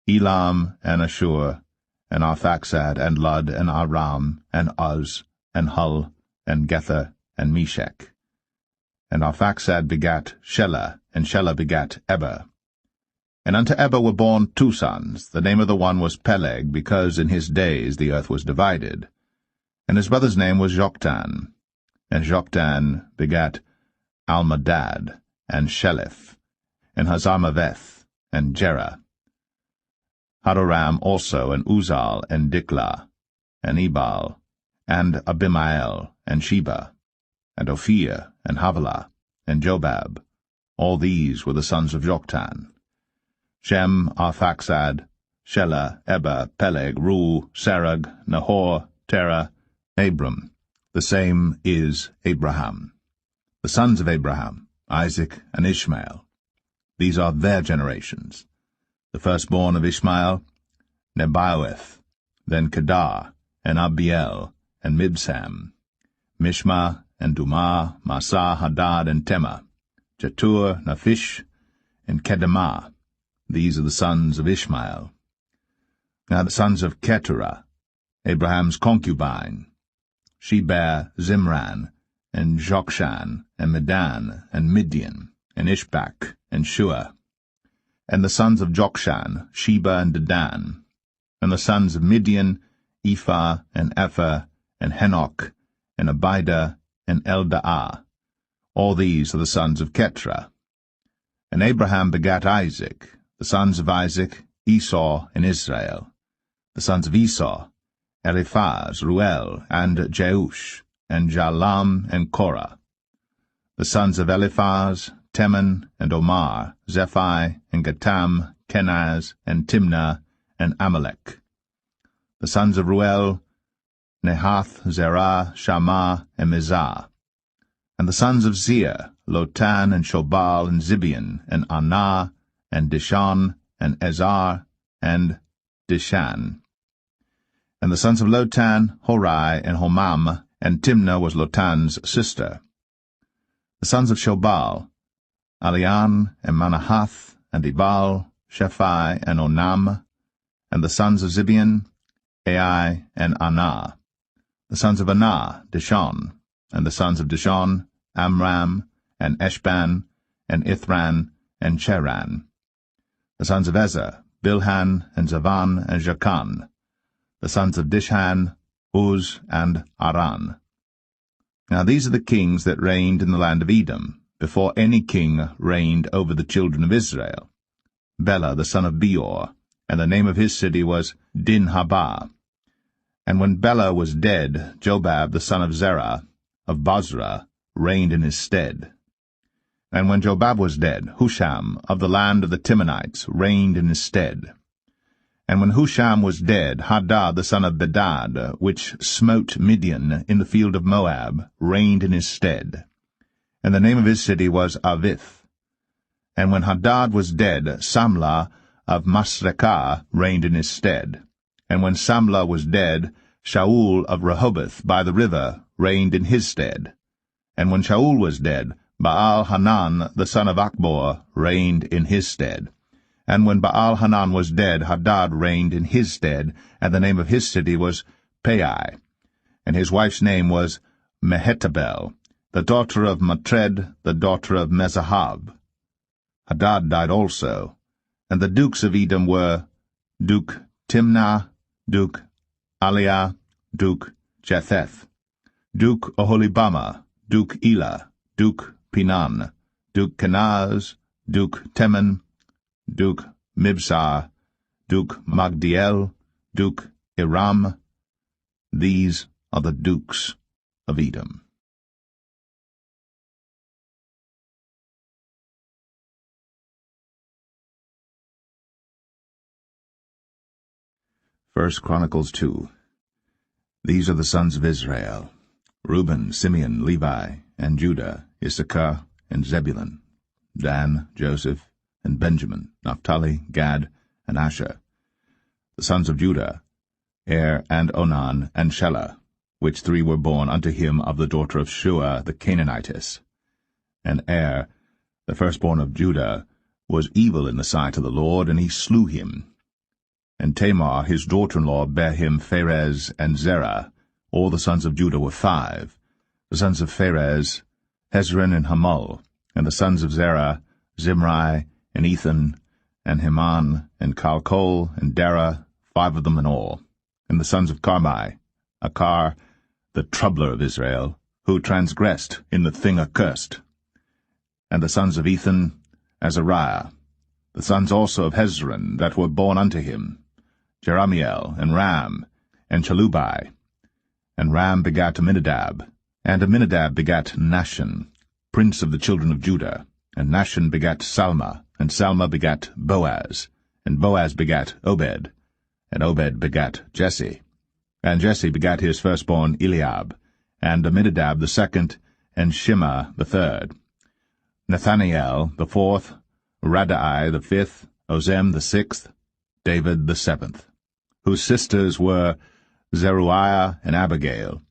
Elam, and Ashur, and Arphaxad, and Lud, and Aram, and Uz, and Hul, and Gether, and Meshech. And Arphaxad begat Shelah, and Shelah begat Eber. And unto Eber were born 2 sons. The name of the one was Peleg, because in his days the earth was divided. And his brother's name was Joktan. And Joktan begat Almadad, and Sheleph, and Hazarmaveth, and Jerah. Hadoram also, and Uzal, and Diklah, and Ebal, and Abimael, and Sheba, and Ophir, and Havilah, and Jobab. All these were the sons of Joktan. Shem, Arphaxad, Shelah, Eber, Peleg, Reu, Serug, Nahor, Terah, Abram. The same is Abraham. The sons of Abraham, Isaac, and Ishmael. These are their generations. The firstborn of Ishmael, Nebaioth, then Kedar, and Abiel, and Mibsam, Mishma, and Dumah, Massa, Hadad, and Tema, Jetur, Naphish, and Kedemah. These are the sons of Ishmael. Now the sons of Keturah, Abraham's concubine. She bare Zimran, and Jokshan, and Medan, and Midian, and Ishbak, and Shua. And the sons of Jokshan, Sheba, and Dedan. And the sons of Midian, Ephah, and Epher, and Henoch, and Abida, and Eldaah. All these are the sons of Keturah. And Abraham begat Isaac. The sons of Isaac, Esau, and Israel. The sons of Esau, Eliphaz, Ruel, and Jeush, and Jalam, and Korah. The sons of Eliphaz, Teman, and Omar, Zephi, and Gatam, Kenaz, and Timnah, and Amalek. The sons of Ruel, Nehath, Zerah, Shammah, and Mizah. And the sons of Zia, Lotan, and Shobal, and Zibeon, and Anah, and Dishan, and Ezar, and Dishan. And the sons of Lotan, Horai, and Homam, and Timnah was Lotan's sister. The sons of Shobal, Alian, and Manahath, and Ebal, Shephi, and Onam. And the sons of Zibeon, Ai, and Anah. The sons of Anah, Dishon. And the sons of Dishon, Amram, and Eshban, and Ithran, and Cheran. The sons of Ezer, Bilhan, and Zavan, and Jachan. The sons of Dishan, Uz, and Aran. Now these are the kings that reigned in the land of Edom, before any king reigned over the children of Israel. Bela the son of Beor, and the name of his city was Dinhabah. And when Bela was dead, Jobab the son of Zerah, of Bozrah, reigned in his stead. And when Jobab was dead, Husham of the land of the Timonites reigned in his stead. And when Husham was dead, Hadad the son of Bedad, which smote Midian in the field of Moab, reigned in his stead. And the name of his city was Avith. And when Hadad was dead, Samlah of Masrekah reigned in his stead. And when Samlah was dead, Shaul of Rehoboth by the river reigned in his stead. And when Shaul was dead, Baal-Hanan the son of Achbor reigned in his stead. And when Baal-Hanan was dead, Hadad reigned in his stead, and the name of his city was Pai. And his wife's name was Mehetabel, the daughter of Matred, the daughter of Mezahab. Hadad died also, and the dukes of Edom were Duke Timnah, Duke Aliah, Duke Jetheth, Duke Oholibamah, Duke Elah, Duke Pinan, Duke Kenaz, Duke Teman, Duke Mibsar, Duke Magdiel, Duke Iram. These are the dukes of Edom. 1 Chronicles 2. These are the sons of Israel: Reuben, Simeon, Levi, and Judah, Issachar, and Zebulun, Dan, Joseph, and Benjamin, Naphtali, Gad, and Asher. The sons of Judah: and Onan, and Shelah, which three were born unto him of the daughter of Shua the Canaanitess. And the firstborn of Judah, was evil in the sight of the Lord, and he slew him. And Tamar his daughter-in-law bare him Pharez and Zerah. All the sons of Judah were 5. The sons of Pharez, Hezron and Hamul, and the sons of Zerah, Zimri, and Ethan, and Heman, and Calcol, and Dara, 5 of them in all. And the sons of Carmi, Achar, the troubler of Israel, who transgressed in the thing accursed. And the sons of Ethan, Azariah. The sons also of Hezron that were born unto him, Jeramiel, and Ram, and Chelubai. And Ram begat Aminadab, and Aminadab begat Nahshon, prince of the children of Judah. And Nahshon begat Salma, and Salma begat Boaz, and Boaz begat Obed, and Obed begat Jesse. And Jesse begat his firstborn Eliab, and Aminadab the second, and Shimah the third. Nathaniel the fourth, Radai the fifth, Ozem the sixth, David the seventh, whose sisters were Zeruiah and Abigail.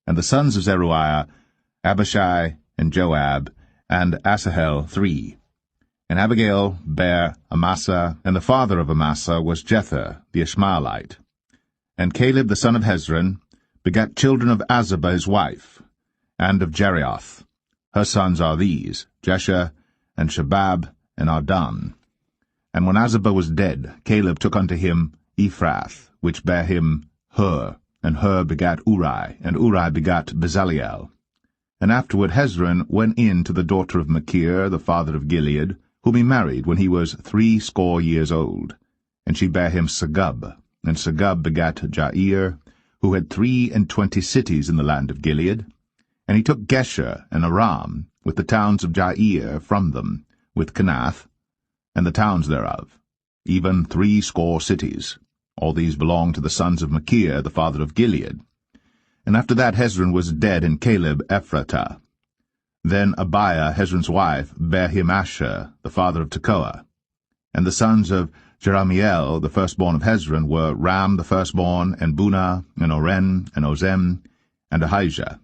And the sons of Zeruiah, Abishai and Joab, and Asahel 3. And Abigail bare Amasa, and the father of Amasa was Jether the Ishmaelite. And Caleb the son of Hezron begat children of Azubah his wife, and of Jerioth. Her sons are these, Jesher, and Shabab, and Ardan. And when Azubah was dead, Caleb took unto him Ephrath, which bare him Hur, and Hur begat Uri, and Uri begat Bezaleel. And afterward Hezron went in to the daughter of Machir, the father of Gilead, whom he married when he was 60 years old. And she bare him Segub, and Segub begat Jair, who had 23 cities in the land of Gilead. And he took Gesher and Aram, with the towns of Jair from them, with Kenath, and the towns thereof, even 60 cities. All these belonged to the sons of Machir, the father of Gilead. And after that Hezron was dead in Caleb Ephratah. Then Abiah, Hezron's wife, bare him Asher, the father of Tekoa. And the sons of Jeramiel, the firstborn of Hezron, were Ram the firstborn, and Bunah, and Oren, and Ozem, and Ahijah.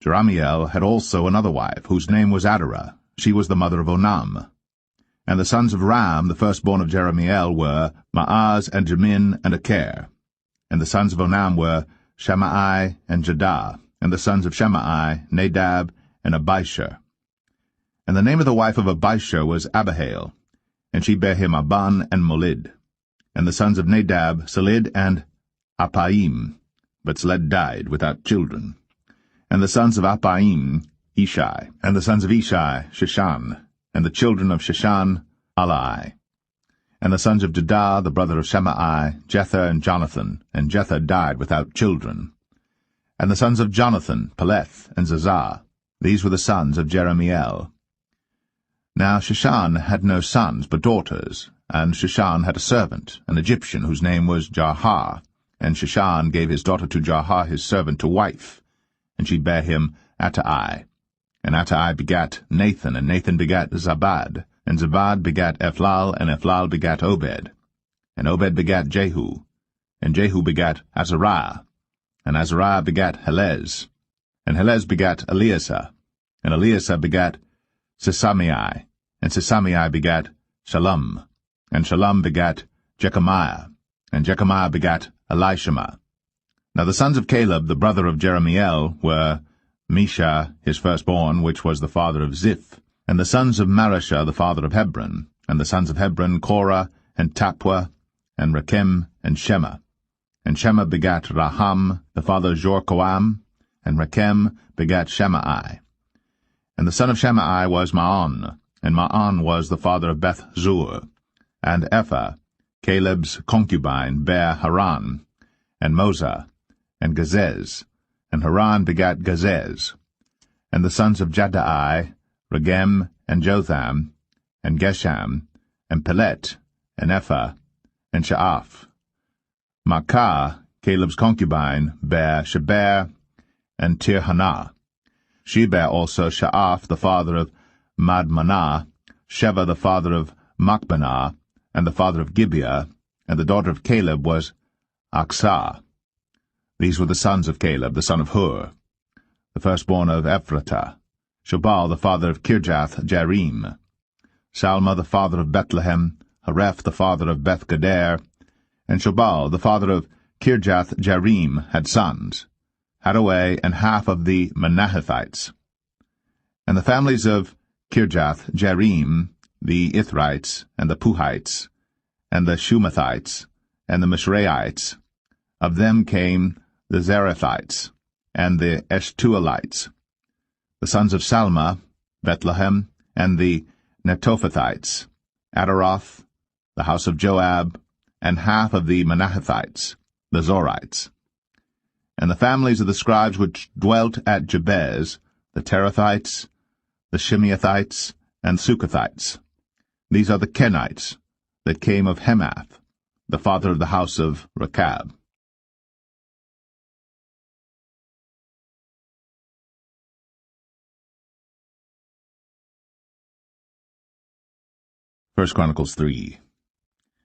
Jeramiel had also another wife, whose name was Adarah. She was the mother of Onam. And the sons of Ram, the firstborn of Jeramiel, were Maaz, and Jamin, and Acher. And the sons of Onam were Shammai, and Jadah. And the sons of Shammai, Nadab, and Abishur. And the name of the wife of Abishur was Abihail, and she bare him Aban and Molid. And the sons of Nadab, Seled, and Appaim. But Seled died without children. And the sons of Appaim, Ishai. And the sons of Ishai, Sheshan. And the children of Sheshan, Alai. And the sons of Judah, the brother of Shammai, Jether and Jonathan. And Jether died without children. And the sons of Jonathan, Peleth and Zazah. These were the sons of Jeramiel. Now Sheshan had no sons but daughters, and Sheshan had a servant, an Egyptian, whose name was Jarha. And Sheshan gave his daughter to Jarha his servant to wife, and she bare him Attai. And Attai begat Nathan, and Nathan begat Zabad, and Zabad begat Ephlal, and Ephlal begat Obed. And Obed begat Jehu, and Jehu begat Azariah, and Azariah begat Helez, and Helez begat Eleasah, and Eleasah begat Sesamei, and Sesamei begat Shalom, and Shalom begat Jechamiah, and Jechamiah begat Elishama. Now the sons of Caleb, the brother of Jeramiel, were Misha, his firstborn, which was the father of Ziph, and the sons of Mareshah, the father of Hebron, and the sons of Hebron, Korah, and Tapua, and Rechem, and Shema. And Shema begat Raham, the father of Jorkoam, and Rechem begat Shemai. And the son of Shemai was Maon, and Maon was the father of Beth-zur. And Ephah, Caleb's concubine, bare Haran, and Moza, and Gazez, and Haran begat Gazez. And the sons of Jaddai, Regem, and Jotham, and Gesham, and Pelet, and Ephah, and Shaaph. Maacah, Caleb's concubine, bare Sheber, and Tirhanah. She bare also Shaaph, the father of Madmanah, Sheva, the father of Machbenah, and the father of Gibeah, and the daughter of Caleb was Aksah. These were the sons of Caleb, the son of Hur, the firstborn of Ephratah. Shobal, the father of Kirjath-Jearim. Salma, the father of Bethlehem. Hareph, the father of Beth-Gader. And Shobal, the father of Kirjath-Jearim, had sons, Haraway, and half of the Manahethites. And the families of Kirjath-Jearim, the Ithrites, and the Puhites, and the Shumathites, and the Mishraites. Of them came the Zerethites, and the Eshtuelites. The sons of Salma, Bethlehem, and the Netophathites, Adaroth, the house of Joab, and half of the Manahethites, the Zorites. And the families of the scribes which dwelt at Jabez, the Terathites, the Shimeathites, and Sukathites. These are the Kenites that came of Hemath, the father of the house of Rechab. 1 Chronicles 3.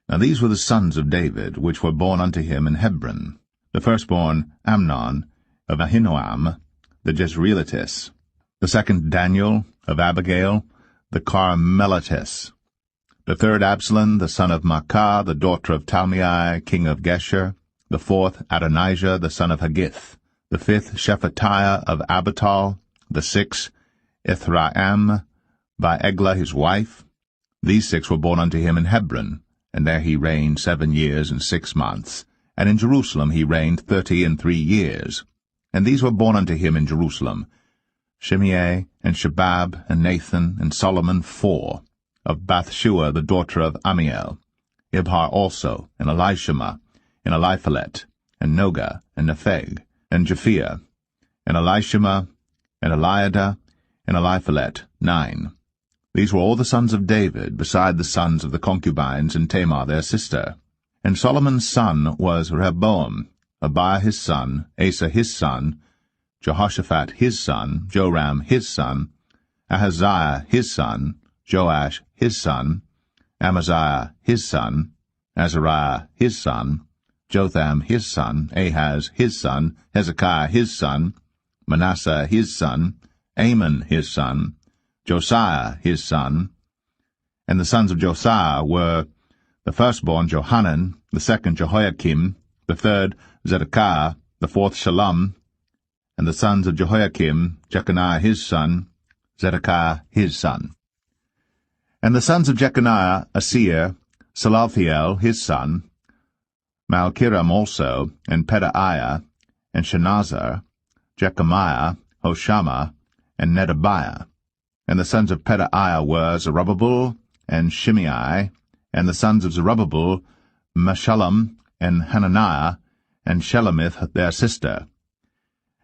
Now these were the sons of David, which were born unto him in Hebron. The firstborn, Amnon, of Ahinoam, the Jezreelitess. The second, Daniel, of Abigail, the Carmelitess. The third, Absalom, the son of Maacah, the daughter of Talmai, king of Geshur. The fourth, Adonijah, the son of Haggith. The fifth, Shephatiah of Abital. The sixth, Ithraam, by Eglah his wife. These 6 were born unto him in Hebron, and there he reigned 7 years and 6 months. And in Jerusalem he reigned 33 years. And these were born unto him in Jerusalem, Shimei, and Shabab, and Nathan, and Solomon 4, of Bathshua the daughter of Amiel, Ibhar also, and Elishama, and Eliphalet, and Noga, and Nepheg, and Japhia, and Elishama, and Eliada, and Eliphalet, 9. These were all the sons of David, beside the sons of the concubines and Tamar their sister. And Solomon's son was Rehoboam, Abiah his son, Asa his son, Jehoshaphat his son, Joram his son, Ahaziah his son, Joash his son, Amaziah his son, Azariah his son, Jotham his son, Ahaz his son, Hezekiah his son, Manasseh his son, Amon his son, Josiah his son. And the sons of Josiah were the firstborn Johanan, the second Jehoiakim, the third Zedekiah, the fourth Shallum. And the sons of Jehoiakim, Jeconiah his son, Zedekiah his son. And the sons of Jeconiah, Asir, Salathiel his son, Malchiram also, and Pedaiah, and Shenazar, Jechemiah, Hoshama, and Nedabiah. And the sons of Pedaiah were Zerubbabel, and Shimei, and the sons of Zerubbabel, Meshullam, and Hananiah, and Shelomith their sister,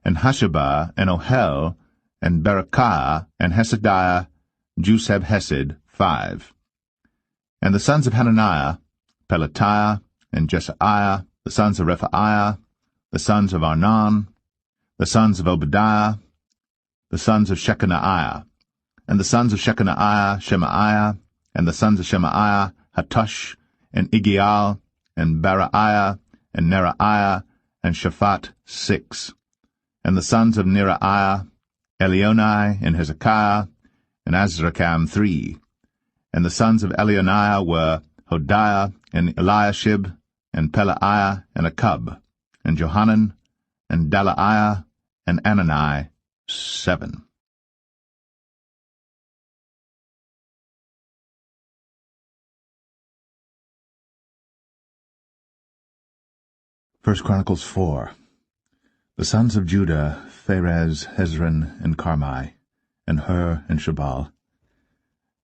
and Hashabah, and Ohel, and Berechiah, and Hesediah, Juseb-Hesed, 5. And the sons of Hananiah, Pelatiah, and Jesaiah, the sons of Rephaiah, the sons of Arnan, the sons of Obadiah, the sons of Shechaniah, and the sons of Shechaniah, Shemaiah, and the sons of Shemaiah, Hattush, and Igial, and Baraiah, and Neriah, and Shaphat, 6. And the sons of Neriah, Elionai, and Hezekiah, and Azrikam, 3. And the sons of Elionai were Hodiah, and Eliashib, and Pelaiah, and Akub, and Johanan, and Dalaiah, and Anani, 7. 1 Chronicles 4. The sons of Judah, Pharez, Hezron, and Carmi, and Hur, and Shabal.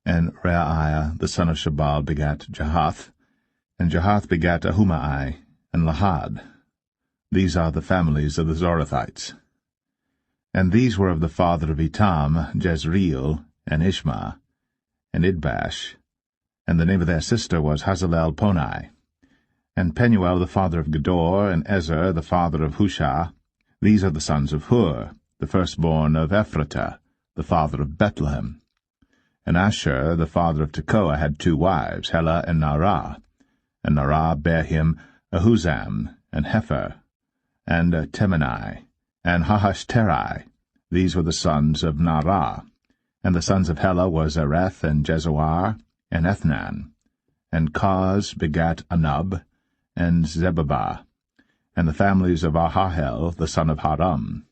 And Reaiah, the son of Shabal, begat Jahath, and Jahath begat Ahumai, and Lahad. These are the families of the Zorathites. And these were of the father of Etam, Jezreel, and Ishma, and Idbash, and the name of their sister was Hazalel-Ponai. And Penuel the father of Gedor, and Ezer the father of Hushah. These are the sons of Hur, the firstborn of Ephratah, the father of Bethlehem. And Asher the father of Tekoa had 2 wives, Helah and Narah. And Narah bare him Ahuzam, and Hepher, and Temeni, and Hahashterai. These were the sons of Naarah. And the sons of Helah were Zereth, and Jezoar, and Ethnan. And Kaz begat Anub, and Zebabah, and the families of Ahahel, the son of Haram.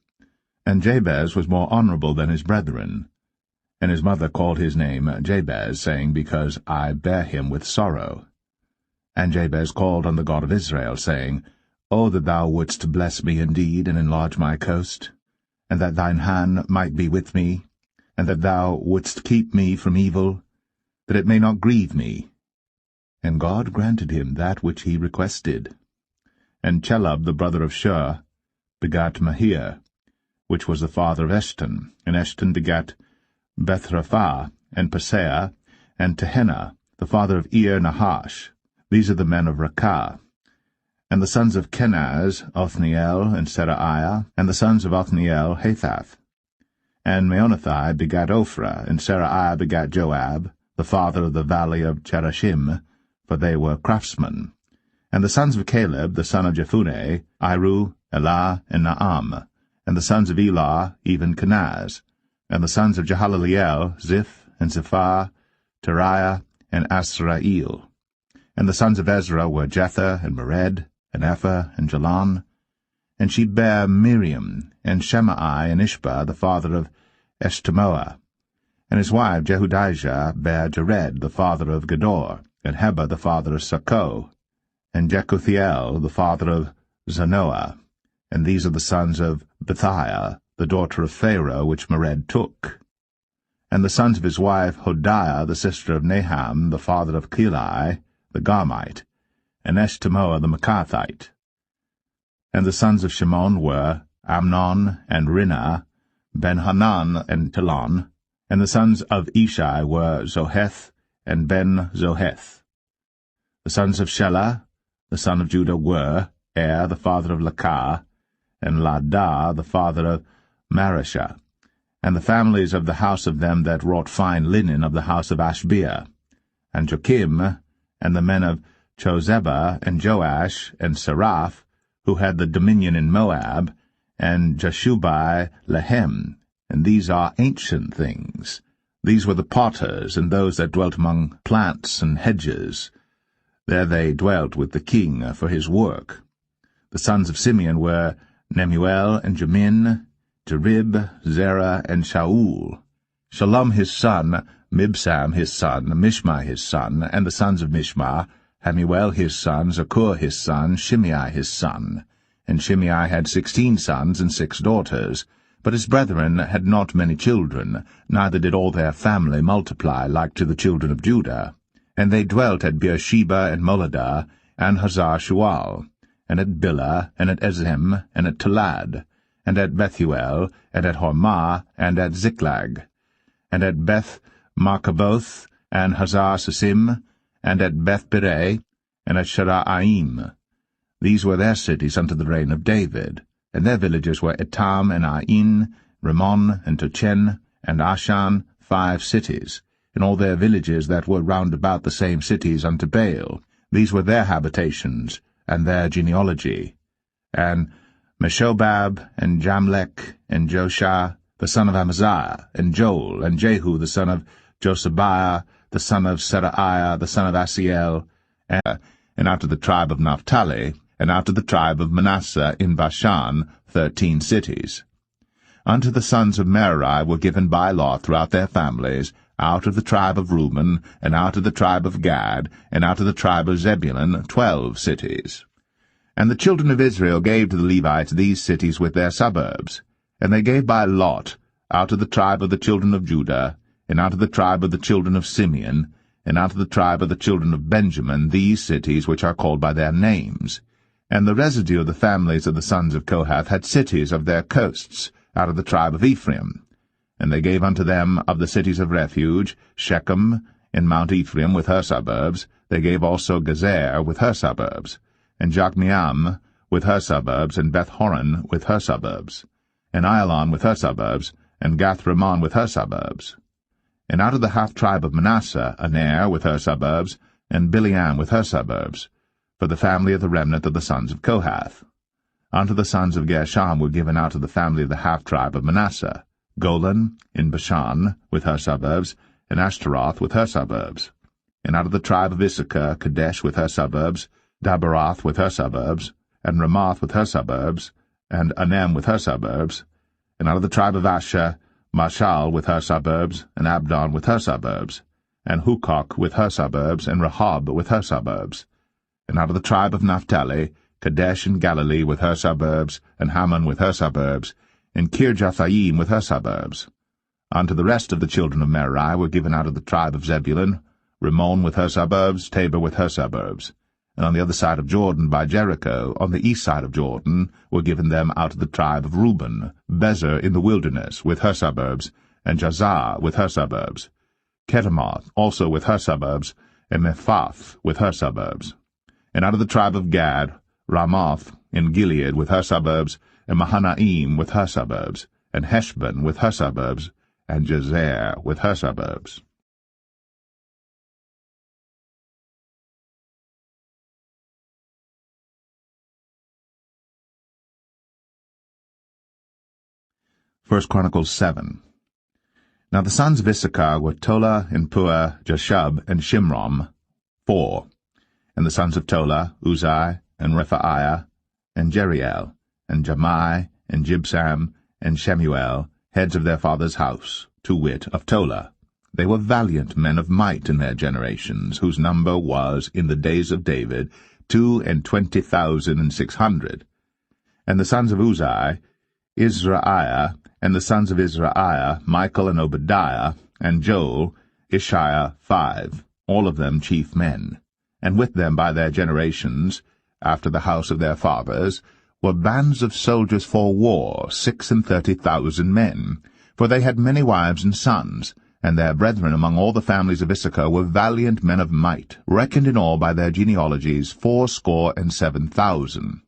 And Jabez was more honorable than his brethren. And his mother called his name Jabez, saying, Because I bare him with sorrow. And Jabez called on the God of Israel, saying, O that thou wouldst bless me indeed, and enlarge my coast, and that thine hand might be with me, and that thou wouldst keep me from evil, that it may not grieve me. And God granted him that which he requested. And Chelub, the brother of Shur, begat Mahir, which was the father of Eshton. And Eshton begat Bethraphah, and Paseah, and Tehenna, the father of Nahash. These are the men of Rakah. And the sons of Kenaz, Othniel, and Seraiah, and the sons of Othniel, Hathath. And Meonothai begat Ophrah, and Seraiah begat Joab, the father of the valley of Cherashim, for they were craftsmen. And the sons of Caleb, the son of Jephunneh, Iru, Elah, and Naam. And the sons of Elah, even Kenaz. And the sons of Jehaleleel, Ziph, and Zephah, Teriah, and Asrael. And the sons of Ezra were Jether, and Mered, and Epher, and Jalan. And she bare Miriam, and Shemai, and Ishba, the father of Eshtemoa. And his wife Jehudijah bare Jared, the father of Gedor, and Heber, the father of Sakoh, and Jekuthiel, the father of Zanoah. And these are the sons of Bethiah, the daughter of Pharaoh, which Mered took. And the sons of his wife Hodiah, the sister of Naham, the father of Keli, the Garmite, and Eshtemoa the Maacathite. And the sons of Shimon were Amnon, and Rinnah, Ben-Hanan, and Telon. And the sons of Ishai were Zoheth, and Ben-Zoheth. The sons of Shelah, the son of Judah, were the father of Lakah, and Ladah, the father of Mareshah. And the families of the house of them that wrought fine linen of the house of Ashbea. And Joachim, and the men of Chozeba, and Joash, and Seraph, who had the dominion in Moab, and Jashubai Lehem. And these are ancient things. These were the potters, and those that dwelt among plants and hedges. There they dwelt with the king for his work. The sons of Simeon were Nemuel, and Jamin, Jerib, Zerah, and Shaul. Shalom his son, Mibsam his son, Mishma his son, and the sons of Mishma, Hamuel his son, Zakur his son, Shimei his son. And Shimei had 16 sons and 6 daughters. But his brethren had not many children, neither did all their family multiply like to the children of Judah. And they dwelt at Beersheba and Moladah, and Hazar-Shual, and at Bilhah, and at Ezem, and at Tolad, and at Bethuel, and at Hormah, and at Ziklag, and at Beth-Markaboth, and Hazar-Susim, and at Beth-Birei, and at Sharaim. These were their cities unto the reign of David. And their villages were Etam, and Ain, Rimmon, and Tochen, and Ashan, 5 cities, and all their villages that were round about the same cities unto Baal. These were their habitations, and their genealogy. And Meshobab, and Jamlech, and Joshah, the son of Amaziah, and Joel, and Jehu, the son of Josabiah, the son of Seraiah, the son of Asiel, and out of the tribe of Naphtali, and out of the tribe of Manasseh in Bashan 13 cities. Unto the sons of Merari were given by lot throughout their families, out of the tribe of Reuben, and out of the tribe of Gad, and out of the tribe of Zebulun 12 cities. And the children of Israel gave to the Levites these cities with their suburbs. And they gave by lot out of the tribe of the children of Judah, and out of the tribe of the children of Simeon, and out of the tribe of the children of Benjamin these cities which are called by their names. And the residue of the families of the sons of Kohath had cities of their coasts, out of the tribe of Ephraim. And they gave unto them of the cities of refuge, Shechem, in Mount Ephraim with her suburbs. They gave also Gezer with her suburbs, and Jokmeam with her suburbs, and Beth-horon with her suburbs, and Ailon with her suburbs, and Gath-rimmon with her suburbs. And out of the half tribe of Manasseh, Aner with her suburbs, and Bileam with her suburbs. for the family of the remnant of the sons of Kohath. Unto the sons of Gershom were given out of the family of the half-tribe of Manasseh, Golan in Bashan with her suburbs, and Ashtaroth with her suburbs. And out of the tribe of Issachar, Kadesh with her suburbs, Daberoth with her suburbs, and Ramoth with her suburbs, and Anem with her suburbs. And out of the tribe of Asher, Marshal with her suburbs, and Abdon with her suburbs, and Hukok with her suburbs, and Rehob with her suburbs. And out of the tribe of Naphtali, Kadesh in Galilee with her suburbs, and Hammon with her suburbs, and Kirjathaim with her suburbs. Unto the rest of the children of Merari were given out of the tribe of Zebulun, Rimmon with her suburbs, Tabor with her suburbs. And on the other side of Jordan by Jericho, on the east side of Jordan, were given them out of the tribe of Reuben, Bezer in the wilderness with her suburbs, and Jazar with her suburbs, Kedemoth also with her suburbs, and Mephath with her suburbs. And out of the tribe of Gad, Ramoth in Gilead with her suburbs, and Mahanaim with her suburbs, and Heshbon with her suburbs, and Jazer with her suburbs. Chronicles 7. Now the sons of Issachar were Tola, and Puah, Jashub, and Shimrom, 4. And the sons of Tola, Uzai, and Rephaiah, and Jeriel, and Jamai, and Jibsam, and Shemuel, heads of their father's house, to wit, of Tola. They were valiant men of might in their generations, whose number was, in the days of David, 22,600. And the sons of Uzai, Israiah, and the sons of Israiah, Michael and Obadiah, and Joel, Ishiah, 5, all of them chief men. And with them by their generations, after the house of their fathers, were bands of soldiers for war, 36,000 men. For they had many wives and sons, and their brethren among all the families of Issachar were valiant men of might, reckoned in all by their genealogies 7,000.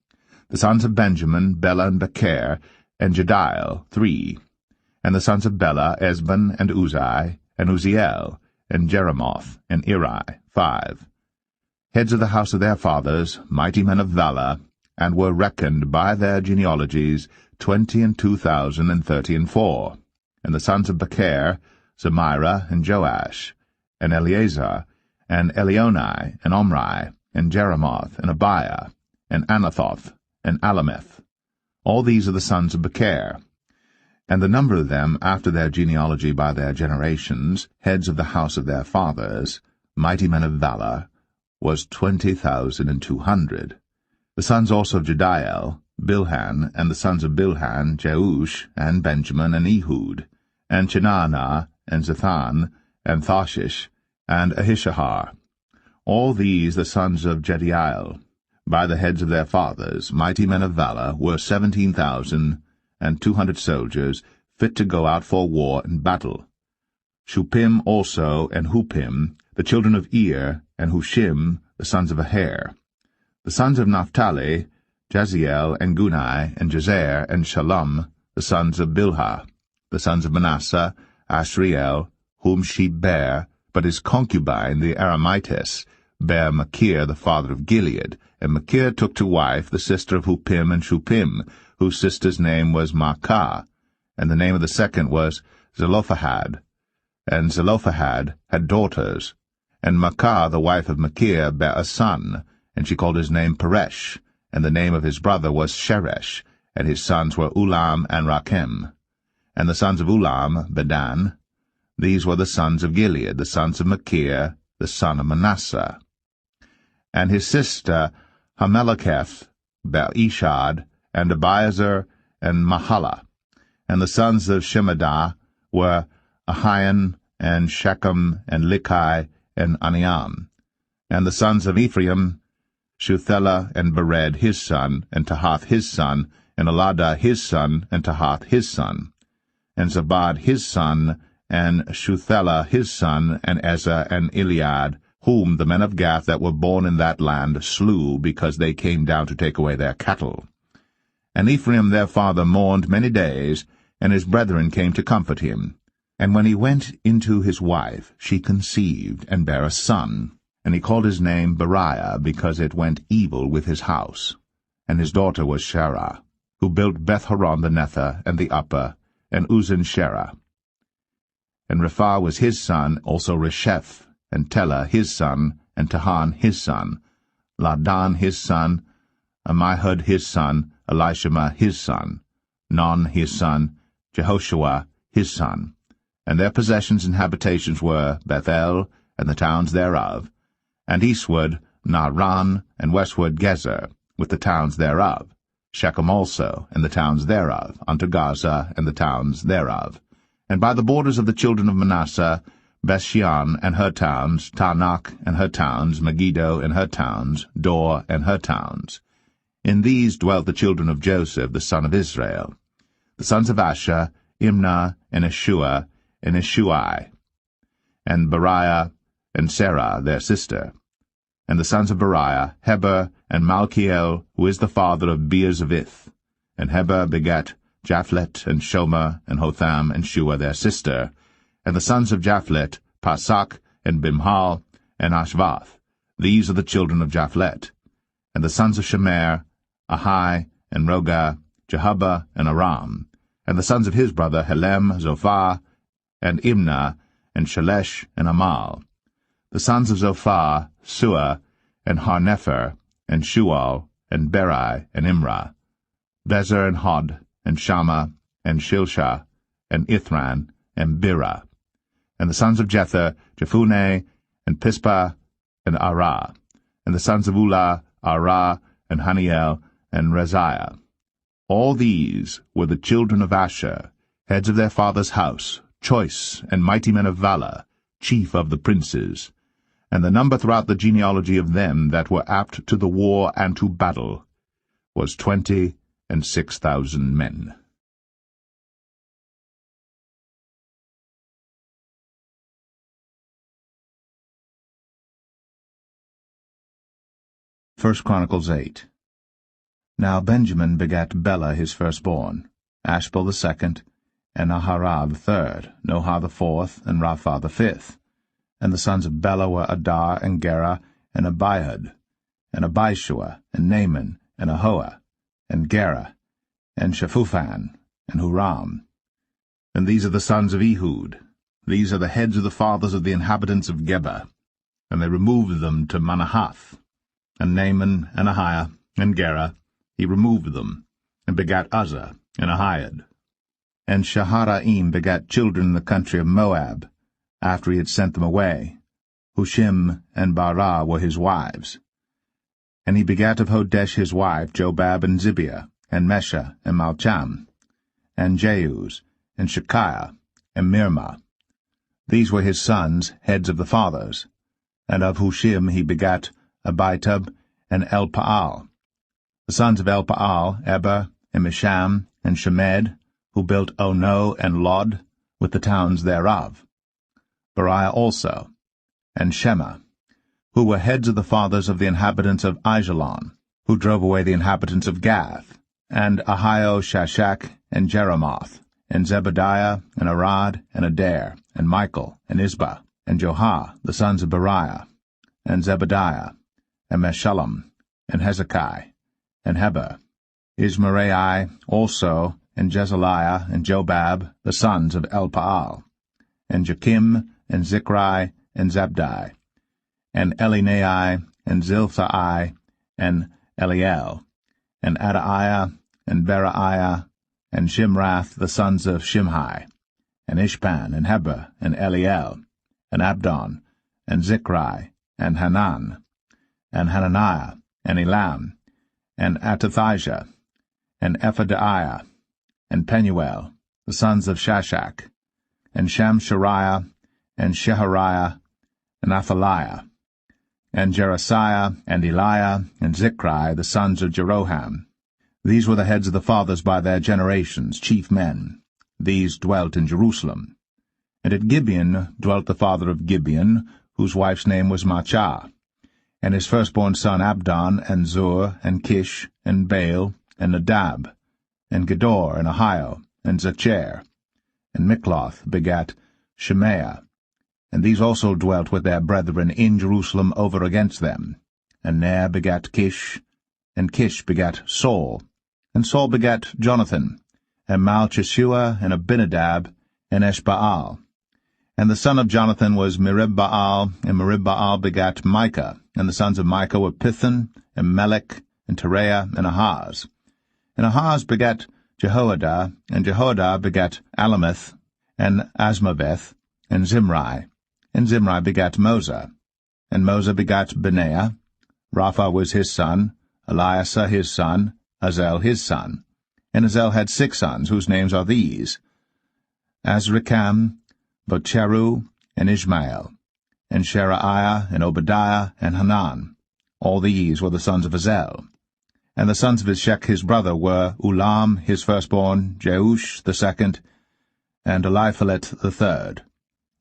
The sons of Benjamin, Bela and Becher, and Jediel, 3. And the sons of Bela, Esban, and Uzai, and Uzziel, and Jeremoth, and Eri, 5. Heads of the house of their fathers, mighty men of valor, and were reckoned by their genealogies 22,034. And the sons of Becher, Zemira, and Joash, and Eleazar, and Elionai, and Omri, and Jeremoth, and Abiah, and Anathoth, and Alameth. All these are the sons of Becher. And the number of them, after their genealogy by their generations, heads of the house of their fathers, mighty men of valor, was 20,200. The sons also of Jediel, Bilhan, and the sons of Bilhan, Jeush, and Benjamin, and Ehud, and Chenaanah, and Zethan, and Thashish, and Ahishahar. All these the sons of Jediel, by the heads of their fathers, mighty men of valor, were 17,200 soldiers, fit to go out for war and battle. Shuppim also, and Huppim, the children of Ir, and Hushim, the sons of Aher. The sons of Naphtali, Jaziel, and Gunai, and Jezer, and Shalom, the sons of Bilhah. The sons of Manasseh, Ashriel, whom she bare, but his concubine, the Aramitess, bare Machir, the father of Gilead, and Machir took to wife the sister of Huppim and Shuppim, whose sister's name was Maacah, and the name of the second was Zelophehad. And Zelophehad had daughters. And Maacah, the wife of Machir, bare a son, and she called his name Peresh, and the name of his brother was Sheresh, and his sons were Ulam and Rakem. And the sons of Ulam, Bedan. These were the sons of Gilead, the sons of Machir, the son of Manasseh. And his sister Hameleketh bare Ishad, and Abiezer, and Mahalah. And the sons of Shemaiah were Ahian, and Shechem, and Likai, and Aniam. And the sons of Ephraim, Shuthelah, and Bered his son, and Tahath his son, and Eladah his son, and Tahath his son. And Zabad his son, and Shuthelah his son, and Ezer, and Eliad, whom the men of Gath that were born in that land slew, because they came down to take away their cattle. And Ephraim their father mourned many days, and his brethren came to comfort him. And when he went into his wife, she conceived, and bare a son. And he called his name Beriah, because it went evil with his house. And his daughter was Sherah, who built Beth-horon the Nether, and the upper, and Uzan-Sherah. And Rephah was his son, also Resheph, and Telah his son, and Tahan his son, Ladan his son, Ammihud his son, Elishama his son, Non his son, Jehoshua his son. And their possessions and habitations were Bethel, and the towns thereof, and eastward Naaran, and westward Gezer, with the towns thereof, Shechem also, and the towns thereof, unto Gaza, and the towns thereof. And by the borders of the children of Manasseh, Bethshean and her towns, Taanach and her towns, Megiddo and her towns, Dor and her towns. In these dwelt the children of Joseph, the son of Israel. The sons of Asher, Imnah, and Ishua, and Ishuai, and Beriah, and Sarah their sister. And the sons of Beriah, Heber, and Malchiel, who is the father of Beer-Zavith. And Heber begat Japhlet, and Shomer, and Hotham, and Shua their sister. And the sons of Japhlet, Pasak, and Bimhal, and Ashvath. These are the children of Japhlet. And the sons of Shemer, Ahai, and Roga, Jehubbah, and Aram. And the sons of his brother Helem, Zophah, and Imnah, and Shelesh, and Amal. The sons of Zophah, Sua, and Harnepher, and Shual, and Beri, and Imrah. Bezer, and Hod, and Shammah, and Shilshah, and Ithran, and Birah. And the sons of Jether, Jephunneh, and Pispa, and Arah. And the sons of Ulah, Arah, and Haniel, and Reziah. All these were the children of Asher, heads of their father's house, choice and mighty men of valor, chief of the princes. And the number throughout the genealogy of them that were apt to the war and to battle was 26,000 men. 1 Chronicles 8. Now Benjamin begat Bela his firstborn, Ashbel the second, and Naharah the third, Nohah the fourth, and Rapha the fifth. And the sons of Bela were Adar, and Gera, and Abihud, and Abishua, and Naaman, and Ahoah, and Gera, and Shephuphan, and Huram. And these are the sons of Ehud. These are the heads of the fathers of the inhabitants of Geba. And they removed them to Manahath. And Naaman, and Ahiah, and Gera, he removed them, and begat Uzzah, and Ahiad. And Shaharaim begat children in the country of Moab, after he had sent them away. Hushim and Barah were his wives. And he begat of Hodesh his wife Jobab and Zibiah, and Mesha, and Malcham, and Jeuz, and Shekiah, and Mirmah. These were his sons, heads of the fathers. And of Hushim he begat Abitub, and Elpaal. The sons of Elpaal, Eber, and Misham, and Shemed, who built Ono and Lod, with the towns thereof. Beriah also, and Shema, who were heads of the fathers of the inhabitants of Aijalon, who drove away the inhabitants of Gath, and Ahio, Shashak, and Jeremoth, and Zebadiah, and Arad, and Adair, and Michael, and Isbah, and Johah, the sons of Beriah, and Zebadiah, and Meshullam, and Hezekiah, and Heber, Ismarai also, and Jezaliah, and Jobab, the sons of Elpaal, and Jakim, and Zichri, and Zabdi, and Elinai, and Zilthai, and Eliel, and Adaiah, and Beriah, and Shimrath, the sons of Shimhi, and Ishpan, and Heber, and Eliel, and Abdon, and Zichri, and Hanan, and Hananiah, and Elam, and Atathijah, and Ephadiah, and Penuel, the sons of Shashak, and Shamshariah, and Shehariah, and Athaliah, and Jerasiah, and Eliah, and Zichri, the sons of Jeroham. These were the heads of the fathers by their generations, chief men. These dwelt in Jerusalem. And at Gibeon dwelt the father of Gibeon, whose wife's name was Machah, and his firstborn son Abdon, and Zur, and Kish, and Baal, and Nadab, and Gedor, and Ahio, and Zacher. And Mikloth begat Shemaiah, And these also dwelt with their brethren in Jerusalem over against them. And Ner begat Kish, and Kish begat Saul, and Saul begat Jonathan, and Malchishua, and Abinadab, and Eshbaal. And the son of Jonathan was Meribbaal, and Meribbaal begat Micah, and the sons of Micah were Pithon, and Melech, and Tereah, and Ahaz. And Ahaz begat Jehoiada, and Jehoiada begat Alameth, and Asmaveth, and Zimri. And Zimri begat Moza. And Moza begat Benaiah. Rapha was his son, Eliasa his son, Azel his son. And Azel had 6 sons, whose names are these: Azrikam, Bocheru, and Ishmael, and Sheraiah, and Obadiah, and Hanan. All these were the sons of Azel. And the sons of Ishek his brother were Ulam his firstborn, Jeush the second, and Eliphalet the third.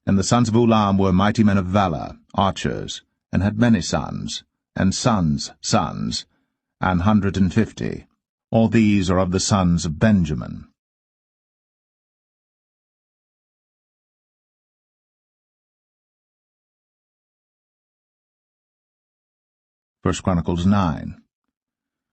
And the sons of Ulam were mighty men of valor, archers, and had many sons, and sons' sons, 150. All these are of the sons of Benjamin. 1 Chronicles 9.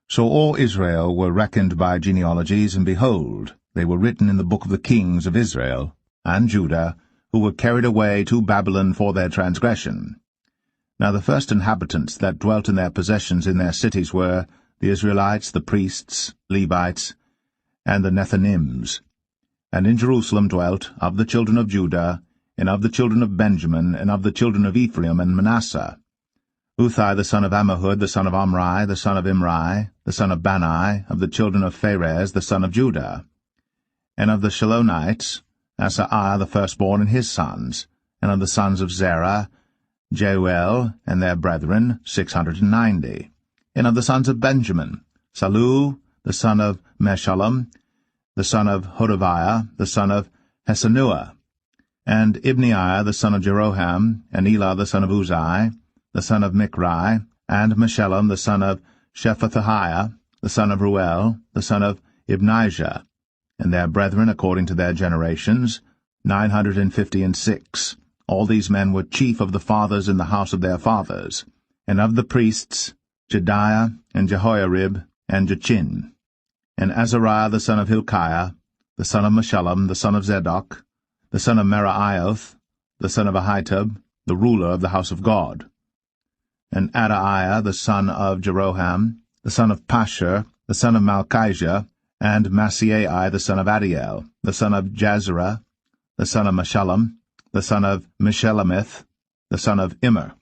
So all Israel were reckoned by genealogies, and behold, they were written in the book of the kings of Israel and Judah, who were carried away to Babylon for their transgression. Now the first inhabitants that dwelt in their possessions in their cities were the Israelites, the priests, Levites, and the Nethinims. And in Jerusalem dwelt, of the children of Judah, and of the children of Benjamin, and of the children of Ephraim and Manasseh, Uthai the son of Ammihud, the son of Omri, the son of Imri, the son of Bani, of the children of Pharez, the son of Judah. And of the Shilonites, Asaiah the firstborn and his sons, and of the sons of Zerah, Jeuel and their brethren, 690. And of the sons of Benjamin, Salu the son of Meshullam, the son of Hodaviah, the son of Hesenuah, and Ibneiah the son of Jeroham, and Elah the son of Uzai, the son of Michri, and Meshullam the son of Shephatiah, the son of Ruel, the son of Ibnijah, and their brethren according to their generations, 956. All these men were chief of the fathers in the house of their fathers. And of the priests, Jediah, and Jehoiarib, and Jachin. And Azariah the son of Hilkiah, the son of Meshullam, the son of Zadok, the son of Meraioth, the son of Ahitub, the ruler of the house of God. And Adaiah the son of Jeroham, the son of Pashur, the son of Malchijah, and Maaseiah the son of Adiel, the son of Jazerah, the son of Meshullam, the son of Meshelemith, the son of Immer.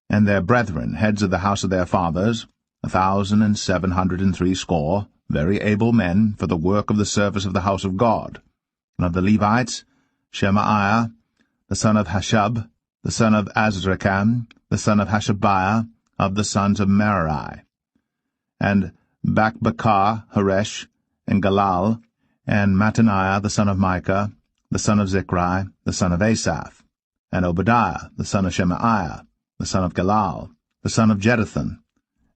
And their brethren, heads of the house of their fathers, 1,760, very able men for the work of the service of the house of God. And of the Levites, Shemaiah, the son of Hashub, the son of Azrikam, the son of Hashabiah, of the sons of Merari. And Bakbakar, Haresh, and Galal, and Mattaniah, the son of Micah, the son of Zichri, the son of Asaph, and Obadiah, the son of Shemaiah, the son of Galal, the son of Jeduthun,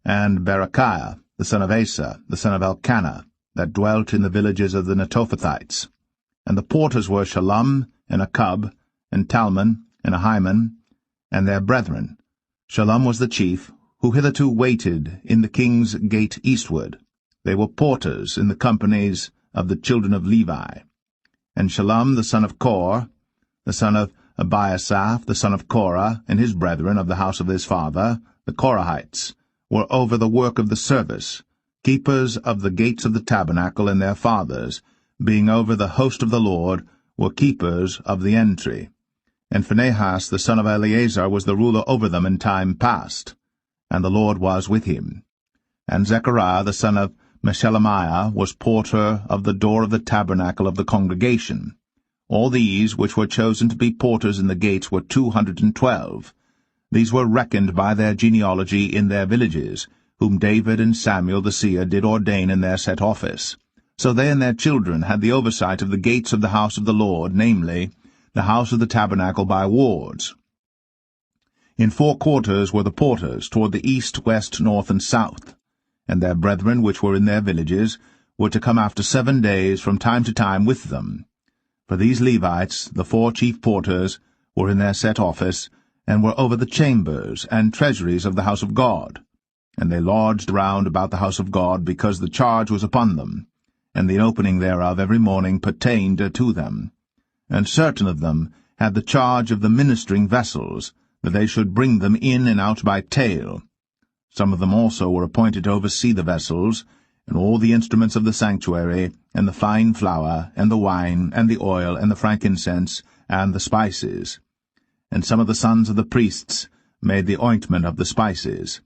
and Berechiah, the son of Asa, the son of Elkanah, that dwelt in the villages of the Netophathites. And the porters were Shallum, and Akub, and Talmon, and Ahiman, and their brethren. Shallum was the chief, who hitherto waited in the king's gate eastward. They were porters in the companies of the children of Levi. And Shallum the son of Kor, the son of Abiasaph, the son of Korah, and his brethren of the house of his father, the Korahites, were over the work of the service, keepers of the gates of the tabernacle, and their fathers, being over the host of the Lord, were keepers of the entry. And Phinehas the son of Eleazar was the ruler over them in time past, and the Lord was with him. And Zechariah the son of Meshelemiah was porter of the door of the tabernacle of the congregation. All these which were chosen to be porters in the gates were 212. These were reckoned by their genealogy in their villages, whom David and Samuel the seer did ordain in their set office. So they and their children had the oversight of the gates of the house of the Lord, namely, the house of the tabernacle by wards. In 4 quarters were the porters, toward the east, west, north, and south. And their brethren which were in their villages were to come after 7 days from time to time with them. For these Levites, the 4 chief porters, were in their set office, and were over the chambers and treasuries of the house of God. And they lodged round about the house of God, because the charge was upon them, and the opening thereof every morning pertained to them. And certain of them had the charge of the ministering vessels, that they should bring them in and out by tale. Some of them also were appointed to oversee the vessels, and all the instruments of the sanctuary, and the fine flour, and the wine, and the oil, and the frankincense, and the spices. And some of the sons of the priests made the ointment of the spices.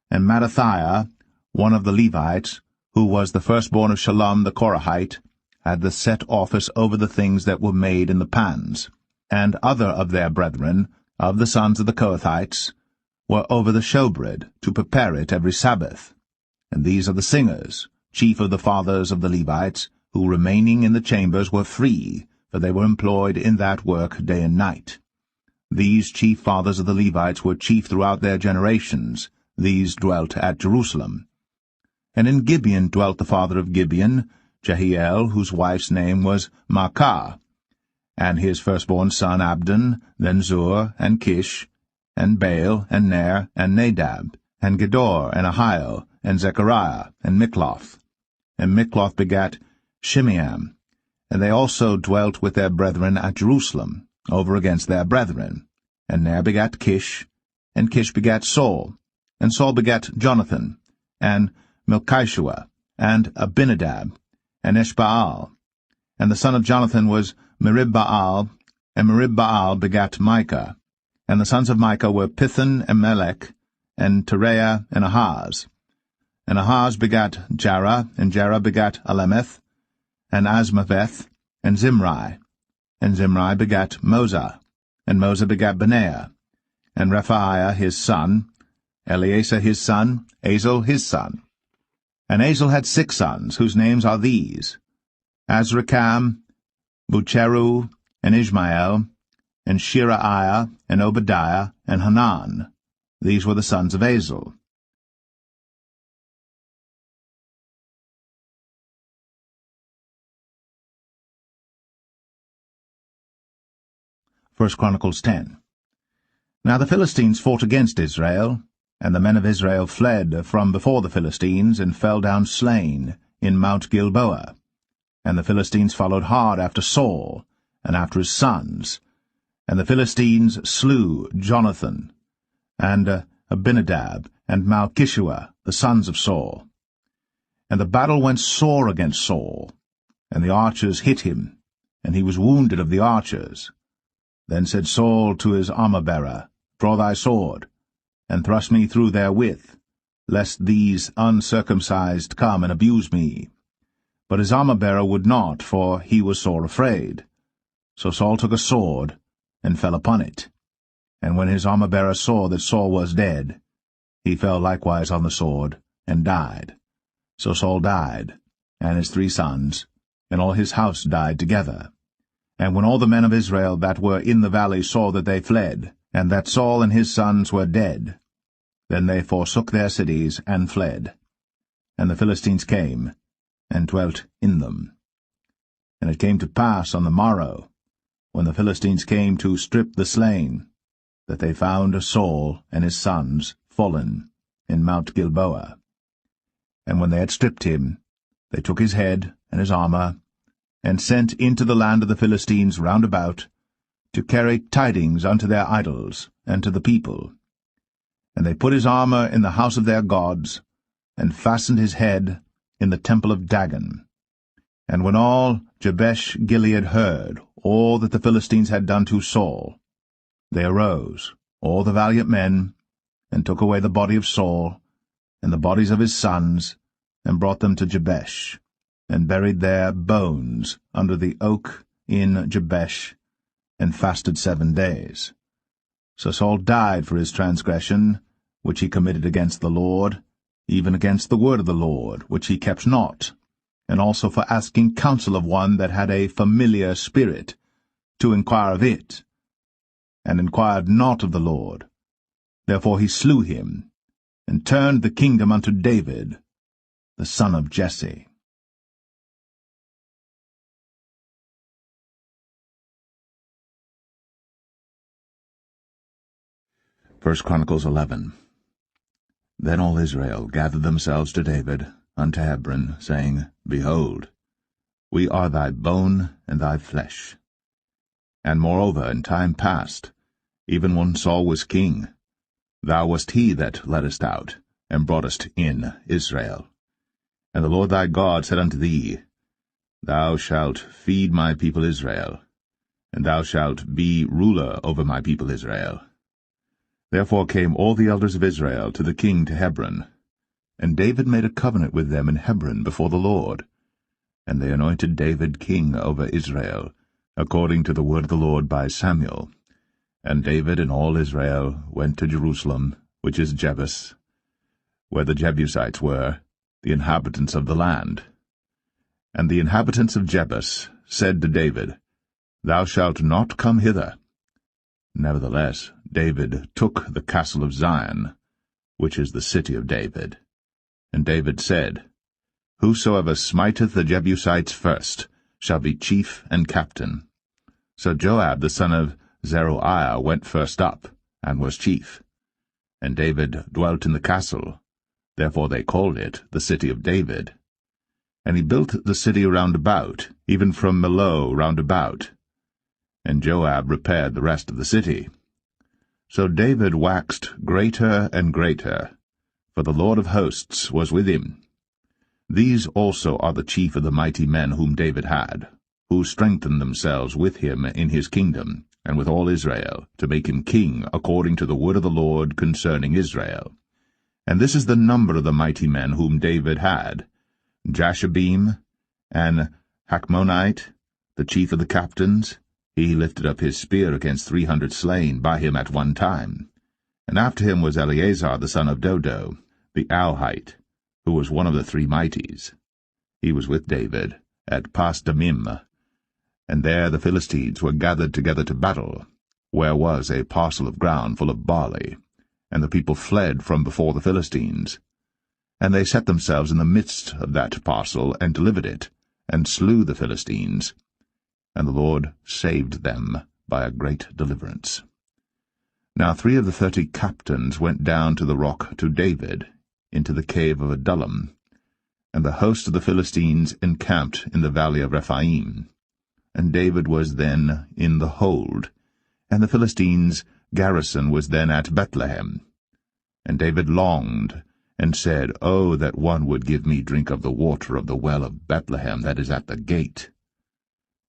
And Mattathiah, one of the Levites, who was the firstborn of Shallum the Korahite, had the set office over the things that were made in the pans. And other of their brethren, of the sons of the Kohathites, were over the showbread, to prepare it every Sabbath. And these are the singers, chief of the fathers of the Levites, who remaining in the chambers were free, for they were employed in that work day and night. These chief fathers of the Levites were chief throughout their generations. These dwelt at Jerusalem. And in Gibeon dwelt the father of Gibeon, Jehiel, whose wife's name was Maacah, and his firstborn son Abdon, then Zur, and Kish, and Baal, and Ner, and Nadab, and Gedor, and Ahio, and Zechariah, and Mikloth. And Mikloth begat Shimeam. And they also dwelt with their brethren at Jerusalem, over against their brethren. And Ner begat Kish, and Kish begat Saul, and Saul begat Jonathan, and Melchishua, and Abinadab, and Eshbaal. And the son of Jonathan was Meribbaal, and Meribbaal begat Micah. And the sons of Micah were Pithon, and Melech, and Tereah, and Ahaz. And Ahaz begat Jarah, and Jarah begat Alemeth, and Asmaveth, and Zimri. And Zimri begat Moza, and Moza begat Benaiah, and Rephaiah his son, Eleazar his son, Azel his son. And Azel had 6 sons, whose names are these: Azrikam, Bucheru, and Ishmael, and Shiraiah, and Obadiah, and Hanan. These were the sons of Azel. First Chronicles 10. Now the Philistines fought against Israel, and the men of Israel fled from before the Philistines, and fell down slain in Mount Gilboa. And the Philistines followed hard after Saul, and after his sons. And the Philistines slew Jonathan, and Abinadab, and Malchishua, the sons of Saul. And the battle went sore against Saul, and the archers hit him, and he was wounded of the archers. Then said Saul to his armor-bearer, Draw thy sword, and thrust me through therewith, lest these uncircumcised come and abuse me. But his armor-bearer would not, for he was sore afraid. So Saul took a sword, and fell upon it. And when his armor-bearer saw that Saul was dead, he fell likewise on the sword, and died. So Saul died, and his 3 sons, and all his house died together. And when all the men of Israel that were in the valley saw that they fled, and that Saul and his sons were dead, then they forsook their cities, and fled. And the Philistines came, and dwelt in them. And it came to pass on the morrow, when the Philistines came to strip the slain, that they found Saul and his sons fallen in Mount Gilboa. And when they had stripped him, they took his head and his armor, and sent into the land of the Philistines round about, to carry tidings unto their idols, and to the people. And they put his armor in the house of their gods, and fastened his head in the temple of Dagon. And when all Jabesh-Gilead heard all that the Philistines had done to Saul, they arose, all the valiant men, and took away the body of Saul, and the bodies of his sons, and brought them to Jabesh, and buried their bones under the oak in Jabesh, and fasted 7 days. So Saul died for his transgression, which he committed against the Lord, even against the word of the Lord, which he kept not, and also for asking counsel of one that had a familiar spirit, to inquire of it, and inquired not of the Lord. Therefore he slew him, and turned the kingdom unto David, the son of Jesse. Chronicles 11. Then all Israel gathered themselves to David unto Hebron, saying, Behold, we are thy bone and thy flesh. And moreover, in time past, even when Saul was king, thou wast he that leddest out, and broughtest in Israel. And the Lord thy God said unto thee, Thou shalt feed my people Israel, and thou shalt be ruler over my people Israel. Therefore came all the elders of Israel to the king to Hebron, and David made a covenant with them in Hebron before the Lord. And they anointed David king over Israel, according to the word of the Lord by Samuel. And David and all Israel went to Jerusalem, which is Jebus, where the Jebusites were, the inhabitants of the land. And the inhabitants of Jebus said to David, Thou shalt not come hither. Nevertheless, David took the castle of Zion, which is the city of David. And David said, Whosoever smiteth the Jebusites first shall be chief and captain. So Joab the son of Zeruiah went first up, and was chief. And David dwelt in the castle, therefore they called it the city of David. And he built the city round about, even from Millo round about. And Joab repaired the rest of the city. So David waxed greater and greater, for the Lord of hosts was with him. These also are the chief of the mighty men whom David had, who strengthened themselves with him in his kingdom, and with all Israel, to make him king according to the word of the Lord concerning Israel. And this is the number of the mighty men whom David had: Jashabim, and Hachmonite, the chief of the captains. He lifted up his spear against 300 slain by him at one time. And after him was Eleazar the son of Dodo, the Auhite, who was one of the 3 mighties. He was with David at Pasdamim, and there the Philistines were gathered together to battle, where was a parcel of ground full of barley, and the people fled from before the Philistines. And they set themselves in the midst of that parcel, and delivered it, and slew the Philistines. And the Lord saved them by a great deliverance. Now 3 of the 30 captains went down to the rock to David, into the cave of Adullam, and the host of the Philistines encamped in the valley of Rephaim. And David was then in the hold, and the Philistines' garrison was then at Bethlehem. And David longed, and said, Oh, that one would give me drink of the water of the well of Bethlehem that is at the gate.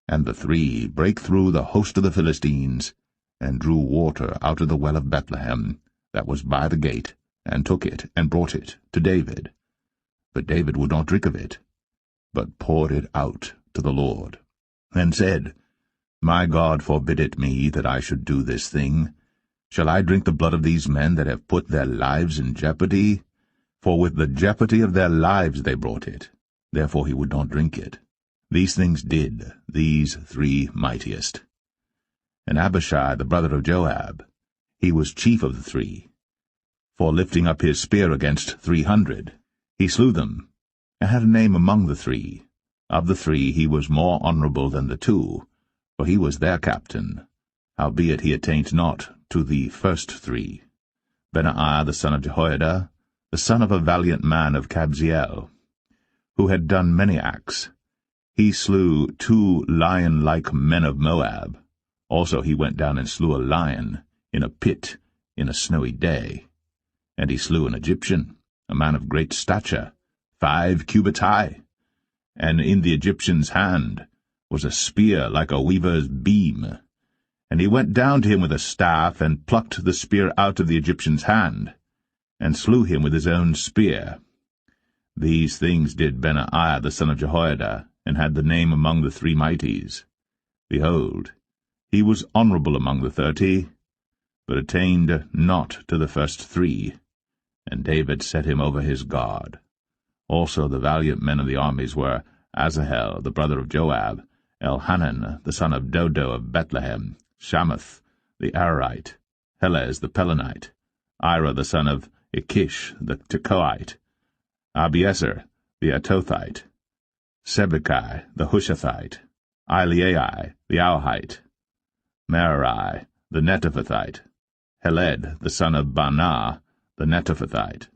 And the 3 brake through the host of the Philistines, and drew water out of the well of Bethlehem that was by the gate, and took it, and brought it to David. But David would not drink of it, but poured it out to the Lord, and said, My God forbid it me that I should do this thing. Shall I drink the blood of these men that have put their lives in jeopardy? For with the jeopardy of their lives they brought it. Therefore he would not drink it. These things did these 3 mightiest. And Abishai the brother of Joab, he was chief of the 3. For lifting up his spear against 300, he slew them, and had a name among the 3. Of the 3 he was more honorable than the 2, for he was their captain, howbeit he attained not to the first 3. Benaiah the son of Jehoiada, the son of a valiant man of Kabzeel, who had done many acts, he slew 2 lion-like men of Moab. Also he went down and slew a lion in a pit in a snowy day. And he slew an Egyptian, a man of great stature, 5 cubits high. And in the Egyptian's hand was a spear like a weaver's beam. And he went down to him with a staff, and plucked the spear out of the Egyptian's hand, and slew him with his own spear. These things did Benaiah the son of Jehoiada, and had the name among the 3 mighties. Behold, he was honorable among the 30, but attained not to the first 3, and David set him over his guard. Also the valiant men of the armies were Asahel the brother of Joab, Elhanan the son of Dodo of Bethlehem, Shammath the Ararite, Helez the Pelonite, Ira the son of Ikish the Tekoite, Abiezer the Atothite, Sibbecai the Hushathite, Eliai the Auhite, Merari the Netophathite, Heled the son of Baanah, the Netophathite,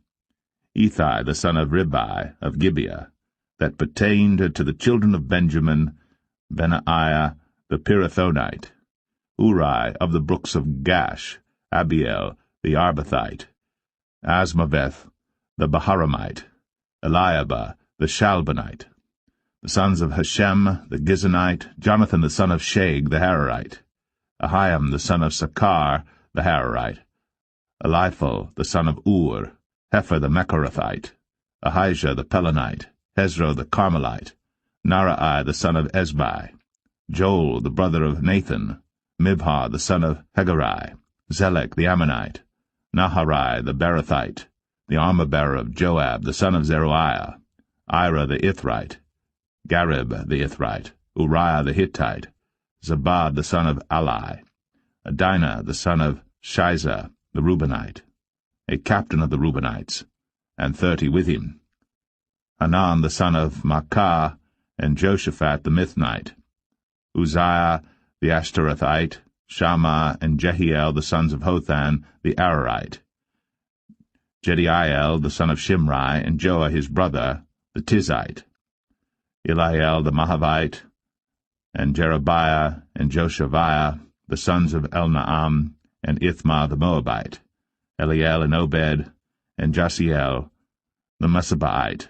Ethai the son of Ribai of Gibeah, that pertained to the children of Benjamin, Benaiah the Pirathonite, Uri of the brooks of Gash, Abiel the Arbathite, Asmaveth the Baharamite, Eliabah the Shalbonite, the sons of Hashem the Gizonite, Jonathan the son of Shag the Hararite, Ahiam the son of Sakar the Hararite, Eliphal the son of Ur, Hefer the Mechorathite, Ahijah the Pelonite, Hezro the Carmelite, Naarai the son of Ezbai, Joel the brother of Nathan, Mibhar the son of Hegarai, Zelek the Ammonite, Naharai the Berathite, the armor-bearer of Joab the son of Zeruiah, Ira the Ithrite, Garib the Ithrite, Uriah the Hittite, Zabad the son of Alai, Adinah the son of Shiza the Reubenite, a captain of the Reubenites, and 30 with him, Hanan the son of Maacah, and Joshaphat the Mithnite, Uzziah the Ashtarothite, Shammah and Jehiel the sons of Hothan the Ararite, Jediael the son of Shimri, and Joah his brother, the Tizite, Eliel the Mahavite, and Jerebiah and Joshaviah, the sons of Elnaam, and Ithmah the Moabite, Eliel and Obed, and Jasiel the Mesabaite,